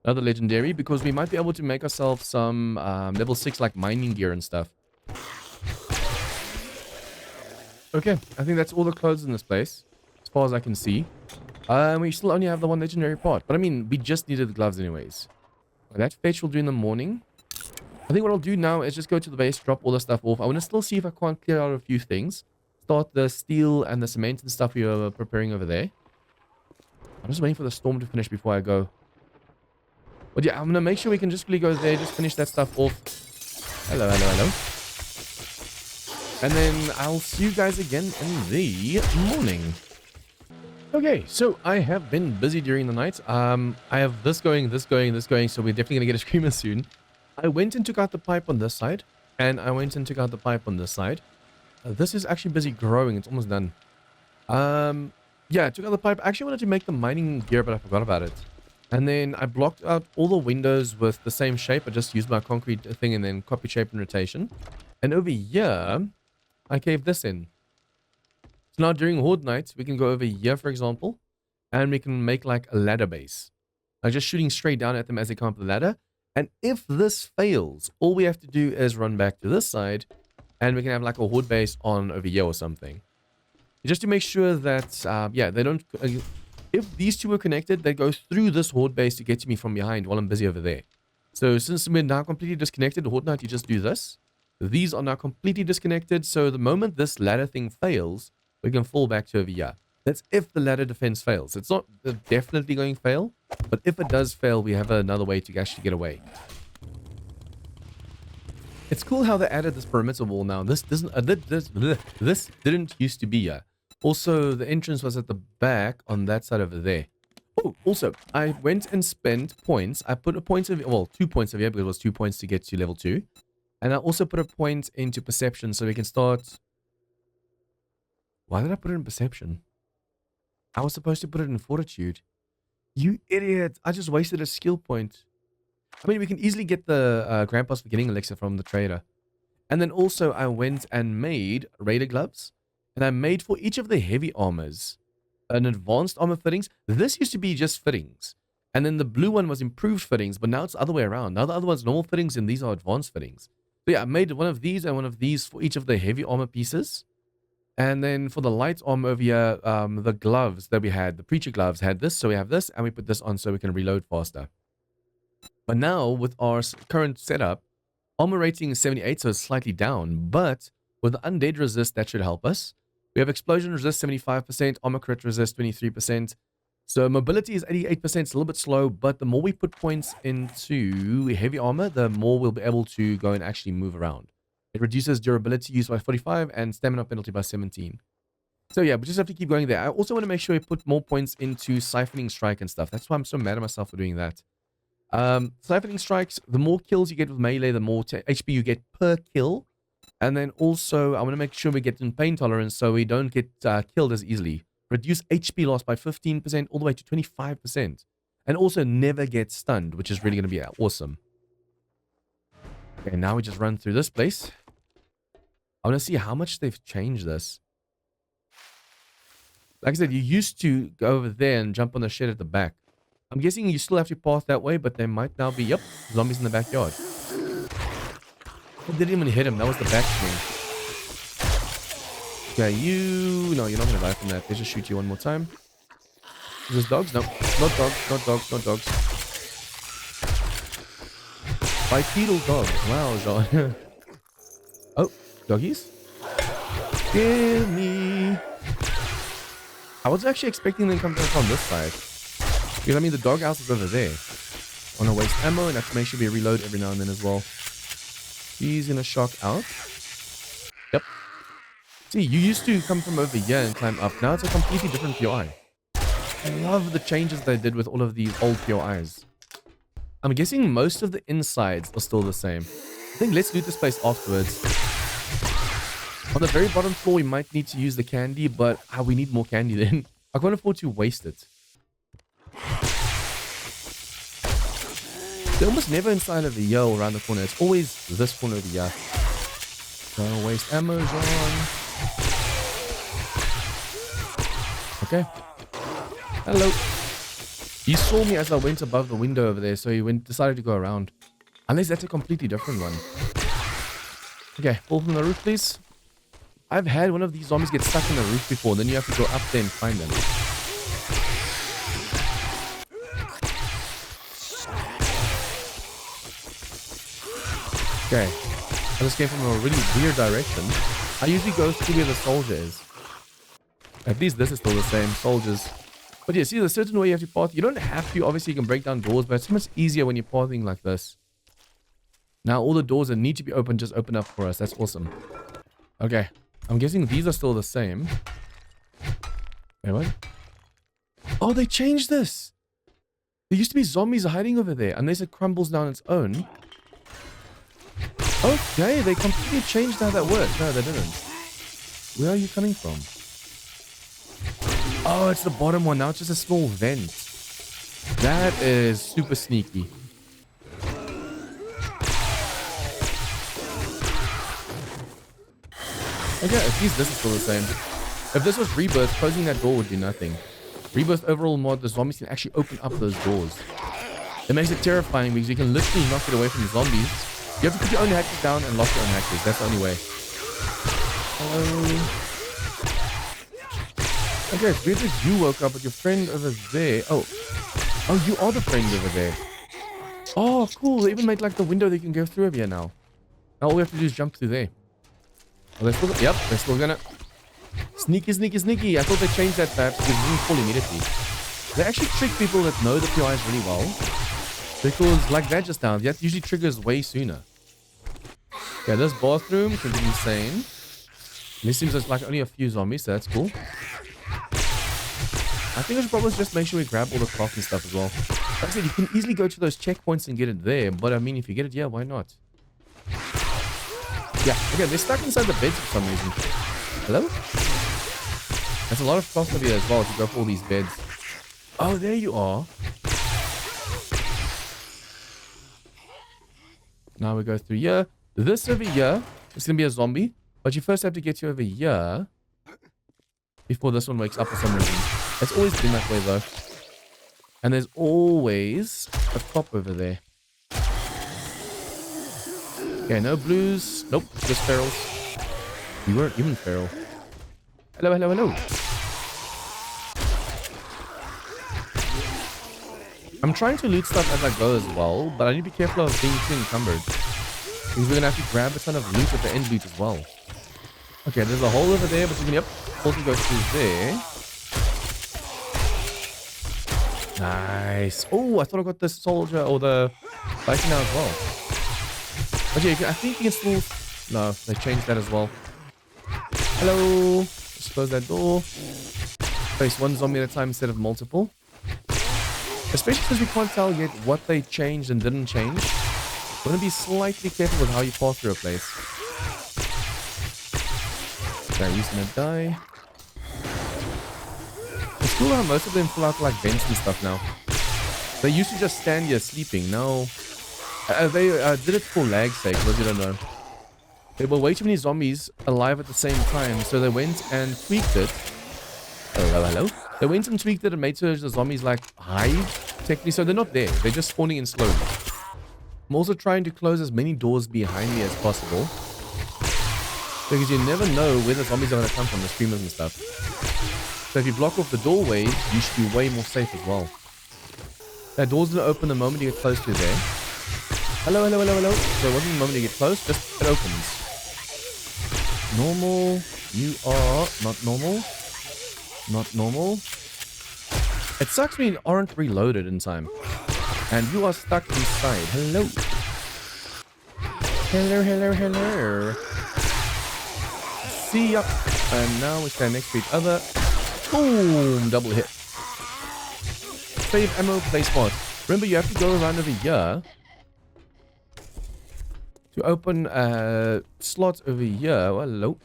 Another legendary, because we might be able to make ourselves some level 6 like mining gear and stuff. Okay, I think that's all the clothes in this place, as far as I can see. We still only have the one legendary part. But I mean, we just needed the gloves anyways. That fetch will do in the morning. I think what I'll do now is just go to the base, drop all the stuff off. I want to still see if I can't clear out a few things. Start the steel and the cement and stuff we were preparing over there. I'm just waiting for the storm to finish before I go. But yeah, I'm going to make sure we can just really go there, just finish that stuff off. Hello, hello, hello. And then I'll see you guys again in the morning. Okay, so I have been busy during the night. I have this going, so we're definitely going to get a screamer soon. I went and took out the pipe on this side, and I went and took out the pipe on this side. This is actually busy growing. It's almost done. Yeah, I took out the pipe. I actually wanted to make the mining gear, but I forgot about it. And then I blocked out all the windows with the same shape. I just used my concrete thing and then copy shape and rotation. And over here, I caved this in. So now during horde nights, we can go over here, for example, and we can make like a ladder base. Like just shooting straight down at them as they come up the ladder. And if this fails, all we have to do is run back to this side, and we can have like a horde base on over here or something. Just to make sure that, yeah, they don't... if these two were connected, they go through this horde base to get to me from behind while I'm busy over there. So since we're now completely disconnected, horde night, you just do this. These are now completely disconnected, so the moment this ladder thing fails, we can fall back to over here. That's if the ladder defense fails. It's not definitely going to fail, but if it does fail, we have another way to actually get away. It's cool how they added this perimeter wall now. This didn't used to be here. Also, the entrance was at the back on that side over there. Oh, also, I went and spent points. I put a point of, well, 2 points over here because it was 2 points to get to level 2. And I also put a point into perception so we can start... Why did I put it in perception? I was supposed to put it in fortitude. You idiot. I just wasted a skill point. I mean, we can easily get the Grandpa's Beginning Elixir from the trader. And then also I went and made Raider Gloves. And I made for each of the heavy armors an advanced armor fittings. This used to be just fittings. And then the blue one was improved fittings, but now it's the other way around. Now the other one's normal fittings and these are advanced fittings. So yeah, I made one of these and one of these for each of the heavy armor pieces. And then for the light armor over here, the gloves that we had, the preacher gloves had this. So we have this and we put this on so we can reload faster. But now with our current setup, armor rating is 78, so it's slightly down. But with the undead resist, that should help us. We have explosion resist 75%, armor crit resist 23%. So mobility is 88%, it's a little bit slow, but the more we put points into heavy armor, the more we'll be able to go and actually move around. It reduces durability use by 45 and stamina penalty by 17. So yeah, we just have to keep going there. I also want to make sure we put more points into siphoning strike and stuff. That's why I'm so mad at myself for doing that. Siphoning strikes, the more kills you get with melee, the more HP you get per kill. And then also, I want to make sure we get in pain tolerance so we don't get killed as easily. Reduce HP loss by 15% all the way to 25%. And also never get stunned, which is really going to be awesome. Okay, now we just run through this place. I want to see how much they've changed this. Like I said, you used to go over there and jump on the shed at the back. I'm guessing you still have to pass that way, but there might now be, yep, zombies in the backyard. I didn't even hit him. That was the back swing. Okay, you... No, you're not going to die from that. They just shoot you one more time. Is this dogs? No. Not dogs. Not dogs. Not dogs. Bipedal dogs. Wow, John. Oh, doggies? Kill me. I was actually expecting them to come from this side. Because, I mean, the dog house is over there. I want to waste ammo and have to make sure we reload every now and then as well. He's gonna shock out. Yep. See, you used to come from over here and climb up. Now it's a completely different POI. I love the changes they did with all of these old POIs. I'm guessing most of the insides are still the same. I think let's loot this place afterwards. On the very bottom floor, we might need to use the candy, but we need more candy then. I can't afford to waste it. They're almost never inside of the year or around the corner. It's always this corner of the year. Don't waste ammo, John. Okay. Hello. He saw me as I went above the window over there, so he decided to go around. Unless that's a completely different one. Okay, fall from the roof, please. I've had one of these zombies get stuck in the roof before, then you have to go up there and find them. Okay. I just came from a really weird direction. I usually go through where the soldier is. At least this is still the same, soldiers. But yeah, see, there's a certain way you have to path. You don't have to, obviously you can break down doors, but it's so much easier when you're pathing like this. Now all the doors that need to be open just open up for us. That's awesome. Okay. I'm guessing these are still the same. Wait, what? Oh, they changed this. There used to be zombies hiding over there, unless it crumbles down its own. Okay, they completely changed how that works. No, they didn't. Where are you coming from? Oh, it's the bottom one. Now it's just a small vent. That is super sneaky. Okay, at least this is still the same. If this was Rebirth, closing that door would be nothing. Rebirth overall mod, the zombies can actually open up those doors. It makes it terrifying because you can literally knock it away from the zombies. You have to put your own hatches down and lock your own hatches. That's the only way. Hello. Okay, it's weird that you woke up with your friend over there. Oh, you are the friend over there. Oh, cool. They even made like the window that you can go through over here now. Now all we have to do is jump through there. Oh, they're still, yep, they're still gonna... Sneaky, sneaky, sneaky. I thought they changed that perhaps because it didn't fall immediately. They actually trick people that know the PIs really well. Because like that just now, that usually triggers way sooner. Okay, this bathroom can be insane. This seems like only a few zombies, so that's cool. I think I should probably just make sure we grab all the cloth and stuff as well. Like I said, you can easily go to those checkpoints and get it there, but I mean, if you get it, yeah, why not? Yeah, okay, they're stuck inside the beds for some reason. Hello? There's a lot of cloth over here as well to go for all these beds. Oh, there you are. Now we go through here. This over here is going to be a zombie, but you first have to get you over here before this one wakes up for some reason. It's always been that way though. And there's always a cop over there. Okay, no blues. Nope, just ferals. You weren't even feral. Hello, hello, hello. I'm trying to loot stuff as I go as well, but I need to be careful of being too encumbered. Because we're going to have to grab a ton of loot at the end loot as well. Okay, there's a hole over there, but you can, yep, also go through there. Nice. Oh, I thought I got the soldier or the bison now as well. Okay, I think you can still... No, they changed that as well. Hello. Let's close that door. Face one zombie at a time instead of multiple. Especially because we can't tell yet what they changed and didn't change. We're going to be slightly careful with how you pass through a place. Okay, using a die. It's cool how most of them pull out like vents and stuff now. They used to just stand here sleeping. Now, they did it for lag's sake, because you don't know. There were way too many zombies alive at the same time, so they went and tweaked it. Hello, hello. They went and tweaked it and made sure the zombies like hide, technically, so they're not there. They're just spawning in slowly. I'm also trying to close as many doors behind me as possible. Because you never know where the zombies are going to come from, the screamers and stuff. So if you block off the doorways, you should be way more safe as well. That door's going to open the moment you get close to there. Hello, hello, hello, hello. So it wasn't the moment you get close, just it opens. Normal. You are not normal. Not normal. It sucks when you aren't reloaded in time. And you are stuck inside. Hello. Hello, hello, hello. See ya. And now we stand next to each other. Boom. Double hit. Save ammo, play spot. Remember, you have to go around over here to open a slot over here. Hello.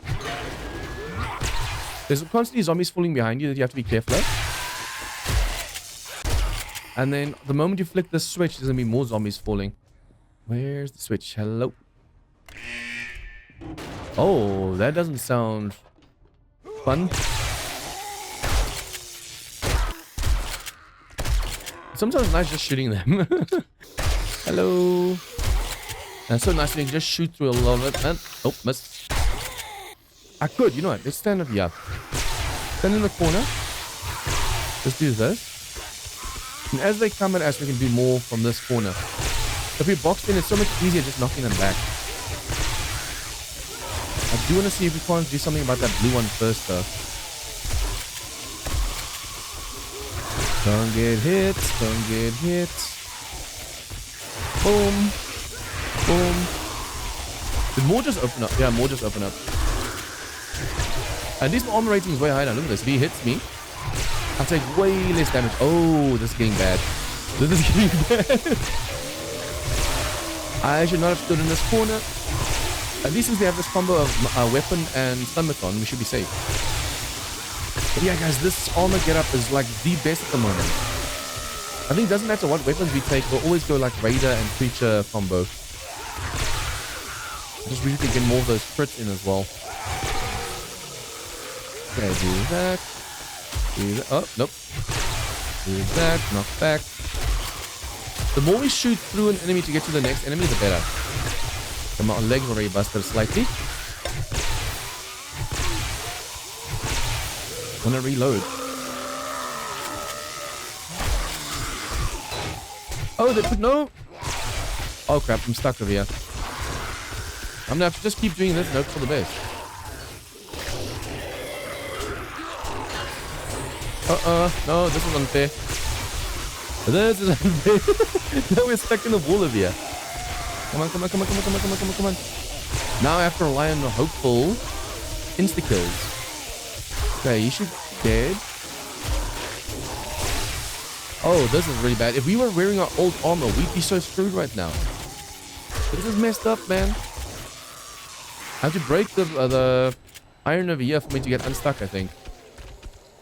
There's constantly zombies falling behind you that you have to be careful of. And then the moment you flick the switch, there's going to be more zombies falling. Where's the switch? Hello? Oh, that doesn't sound fun. Sometimes it's nice just shooting them. Hello. That's so nice. You can just shoot through a lot of it, man. Oh, missed. I could, you know what? Let's stand up here. Stand in the corner. Let's do this. And as they come at us, we can do more from this corner. If we box in, it's so much easier just knocking them back. I do want to see if we can't do something about that blue one first, though. Don't get hit. Don't get hit. Boom. Boom. Did more just open up? Yeah, more just open up. At least my armor rating is way higher now. Look at this. If he hits me, I take way less damage. Oh, this is getting bad. This is getting bad. I should not have stood in this corner. At least since we have this combo of weapon and stomach on, we should be safe. But yeah, guys, this armor getup is like the best at the moment. I think it doesn't matter what weapons we take, we'll always go like Raider and Creature combo. Just really to get more of those crits in as well. Okay, do that. Do that. Oh, nope. Do that. Knock back. The more we shoot through an enemy to get to the next enemy, the better. So my legs already busted slightly. Wanna reload. Oh, they put no. Oh crap, I'm stuck over here. I'm gonna have to just keep doing this and hope for the best. No, this is unfair. This is unfair. Now we're stuck in the wall over here. Come on, come on, come on, come on, come on, come on, come on, come on. Now I have to rely on the hopeful insta-kills. Okay, you should be dead. Oh, this is really bad. If we were wearing our old armor, we'd be so screwed right now. This is messed up, man. I have to break the iron over here for me to get unstuck, I think.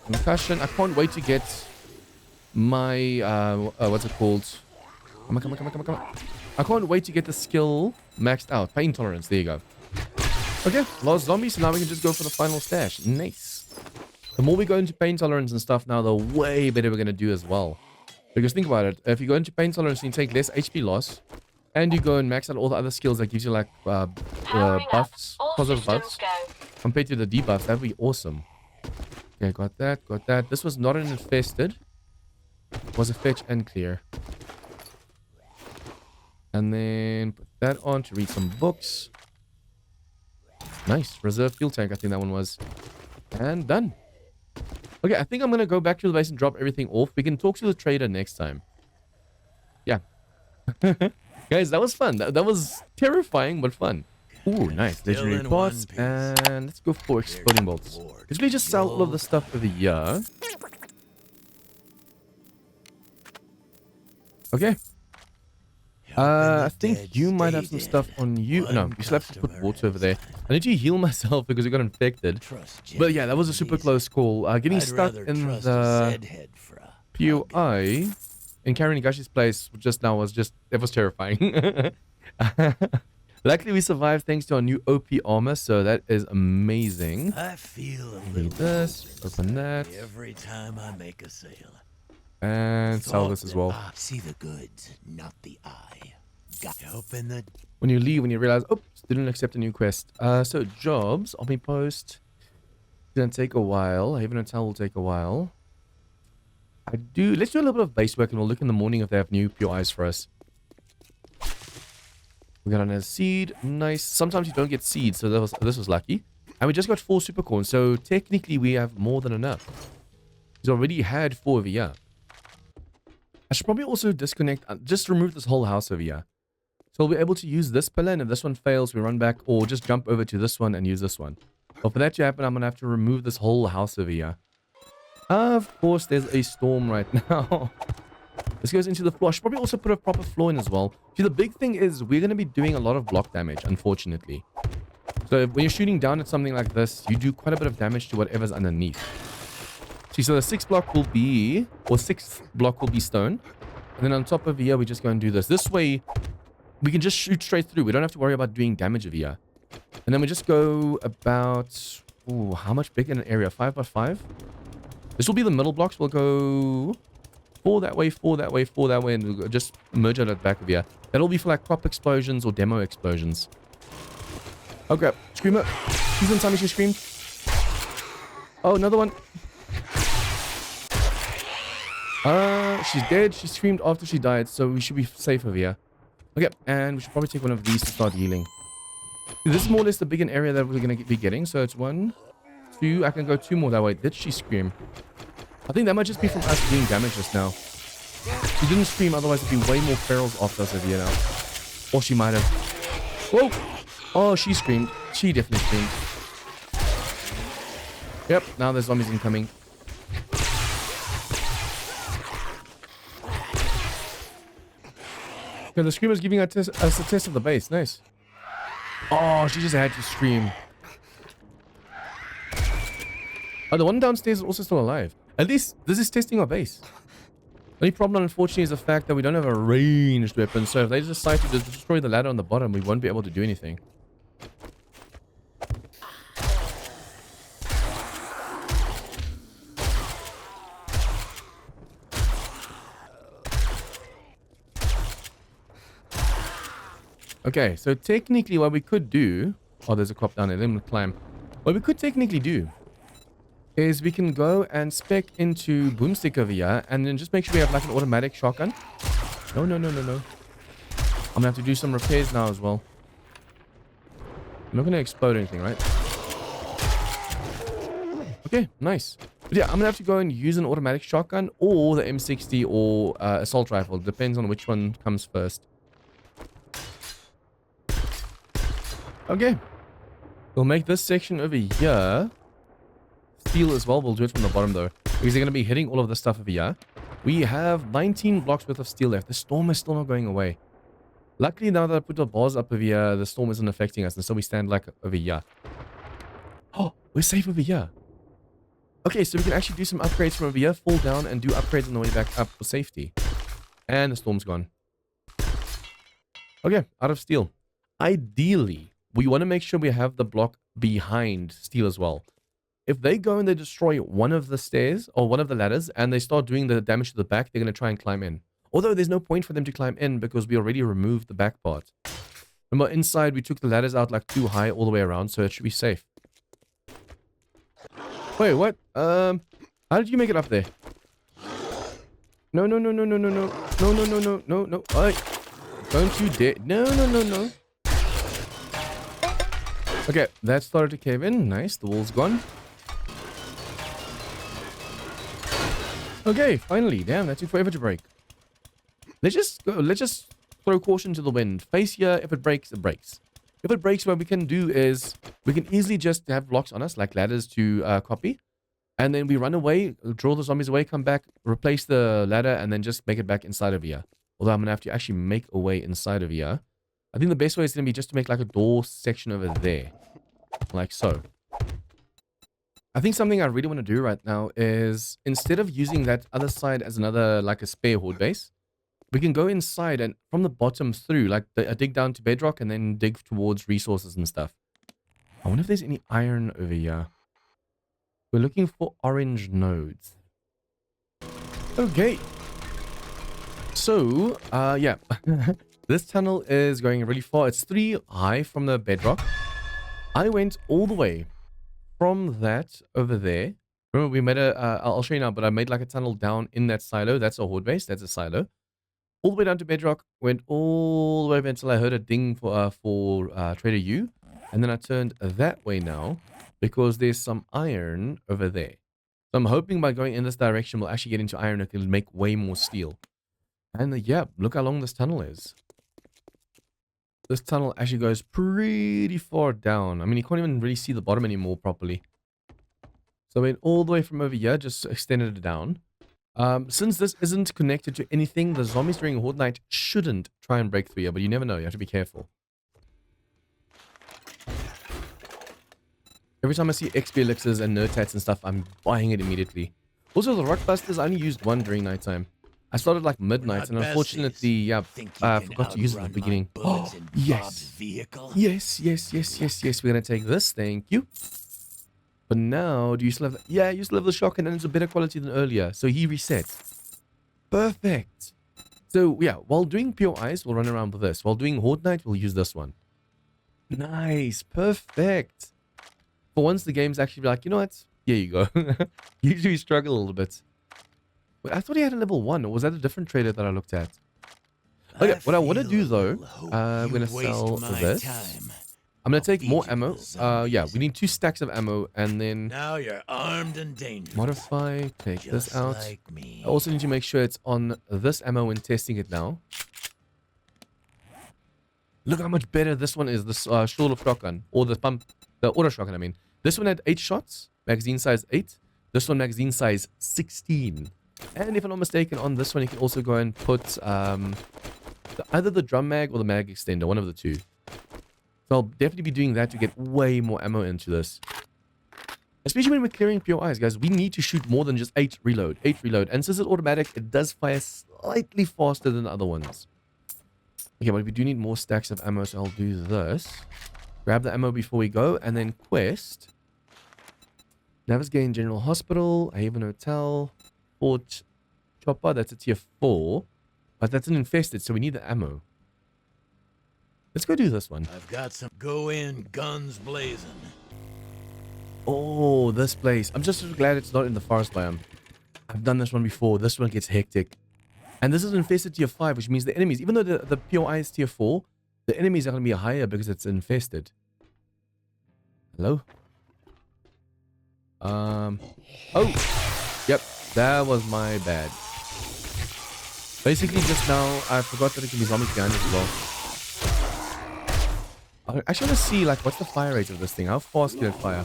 Concussion. I can't wait to get my what's it called? Come on, come on, come on, come on, come on. I can't wait to get the skill maxed out. Pain tolerance. There you go. Okay, lost zombies, so now we can just go for the final stash. Nice. The more we go into pain tolerance and stuff now, the way better we're gonna do as well. Because think about it. If you go into pain tolerance, you take less HP loss, and you go and max out all the other skills that gives you like buffs, positive buffs, compared to the debuffs. That'd be awesome. Okay, got that, got that. This was not an infested. It was a fetch and clear. And then put that on to read some books. Nice. Reserve fuel tank, I think that one was. And done. Okay, I think I'm going to go back to the base and drop everything off. We can talk to the trader next time. Yeah. Guys, that was fun. That was terrifying, but fun. Ooh, nice. Legendary parts. And let's go for exploding bolts. Let's really just sell all of the stuff over here. Okay. I think you might have some stuff on you. No, you still have to put water over there. I need to heal myself because we got infected. But yeah, that was a super close call. Getting stuck in the POI in Karen Nigash's place just now was just, it was terrifying. Luckily, we survived thanks to our new OP armor, so that is amazing.
I feel a
Need this, open that,
every time I make a sale.
and sell this as well.
See the goods, not the eye. Got help in the...
When you leave, when you realize, oops, didn't accept a new quest. So jobs, army post, gonna take a while. Haven Hotel will take a while. Let's do a little bit of base work and we'll look in the morning if they have new POIs for us. We got another seed, nice. Sometimes you don't get seeds, so this was lucky. And we just got 4 super corn, so technically we have more than enough. He's already had 4 over here. I should probably also disconnect, just remove this whole house over here. So we'll be able to use this pillar, and if this one fails, we run back, or just jump over to this one and use this one. But for that to happen, I'm going to have to remove this whole house over here. Of course, there's a storm right now. This goes into the floor. I should probably also put a proper floor in as well. See, the big thing is we're going to be doing a lot of block damage, unfortunately. So when you're shooting down at something like this, you do quite a bit of damage to whatever's underneath. See, so the 6th block will be, or 6th block will be stone. And then on top of here, we just go and do this. This way, we can just shoot straight through. We don't have to worry about doing damage of here. And then we just go about, ooh, how much big in an area? 5 by 5? This will be the middle blocks. We'll go 4 that way, 4 that way, 4 that way, and we'll just merge it at the back of here. That'll be for like crop explosions or demo explosions. Okay, Screamer. She's inside me, she screamed. Oh, another one. She's dead. She screamed after she died, so we should be safe over here. Okay, and we should probably take one of these to start healing. This is more or less the bigger area that we're going to be getting. So it's 1, 2. I can go 2 more that way. Did she scream? I think that might just be from us doing damage just now. She didn't scream, otherwise there'd be way more ferals after us over here now. Or she might have. Whoa! Oh, she screamed. She definitely screamed. Yep, now there's zombies incoming. Okay, the screamer's giving us a test of the base. Nice. Oh, she just had to scream. Oh, the one downstairs is also still alive. At least this is testing our base. Only problem, unfortunately, is the fact that we don't have a ranged weapon. So if they decide to destroy the ladder on the bottom, we won't be able to do anything. Okay, so technically what we could do... Oh, there's a crop down there. Let me climb. What we could technically do is we can go and spec into boomstick over here and then just make sure we have like an automatic shotgun. No. I'm gonna have to do some repairs now as well. I'm not gonna explode anything, right? Okay, nice. But yeah, I'm gonna have to go and use an automatic shotgun or the M60 or assault rifle. Depends on which one comes first. Okay. We'll make this section over here steel as well. We'll do it from the bottom though, because they're going to be hitting all of the stuff over here. We have 19 blocks worth of steel left. The storm is still not going away. Luckily, now that I put the bars up over here, the storm isn't affecting us, and so we stand like over here. Oh, we're safe over here. Okay, so we can actually do some upgrades from over here, fall down, and do upgrades on the way back up for safety. And the storm's gone. Okay, out of steel. Ideally, we want to make sure we have the block behind steel as well. If they go and they destroy one of the stairs or one of the ladders and they start doing the damage to the back, they're going to try and climb in. Although there's no point for them to climb in because we already removed the back part. Remember, inside we took the ladders out like too high all the way around, so it should be safe. Wait, what? How did you make it up there? No. Oi. Don't you dare. No. Okay, that started to cave in. Nice, the wall's gone. Okay, finally. Damn, that took forever to break. Let's just go. Let's just throw caution to the wind. Face here. If it breaks, it breaks. If it breaks, what we can do is we can easily just have blocks on us, like ladders to copy. And then we run away, draw the zombies away, come back, replace the ladder, and then just make it back inside of here. Although I'm going to have to actually make a way inside of here. I think the best way is going to be just to make like a door section over there. Like so. I think something I really want to do right now is, instead of using that other side as another, like a spare horde base, we can go inside and from the bottom through, like dig down to bedrock and then dig towards resources and stuff. I wonder if there's any iron over here. We're looking for orange nodes. Okay. So, yeah. This tunnel is going really far. It's 3 high from the bedrock. I went all the way from that over there. Remember, we made I'll show you now, but I made like a tunnel down in that silo. That's a horde base. That's a silo. All the way down to bedrock. Went all the way until I heard a ding for Trader U. And then I turned that way now because there's some iron over there. So I'm hoping by going in this direction, we'll actually get into iron. It can make way more steel. And yeah, look how long this tunnel is. This tunnel actually goes pretty far down. I mean, you can't even really see the bottom anymore properly. So I went all the way from over here, just extended it down. Since this isn't connected to anything, the zombies during Horde Night shouldn't try and break through here, but you never know. You have to be careful. Every time I see XP elixirs and nerd tats and stuff, I'm buying it immediately. Also, the rock busters, I only used one during nighttime. I started like midnight, and unfortunately, yeah, I forgot to use it at the beginning. Oh, yes. Yes. We're gonna take this. Thank you. But now, do you still have? Yeah, you still have the shotgun, and it's a better quality than earlier. So he resets. Perfect. So yeah, while doing POIs, we'll run around with this. While doing Horde Night, we'll use this one. Nice. Perfect. For once, the game's actually like, you know what? Here you go. Usually we struggle a little bit. Wait, I thought he had a level 1, or was that a different trader that I looked at? Okay, what I want to do though, I'm going to sell this. I'm going to take more ammo. Yeah, we need 2 stacks of ammo, and then
Now you're armed and dangerous.
modify, take this out.
Like me.
I also need to make sure it's on this ammo when testing it now. Look how much better this one is, this short shotgun, or the pump, the auto shotgun, I mean. This one had 8 shots, magazine size 8. This one magazine size 16. And if I'm not mistaken, on this one you can also go and put either the drum mag or the mag extender, one of the two. So I'll definitely be doing that to get way more ammo into this. Especially when we're clearing POIs, guys, we need to shoot more than just 8 reload. 8 reload. And since it's automatic, it does fire slightly faster than the other ones. Okay, but we do need more stacks of ammo, so I'll do this. Grab the ammo before we go, and then quest. Navigating General Hospital, Haven Hotel, Fort Chopper, that's a tier 4. But that's an infested, so we need the ammo. Let's go do this one.
I've got some. Go in, guns blazing.
Oh, this place. I'm just so glad it's not in the forest biome. I've done this one before. This one gets hectic. And this is infested tier 5, which means the enemies, even though the POI is tier 4, the enemies are going to be higher because it's infested. Hello? Oh, yep, that was my bad. Basically, just now, I forgot that it can be zombies behind as well. I actually want to see, like, what's the fire rate of this thing? How fast can it fire?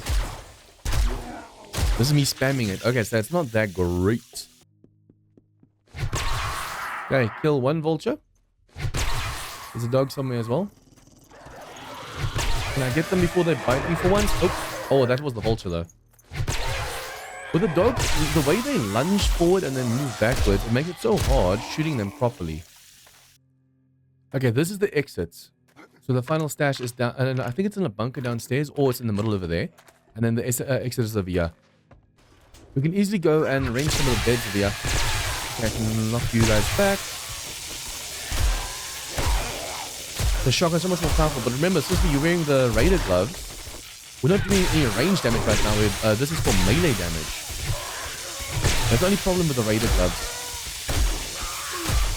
This is me spamming it. Okay, so it's not that great. Okay, kill 1 vulture. There's a dog somewhere as well. Can I get them before they bite me for once? Oh, that was the vulture though. With the dogs, the way they lunge forward and then move backwards, it makes it so hard shooting them properly. Okay, this is the exit. So the final stash is down, and I think it's in a bunker downstairs, or it's in the middle over there. And then the exit is over here. We can easily go and range some of the beds over here. Okay, I can knock you guys back. The shotgun's so much more powerful, but remember, since we're wearing the raider gloves, we're not doing any range damage right now. This is for melee damage. That's the only problem with the raider gloves.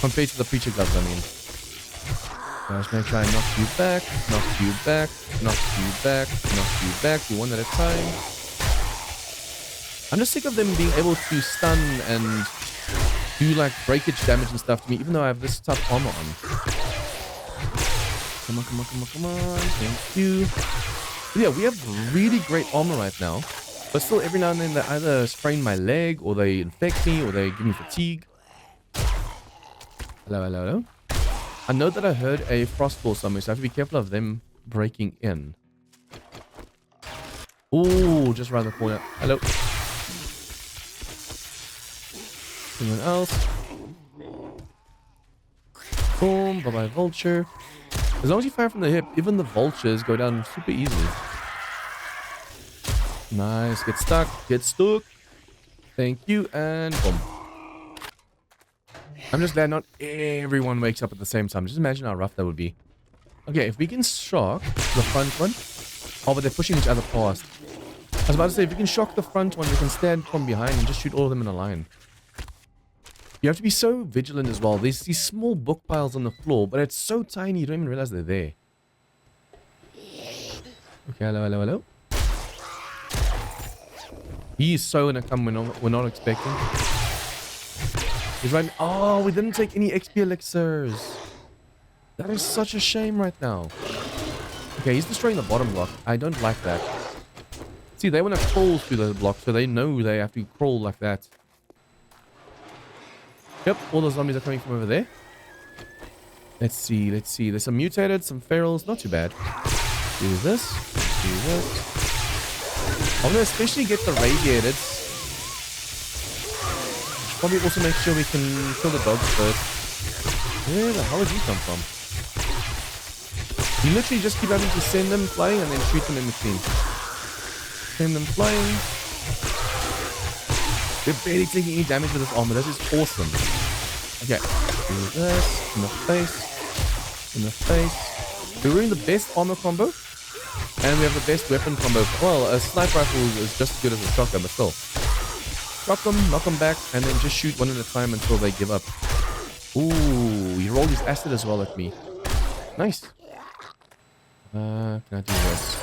Compared to the preacher gloves, I mean. Now let's make sure I knock you back, knock you back, knock you back, knock you back. Do one at a time. I'm just sick of them being able to stun and do like breakage damage and stuff to me, even though I have this tough armor on. Come on, come on, come on, come on. Thank you. But yeah, we have really great armor right now. But still, every now and then, they either sprain my leg, or they infect me, or they give me fatigue. Hello, hello, hello. I know that I heard a frostball somewhere, so I have to be careful of them breaking in. Ooh, just around the corner. Hello. Anyone else? Boom, bye-bye vulture. As long as you fire from the hip, even the vultures go down super easily. Nice, get stuck, get stuck. Thank you, and boom. I'm just glad not everyone wakes up at the same time. Just imagine how rough that would be. Okay, if we can shock the front one. Oh, but they're pushing each other past. I was about to say, if we can shock the front one, we can stand from behind and just shoot all of them in a line. You have to be so vigilant as well. There's these small book piles on the floor, but it's so tiny you don't even realize they're there. Okay, hello, hello, hello. He's so gonna come we're not expecting. He's right. Oh, we didn't take any XP elixirs. That is such a shame right now. Okay, he's destroying the bottom block. I don't like that. See, they want to crawl through the block, so they know they have to crawl like that. Yep, all those zombies are coming from over there. Let's see, let's see. There's some mutated, some ferals. Not too bad. Do this. Do this. I'm gonna especially get the radiated. Probably also make sure we can kill the dogs first. Where the hell did he come from? You literally just keep having to send them flying and then shoot them in between. Send them flying. We're barely taking any damage with this armor. This is awesome. Okay. Do this. In the face. In the face. We're wearing the best armor combo. And we have the best weapon combo. Well, a sniper rifle is just as good as a shotgun, but still. Shock them, knock them back, and then just shoot one at a time until they give up. Ooh, he rolled his acid as well at me. Nice. Can I do this?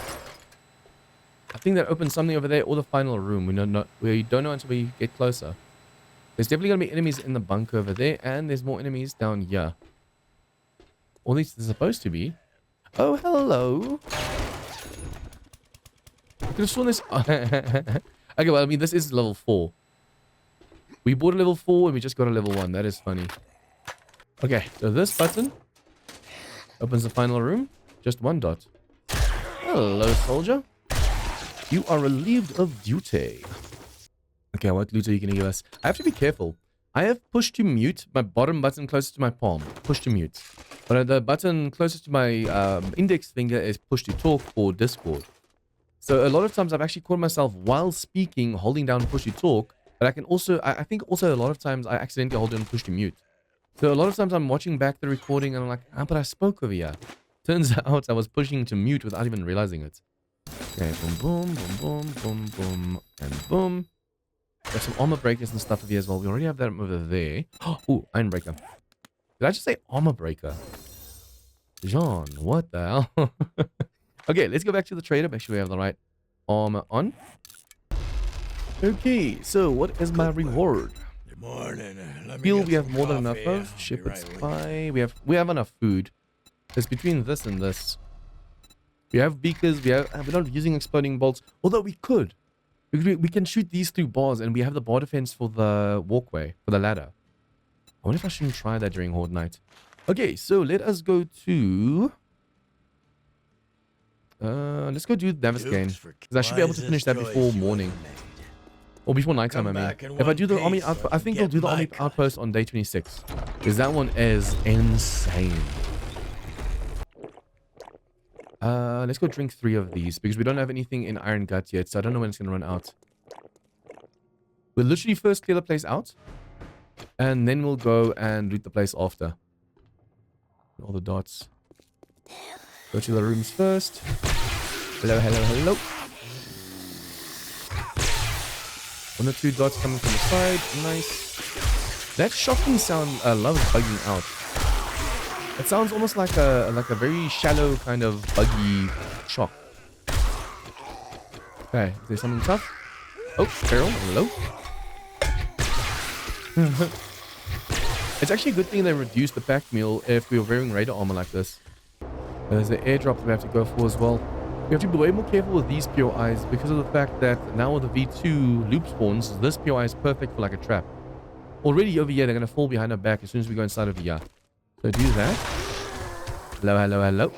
I think that opens something over there or the final room. We don't know until we get closer. There's definitely going to be enemies in the bunker over there, and there's more enemies down here. Or at least there's supposed to be. Oh, hello. I could have sworn this... Okay, well, I mean, this is level 4. We bought a level 4 and we just got a level 1. That is funny. Okay, so this button opens the final room. Just 1 dot. Hello, soldier. You are relieved of duty. Okay, what loot are you going to give us? I have to be careful. I have push to mute, my bottom button closest to my palm. Push to mute. But the button closest to my index finger is push to talk or Discord. So a lot of times I've actually caught myself while speaking holding down push to talk. But I can also, I think also a lot of times I accidentally hold down push to mute. So a lot of times I'm watching back the recording and I'm like, but I spoke over here. Turns out I was pushing to mute without even realizing it. Okay, boom, boom, boom, boom, boom, boom, and boom. There's some armor breakers and stuff over here as well. We already have that over there. Oh, iron breaker. Did I just say armor breaker? John, what the hell? Okay, let's go back to the trader. Make sure we have the right armor on. Okay, so what is my reward?
Good morning.
Fuel we have more than enough of. Shepherd's pie. We have enough food. It's between this and this. We have beakers. We're not using exploding bolts. Although we could. We can shoot these through bars and we have the bar defense for the walkway, for the ladder. I wonder if I shouldn't try that during Horde night. Okay, so let us go to... let's go do Navisgain. Because I should be able to finish that before morning. Or before nighttime, I mean. If I do the army outpost, I think I'll do the army outpost on day 26. Because that one is insane. Let's go drink 3 of these. Because we don't have anything in Iron Gut yet. So I don't know when it's going to run out. We'll literally first clear the place out. And then we'll go and loot the place after. All the dots. Go to the rooms first. Hello, hello, hello. 1 or 2 dots coming from the side. Nice. That shocking sound loves bugging out. It sounds almost like a very shallow kind of buggy shock. Okay, is there something tough? Oh, Carol, hello. It's actually a good thing they reduced the pack meal if we were wearing radar armor like this. There's the airdrop that we have to go for as well. We have to be way more careful with these POIs because of the fact that now with the V2 loop spawns, this POI is perfect for like a trap. Already over here, they're going to fall behind our back as soon as we go inside over here. So do that. Hello, hello, hello.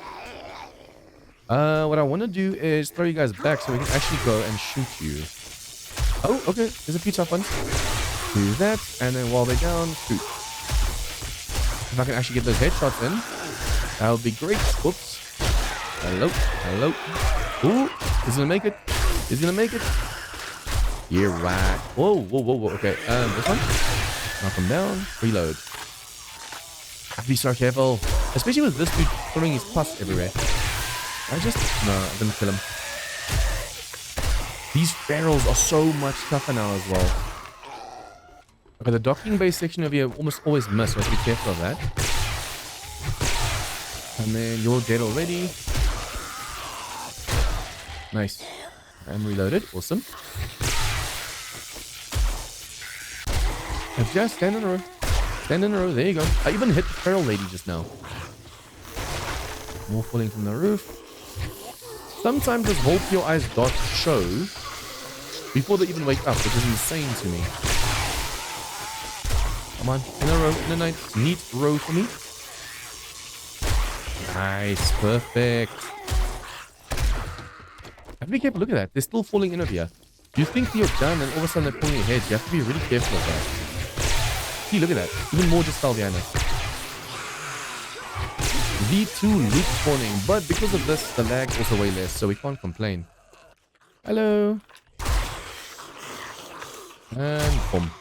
What I want to do is throw you guys back so we can actually go and shoot you. Oh, okay. There's a few tough ones. Do that, and then while they're down, shoot. If I can actually get those headshots in, that would be great. Whoops. Hello, hello. Ooh, he's gonna make it. He's gonna make it. You're right. Whoa, whoa, whoa, whoa. Okay, this one. Knock him down. Reload. Have to be so careful, especially with this dude throwing his pus everywhere. No, I didn't kill him. These ferals are so much tougher now as well. Okay, the docking base section over here almost always miss, so I have to be careful of that. And then you're dead already. Nice. I'm reloaded. Awesome. Just stand in a row. Stand in a row. There you go. I even hit the feral lady just now. More falling from the roof. Sometimes this whole POI's dot show before they even wake up, which is insane to me. Come on, in a row, in a nice, neat row for me. Nice, perfect. have to be careful. Look at that. They're still falling in over here. You think you're done and all of a sudden they're pulling your head. You have to be really careful of that. See, look at that. Even more just fell behind us. V2 loot spawning. But because of this, the lag's also way less. So we can't complain. Hello. And boom.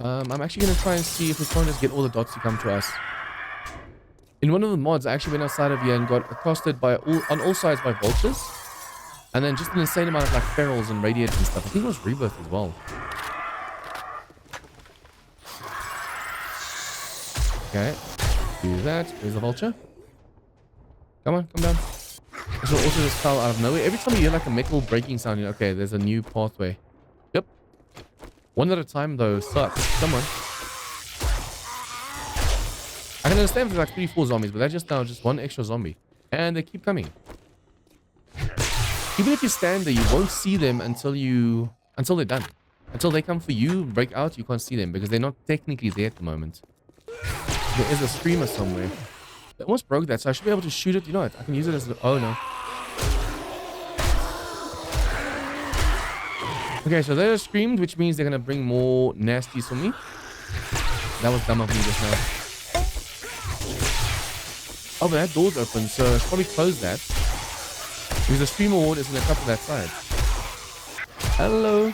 I'm actually going to try and see if we can't just get all the dots to come to us. In one of the mods, I actually went outside of here and got accosted by on all sides by vultures. And then just an insane amount of like ferals and radiates and stuff. I think it was rebirth as well. Okay. Do that. Where's the vulture? Come on, come down. This will also just fell out of nowhere. Every time you hear like a metal breaking sound, you're okay, there's a new pathway. Yep. One at a time though sucks. Come on. I can understand if there's like 3-4 zombies, but that's just now just one extra zombie. And they keep coming. Even if you stand there, you won't see them until they're done. Until they come for you, break out, you can't see them because they're not technically there at the moment. There is a streamer somewhere. I almost broke that, so I should be able to shoot it. You know what? I can use it as... Oh, no. Okay, so they're screamed, which means they're going to bring more nasties for me. That was dumb of me just now. Oh, but that door's open, so I should probably close that. Because the streamer horde is going to come to that side. Hello.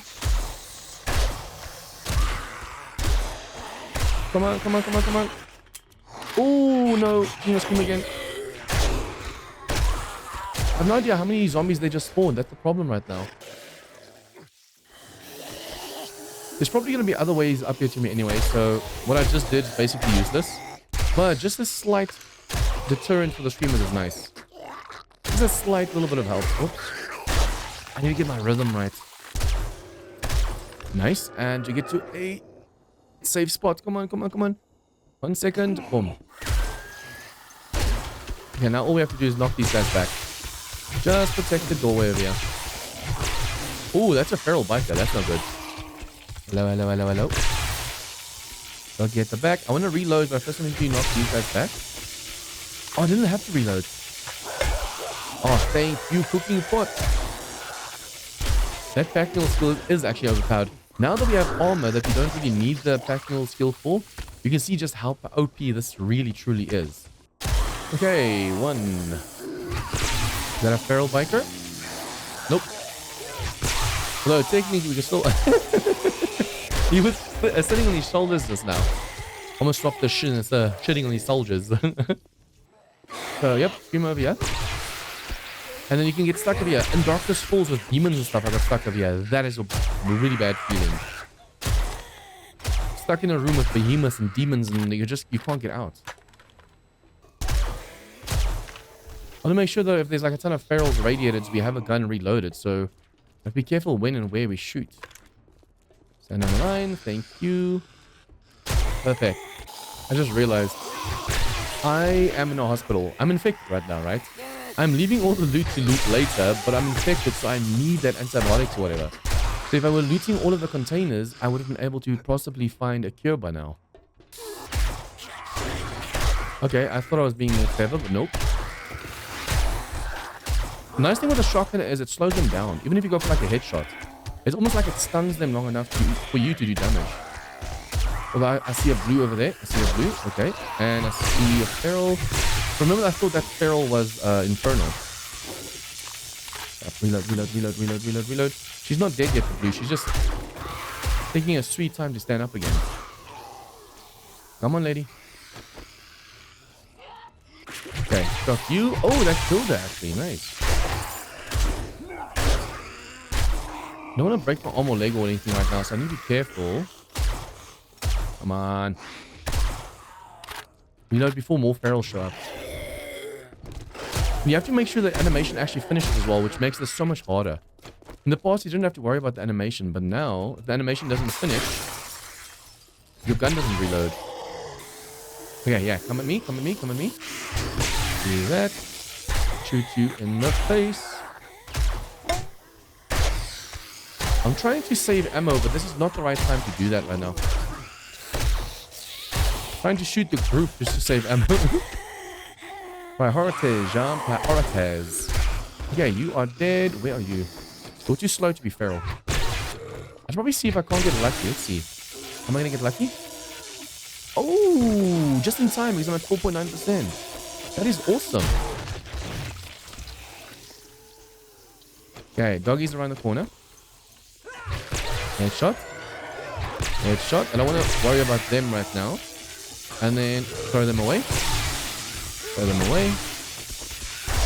Come on, come on, come on, come on. Oh, no. You're going to scream again. I have no idea how many zombies they just spawned. That's the problem right now. There's probably going to be other ways up here to me anyway. So what I just did is basically use this. But just a slight deterrent for the streamers is nice. Just a slight little bit of help. Oops. I need to get my rhythm right. Nice. And you get to a safe spot. Come on, come on, come on. 1 second. Boom. Okay, now all we have to do is knock these guys back. Just protect the doorway over here. Oh, that's a feral biker. That's not good. Hello, hello, hello, hello. Don't get the back. I want to reload, but first I need to knock these guys back. Oh, I didn't have to reload. Oh, thank you, cooking pot. That practical skill is actually overpowered. Now that we have armor that we don't really need the practical skill for, you can see just how OP this really truly is. Okay, one. Is that a feral biker? Nope. Although technically we can still... He was sitting on his shoulders just now. Almost dropped the shit shitting on his soldiers. So, yep, stream over here. And then you can get stuck over here. In Darkness Falls with demons and stuff, I got stuck over here. That is a really bad feeling. Stuck in a room with behemoths and demons and you can't get out. I want to make sure though if there's like a ton of ferals radiated, we have a gun reloaded. So, have to be careful when and where we shoot. Stand on the line. Thank you. Perfect. I just realized I am in a hospital. I'm infected right now, right? I'm leaving all the loot to loot later, but I'm infected, so I need that antibiotics or whatever. So if I were looting all of the containers, I would have been able to possibly find a cure by now. Okay, I thought I was being more clever, but nope. The nice thing with a shotgun is it slows them down. Even if you go for like a headshot, it's almost like it stuns them long enough for you to do damage. Although I see a blue over there. I see a blue. Okay. And I see a feral. Remember, I thought that feral was infernal. Reload, reload, reload, reload, reload, reload. She's not dead yet, the blue. She's just taking a sweet time to stand up again. Come on, lady. Okay. Got you. Oh, that killed her, actually. Nice. I don't want to break my arm or leg or anything right now, so I need to be careful. Come on. Reload before more ferals show up. You have to make sure the animation actually finishes as well, which makes this so much harder. In the past, you didn't have to worry about the animation, but now, if the animation doesn't finish, your gun doesn't reload. Okay, yeah, come at me, come at me, come at me. Do that. Shoot you in the face. I'm trying to save ammo, but this is not the right time to do that right now. Trying to shoot the group just to save ammo. Priorities, Jean, priorities. Okay, you are dead. Where are you? You're too slow to be feral. I should probably see if I can't get lucky. Let's see. Am I going to get lucky? Oh, just in time because I'm at 4.9%. That is awesome. Okay, doggies around the corner. Headshot. Headshot. And I want to worry about them right now. And then throw them away. Throw them away.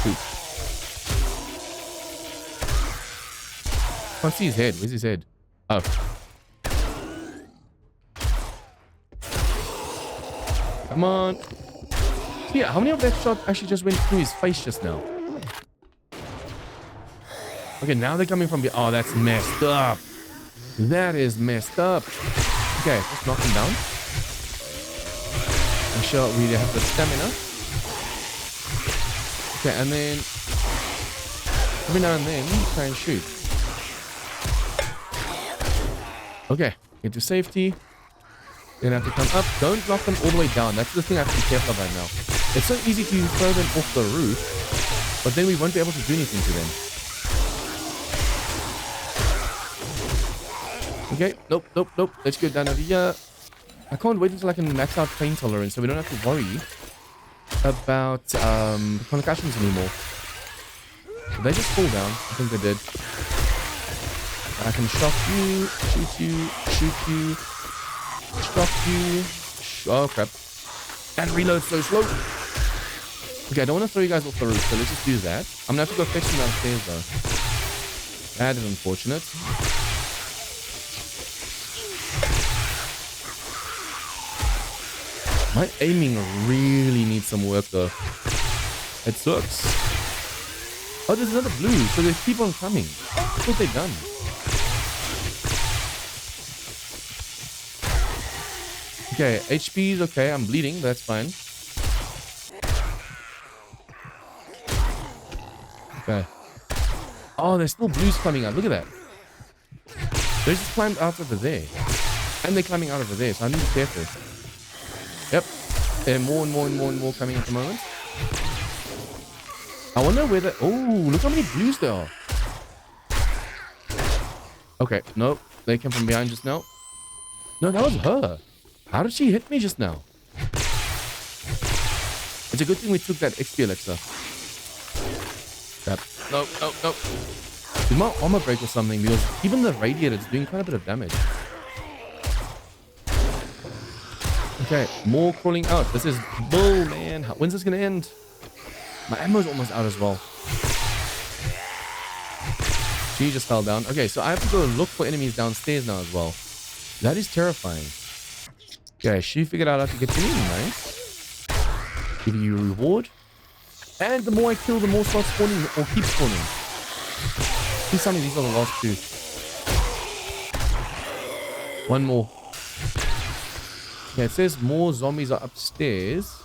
Shoot. Can't see his head. Where's his head? Oh. Come on. Yeah, how many of that shot actually just went through his face just now? Okay, now they're coming from behind. Oh, that's messed up. That is messed up. Okay, let's knock him down. Make sure we have the stamina. Okay, and then every now and then try and shoot. Okay, get to safety. You're gonna have to come up. Don't knock them all the way down. That's the thing I have to be careful about now. It's so easy to throw them off the roof, but then we won't be able to do anything to them. Okay, nope, nope, nope. Let's go down over here. I can't wait until I can max out pain tolerance so we don't have to worry about concussions anymore. Did they just fall down? I think they did. I can shock you, shoot you, shoot you, shock you. Oh crap. And reload so slow. Okay, I don't want to throw you guys off the roof, so let's just do that. I'm gonna have to go fetch them downstairs though. That is unfortunate. My aiming really needs some work though. It sucks. Oh, there's another blue, so they keep on coming. What have they done? Okay, HP is okay. I'm bleeding, but that's fine. Okay. Oh, there's still blues coming out. Look at that. They just climbed out over there. And they're climbing out over there, so I need to be careful. Yep. And more and more and more and more coming at the moment. I wonder where the... Oh, look how many blues there are. Okay, no. They came from behind just now. No, that was her. How did she hit me just now? It's a good thing we took that XP elixir. Crap. No, no, no. Did my armor break or something? Because even the radiator is doing quite a bit of damage. Okay, more crawling out. This is bull, man. When's this gonna end? My ammo's almost out as well. She just fell down. Okay, so I have to go look for enemies downstairs now as well. That is terrifying. Okay, she figured out how to get to me. Nice. Give you a reward. And the more I kill, the more start spawning or keep spawning. Please tell me these are the last two. One more. Okay, it says more zombies are upstairs.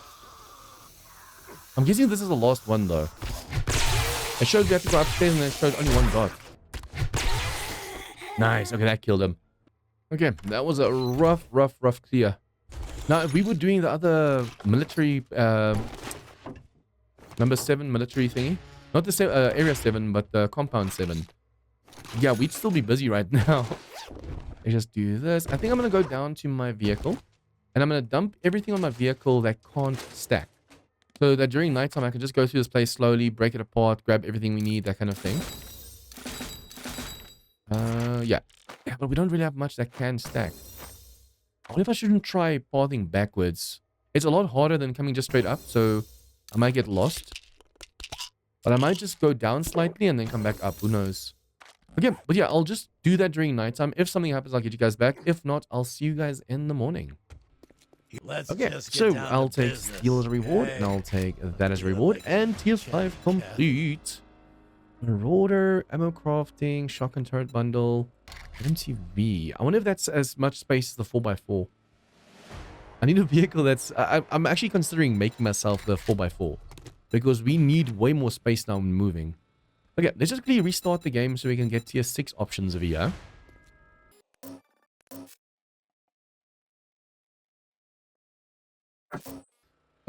I'm guessing this is the last one though. It showed we have to go upstairs and then it showed only one dot. Nice. Okay, that killed him. Okay, that was a rough clear. Now, if we were doing the other military, number 7 military thingy, not the area 7, but the compound 7. Yeah, we'd still be busy right now. Let's just do this. I think I'm going to go down to my vehicle. And I'm going to dump everything on my vehicle that can't stack. So that during nighttime, I can just go through this place slowly, break it apart, grab everything we need, that kind of thing. Yeah. Yeah, but we don't really have much that can stack. What if I shouldn't try pathing backwards? It's a lot harder than coming just straight up, so I might get lost. But I might just go down slightly and then come back up. Who knows? Okay, but yeah, I'll just do that during nighttime. If something happens, I'll get you guys back. If not, I'll see you guys in the morning. Okay, so I'll take steel as a reward, and I'll take that as a reward, and tier 5 complete. Marauder, ammo crafting, shotgun turret bundle, MTV. I wonder if that's as much space as the 4x4. I need a vehicle that's... I'm actually considering making myself the 4x4, because we need way more space now when moving. Okay, let's just quickly restart the game so we can get tier 6 options over here.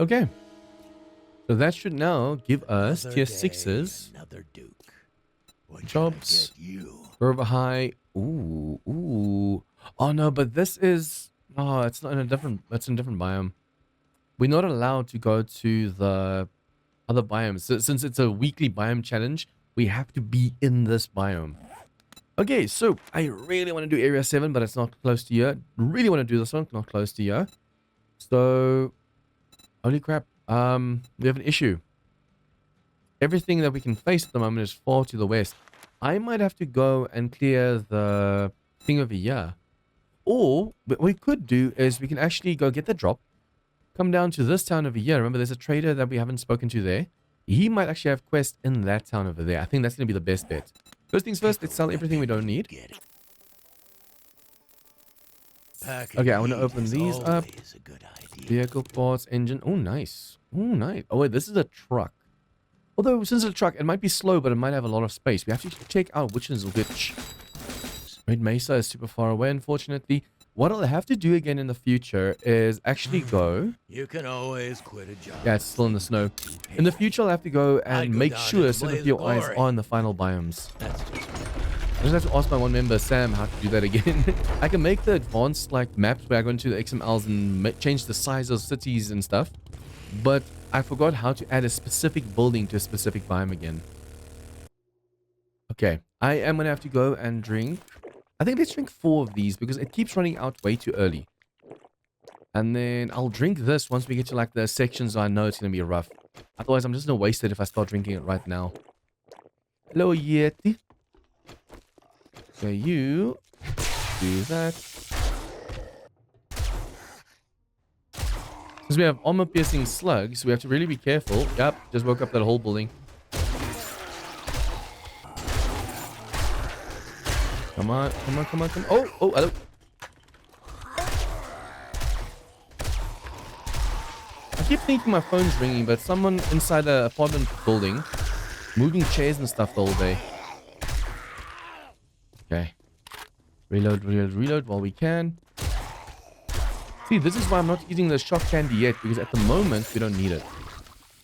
Okay. So that should now give us
Another
tier
day,
6s.
Another Duke. What
Jobs.
you?
River high. Ooh, ooh. Oh no, but this is... Oh, it's not in a different... It's in a different biome. We're not allowed to go to the other biomes. So, since it's a weekly biome challenge, we have to be in this biome. Okay, so I really want to do area 7, but it's not close to here. Really want to do this one, not close to here. So, holy crap. We have an issue. Everything that we can face at the moment is far to the west. I might have to go and clear the thing over here. Or, what we could do is we can actually go get the drop. Come down to this town over here. Remember, there's a trader that we haven't spoken to there. He might actually have quests in that town over there. I think that's going to be the best bet. First things first, let's sell everything we don't need. Okay, I want to open these up. Vehicle parts, engine. Oh, nice. Oh, nice. Oh, wait, this is a truck. Although, since it's a truck, it might be slow, but it might have a lot of space. We have to check out which is which. Red Mesa is super far away, unfortunately. What I'll have to do again in the future is actually go...
You can always quit a job.
Yeah, it's still in the snow. In the future, I'll have to go and make sure some of your eyes are on the final biomes. I just have to ask my one member, Sam, how to do that again. I can make the advanced like maps where I go into the XMLs and change the size of cities and stuff. But I forgot how to add a specific building to a specific biome again. Okay, I am going to have to go and drink... I think let's drink 4 of these because it keeps running out way too early. And then I'll drink this once we get to like the sections I know it's going to be rough. Otherwise, I'm just going to waste it if I start drinking it right now. Hello, Yeti. Okay, you do that. Since we have armor-piercing slugs, we have to really be careful. Yep, just woke up that whole building. Come on, come on, come on, come on. Oh, oh, hello. I keep thinking my phone's ringing, but someone inside the apartment building moving chairs and stuff the whole day. Okay. Reload, reload, reload while we can. See, this is why I'm not using the shock candy yet, because at the moment, we don't need it.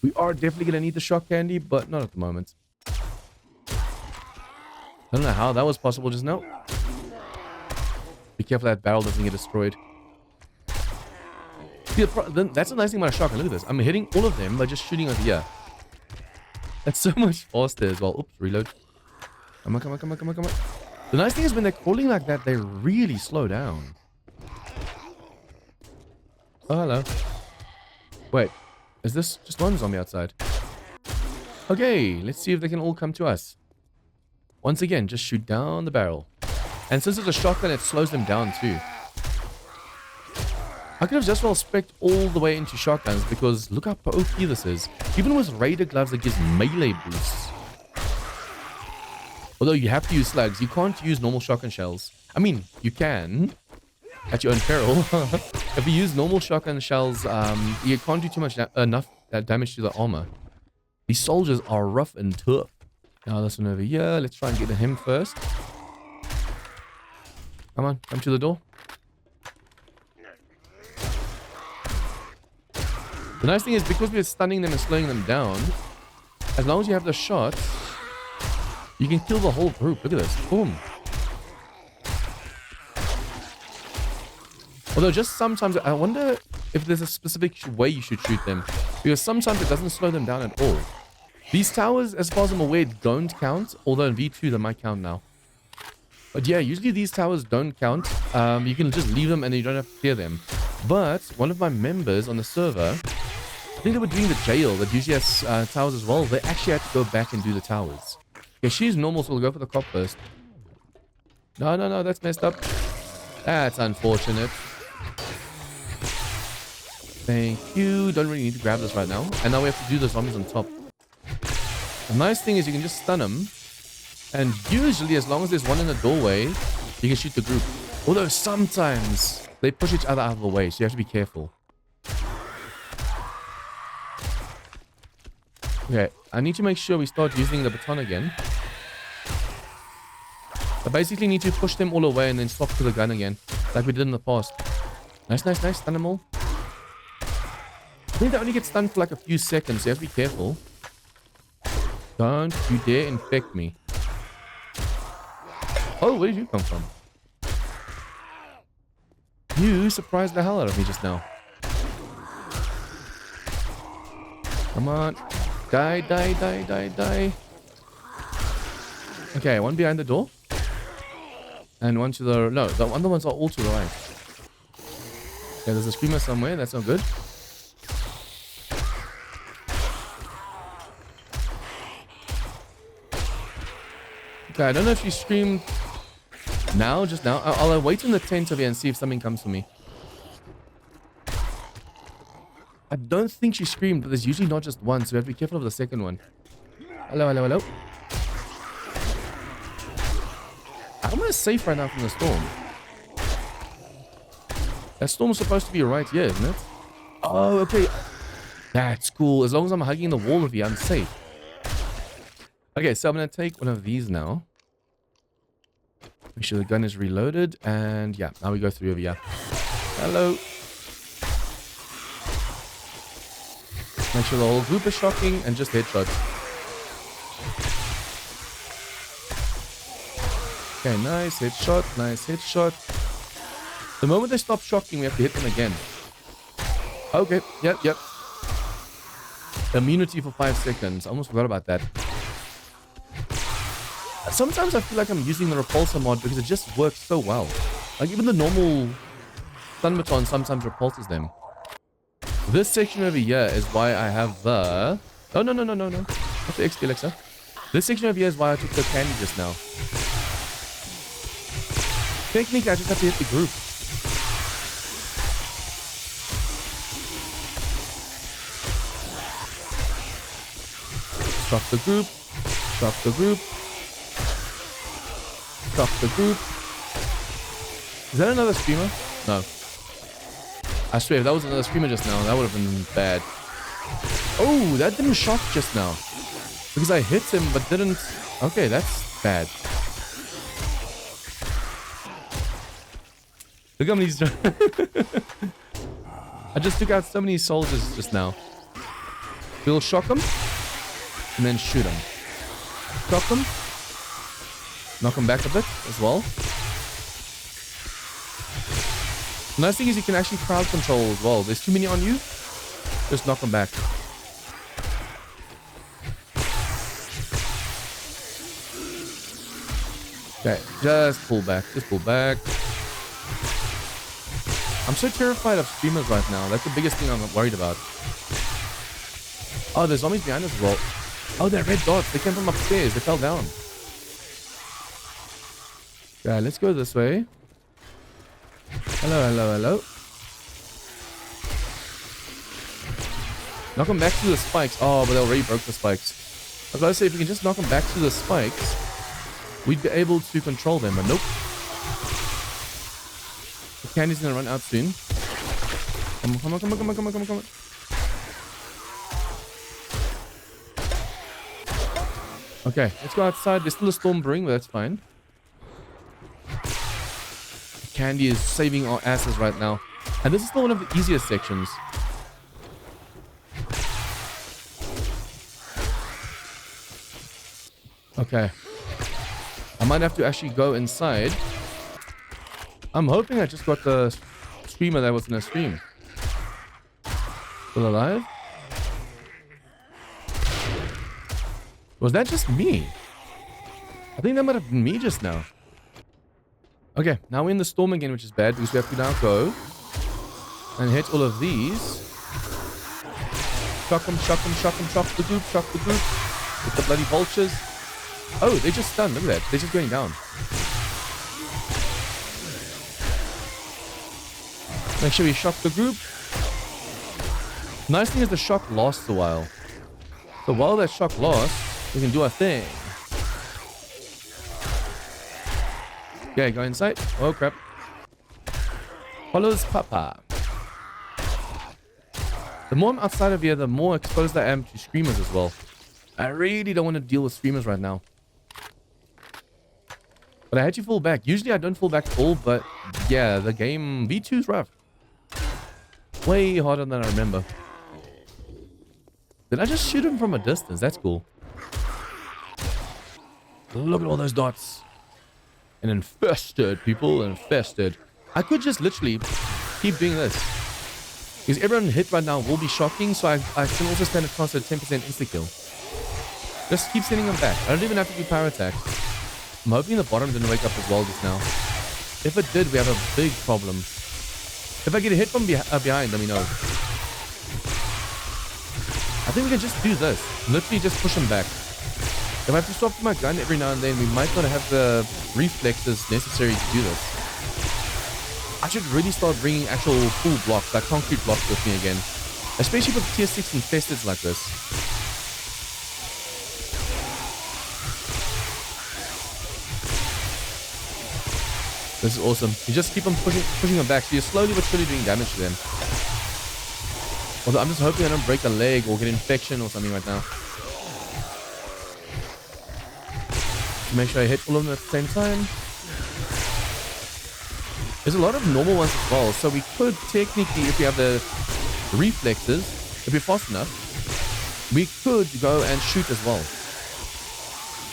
We are definitely going to need the shock candy, but not at the moment. I don't know how that was possible just now. Be careful that barrel doesn't get destroyed. See, that's the nice thing about a shotgun. Look at this. I'm hitting all of them by just shooting over here. That's so much faster as well. Oops, reload. Come on, come on, come on, come on, come on. The nice thing is when they're crawling like that, they really slow down. Oh, hello. Wait, is this just one zombie outside? Okay, let's see if they can all come to us. Once again, just shoot down the barrel. And since it's a shotgun, it slows them down too. I could have just well spec'd all the way into shotguns because look how OP this is. Even with Raider gloves, it gives melee boosts. Although you have to use slugs, you can't use normal shotgun shells. I mean, you can, at your own peril. If you use normal shotgun shells, you can't do too much enough damage to the armor. These soldiers are rough and tough. Now this one over here. Let's try and get him first. Come on, come to the door. The nice thing is because we're stunning them and slowing them down, as long as you have the shot, you can kill the whole group. Look at this. Boom. Although just sometimes, I wonder if there's a specific way you should shoot them. Because sometimes it doesn't slow them down at all. These towers, as far as I'm aware, don't count. Although in V2 they might count now. But yeah, usually these towers don't count. You can just leave them and you don't have to clear them. But one of my members on the server, I think they were doing the jail that usually has towers as well. They actually had to go back and do the towers. Okay, she's normal, so we'll go for the cop first. No, no, no, that's messed up. That's unfortunate. Thank you. Don't really need to grab this right now. And now we have to do the zombies on top. The nice thing is you can just stun them. And usually, as long as there's one in the doorway, you can shoot the group. Although sometimes they push each other out of the way, so you have to be careful. Okay, I need to make sure we start using the baton again. I basically need to push them all away and then swap to the gun again, like we did in the past. Nice, nice, nice. Stun them all. I think they only get stunned for like a few seconds, so you have to be careful. Don't you dare infect me. Oh, where did you come from? You surprised the hell out of me just now. Come on. Die, die, die, die, die. Okay, one behind the door. And one to the... No, the other ones are all to the right. Okay, there's a screamer somewhere. That's not good. Okay, I don't know if she screamed now, just now. I'll wait in the tent over here and see if something comes for me. I don't think she screamed, but there's usually not just one, so we have to be careful of the second one. Hello, hello, hello. I'm gonna safe right now from the storm. That storm's supposed to be right here, isn't it? Oh, okay. That's cool. As long as I'm hugging the wall of here, I'm safe. Okay, so I'm gonna take one of these now. Make sure the gun is reloaded, and yeah, now we go through over here. Hello. Make sure the whole group is shocking and just headshots. Okay, nice headshot, nice headshot. The moment they stop shocking, we have to hit them again. Okay, yep. Immunity for 5 seconds. I almost forgot about that. Sometimes I feel like I'm using the repulsor mod because it just works so well. Like even the normal stun baton sometimes repulses them. This section over here is why I have the... Oh, no. What's the XP elixir? This section over here is why I took the candy just now. Technically, I just have to hit the group. Shock the group. Shock the group. Shock the group. Is that another screamer? No. I swear, if that was another screamer just now, that would have been bad. Oh, that didn't shock just now. Because I hit him, but didn't... Okay, that's bad. Look how many... I just took out so many soldiers just now. We'll shock them. And then shoot them. Shock them. Knock them back a bit as well. The nice thing is you can actually crowd control as well. There's too many on you. Just knock them back. Okay, just pull back. Just pull back. I'm so terrified of streamers right now. That's the biggest thing I'm worried about. Oh, there's zombies behind us as well. Oh, they're red dots. They came from upstairs. They fell down. Okay, let's go this way. Hello, hello, hello. Knock them back to the spikes. Oh, but they already broke the spikes. I was about to say, if we can just knock them back to the spikes, we'd be able to control them, but nope. The candy's gonna run out soon. Come on. Okay, let's go outside. There's still a storm brewing, but that's fine. Candy is saving our asses right now. And this is still one of the easiest sections. Okay. I might have to actually go inside. I'm hoping I just got the streamer that was in the stream. Still alive? Was that just me? I think that might have been me just now. Okay, now we're in the storm again, which is bad because we have to now go and hit all of these. Shock them, shock the group, with the bloody vultures. Oh, they're just stunned, look at that. They're just going down. Make sure we shock the group. Nice thing is the shock lasts a while. So while that shock lasts, we can do our thing. Okay, go inside. Oh, crap. Follows Papa. The more I'm outside of here, the more exposed I am to screamers as well. I really don't want to deal with screamers right now. But I had to fall back. Usually I don't fall back at all, but yeah, the game V2 is rough. Way harder than I remember. Did I just shoot him from a distance? That's cool. Look at all those dots. And infested, people. Infested. I could just literally keep doing this. Because everyone hit right now will be shocking. So I can also stand a chance at 10% insta-kill. Just keep sending them back. I don't even have to do power attack. I'm hoping the bottom didn't wake up as well just now. If it did, we have a big problem. If I get a hit from behind, let me know. I think we can just do this. Literally just push him back. If I have to swap to my gun every now and then, we might not have the reflexes necessary to do this. I should really start bringing actual full blocks, like concrete blocks with me again. Especially with tier 6 infesteds like this. This is awesome. You just keep on pushing them back. So you're slowly but surely doing damage to them. Although I'm just hoping I don't break a leg or get infection or something right now. Make sure I hit all of them at the same time. There's a lot of normal ones as well. So we could technically, if we have the reflexes, if we're fast enough, we could go and shoot as well.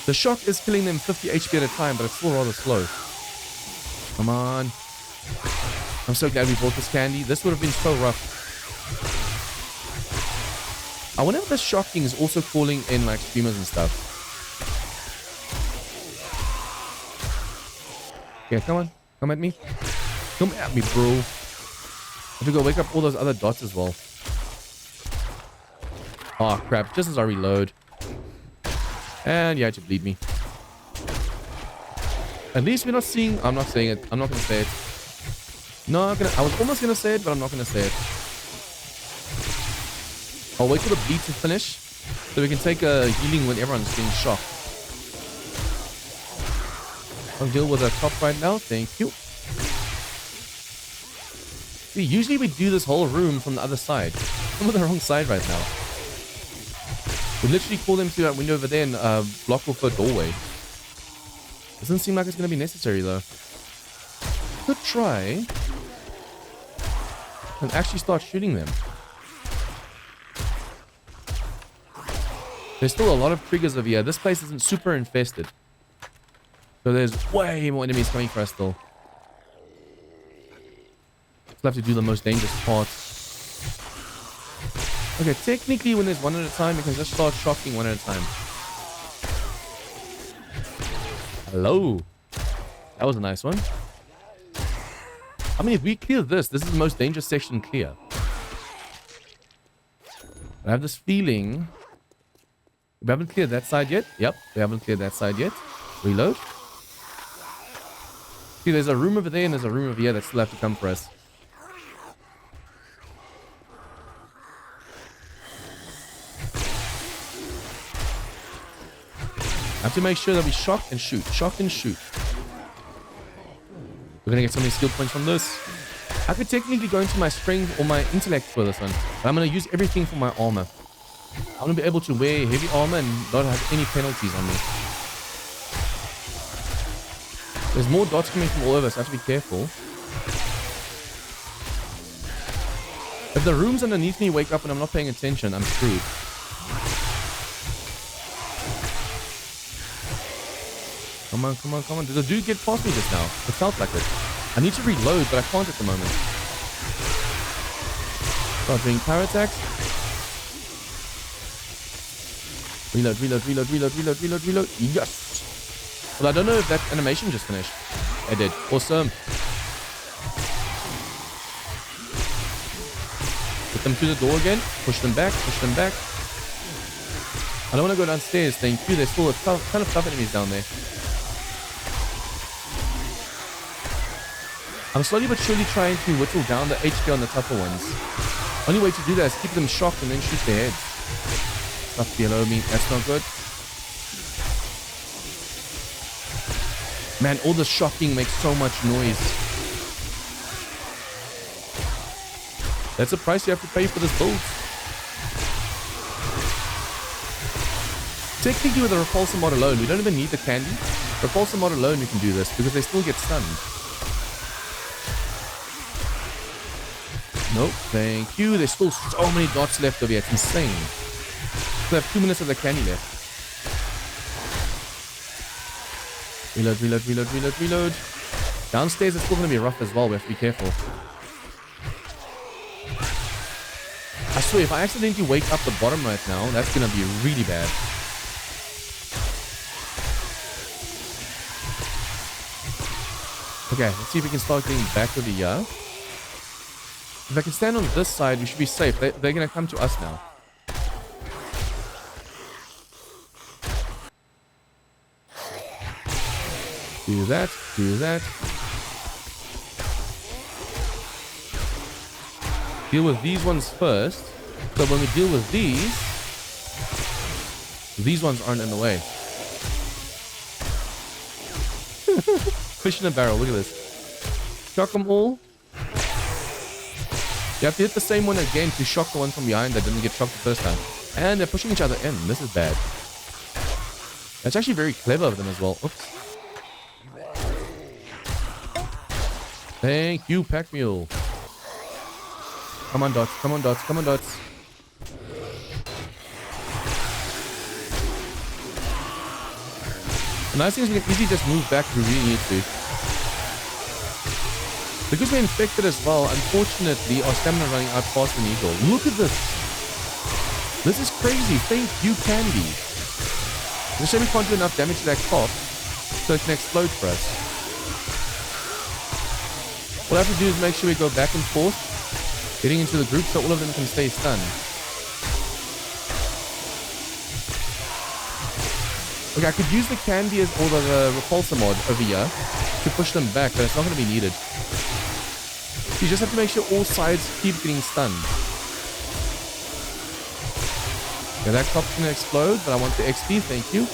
The shock is killing them 50 HP at a time, but it's still rather slow. Come on. I'm so glad we bought this candy. This would have been so rough. I wonder if the shocking is also calling in like streamers and stuff. Okay, come on. Come at me. Come at me, bro. I have to go wake up all those other dots as well. Oh, crap. Just as I reload. And yeah, it should bleed me. At least we're not seeing... I'm not saying it. I'm not going to say it. No, I was almost going to say it, but I'm not going to say it. I'll wait for the bleed to finish so we can take a healing when everyone's being shocked. I'll deal with the top right now. Thank you. See, usually we do this whole room from the other side. I'm on the wrong side right now. We literally call them to that window over there and block off a doorway. Doesn't seem like it's going to be necessary though. Could try and actually start shooting them. There's still a lot of triggers over here. This place isn't super infested. So there's way more enemies coming for us still. Still have to do the most dangerous parts. Okay, technically when there's one at a time, you can just start shocking one at a time. Hello. That was a nice one. I mean, if we clear this is the most dangerous section clear. I have this feeling... We haven't cleared that side yet. Yep, we haven't cleared that side yet. Reload. See, there's a room over there and there's a room over here that still have to come for us. I have to make sure that we shock and shoot. Shock and shoot. We're going to get so many skill points from this. I could technically go into my strength or my intellect for this one. But I'm going to use everything for my armor. I want to be able to wear heavy armor and not have any penalties on me. There's more dots coming from all over, so I have to be careful. If the rooms underneath me wake up and I'm not paying attention, I'm screwed. Come on, come on, come on. Did the dude get past me just now? It felt like it. I need to reload, but I can't at the moment. Start doing power attacks. Reload, reload, reload, reload, reload, reload, reload. Yes! Well, I don't know if that animation just finished. It did. Awesome. Put them through the door again. Push them back, push them back. I don't want to go downstairs. Thank you. There's still a ton of tough enemies down there. I'm slowly but surely trying to whittle down the HP on the tougher ones. Only way to do that is keep them shocked and then shoot their heads. Stuff below me. That's not good. Man, all the shocking makes so much noise. That's the price you have to pay for this build. Technically with the repulsor mod alone, we don't even need the candy. Repulsor mod alone we can do this because they still get stunned. Nope, thank you. There's still so many dots left over here. It's insane. We have 2 minutes of the candy left. Reload, reload, reload, reload, reload. Downstairs it's still going to be rough as well. We have to be careful. I swear, if I accidentally wake up the bottom right now, that's going to be really bad. Okay, let's see if we can start getting back over here. If I can stand on this side, we should be safe. They're going to come to us now. Do that, do that. Deal with these ones first. So when we deal with these ones aren't in the way. Fish in a barrel, look at this. Shock them all. You have to hit the same one again to shock the one from behind that didn't get shocked the first time. And they're pushing each other in. This is bad. That's actually very clever of them as well. Oops. Thank you, Pack Mule. Come on, Dots. Come on, Dots. Come on, Dots. The nice thing is we can easily just move back if we really need to. Because we're infected as well, unfortunately, our stamina running out faster than usual. Look at this. This is crazy. Thank you, Candy. The shame we can't do enough damage to that cop so it can explode for us. What I have to do is make sure we go back and forth, getting into the group so all of them can stay stunned. Okay, I could use the candy or the repulsor mod over here to push them back, but it's not going to be needed. You just have to make sure all sides keep getting stunned. Okay, that cop's going to explode, but I want the XP, thank you.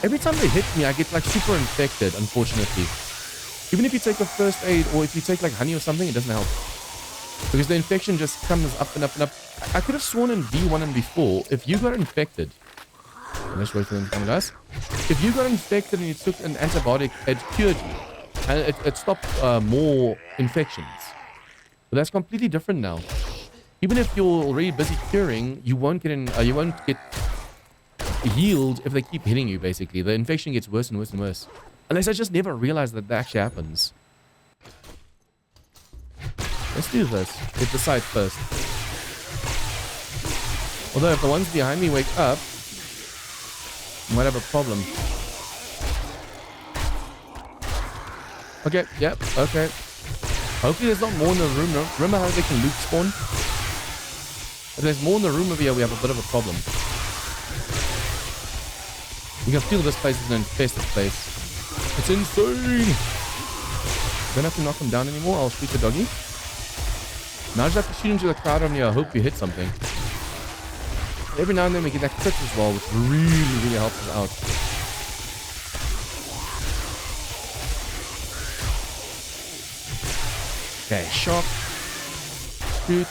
Every time they hit me, I get like super infected, unfortunately. Even if you take a first aid or if you take like honey or something, it doesn't help. Because the infection just comes up and up and up. I could have sworn in V1 and V4, if you got infected... Let's wait for them to come to us. If you got infected and you took an antibiotic, it cured you. And it stopped more infections. But that's completely different now. Even if you're already busy curing, you won't get healed if they keep hitting you, basically. The infection gets worse and worse and worse. Unless I just never realized that actually happens. Let's do this. Hit the side first. Although if the ones behind me wake up, I might have a problem. Okay, yep, okay. Hopefully there's not more in the room. Remember how they can loot spawn? If there's more in the room over here, we have a bit of a problem. You can feel this place is an infested place. It's insane! Don't have to knock him down anymore. I'll shoot the doggy. Now I just have to shoot into the crowd on here. I hope you hit something. Every now and then we get that crit as well, which really, really helps us out. Okay, shock. Shoot.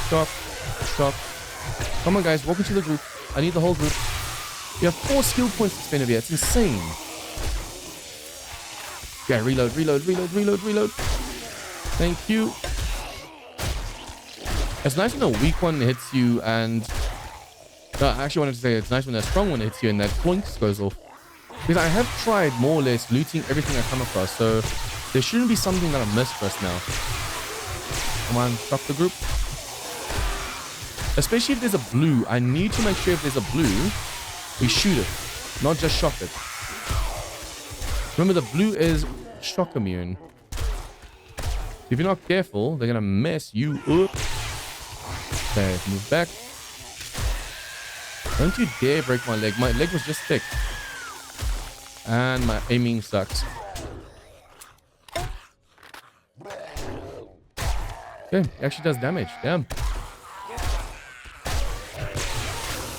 Shock. Shock. Come on, guys. Walk into the group. I need the whole group. You have 4 skill points to spend over here. It's insane. Yeah, reload, reload, reload, reload, reload. Thank you. It's nice when a weak one hits you and... No, I actually wanted to say it's nice when a strong one hits you and that points goes off. Because I have tried more or less looting everything I come across, so there shouldn't be something that I've missed for us now. Come on, stop the group. Especially if there's a blue. I need to make sure if there's a blue, we shoot it, not just shock it. Remember, the blue is shock immune. If you're not careful, they're gonna mess you up. Okay, move back. Don't you dare break my leg. My leg was just thick. And my aiming sucks. Okay, it actually does damage. Damn.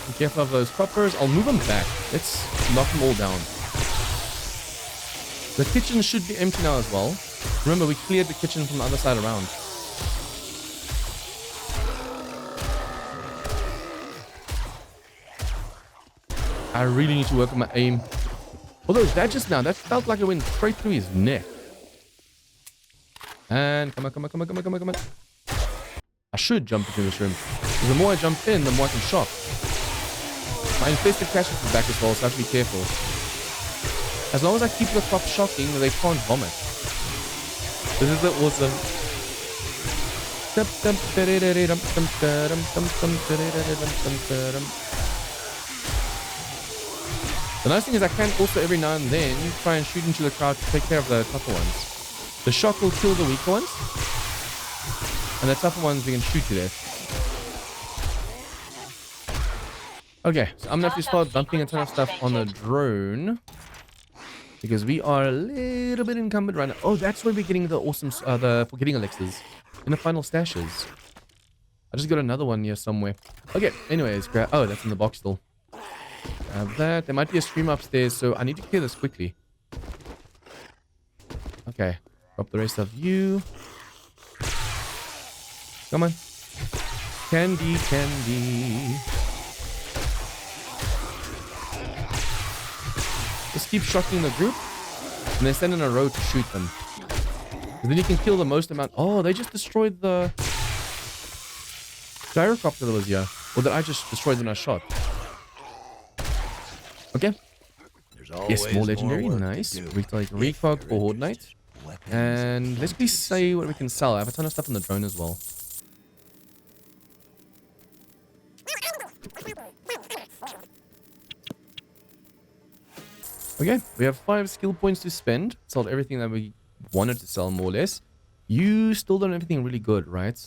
Be careful of those coppers. I'll move them back. Let's knock them all down. The kitchen should be empty now as well. Remember, we cleared the kitchen from the other side around. I really need to work on my aim. Although that just now, that felt like it went straight through his neck. And come on, come on, come on, come on, come on, come on. should jump into this room. Because the more I jump in, the more I can shock. My infested cactus is back as well, so I have to be careful. As long as I keep the crops shocking, they can't vomit. This is awesome. The nice thing is I can also every now and then try and shoot into the crowd to take care of the tougher ones. The shock will kill the weaker ones, and the tougher ones we can shoot to death. Okay, so I'm gonna have to start dumping a ton of stuff on the drone because we are a little bit encumbered right now. Oh, that's where we're getting the awesome, the forgetting elixirs in the final stashes. I just got another one here somewhere. Okay, anyways, oh, that's in the box still. Have that. There might be a stream upstairs, so I need to clear this quickly. Okay, drop the rest of you. Come on. Candy, candy. Just keep shocking the group, and then stand in a row to shoot them. And then you can kill the most amount. Oh, they just destroyed the gyrocopter that was here. Or that I just destroyed when I shot. Okay. Yes, more legendary. Nice. Recog for Horde Knight. And let's please say what we can sell. I have a ton of stuff on the drone as well. Okay, we have 5 skill points to spend. Sold everything that we wanted to sell, more or less. You still don't have anything really good, right?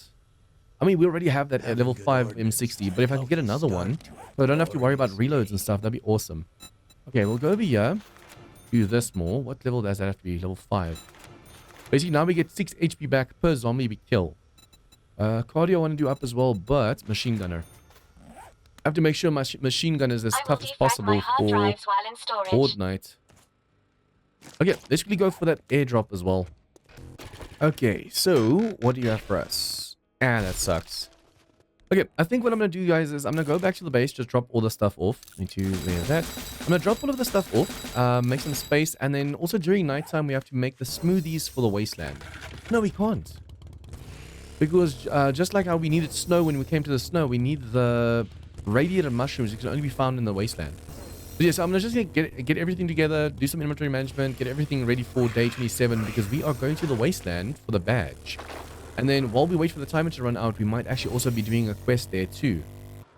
I mean, we already have that at level 5 M60, but if I can get another one, so I don't have to worry about reloads and stuff, that'd be awesome. Okay, we'll go over here. Do this more. What level does that have to be? Level 5. Basically, now we get 6 HP back per zombie we kill. Cardio I want to do up as well, but machine gunner. I have to make sure my machine gun is as tough as possible for Horde Knight. Okay, let's quickly go for that airdrop as well. Okay, so what do you have for us? Ah, that sucks. Okay, I think what I'm going to do, guys, is I'm going to go back to the base, just drop all the stuff off. Need to layer that. I'm going to drop all of the stuff off, make some space, and then also during nighttime, we have to make the smoothies for the Wasteland. No, we can't. Because just like how we needed snow when we came to the snow, we need the radiated mushrooms. It can only be found in the Wasteland. But yeah, so I'm going to just get everything together, do some inventory management, get everything ready for day 27, because we are going to the Wasteland for the badge. And then while we wait for the timer to run out, we might actually also be doing a quest there too.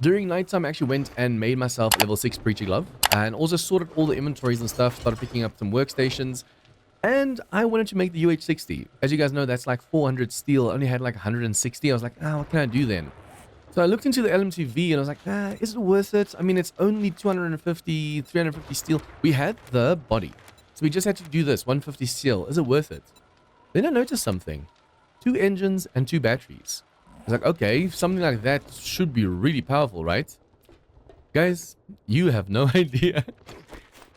During nighttime, I actually went and made myself level 6 Preacher Glove, and also sorted all the inventories and stuff, started picking up some workstations, and I wanted to make the UH-60. As you guys know, that's like 400 steel. I only had like 160. I was like, what can I do then? So I looked into the LMTV and I was like, is it worth it? I mean, it's only 250, 350 steel. We had the body. So we just had to do this, 150 steel. Is it worth it? Then I noticed something. 2 engines and 2 batteries. I was like, okay, something like that should be really powerful, right? Guys, you have no idea.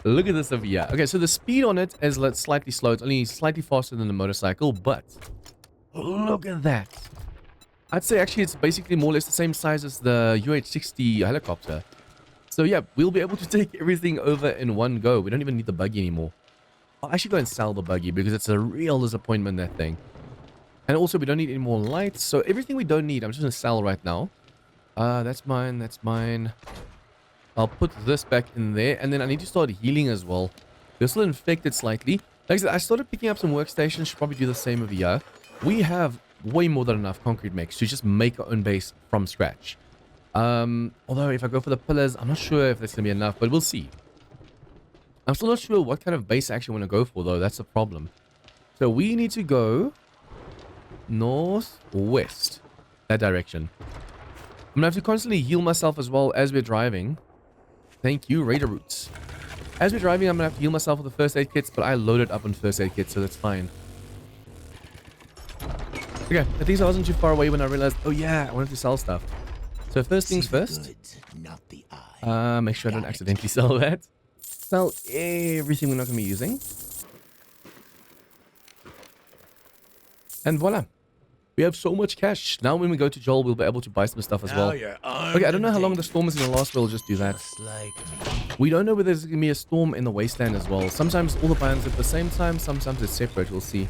Look at this over here. Okay, so the speed on it is slightly slow. It's only slightly faster than the motorcycle, but look at that. I'd say actually it's basically more or less the same size as the UH-60 helicopter. So yeah, we'll be able to take everything over in one go. We don't even need the buggy anymore. I'll actually go and sell the buggy because it's a real disappointment, that thing. And also we don't need any more lights. So everything we don't need, I'm just going to sell right now. That's mine. That's mine. I'll put this back in there. And then I need to start healing as well. We're still infected slightly. Like I said, I started picking up some workstations. Should probably do the same over here. We have way more than enough concrete mix to just make our own base from scratch. Although if I go for the pillars, I'm not sure if that's going to be enough, but we'll see. I'm still not sure what kind of base I actually want to go for, though. That's the problem. So we need to go northwest, that direction. I'm gonna have to constantly heal myself as well as we're driving. Thank you, Raider Roots. As we're driving, I'm gonna have to heal myself with the first aid kits, but I loaded up on first aid kits, so that's fine. Okay, at least I wasn't too far away when I realized, oh yeah, I wanted to sell stuff. So first things first, make sure I don't accidentally sell that. Sell everything we're not gonna be using. And voila. We have so much cash. Now when we go to Joel, we'll be able to buy some stuff as well. Okay, I don't know how long the storm is going to last. We'll just do that. We don't know whether there's going to be a storm in the Wasteland as well. Sometimes all the biomes at the same time. Sometimes it's separate. We'll see.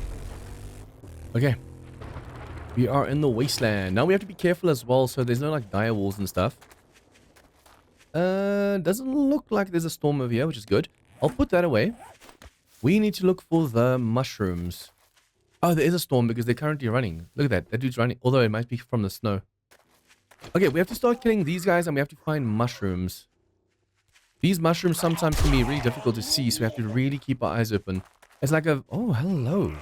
Okay. We are in the Wasteland. Now we have to be careful as well, so there's no like dire walls and stuff. Doesn't look like there's a storm over here, which is good. I'll put that away. We need to look for the mushrooms. Oh, there is a storm because they're currently running. Look at that. That dude's running. Although it might be from the snow. Okay, we have to start killing these guys and we have to find mushrooms. These mushrooms sometimes can be really difficult to see, so we have to really keep our eyes open. It's like a... Oh, hello.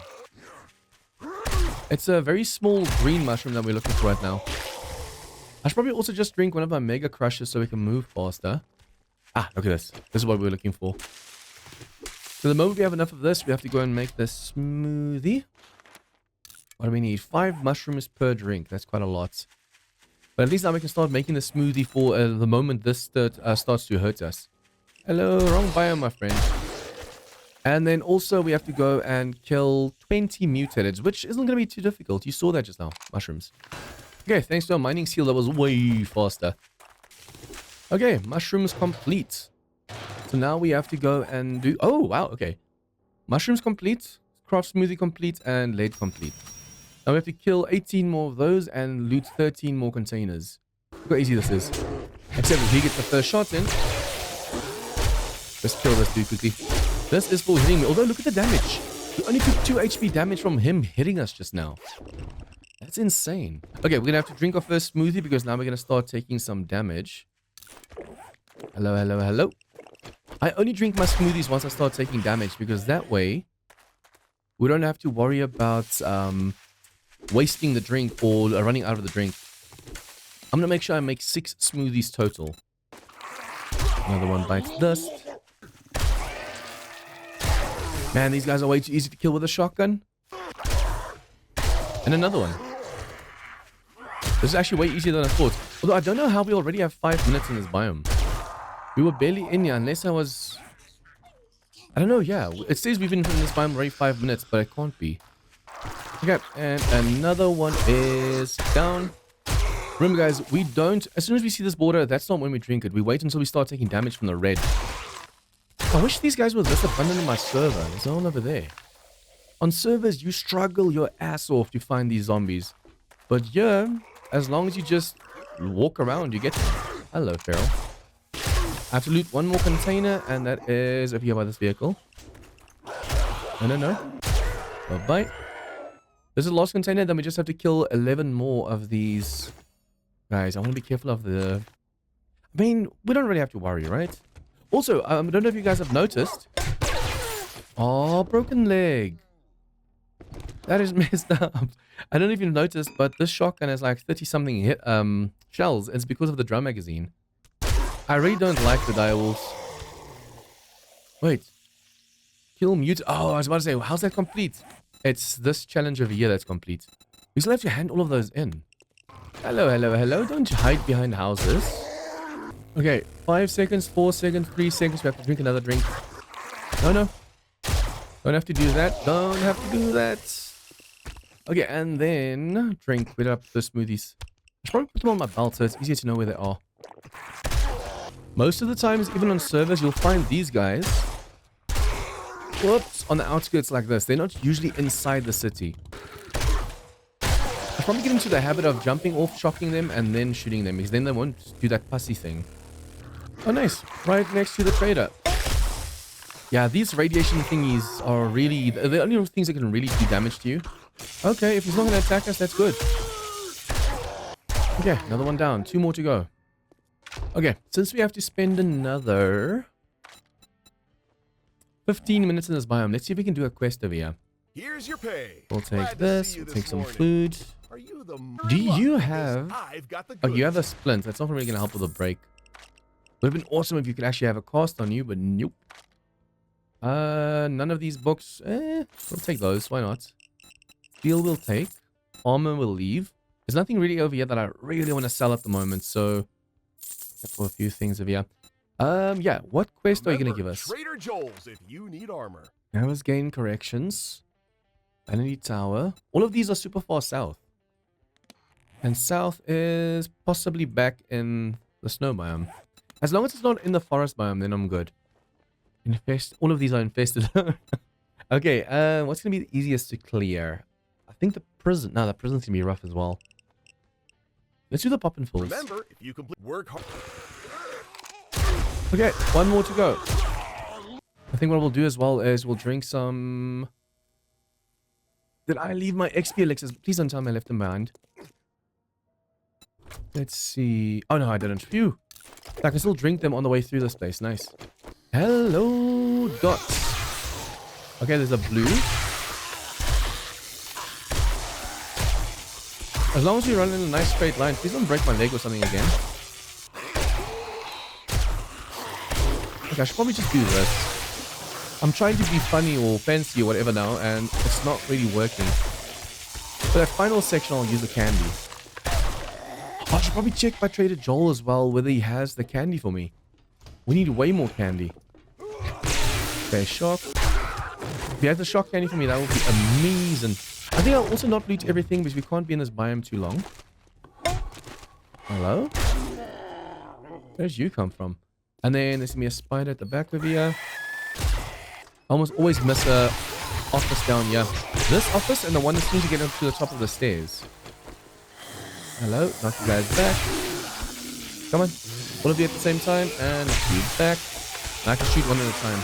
It's a very small green mushroom that we're looking for right now. I should probably also just drink one of my mega crushes so we can move faster. Ah, look at this. This is what we're looking for. So the moment we have enough of this, we have to go and make this smoothie. What do we need? 5 mushrooms per drink. That's quite a lot. But at least now we can start making the smoothie for the moment this starts to hurt us. Hello, wrong biome, my friend. And then also we have to go and kill 20 mutated, which isn't going to be too difficult. You saw that just now. Mushrooms. Okay, thanks to our mining seal, that was way faster. Okay, mushrooms complete. So now we have to go and do... Oh, wow, okay. Mushrooms complete, craft smoothie complete, and lead complete. Now we have to kill 18 more of those and loot 13 more containers. Look how easy this is. Except if he gets the first shot in. Let's kill this dude quickly. This is for hitting me. Although, look at the damage. We only took 2 HP damage from him hitting us just now. That's insane. Okay, we're going to have to drink our first smoothie because now we're going to start taking some damage. Hello, hello, hello. I only drink my smoothies once I start taking damage because that way we don't have to worry about wasting the drink or running out of the drink. I'm going to make sure I make 6 smoothies total. Another one bites dust. Man, these guys are way too easy to kill with a shotgun. And another one. This is actually way easier than I thought. Although I don't know how we already have 5 minutes in this biome. We were barely in here unless I was... I don't know, yeah. It says we've been in this biome already 5 minutes, but it can't be. Okay, and another one is down. Remember guys, we don't... As soon as we see this border, that's not when we drink it. We wait until we start taking damage from the red. I wish these guys were this abundant in my server. There's no one over there. On servers, you struggle your ass off to find these zombies. But here, as long as you just walk around, you get them. Hello, Feral. I have to loot one more container, and that is over here by this vehicle. No. Bye-bye. This is the last container, then we just have to kill 11 more of these guys. I want to be careful of the... I mean, we don't really have to worry, right? Also, I don't know if you guys have noticed. Oh, broken leg. That is messed up. I don't know if you've noticed, but this shotgun has like 30-something hit shells. It's because of the drum magazine. I really don't like the direwolves. Wait. Kill mute. Oh, I was about to say, how's that complete? It's this challenge over here that's complete. We still have to hand all of those in. Hello, hello, hello. Don't hide behind houses. Okay, 5 seconds, 4 seconds, 3 seconds. We have to drink another drink. No. Don't have to do that. Don't have to do that. Okay, and then drink. Put up the smoothies. I should probably put them on my belt so it's easier to know where they are. Most of the times, even on servers, you'll find these guys, whoops, on the outskirts like this. They're not usually inside the city. I'll probably get into the habit of jumping off, shocking them, and then shooting them, because then they won't do that pussy thing. Oh, nice. Right next to the trader. Yeah, these radiation thingies are really... They're the only things that can really do damage to you. Okay, if he's not going to attack us, that's good. Okay, another one down. 2 more to go. Okay, since we have to spend another 15 minutes in this biome, let's see if we can do a quest over here.
Here's your pay.
We'll take
Glad to
this,
see you
we'll take some
morning.
food.
Are you the
Do you
luck?
have...
I've got the
Oh, you have a
goods.
splint. That's not really going to help with a break. Would have been awesome if you could actually have a cast on you, but nope. None of these books. We'll take those. Why not? Steel we'll take. Armor will leave. There's nothing really over here that I really want to sell at the moment, so... for a few things over here. Yeah, what quest are you going to give us?
Trader Joel's if you need armor.
Hours gain corrections. Vanity Tower. All of these are super far south. And south is possibly back in the snow biome. As long as it's not in the forest biome, then I'm good. Infest. All of these are infested. Okay, what's going to be the easiest to clear? I think the prison. No, the prison's gonna be rough as well. Let's do the pop and fills.
Remember, if you complete work hard.
Okay, one more to go. I think what we'll do as well is we'll drink some... Did I leave my XP elixirs? Please don't tell me I left them behind. Let's see. Oh no, I didn't. Phew. I can still drink them on the way through this place. Nice. Hello, dots. Okay, there's a blue. As long as we run in a nice straight line. Please don't break my leg or something again. Okay, I should probably just do this. I'm trying to be funny or fancy or whatever now, and it's not really working. For that final section, I'll use the candy. I should probably check by Trader Joel as well, whether he has the candy for me. We need way more candy. Okay, shock. If he has the shock candy for me, that would be amazing. I think I'll also not loot everything because we can't be in this biome too long. Hello? Where'd you come from? And then there's gonna be a spider at the back of here. I almost always miss a office down here. This office and the one that seems to get up to the top of the stairs. Hello, knock you guys back. Come on. All of you at the same time and knock you back. And I can shoot one at a time.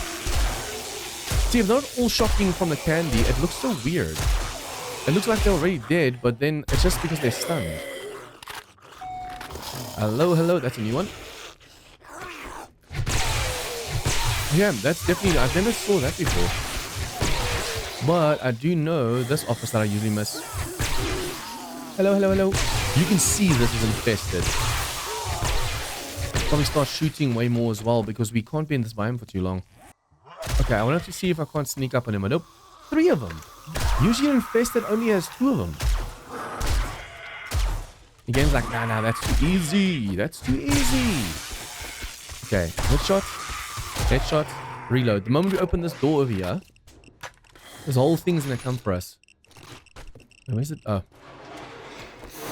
See, if they're not all shocking from the candy, it looks so weird. It looks like they're already dead, but then it's just because they're stunned. Hello, hello, that's a new one. Yeah, that's definitely, I've never saw that before. But I do know this office that I usually miss. Hello, hello, hello. You can see this is infested. Probably start shooting way more as well because we can't be in this biome for too long. Okay, I want to see if I can't sneak up on him. Nope. 3 of them. Usually infested only has 2 of them. The game's like, nah, that's too easy. That's too easy. Okay, headshot. Headshot. Reload. The moment we open this door over here, this whole thing's gonna come for us. Where's it? Oh.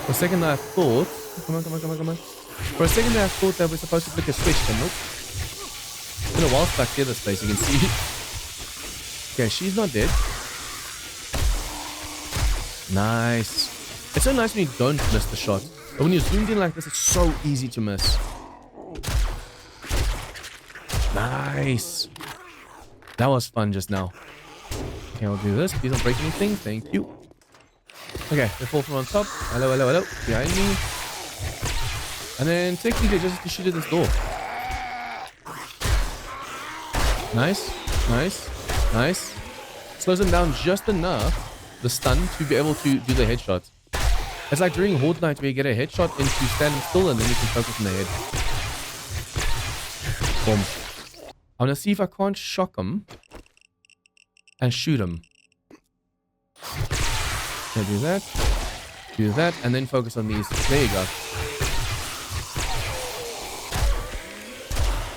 For a second I thought... Come on. For a second I thought that we're supposed to flick a switch, but nope. It's been a while since I cleared this place, you can see. Okay, she's not dead. Nice. It's so nice when you don't miss the shot. But when you're zoomed in like this, it's so easy to miss. Nice. That was fun just now. Okay, I'll do this. Please don't break anything. Thank you. Okay, they fall from on top. Hello, hello, hello. Behind me. And then technically just to shoot at this door. Nice. Nice. Nice. Slows them down just enough, the stun, to be able to do the headshot. It's like during Horde Night where you get a headshot into standing still and then you can focus on the head. Boom. I'm gonna see if I can't shock him and shoot him. Okay, do that, and then focus on these. There you go.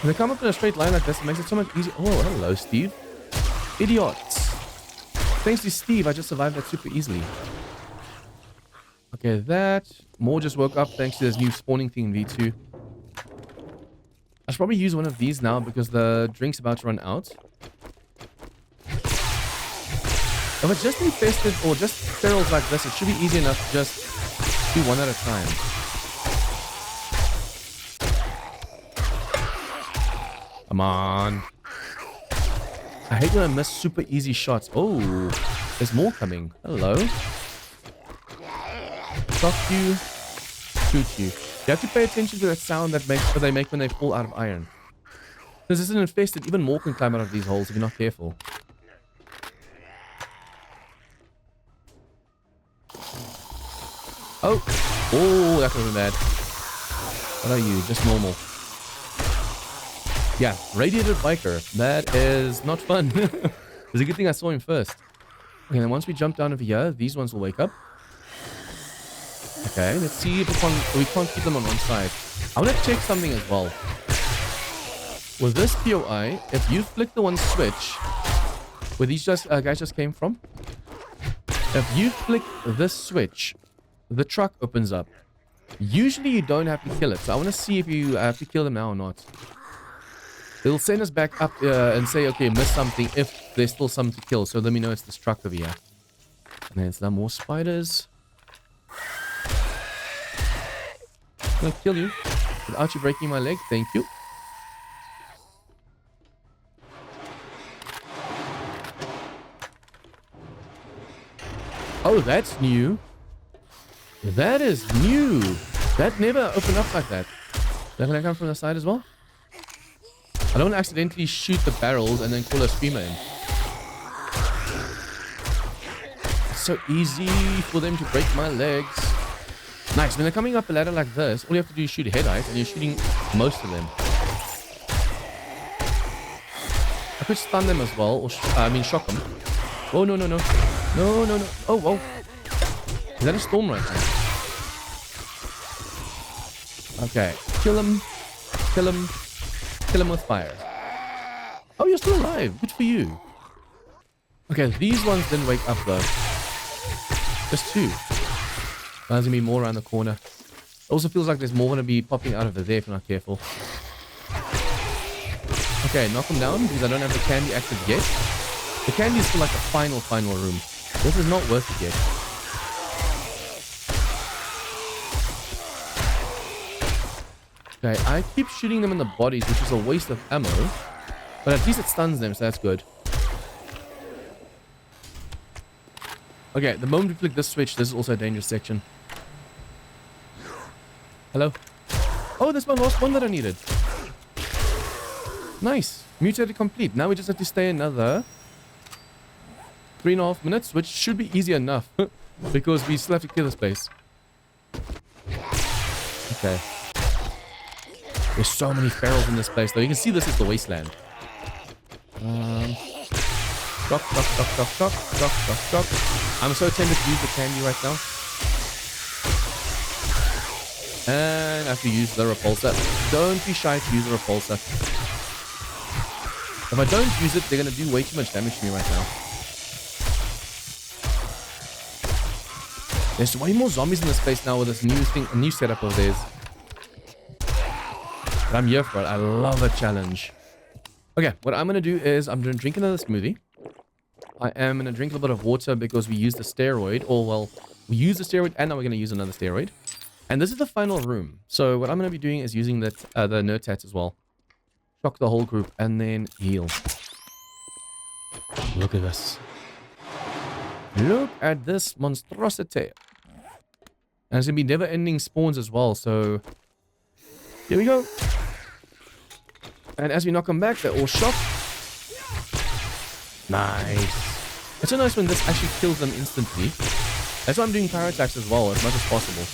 When they come up in a straight line like this, it makes it so much easier. Oh, hello, Steve. Idiots. Thanks to Steve, I just survived that super easily. Okay, that. More just woke up thanks to this new spawning thing in V2. I should probably use one of these now because the drink's about to run out. If it's just infested or just ferals like this, it should be easy enough to just do one at a time. Come on. I hate when I miss super easy shots. Oh, there's more coming. Hello. Shock you. Shoot you. You have to pay attention to that sound that they make when they fall out of iron. Because this is infested, even more can climb out of these holes if you're not careful. Oh, that could have been bad. What are you? Just normal. Yeah, radiated biker. That is not fun. It's a good thing I saw him first. Okay, then once we jump down over here, these ones will wake up. Okay, let's see if we can't keep them on one side. I want to check something as well. With this POI, if you flick the one switch where these guys just came from, if you flick this switch, the truck opens up. Usually you don't have to kill it, so I want to see if you have to kill them now or not. It'll send us back up and say, okay, missed something if there's still something to kill, so let me know it's this truck over here. And then some more spiders. I'm gonna kill you without you breaking my leg. Thank you. Oh, that's new. That is new. That never opened up like that. Is that gonna come from the side as well? I don't accidentally shoot the barrels and then call a screamer in. It's so easy for them to break my legs. Nice. When they're coming up a ladder like this, all you have to do is shoot a head height and you're shooting most of them. I could stun them as well, or shock them. Oh, no, no, no. No, no, no. Oh, whoa. Is that a storm right now? Okay. Kill him. Kill him. Kill him with fire. Oh, you're still alive. Good for you. Okay, these ones didn't wake up though. Just two. There's gonna be more around the corner. It also feels like there's more gonna be popping out of there if you're not careful. Okay, knock them down because I don't have the candy active yet. The candy is for like the final room. This is not worth it yet. Okay, I keep shooting them in the bodies, which is a waste of ammo. But at least it stuns them, so that's good. Okay, the moment we click this switch, this is also a dangerous section. Hello? Oh, there's my last one that I needed. Nice. Mutated complete. Now we just have to stay another 3.5 minutes, which should be easy enough. Because we still have to kill this place. Okay. There's so many ferals in this place, though. You can see this is the Wasteland. Shock, shock, shock, shock, shock, shock, shock, shock. I'm so tempted to use the candy right now. And I have to use the repulsor. Don't be shy to use the repulsor. If I don't use it, they're going to do way too much damage to me right now. There's way more zombies in this place now with this new thing, a new setup of theirs. But I'm here for it. I love a challenge. Okay, what I'm going to do is I'm going to drink another smoothie. I am going to drink a little bit of water because we used the steroid. Or, well, we used the steroid and now we're going to use another steroid. And this is the final room. So what I'm going to be doing is using the nerd tats as well. Shock the whole group and then heal. Look at this. Look at this monstrosity. And it's going to be never-ending spawns as well. So here we go. And as we knock them back, they're all shocked. Nice. It's so nice when this actually kills them instantly. That's why I'm doing power attacks as well, as much as possible.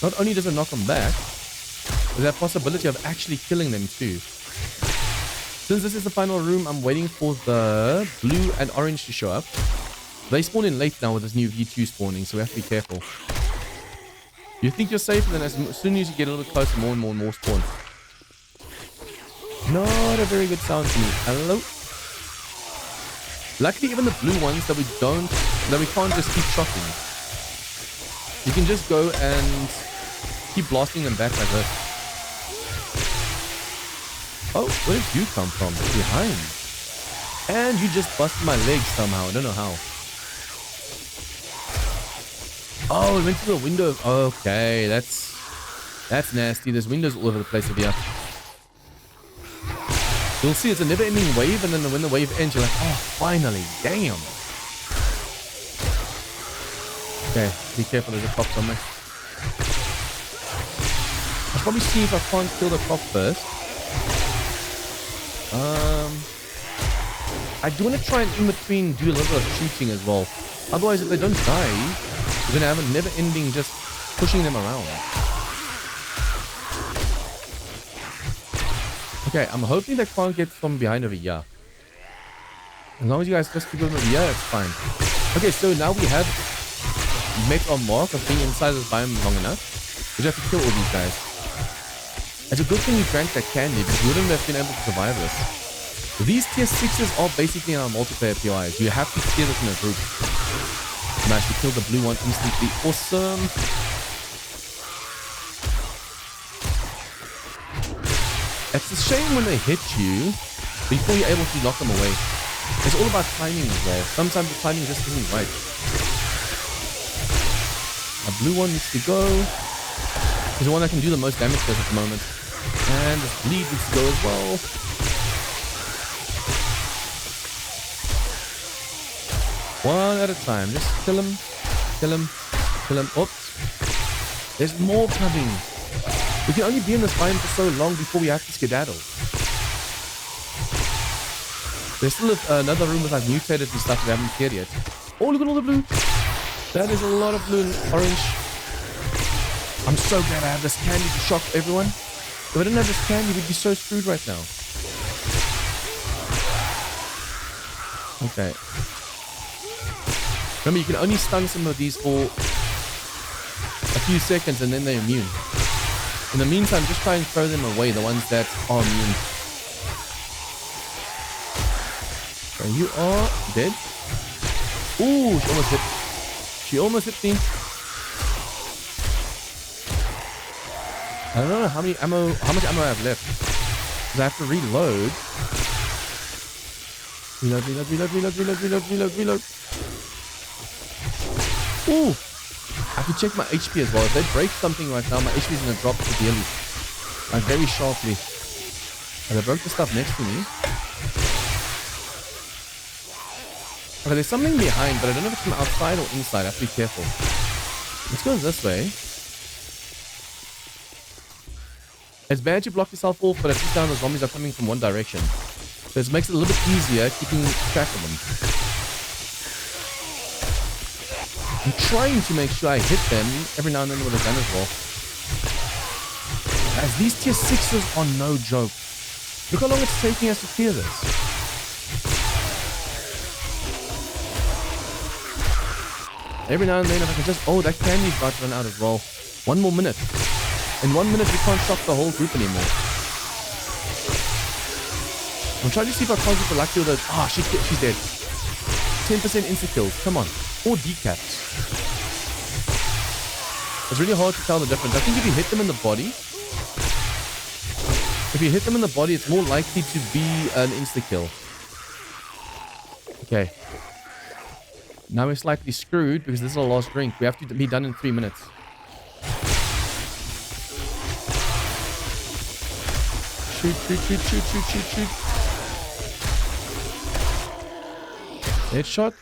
Not only does it knock them back, there's that possibility of actually killing them too. Since this is the final room, I'm waiting for the blue and orange to show up. They spawn in late now with this new V2 spawning, so we have to be careful. You think you're safe, and then as soon as you get a little bit closer, more and more spawn. Not a very good sound to me. Hello? Luckily, even the blue ones that we can't just keep shocking. You can just go and keep blasting them back like this. Oh, where did you come from? Behind. And you just busted my leg somehow. I don't know how. Oh, it went through the window. Okay, that's nasty. There's windows all over the place over here. You'll see it's a never-ending wave, and then when the wave ends, you're like, oh, finally, damn. Okay, be careful, there's a cop somewhere. I'll probably see if I can't kill the cop first. I do want to try and in between do a little bit of shooting as well. Otherwise, if they don't die, we're going to have a never-ending just pushing them around. Okay, I'm hoping they can't get from behind over here. As long as you guys just keep them over here, it's fine. Okay, so now we have met our mark of being inside this biome long enough. We just have to kill all these guys. It's a good thing we drank that candy because we wouldn't have been able to survive this. These tier 6s are basically in our multiplayer PIs. You have to clear this in a group. Nice, we killed the blue one instantly. Awesome. It's a shame when they hit you before you're able to knock them away. It's all about timing as well. Sometimes the timing just isn't right. A blue one needs to go. He's the one that can do the most damage to us at the moment. And this bleed needs to go as well. One at a time. Just kill him. Kill him. Kill him. Oops. There's more coming. We can only be in this biome for so long before we have to skedaddle. There's still another room with like mutated and stuff we haven't cleared yet. Oh, look at all the blue. That is a lot of blue and orange. I'm so glad I have this candy to shock everyone. If I didn't have this candy, we'd be so screwed right now. Okay. Remember, you can only stun some of these for a few seconds and then they're immune. In the meantime, just try and throw them away, the ones that are immune. Okay, you are dead. Ooh, she almost hit. She almost hit me. I don't know how much ammo I have left. Because I have to reload. Reload. Ooh! I can check my HP as well. If they break something right now, my HP is going to drop severely. Like very sharply. And they broke the stuff next to me. Okay, there's something behind, but I don't know if it's from outside or inside. I have to be careful. Let's go this way. It's bad you block yourself off, but at least now the zombies are coming from one direction. So it makes it a little bit easier keeping track of them. I'm trying to make sure I hit them every now and then with a gun as well. As these tier 6s are no joke. Look how long it's taking us to clear this. Every now and then if I can just... Oh, that candy's about to run out as well. 1 more minute. In 1 minute we can't shock the whole group anymore. I'm trying to see if I can't get the lucky with those... Ah, she's dead. 10% insta-kills. Come on. Or decaps. It's really hard to tell the difference. I think if you hit them in the body... If you hit them in the body, it's more likely to be an insta-kill. Okay. Now we're slightly screwed because this is our last drink. We have to be done in 3 minutes. Shoot. Headshot.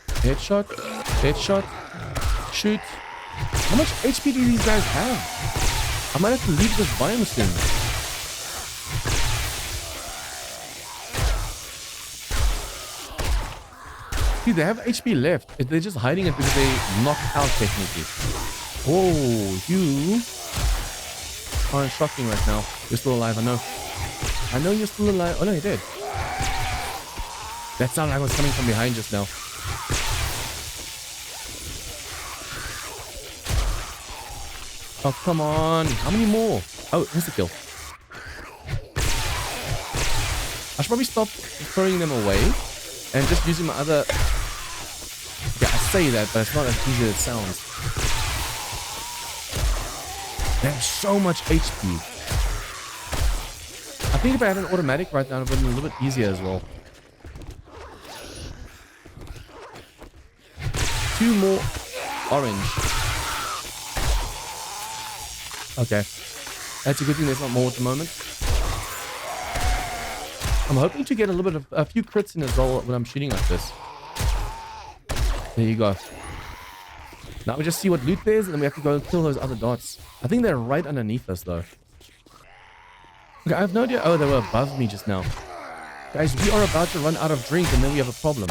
Shoot. How much HP do these guys have? I might have to leave this biome soon. See, they have HP left. They're just hiding it because they knocked out technically. Oh, you aren't shocking right now. You're still alive, I know. I know you're still alive. Oh no, you're dead. That sounded like it was coming from behind just now. Oh, come on. How many more? Oh, insta-kill. I should probably stop throwing them away and just using my other... Yeah, I say that, but it's not as easy as it sounds. They have so much HP. I think if I had an automatic right now, it would have been a little bit easier as well. 2 more orange. Okay. That's a good thing there's not more at the moment. I'm hoping to get a few crits in as well when I'm shooting like this. There you go. Now we just see what loot there is, and then we have to go and kill those other dots. I think they're right underneath us though. Okay, I have no idea. Oh, they were above me just now. Guys, we are about to run out of drink and then we have a problem.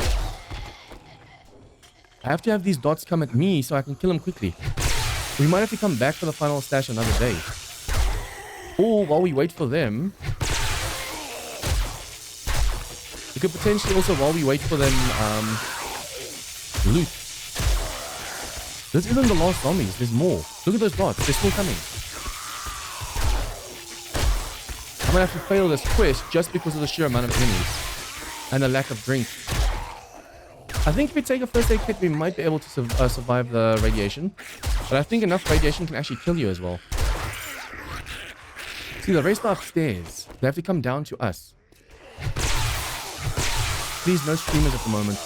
I have to have these dots come at me so I can kill them quickly. We might have to come back for the final stash another day. Or while we wait for them... We could potentially also, while we wait for them, loot. This isn't the last zombies. There's more. Look at those dots. They're still coming. I'm gonna have to fail this quest just because of the sheer amount of enemies and the lack of drink. I think if we take a first aid kit, we might be able to survive the radiation. But I think enough radiation can actually kill you as well. See, the rest are upstairs. They have to come down to us. Please, no streamers at the moment.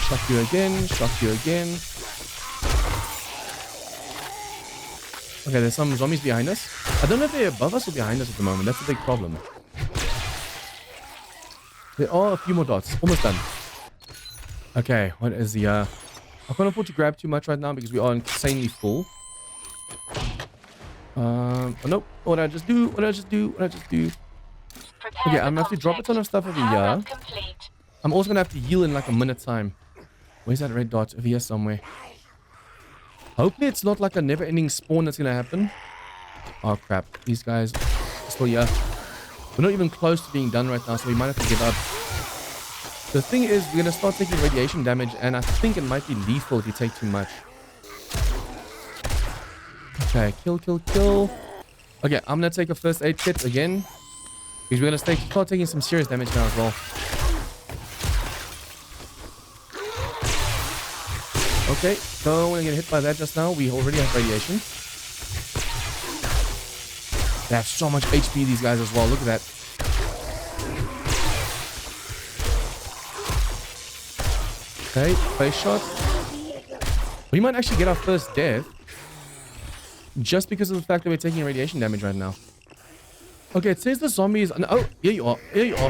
Shock you again. Shock you again. Okay, there's some zombies behind us. I don't know if they're above us or behind us at the moment. That's a big problem. There are a few more dots. Almost done. Okay, what is the... I can't afford to grab too much right now because we are insanely full. Oh, nope. What did I just do? What did I just do? What did I just do? Okay, I'm going to have to drop a ton of stuff over here. I'm also going to have to heal in like a minute time. Where's that red dot? Over here somewhere. Hopefully it's not like a never-ending spawn that's going to happen. Oh, crap. These guys are still here. We're not even close to being done right now, so we might have to give up. The thing is, we're going to start taking radiation damage, and I think it might be lethal if you take too much. Okay, kill, kill, kill. Okay, I'm going to take a first aid kit again. Because we're going to start taking some serious damage now as well. Okay, don't want to get hit by that just now. We already have radiation. They have so much HP, these guys, as well. Look at that. Okay, face shot. We might actually get our first death. Just because of the fact that we're taking radiation damage right now. Okay, it says the zombies... Oh, here you are. Here you are.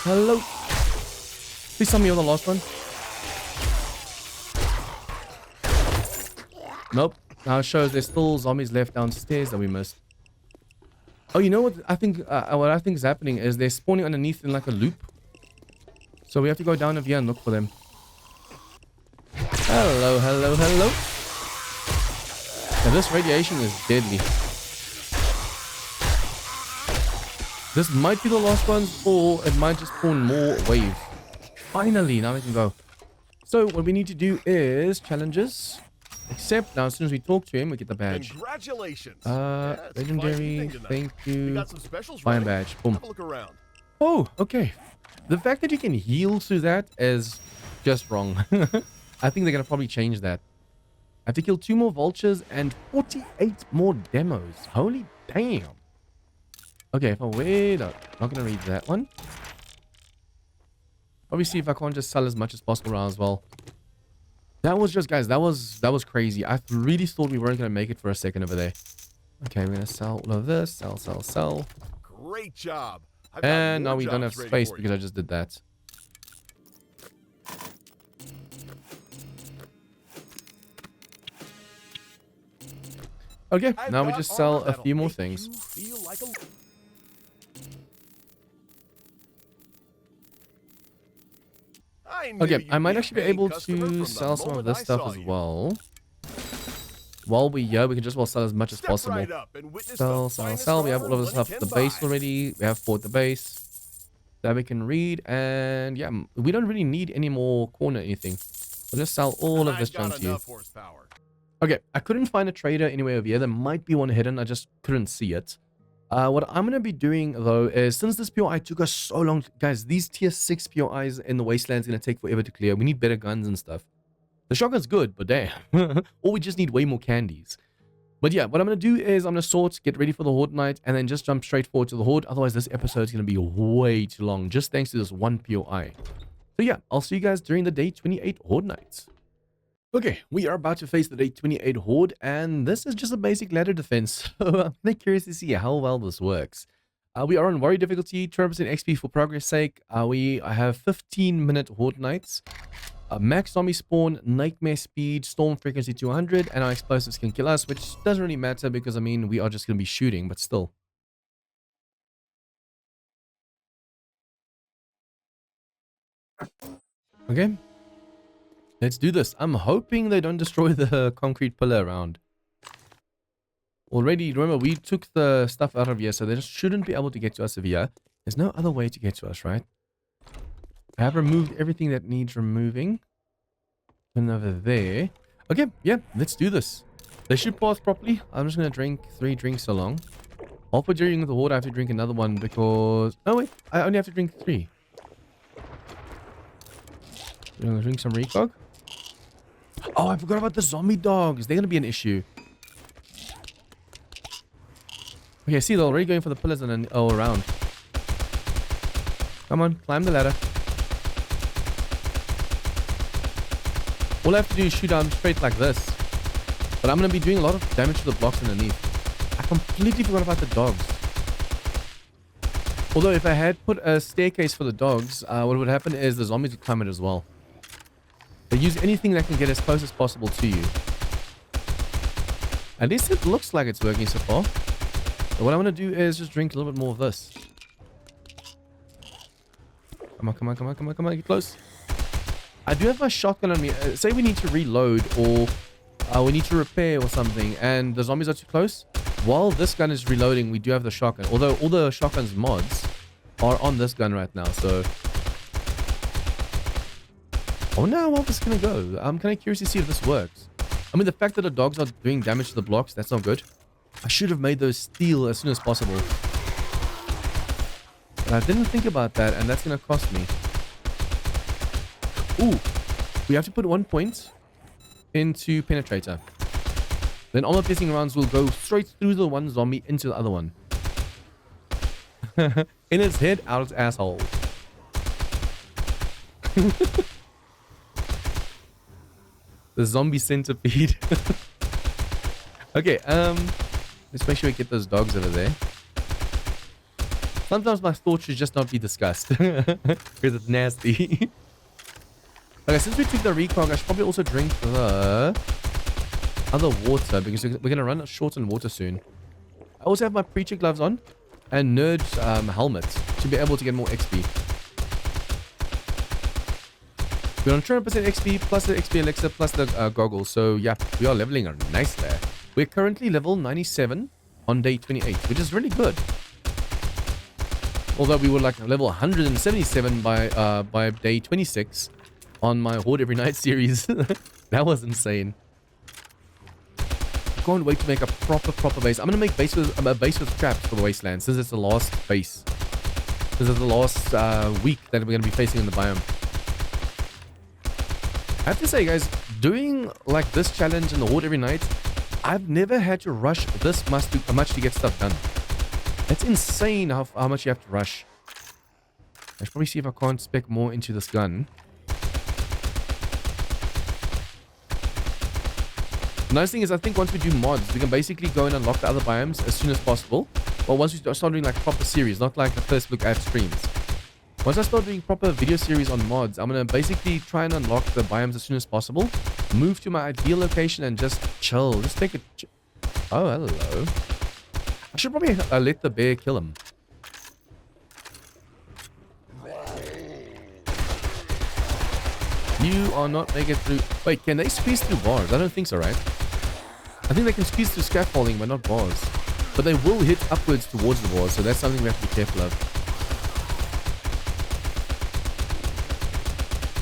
Hello. Please tell me you're the last one. Nope. Now it shows there's still zombies left downstairs that we missed. Oh, you know what I think? What I think is happening is they're spawning underneath in like a loop. So we have to go down over here and look for them. Hello, hello, hello. Now this radiation is deadly. This might be the last ones, or it might just spawn more wave. Finally, now we can go. So what we need to do is challenges. Except now, as soon as we talk to him, we get the badge.
Congratulations.
Legendary, thank you.
Got some specials
Fine badge. Boom.
Have a look around.
Oh, okay. The fact that you can heal through that is just wrong. I think they're going to probably change that. I have to kill 2 more vultures and 48 more demos. Holy damn. Okay, if I wait, I'm not going to read that one. Probably see if I can't just sell as much as possible around as well. That was just, guys, that was crazy. I really thought we weren't going to make it for a second over there. Okay, we're going to sell all of this. Sell, sell, sell.
Great job.
And now we don't have space because I just did that. Okay, now we just sell a few more things. Okay, I might actually be able to sell some of this stuff as well. While we're here, we can just well sell as much as possible. Sell, sell, sell. We have all of this stuff at the base already. We have bought the base. That we can read. And yeah, we don't really need any more corn or anything. We'll just sell all of this junk to you. Okay, I couldn't find a trader anywhere over here. There might be one hidden. I just couldn't see it. What I'm going to be doing, though, is since this POI took us so long... Guys, these tier 6 POIs in the Wasteland is going to take forever to clear. We need better guns and stuff. The shotgun's good, but damn. Or we just need way more candies. But yeah, what I'm going to do is I'm going to sort, get ready for the Horde night, and then just jump straight forward to the Horde. Otherwise, this episode is going to be way too long, just thanks to this one POI. So yeah, I'll see you guys during the day 28 Horde nights. Okay, we are about to face the day 28 Horde, and this is just a basic ladder defense, so I'm really curious to see how well this works. We are on Warrior difficulty, 200% XP for progress sake. I have 15-minute Horde nights, max zombie spawn, nightmare speed, storm frequency 200, and our explosives can kill us, which doesn't really matter because, I mean, we are just going to be shooting, but still. Okay. Let's do this. I'm hoping they don't destroy the concrete pillar around. Already, remember, we took the stuff out of here, so they just shouldn't be able to get to us over here. There's no other way to get to us, right? I have removed everything that needs removing. And over there. Okay, yeah, let's do this. They should pass properly. I'm just going to drink 3 drinks along. Halfway during the Horde, I have to drink another one because... Oh, wait. I only have to drink 3. I'm going to drink some recog. Oh, I forgot about the zombie dogs. They're going to be an issue. Okay, see, they're already going for the pillars and then all around. Come on, climb the ladder. All I have to do is shoot down straight like this. But I'm going to be doing a lot of damage to the blocks underneath. I completely forgot about the dogs. Although if I had put a staircase for the dogs, what would happen is the zombies would climb it as well. They use anything that can get as close as possible to you. At least it looks like it's working so far. So what I want to do is just drink a little bit more of this. Come on, come on, come on, come on, come on, get close. I do have my shotgun on me. Say we need to reload or we need to repair or something and the zombies are too close. While this gun is reloading, we do have the shotgun. Although all the shotgun's mods are on this gun right now, so... I wonder how well this is going to go. I'm kind of curious to see if this works. I mean, the fact that the dogs are doing damage to the blocks, that's not good. I should have made those steel as soon as possible. But I didn't think about that, and that's going to cost me. Ooh. We have to put 1 point into penetrator. Then armor piercing rounds will go straight through the one zombie into the other one. In its head, out its asshole. The zombie centipede. Okay, let's make sure we get those dogs over there. Sometimes my thoughts should just not be discussed. Because it's nasty. Okay, since we took the recog, I should probably also drink the other water because we're going to run short on water soon. I also have my preacher gloves on and nerd helmet to be able to get more XP. We're on 200% XP plus the XP elixir plus the goggles. So yeah, we are leveling nice there. We're currently level 97 on day 28, which is really good. Although we were like level 177 by day 26 on my Horde Every Night series. That was insane. I can't wait to make a proper base. I'm gonna make a base with traps for the Wasteland since it's the last base. This is the last week that we're gonna be facing in the biome. I have to say, guys, doing like this challenge in the Horde Every Night, I've never had to rush this much to get stuff done. It's insane how much you have to rush. I should probably see if I can't spec more into this gun. The nice thing is, I think once we do mods, we can basically go and unlock the other biomes as soon as possible. Well, once we start doing like proper series, not like the first look at streams. Once I start doing proper video series on mods, I'm going to basically try and unlock the biomes as soon as possible. Move to my ideal location and just chill. Just take a... Oh, hello. I should probably let the bear kill him. You are not making it through... Wait, can they squeeze through bars? I don't think so, right? I think they can squeeze through scaffolding, but not bars. But they will hit upwards towards the bars, so that's something we have to be careful of.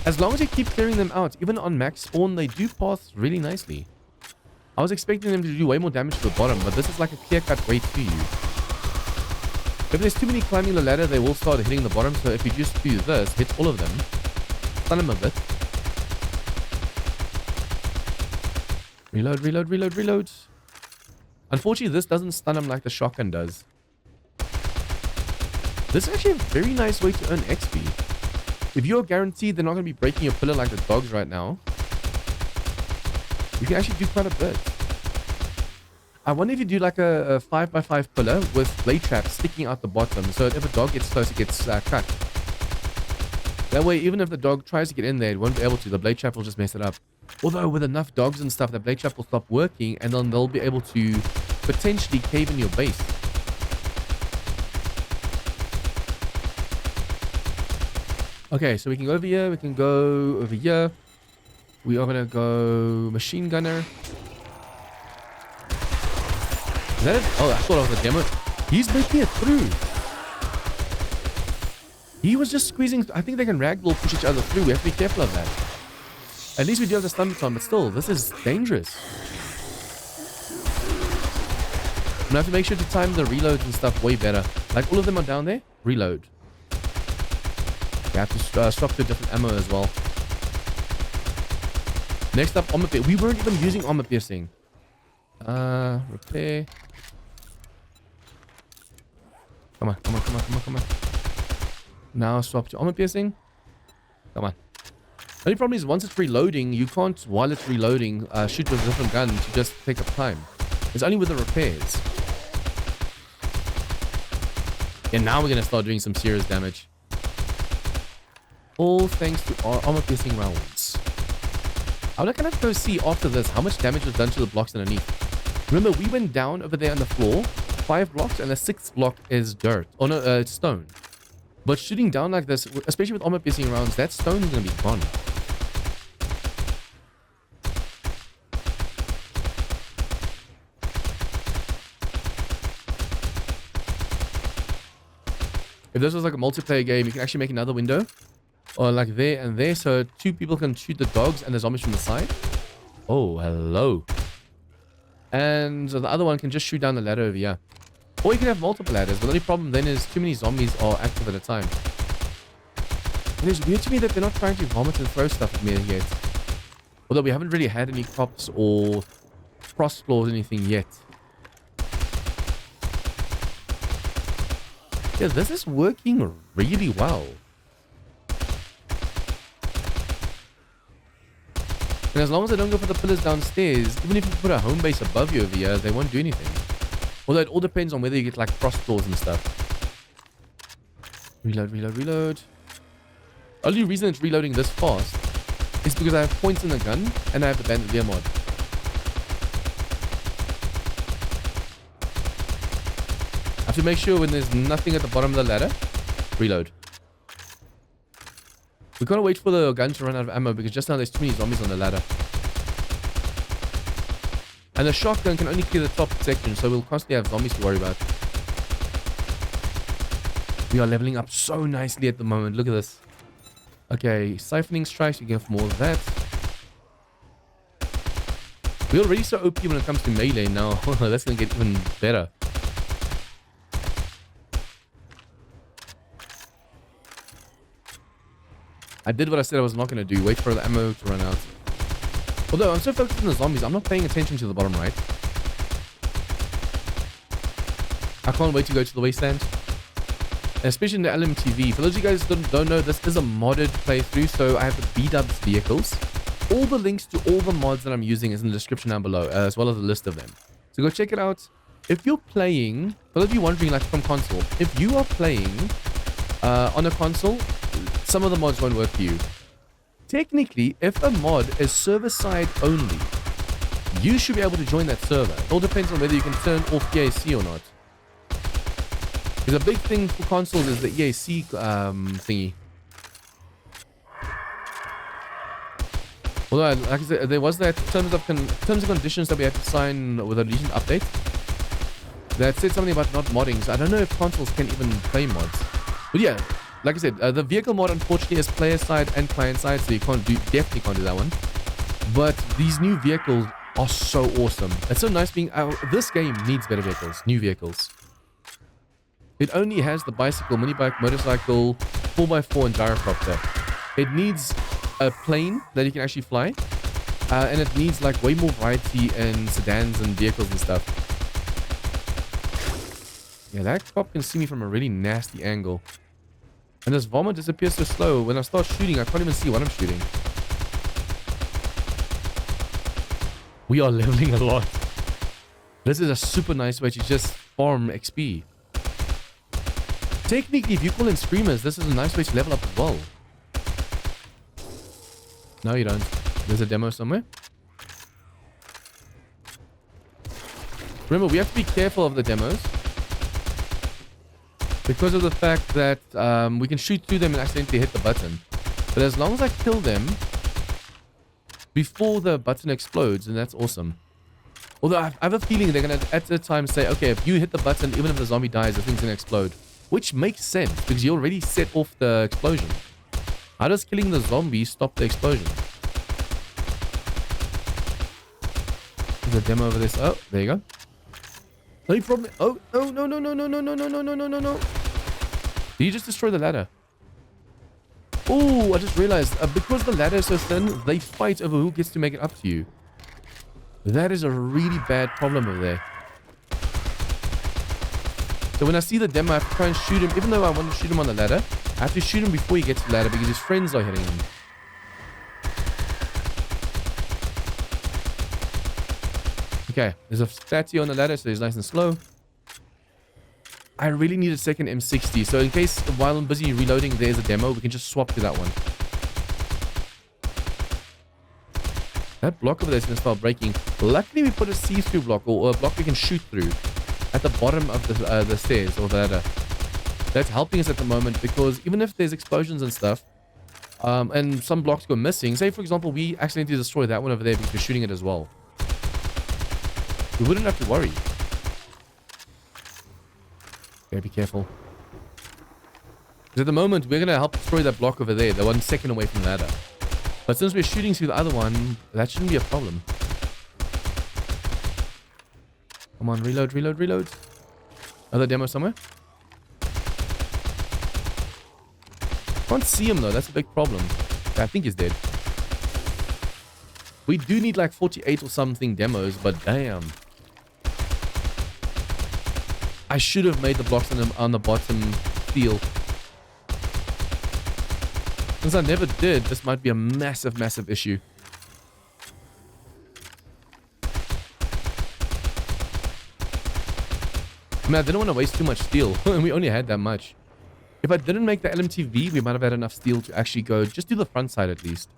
As long as you keep clearing them out, even on max spawn, they do pass really nicely. I was expecting them to do way more damage to the bottom, but this is like a clear-cut way to you. If there's too many climbing the ladder, they will start hitting the bottom, so if you just do this, hit all of them, stun them a bit. Reload, reload, reload, reload. Unfortunately, this doesn't stun them like the shotgun does. This is actually a very nice way to earn XP. If you're guaranteed they're not going to be breaking your pillar like the dogs right now, you can actually do quite a bit. I wonder if you do like a 5x5 pillar with blade traps sticking out the bottom, so if a dog gets close, it gets cut. That way, even if the dog tries to get in there, it won't be able to. The blade trap will just mess it up. Although with enough dogs and stuff, the blade trap will stop working, and then they'll be able to potentially cave in your base. Okay, so we can go over here, we can go over here. We are gonna go machine gunner. Is that it? Oh, I thought it was a demo. He's making it through. He was just squeezing. I think they can ragdoll push each other through. We have to be careful of that. At least we do have the stun baton, but still, this is dangerous. I'm gonna have to make sure to time the reloads and stuff way better. Like all of them are down there. Reload. We have to swap to a different ammo as well. Next up, armor piercing. We weren't even using armor piercing. Repair. Come on, come on, come on, come on, come on. Now swap to armor piercing. Come on. Only problem is once it's reloading, you can't, while it's reloading, shoot with a different gun to just take up time. It's only with the repairs. And now we're going to start doing some serious damage. All thanks to our armor piercing rounds. I'm not going to go see after this how much damage was done to the blocks underneath. Remember, we went down over there on the floor, 5 blocks, and the 6th block is dirt. Oh no, it's stone. But shooting down like this, especially with armor piercing rounds, that stone is going to be gone. If this was like a multiplayer game, you can actually make another window. Or like there and there, so 2 people can shoot the dogs and the zombies from the side. Oh, hello. And the other one can just shoot down the ladder over here. Or you can have multiple ladders, but the only problem then is too many zombies are active at a time. It is weird to me that they're not trying to vomit and throw stuff at me yet. Although we haven't really had any cops or frost claws or anything yet. Yeah, this is working really well. And as long as I don't go for the pillars downstairs, even if you put a home base above you over here, they won't do anything. Although it all depends on whether you get like frost claws and stuff. Reload, reload, reload. The only reason it's reloading this fast is because I have points in the gun and I have the bandolier mod. I have to make sure when there's nothing at the bottom of the ladder, reload. We gotta wait for the gun to run out of ammo because just now there's too many zombies on the ladder. And the shotgun can only clear the top section, so we'll constantly have zombies to worry about. We are leveling up so nicely at the moment. Look at this. Okay, siphoning strikes, we get more of that. We're already so OP when it comes to melee now. That's gonna get even better. I did what I said I was not going to do. Wait for the ammo to run out. Although I'm so focused on the zombies, I'm not paying attention to the bottom right. I can't wait to go to the Wasteland. Especially in the LMTV. For those of you guys who don't know, this is a modded playthrough. So I have the B-dubs vehicles. All the links to all the mods that I'm using is in the description down below. As well as a list of them. So go check it out. If you're playing... For those of you wondering like from console. If you are playing on a console... Some of the mods won't work for you. Technically, if a mod is server-side only, you should be able to join that server. It all depends on whether you can turn off EAC or not. Because a big thing for consoles is the EAC thingy. Although, like I said, there was that terms of conditions that we had to sign with a recent update that said something about not modding. So I don't know if consoles can even play mods. But yeah. Like I said, the vehicle mod unfortunately is player side and client side, so you definitely can't do that one. But these new vehicles are so awesome. It's so nice being out. This game needs better vehicles, new vehicles. It only has the bicycle, mini bike, motorcycle, 4x4 and gyrocopter. It needs a plane that you can actually fly. And it needs like way more variety in sedans and vehicles and stuff. Yeah, that cop can see me from a really nasty angle. And this vomit disappears so slow. When I start shooting, I can't even see what I'm shooting. We are leveling a lot. This is a super nice way to just farm XP. Technically, if you call in screamers, this is a nice way to level up as well. No, you don't. There's a demo somewhere. Remember, we have to be careful of the demos. Because of the fact that we can shoot through them and accidentally hit the button. But as long as I kill them before the button explodes, then that's awesome. Although I have a feeling they're going to at the time say, okay, if you hit the button, even if the zombie dies, the thing's going to explode. Which makes sense because you already set off the explosion. How does killing the zombie stop the explosion? There's a demo over this. Oh, there you go. No problem. Oh, no, no, no, no, no, no, no, no, no, no, no, no, no. Did you just destroy the ladder? Oh, I just realized, because the ladder is so thin, they fight over who gets to make it up to you. That is a really bad problem over there. So when I see the demo, I have to try and shoot him. Even though I want to shoot him on the ladder, I I have to shoot him before he gets to the ladder because his friends are hitting him. Okay, there's a statue on the ladder, so he's nice and slow. I really need a second M60, so in case while I'm busy reloading there's a demo, we can just swap to that one. That block over there is going to start breaking. Luckily we put a see-through block, or a block we can shoot through at the bottom of the stairs or the ladder. That's helping us at the moment, because even if there's explosions and stuff, and some blocks go missing, say for example we accidentally destroy that one over there because we're shooting it as well, we wouldn't have to worry. Okay, be careful. Because at the moment we're going to help destroy that block over there, the 1 second away from the ladder. But since we're shooting through the other one, that shouldn't be a problem. Come on, reload, reload, reload. Another demo somewhere? Can't see him though, that's a big problem. I think he's dead. We do need like 48 or something demos, but damn. I should have made the blocks on the bottom steel. Since I never did, this might be a massive, massive issue. I mean, I didn't want to waste too much steel, and we only had that much. If I didn't make the LMTV, we might have had enough steel to actually go just do the front side at least.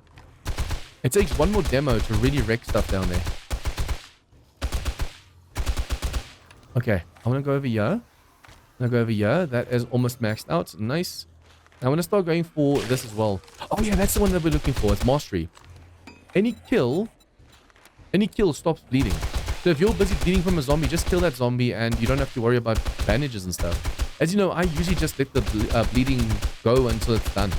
It takes one more demo to really wreck stuff down there. Okay, I want to go over here. I'm going to go over here. That is almost maxed out. Nice. I want to start going for this as well. Oh yeah, that's the one that we're looking for. It's mastery. Any kill stops bleeding. So if you're busy bleeding from a zombie, just kill that zombie and you don't have to worry about bandages and stuff. As you know, I usually just let the bleeding go until it's done,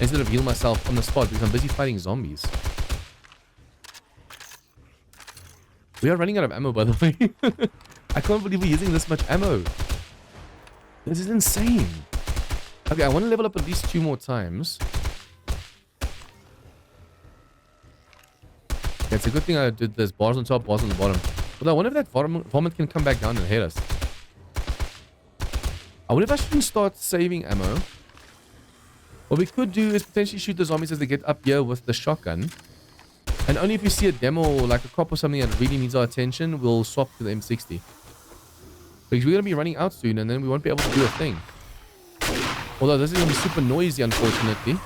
instead of heal myself on the spot because I'm busy fighting zombies. We are running out of ammo, by the way. I can't believe we're using this much ammo. This is insane. Okay, I want to level up at least 2 more times. Yeah, it's a good thing I did this. Bars on top, bars on the bottom. Although I wonder if that vomit can come back down and hit us. I wonder if I shouldn't start saving ammo. What we could do is potentially shoot the zombies as they get up here with the shotgun. And only if you see a demo or like a cop or something that really needs our attention, we'll swap to the M60. Because we're going to be running out soon and then we won't be able to do a thing. Although this is going to be super noisy, unfortunately.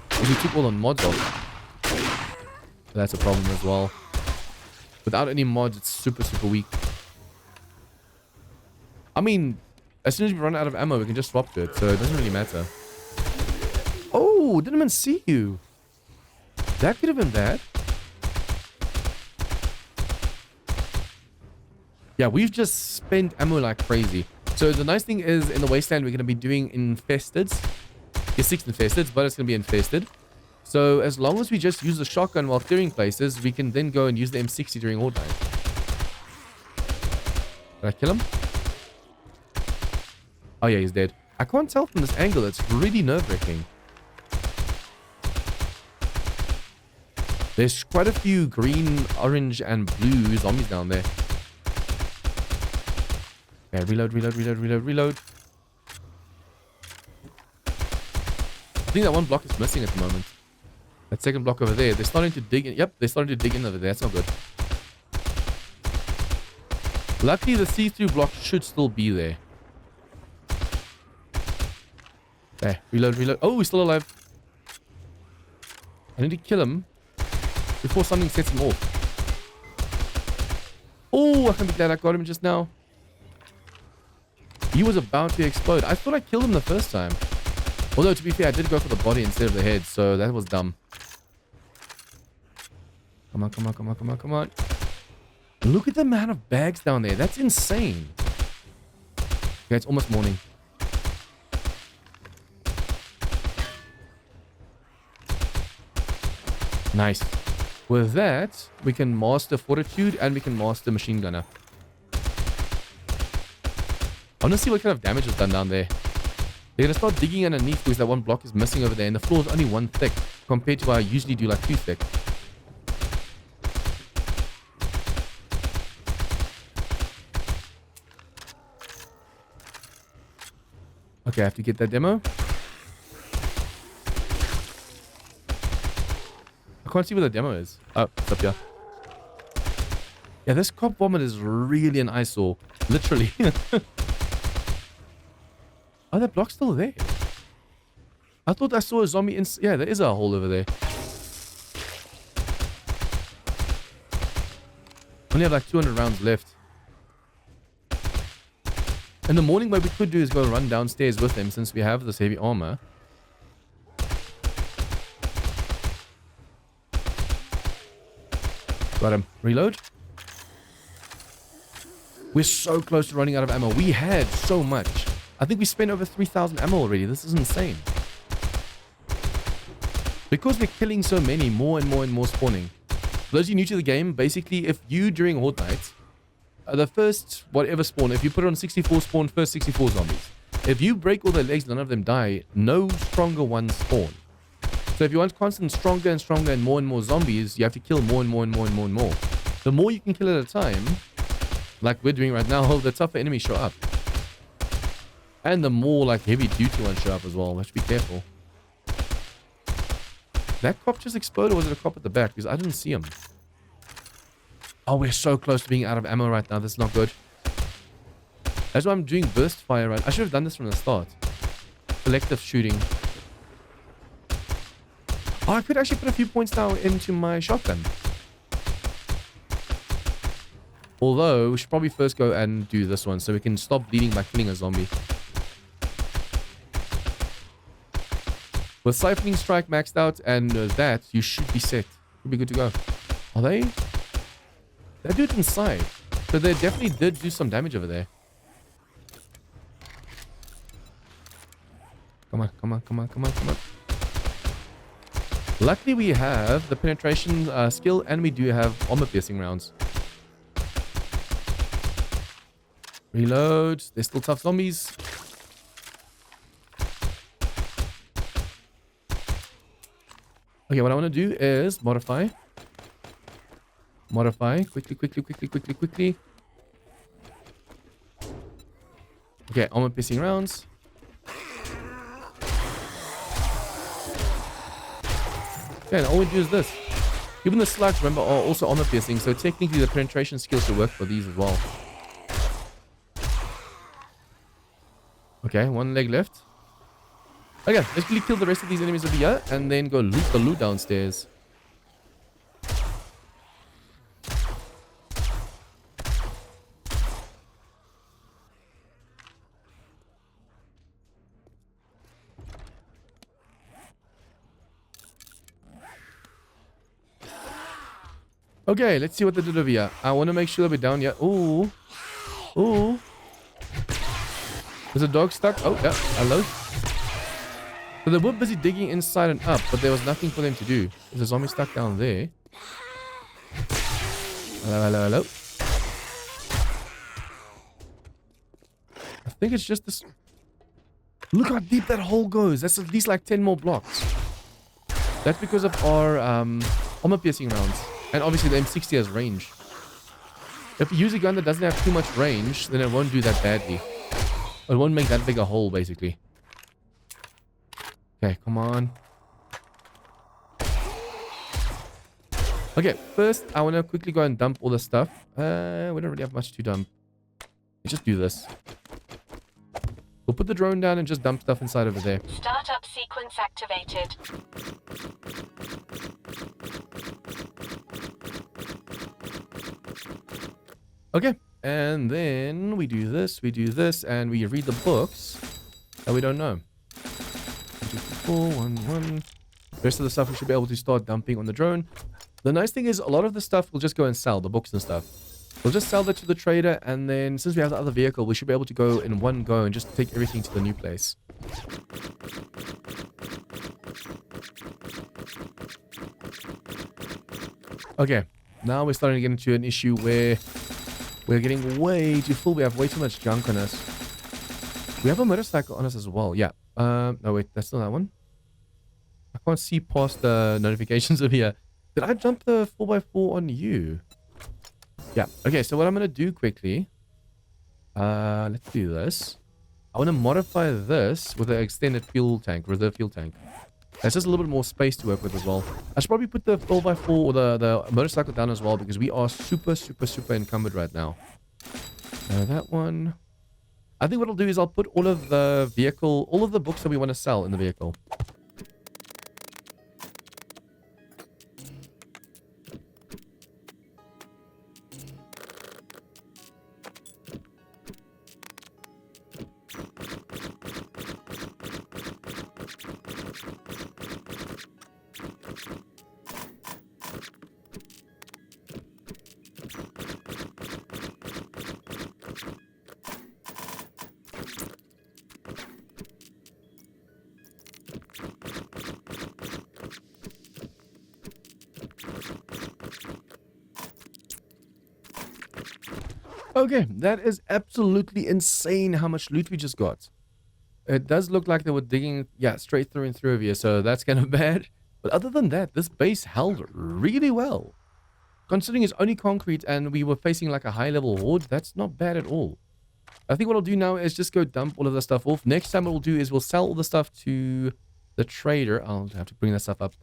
Because we took all the mods off. So that's a problem as well. Without any mods, it's super, super weak. I mean, as soon as we run out of ammo, we can just swap to it. So it doesn't really matter. Oh, didn't even see you. That could have been bad. Yeah, we've just spent ammo like crazy. So the nice thing is, in the Wasteland, we're going to be doing infesteds. Yeah, 6 infesteds, but it's going to be infested. So as long as we just use the shotgun while clearing places, we can then go and use the M60 during horde night. Did I kill him? Oh yeah, he's dead. I can't tell from this angle. It's really nerve-wracking. There's quite a few green, orange, and blue zombies down there. Okay, reload, reload, reload, reload, reload. I think that one block is missing at the moment. That second block over there. They're starting to dig in. Yep, they're starting to dig in over there. That's not good. Luckily, the see-through block should still be there. Okay, reload, reload. Oh, he's still alive. I need to kill him before something sets him off. Oh, I can be glad I got him just now. He was about to explode. I thought I killed him the first time. Although, to be fair, I did go for the body instead of the head, so that was dumb. Come on, come on, come on, come on, come on. Look at the amount of bags down there. That's insane. Okay, it's almost morning. Nice. With that, we can master Fortitude and we can master Machine Gunner. I want to see what kind of damage was done down there. They're going to start digging underneath because that one block is missing over there and the floor is only 1 thick compared to what I usually do like 2 thick. Okay, I have to get that demo. I can't see where the demo is. Oh, it's up here. Yeah, this cop vomit is really an eyesore. Literally. Oh, that block's still there. I thought I saw a zombie in... Yeah, there is a hole over there. Only have like 200 rounds left. In the morning, what we could do is go run downstairs with them since we have this heavy armor. Got him. Reload. We're so close to running out of ammo. We had so much. I think we spent over 3,000 ammo already. This is insane. Because we're killing so many, more and more and more spawning. For those of you new to the game, basically, if you, during Horde Night, the first whatever spawn, if you put it on 64 spawn, first 64 zombies. If you break all their legs, none of them die, no stronger ones spawn. So if you want constant stronger and more zombies, you have to kill more and more and more and more and more. The more you can kill at a time, like we're doing right now, the tougher enemies show up. And the more like heavy duty ones show up as well. We have to be careful. That cop just exploded, or was it a cop at the back? Because I didn't see him. Oh, we're so close to being out of ammo right now. That's not good. That's why I'm doing burst fire right. I should have done this from the start. Selective shooting. Oh, I could actually put a few points now into my shotgun. Although, we should probably first go and do this one so we can stop bleeding by killing a zombie. With Siphoning Strike maxed out and that, you should be set. You'll be good to go. Are they? They do it inside. So they definitely did do some damage over there. Come on, come on, come on, come on, come on. Luckily we have the penetration skill and we do have armor piercing rounds. Reload. They're still tough zombies. Okay, what I want to do is modify. Modify. Quickly, quickly, quickly, quickly, quickly. Okay, armor piercing rounds. Okay, and all we do is this. Even the slugs, remember, are also armor piercing, so technically the penetration skill should work for these as well. Okay, one leg left. Okay, let's quickly kill the rest of these enemies over here and then go loot the loot downstairs. Okay, let's see what they did over here. I want to make sure that we're down here. Ooh. Ooh. There's a dog stuck. Oh, yeah. Hello. So they were busy digging inside and up, but there was nothing for them to do. There's a zombie stuck down there. Hello, hello, hello. I think it's just this. Look how deep that hole goes. That's at least like 10 more blocks. That's because of our armor piercing rounds. And obviously the M60 has range. If you use a gun that doesn't have too much range, then it won't do that badly. It won't make that big a hole, basically. Okay, come on. Okay, first, I want to quickly go and dump all the stuff. We don't really have much to dump. Let's just do this. We'll put the drone down and just dump stuff inside over there.
Startup sequence activated.
Okay, and then we do this, and we read the books that we don't know. 4, 1, 1. The rest of the stuff we should be able to start dumping on the drone. The nice thing is a lot of the stuff we'll just go and sell, the books and stuff. We'll just sell that to the trader, and then since we have the other vehicle, we should be able to go in one go and just take everything to the new place. Okay, now we're starting to get into an issue where we're getting way too full. We have way too much junk on us. We have a motorcycle on us as well. Yeah. No, wait, that's not that one. I can't see past the notifications over here. Did I jump the 4x4 on you? Yeah. Okay, so what I'm going to do quickly. Let's do this. I want to modify this with an extended fuel tank, reserve fuel tank. That's just a little bit more space to work with as well. I should probably put the 4x4 or the motorcycle down as well because we are super encumbered right now. That one. I think what I'll do is I'll put all of the books that we want to sell in the vehicle. Okay, that is absolutely insane how much loot we just got. It does look like they were digging, yeah, straight through and through over here, so that's kind of bad. But other than that, this base held really well. Considering it's only concrete and we were facing like a high-level horde, that's not bad at all. I think what I'll do now is just go dump all of the stuff off. Next time what we'll do is we'll sell all the stuff to the trader. I'll have to bring that stuff up.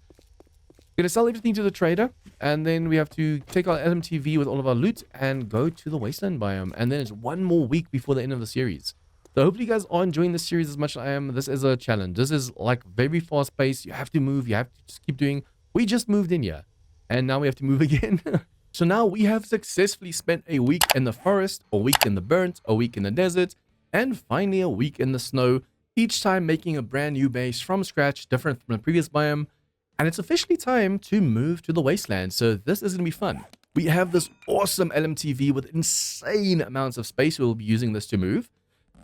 We're going to sell everything to the trader, and then we have to take our LMTV with all of our loot and go to the Wasteland biome. And then it's one more week before the end of the series. So hopefully you guys are enjoying this series as much as I am. This is a challenge. This is like very fast paced. You have to move. You have to just keep doing. We just moved in here, and now we have to move again. So now we have successfully spent a week in the forest, a week in the burnt, a week in the desert, and finally a week in the snow. Each time making a brand new base from scratch, different from the previous biome. And it's officially time to move to the Wasteland, so this is going to be fun. We have this awesome LMTV with insane amounts of space. We'll be using this to move.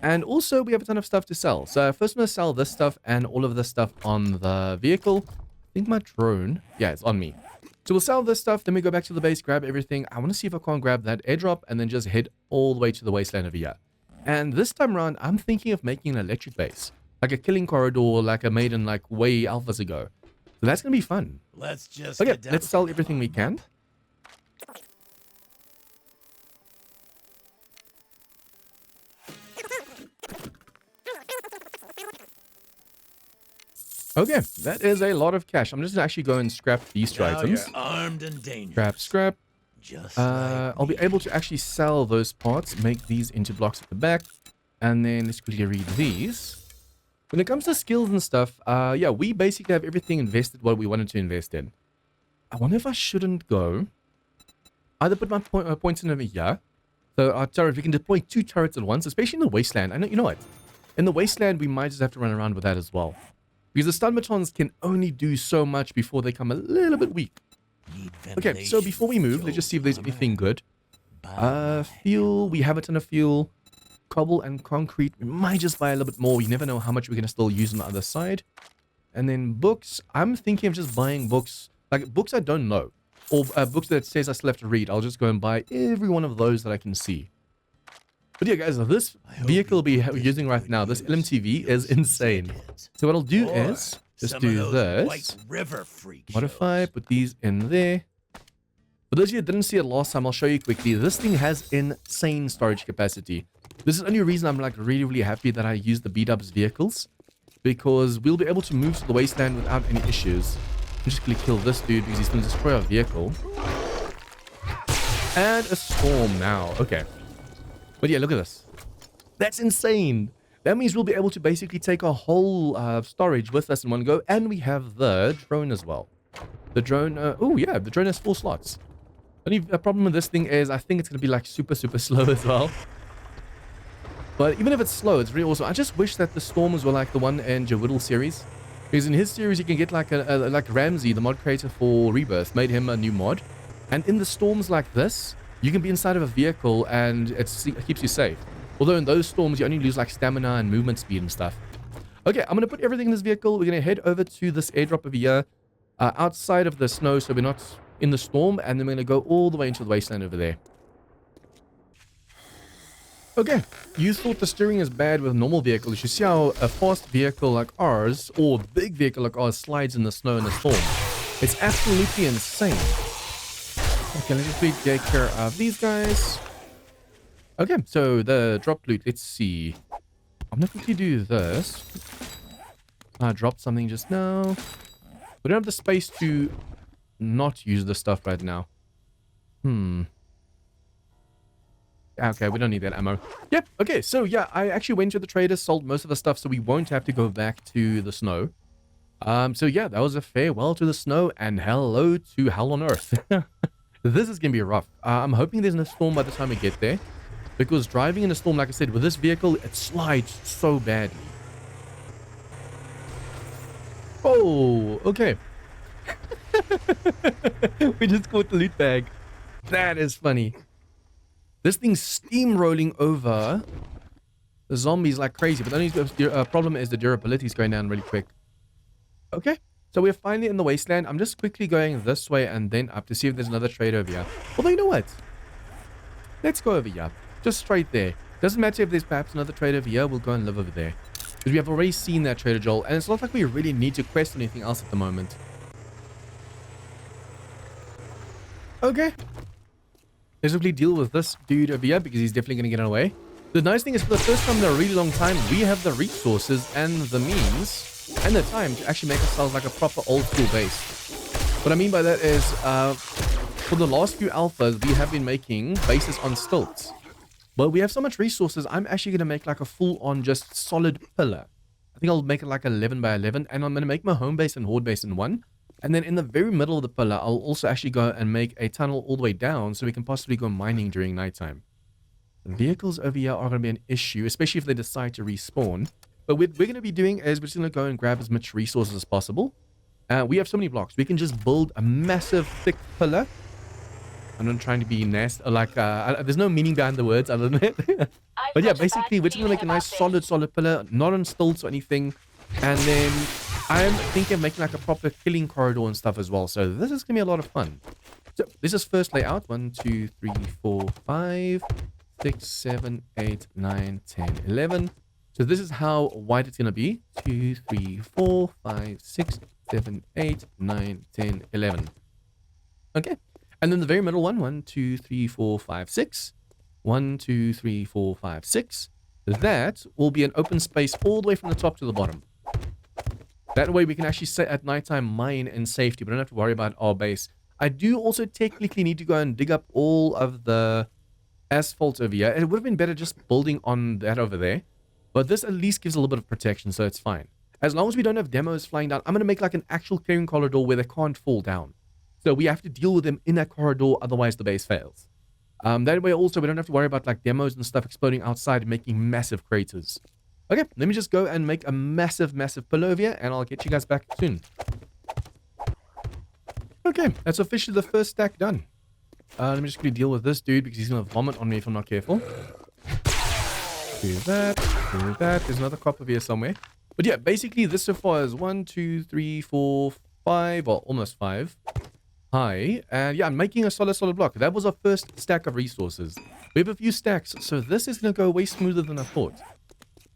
And also, we have a ton of stuff to sell. So first I'm going to sell this stuff and all of this stuff on the vehicle. I think my drone, yeah, it's on me. So we'll sell this stuff, then we go back to the base, grab everything. I want to see if I can't grab that airdrop and then just head all the way to the Wasteland over here. And this time around, I'm thinking of making an electric base. Like a killing corridor, like I made in like way alphas ago. So that's going to be fun.
Let's just
Okay, let's sell everything we can. Okay, that is a lot of cash. I'm just going to actually go and scrap these two items.
Armed and dangerous.
Scrap.
Just
I'll be able to actually sell those parts, make these into blocks at the back. And then let's quickly read these. When it comes to skills and stuff, yeah, we basically have everything invested what we wanted to invest in. I wonder if I shouldn't go. Either put my points in over here. So our turret, we can deploy 2 turrets at once, especially in the Wasteland. I know, you know what? In the Wasteland, we might just have to run around with that as well. Because the stun batons can only do so much before they come a little bit weak. Okay, so before we move, let's just see if there's anything good. Fuel, we have a ton of fuel. Cobble and concrete, we might just buy a little bit more. You never know how much we're going to still use on the other side. And then books, I'm thinking of just buying books, like books I don't know, or books that says I still have to read. I'll just go and buy every one of those that I can see. But yeah, guys, this vehicle we're using right now, this LMTV is insane. So what I'll do is just do this, modify, put these in there. For those of you that didn't see it last time, I'll show you quickly. This thing has insane storage capacity. This is the only reason I'm like really happy that I use the B-dubs vehicles, because we'll be able to move to the Wasteland without any issues. I'm just gonna kill this dude because he's gonna destroy our vehicle. And a storm now. Okay. But yeah, look at this. That's insane. That means we'll be able to basically take our whole storage with us in one go, and we have the drone as well. The drone, oh yeah, the drone has 4 slots. Only problem with this thing is I think it's gonna be like super slow as well. But even if it's slow, it's really awesome. I just wish that the storms were like the one in Jawiddle series. Because in his series, you can get like like Ramsey, the mod creator for Rebirth, made him a new mod. And in the storms like this, you can be inside of a vehicle and it keeps you safe. Although in those storms, you only lose like stamina and movement speed and stuff. Okay, I'm going to put everything in this vehicle. We're going to head over to this airdrop over here, outside of the snow, so we're not in the storm. And then we're going to go all the way into the Wasteland over there. Okay, you thought the steering is bad with normal vehicles. You see how a fast vehicle like ours, or a big vehicle like ours, slides in the snow in the storm. It's absolutely insane. Okay, let's just take care of these guys. Okay, so the drop loot, let's see. I'm gonna quickly do this. I dropped something just now. We don't have the space to not use this stuff right now. Okay, we don't need that ammo. Yep, okay, so yeah, I actually went to the trader, sold most of the stuff, so we won't have to go back to the snow. So yeah, that was a farewell to the snow, and hello to hell on earth. This is going to be rough. I'm hoping there's no storm by the time we get there, because driving in a storm, like I said, with this vehicle, it slides so badly. Oh, okay. We just caught the loot bag. That is funny. This thing's steamrolling over the zombies like crazy, but the only problem is the durability is going down really quick. Okay, so we're finally in the wasteland. I'm just quickly going this way and then up to see if there's another trade over here. Although, you know what? Let's go over here. Just straight there. Doesn't matter if there's perhaps another trade over here. We'll go and live over there. Because we have already seen that Trader Joel, and it's not like we really need to quest anything else at the moment. Okay. Let's hopefully deal with this dude over here because he's definitely going to get away. The nice thing is, for the first time in a really long time, we have the resources and the means and the time to actually make ourselves like a proper old school base. What I mean by that is, for the last few alphas, we have been making bases on stilts. But we have so much resources, I'm actually going to make like a full-on just solid pillar. I think I'll make it like 11 by 11, and I'm going to make my home base and horde base in one. And then in the very middle of the pillar, I'll also actually go and make a tunnel all the way down so we can possibly go mining during nighttime. The vehicles over here are going to be an issue, especially if they decide to respawn. But what we're going to be doing is we're just going to go and grab as much resources as possible. We have so many blocks. We can just build a massive, thick pillar. I'm not trying to be nasty. Like, there's no meaning behind the words other than it. But yeah, basically, we're just going to make a nice, solid pillar, not on stilts or anything. And then I'm thinking of making like a proper killing corridor and stuff as well. So this is going to be a lot of fun. So this is first layout. 1, 2, 3, 4, 5, 6, 7, 8, 9, 10, 11. So this is how wide it's going to be. 2, 3, 4, 5, 6, 7, 8, 9, 10, 11. Okay. And then the very middle one. 1, 2, 3, 4, 5, 6. 1, 2, 3, 4, 5, 6. That will be an open space all the way from the top to the bottom. That way we can actually sit at nighttime, mine in safety. We don't have to worry about our base. I do also technically need to go and dig up all of the asphalt over here. It would have been better just building on that over there. But this at least gives a little bit of protection, so it's fine. As long as we don't have demos flying down, I'm going to make like an actual clearing corridor where they can't fall down. So we have to deal with them in that corridor, otherwise the base fails. That way also we don't have to worry about like demos and stuff exploding outside and making massive craters. Okay, let me just go and make a massive pillar over here, and I'll get you guys back soon. Okay, that's officially the first stack done. Let me just quickly deal with this dude because he's going to vomit on me if I'm not careful. Do that, do that. There's another crop over here somewhere. But yeah, basically this so far is 1, 2, 3, 4, 5, well, almost 5 high. And yeah, I'm making a solid block. That was our first stack of resources. We have a few stacks, so this is going to go way smoother than I thought.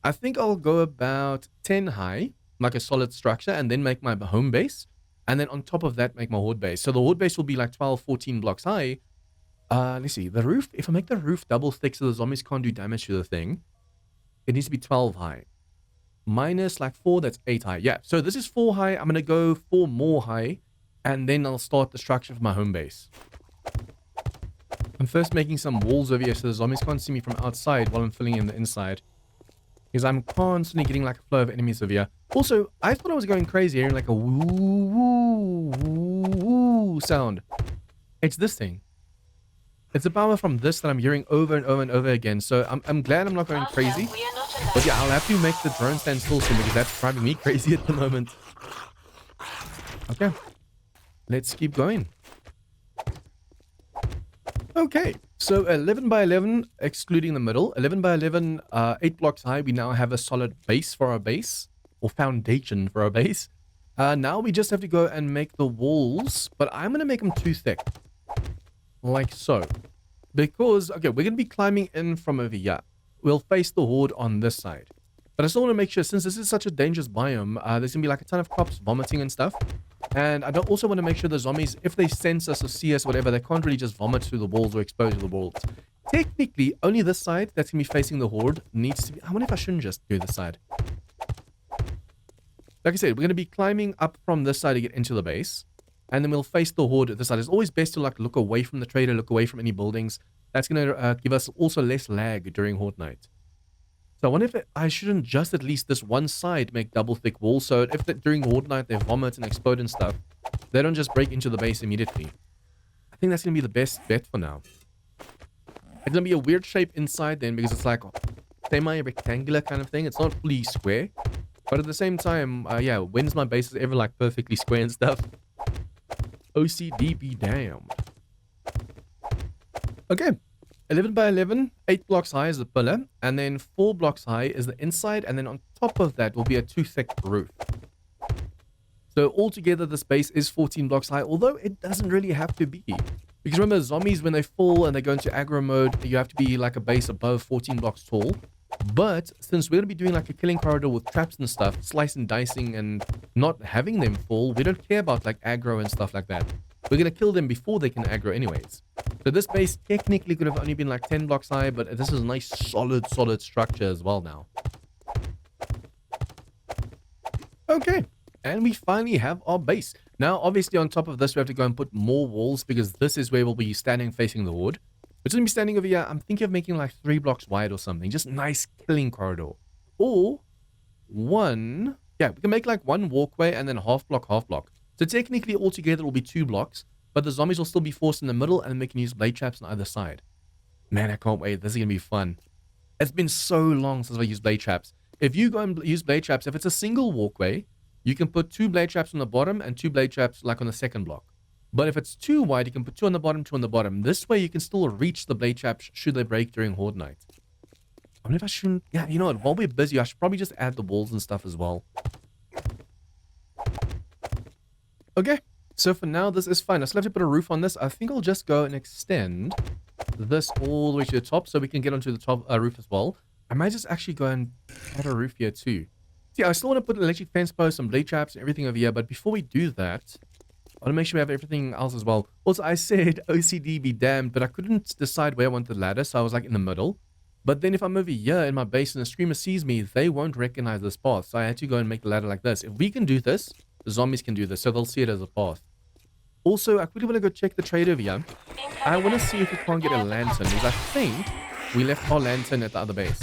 I think I'll go about 10 high, like a solid structure, and then make my home base. And then on top of that, make my horde base. So the horde base will be like 12, 14 blocks high. Let's see. The roof, if I make the roof double thick so the zombies can't do damage to the thing, it needs to be 12 high. Minus like 4, that's 8 high. Yeah, so this is 4 high. I'm going to go 4 more high. And then I'll start the structure for my home base. I'm first making some walls over here so the zombies can't see me from outside while I'm filling in the inside. Because I'm constantly getting like a flow of enemies over here. Also, I thought I was going crazy hearing like a woo, woo, woo, woo sound. It's this thing. It's the power from this that I'm hearing over and over and over again. So I'm glad I'm not going crazy. But yeah, I'll have to make the drone stand still soon because that's driving me crazy at the moment. Okay. Let's keep going. Okay, so 11 by 11, excluding the middle. 11 by 11, 8 blocks high. We now have a solid base for our base, or foundation for our base. Now we just have to go and make the walls, but I'm going to make them too thick. Like so. Because, okay, we're going to be climbing in from over here. We'll face the horde on this side. But I still want to make sure, since this is such a dangerous biome, there's going to be like a ton of crops vomiting and stuff. And I don't also want to make sure the zombies, if they sense us or see us, whatever, they can't really just vomit through the walls or expose to the walls. Technically, only this side that's going to be facing the horde needs to be... I wonder if I shouldn't just do this side. like I said, we're going to be climbing up from this side to get into the base. And then we'll face the horde at this side. It's always best to like look away from the trader, look away from any buildings. That's going to give us also less lag during horde night. So I wonder if I shouldn't just at least this one side make double thick walls. So if during horde night they vomit and explode and stuff, they don't just break into the base immediately. I think that's going to be the best bet for now. It's going to be a weird shape inside then because it's like semi-rectangular kind of thing. It's not fully square. But at the same time, yeah, when's my base is ever like perfectly square and stuff? OCD be damned. Okay. 11 by 11, 8 blocks high is the pillar. And then 4 blocks high is the inside. And then on top of that will be a 2-thick roof. So altogether, this base is 14 blocks high. Although it doesn't really have to be. Because remember, zombies, when they fall and they go into aggro mode, you have to be like a base above 14 blocks tall. But since we're going to be doing like a killing corridor with traps and stuff, slice and dicing and not having them fall, we don't care about like aggro and stuff like that. We're going to kill them before they can aggro anyways. So this base technically could have only been like 10 blocks high, but this is a nice solid structure as well now. Okay, and we finally have our base. Now, obviously on top of this, we have to go and put more walls because this is where we'll be standing facing the horde. We're just going to be standing over here. I'm thinking of making like 3 blocks wide or something. Just nice killing corridor. Or one... Yeah, we can make like 1 walkway and then half block. So technically altogether it will be 2 blocks. But the zombies will still be forced in the middle and we can use blade traps on either side. Man, I can't wait. This is going to be fun. It's been so long since I used blade traps. If you go and use blade traps, if it's a single walkway, you can put 2 blade traps on the bottom and 2 blade traps like on the second block. But if it's too wide, you can put 2 on the bottom, 2 on the bottom. This way you can still reach the blade traps should they break during horde night. I wonder if I shouldn't... Yeah, you know what? While we're busy, I should probably just add the walls and stuff as well. Okay. So for now, this is fine. I still have to put a roof on this. I think I'll just go and extend this all the way to the top so we can get onto the top roof as well. I might just actually go and add a roof here too. See, I still want to put an electric fence post, some blade traps and everything over here. But before we do that... I want to make sure we have everything else as well. Also, I said OCD be damned, but I couldn't decide where I want the ladder, so I was like in the middle. But then if I'm over here in my base and the screamer sees me, they won't recognize this path. So I had to go and make the ladder like this. If we can do this, the zombies can do this, so they'll see it as a path. Also, I quickly want to go check the trade over here. I want to see if we can't get a lantern, because I think we left our lantern at the other base.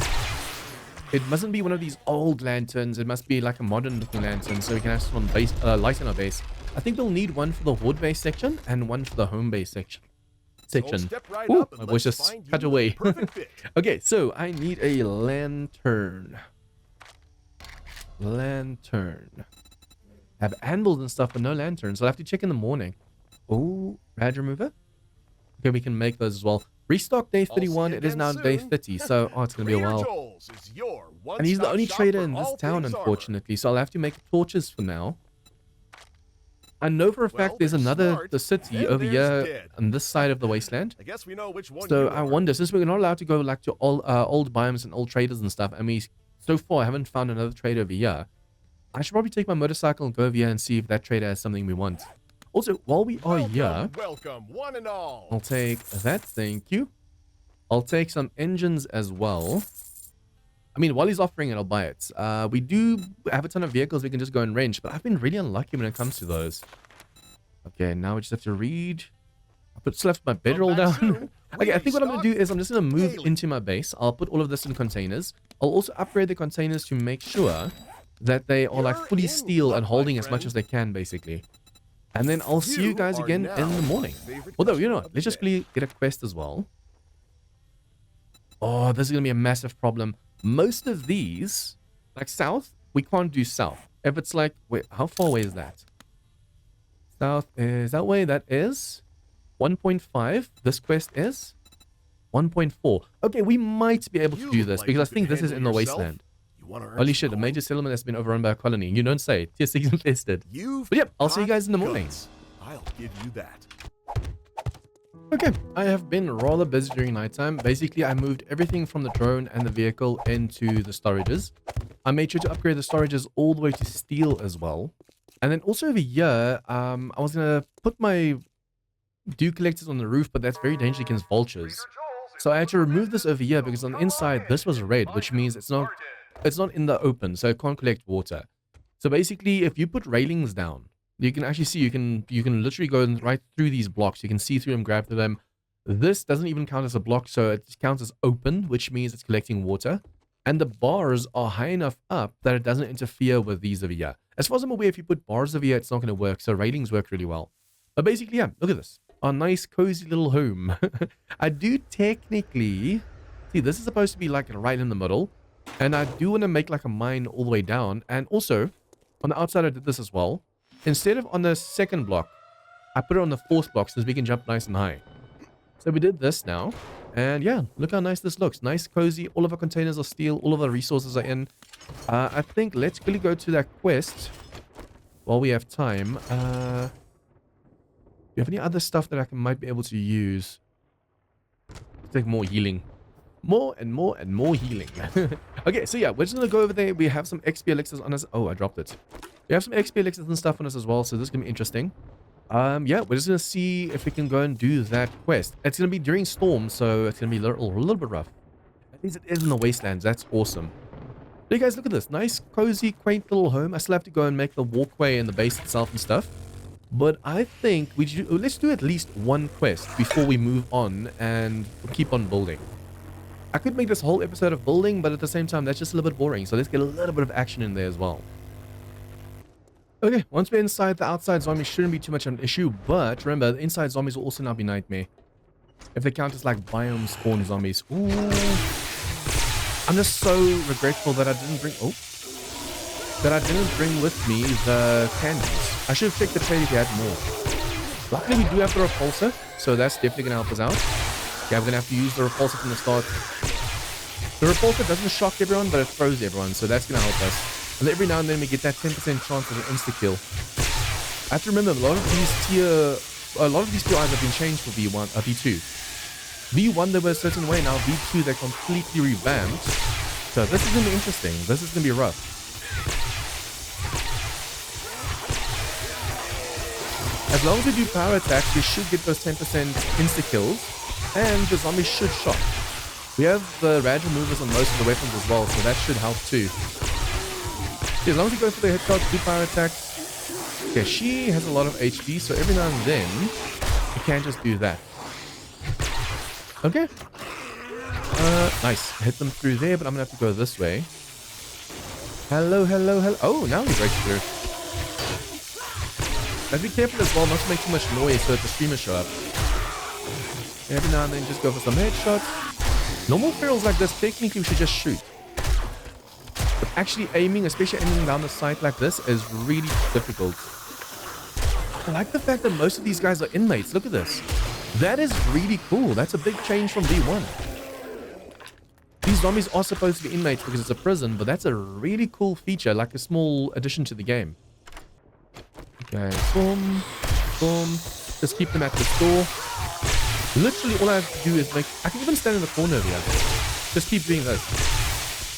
It mustn't be one of these old lanterns. It must be like a modern looking lantern, so we can have some base, light in our base. I think we'll need one for the horde base section and one for the home base section.
Right
Ooh, my voice just cut away. Okay, so I need a lantern. Lantern. I have anvils and stuff, but no lanterns. I'll have to check in the morning. Oh, rad remover. Okay, we can make those as well. Restock day 31. It is now day 30, so it's going to be a while. And he's the only trader in this town, unfortunately, so I'll have to make torches for now. I know for a fact there's another city over here on this side of the wasteland.
I guess we know which one.
So I wonder, since we're not allowed to go like to all old biomes and old traders and stuff, and we so far haven't found another trader over here, I should probably take my motorcycle and go over here and see if that trader has something we want. Also, while we are here,
welcome, one and all.
I'll take that, thank you. I'll take some engines as well. I mean, while he's offering it, I'll buy it. We do have a ton of vehicles we can just go and wrench, but I've been really unlucky when it comes to those. Okay, now we just have to read. I still have my bedroll down. Okay, I think what I'm going to do is I'm just going to move into my base. I'll put all of this in containers. I'll also upgrade the containers to make sure that they are like fully steel and holding as much as they can, basically. And then I'll see you guys again in the morning. Although, you know what? Let's just get a quest as well. Oh, this is going to be a massive problem. Most of these, like south, we can't do south. If it's like, wait, how far away is that? South is that way. That is 1.5. This quest is 1.4. Okay, we might be able to do this because I think this is in the wasteland. Holy shit, a major settlement has been overrun by a colony. You don't say. Tier 6 infested. But yep, I'll see you guys in the morning.
I'll give you that.
Okay, I have been rather busy during nighttime. Basically, I moved everything from the drone and the vehicle into the storages. I made sure to upgrade the storages all the way to steel as well. And then also over here, I was going to put my dew collectors on the roof, but that's very dangerous against vultures. So I had to remove this over here because on the inside, this was red, which means it's not in the open, so it can't collect water. So basically, if you put railings down, you can actually see, you can literally go right through these blocks. You can see through them, grab through them. This doesn't even count as a block, so it counts as open, which means it's collecting water. And the bars are high enough up that it doesn't interfere with these over here. As far as I'm aware, if you put bars over here, it's not going to work. So railings work really well. But basically, yeah, look at this. Our nice, cozy little home. I do technically... See, this is supposed to be like right in the middle. And I do want to make like a mine all the way down. And also, on the outside, I did this as well. Instead of on the second block, I put it on the fourth block so we can jump nice and high. So we did this now. And yeah, look how nice this looks. Nice, cozy. All of our containers are steel. All of our resources are in. I think let's quickly go to that quest while we have time. Do you have any other stuff that I might be able to use? Let's take more healing. More and more and more healing. Okay, so yeah, we're just going to go over there. We have some XP elixirs on us. Oh, I dropped it. We have some XP elixirs and stuff on us as well, so this is going to be interesting. Yeah, we're just going to see if we can go and do that quest. It's going to be during storm, so it's going to be a little bit rough. At least it is in the Wastelands. That's awesome. So you guys, look at this. Nice, cozy, quaint little home. I still have to go and make the walkway and the base itself and stuff. But I think let's do at least one quest before we move on and keep on building. I could make this whole episode of building, but at the same time, that's just a little bit boring. So let's get a little bit of action in there as well. Okay, once we're inside, the outside zombies shouldn't be too much of an issue. But remember, the inside zombies will also now be nightmare. If they count as like biome spawn zombies. Ooh. I'm just so regretful that I didn't bring... Oh. That I didn't bring with me the candies. I should have checked the trade if you had more. Luckily, we do have the repulsor, so that's definitely going to help us out. Yeah, we're going to have to use the repulsor from the start. The repulsor doesn't shock everyone, but it throws everyone, so that's going to help us. And every now and then we get that 10% chance of an insta-kill. I have to remember, a lot of these PIs have been changed for V1, V2. V1, they were a certain way, now V2, they're completely revamped. So this is going to be interesting. This is going to be rough. As long as we do power attacks, we should get those 10% insta-kills, and the zombies should shock. We have the rad removers on most of the weapons as well, so that should help too. As long as we go for the headshots, do power attacks. Okay, she has a lot of HP, so every now and then, we can just do that. Okay. Nice. Hit them through there, but I'm going to have to go this way. Hello, hello, hello. Oh, now we break through. Be careful as well not to make too much noise so that the streamers show up. Every now and then just go for some headshots. Normal ferals like this, technically we should just shoot. But actually aiming, especially aiming down the sight like this, is really difficult. I like the fact that most of these guys are inmates. Look at this. That is really cool. That's a big change from V1. These zombies are supposed to be inmates because it's a prison, but that's a really cool feature, like a small addition to the game. Okay, boom, boom. Just keep them at the door. Literally all I have to do is make... I can even stand in the corner over here. Just keep doing this.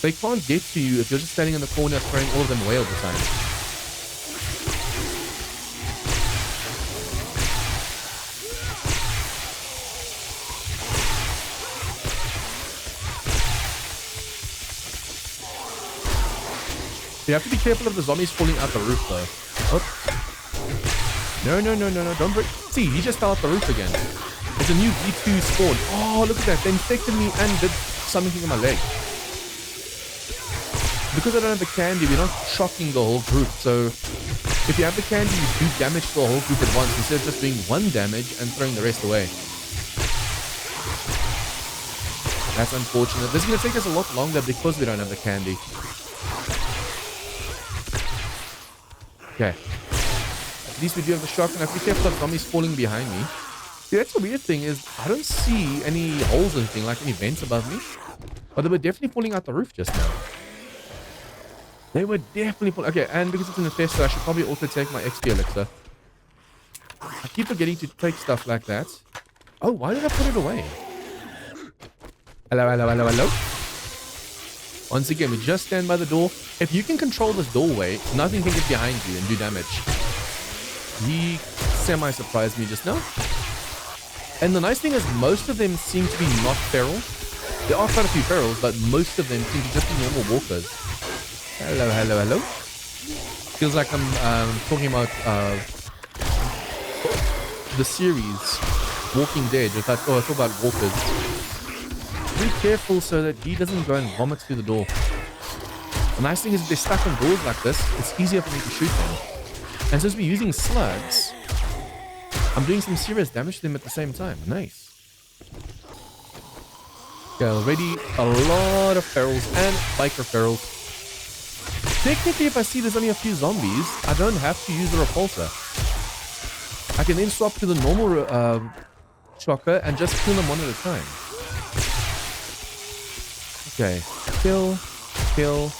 They can't get to you if you're just standing in the corner throwing all of them away all the time. You have to be careful of the zombies falling out the roof though. Oh. No, don't break. See, he just fell out the roof again. It's a new V2 spawn. Oh, look at that. They infected me and did something on my leg. Because I don't have the candy, we're not shocking the whole group. So, if you have the candy, you do damage to the whole group at once instead of just doing one damage and throwing the rest away. That's unfortunate. This is going to take us a lot longer because we don't have the candy. Okay. At least we do have the shock, and I have to be careful of zombies falling behind me. See, that's the weird thing is, I don't see any holes or anything, like any vents above me. But they were definitely falling out the roof just now. They were definitely falling... Okay, and because it's an infestor, I should probably also take my XP elixir. I keep forgetting to take stuff like that. Oh, why did I put it away? Hello, hello, hello, hello. Once again, we just stand by the door. If you can control this doorway, nothing can get behind you and do damage. He semi-surprised me just now. And the nice thing is most of them seem to be not feral. There are quite a few ferals, but most of them seem to just be normal walkers. Hello, hello, hello. Because Feels like I'm talking about the series Walking Dead. I talk about walkers. Be careful so that he doesn't go and vomit through the door. The nice thing is if they're stuck on doors like this, it's easier for me to shoot them. And since we're using slugs, I'm doing some serious damage to them at the same time. Nice. Okay, already a lot of ferals and biker ferals. Technically, if I see there's only a few zombies, I don't have to use the repulsor. I can then swap to the normal shocker and just kill them one at a time. Okay, kill, kill.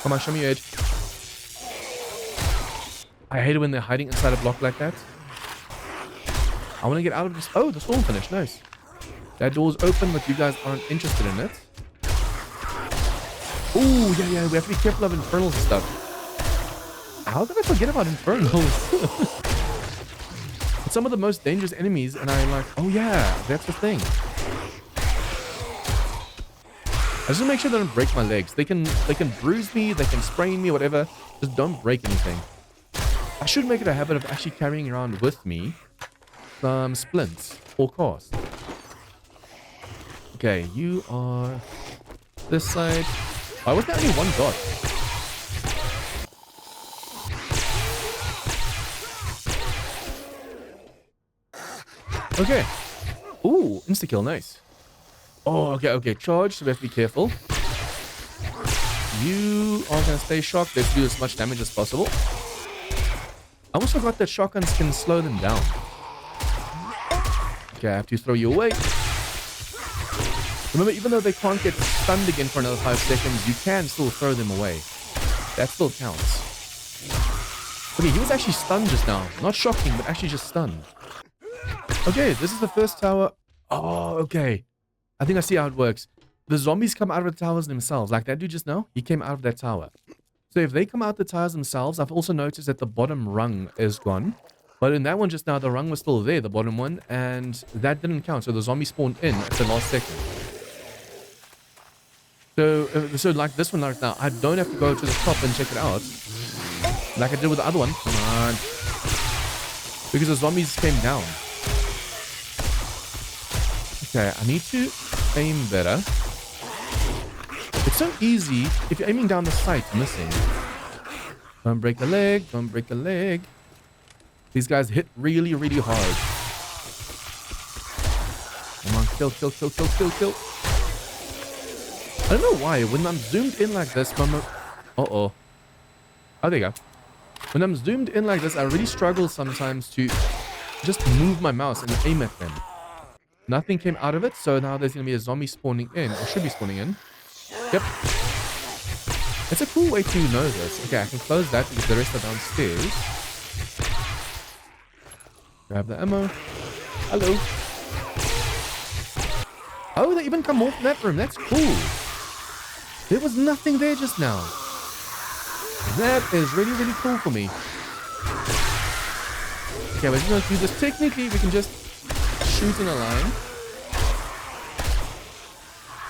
Come on, show me your edge. I hate it when they're hiding inside a block like that. I want to get out of this. Oh, the storm finished. Nice. That door's open, but you guys aren't interested in it. Oh, yeah, we have to be careful of infernals and stuff. How did I forget about infernals? It's some of the most dangerous enemies, and I'm like, oh yeah, that's the thing. I just want to make sure they don't break my legs. They can bruise me, they can sprain me, whatever. Just don't break anything. I should make it a habit of actually carrying around with me some splints or cast. Okay, you are this side. Why was there only one dot? Okay. Ooh, insta-kill, nice. Oh, okay, charge, so we have to be careful. You are going to stay shocked. Let's do as much damage as possible. I almost forgot that shotguns can slow them down. Okay, I have to throw you away. Remember, even though they can't get stunned again for another 5 seconds, you can still throw them away. That still counts. Okay, he was actually stunned just now. Not shocking, but actually just stunned. Okay, this is the first tower. Oh, okay. I think I see how it works. The zombies come out of the towers themselves. Like that dude just now, he came out of that tower. So if they come out the towers themselves, I've also noticed that the bottom rung is gone. But in that one just now, the rung was still there, the bottom one, and that didn't count. So the zombie spawned in at the last second. So like this one right now, I don't have to go to the top and check it out. Like I did with the other one. Come on. Because the zombies came down. Okay, I need to aim better. It's so easy if you're aiming down the sight, missing. Don't break the leg, don't break the leg. These guys hit really, really hard. Come on, kill, kill, kill, kill, kill, kill. I don't know why, when I'm zoomed in like this, uh-oh. Oh, there you go. When I'm zoomed in like this, I really struggle sometimes to just move my mouse and aim at them. Nothing came out of it, so now there's going to be a zombie spawning in, or should be spawning in. Yep. It's a cool way to know this. Okay, I can close that because the rest are downstairs. Grab the ammo. Hello. Oh, they even come off that room. That's cool. There was nothing there just now. That is really, really cool for me. Okay, we're just going to do this. Technically, we can just shoot in a line.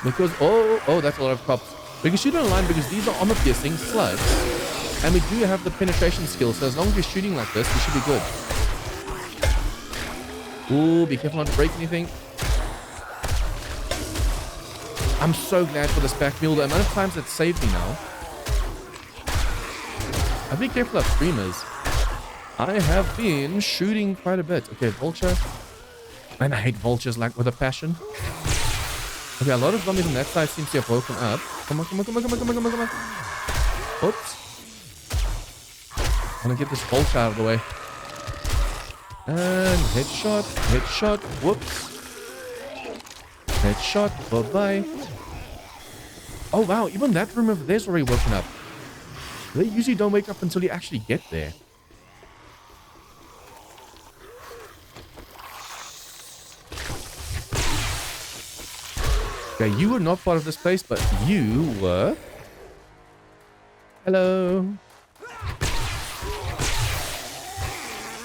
Because, oh, that's a lot of cops. We can shoot in a line because these are armor-piercing slugs. And we do have the penetration skill, so as long as we're shooting like this, we should be good. Ooh, be careful not to break anything. I'm so glad for this back mule. The amount of times it saved me now. I'll be careful of streamers. I have been shooting quite a bit. Okay, vulture. Man, I hate vultures like with a passion. Okay, a lot of zombies on that side seems to have woken up. Come on, come on, come on, come on, come on, come on, come on. Oops. I'm gonna get this vulture out of the way. And headshot, headshot, whoops. Headshot, bye-bye. Oh wow, even that room over there's already woken up. They usually don't wake up until you actually get there. Okay, you were not part of this place, but you were. Hello.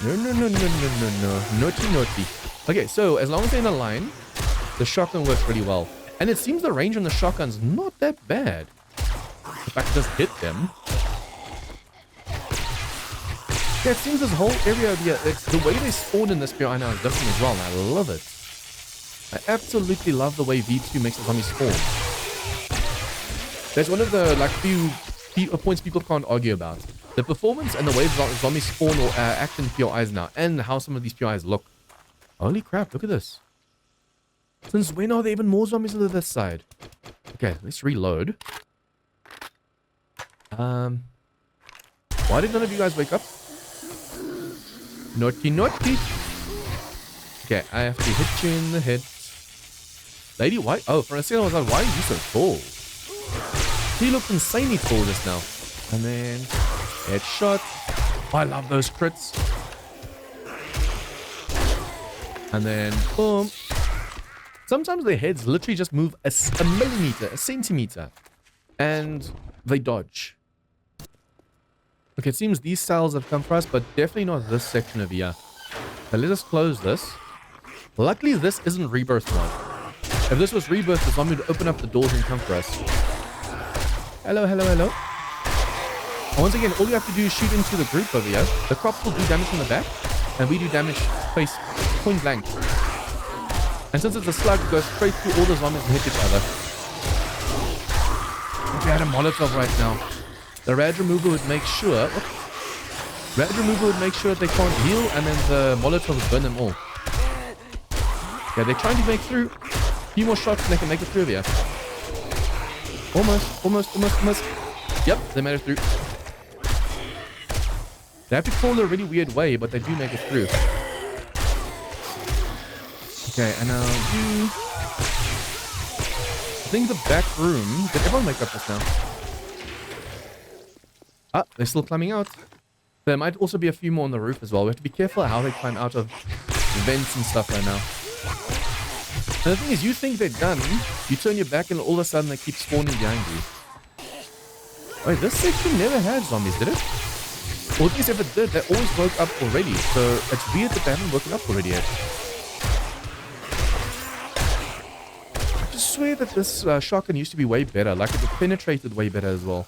No, no, no, no, no, no, no. Naughty, naughty. Okay, so as long as they're in a line, the shotgun works pretty well. And it seems the range on the shotgun's not that bad. If I could just hit them.
Yeah, it seems this whole area over here, it's the way they spawn in this POI now is different as well, and I love it. I absolutely love the way V2 makes the zombies spawn. That's one of the like few points people can't argue about. The performance and the way zombies spawn or act in POIs now, and how some of these POIs look. Holy crap, look at this. Since when are there even more zombies on this side? Okay, let's reload. Why did none of you guys wake up? Naughty, naughty. Okay, I have to hit you in the head. Lady, why? Oh, for a second I was like, why are you so tall? He looked insanely tall just now. And then, headshot. Oh, I love those crits. And then, boom. Sometimes their heads literally just move a millimeter, a centimeter. And they dodge. Okay, it seems these cells have come for us, but definitely not this section over here. Now let us close this. Luckily, this isn't Rebirth mod. If this was Rebirth, the zombie would open up the doors and come for us. Hello, hello, hello. And once again, all you have to do is shoot into the group over here. The crops will do damage from the back, and we do damage face point blank. And since it's a slug, it goes straight through all the zombies and hit each other. If we had a Molotov right now, the rad remover would make sure... Rad remover would make sure that they can't heal, and then the Molotov would burn them all. Yeah, they're trying to make through. A few more shots and they can make it through here. Almost. Yep, they made it through. They have to crawl a really weird way, but they do make it through. Okay, and now you... I think the back room... Did everyone wake up just now? Ah, they're still climbing out. There might also be a few more on the roof as well. We have to be careful how they climb out of vents and stuff right now. And the thing is, you think they're done, you turn your back and all of a sudden they keep spawning behind you. Wait, this section never had zombies, did it? Or at least if it did, they always woke up already. So it's weird that they haven't woken up already yet. I just swear that this shotgun used to be way better. Like it penetrated way better as well.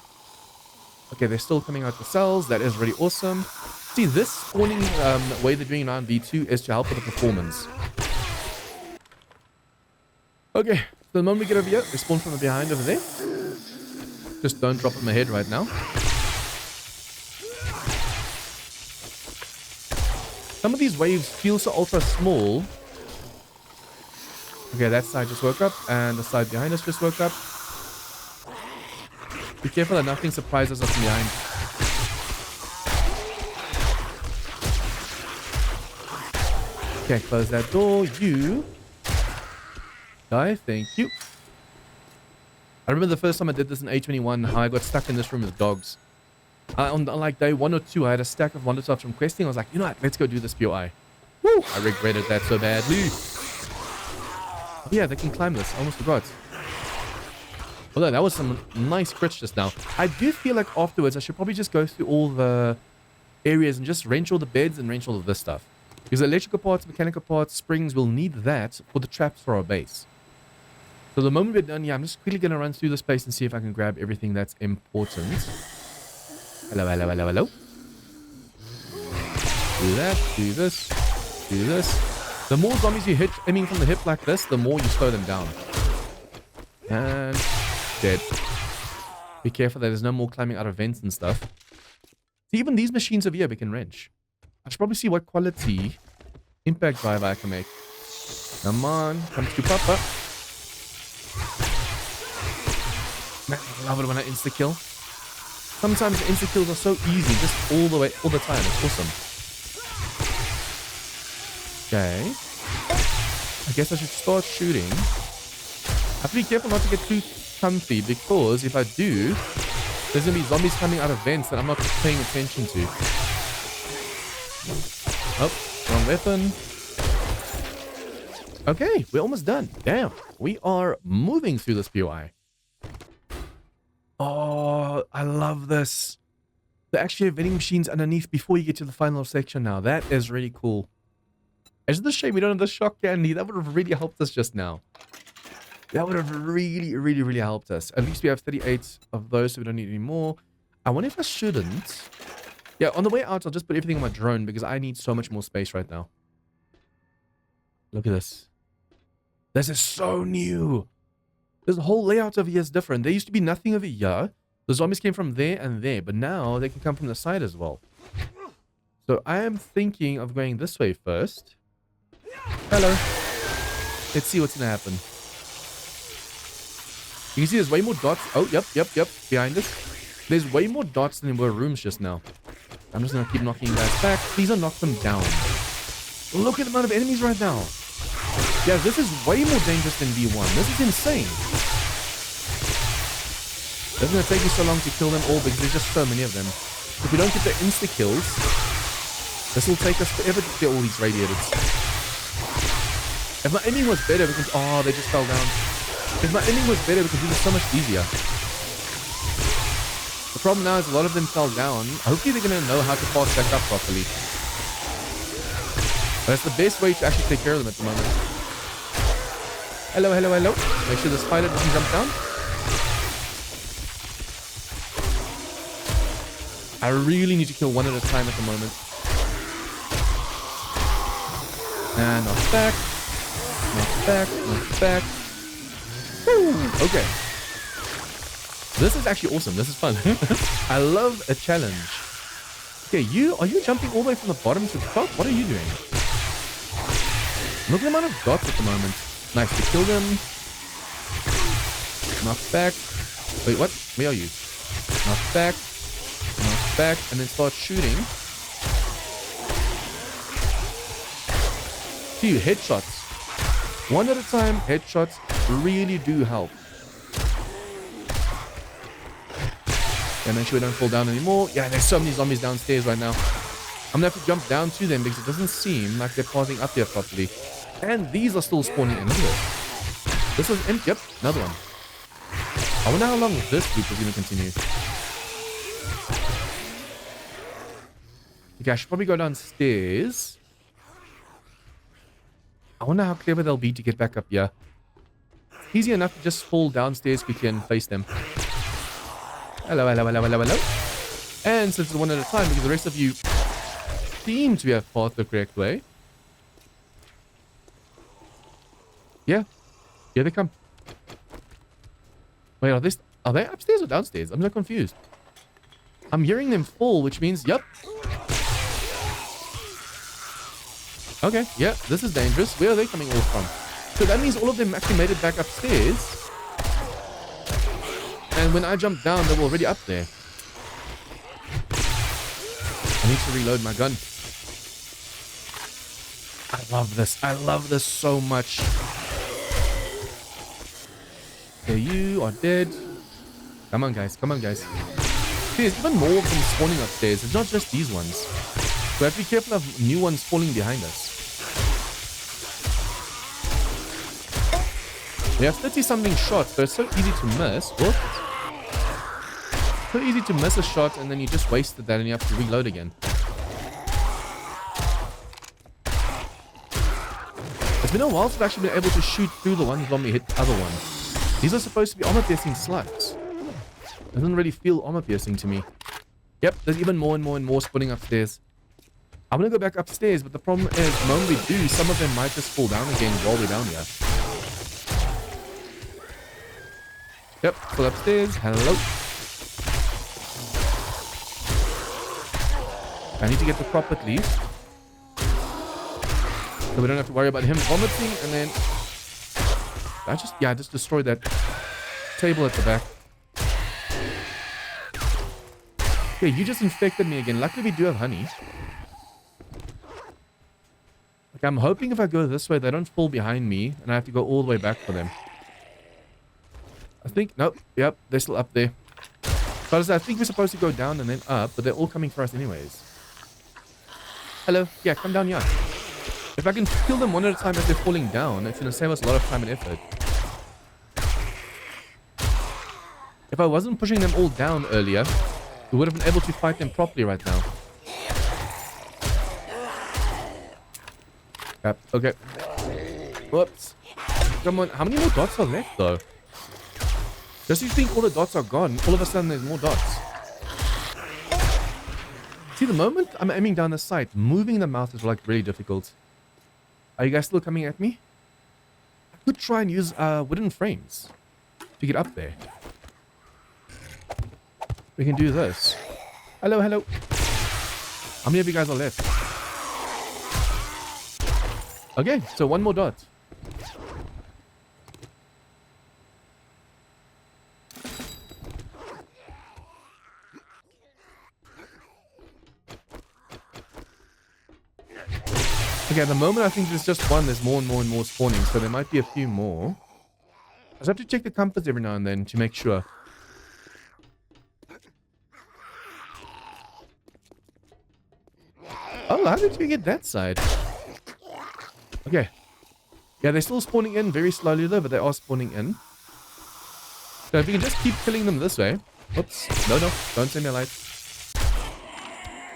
Okay, they're still coming out the cells. That is really awesome. See, this spawning way they're doing now in V2 is to help with the performance. Okay, so the moment we get over here, they spawn from the behind over there. Just don't drop on my head right now. Some of these waves feel so ultra small. Okay, that side just woke up, and the side behind us just woke up. Be careful that nothing surprises us from behind. Okay, close that door. You... die, thank you. I remember the first time I did this in A21, how I got stuck in this room with dogs. On like day 1 or 2, I had a stack of Molotovs from questing. I was like, you know what, let's go do this POI. Woo! I regretted that so badly. Oh, yeah, they can climb this. I almost forgot. Although that was some nice crits just now. I do feel like afterwards I should probably just go through all the areas and just wrench all the beds and wrench all of this stuff. Because electrical parts, mechanical parts, springs, will need that for the traps for our base. So the moment we're done here, I'm just quickly going to run through this place and see if I can grab everything that's important. Hello, hello, hello, hello. Do that, do this, do this. The more zombies you hit aiming from the hip like this, the more you slow them down. And dead. Be careful that there's no more climbing out of vents and stuff. See, even these machines over here we can wrench. I should probably see what quality impact drive I can make. Come on, come to Papa. Man, I love it when I insta-kill. Sometimes the insta-kills are so easy, just all the time. It's awesome. Okay. I guess I should start shooting. I have to be careful not to get too comfy, because if I do, there's going to be zombies coming out of vents that I'm not paying attention to. Oh, wrong weapon. Okay, we're almost done. Damn, we are moving through this POI. Oh, I love this. They actually have vending machines underneath before you get to the final section now. That is really cool. It's just a shame we don't have the shock candy. That would have really helped us just now. That would have really, really, really helped us. At least we have 38 of those, so we don't need any more. I wonder if I shouldn't. Yeah, on the way out, I'll just put everything on my drone because I need so much more space right now. Look at this. This is so new. This whole layout over here is different. There used to be nothing over here. The zombies came from there and there, but now they can come from the side as well. So I am thinking of going this way first. Hello. Let's see what's going to happen. You can see there's way more dots. Oh, yep. Behind us. There's way more dots than there were rooms just now. I'm just going to keep knocking you guys back. Please don't knock them down. Look at the amount of enemies right now. Yeah, this is way more dangerous than V1. This is insane. It's going to take me so long to kill them all because there's just so many of them. If we don't get the insta-kills, this will take us forever to get all these radiators. If my aiming was better, we can... Oh, they just fell down. If my aiming was better, we could do this so much easier. The problem now is a lot of them fell down. Hopefully they're going to know how to pass back up properly. That's the best way to actually take care of them at the moment. Hello. Make sure the spider doesn't jump down. I really need to kill one at a time at the moment. And knock back. Woo! Okay. This is actually awesome. This is fun. I love a challenge. Okay, are you jumping all the way from the bottom to the top? What are you doing? Look at the amount of dots at the moment. Nice to kill them. Knock back. Wait, what? Where are you? Knock back, and then start shooting. Few headshots. One at a time, headshots really do help. Yeah, make sure we don't fall down anymore. Yeah, there's so many zombies downstairs right now. I'm gonna have to jump down to them because it doesn't seem like they're passing up here properly. And these are still spawning in. Look at this. This was empty. Yep, another one. I wonder how long this loop is going to continue. Okay, I should probably go downstairs. I wonder how clever they'll be to get back up here. Easy enough to just fall downstairs quickly and face them. Hello. And since it's one at a time, because the rest of you seem to have passed the correct way. Yeah. Here they come. Wait, are they upstairs or downstairs? I'm so confused. I'm hearing them fall, which means, yep. Okay, yeah, this is dangerous. Where are they coming all from? So that means all of them actually made it back upstairs. And when I jumped down, they were already up there. I need to reload my gun. I love this. I love this so much. Okay, you are dead. Come on, guys. See, there's even more of them spawning upstairs. It's not just these ones. We have to be careful of new ones falling behind us. We have 30-something shots, but it's so easy to miss. Whoops. So easy to miss a shot, and then you just wasted that, and you have to reload again. It's been a while since I've actually been able to shoot through the ones when we hit the other one. These are supposed to be armor-piercing slugs. Doesn't really feel armor-piercing to me. Yep, there's even more and more spawning upstairs. I'm gonna go back upstairs, but the problem is, the moment we do, some of them might just fall down again while we're down here. Yep, still upstairs. Hello. I need to get the crop at least. So we don't have to worry about him vomiting, and then... I just destroyed that table at the back. Okay, you just infected me again. Luckily we do have honey. Okay, I'm hoping if I go this way, they don't fall behind me, and I have to go all the way back for them. I think... Nope. Yep, they're still up there. But I think we're supposed to go down and then up, but they're all coming for us anyways. Hello. Yeah, come down here. If I can kill them one at a time as they're falling down, it's going to save us a lot of time and effort. If I wasn't pushing them all down earlier, we would have been able to fight them properly right now. Yep, okay. Whoops. Come on, how many more dots are left though? Just you think all the dots are gone, all of a sudden there's more dots. See, the moment I'm aiming down the sight, moving the mouse is like really difficult. Are you guys still coming at me? I could try and use wooden frames to get up there. We can do this. Hello, hello. How many of you guys are left? Okay, so one more dot. Okay, at the moment I think there's just one. There's more and more and more spawning, so there might be a few more. I just have to check the compass every now and then to make sure. Oh, how did you get that side? Okay. Yeah, they're still spawning in very slowly though, but they are spawning in. So if you can just keep killing them this way. Oops. No, don't send me a light.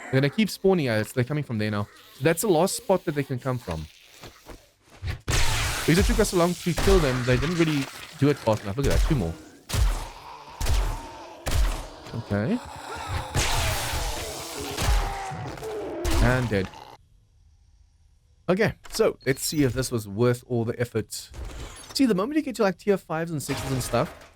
They're gonna keep spawning out. They're coming from there now. That's the last spot that they can come from. Because it took us so long to kill them, they didn't really do it fast enough. Look at that, 2 more. Okay. And dead. Okay, so let's see if this was worth all the effort. See, the moment you get to like tier 5s and 6s and stuff,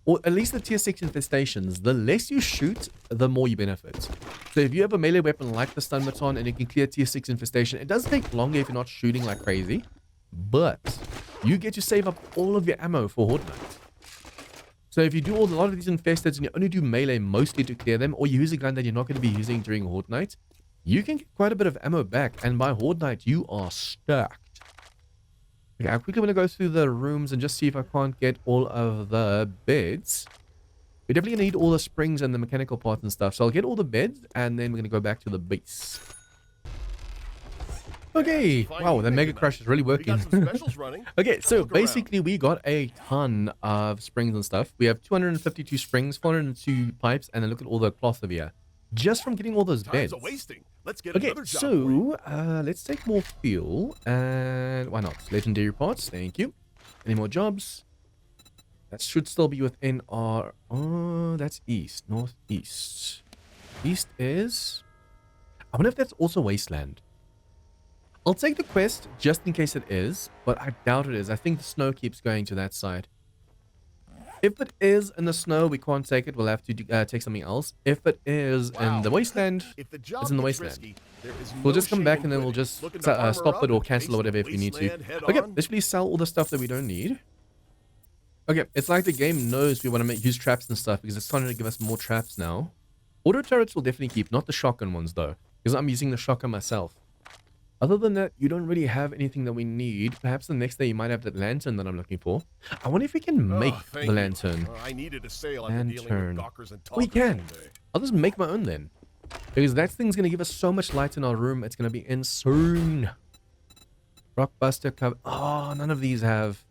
or at least the tier 6 infestations, the less you shoot, the more you benefit. So if you have a melee weapon like the stun baton and you can clear tier 6 infestation, it does take longer if you're not shooting like crazy, but you get to save up all of your ammo for Horde Night. So if you do a lot of these infesteds and you only do melee mostly to clear them, or you use a gun that you're not going to be using during Horde Night, you can get quite a bit of ammo back, and by Horde Night, you are stacked. Okay, I quickly want to go through the rooms and just see if I can't get all of the beds. We're definitely going to need all the springs and the mechanical parts and stuff. So I'll get all the beds, and then we're going to go back to the base. Okay. Wow, the Mega Crush is really working. Okay, so basically we got a ton of springs and stuff. We have 252 springs, 402 pipes, and then look at all the cloth over here. Just from getting all those beds. Okay, so let's take more fuel, and why not? Legendary parts, thank you. Any more jobs? That should still be within our... Oh, that's east, northeast. East is... I wonder if that's also Wasteland. I'll take the quest just in case it is, but I doubt it is. I think the snow keeps going to that side. If it is in the snow, we can't take it. We'll have to take something else. If it is in the wasteland, it's in the wasteland. We'll just come back and then we'll just stop it or cancel or whatever if we need to. Okay, let's please sell all the stuff that we don't need. Okay, it's like the game knows we want to use traps and stuff because it's starting to give us more traps now. Auto turrets will definitely keep, not the shotgun ones though, because I'm using the shotgun myself. Other than that, you don't really have anything that we need. Perhaps the next day you might have that lantern that I'm looking for. I wonder if we can make the lantern.
I needed a sale
Lantern. We can. I'll just make my own then. Because that thing's going to give us so much light in our room. It's going to be insane. Rockbuster cover. Oh, none of these have.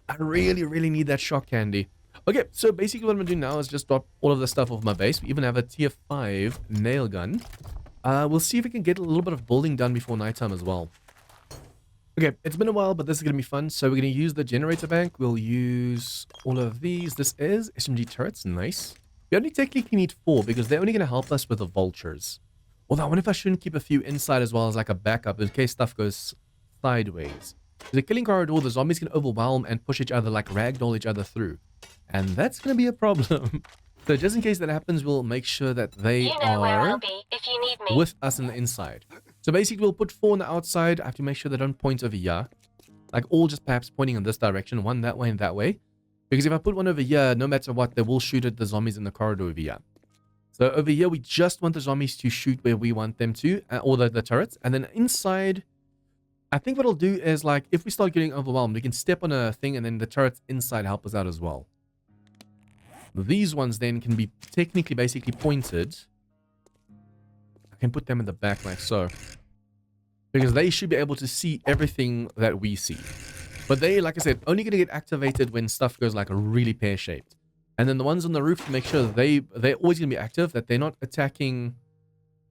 I really, really need that shock candy. Okay, so basically what I'm going to do now is just drop all of the stuff off my base. We even have a tier 5 nail gun. We'll see if we can get a little bit of building done before nighttime as well. Okay, it's been a while, but this is going to be fun. So we're going to use the generator bank. We'll use all of these. This is SMG turrets. Nice. We only technically need 4 because they're only going to help us with the vultures. Although I wonder if I shouldn't keep a few inside as well as like a backup in case stuff goes sideways. Because a killing corridor, the zombies can overwhelm and push each other, like ragdoll each other through. And that's going to be a problem. So just in case that happens, we'll make sure that they are
where I'll be if you need me.
with us on the inside. So basically, we'll put 4 on the outside. I have to make sure they don't point over here. Like all just perhaps pointing in this direction, one that way and that way. Because if I put one over here, no matter what, they will shoot at the zombies in the corridor over here. So over here, we just want the zombies to shoot where we want them to, or the turrets. And then inside, I think what I'll do is like, if we start getting overwhelmed, we can step on a thing and then the turrets inside help us out as well. These ones then can be technically basically pointed. I can put them in the back like so. Because they should be able to see everything that we see. But they, like I said, only going to get activated when stuff goes like really pear-shaped. And then the ones on the roof to make sure that they're always going to be active, that they're not attacking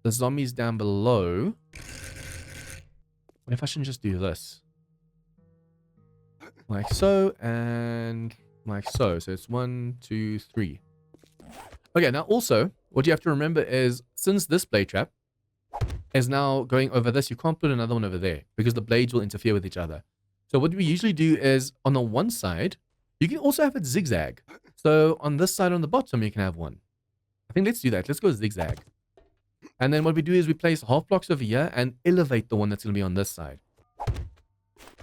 the zombies down below. What if I shouldn't just do this? Like so, and like so. So it's 1, 2, 3. Okay, now also, what you have to remember is, since this blade trap is now going over this, you can't put another one over there because the blades will interfere with each other. So what we usually do is, on the one side, you can also have it zigzag. So on this side on the bottom, you can have one. I think let's do that. Let's go zigzag. And then what we do is we place half blocks over here and elevate the one that's going to be on this side.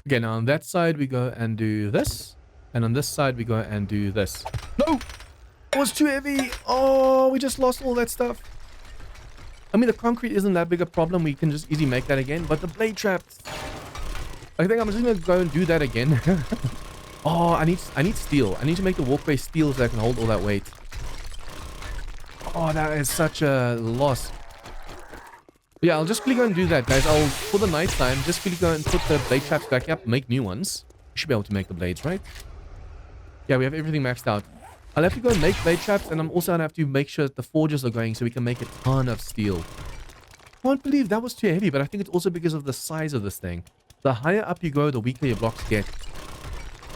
Okay, now on that side, we go and do this. And on this side, we go and do this. No! It was too heavy! Oh, we just lost all that stuff. I mean, the concrete isn't that big a problem. We can just easily make that again. But the blade traps... I think I'm just going to go and do that again. Oh, I need steel. I need to make the walkway steel so I can hold all that weight. Oh, that is such a loss. Yeah, I'll just quickly go and do that, guys. For the night time, just quickly go and put the blade traps back up, make new ones. We should be able to make the blades, right? Yeah, we have everything maxed out. I'll have to go and make blade traps, and I'm also going to have to make sure that the forges are going so we can make a ton of steel. I can't believe that was too heavy, but I think it's also because of the size of this thing. The higher up you go, the weaker your blocks get.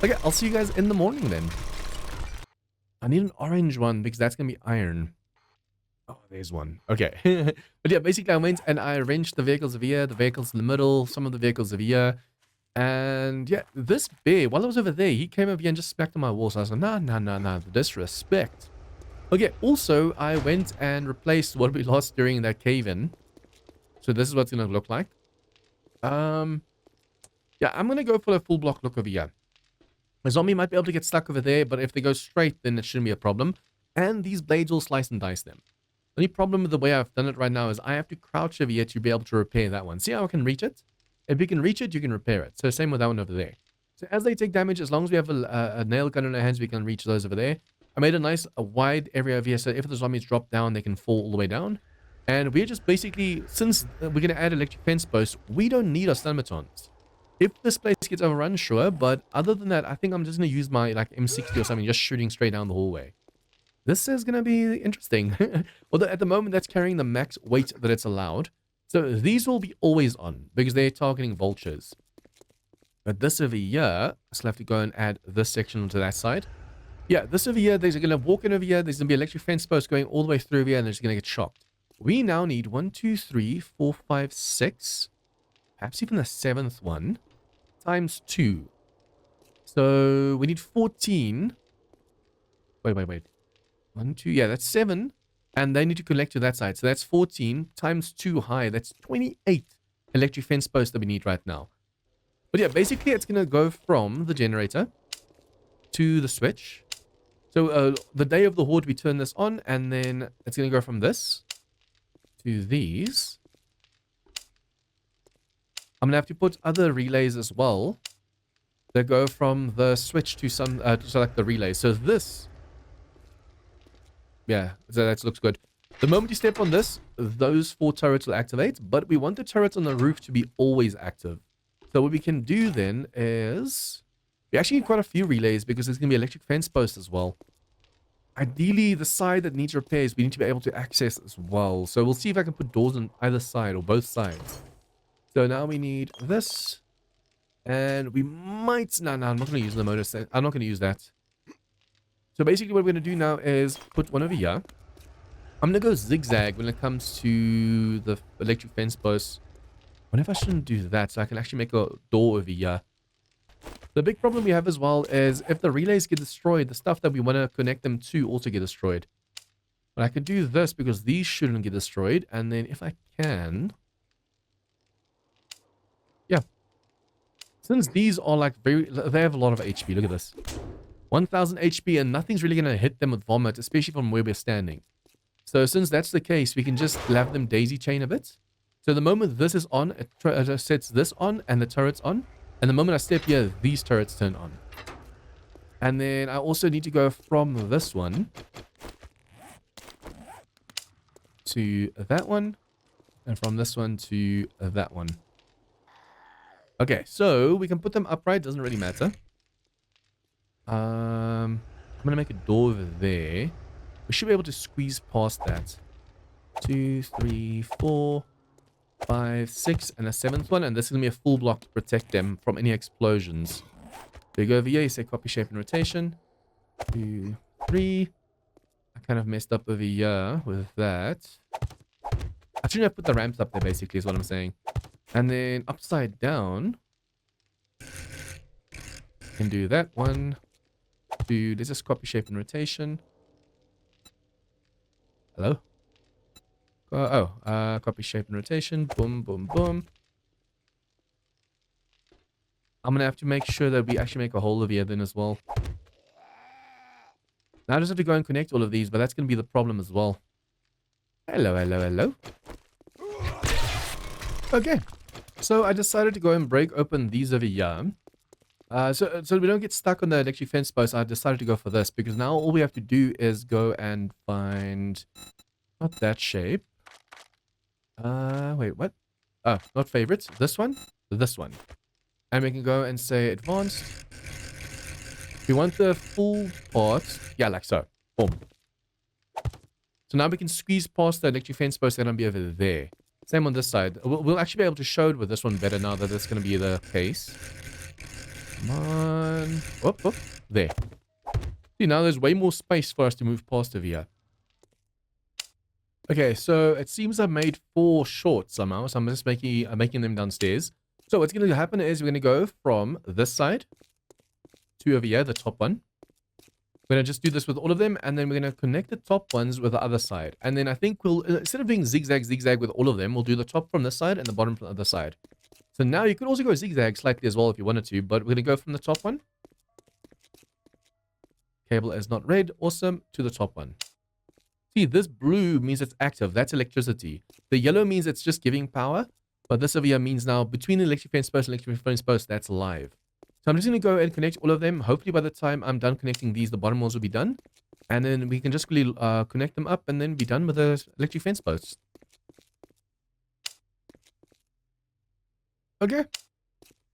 Okay, I'll see you guys in the morning then. I need an orange one because that's going to be iron. Oh, there's one. Okay. But yeah, basically I went and I arranged the vehicles over here, the vehicles in the middle, some of the vehicles over here. And yeah, this bear, while I was over there, he came over here and just smacked on my wall. So I was like, nah, disrespect. Okay, also I went and replaced what we lost during that cave-in. So this is what it's going to look like. Yeah, I'm going to go for a full block look over here. A zombie might be able to get stuck over there, but if they go straight, then it shouldn't be a problem. And these blades will slice and dice them. The only problem with the way I've done it right now is I have to crouch over here to be able to repair that one. See how I can reach it? If you can reach it, you can repair it. So same with that one over there. So as they take damage, as long as we have a nail gun in our hands, we can reach those over there. I made a wide area over here, so if the zombies drop down, they can fall all the way down. And we're just basically, since we're going to add electric fence posts, we don't need our automatons. If this place gets overrun, sure, but other than that, I think I'm just going to use my like M60 or something, just shooting straight down the hallway. This is going to be interesting. Although at the moment, that's carrying the max weight that it's allowed. So these will be always on because they're targeting vultures. But this over here, I still have to go and add this section onto that side. Yeah, this over here, they're going to walk in over here. There's going to be electric fence posts going all the way through here and they're just going to get shocked. We now need 1, 2, 3, 4, 5, 6. Perhaps even the 7th one. Times 2. So we need 14. Wait. 1, 2. Yeah, that's 7. And they need to connect to that side. So that's 14 times 2 high. That's 28 electric fence posts that we need right now. But yeah, basically it's going to go from the generator to the switch. So the day of the horde, we turn this on. And then it's going to go from this to these. I'm going to have to put other relays as well. That go from the switch to some to select the relays. So this... Yeah, so that looks good. The moment you step on this, those 4 turrets will activate, but we want the turrets on the roof to be always active. So what we can do then is... We actually need quite a few relays because there's going to be electric fence posts as well. Ideally, the side that needs repairs, we need to be able to access as well. So we'll see if I can put doors on either side or both sides. So now we need this. And we might... No, I'm not going to use the motor set. I'm not going to use that. So basically what we're going to do now is put one over here. I'm going to go zigzag when it comes to the electric fence posts. I wonder if I shouldn't do that so I can actually make a door over here. The big problem we have as well is if the relays get destroyed, the stuff that we want to connect them to also get destroyed. But I could do this because these shouldn't get destroyed. And then if I can... Yeah. Since these are like they have a lot of HP. Look at this. 1000 HP and nothing's really going to hit them with vomit, especially from where we're standing. So since that's the case, we can just have them daisy chain a bit. So the moment this is on, it sets this on and the turret's on. And the moment I step here, these turrets turn on. And then I also need to go from this one to that one. And from this one to that one. Okay, so we can put them upright. Doesn't really matter. I'm going to make a door over there. We should be able to squeeze past that. 2, 3, 4, 5, 6, and a 7th one. And this is going to be a full block to protect them from any explosions. So you go over here, you say copy shape and rotation. 2, 3. I kind of messed up over here with that. I shouldn't have put the ramps up there, basically, is what I'm saying. And then upside down, can do that. 1, 2, let's just copy shape and rotation. Hello? Copy shape and rotation. Boom, boom, boom. I'm going to have to make sure that we actually make a hole over here then as well. Now I just have to go and connect all of these, but that's going to be the problem as well. Hello, hello, hello. Okay. So I decided to go and break open these over here. So we don't get stuck on the electric fence post, I decided to go for this, because now all we have to do is go and find... Not that shape. Wait, what? Oh, not favorites. This one? This one. And we can go and say advanced. We want the full part. Yeah, like so. Boom. So now we can squeeze past the electric fence post and it'll be over there. Same on this side. We'll actually be able to show it with this one better now that that's going to be the case. Come on. Whoop, whoop. There. See, now there's way more space for us to move past over here. Okay, so it seems I made 4 short somehow. So I'm just making them downstairs. So what's going to happen is we're going to go from this side to over here, the top one. We're going to just do this with all of them, and then we're going to connect the top ones with the other side. And then I think we'll, instead of doing zigzag with all of them, we'll do the top from this side and the bottom from the other side. So now you could also go zigzag slightly as well if you wanted to, but we're going to go from the top one. Cable is not red. Awesome. To the top one. See, this blue means it's active. That's electricity. The yellow means it's just giving power. But this over here means now between the electric fence post and electric fence post, that's live. So I'm just going to go and connect all of them. Hopefully by the time I'm done connecting these, the bottom ones will be done. And then we can just really connect them up and then be done with the electric fence posts. Okay.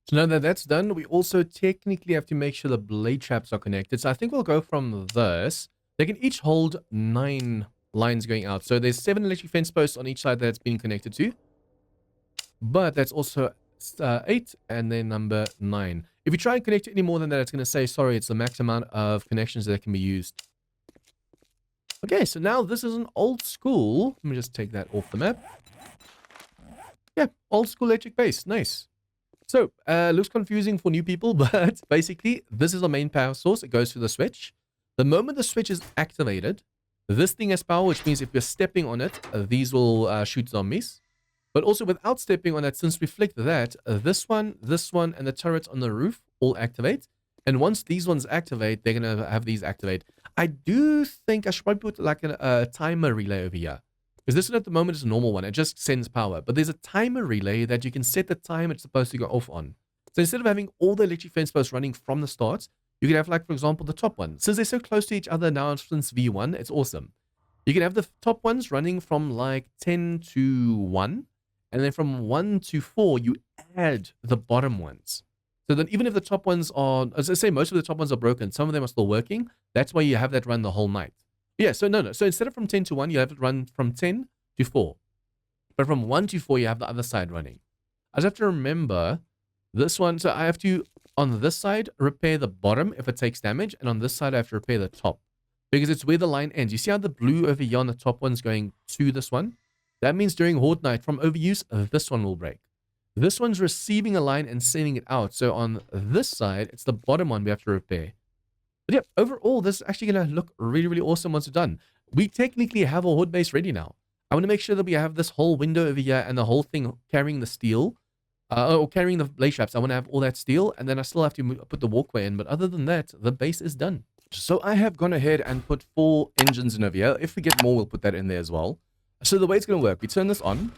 So now that that's done, we also technically have to make sure the blade traps are connected. So I think we'll go from this. They can each hold 9 lines going out. So there's 7 electric fence posts on each side that's been connected to. But that's also 8 and then number 9. If you try and connect it any more than that, it's going to say, sorry, it's the max amount of connections that can be used. Okay, so now this is an old school. Let me just take that off the map. Yeah, old school electric base. Nice. So, looks confusing for new people, but basically, this is the main power source. It goes through the switch. The moment the switch is activated, this thing has power, which means if you're stepping on it, these will shoot zombies. But also without stepping on that, since we flicked that, this one, and the turrets on the roof all activate. And once these ones activate, they're going to have these activate. I do think I should probably put like a timer relay over here. Because this one at the moment is a normal one. It just sends power. But there's a timer relay that you can set the time it's supposed to go off on. So instead of having all the electric fence posts running from the start, you can have like, for example, the top one. Since they're so close to each other now since V1, it's awesome. You can have the top ones running from like 10 to 1. And then from 1 to 4, you add the bottom ones. So then even if the top ones are, as I say, most of the top ones are broken, some of them are still working. That's why you have that run the whole night. Yeah, so no. So instead of from 10 to 1, you have it run from 10 to 4. But from 1 to 4, you have the other side running. I just have to remember this one. So I have to, on this side, repair the bottom if it takes damage. And on this side, I have to repair the top. Because it's where the line ends. You see how the blue over here on the top one's going to this one? That means during Horde Night, from overuse, this one will break. This one's receiving a line and sending it out. So on this side, it's the bottom one we have to repair. But yeah, overall, this is actually going to look really, really awesome once it's done. We technically have a Horde base ready now. I want to make sure that we have this whole window over here and the whole thing carrying the steel. Or carrying the blade traps. I want to have all that steel. And then I still have to put the walkway in. But other than that, the base is done. So I have gone ahead and put 4 engines in over here. If we get more, we'll put that in there as well. So the way it's going to work, we turn this on.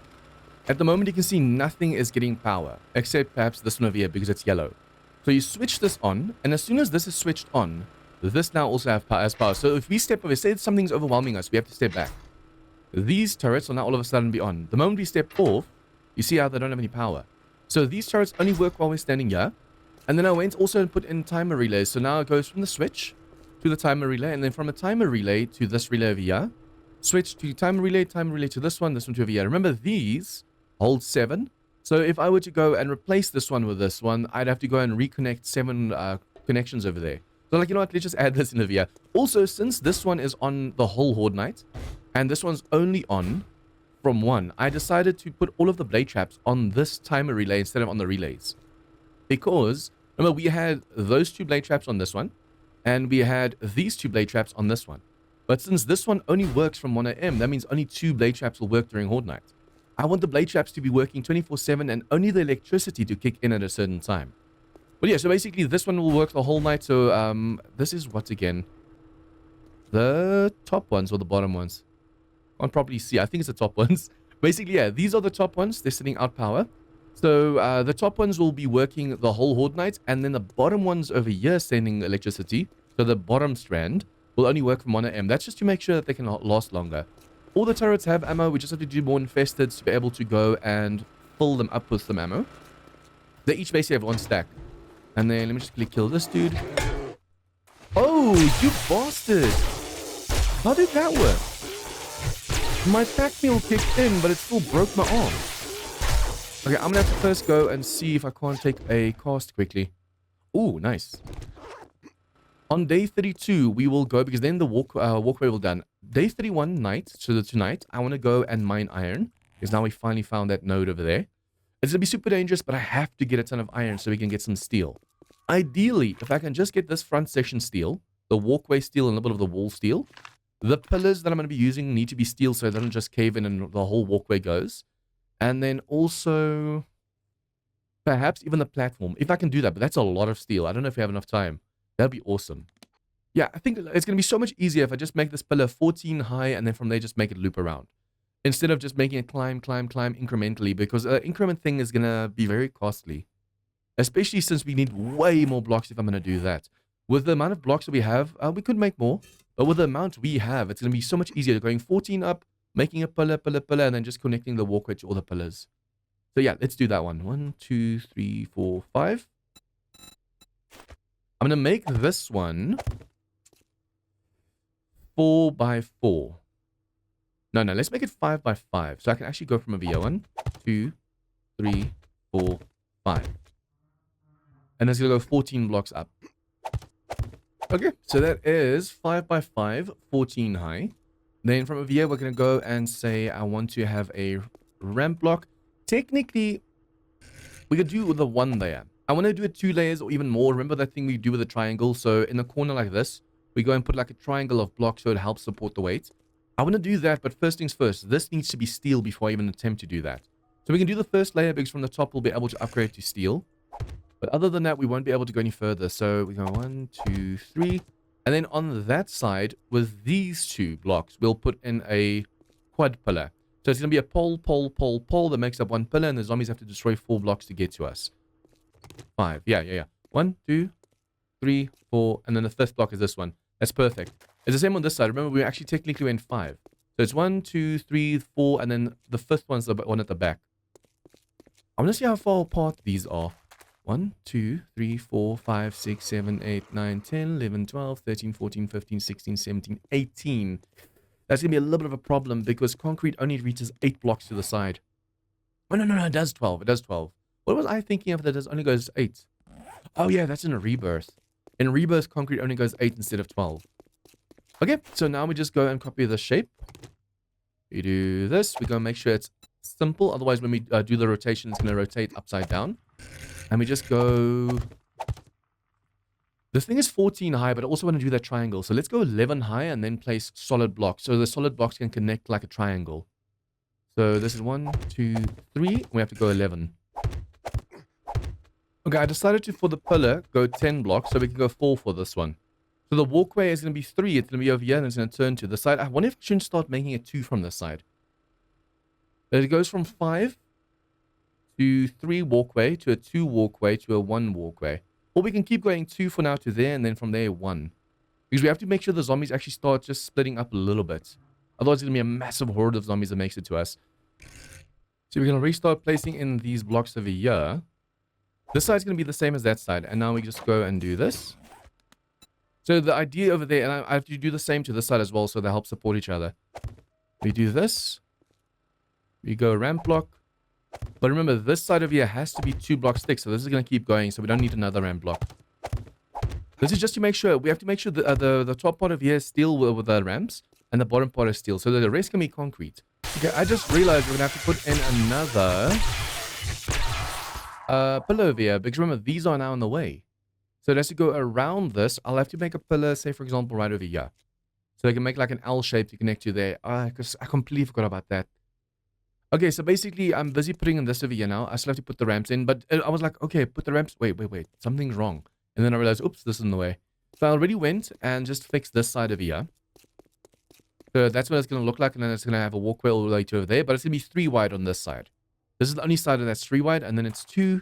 At the moment, you can see nothing is getting power, except perhaps this one over here because it's yellow. So you switch this on, and as soon as this is switched on, this now also has power. So if we step over, say something's overwhelming us, we have to step back. These turrets will now all of a sudden be on. The moment we step off, you see how they don't have any power. So these turrets only work while we're standing here. And then I went also and put in timer relays. So now it goes from the switch to the timer relay, and then from a timer relay to this relay over here. Switch to timer relay to this one to over here. Remember, these hold 7. So if I were to go and replace this one with this one, I'd have to go and reconnect 7 connections over there. So like, you know what, let's just add this in the VR. Also, since this one is on the whole horde night, and this one's only on from 1, I decided to put all of the blade traps on this timer relay instead of on the relays. Because, remember, we had those 2 blade traps on this one, and we had these 2 blade traps on this one. But since this one only works from 1 AM, that means only 2 blade traps will work during horde night. I want the blade traps to be working 24/7 and only the electricity to kick in at a certain time. But yeah, so basically this one will work the whole night. So this is what again? The top ones or the bottom ones? Can't probably see. I think it's the top ones. Basically, yeah, these are the top ones. They're sending out power. So the top ones will be working the whole horde night, and then the bottom ones over here sending electricity. So the bottom strand will only work from 1 AM. That's just to make sure that they can last longer. All the turrets have ammo. We just have to do more infested to be able to go and fill them up with some ammo. They each basically have 1 stack. And then let me just quickly kill this dude. Oh, you bastard! How did that work? My pack mule kicked in, but it still broke my arm. Okay, I'm gonna have to first go and see if I can't take a cast quickly. Ooh, nice. On day 32, we will go, because then the walkway will done. Day 31 night, so tonight, I want to go and mine iron, because now we finally found that node over there. It's going to be super dangerous, but I have to get a ton of iron so we can get some steel. Ideally, if I can just get this front section steel, the walkway steel and a little bit of the wall steel, the pillars that I'm going to be using need to be steel so they don't just cave in and the whole walkway goes. And then also, perhaps even the platform, if I can do that, but that's a lot of steel. I don't know if we have enough time. That'd be awesome. Yeah, I think it's going to be so much easier if I just make this pillar 14 high and then from there just make it loop around. Instead of just making it climb incrementally, because the increment thing is going to be very costly. Especially since we need way more blocks if I'm going to do that. With the amount of blocks that we have, we could make more. But with the amount we have, it's going to be so much easier going 14 up, making a pillar, and then just connecting the walkway to all the pillars. So yeah, let's do that one. 1, 2, 3, 4, 5. I'm going to make this one 4 by 4. No, let's make it 5 by 5. So I can actually go from a VO. 1, 2, 3, 4, 5. And it's going to go 14 blocks up. Okay, so that is 5 by 5, 14 high. Then from over here, we're going to go and say I want to have a ramp block. Technically, we could do the 1 layer. I want to do it 2 layers or even more. Remember that thing we do with a triangle? So in a corner like this, we go and put like a triangle of blocks so it helps support the weight. I want to do that, but first things first, this needs to be steel before I even attempt to do that. So we can do the first layer because from the top, we'll be able to upgrade to steel. But other than that, we won't be able to go any further. So we go 1, 2, 3. And then on that side, with these 2 blocks, we'll put in a quad pillar. So it's going to be a pole that makes up 1 pillar, and the zombies have to destroy 4 blocks to get to us. 5. Yeah. 1, 2, 3, 4, and then the 5th block is this one. That's perfect. It's the same on this side. Remember, we actually technically went 5. So it's 1, 2, 3, 4, and then the 5th one's the one at the back. I want to see how far apart these are. 1, 2, 3, 4, 5, 6, 7, 8, 9, 10, 11, 12, 13, 14, 15, 16, 17, 18. That's going to be a little bit of a problem because concrete only reaches 8 blocks to the side. Oh, no, it does 12. It does 12. What was I thinking of that it only goes 8? Oh, yeah, that's in a rebirth. In rebirth, concrete only goes 8 instead of 12. Okay, so now we just go and copy the shape. We do this. We're going to make sure it's simple. Otherwise, when we do the rotation, it's going to rotate upside down. And we just go... This thing is 14 high, but I also want to do that triangle. So let's go 11 high and then place solid blocks. So the solid blocks can connect like a triangle. So this is 1, 2, 3. We have to go 11. Okay, I decided to, for the pillar, go 10 blocks. So we can go 4 for this one. So the walkway is going to be 3. It's going to be over here and it's going to turn to the side. I wonder if I shouldn't start making it 2 from this side. It goes from 5 to 3 walkway to a 2 walkway to a 1 walkway. Or we can keep going 2 for now to there and then from there 1. Because we have to make sure the zombies actually start just splitting up a little bit. Otherwise it's going to be a massive horde of zombies that makes it to us. So we're going to restart placing in these blocks over here. This side's going to be the same as that side. And now we just go and do this. So the idea over there, and I have to do the same to this side as well so they help support each other. We do this. We go ramp block. But remember, this side of here has to be 2 blocks thick, so this is going to keep going, so we don't need another ramp block. This is just to make sure, we have to make sure the top part of here is steel with the ramps, and the bottom part is steel, so that the rest can be concrete. Okay, I just realized we're going to have to put in another pillar over here, because remember, these are now in the way. So it has to go around this. I'll have to make a pillar, say for example, right over here. So I can make like an L shape to connect to there. Because I completely forgot about that. Okay, so basically, I'm busy putting in this over here now. I still have to put the ramps in, but I was like, okay, put the ramps. Wait. Something's wrong. And then I realized, oops, this is in the way. So I already went and just fixed this side over here. So that's what it's going to look like. And then it's going to have a walkway all the way to over there. But it's going to be 3 wide on this side. This is the only side that's 3 wide. And then it's 2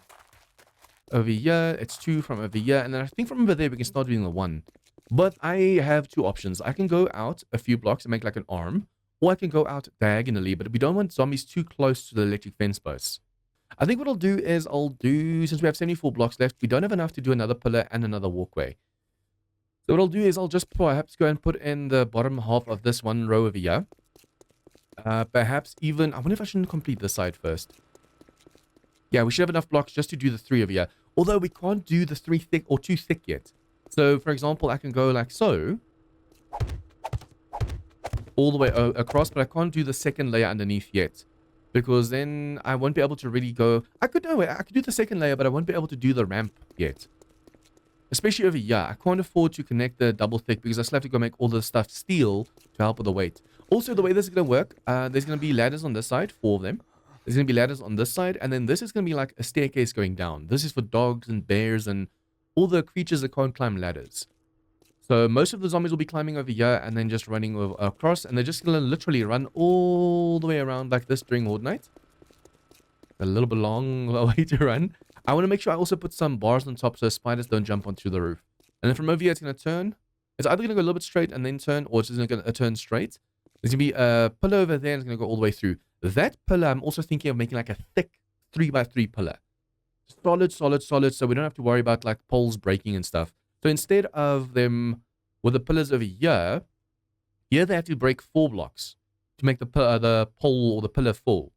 over here. It's 2 from over here. And then I think from over there, we can start doing the 1. But I have 2 options. I can go out a few blocks and make like an arm. Or I can go out diagonally. But we don't want zombies too close to the electric fence posts. I think what I'll do is since we have 74 blocks left, we don't have enough to do another pillar and another walkway. So what I'll do is I'll just perhaps go and put in the bottom half of this one row over here. Perhaps even, I wonder if I shouldn't complete this side first. Yeah, we should have enough blocks just to do the 3 over here. Although we can't do the 3 thick or 2 thick yet. So for example, I can go like so. All the way across, but I can't do the second layer underneath yet. Because then I won't be able to really go... I could do the second layer, but I won't be able to do the ramp yet. Especially over here. I can't afford to connect the double thick because I still have to go make all the stuff steel to help with the weight. Also, the way this is going to work, there's going to be ladders on this side, 4 of them. There's going to be ladders on this side, and then this is going to be like a staircase going down. This is for dogs and bears and all the creatures that can't climb ladders. So most of the zombies will be climbing over here and then just running across. And they're just going to literally run all the way around like this during Horde Night. A little bit long way to run. I want to make sure I also put some bars on top so spiders don't jump onto the roof. And then from over here, it's going to turn. It's either going to go a little bit straight and then turn, or it's just going to turn straight. There's going to be a pillar over there and it's going to go all the way through. That pillar, I'm also thinking of making like a thick 3x3 pillar. Solid, so we don't have to worry about like poles breaking and stuff. So instead of them with the pillars over here, they have to break 4 blocks to make the pole or the pillar full.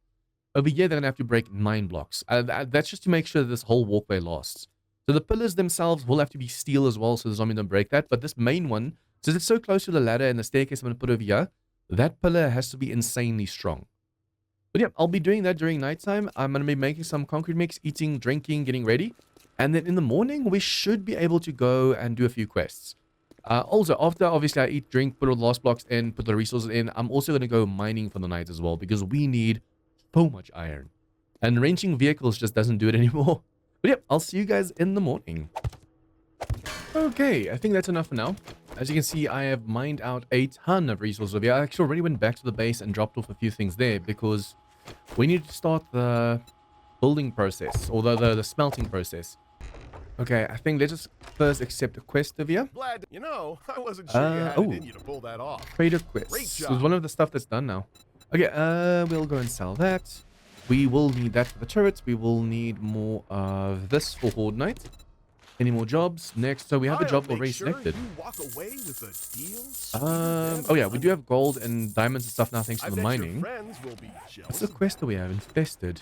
Over here, they're going to have to break 9 blocks. That's just to make sure this whole walkway lasts. So the pillars themselves will have to be steel as well, so the zombie don't break that. But this main one, since it's so close to the ladder and the staircase I'm going to put over here, that pillar has to be insanely strong. But yeah, I'll be doing that during nighttime. I'm going to be making some concrete mix, eating, drinking, getting ready. And then in the morning, we should be able to go and do a few quests. Also, after obviously I eat, drink, put all the last blocks in, put the resources in, I'm also going to go mining for the night as well because we need so much iron. And wrenching vehicles just doesn't do it anymore. But yeah, I'll see you guys in the morning. Okay, I think that's enough for now. As you can see, I have mined out a ton of resources over here. I actually already went back to the base and dropped off a few things there because we need to start the building process, or the smelting process. Okay, I think let's just first accept a quest over here.
Glad, I wasn't sure you had it in you to pull that off.
Trader quest. So it's one of the stuff that's done now. Okay, we'll go and sell that. We will need that for the turrets. We will need more of this for Horde Night. Any more jobs? Next, so we have a job already selected. Oh yeah, we do have gold and diamonds and stuff now thanks to the mining. What's the quest that we have? Infested.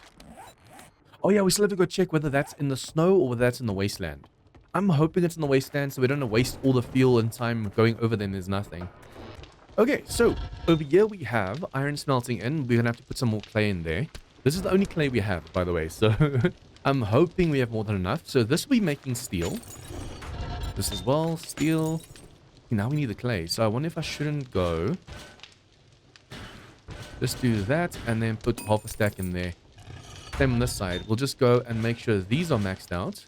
Oh yeah, we still have to go check whether that's in the snow or whether that's in the wasteland. I'm hoping it's in the wasteland so we don't waste all the fuel and time going over there and there's nothing. Okay, so over here we have iron smelting in. We're going to have to put some more clay in there. This is the only clay we have, by the way, so I'm hoping we have more than enough. So this will be making steel. This as well, steel. Now we need the clay, so I wonder if I shouldn't go. Just do that and then put half a stack in there. Same on this side. We'll just go and make sure these are maxed out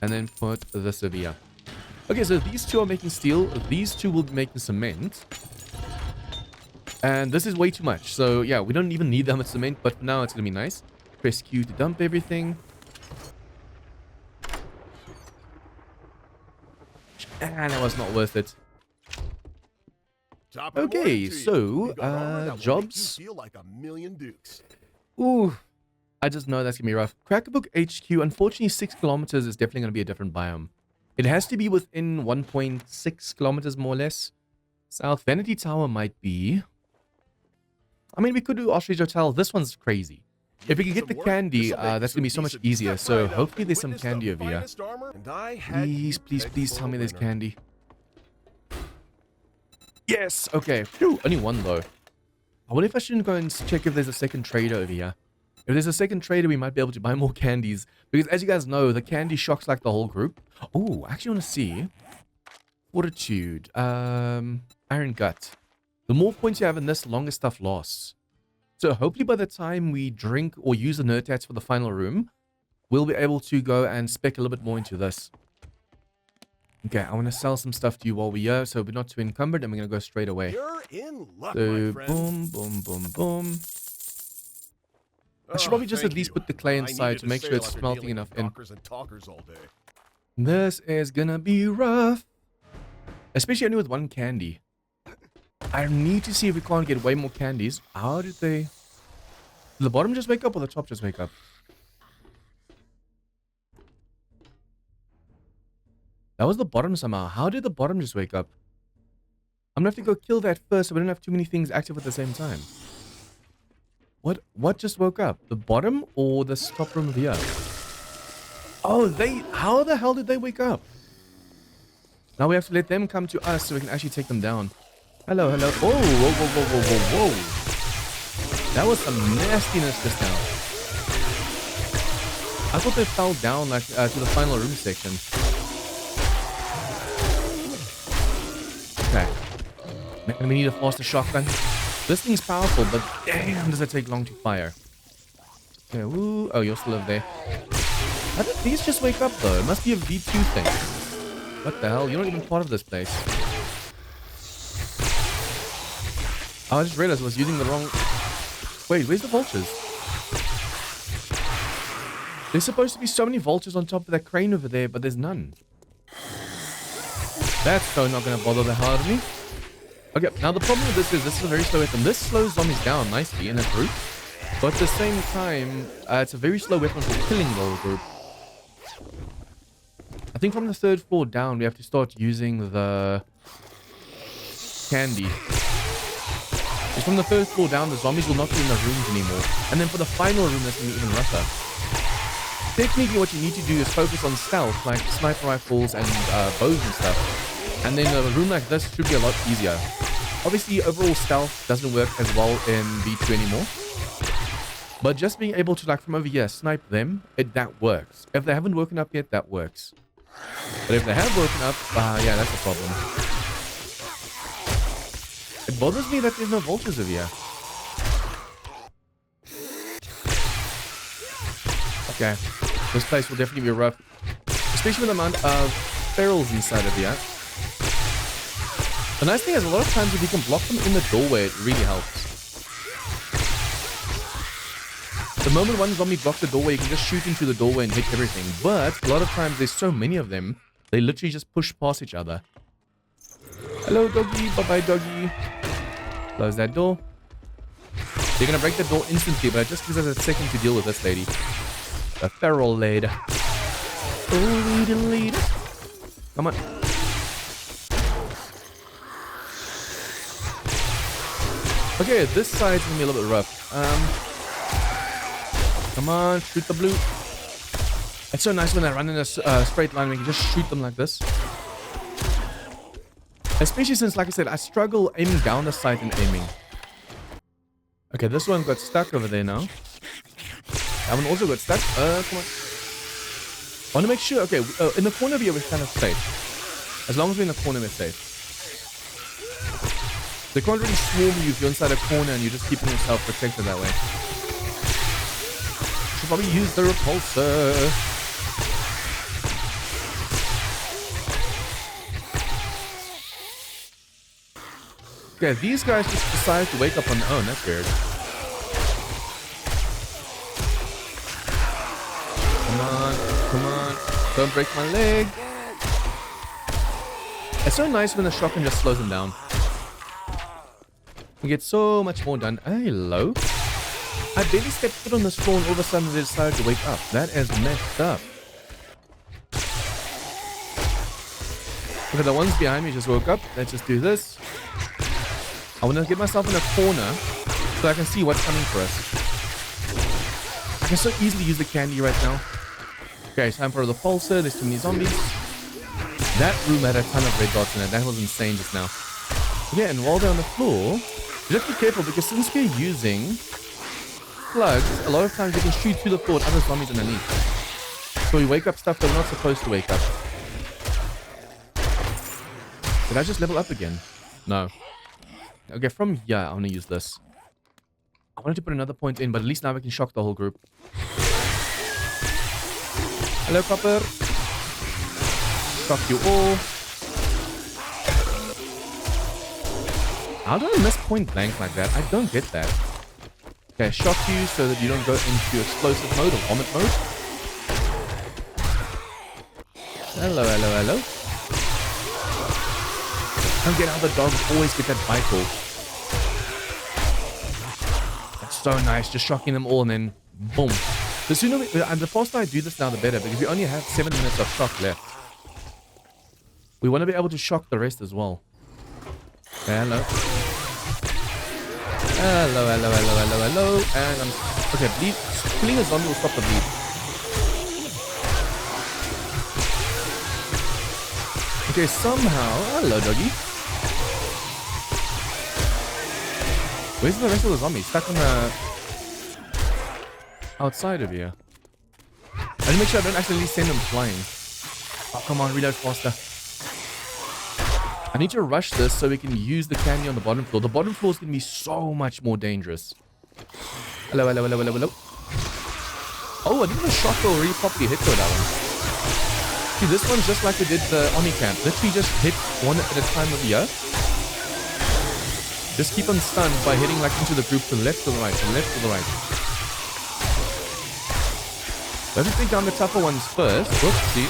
and then put this over here. Okay, so these 2 are making steel. These 2 will be making cement. And this is way too much. So yeah, we don't even need that much cement, but for now it's going to be nice. Press Q to dump everything. And that was not worth it. Okay, so jobs. Ooh, I just know that's gonna be rough. Crackerbook HQ, unfortunately 6 kilometers is definitely gonna be a different biome. It has to be within 1.6 kilometers more or less. South Vanity Tower might be. I mean, we could do Ostrich Hotel. This one's crazy. If we can get the candy, that's gonna be so much easier. So hopefully there's some candy over here. Please, please, please tell me there's candy. Yes. Okay. Phew, only one though. I wonder if I shouldn't go and check if there's a second trader over here. If there's a second trader, we might be able to buy more candies. Because as you guys know, the candy shocks like the whole group. Oh, I actually want to see. Fortitude. Iron Gut. The more points you have in this, the longer stuff lasts. So hopefully by the time we drink or use the nerd tats for the final room, we'll be able to go and spec a little bit more into this. Okay, I want to sell some stuff to you while we're here, so we're not too encumbered, and we're going to go straight away.
You're in luck,
So,
my friend.
boom, boom, boom, boom. I should probably just at least put the clay inside to make sure it's smelting enough in.
And talkers all day.
This is gonna be rough. Especially only with one candy. I need to see if we can't get way more candies. How did they... Did the bottom just wake up or the top just wake up? That was the bottom somehow. How did the bottom just wake up? I'm gonna have to go kill that first so we don't have too many things active at the same time. What just woke up? The bottom or the top room of here? Oh, how the hell did they wake up? Now we have to let them come to us so we can actually take them down. Hello, hello. Oh, whoa, whoa, whoa, whoa, whoa, whoa. That was some nastiness just now. I thought they fell down like to the final room section. Okay. Man, we need a faster shotgun. This thing's powerful, but damn, does it take long to fire. Okay, woo. Oh, you're still over there. How did these just wake up, though? It must be a V2 thing. What the hell? You're not even part of this place. Oh, I just realized I was using the wrong... Wait, where's the vultures? There's supposed to be so many vultures on top of that crane over there, but there's none. That's so not going to bother the hell out of me. Okay, now the problem with this is a very slow weapon. This slows zombies down nicely in a group, but at the same time, it's a very slow weapon for killing the whole group. I think from the 3rd floor down, we have to start using the candy. Because from the 1st floor down, the zombies will not be in the rooms anymore. And then for the final room, that's going to be even rougher. Technically, what you need to do is focus on stealth, like sniper rifles and bows and stuff. And then a room like this should be a lot easier. Obviously, overall stealth doesn't work as well in V2 anymore. But just being able to, like, from over here, snipe them, that works. If they haven't woken up yet, that works. But if they have woken up, yeah, that's a problem. It bothers me that there's no vultures over here. Okay, this place will definitely be rough. Especially with the amount of ferals inside of here. The nice thing is, a lot of times if you can block them in the doorway, it really helps. The moment one zombie blocks the doorway, you can just shoot into the doorway and hit everything. But a lot of times there's so many of them, they literally just push past each other. Hello, doggy. Bye-bye, doggy. Close that door. They're going to break the door instantly, but it just gives us a second to deal with this lady. The feral lady. Oh, little lady. Come on. Okay, this side's going to be a little bit rough. Come on, shoot the blue. It's so nice when they run in a straight line. We can just shoot them like this. Especially since, like I said, I struggle aiming down the sight and aiming. Okay, this one got stuck over there now. That one also got stuck. Come on. I want to make sure. Okay, in the corner here, we're kind of safe. As long as we're in the corner, we're safe. They can't really swarm you if you're inside a corner and you're just keeping yourself protected that way. Should probably use the repulsor. Okay, these guys just decided to wake up on their own. That's weird. Come on, come on. Don't break my leg. It's so nice when the shotgun just slows them down. We get so much more done. Hello. I barely stepped foot on this floor and all of a sudden they decided to wake up. That is messed up. Okay, the ones behind me just woke up. Let's just do this. I want to get myself in a corner so I can see what's coming for us. I can so easily use the candy right now. Okay, it's time for the pulsar. There's too many zombies. That room had a ton of red dots in it. That was insane just now. Yeah, and while they're on the floor, you have to be careful because since we're using plugs, a lot of times you can shoot through the floor at other zombies underneath. So we wake up stuff that we're not supposed to wake up. Did I just level up again? No. Okay, from here, I want to use this. I wanted to put another point in, but at least now we can shock the whole group. Hello, Copper. Shock you all. How do I miss point blank like that? I don't get that. Okay, shock you so that you don't go into explosive mode or vomit mode. Hello, hello, hello. I don't get how the dogs always get that bite off. That's so nice, just shocking them all and then boom. The sooner we, and the faster I do this now, the better, because we only have 7 minutes of shock left. We want to be able to shock the rest as well. Okay, hello. Hello, hello, hello, hello, hello. And I'm... Okay, bleed. Killing a zombie will stop the bleed. Okay, somehow... Hello, doggy. Where's the rest of the zombies? Stuck on the... outside of here. I need to make sure I don't accidentally send them flying. Oh, come on, reload faster. I need to rush this so we can use the candy on the bottom floor. The bottom floor is going to be so much more dangerous. Hello, hello, hello, hello, hello. Oh, I didn't have a shotgun really properly hit with that one. See, this one's just like we did the Omni camp. Literally just hit one at a time of the year. Just keep them stunned by hitting like into the group to the left, to the right, to the left, to the right. Let's take down the tougher ones first. Whoops, see.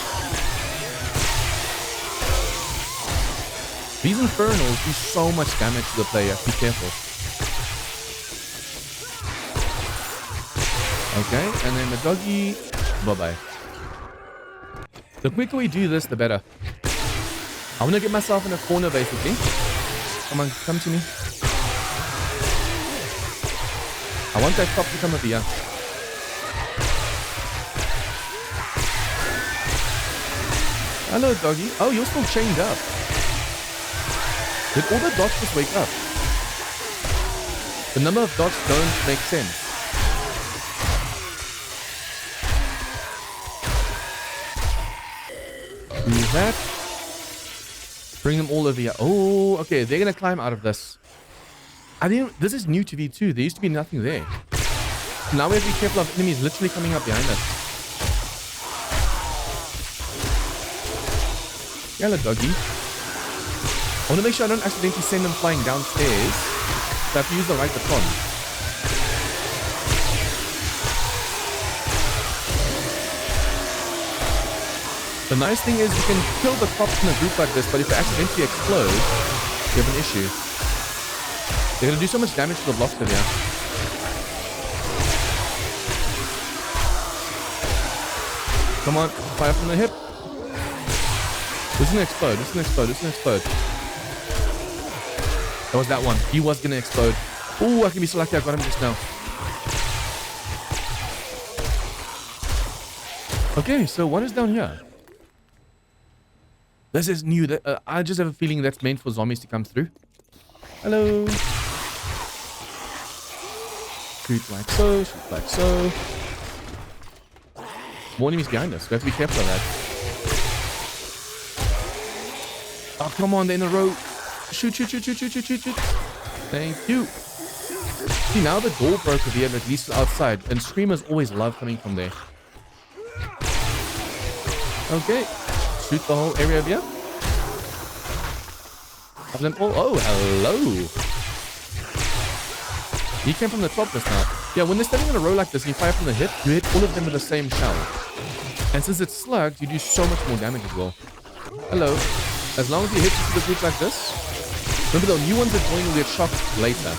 These infernals do so much damage to the player. Be careful. Okay, and then the doggy. Bye-bye. The quicker we do this, the better. I want to get myself in a corner, basically. Come on, come to me. I want that top to come over here. Hello, doggy. Oh, you're still chained up. Did all the dots just wake up? The number of dots don't make sense. Do that. Bring them all over here. Oh, okay. They're going to climb out of this. I think this is new to V2. There used to be nothing there. Now we have to be careful of enemies literally coming up behind us. Hello, doggy. I want to make sure I don't accidentally send them flying downstairs. So I have to use the right baton. The nice thing is you can kill the cops in a group like this, but if they accidentally explode, you have an issue. They're going to do so much damage to the blocks over here. Come on, fire from the hip. This is going to explode, this is going to explode, this is going to explode. That was that one. He was going to explode. Oh, I can be so lucky I got him just now. Okay, so what is down here? This is new. I just have a feeling that's meant for zombies to come through. Hello. Shoot like so, shoot like so. More enemies behind us. We have to be careful of that. Oh, come on, they're in a row. Shoot, shoot, shoot, shoot, shoot, shoot, shoot, shoot. Thank you. See, now the door broke over here, at least outside. And screamers always love coming from there. Okay. Shoot the whole area over here. Have them all. Oh, hello. He came from the top just now. Yeah, when they're standing in a row like this and you fire from the hip, you hit all of them with the same shell. And since it's slugged, you do so much more damage as well. Hello. As long as you hit into the group like this. Remember, the new ones that join will get shocked later.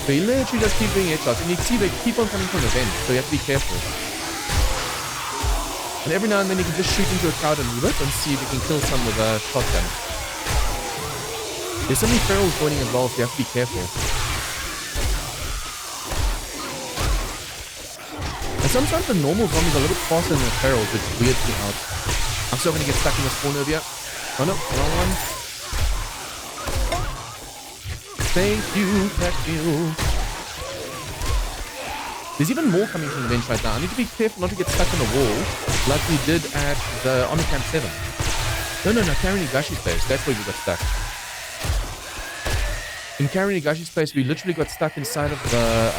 So you literally just keep doing headshots. And you see they keep on coming from the vent, so you have to be careful. And every now and then you can just shoot into a crowd a little bit and see if you can kill some with a shotgun. There's so many ferals joining as well, so you have to be careful. And sometimes the normal zombies are a little bit faster than the ferals, which weirds me out. I'm still going to get stuck in the spawn over here. Oh no, wrong one. Thank you, Catfield. There's even more coming from the bench right now. I need to be careful not to get stuck in the wall like we did at the Army Camp 7. No, Karinigashi's place. That's where we got stuck. In Karinigashi's place, we literally got stuck inside of the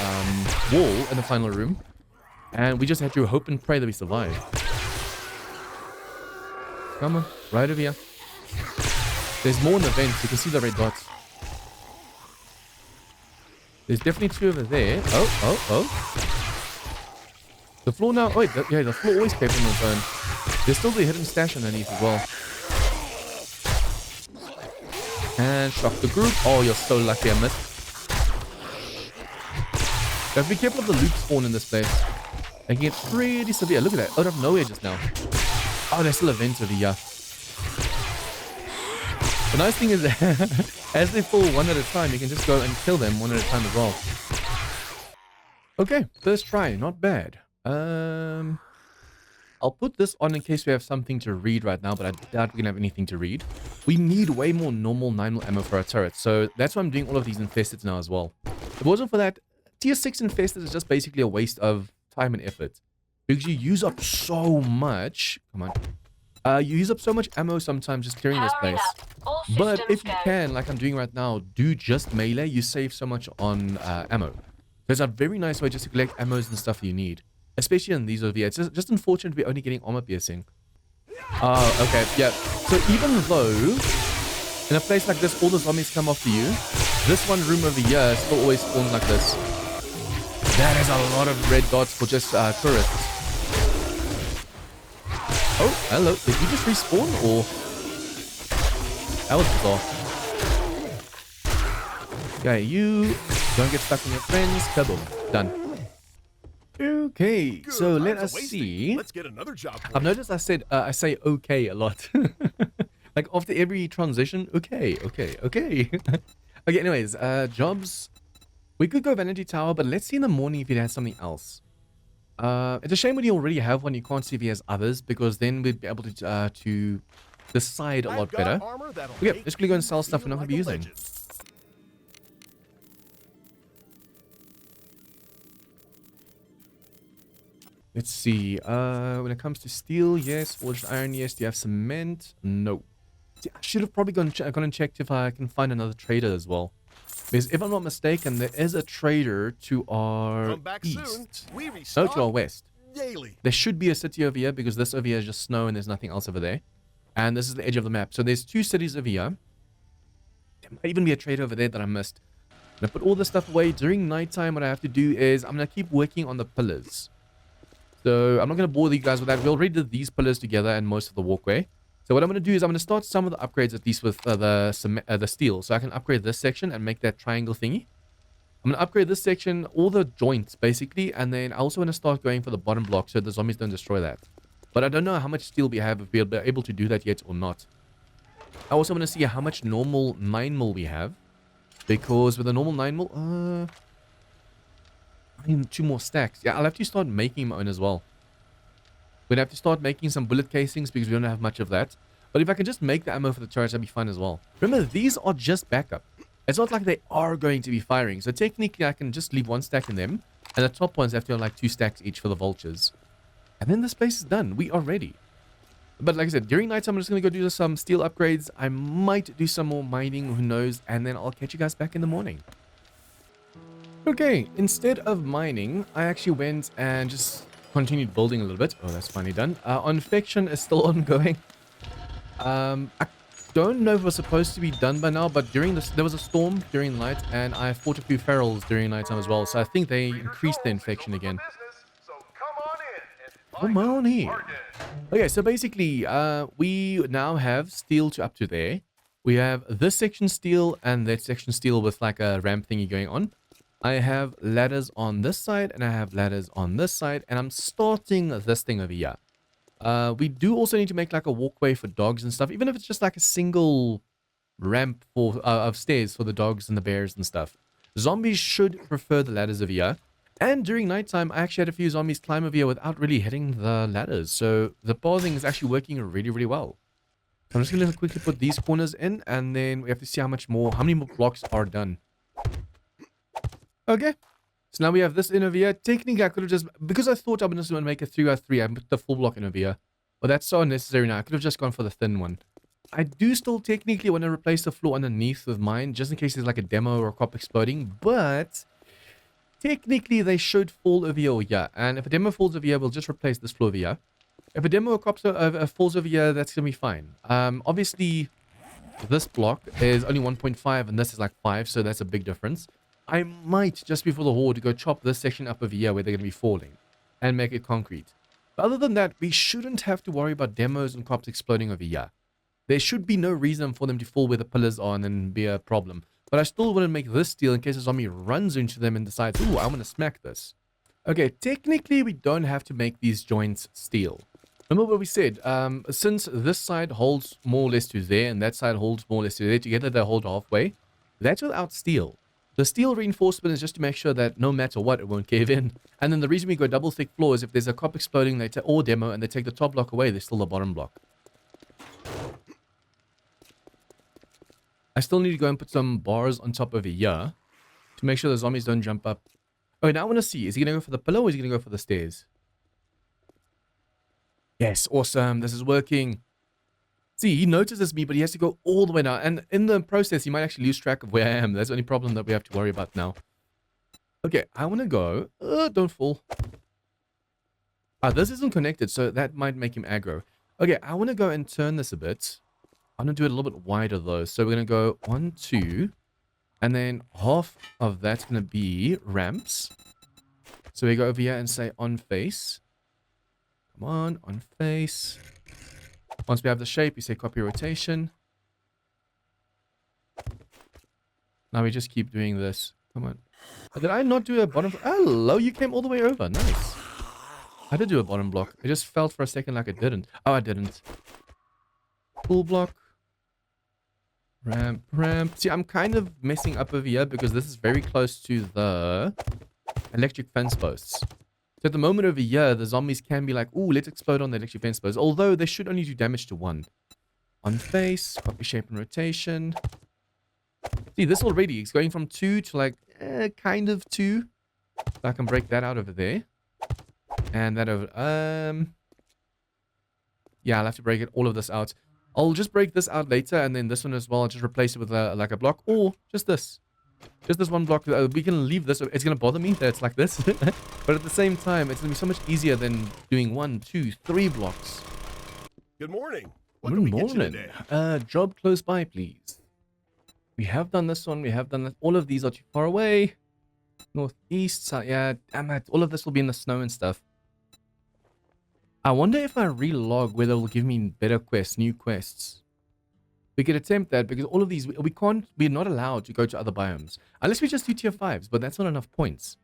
wall in the final room. And we just had to hope and pray that we survived. Come on, right over here. There's more in the vents. You can see the red dots. There's definitely 2 over there. Oh. The floor now. Oh, wait, the floor always kept on its own. There's still the hidden stash underneath as well. And shock the group. Oh, you're so lucky I missed. You have to be careful of the loot spawn in this place. They can get pretty severe. Look at that. Out of nowhere just now. Oh, there's still a vent over here. The nice thing is that as they fall one at a time, you can just go and kill them one at a time as well. Okay, first try. Not bad. I'll put this on in case we have something to read right now, but I doubt we're going to have anything to read. We need way more normal 9mm ammo for our turrets, so that's why I'm doing all of these infested now as well. If it wasn't for that, tier 6 infested is just basically a waste of time and effort. Because you use up so much. Come on. You use up so much ammo sometimes just clearing this place. But if you can, like I'm doing right now, do just melee. You save so much on ammo. There's a very nice way just to collect ammos and stuff you need. Especially in these over here. It's just unfortunate we're only getting armor piercing. Oh, okay. Yeah. So even though in a place like this, all the zombies come after you, this one room over here still always spawns like this. That is a lot of red dots for just tourists. Oh, hello. Did you just respawn or? That was bizarre. Okay, you don't get stuck on your friends. Kaboom. Done. Okay, so let us see.
Let's get another job.
I've noticed I say okay a lot. Like after every transition, okay. Okay, anyways, jobs. We could go Vanity Tower, but let's see in the morning if it has something else. It's a shame when you already have one, you can't see if he has others, because then we'd be able to decide a lot better. Okay, let's quickly go and sell stuff we're not going to be using. Let's see. When it comes to steel, yes. Forged iron, yes. Do you have cement? No. See, I should have probably gone and checked if I can find another trader as well. Because if I'm not mistaken, there is a trader to our east. No, to our west.
Daily.
There should be a city over here because this over here is just snow and there's nothing else over there. And this is the edge of the map. So there's 2 cities over here. There might even be a trader over there that I missed. I'm going to put all this stuff away. During nighttime, what I have to do is I'm going to keep working on the pillars. So I'm not going to bore you guys with that. We already did these pillars together and most of the walkway. So what I'm going to do is I'm going to start some of the upgrades, at least with the steel. So I can upgrade this section and make that triangle thingy. I'm going to upgrade this section, all the joints basically. And then I also want to start going for the bottom block so the zombies don't destroy that. But I don't know how much steel we have, if we'll be able to do that yet or not. I also want to see how much normal 9mm we have. Because with a normal 9mm, I need 2 more stacks. Yeah, I'll have to start making my own as well. We'd have to start making some bullet casings because we don't have much of that. But if I can just make the ammo for the turrets, that'd be fun as well. Remember, these are just backup. It's not like they are going to be firing. So technically, I can just leave 1 stack in them. And the top ones have to have like 2 stacks each for the vultures. And then this place is done. We are ready. But like I said, during night, I'm just going to go do some steel upgrades. I might do some more mining, who knows. And then I'll catch you guys back in the morning. Okay, instead of mining, I actually went and just continued building a little bit. Oh, that's finally done. Infection is still ongoing. I don't know if it was supposed to be done by now, but there was a storm during the night, and I fought a few ferals during nighttime as well. So I think they increased the infection again. Come on in. Okay, so basically, we now have steel to up to there. We have this section steel and that section steel with like a ramp thingy going on. I have ladders on this side and I have ladders on this side, and I'm starting this thing over here. We do also need to make like a walkway for dogs and stuff, even if it's just like a single ramp for of stairs for the dogs and the bears and stuff. Zombies should prefer the ladders over here. And during nighttime, I actually had a few zombies climb over here without really hitting the ladders. So the pausing is actually working really, really well. I'm just going to quickly put these corners in, and then we have to see how many more blocks are done. Okay. So now we have this in over here. Technically, I could have just, because I thought I was just going to make a 3x3, I put the full block in over here. But that's so unnecessary now. I could have just gone for the thin one. I do still technically want to replace the floor underneath with mine, just in case there's like a demo or a cop exploding. But technically, they should fall over here or here. And if a demo falls over here, we'll just replace this floor over here. If a demo or cop falls over here, that's going to be fine. Obviously, this block is only 1.5 and this is like 5, so that's a big difference. I might, just before the horde, go chop this section up over here where they're going to be falling and make it concrete. But other than that, we shouldn't have to worry about demos and cops exploding over here. There should be no reason for them to fall where the pillars are and then be a problem. But I still want to make this steel in case a zombie runs into them and decides, ooh, I want to smack this. Okay, technically we don't have to make these joints steel. Remember what we said, since this side holds more or less to there and that side holds more or less to there, together they hold halfway. That's without steel. The steel reinforcement is just to make sure that no matter what, it won't cave in. And then the reason we go double thick floor is if there's a cop exploding or demo and they take the top block away, there's still the bottom block. I still need to go and put some bars on top over here to make sure the zombies don't jump up. Okay, now I want to see, is he going to go for the pillow or is he going to go for the stairs? Yes, awesome. This is working. See, he notices me, but he has to go all the way now. And in the process, he might actually lose track of where I am. That's the only problem that we have to worry about now. Okay, I want to go. Don't fall. This isn't connected, so that might make him aggro. Okay, I want to go and turn this a bit. I'm going to do it a little bit wider, though. So we're going to go 1, 2. And then half of that's going to be ramps. So we go over here and say on face. Come on face. Once we have the shape, we say copy rotation. Now we just keep doing this. Come on. Did I not do a bottom? Hello, you came all the way over. Nice. I did do a bottom block. It just felt for a second like it didn't. Oh, I didn't. Full block. Ramp. See, I'm kind of messing up over here because this is very close to the electric fence posts. So at the moment over here, the zombies can be like, ooh, let's explode on the electric fence posts. Although they should only do damage to 1. On face, copy shape and rotation. See, this already is going from 2 to like, kind of 2. So I can break that out over there. And that over, yeah, I'll have to break all of this out. I'll just break this out later, and then this one as well. I'll just replace it with like a block, or just this. Just this one block. We can leave this. It's going to bother me that it's like this. But at the same time, it's going to be so much easier than doing 1, 2, 3 blocks.
Good morning. What can we get you today?
Job close by, please. We have done this one. We have done that. All of these are too far away. Northeast, south. Yeah, damn it. All of this will be in the snow and stuff. I wonder if I relog whether it will give me better quests, new quests. We could attempt that because all of these, we're not allowed to go to other biomes. Unless we just do tier 5s, but that's not enough points.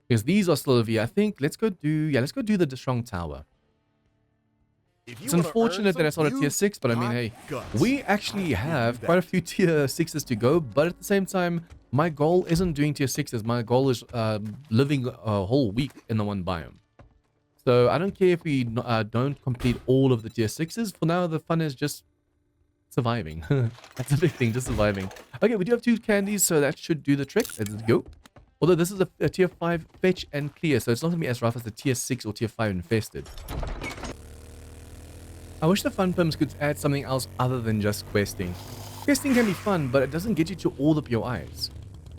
Because these are still over here. I think, let's go do the strong tower. It's unfortunate that it's not a tier 6, but I mean, hey, we actually have quite a few tier 6s to go, but at the same time, my goal isn't doing tier 6s. My goal is living a whole week in the one biome. So I don't care if we don't complete all of the tier 6s. For now, the fun is just surviving. That's a big thing, just surviving. Okay, we do have 2 candies, so that should do the trick. Let's go. Although this is a tier 5 fetch and clear, so it's not going to be as rough as the tier 6 or tier 5 infested. I wish the fun pimps could add something else other than just questing. Questing can be fun, but it doesn't get you to all the POIs.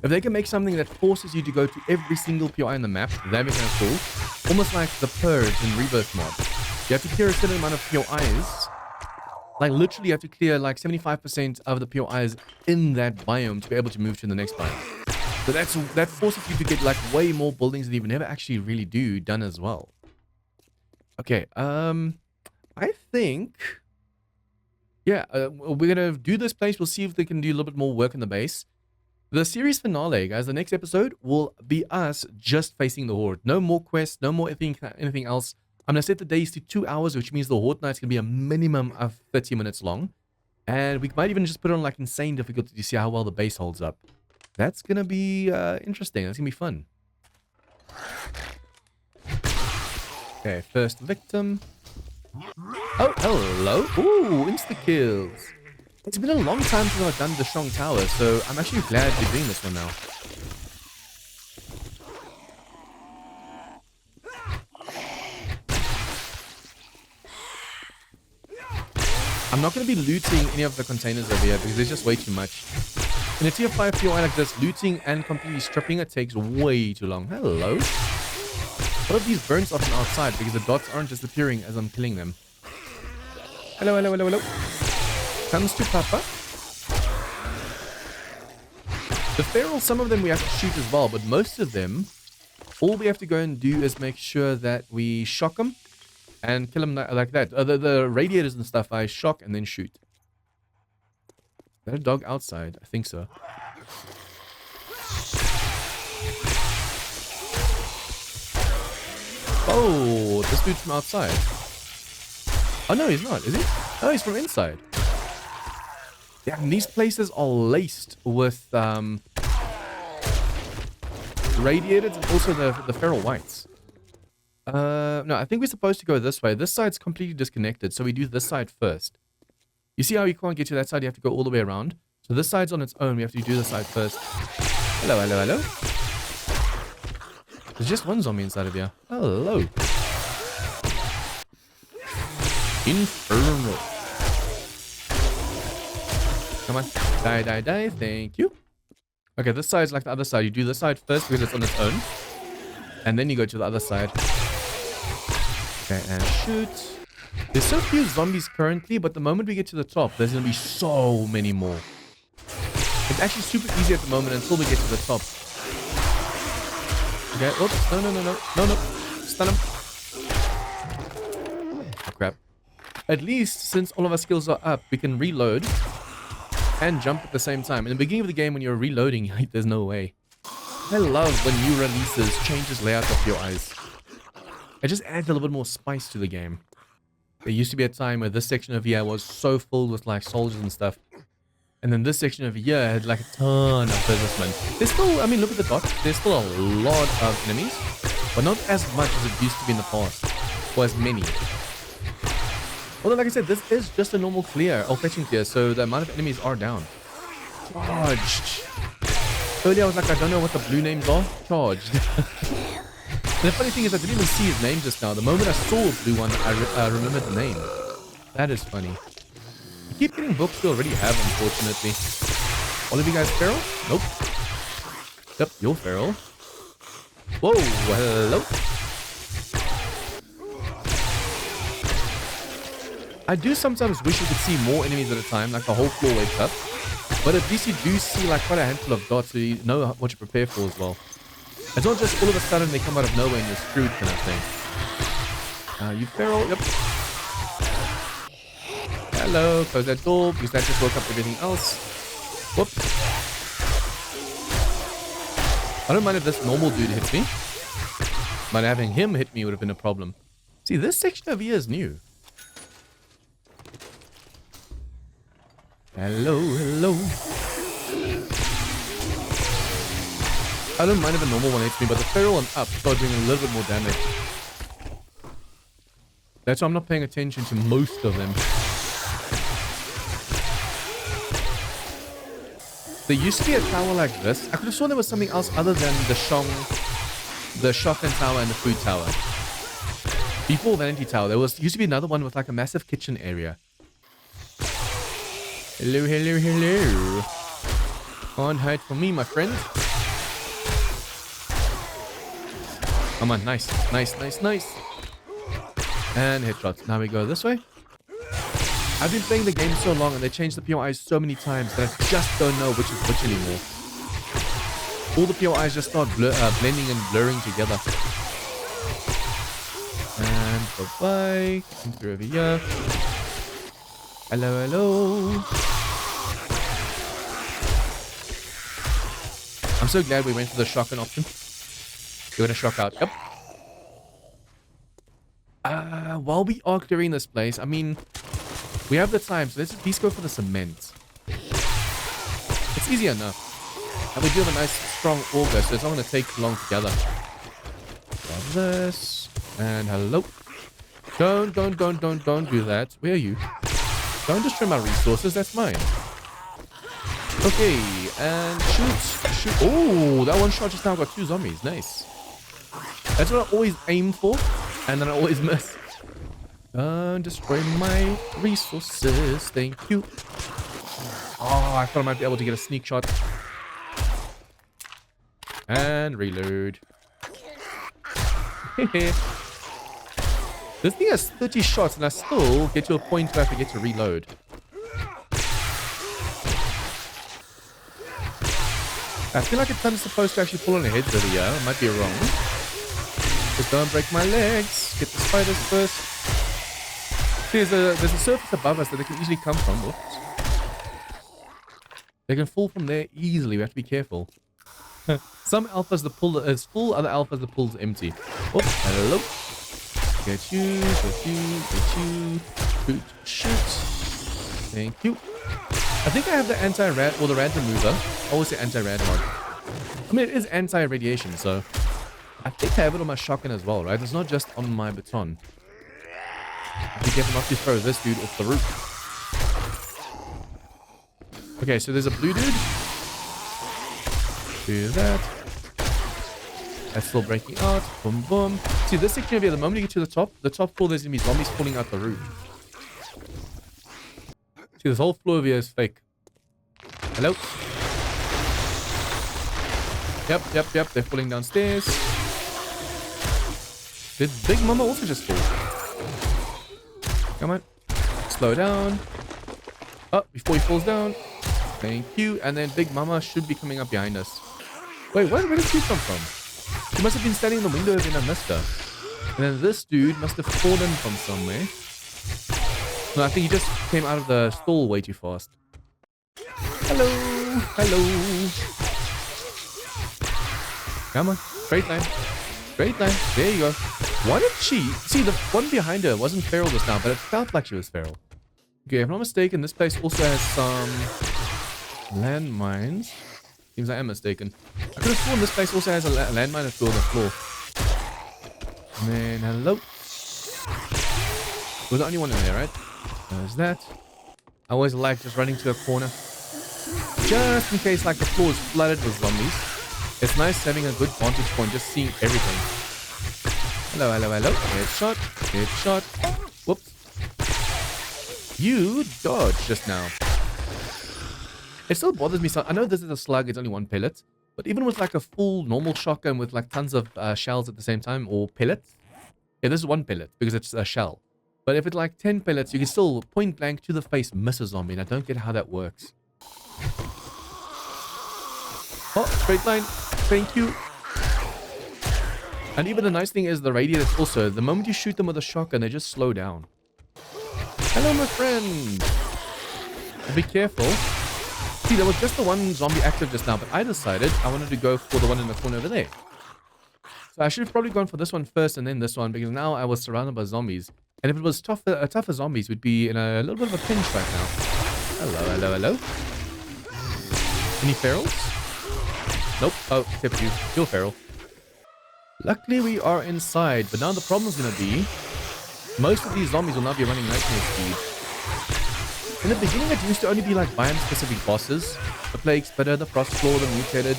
If they can make something that forces you to go to every single POI on the map, that'd be kind of cool. Almost like the Purge in Rebirth mod. You have to clear a certain amount of POIs. Like literally you have to clear like 75% of the POIs in that biome to be able to move to the next biome. So that forces you to get like way more buildings than you never actually really do done as well. Okay, I think... Yeah, we're going to do this place. We'll see if they can do a little bit more work in the base. The series finale, guys, the next episode will be us just facing the horde. No more quests, no more anything else. I'm going to set the days to 2 hours, which means the horde night's going to be a minimum of 30 minutes long. And we might even just put on like insane difficulty to see how well the base holds up. That's going to be interesting. That's going to be fun. Okay, first victim. Oh, hello. Ooh, insta-kills. It's been a long time since I've done the Shong Tower, so I'm actually glad we're doing this one now. I'm not going to be looting any of the containers over here because there's just way too much. In a tier 5 POI like this, looting and completely stripping it takes way too long. Hello. What are these burns off and outside because the dots aren't disappearing as I'm killing them? Hello, hello, hello, hello. Comes to Papa. The feral, some of them we have to shoot as well, but most of them, all we have to go and do is make sure that we shock them and kill them like that. The radiators and stuff, I shock and then shoot. Is that a dog outside? I think so. Oh, this dude's from outside. Oh, no, he's not, is he? Oh, he's from inside. Yeah, and these places are laced with radiators and also the feral whites. No, I think we're supposed to go this way. This side's completely disconnected, so we do this side first. You see how you can't get to that side? You have to go all the way around. So this side's on its own. We have to do this side first. Hello, hello, hello. There's just one zombie inside of here. Hello. Inferno. Come on. Die, die, die. Thank you. Okay, this side's like the other side. You do this side first because it's on its own. And then you go to the other side. Okay, and shoot. There's so few zombies currently, but the moment we get to the top, there's going to be so many more. It's actually super easy at the moment until we get to the top. Okay, oops. No, no, no, no. No, no. Stun him. Oh, crap. At least, since all of our skills are up, we can reload and jump at the same time. In the beginning of the game, when you're reloading, there's no way. I love when new releases changes layout of your eyes. It just adds a little bit more spice to the game. There used to be a time where this section of here was so filled with like soldiers and stuff. And then this section over here had like a ton of businessmen. There's still, I mean, look at the dots. There's still a lot of enemies, but not as much as it used to be in the past. Or as many. Although, like I said, this is just a normal clear, or fetching clear, so the amount of enemies are down. Charged. Earlier I was like, I don't know what the blue names are. Charged. And the funny thing is, I didn't even see his name just now. The moment I saw a blue one, I remembered the name. That is funny. I keep getting books we already have, unfortunately. All of you guys feral? Nope. Yep, you're feral. Whoa, hello. I do sometimes wish you could see more enemies at a time, like the whole floor wakes up. But at least you do see like quite a handful of dots, so you know what to prepare for as well. It's not just all of a sudden they come out of nowhere and you're screwed kind of thing. You feral, yep. Hello, close that door because that just woke up everything else. Whoops. I don't mind if this normal dude hits me, but having him hit me would have been a problem. See, this section over here is new. Hello, hello. I don't mind if a normal one hits me, but the feral and up start doing a little bit more damage. That's why I'm not paying attention to most of them. There used to be a tower like this. I could have sworn there was something else other than the shotgun tower and the food tower. Before Vanity Tower, there used to be another one with like a massive kitchen area. Hello, hello, hello. Can't hide from me, my friend. Come on, nice, nice, nice, nice. And headshots. Now we go this way. I've been playing the game so long and they changed the POIs so many times that I just don't know which is which anymore. All the POIs just start blending and blurring together. And bye-bye. Come through over here. Hello, hello. I'm so glad we went for the shotgun option. You're gonna shock out. Yep. While we are clearing this place, I mean, we have the time, so let's at least go for the cement. It's easy enough. And we do have a nice strong auger, so it's not gonna take long together. this. And hello. Don't do that. Where are you? Don't destroy my resources. That's mine. Okay, and shoot. Oh, that one shot just now got 2 zombies. Nice. That's what I always aim for, and then I always miss. Don't destroy my resources. Thank you. Oh, I thought I might be able to get a sneak shot. And reload. This thing has 30 shots, and I still get to a point where I forget to reload. I feel like it's kind of supposed to actually pull on the heads over here. I might be wrong. Just don't break my legs. Get the spiders first. See, there's a surface above us that they can easily come from. Whoops. They can fall from there easily. We have to be careful. Some alphas the pool is full, other alphas the pool's empty. Oh, hello. Get you. Shoot. Thank you. I think I have the anti-rad or the rad remover. I always say anti-rad mod. I mean, it is anti-radiation, so I think I have it on my shotgun as well, right? It's not just on my baton. Be careful not to throw this dude off the roof. Okay, so there's a blue dude. Do that. That's still breaking out. Boom, boom. See, this section over here, the moment you get to the top floor, there's going to be zombies falling out the roof. See, this whole floor over here is fake. Hello? Yep. They're falling downstairs. Did Big Mama also just fall? Come on. Slow down. Oh, before he falls down. Thank you. And then Big Mama should be coming up behind us. Wait, where did she come from? She must have been standing in the window and I missed her. And then this dude must have fallen from somewhere. No, I think he just came out of the stall way too fast. Hello. Come on. Straight line. There you go. Why did she... See, the one behind her wasn't feral just now, but it felt like she was feral. Okay, if I'm not mistaken, this place also has some landmines. Seems I am mistaken. I could have sworn this place also has a landmine on the floor. And then, hello. We're the only one in there, right? There's that. I always like just running to a corner. Just in case like the floor is flooded with zombies. It's nice having a good vantage point, just seeing everything. Hello. Headshot. Whoops. You dodged just now. It still bothers me some. I know this is a slug, it's only 1 pellet. But even with like a full normal shotgun with like tons of shells at the same time, or pellets. Yeah, this is 1 pellet because it's a shell. But if it's like 10 pellets, you can still point blank to the face miss a zombie. And I don't get how that works. Oh, straight line. Thank you. And even the nice thing is the radius also, the moment you shoot them with a shotgun, they just slow down. Hello, my friend. Be careful. See, there was just the one zombie active just now, but I decided I wanted to go for the one in the corner over there. So I should have probably gone for this one first and then this one, because now I was surrounded by zombies. And if it was tougher zombies, we'd be in a little bit of a pinch right now. Hello. Any ferals? Nope. Oh, except you. You're feral. Luckily, we are inside, but now the problem's going to be most of these zombies will now be running nightmare speed. In the beginning, it used to only be like biome-specific bosses. The Plague Spitter, the Frost Claw, the Mutated.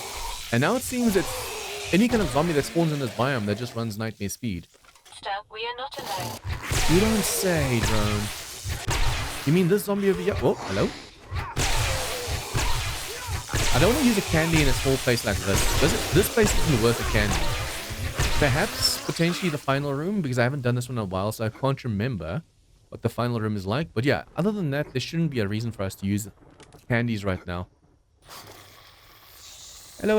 And now it seems it's any kind of zombie that spawns in this biome that just runs nightmare speed.
Stop, we are not alone.
You don't say, drone. You mean this zombie over here? Oh, hello? I don't want to use a candy in a small place like this. This place isn't worth a candy. Perhaps, potentially the final room, because I haven't done this one in a while, so I can't remember what the final room is like. But yeah, other than that, there shouldn't be a reason for us to use candies right now. Hello.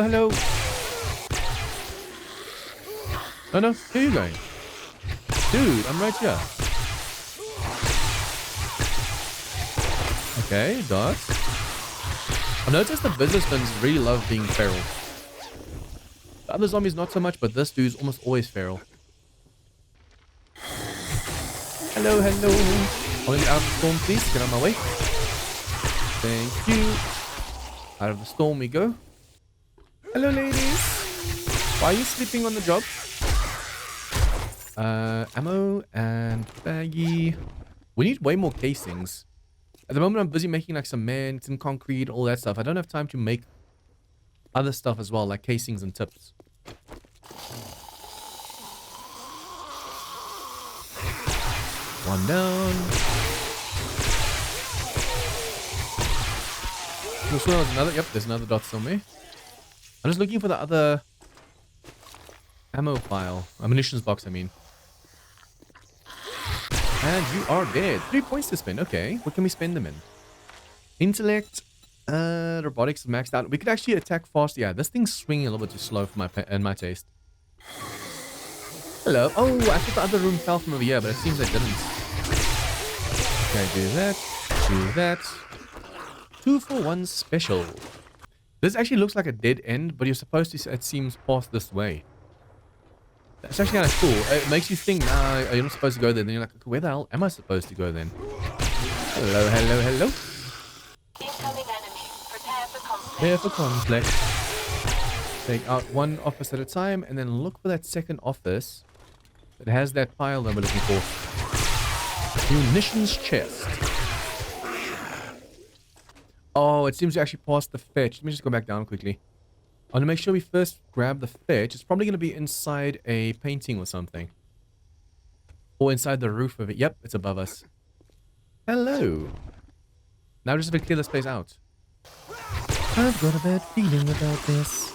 Oh no, where are you going? Dude, I'm right here. Okay, dots. I've noticed the businessmen really love being feral. The other zombies not so much, but this dude's almost always feral. Hello. I want to get out of the storm, please. Get out of my way. Thank you. Out of the storm we go. Hello, ladies. Why are you sleeping on the job? Ammo and baggie. We need way more casings. At the moment, I'm busy making like cement and concrete, all that stuff. I don't have time to make other stuff as well, like casings and tips. One down. There's another. Yep, there's another dot somewhere. I'm just looking for the other ammo file. Ammunitions box, I mean. And you are dead. 3 points to spend. Okay, what can we spend them in? Intellect. Robotics is maxed out. We could actually attack fast. Yeah, this thing's swinging a little bit too slow for my taste. Hello. Oh, I thought the other room fell from over here, but it seems it didn't. Okay, do that. Do that. 2 for 1 special. This actually looks like a dead end, but you're supposed to, it seems, pass this way. That's actually kind of cool. It makes you think, nah, you're not supposed to go there. Then you're like, where the hell am I supposed to go then? Hello, hello, hello.
Incoming enemy. Prepare for conflict.
Prepare for conflict. Take out one office at a time, and then look for that second office that has that pile that we're looking for. Munitions chest. Oh, it seems to actually pass the fetch. Let me just go back down quickly. I want to make sure we first grab the fetch. It's probably going to be inside a painting or something. Or inside the roof of it. Yep, it's above us. Hello. Now just have to clear this place out. I've got a bad feeling about this.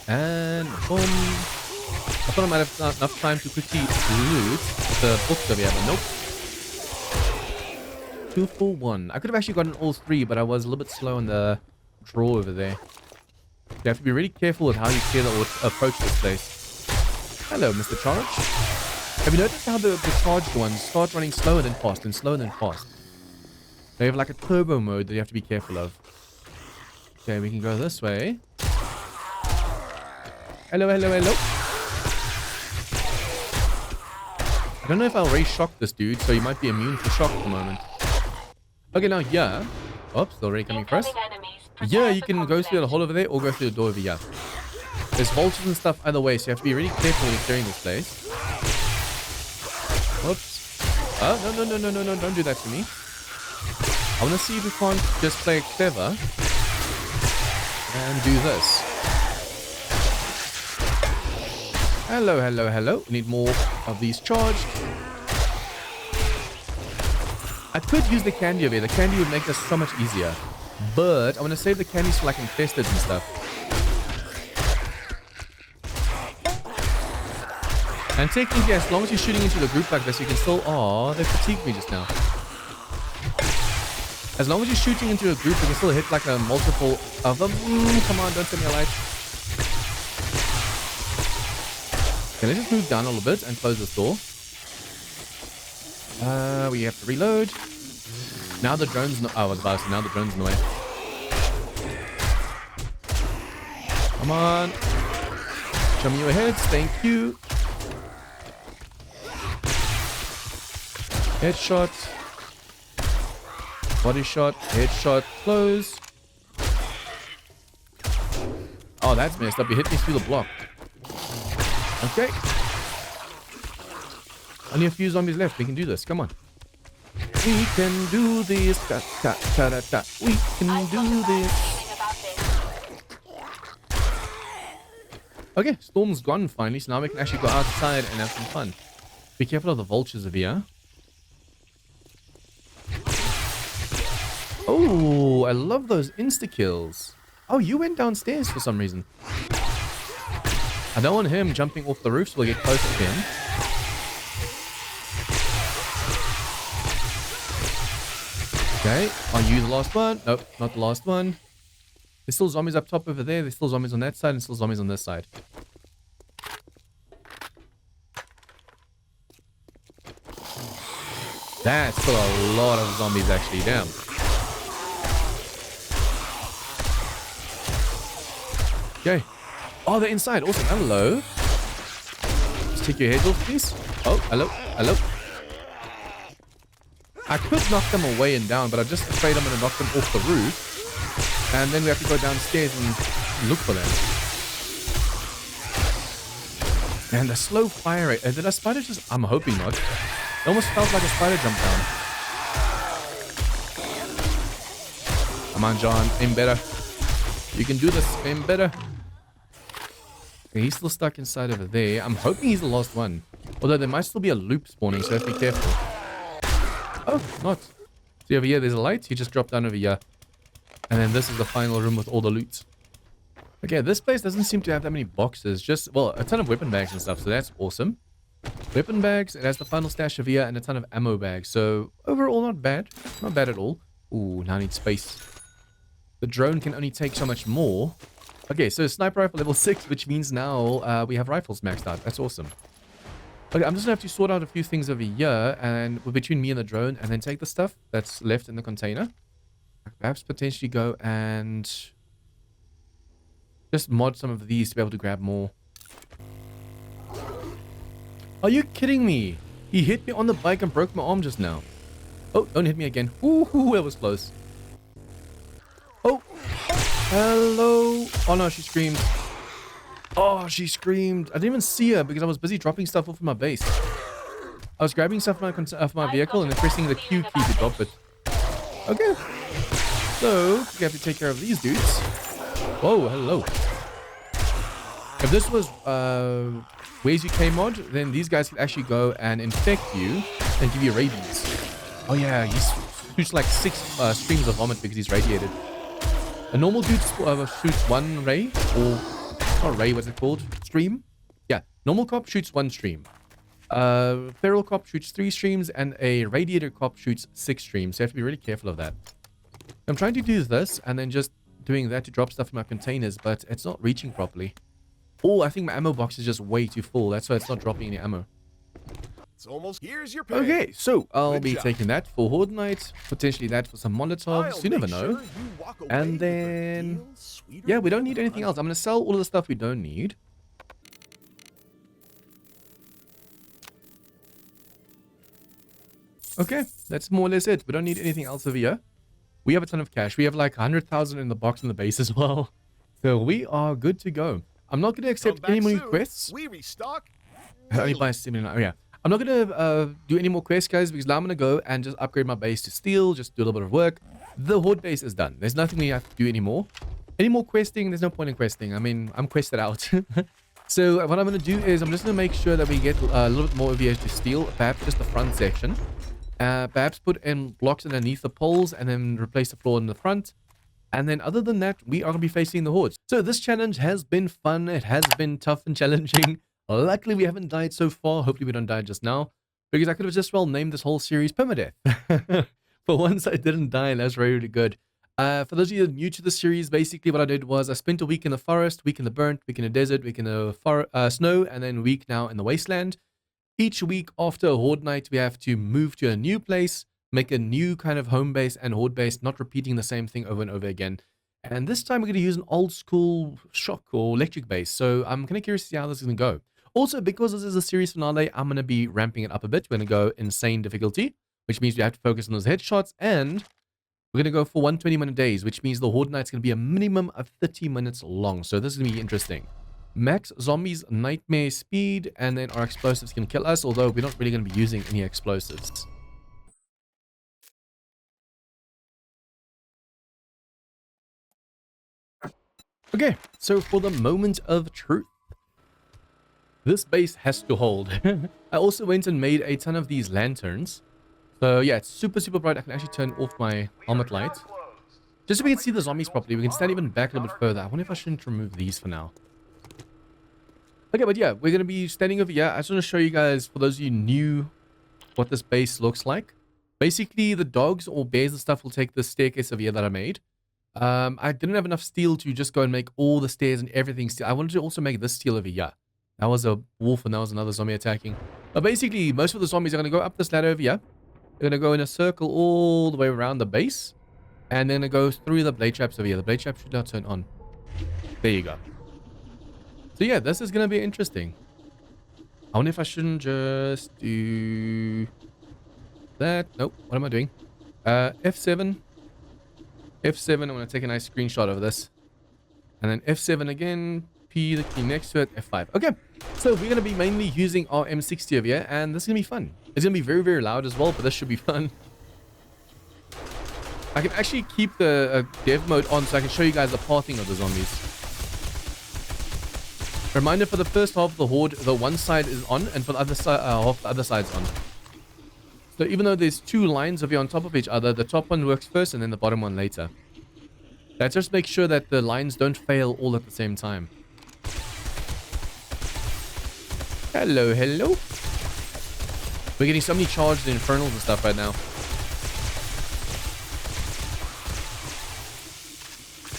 And boom. I thought I might have enough time to quickly loot the books over here, but nope. 2 for 1. I could have actually gotten all 3, but I was a little bit slow on the draw over there. You have to be really careful with how you clear or approach this place. Hello, Mr. Charge. Have you noticed how the charged ones start running slower than fast and slower than fast? They have like a turbo mode that you have to be careful of. Okay, we can go this way. Hello, hello, hello. I don't know if I'll raise shock this dude, so he might be immune to shock at the moment. Okay, now yeah. Oops, they're already coming for us. Yeah, you can go through the hole over there or go through the door over here. There's vultures and stuff either way, so you have to be really careful when you're clearing this place. Oops. Oh, no, don't do that to me. I want to see if we can't just play clever and do this. Hello, hello, hello. We need more of these charged. I could use the candy over here. The candy would make this so much easier. But I want to save the candies for like infested and stuff. And technically, as long as you're shooting into the group like this, you can still... Oh, they fatigued me just now. As long as you're shooting into a group, you can still hit like a multiple of them. Come on, don't send me a light. Okay, let's just move down a little bit and close this door. We have to reload. Now the drone's no... Oh, I was about to say, now the drone's in the way. Come on. Show me your heads. Thank you. Headshot. Body shot. Headshot. Close. Oh, that's messed up. You hit me through the block. Okay. Only a few zombies left. We can do this. Come on. We can do this. Ta, ta, ta, ta, ta. We can do this. Okay, storm's gone finally, so now we can actually go outside and have some fun. Be careful of the vultures over here. Oh, I love those insta-kills. Oh, you went downstairs for some reason. I don't want him jumping off the roof, so we'll get closer to him. Okay, are you the last one? Nope, not the last one. There's still zombies up top over there. There's still zombies on that side and still zombies on this side. That's still a lot of zombies actually. Damn. Okay. Oh, they're inside. Awesome. Hello. Just take your heads off, please. Oh, hello. Hello. I could knock them away and down, but I'm just afraid I'm going to knock them off the roof. And then we have to go downstairs and look for them. And the slow fire rate. Did a spider just... I'm hoping not. It almost felt like a spider jumped down. Come on, John. Aim better. You can do this. Aim better. Okay, he's still stuck inside over there. I'm hoping he's the last one. Although there might still be a loop spawning, so have to be careful. Oh, not. See over here, there's a light. You just drop down over here. And then this is the final room with all the loot. Okay, this place doesn't seem to have that many boxes. Just, well, a ton of weapon bags and stuff, so that's awesome. Weapon bags, it has the final stash of here and a ton of ammo bags. So, overall, not bad. Not bad at all. Ooh, now I need space. The drone can only take so much more. Okay, so sniper rifle level 6, which means now we have rifles maxed out. That's awesome. Okay, I'm just going to have to sort out a few things over here and between me and the drone and then take the stuff that's left in the container. Perhaps potentially go and just mod some of these to be able to grab more. Are you kidding me? He hit me on the bike and broke my arm just now. Oh, don't hit me again. Ooh, that was close. Oh, hello. Oh no, she screamed. Oh, she screamed. I didn't even see her because I was busy dropping stuff off my base. I was grabbing stuff off my vehicle and then pressing the Q key to drop it. Okay. So, we have to take care of these dudes. Whoa, hello. If this was Where's UK mod, then these guys could actually go and infect you and give you rabies. Oh yeah, he shoots like 6 streams of vomit because he's radiated. A normal dude shoots 1 ray, or not ray, what's it called? Stream? Yeah, normal cop shoots 1 stream. Feral cop shoots 3 streams, and a radiator cop shoots 6 streams. So you have to be really careful of that. I'm trying to do this and then just doing that to drop stuff in my containers, but it's not reaching properly. Oh, I think my ammo box is just way too full. That's why it's not dropping any ammo.
It's almost here's your pay.
Okay, so I'll
Good
be
job.
taking that for Horde Night, potentially that for some Molotovs, you never know. And then, yeah, we don't need anything else. I'm going to sell all of the stuff we don't need. Okay, that's more or less it. We don't need anything else over here. We have a ton of cash. We have like 100,000 in the box in the base as well. So we are good to go. I'm not going to accept any more quests.
We restock.
Only by 79. Oh, yeah. I'm not going to do any more quests, guys, because now I'm going to go and just upgrade my base to steel, just do a little bit of work. The Horde base is done. There's nothing we have to do anymore. Any more questing? There's no point in questing. I mean, I'm quested out. So what I'm going to do is I'm just going to make sure that we get a little bit more over here to steel, perhaps just the front section. Perhaps put in blocks underneath the poles and then replace the floor in the front. And then other than that, we are going to be facing the hordes. So this challenge has been fun. It has been tough and challenging. Luckily, we haven't died so far. Hopefully, we don't die just now. Because I could have just well named this whole series Permadeath. For once, I didn't die, and that's really good. For those of you new to the series, basically what I did was I spent a week in the forest, week in the burnt, week in the desert, week in the snow, and then a week now in the wasteland. Each week after a horde night, we have to move to a new place, make a new kind of home base and horde base, not repeating the same thing over and over again. And this time we're going to use an old school shock or electric base. So I'm kind of curious to see how this is going to go. Also, because this is a series finale, I'm going to be ramping it up a bit. We're going to go insane difficulty, which means we have to focus on those headshots. And we're going to go for 120-minute days, which means the horde night's going to be a minimum of 30 minutes long. So this is going to be interesting. Max zombies nightmare speed, and then our explosives can kill us, although we're not really going to be using any explosives. Okay, so for the moment of truth. This base has to hold. I also went and made a ton of these lanterns. So yeah, it's super, super bright. I can actually turn off my helmet light. Just so we can see the zombies properly. We can stand even back a little bit further. I wonder if I shouldn't remove these for now. Okay, but yeah, we're going to be standing over here. I just want to show you guys, for those of you new, what this base looks like. Basically, the dogs or bears and stuff will take the staircase over here that I made. I didn't have enough steel to just go and make all the stairs and everything steel. I wanted to also make this steel over here. That was a wolf and that was another zombie attacking. But basically, most of the zombies are going to go up this ladder over here. They're going to go in a circle all the way around the base. And then it goes through the blade traps over here. The blade trap should not turn on. There you go. So yeah, this is going to be interesting. I wonder if I shouldn't just do that. Nope. What am I doing? F7. F7. I'm going to take a nice screenshot of this. And then F7 again. P, the key next to it. F5. Okay. So we're going to be mainly using our M60 over here, and this is going to be fun. It's going to be very, very loud as well, but this should be fun. I can actually keep the dev mode on so I can show you guys the pathing of the zombies. Reminder, for the first half of the horde, the one side is on, and for the other side, half the other side's on. So even though there's two lines of you on top of each other, the top one works first and then the bottom one later. That just makes sure that the lines don't fail all at the same time. Hello, hello. We're getting so many charged infernals and stuff right now.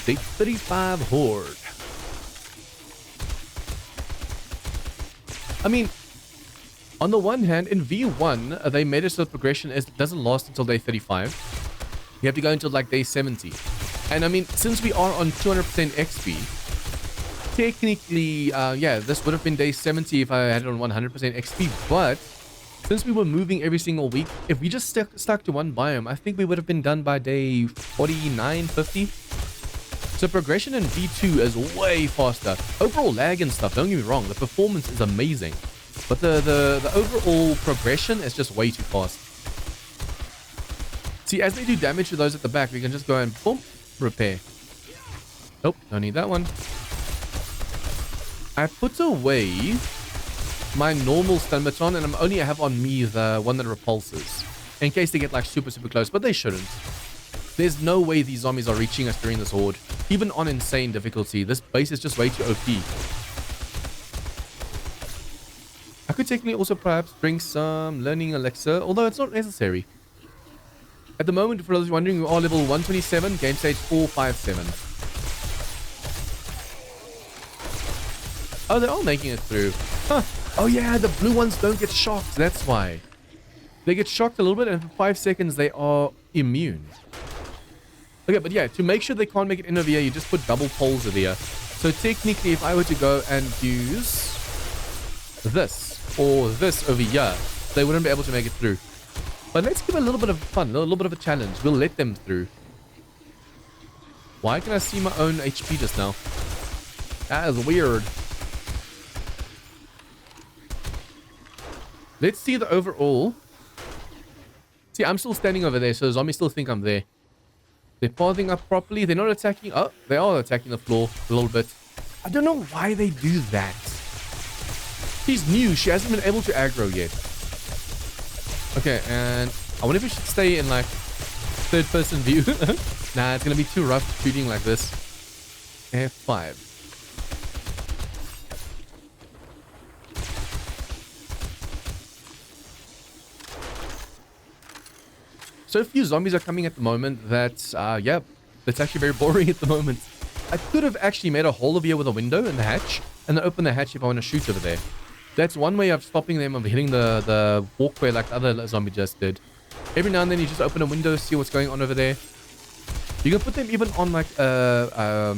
Day 35 horde. I mean, on the one hand, in V1, they made it so the progression doesn't last until day 35. You have to go until like day 70. And I mean, since we are on 200% XP, technically, yeah, this would have been day 70 if I had it on 100% XP. But since we were moving every single week, if we just stuck to one biome, I think we would have been done by day 49, 50. So progression in V2 is way faster. Overall lag and stuff, don't get me wrong, the performance is amazing. But the overall progression is just way too fast. See, as they do damage to those at the back, we can just go and boom, repair. Nope, don't need that one. I put away my normal stun baton, and I'm only have on me the one that repulses. In case they get like super, super close, but they shouldn't. There's no way these zombies are reaching us during this horde. Even on insane difficulty, this base is just way too OP. I could technically also perhaps bring some learning elixir, although it's not necessary. At the moment, for those wondering, we are level 127, game stage 457. Oh, they're all making it through. Huh. Oh yeah, the blue ones don't get shocked, that's why. They get shocked a little bit, and for 5 seconds they are immune. Okay, but yeah, to make sure they can't make it in over here, you just put double poles over here. So technically, if I were to go and use this or this over here, they wouldn't be able to make it through. But let's give a little bit of fun, a little bit of a challenge. We'll let them through. Why can I see my own HP just now? That is weird. Let's see the overall. See, I'm still standing over there, so the zombies still think I'm there. They're pathing up properly. They're not attacking. Oh, they are attacking the floor a little bit. I don't know why they do that. She's new. She hasn't been able to aggro yet. Okay, and I wonder if we should stay in like third-person view. Nah, it's gonna be too rough shooting like this. F5. So a few zombies are coming at the moment that, yeah, it's actually very boring at the moment. I could have actually made a hole over here with a window in the hatch, and then open the hatch if I want to shoot over there. That's one way of stopping them of hitting the walkway like the other zombie just did. Every now and then you just open a window, see what's going on over there. You can put them even on like a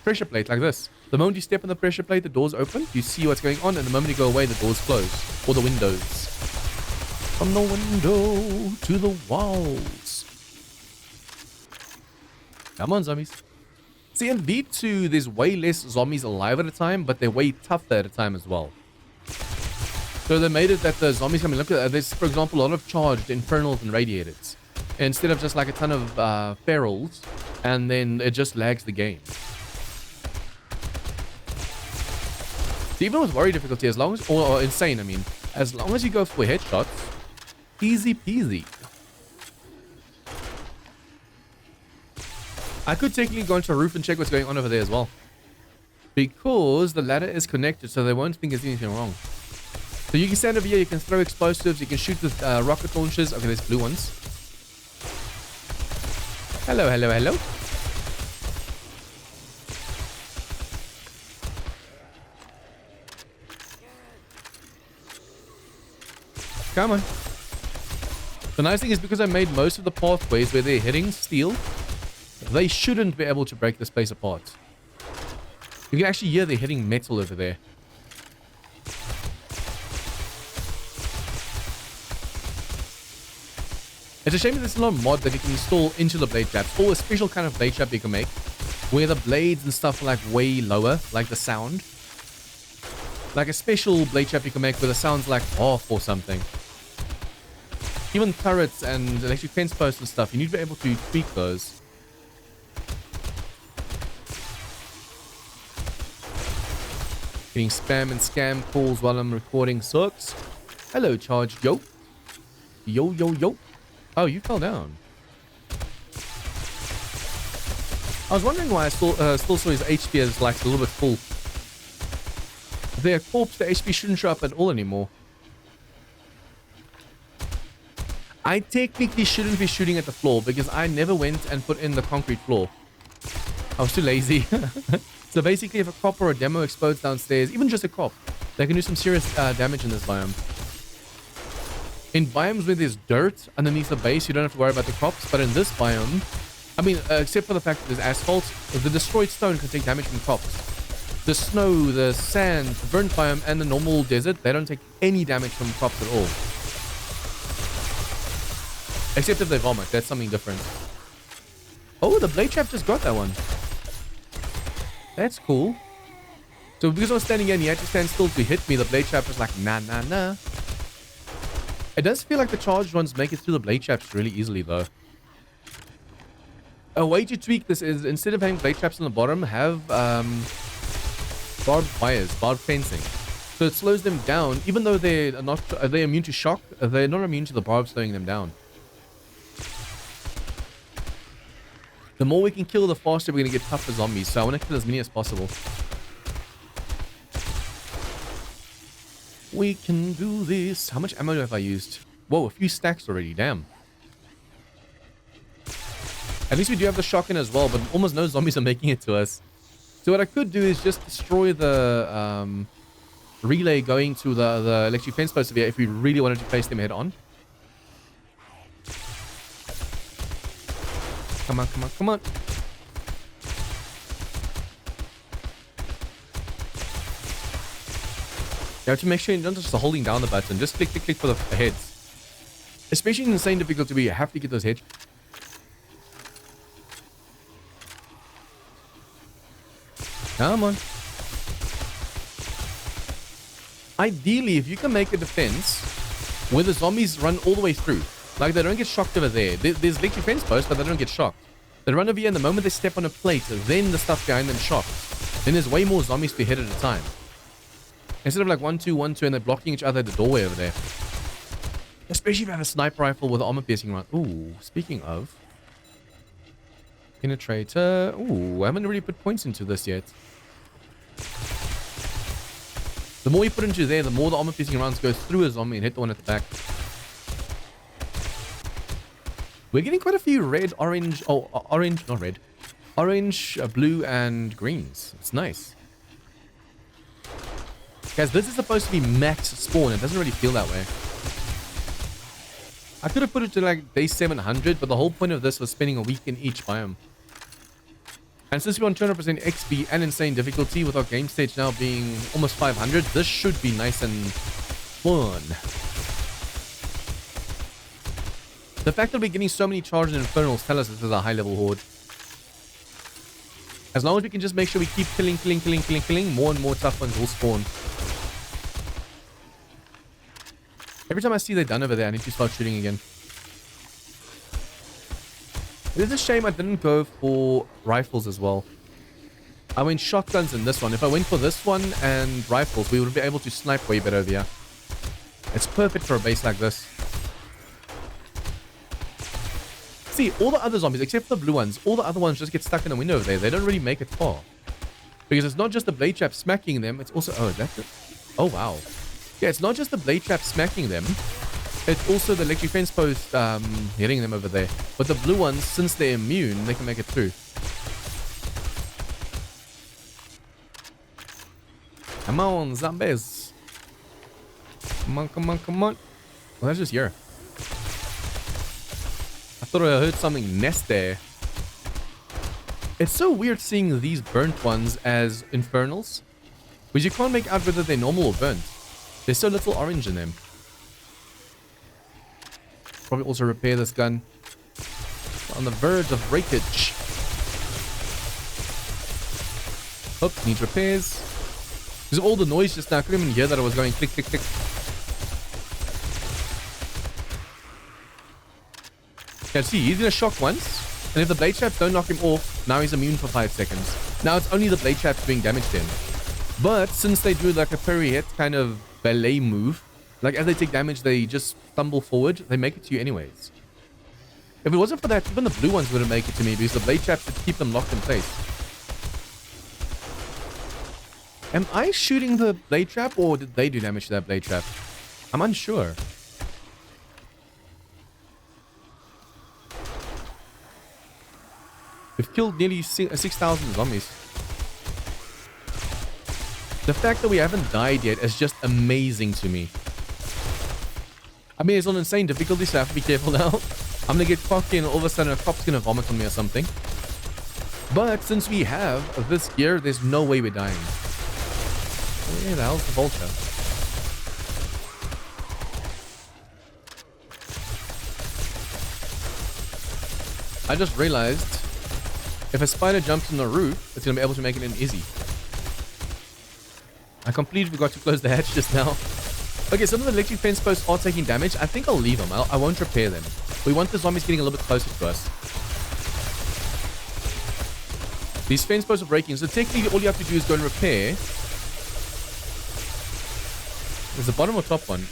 pressure plate like this. The moment you step on the pressure plate, the doors open, you see what's going on, and the moment you go away, the doors close. Or the windows. From the window to the walls. Come on, zombies. See, in V2, there's way less zombies alive at a time, but they're way tougher at a time as well. So they made it that the zombies come in. Look at that. There's, for example, a lot of charged infernals and radiators. Instead of just like a ton of ferals, and then it just lags the game. So even with warrior difficulty, as long as, or insane, I mean, as long as you go for headshots, easy peasy. I could technically go into a roof and check what's going on over there as well. Because the ladder is connected, so they won't think there's anything wrong. So you can stand over here, you can throw explosives, you can shoot with rocket launchers. Okay, there's blue ones. Hello, hello, hello. Come on. The nice thing is because I made most of the pathways where they're hitting steel, they shouldn't be able to break this place apart. You can actually hear they're hitting metal over there. It's a shame that there's no mod that you can install into the blade traps, or a special kind of blade trap you can make, where the blades and stuff are like way lower, like the sound. Like a special blade trap you can make where the sounds like off or something. Even turrets and electric fence posts and stuff, you need to be able to tweak those. Getting spam and scam calls while I'm recording sucks. Hello, Charged Yo. Yo, yo, yo. Oh, you fell down. I was wondering why I still saw his HP as like a little bit full. If they're a corpse, the HP shouldn't show up at all anymore. I technically shouldn't be shooting at the floor because I never went and put in the concrete floor. I was too lazy. So basically, if a crop or a demo explodes downstairs, even just a crop, they can do some serious damage in this biome. In biomes where there's dirt underneath the base, you don't have to worry about the crops. But in this biome, I mean, except for the fact that there's asphalt, the destroyed stone can take damage from crops. The snow, the sand, the burnt biome, and the normal desert, they don't take any damage from crops at all. Except if they vomit, that's something different. Oh, the blade trap just got that one. That's cool. So because I was standing here and he had to stand still to hit me, the blade trap was like, nah, nah, nah. It does feel like the charged ones make it through the blade traps really easily though. A way to tweak this is instead of having blade traps on the bottom, have barbed wires, barbed fencing. So it slows them down, even though they're immune to shock, they're not immune to the barbs slowing them down. The more we can kill, the faster we're going to get tougher zombies. So I want to kill as many as possible. We can do this. How much ammo have I used? Whoa, a few stacks already. Damn. At least we do have the shotgun as well, but almost no zombies are making it to us. So what I could do is just destroy the relay going to the electric fence post over here if we really wanted to face them head on. Come on, come on, come on. You have to make sure you're not just holding down the button. Just click, click, click for the heads. Especially in insane difficulty where you have to get those heads. Come on. Ideally, if you can make a defense where the zombies run all the way through. Like, they don't get shocked over there. There's electric fence posts, but they don't get shocked. They run over here, and the moment they step on a plate, then the stuff behind them shocks. Then there's way more zombies to hit at a time. Instead of like 1, 2, 1, 2, and they're blocking each other at the doorway over there. Especially if you have a sniper rifle with armor piercing around. Ooh, speaking of. Penetrator. Ooh, I haven't really put points into this yet. The more you put into there, the more the armor piercing rounds go through a zombie and hit the one at the back. We're getting quite a few red, orange, orange, not red. Orange, blue, and greens. It's nice. Guys, this is supposed to be max spawn. It doesn't really feel that way. I could have put it to like day 700, but the whole point of this was spending a week in each biome. And since we're on 200% XP and insane difficulty with our game stage now being almost 500, this should be nice and fun. The fact that we're getting so many charged infernals tell us this is a high level horde. As long as we can just make sure we keep killing, more and more tough ones will spawn. Every time I see they're done over there, I need to start shooting again. It is a shame I didn't go for rifles as well. I went shotguns in this one. If I went for this one and rifles, we would be able to snipe way better over here. It's perfect for a base like this. See, all the other zombies, except for the blue ones, all the other ones just get stuck in the window over there. They don't really make it far. Because it's not just the blade trap smacking them, it's also... Oh, that's it. Oh, wow. Yeah, it's not just the blade trap smacking them. It's also the electric fence post hitting them over there. But the blue ones, since they're immune, they can make it through. Come on, zombies. Come on, come on, come on. Well, that's just here. I thought I heard something nest there. It's so weird seeing these burnt ones as infernals. Because you can't make out whether they're normal or burnt. There's so little orange in them. Probably also repair this gun. On the verge of breakage. Oh, needs repairs. Because of all the noise just now, I couldn't even hear that I was going click, click, click. Yeah, see, he's gonna shock once. And if the blade traps don't knock him off, now he's immune for 5 seconds. Now it's only the blade traps doing damage to him. But since they do like a pirouette kind of ballet move, like as they take damage, they just stumble forward. They make it to you anyways. If it wasn't for that, even the blue ones wouldn't make it to me because the blade traps would keep them locked in place. Am I shooting the blade trap or did they do damage to that blade trap? I'm unsure. We've killed nearly 6,000 zombies. The fact that we haven't died yet is just amazing to me. I mean, it's on insane difficulty, so I have to be careful now. I'm gonna get cocky and all of a sudden a cop's gonna vomit on me or something. But since we have this gear, there's no way we're dying. Where the hell's the vulture? I just realized if a spider jumps on the roof, it's gonna be able to make it in easy. I completely forgot to close the hatch just now. Okay, some of the electric fence posts are taking damage. I think I'll leave them. I won't repair them. We want the zombies getting a little bit closer to us. These fence posts are breaking, so technically all you have to do is go and repair. There's the bottom or top one.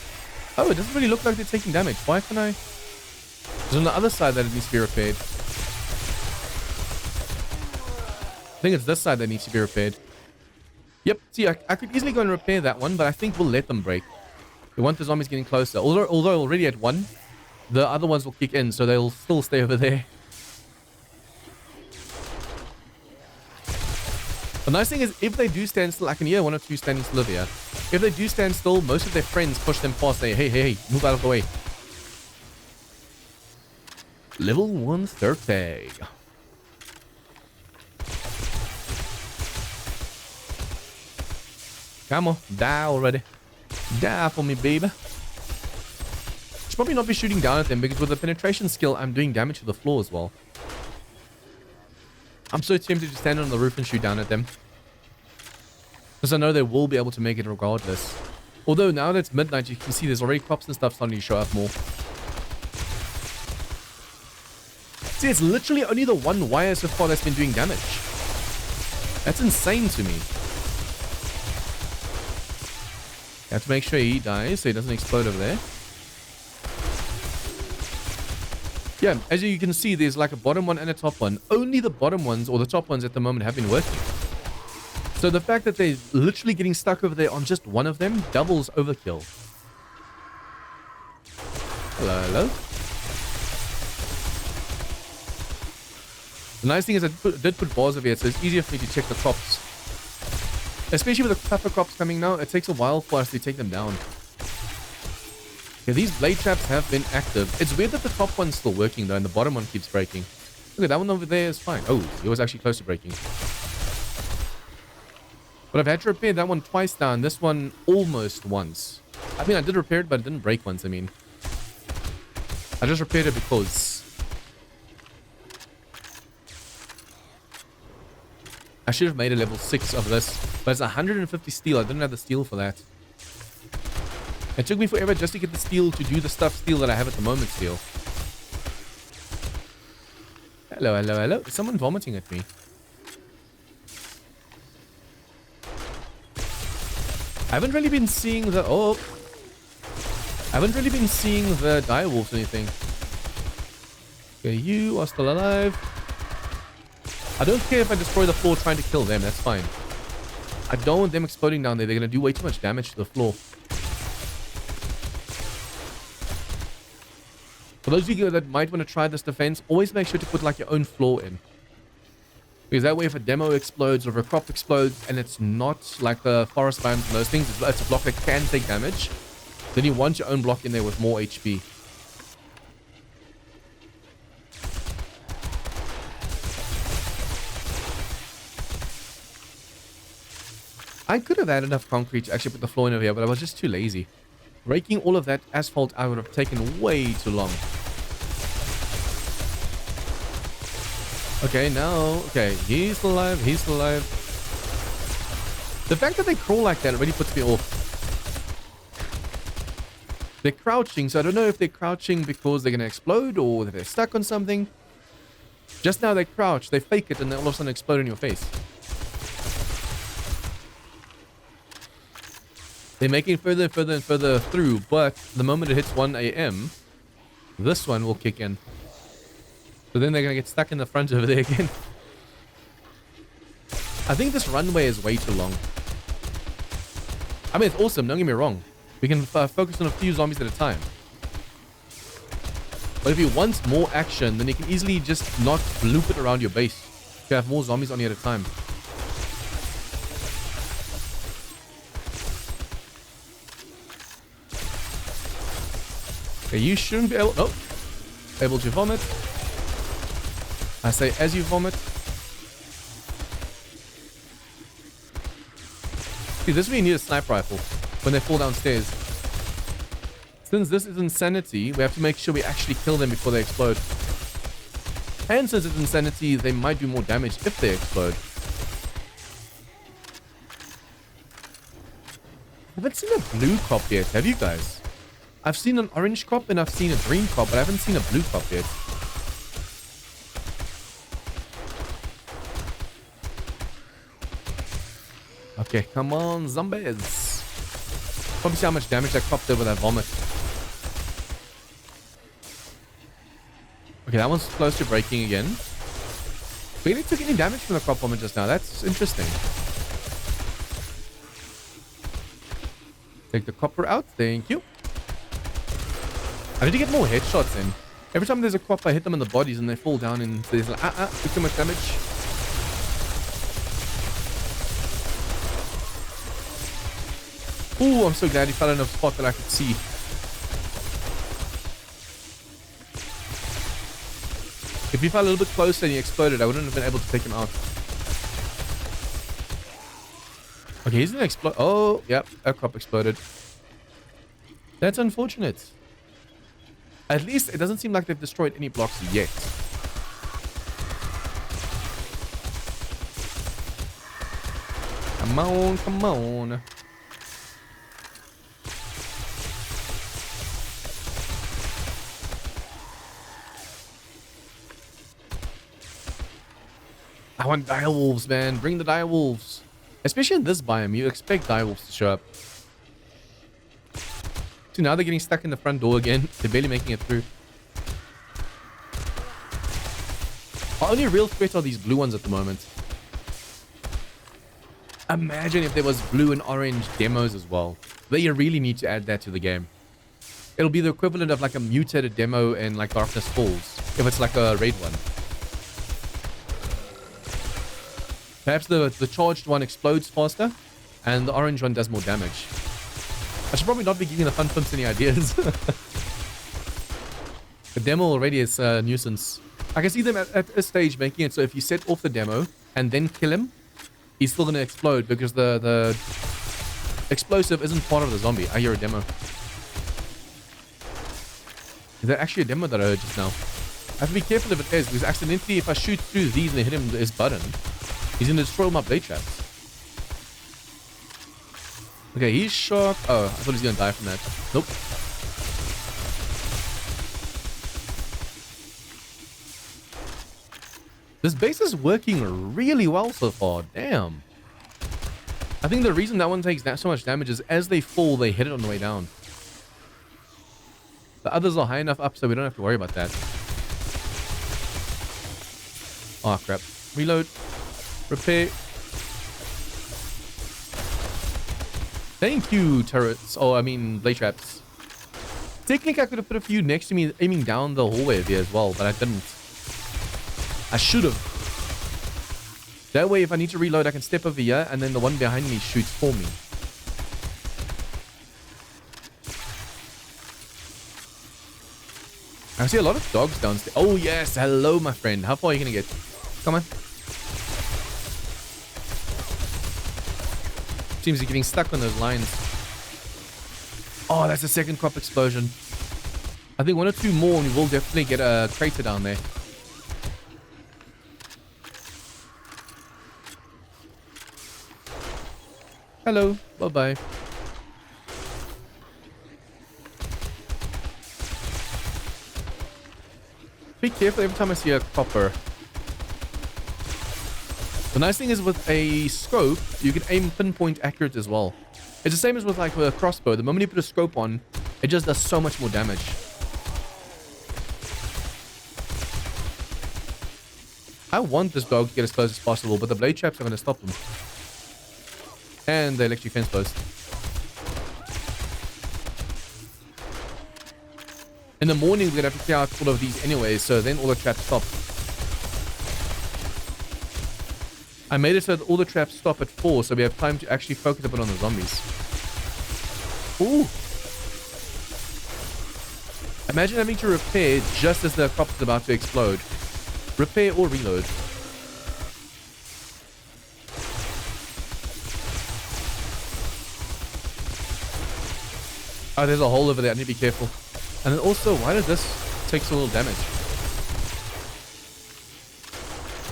Oh, it doesn't really look like they're taking damage. Why can I? It's on the other side that it needs to be repaired. I think it's this side that needs to be repaired. Yep, see, I could easily go and repair that one, but I think we'll let them break. We want the zombies getting closer. Although already at 1, the other ones will kick in, so they'll still stay over there. The nice thing is, if they do stand still, I can hear 1 or 2 standing still over here. If they do stand still, most of their friends push them past, say, hey, hey, hey, move out of the way. Level 130. Come on, die already. Die for me, baby. Should probably not be shooting down at them because with the penetration skill, I'm doing damage to the floor as well. I'm so tempted to stand on the roof and shoot down at them. Because I know they will be able to make it regardless. Although now that it's midnight, you can see there's already crops and stuff starting to show up more. See, it's literally only the one wire so far that's been doing damage. That's insane to me. You have to make sure he dies so he doesn't explode over there. Yeah, as you can see, there's like a bottom one and a top one. Only the bottom ones or the top ones at the moment have been working. So the fact that they're literally getting stuck over there on just one of them doubles overkill. Hello, hello. The nice thing is I did put bars over here, so it's easier for me to check the crops. Especially with the tougher crops coming now, it takes a while for us to take them down. Yeah, these blade traps have been active. It's weird that the top one's still working though, and the bottom one keeps breaking. Look at that one over there is fine. Oh, it was actually close to breaking. But I've had to repair that one twice now, and this one almost once. I mean, I did repair it, but it didn't break once, I mean. I just repaired it because... I should have made a level 6 of this, but it's 150 steel. I didn't have the steel for that. It took me forever just to get the steel to do the stuff steel that I have at the moment steel. Hello, hello, hello. Is someone vomiting at me? I haven't really been seeing the... Oh! I haven't really been seeing the direwolves or anything. Okay, you are still alive. I don't care if I destroy the floor trying to kill them, that's fine. I don't want them exploding down there, they're going to do way too much damage to the floor. For those of you that might want to try this defense, always make sure to put like your own floor in. Because that way if a demo explodes or if a crop explodes and it's not like the forest biomes and those things, it's a block that can take damage, then you want your own block in there with more HP. I could have had enough concrete to actually put the floor in over here, but I was just too lazy. Raking all of that asphalt out would have taken way too long. Okay, now... Okay, he's still alive, he's still alive. The fact that they crawl like that already puts me off. They're crouching, so I don't know if they're crouching because they're going to explode or that they're stuck on something. Just now they crouch, they fake it, and they all of a sudden explode in your face. They're making further and further and further through, but the moment it hits 1 a.m., this one will kick in. So then they're going to get stuck in the front over there again. I think this runway is way too long. I mean, it's awesome, don't get me wrong. We can focus on a few zombies at a time. But if you want more action, then you can easily just not loop it around your base. You have more zombies on you at a time. Okay, you shouldn't be able... Oh! Able to vomit. I say as you vomit. See, this is where you need a sniper rifle when they fall downstairs. Since this is insanity, we have to make sure we actually kill them before they explode. And since it's insanity, they might do more damage if they explode. I haven't seen a blue cop yet, have you guys? I've seen an orange cop and I've seen a green cop, but I haven't seen a blue cop yet. Okay, come on, zombies. Probably see how much damage that cop did with that vomit. Okay, that one's close to breaking again. We didn't take any damage from the crop vomit just now. That's interesting. Take the copper out. Thank you. I need to get more headshots in. Every time there's a crop, I hit them in the bodies and they fall down and there's like, took too much damage. Ooh, I'm so glad he fell in a spot that I could see. If he fell a little bit closer and he exploded, I wouldn't have been able to take him out. Okay, he's gonna explode. Oh, yep, a crop exploded. That's unfortunate. At least it doesn't seem like they've destroyed any blocks yet. Come on, come on. I want direwolves, man. Bring the direwolves. Especially in this biome, you expect direwolves to show up. So now they're getting stuck in the front door again. They're barely making it through. Our only real threat are these blue ones at the moment. Imagine if there was blue and orange demos as well. They really need to add that to the game. It'll be the equivalent of like a mutated demo in like Darkness Falls, if it's like a raid one. Perhaps the charged one explodes faster, and the orange one does more damage. I should probably not be giving the fun pimps any ideas. The demo already is a nuisance. I can see them at a stage making it so if you set off the demo and then kill him, he's still going to explode because the explosive isn't part of the zombie. I hear a demo. Is that actually a demo that I heard just now? I have to be careful if it is, because accidentally if I shoot through these and hit him with his button, he's going to destroy my blade traps. Okay, he's shocked. Oh, I thought he was going to die from that. Nope. This base is working really well so far. Damn. I think the reason that one takes so much damage is as they fall, they hit it on the way down. The others are high enough up so we don't have to worry about that. Oh, crap. Reload. Repair. Thank you, turrets. Oh, I mean, blade traps. Technically, I could have put a few next to me aiming down the hallway there as well, but I didn't. I should have. That way, if I need to reload, I can step over here, and then the one behind me shoots for me. I see a lot of dogs downstairs. Oh, yes. Hello, my friend. How far are you going to get? Come on. Seems you're getting stuck on those lines. Oh, that's a second crop explosion. I think one or two more and we will definitely get a crater down there. Hello. Bye-bye. Be careful every time I see a copper. The nice thing is with a scope, you can aim pinpoint accurate as well. It's the same as with like with a crossbow. The moment you put a scope on, it just does so much more damage. I want this dog to get as close as possible, but the blade traps are going to stop them. And the electric fence post. In the morning, we're going to have to clear out all of these anyways, so then all the traps stop. I made it so that all the traps stop at 4, so we have time to actually focus a bit on the zombies. Ooh. Imagine having to repair just as the crop is about to explode. Repair or reload. Oh, there's a hole over there. I need to be careful. And then also, why does this take so little damage?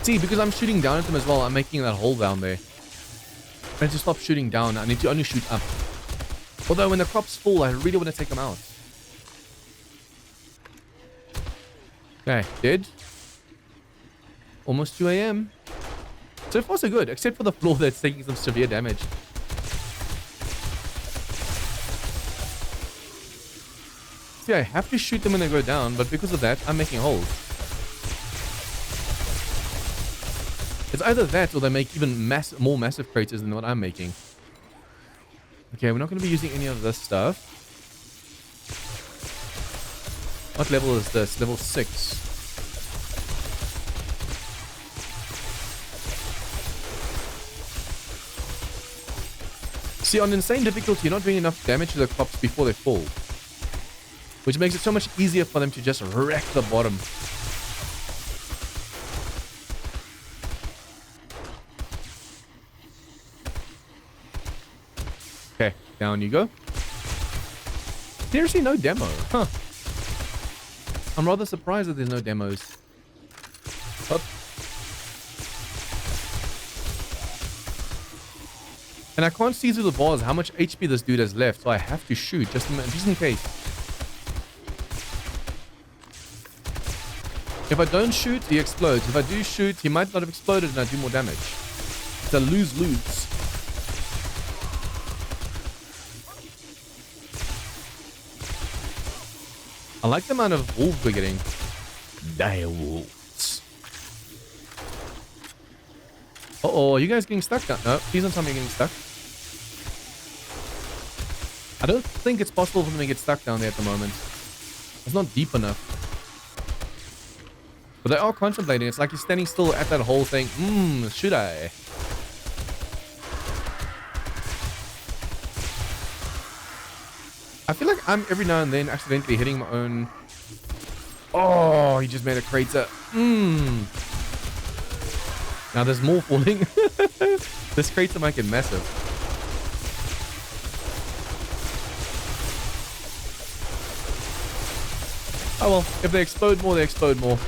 See, because I'm shooting down at them as well, I'm making that hole down there. I need to stop shooting down. I need to only shoot up. Although when the crops fall, I really want to take them out. Okay, dead. Almost 2 a.m. So far so good, except for the floor that's taking some severe damage. See, I have to shoot them when they go down, but because of that, I'm making holes. It's either that or they make even more massive craters than what I'm making. Okay, we're not going to be using any of this stuff. What level is this? Level 6. See, on insane difficulty, you're not doing enough damage to the crops before they fall. Which makes it so much easier for them to just wreck the bottom. Okay, down you go. Seriously, no demo. Huh. I'm rather surprised that there's no demos. Up. And I can't see through the bars how much HP this dude has left, so I have to shoot just in case. If I don't shoot, he explodes. If I do shoot, he might not have exploded and I do more damage. It's a lose-lose. I like the amount of wolves we're getting. Dire wolves. Uh-oh, are you guys getting stuck? No, please don't tell me you're getting stuck. I don't think it's possible for them to get stuck down there at the moment. It's not deep enough. But they are contemplating. It's like you're standing still at that hole saying, should I? I feel like I'm every now and then accidentally hitting my own. Oh, he just made a crater. Now there's more falling. This crater might get massive. Oh well, if they explode more, they explode more.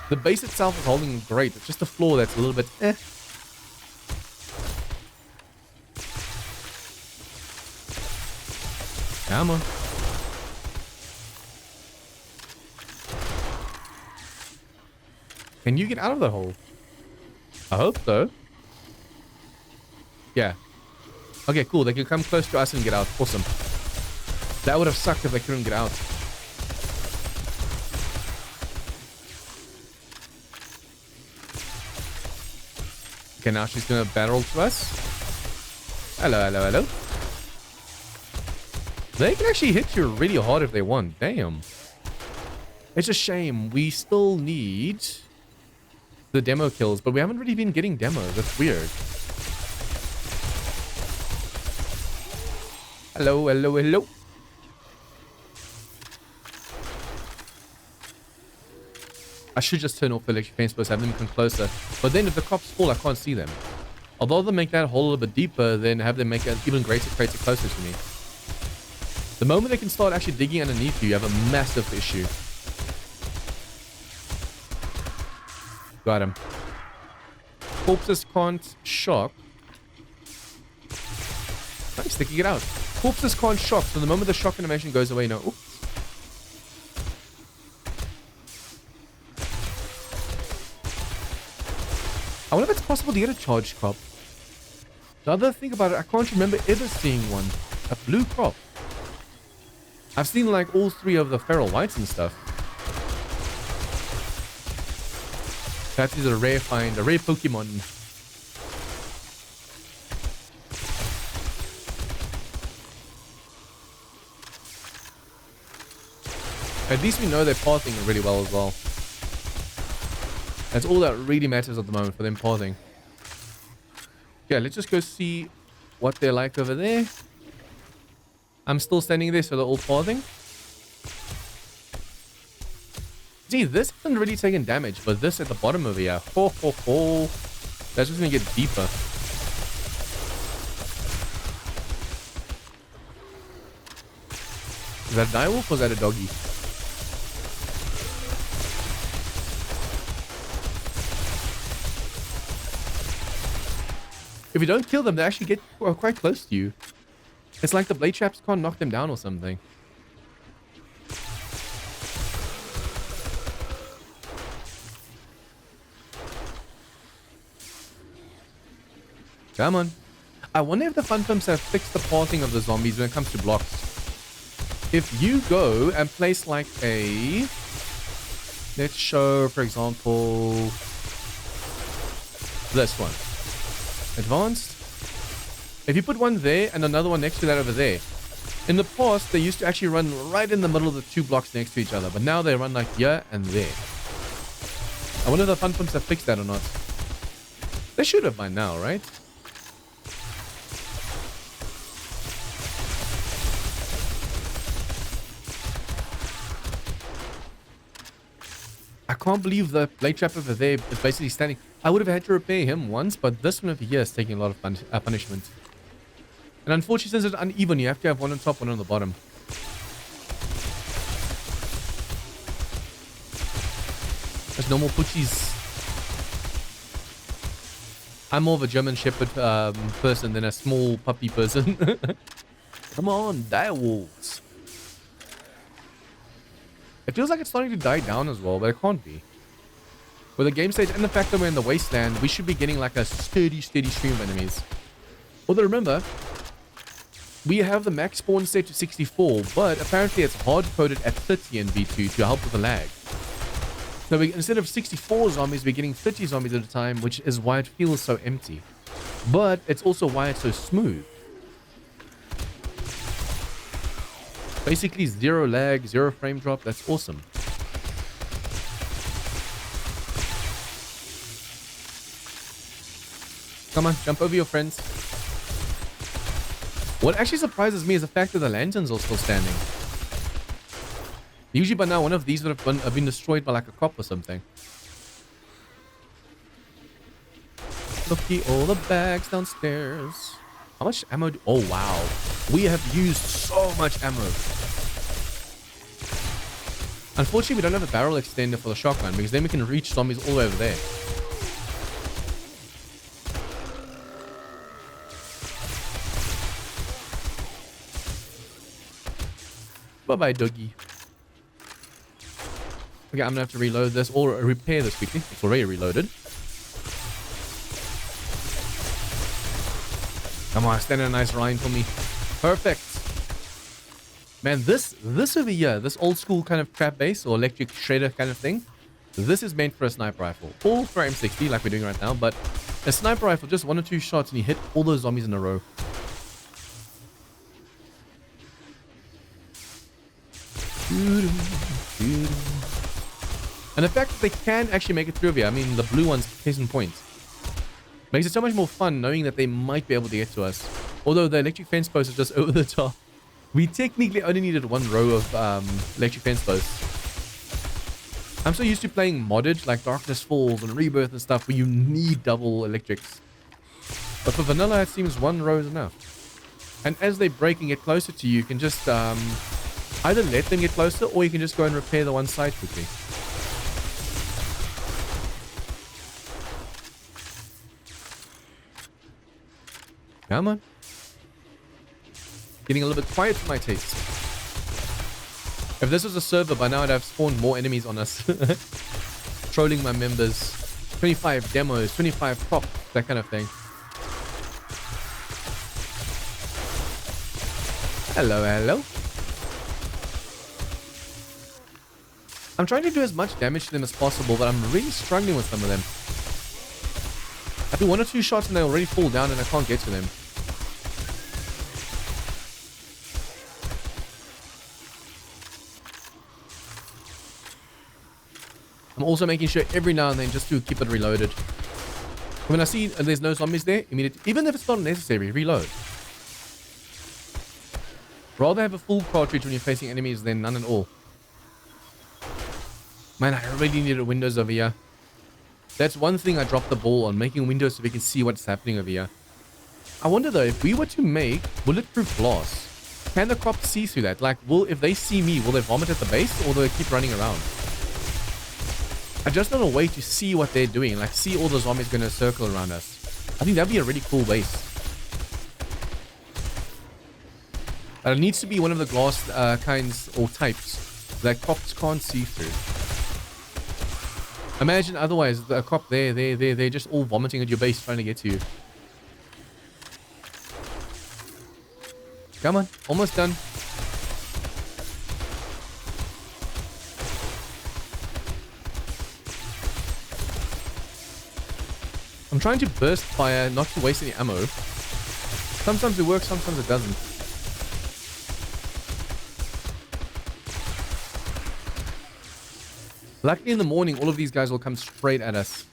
The base itself is holding great. It's just the floor that's a little bit eh. Come on. Can you get out of the hole? I hope so. Yeah. Okay, cool. They can come close to us and get out. Awesome. That would have sucked if they couldn't get out. Okay, now she's gonna barrel to us. Hello, hello, hello. They can actually hit you really hard if they want. Damn. It's a shame. We still need the demo kills, but we haven't really been getting demos. That's weird. Hello, hello, hello. I should just turn off the electric fence post, have them come closer. But then if the cops fall, I can't see them. Although they make that hole a little bit deeper, then have them make an even greater crater closer to me. The moment they can start actually digging underneath you, you have a massive issue. Got him. Corpses can't shock. sticking it out. Corpses can't shock, so the moment the shock animation goes away, no. Oops. I wonder if it's possible to get a charged crop. The other thing about it, I can't remember ever seeing one. A blue crop. I've seen like all 3 of the feral whites and stuff. That is a rare find, a rare Pokemon. At least we know they're pathing really well as well. That's all that really matters at the moment for them pathing. Yeah, let's just go see what they're like over there. I'm still standing there, so they're all pathing. See, this hasn't really taken damage, but this at the bottom over here, ho ho ho, that's just gonna get deeper. Is that a direwolf or is that a doggy? If you don't kill them, they actually get quite close to you. It's like the blade traps can't knock them down or something. Come on. I wonder if the fun pumps have fixed the pathing of the zombies when it comes to blocks. If you go and place like a... Let's show, for example, this one. Advanced. If you put one there and another one next to that over there. In the past, they used to actually run right in the middle of the 2 blocks next to each other. But now they run like here and there. I wonder if the fun pumps have fixed that or not. They should have by now, right? I can't believe the blade trap over there is basically standing. I would have had to repair him once, but this one over here is taking a lot of punishment. And unfortunately, since it's uneven, you have to have one on top, one on the bottom. There's no more poochies. I'm more of a German Shepherd person than a small puppy person. Come on, direwolves. It feels like it's starting to die down as well, but it can't be. With the game stage and the fact that we're in the Wasteland, we should be getting like a steady stream of enemies. Although remember, we have the max spawn set to 64, but apparently it's hard-coded at 30 in V2 to help with the lag. So instead of 64 zombies, we're getting 30 zombies at a time, which is why it feels so empty. But it's also why it's so smooth. Basically 0 lag, 0 frame drop. That's awesome. Come on, jump over your friends. What actually surprises me is the fact that the lanterns are still standing. Usually by now one of these would have been destroyed by like a cop or something. Looky all the bags downstairs. How much ammo oh wow. We have used so much ammo. Unfortunately, we don't have a barrel extender for the shotgun because then we can reach zombies all the way over there. Bye-bye, doggy. Okay, I'm gonna have to reload this or repair this quickly. It's already reloaded. Come on, stand in a nice line for me. Perfect. Man, this over here, this old school kind of trap base or electric shredder kind of thing, this is meant for a sniper rifle. All for M60 like we're doing right now, but a sniper rifle, just 1 or 2 shots and you hit all those zombies in a row. And the fact that they can actually make it through here, I mean the blue one's case in point, makes it so much more fun knowing that they might be able to get to us. Although the electric fence post is just over the top. We technically only needed 1 row of electric fence posts. I'm so used to playing modded like Darkness Falls and Rebirth and stuff where you need double electrics. But for vanilla it seems 1 row is enough. And as they break and get closer to you, you can just either let them get closer or you can just go and repair the one side quickly. Come on. Getting a little bit quiet for my taste. If this was a server, by now I'd have spawned more enemies on us. Trolling my members. 25 demos, 25 props, that kind of thing. Hello, hello. I'm trying to do as much damage to them as possible, but I'm really struggling with some of them. I do 1 or 2 shots and they already fall down and I can't get to them. I'm also making sure every now and then just to keep it reloaded. When I see there's no zombies there, immediately, even if it's not necessary, reload. Rather have a full cartridge when you're facing enemies than none at all. Man, I really need windows over here. That's one thing I dropped the ball on, making windows so we can see what's happening over here. I wonder though, if we were to make bulletproof glass, can the crops see through that? Like, if they see me, will they vomit at the base or will they keep running around? I just want a way to see what they're doing, like see all the zombies going to circle around us. I think that'd be a really cool base. But it needs to be one of the glass kinds or types that cops can't see through. Imagine otherwise, the cop they're just all vomiting at your base trying to get to you. Come on, almost done. I'm trying to burst fire, not to waste any ammo. Sometimes it works, sometimes it doesn't. Luckily in the morning, all of these guys will come straight at us.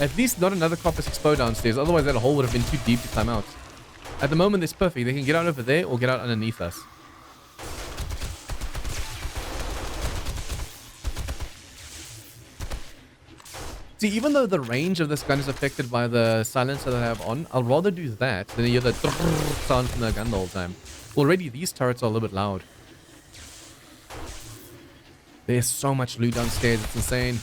At least not another copper's explode downstairs, otherwise that hole would have been too deep to climb out. At the moment, it's perfect. They can get out over there or get out underneath us. See, even though the range of this gun is affected by the silencer that I have on, I'll rather do that than hear the sound from the gun the whole time. Already, these turrets are a little bit loud. There's so much loot downstairs, it's insane.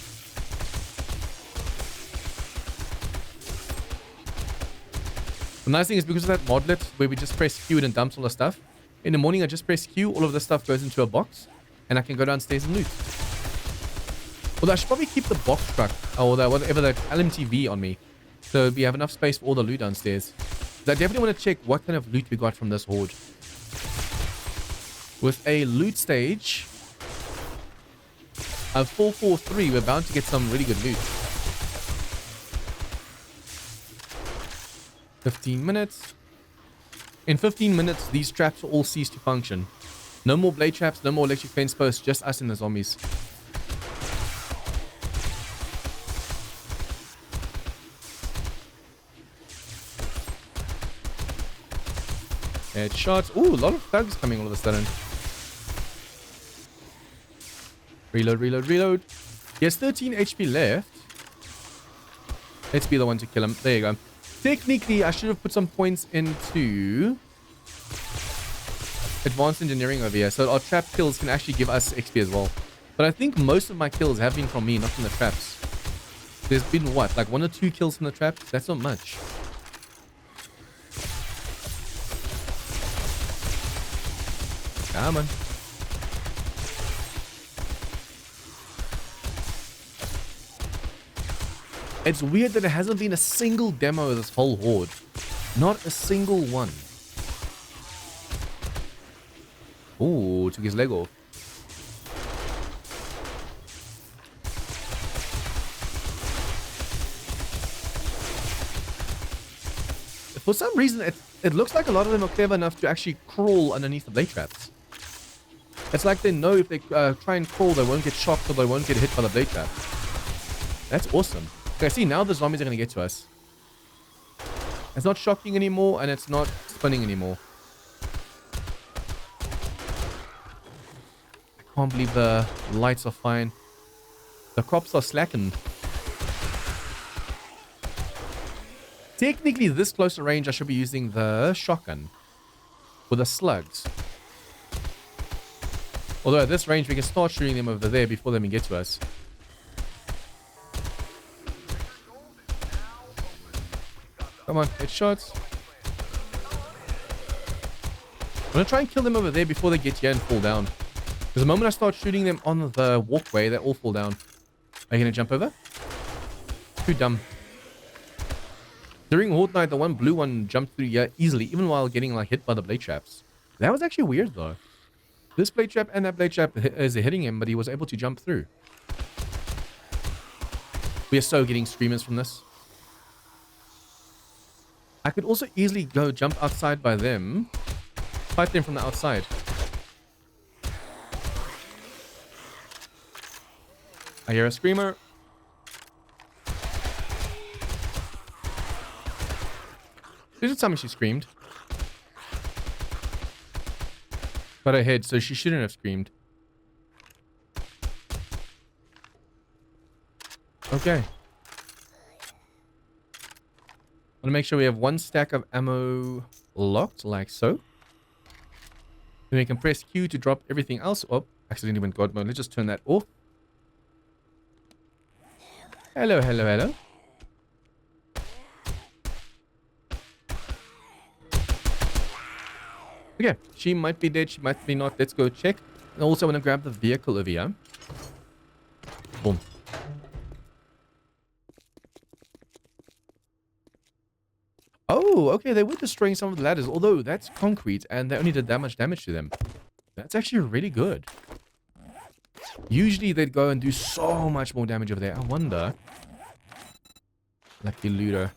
The nice thing is because of that modlet where we just press Q and it dumps all the stuff. In the morning, I just press Q, all of this stuff goes into a box, and I can go downstairs and loot. Although I should probably keep the box truck or whatever that LMTV on me, so we have enough space for all the loot downstairs. So I definitely want to check what kind of loot we got from this horde. With a loot stage of 443, we're bound to get some really good loot. 15 minutes. In 15 minutes, these traps will all cease to function. No more blade traps, no more electric fence posts, just us and the zombies. Headshots. Ooh, a lot of thugs coming all of a sudden. Reload, reload, reload. He has 13 HP left. Let's be the one to kill him. There you go. Technically, I should have put some points into advanced engineering over here, so our trap kills can actually give us XP as well. But I think most of my kills have been from me, not from the traps. There's been what, like 1 or 2 kills from the traps? That's not much. Come on. It's weird that there hasn't been a single demo of this whole horde. Not a single one. Ooh, took his leg off. For some reason, it looks like a lot of them are clever enough to actually crawl underneath the blade traps. It's like they know if they try and crawl, they won't get shocked or they won't get hit by the blade trap. That's awesome. Okay, see, now the zombies are going to get to us. It's not shocking anymore, and it's not spinning anymore. I can't believe the lights are fine. The crops are slacking. Technically, this closer range, I should be using the shotgun with the slugs. Although at this range, we can start shooting them over there before they even get to us. Come on, headshots. I'm going to try and kill them over there before they get here and fall down. Because the moment I start shooting them on the walkway, they all fall down. Are you going to jump over? Too dumb. During Horde Night, the one blue one jumped through here easily, even while getting like hit by the blade traps. That was actually weird though. This blade trap and that blade trap is hitting him, but he was able to jump through. We are so getting screamers from this. I could also easily go jump outside by them. Fight them from the outside. I hear a screamer. Please tell me she screamed. Got her head, so she shouldn't have screamed. Okay. I want to make sure we have one stack of ammo locked, like so. Then we can press Q to drop everything else. Oh, accidentally went God mode. Let's just turn that off. Hello, hello, hello. Okay, she might be dead, she might be not. Let's go check. I also want to grab the vehicle over here. Boom. Oh, okay, they were destroying some of the ladders, although that's concrete and they only did that much damage to them. That's actually really good. Usually they'd go and do so much more damage over there. I wonder. Lucky looter.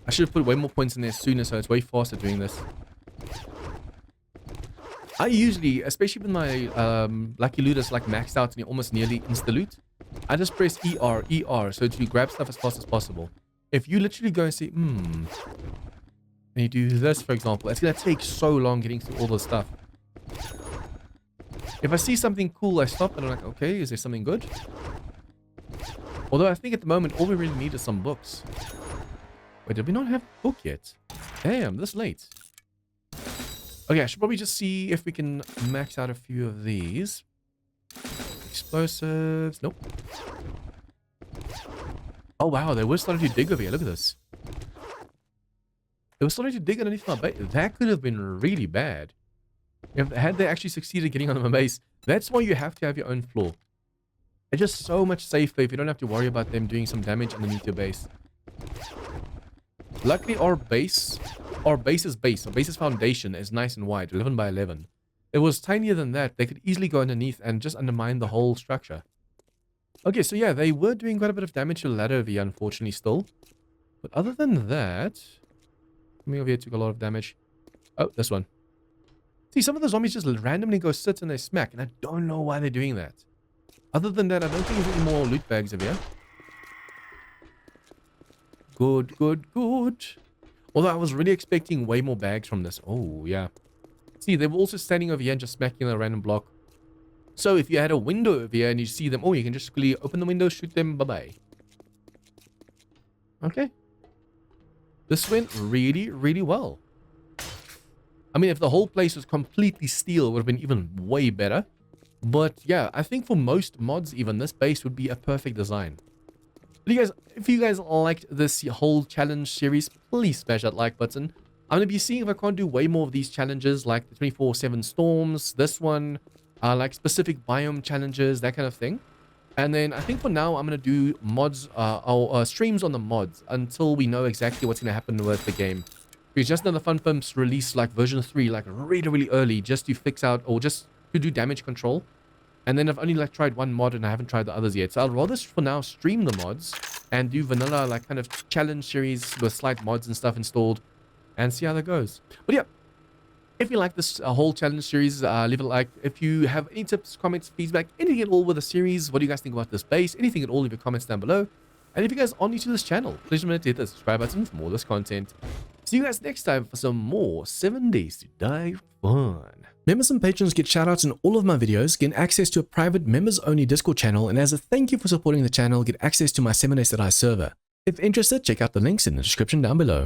I should have put way more points in there sooner, so it's way faster doing this. I usually, especially when my lucky looters like maxed out and you almost nearly insta-loot, I just press ER, so to grab stuff as fast as possible. If you literally go and see, and you do this, for example, it's going to take so long getting through all this stuff. If I see something cool, I stop and I'm like, okay, is there something good? Although I think at the moment, all we really need is some books. Wait, did we not have a book yet? Damn, this late. Okay, I should probably just see if we can max out a few of these. Explosives. Nope. Oh, wow. They were starting to dig over here. Look at this. They were starting to dig underneath my base. That could have been really bad. Had they actually succeeded getting on my base. That's why you have to have your own floor. It's just so much safer if you don't have to worry about them doing some damage underneath your base. Luckily, our base's foundation is nice and wide, 11 by 11. If it was tinier than that, they could easily go underneath and just undermine the whole structure. Okay, so yeah, they were doing quite a bit of damage to the ladder over here, unfortunately, still. But other than that, coming over here took a lot of damage. Oh, this one. See, some of the zombies just randomly go sit and they smack, and I don't know why they're doing that. Other than that, I don't think there's any more loot bags over here. Good, good, good. Although I was really expecting way more bags from this. Oh, yeah. See, they were also standing over here and just smacking a random block. So if you had a window over here and you see them, oh, you can just quickly open the window, shoot them, bye-bye. Okay. This went really, really well. I mean, if the whole place was completely steel, it would have been even way better. But yeah, I think for most mods, even this base would be a perfect design. But if you guys liked this whole challenge series, please smash that like button. I'm going to be seeing if I can't do way more of these challenges, like the 24/7 storms, this one, like specific biome challenges, that kind of thing. And then I think for now, I'm going to do mods, or streams on the mods until we know exactly what's going to happen with the game. Because just now the Fun Pimps released like version 3, like really, really early, just to fix out, or just to do damage control. And then I've only like tried one mod and I haven't tried the others yet. So I'll rather for now stream the mods and do vanilla like kind of challenge series with slight mods and stuff installed and see how that goes. But yeah, if you like this whole challenge series, leave a like. If you have any tips, comments, feedback, anything at all with the series, what do you guys think about this base? Anything at all, leave your comments down below. And if you guys are new to this channel, please remember to hit the subscribe button for more of this content. See you guys next time for some more 7 Days to Die fun. Members and patrons get shoutouts in all of my videos, get access to a private members-only Discord channel, and as a thank you for supporting the channel, get access to my 7 Days to Die server. If interested, check out the links in the description down below.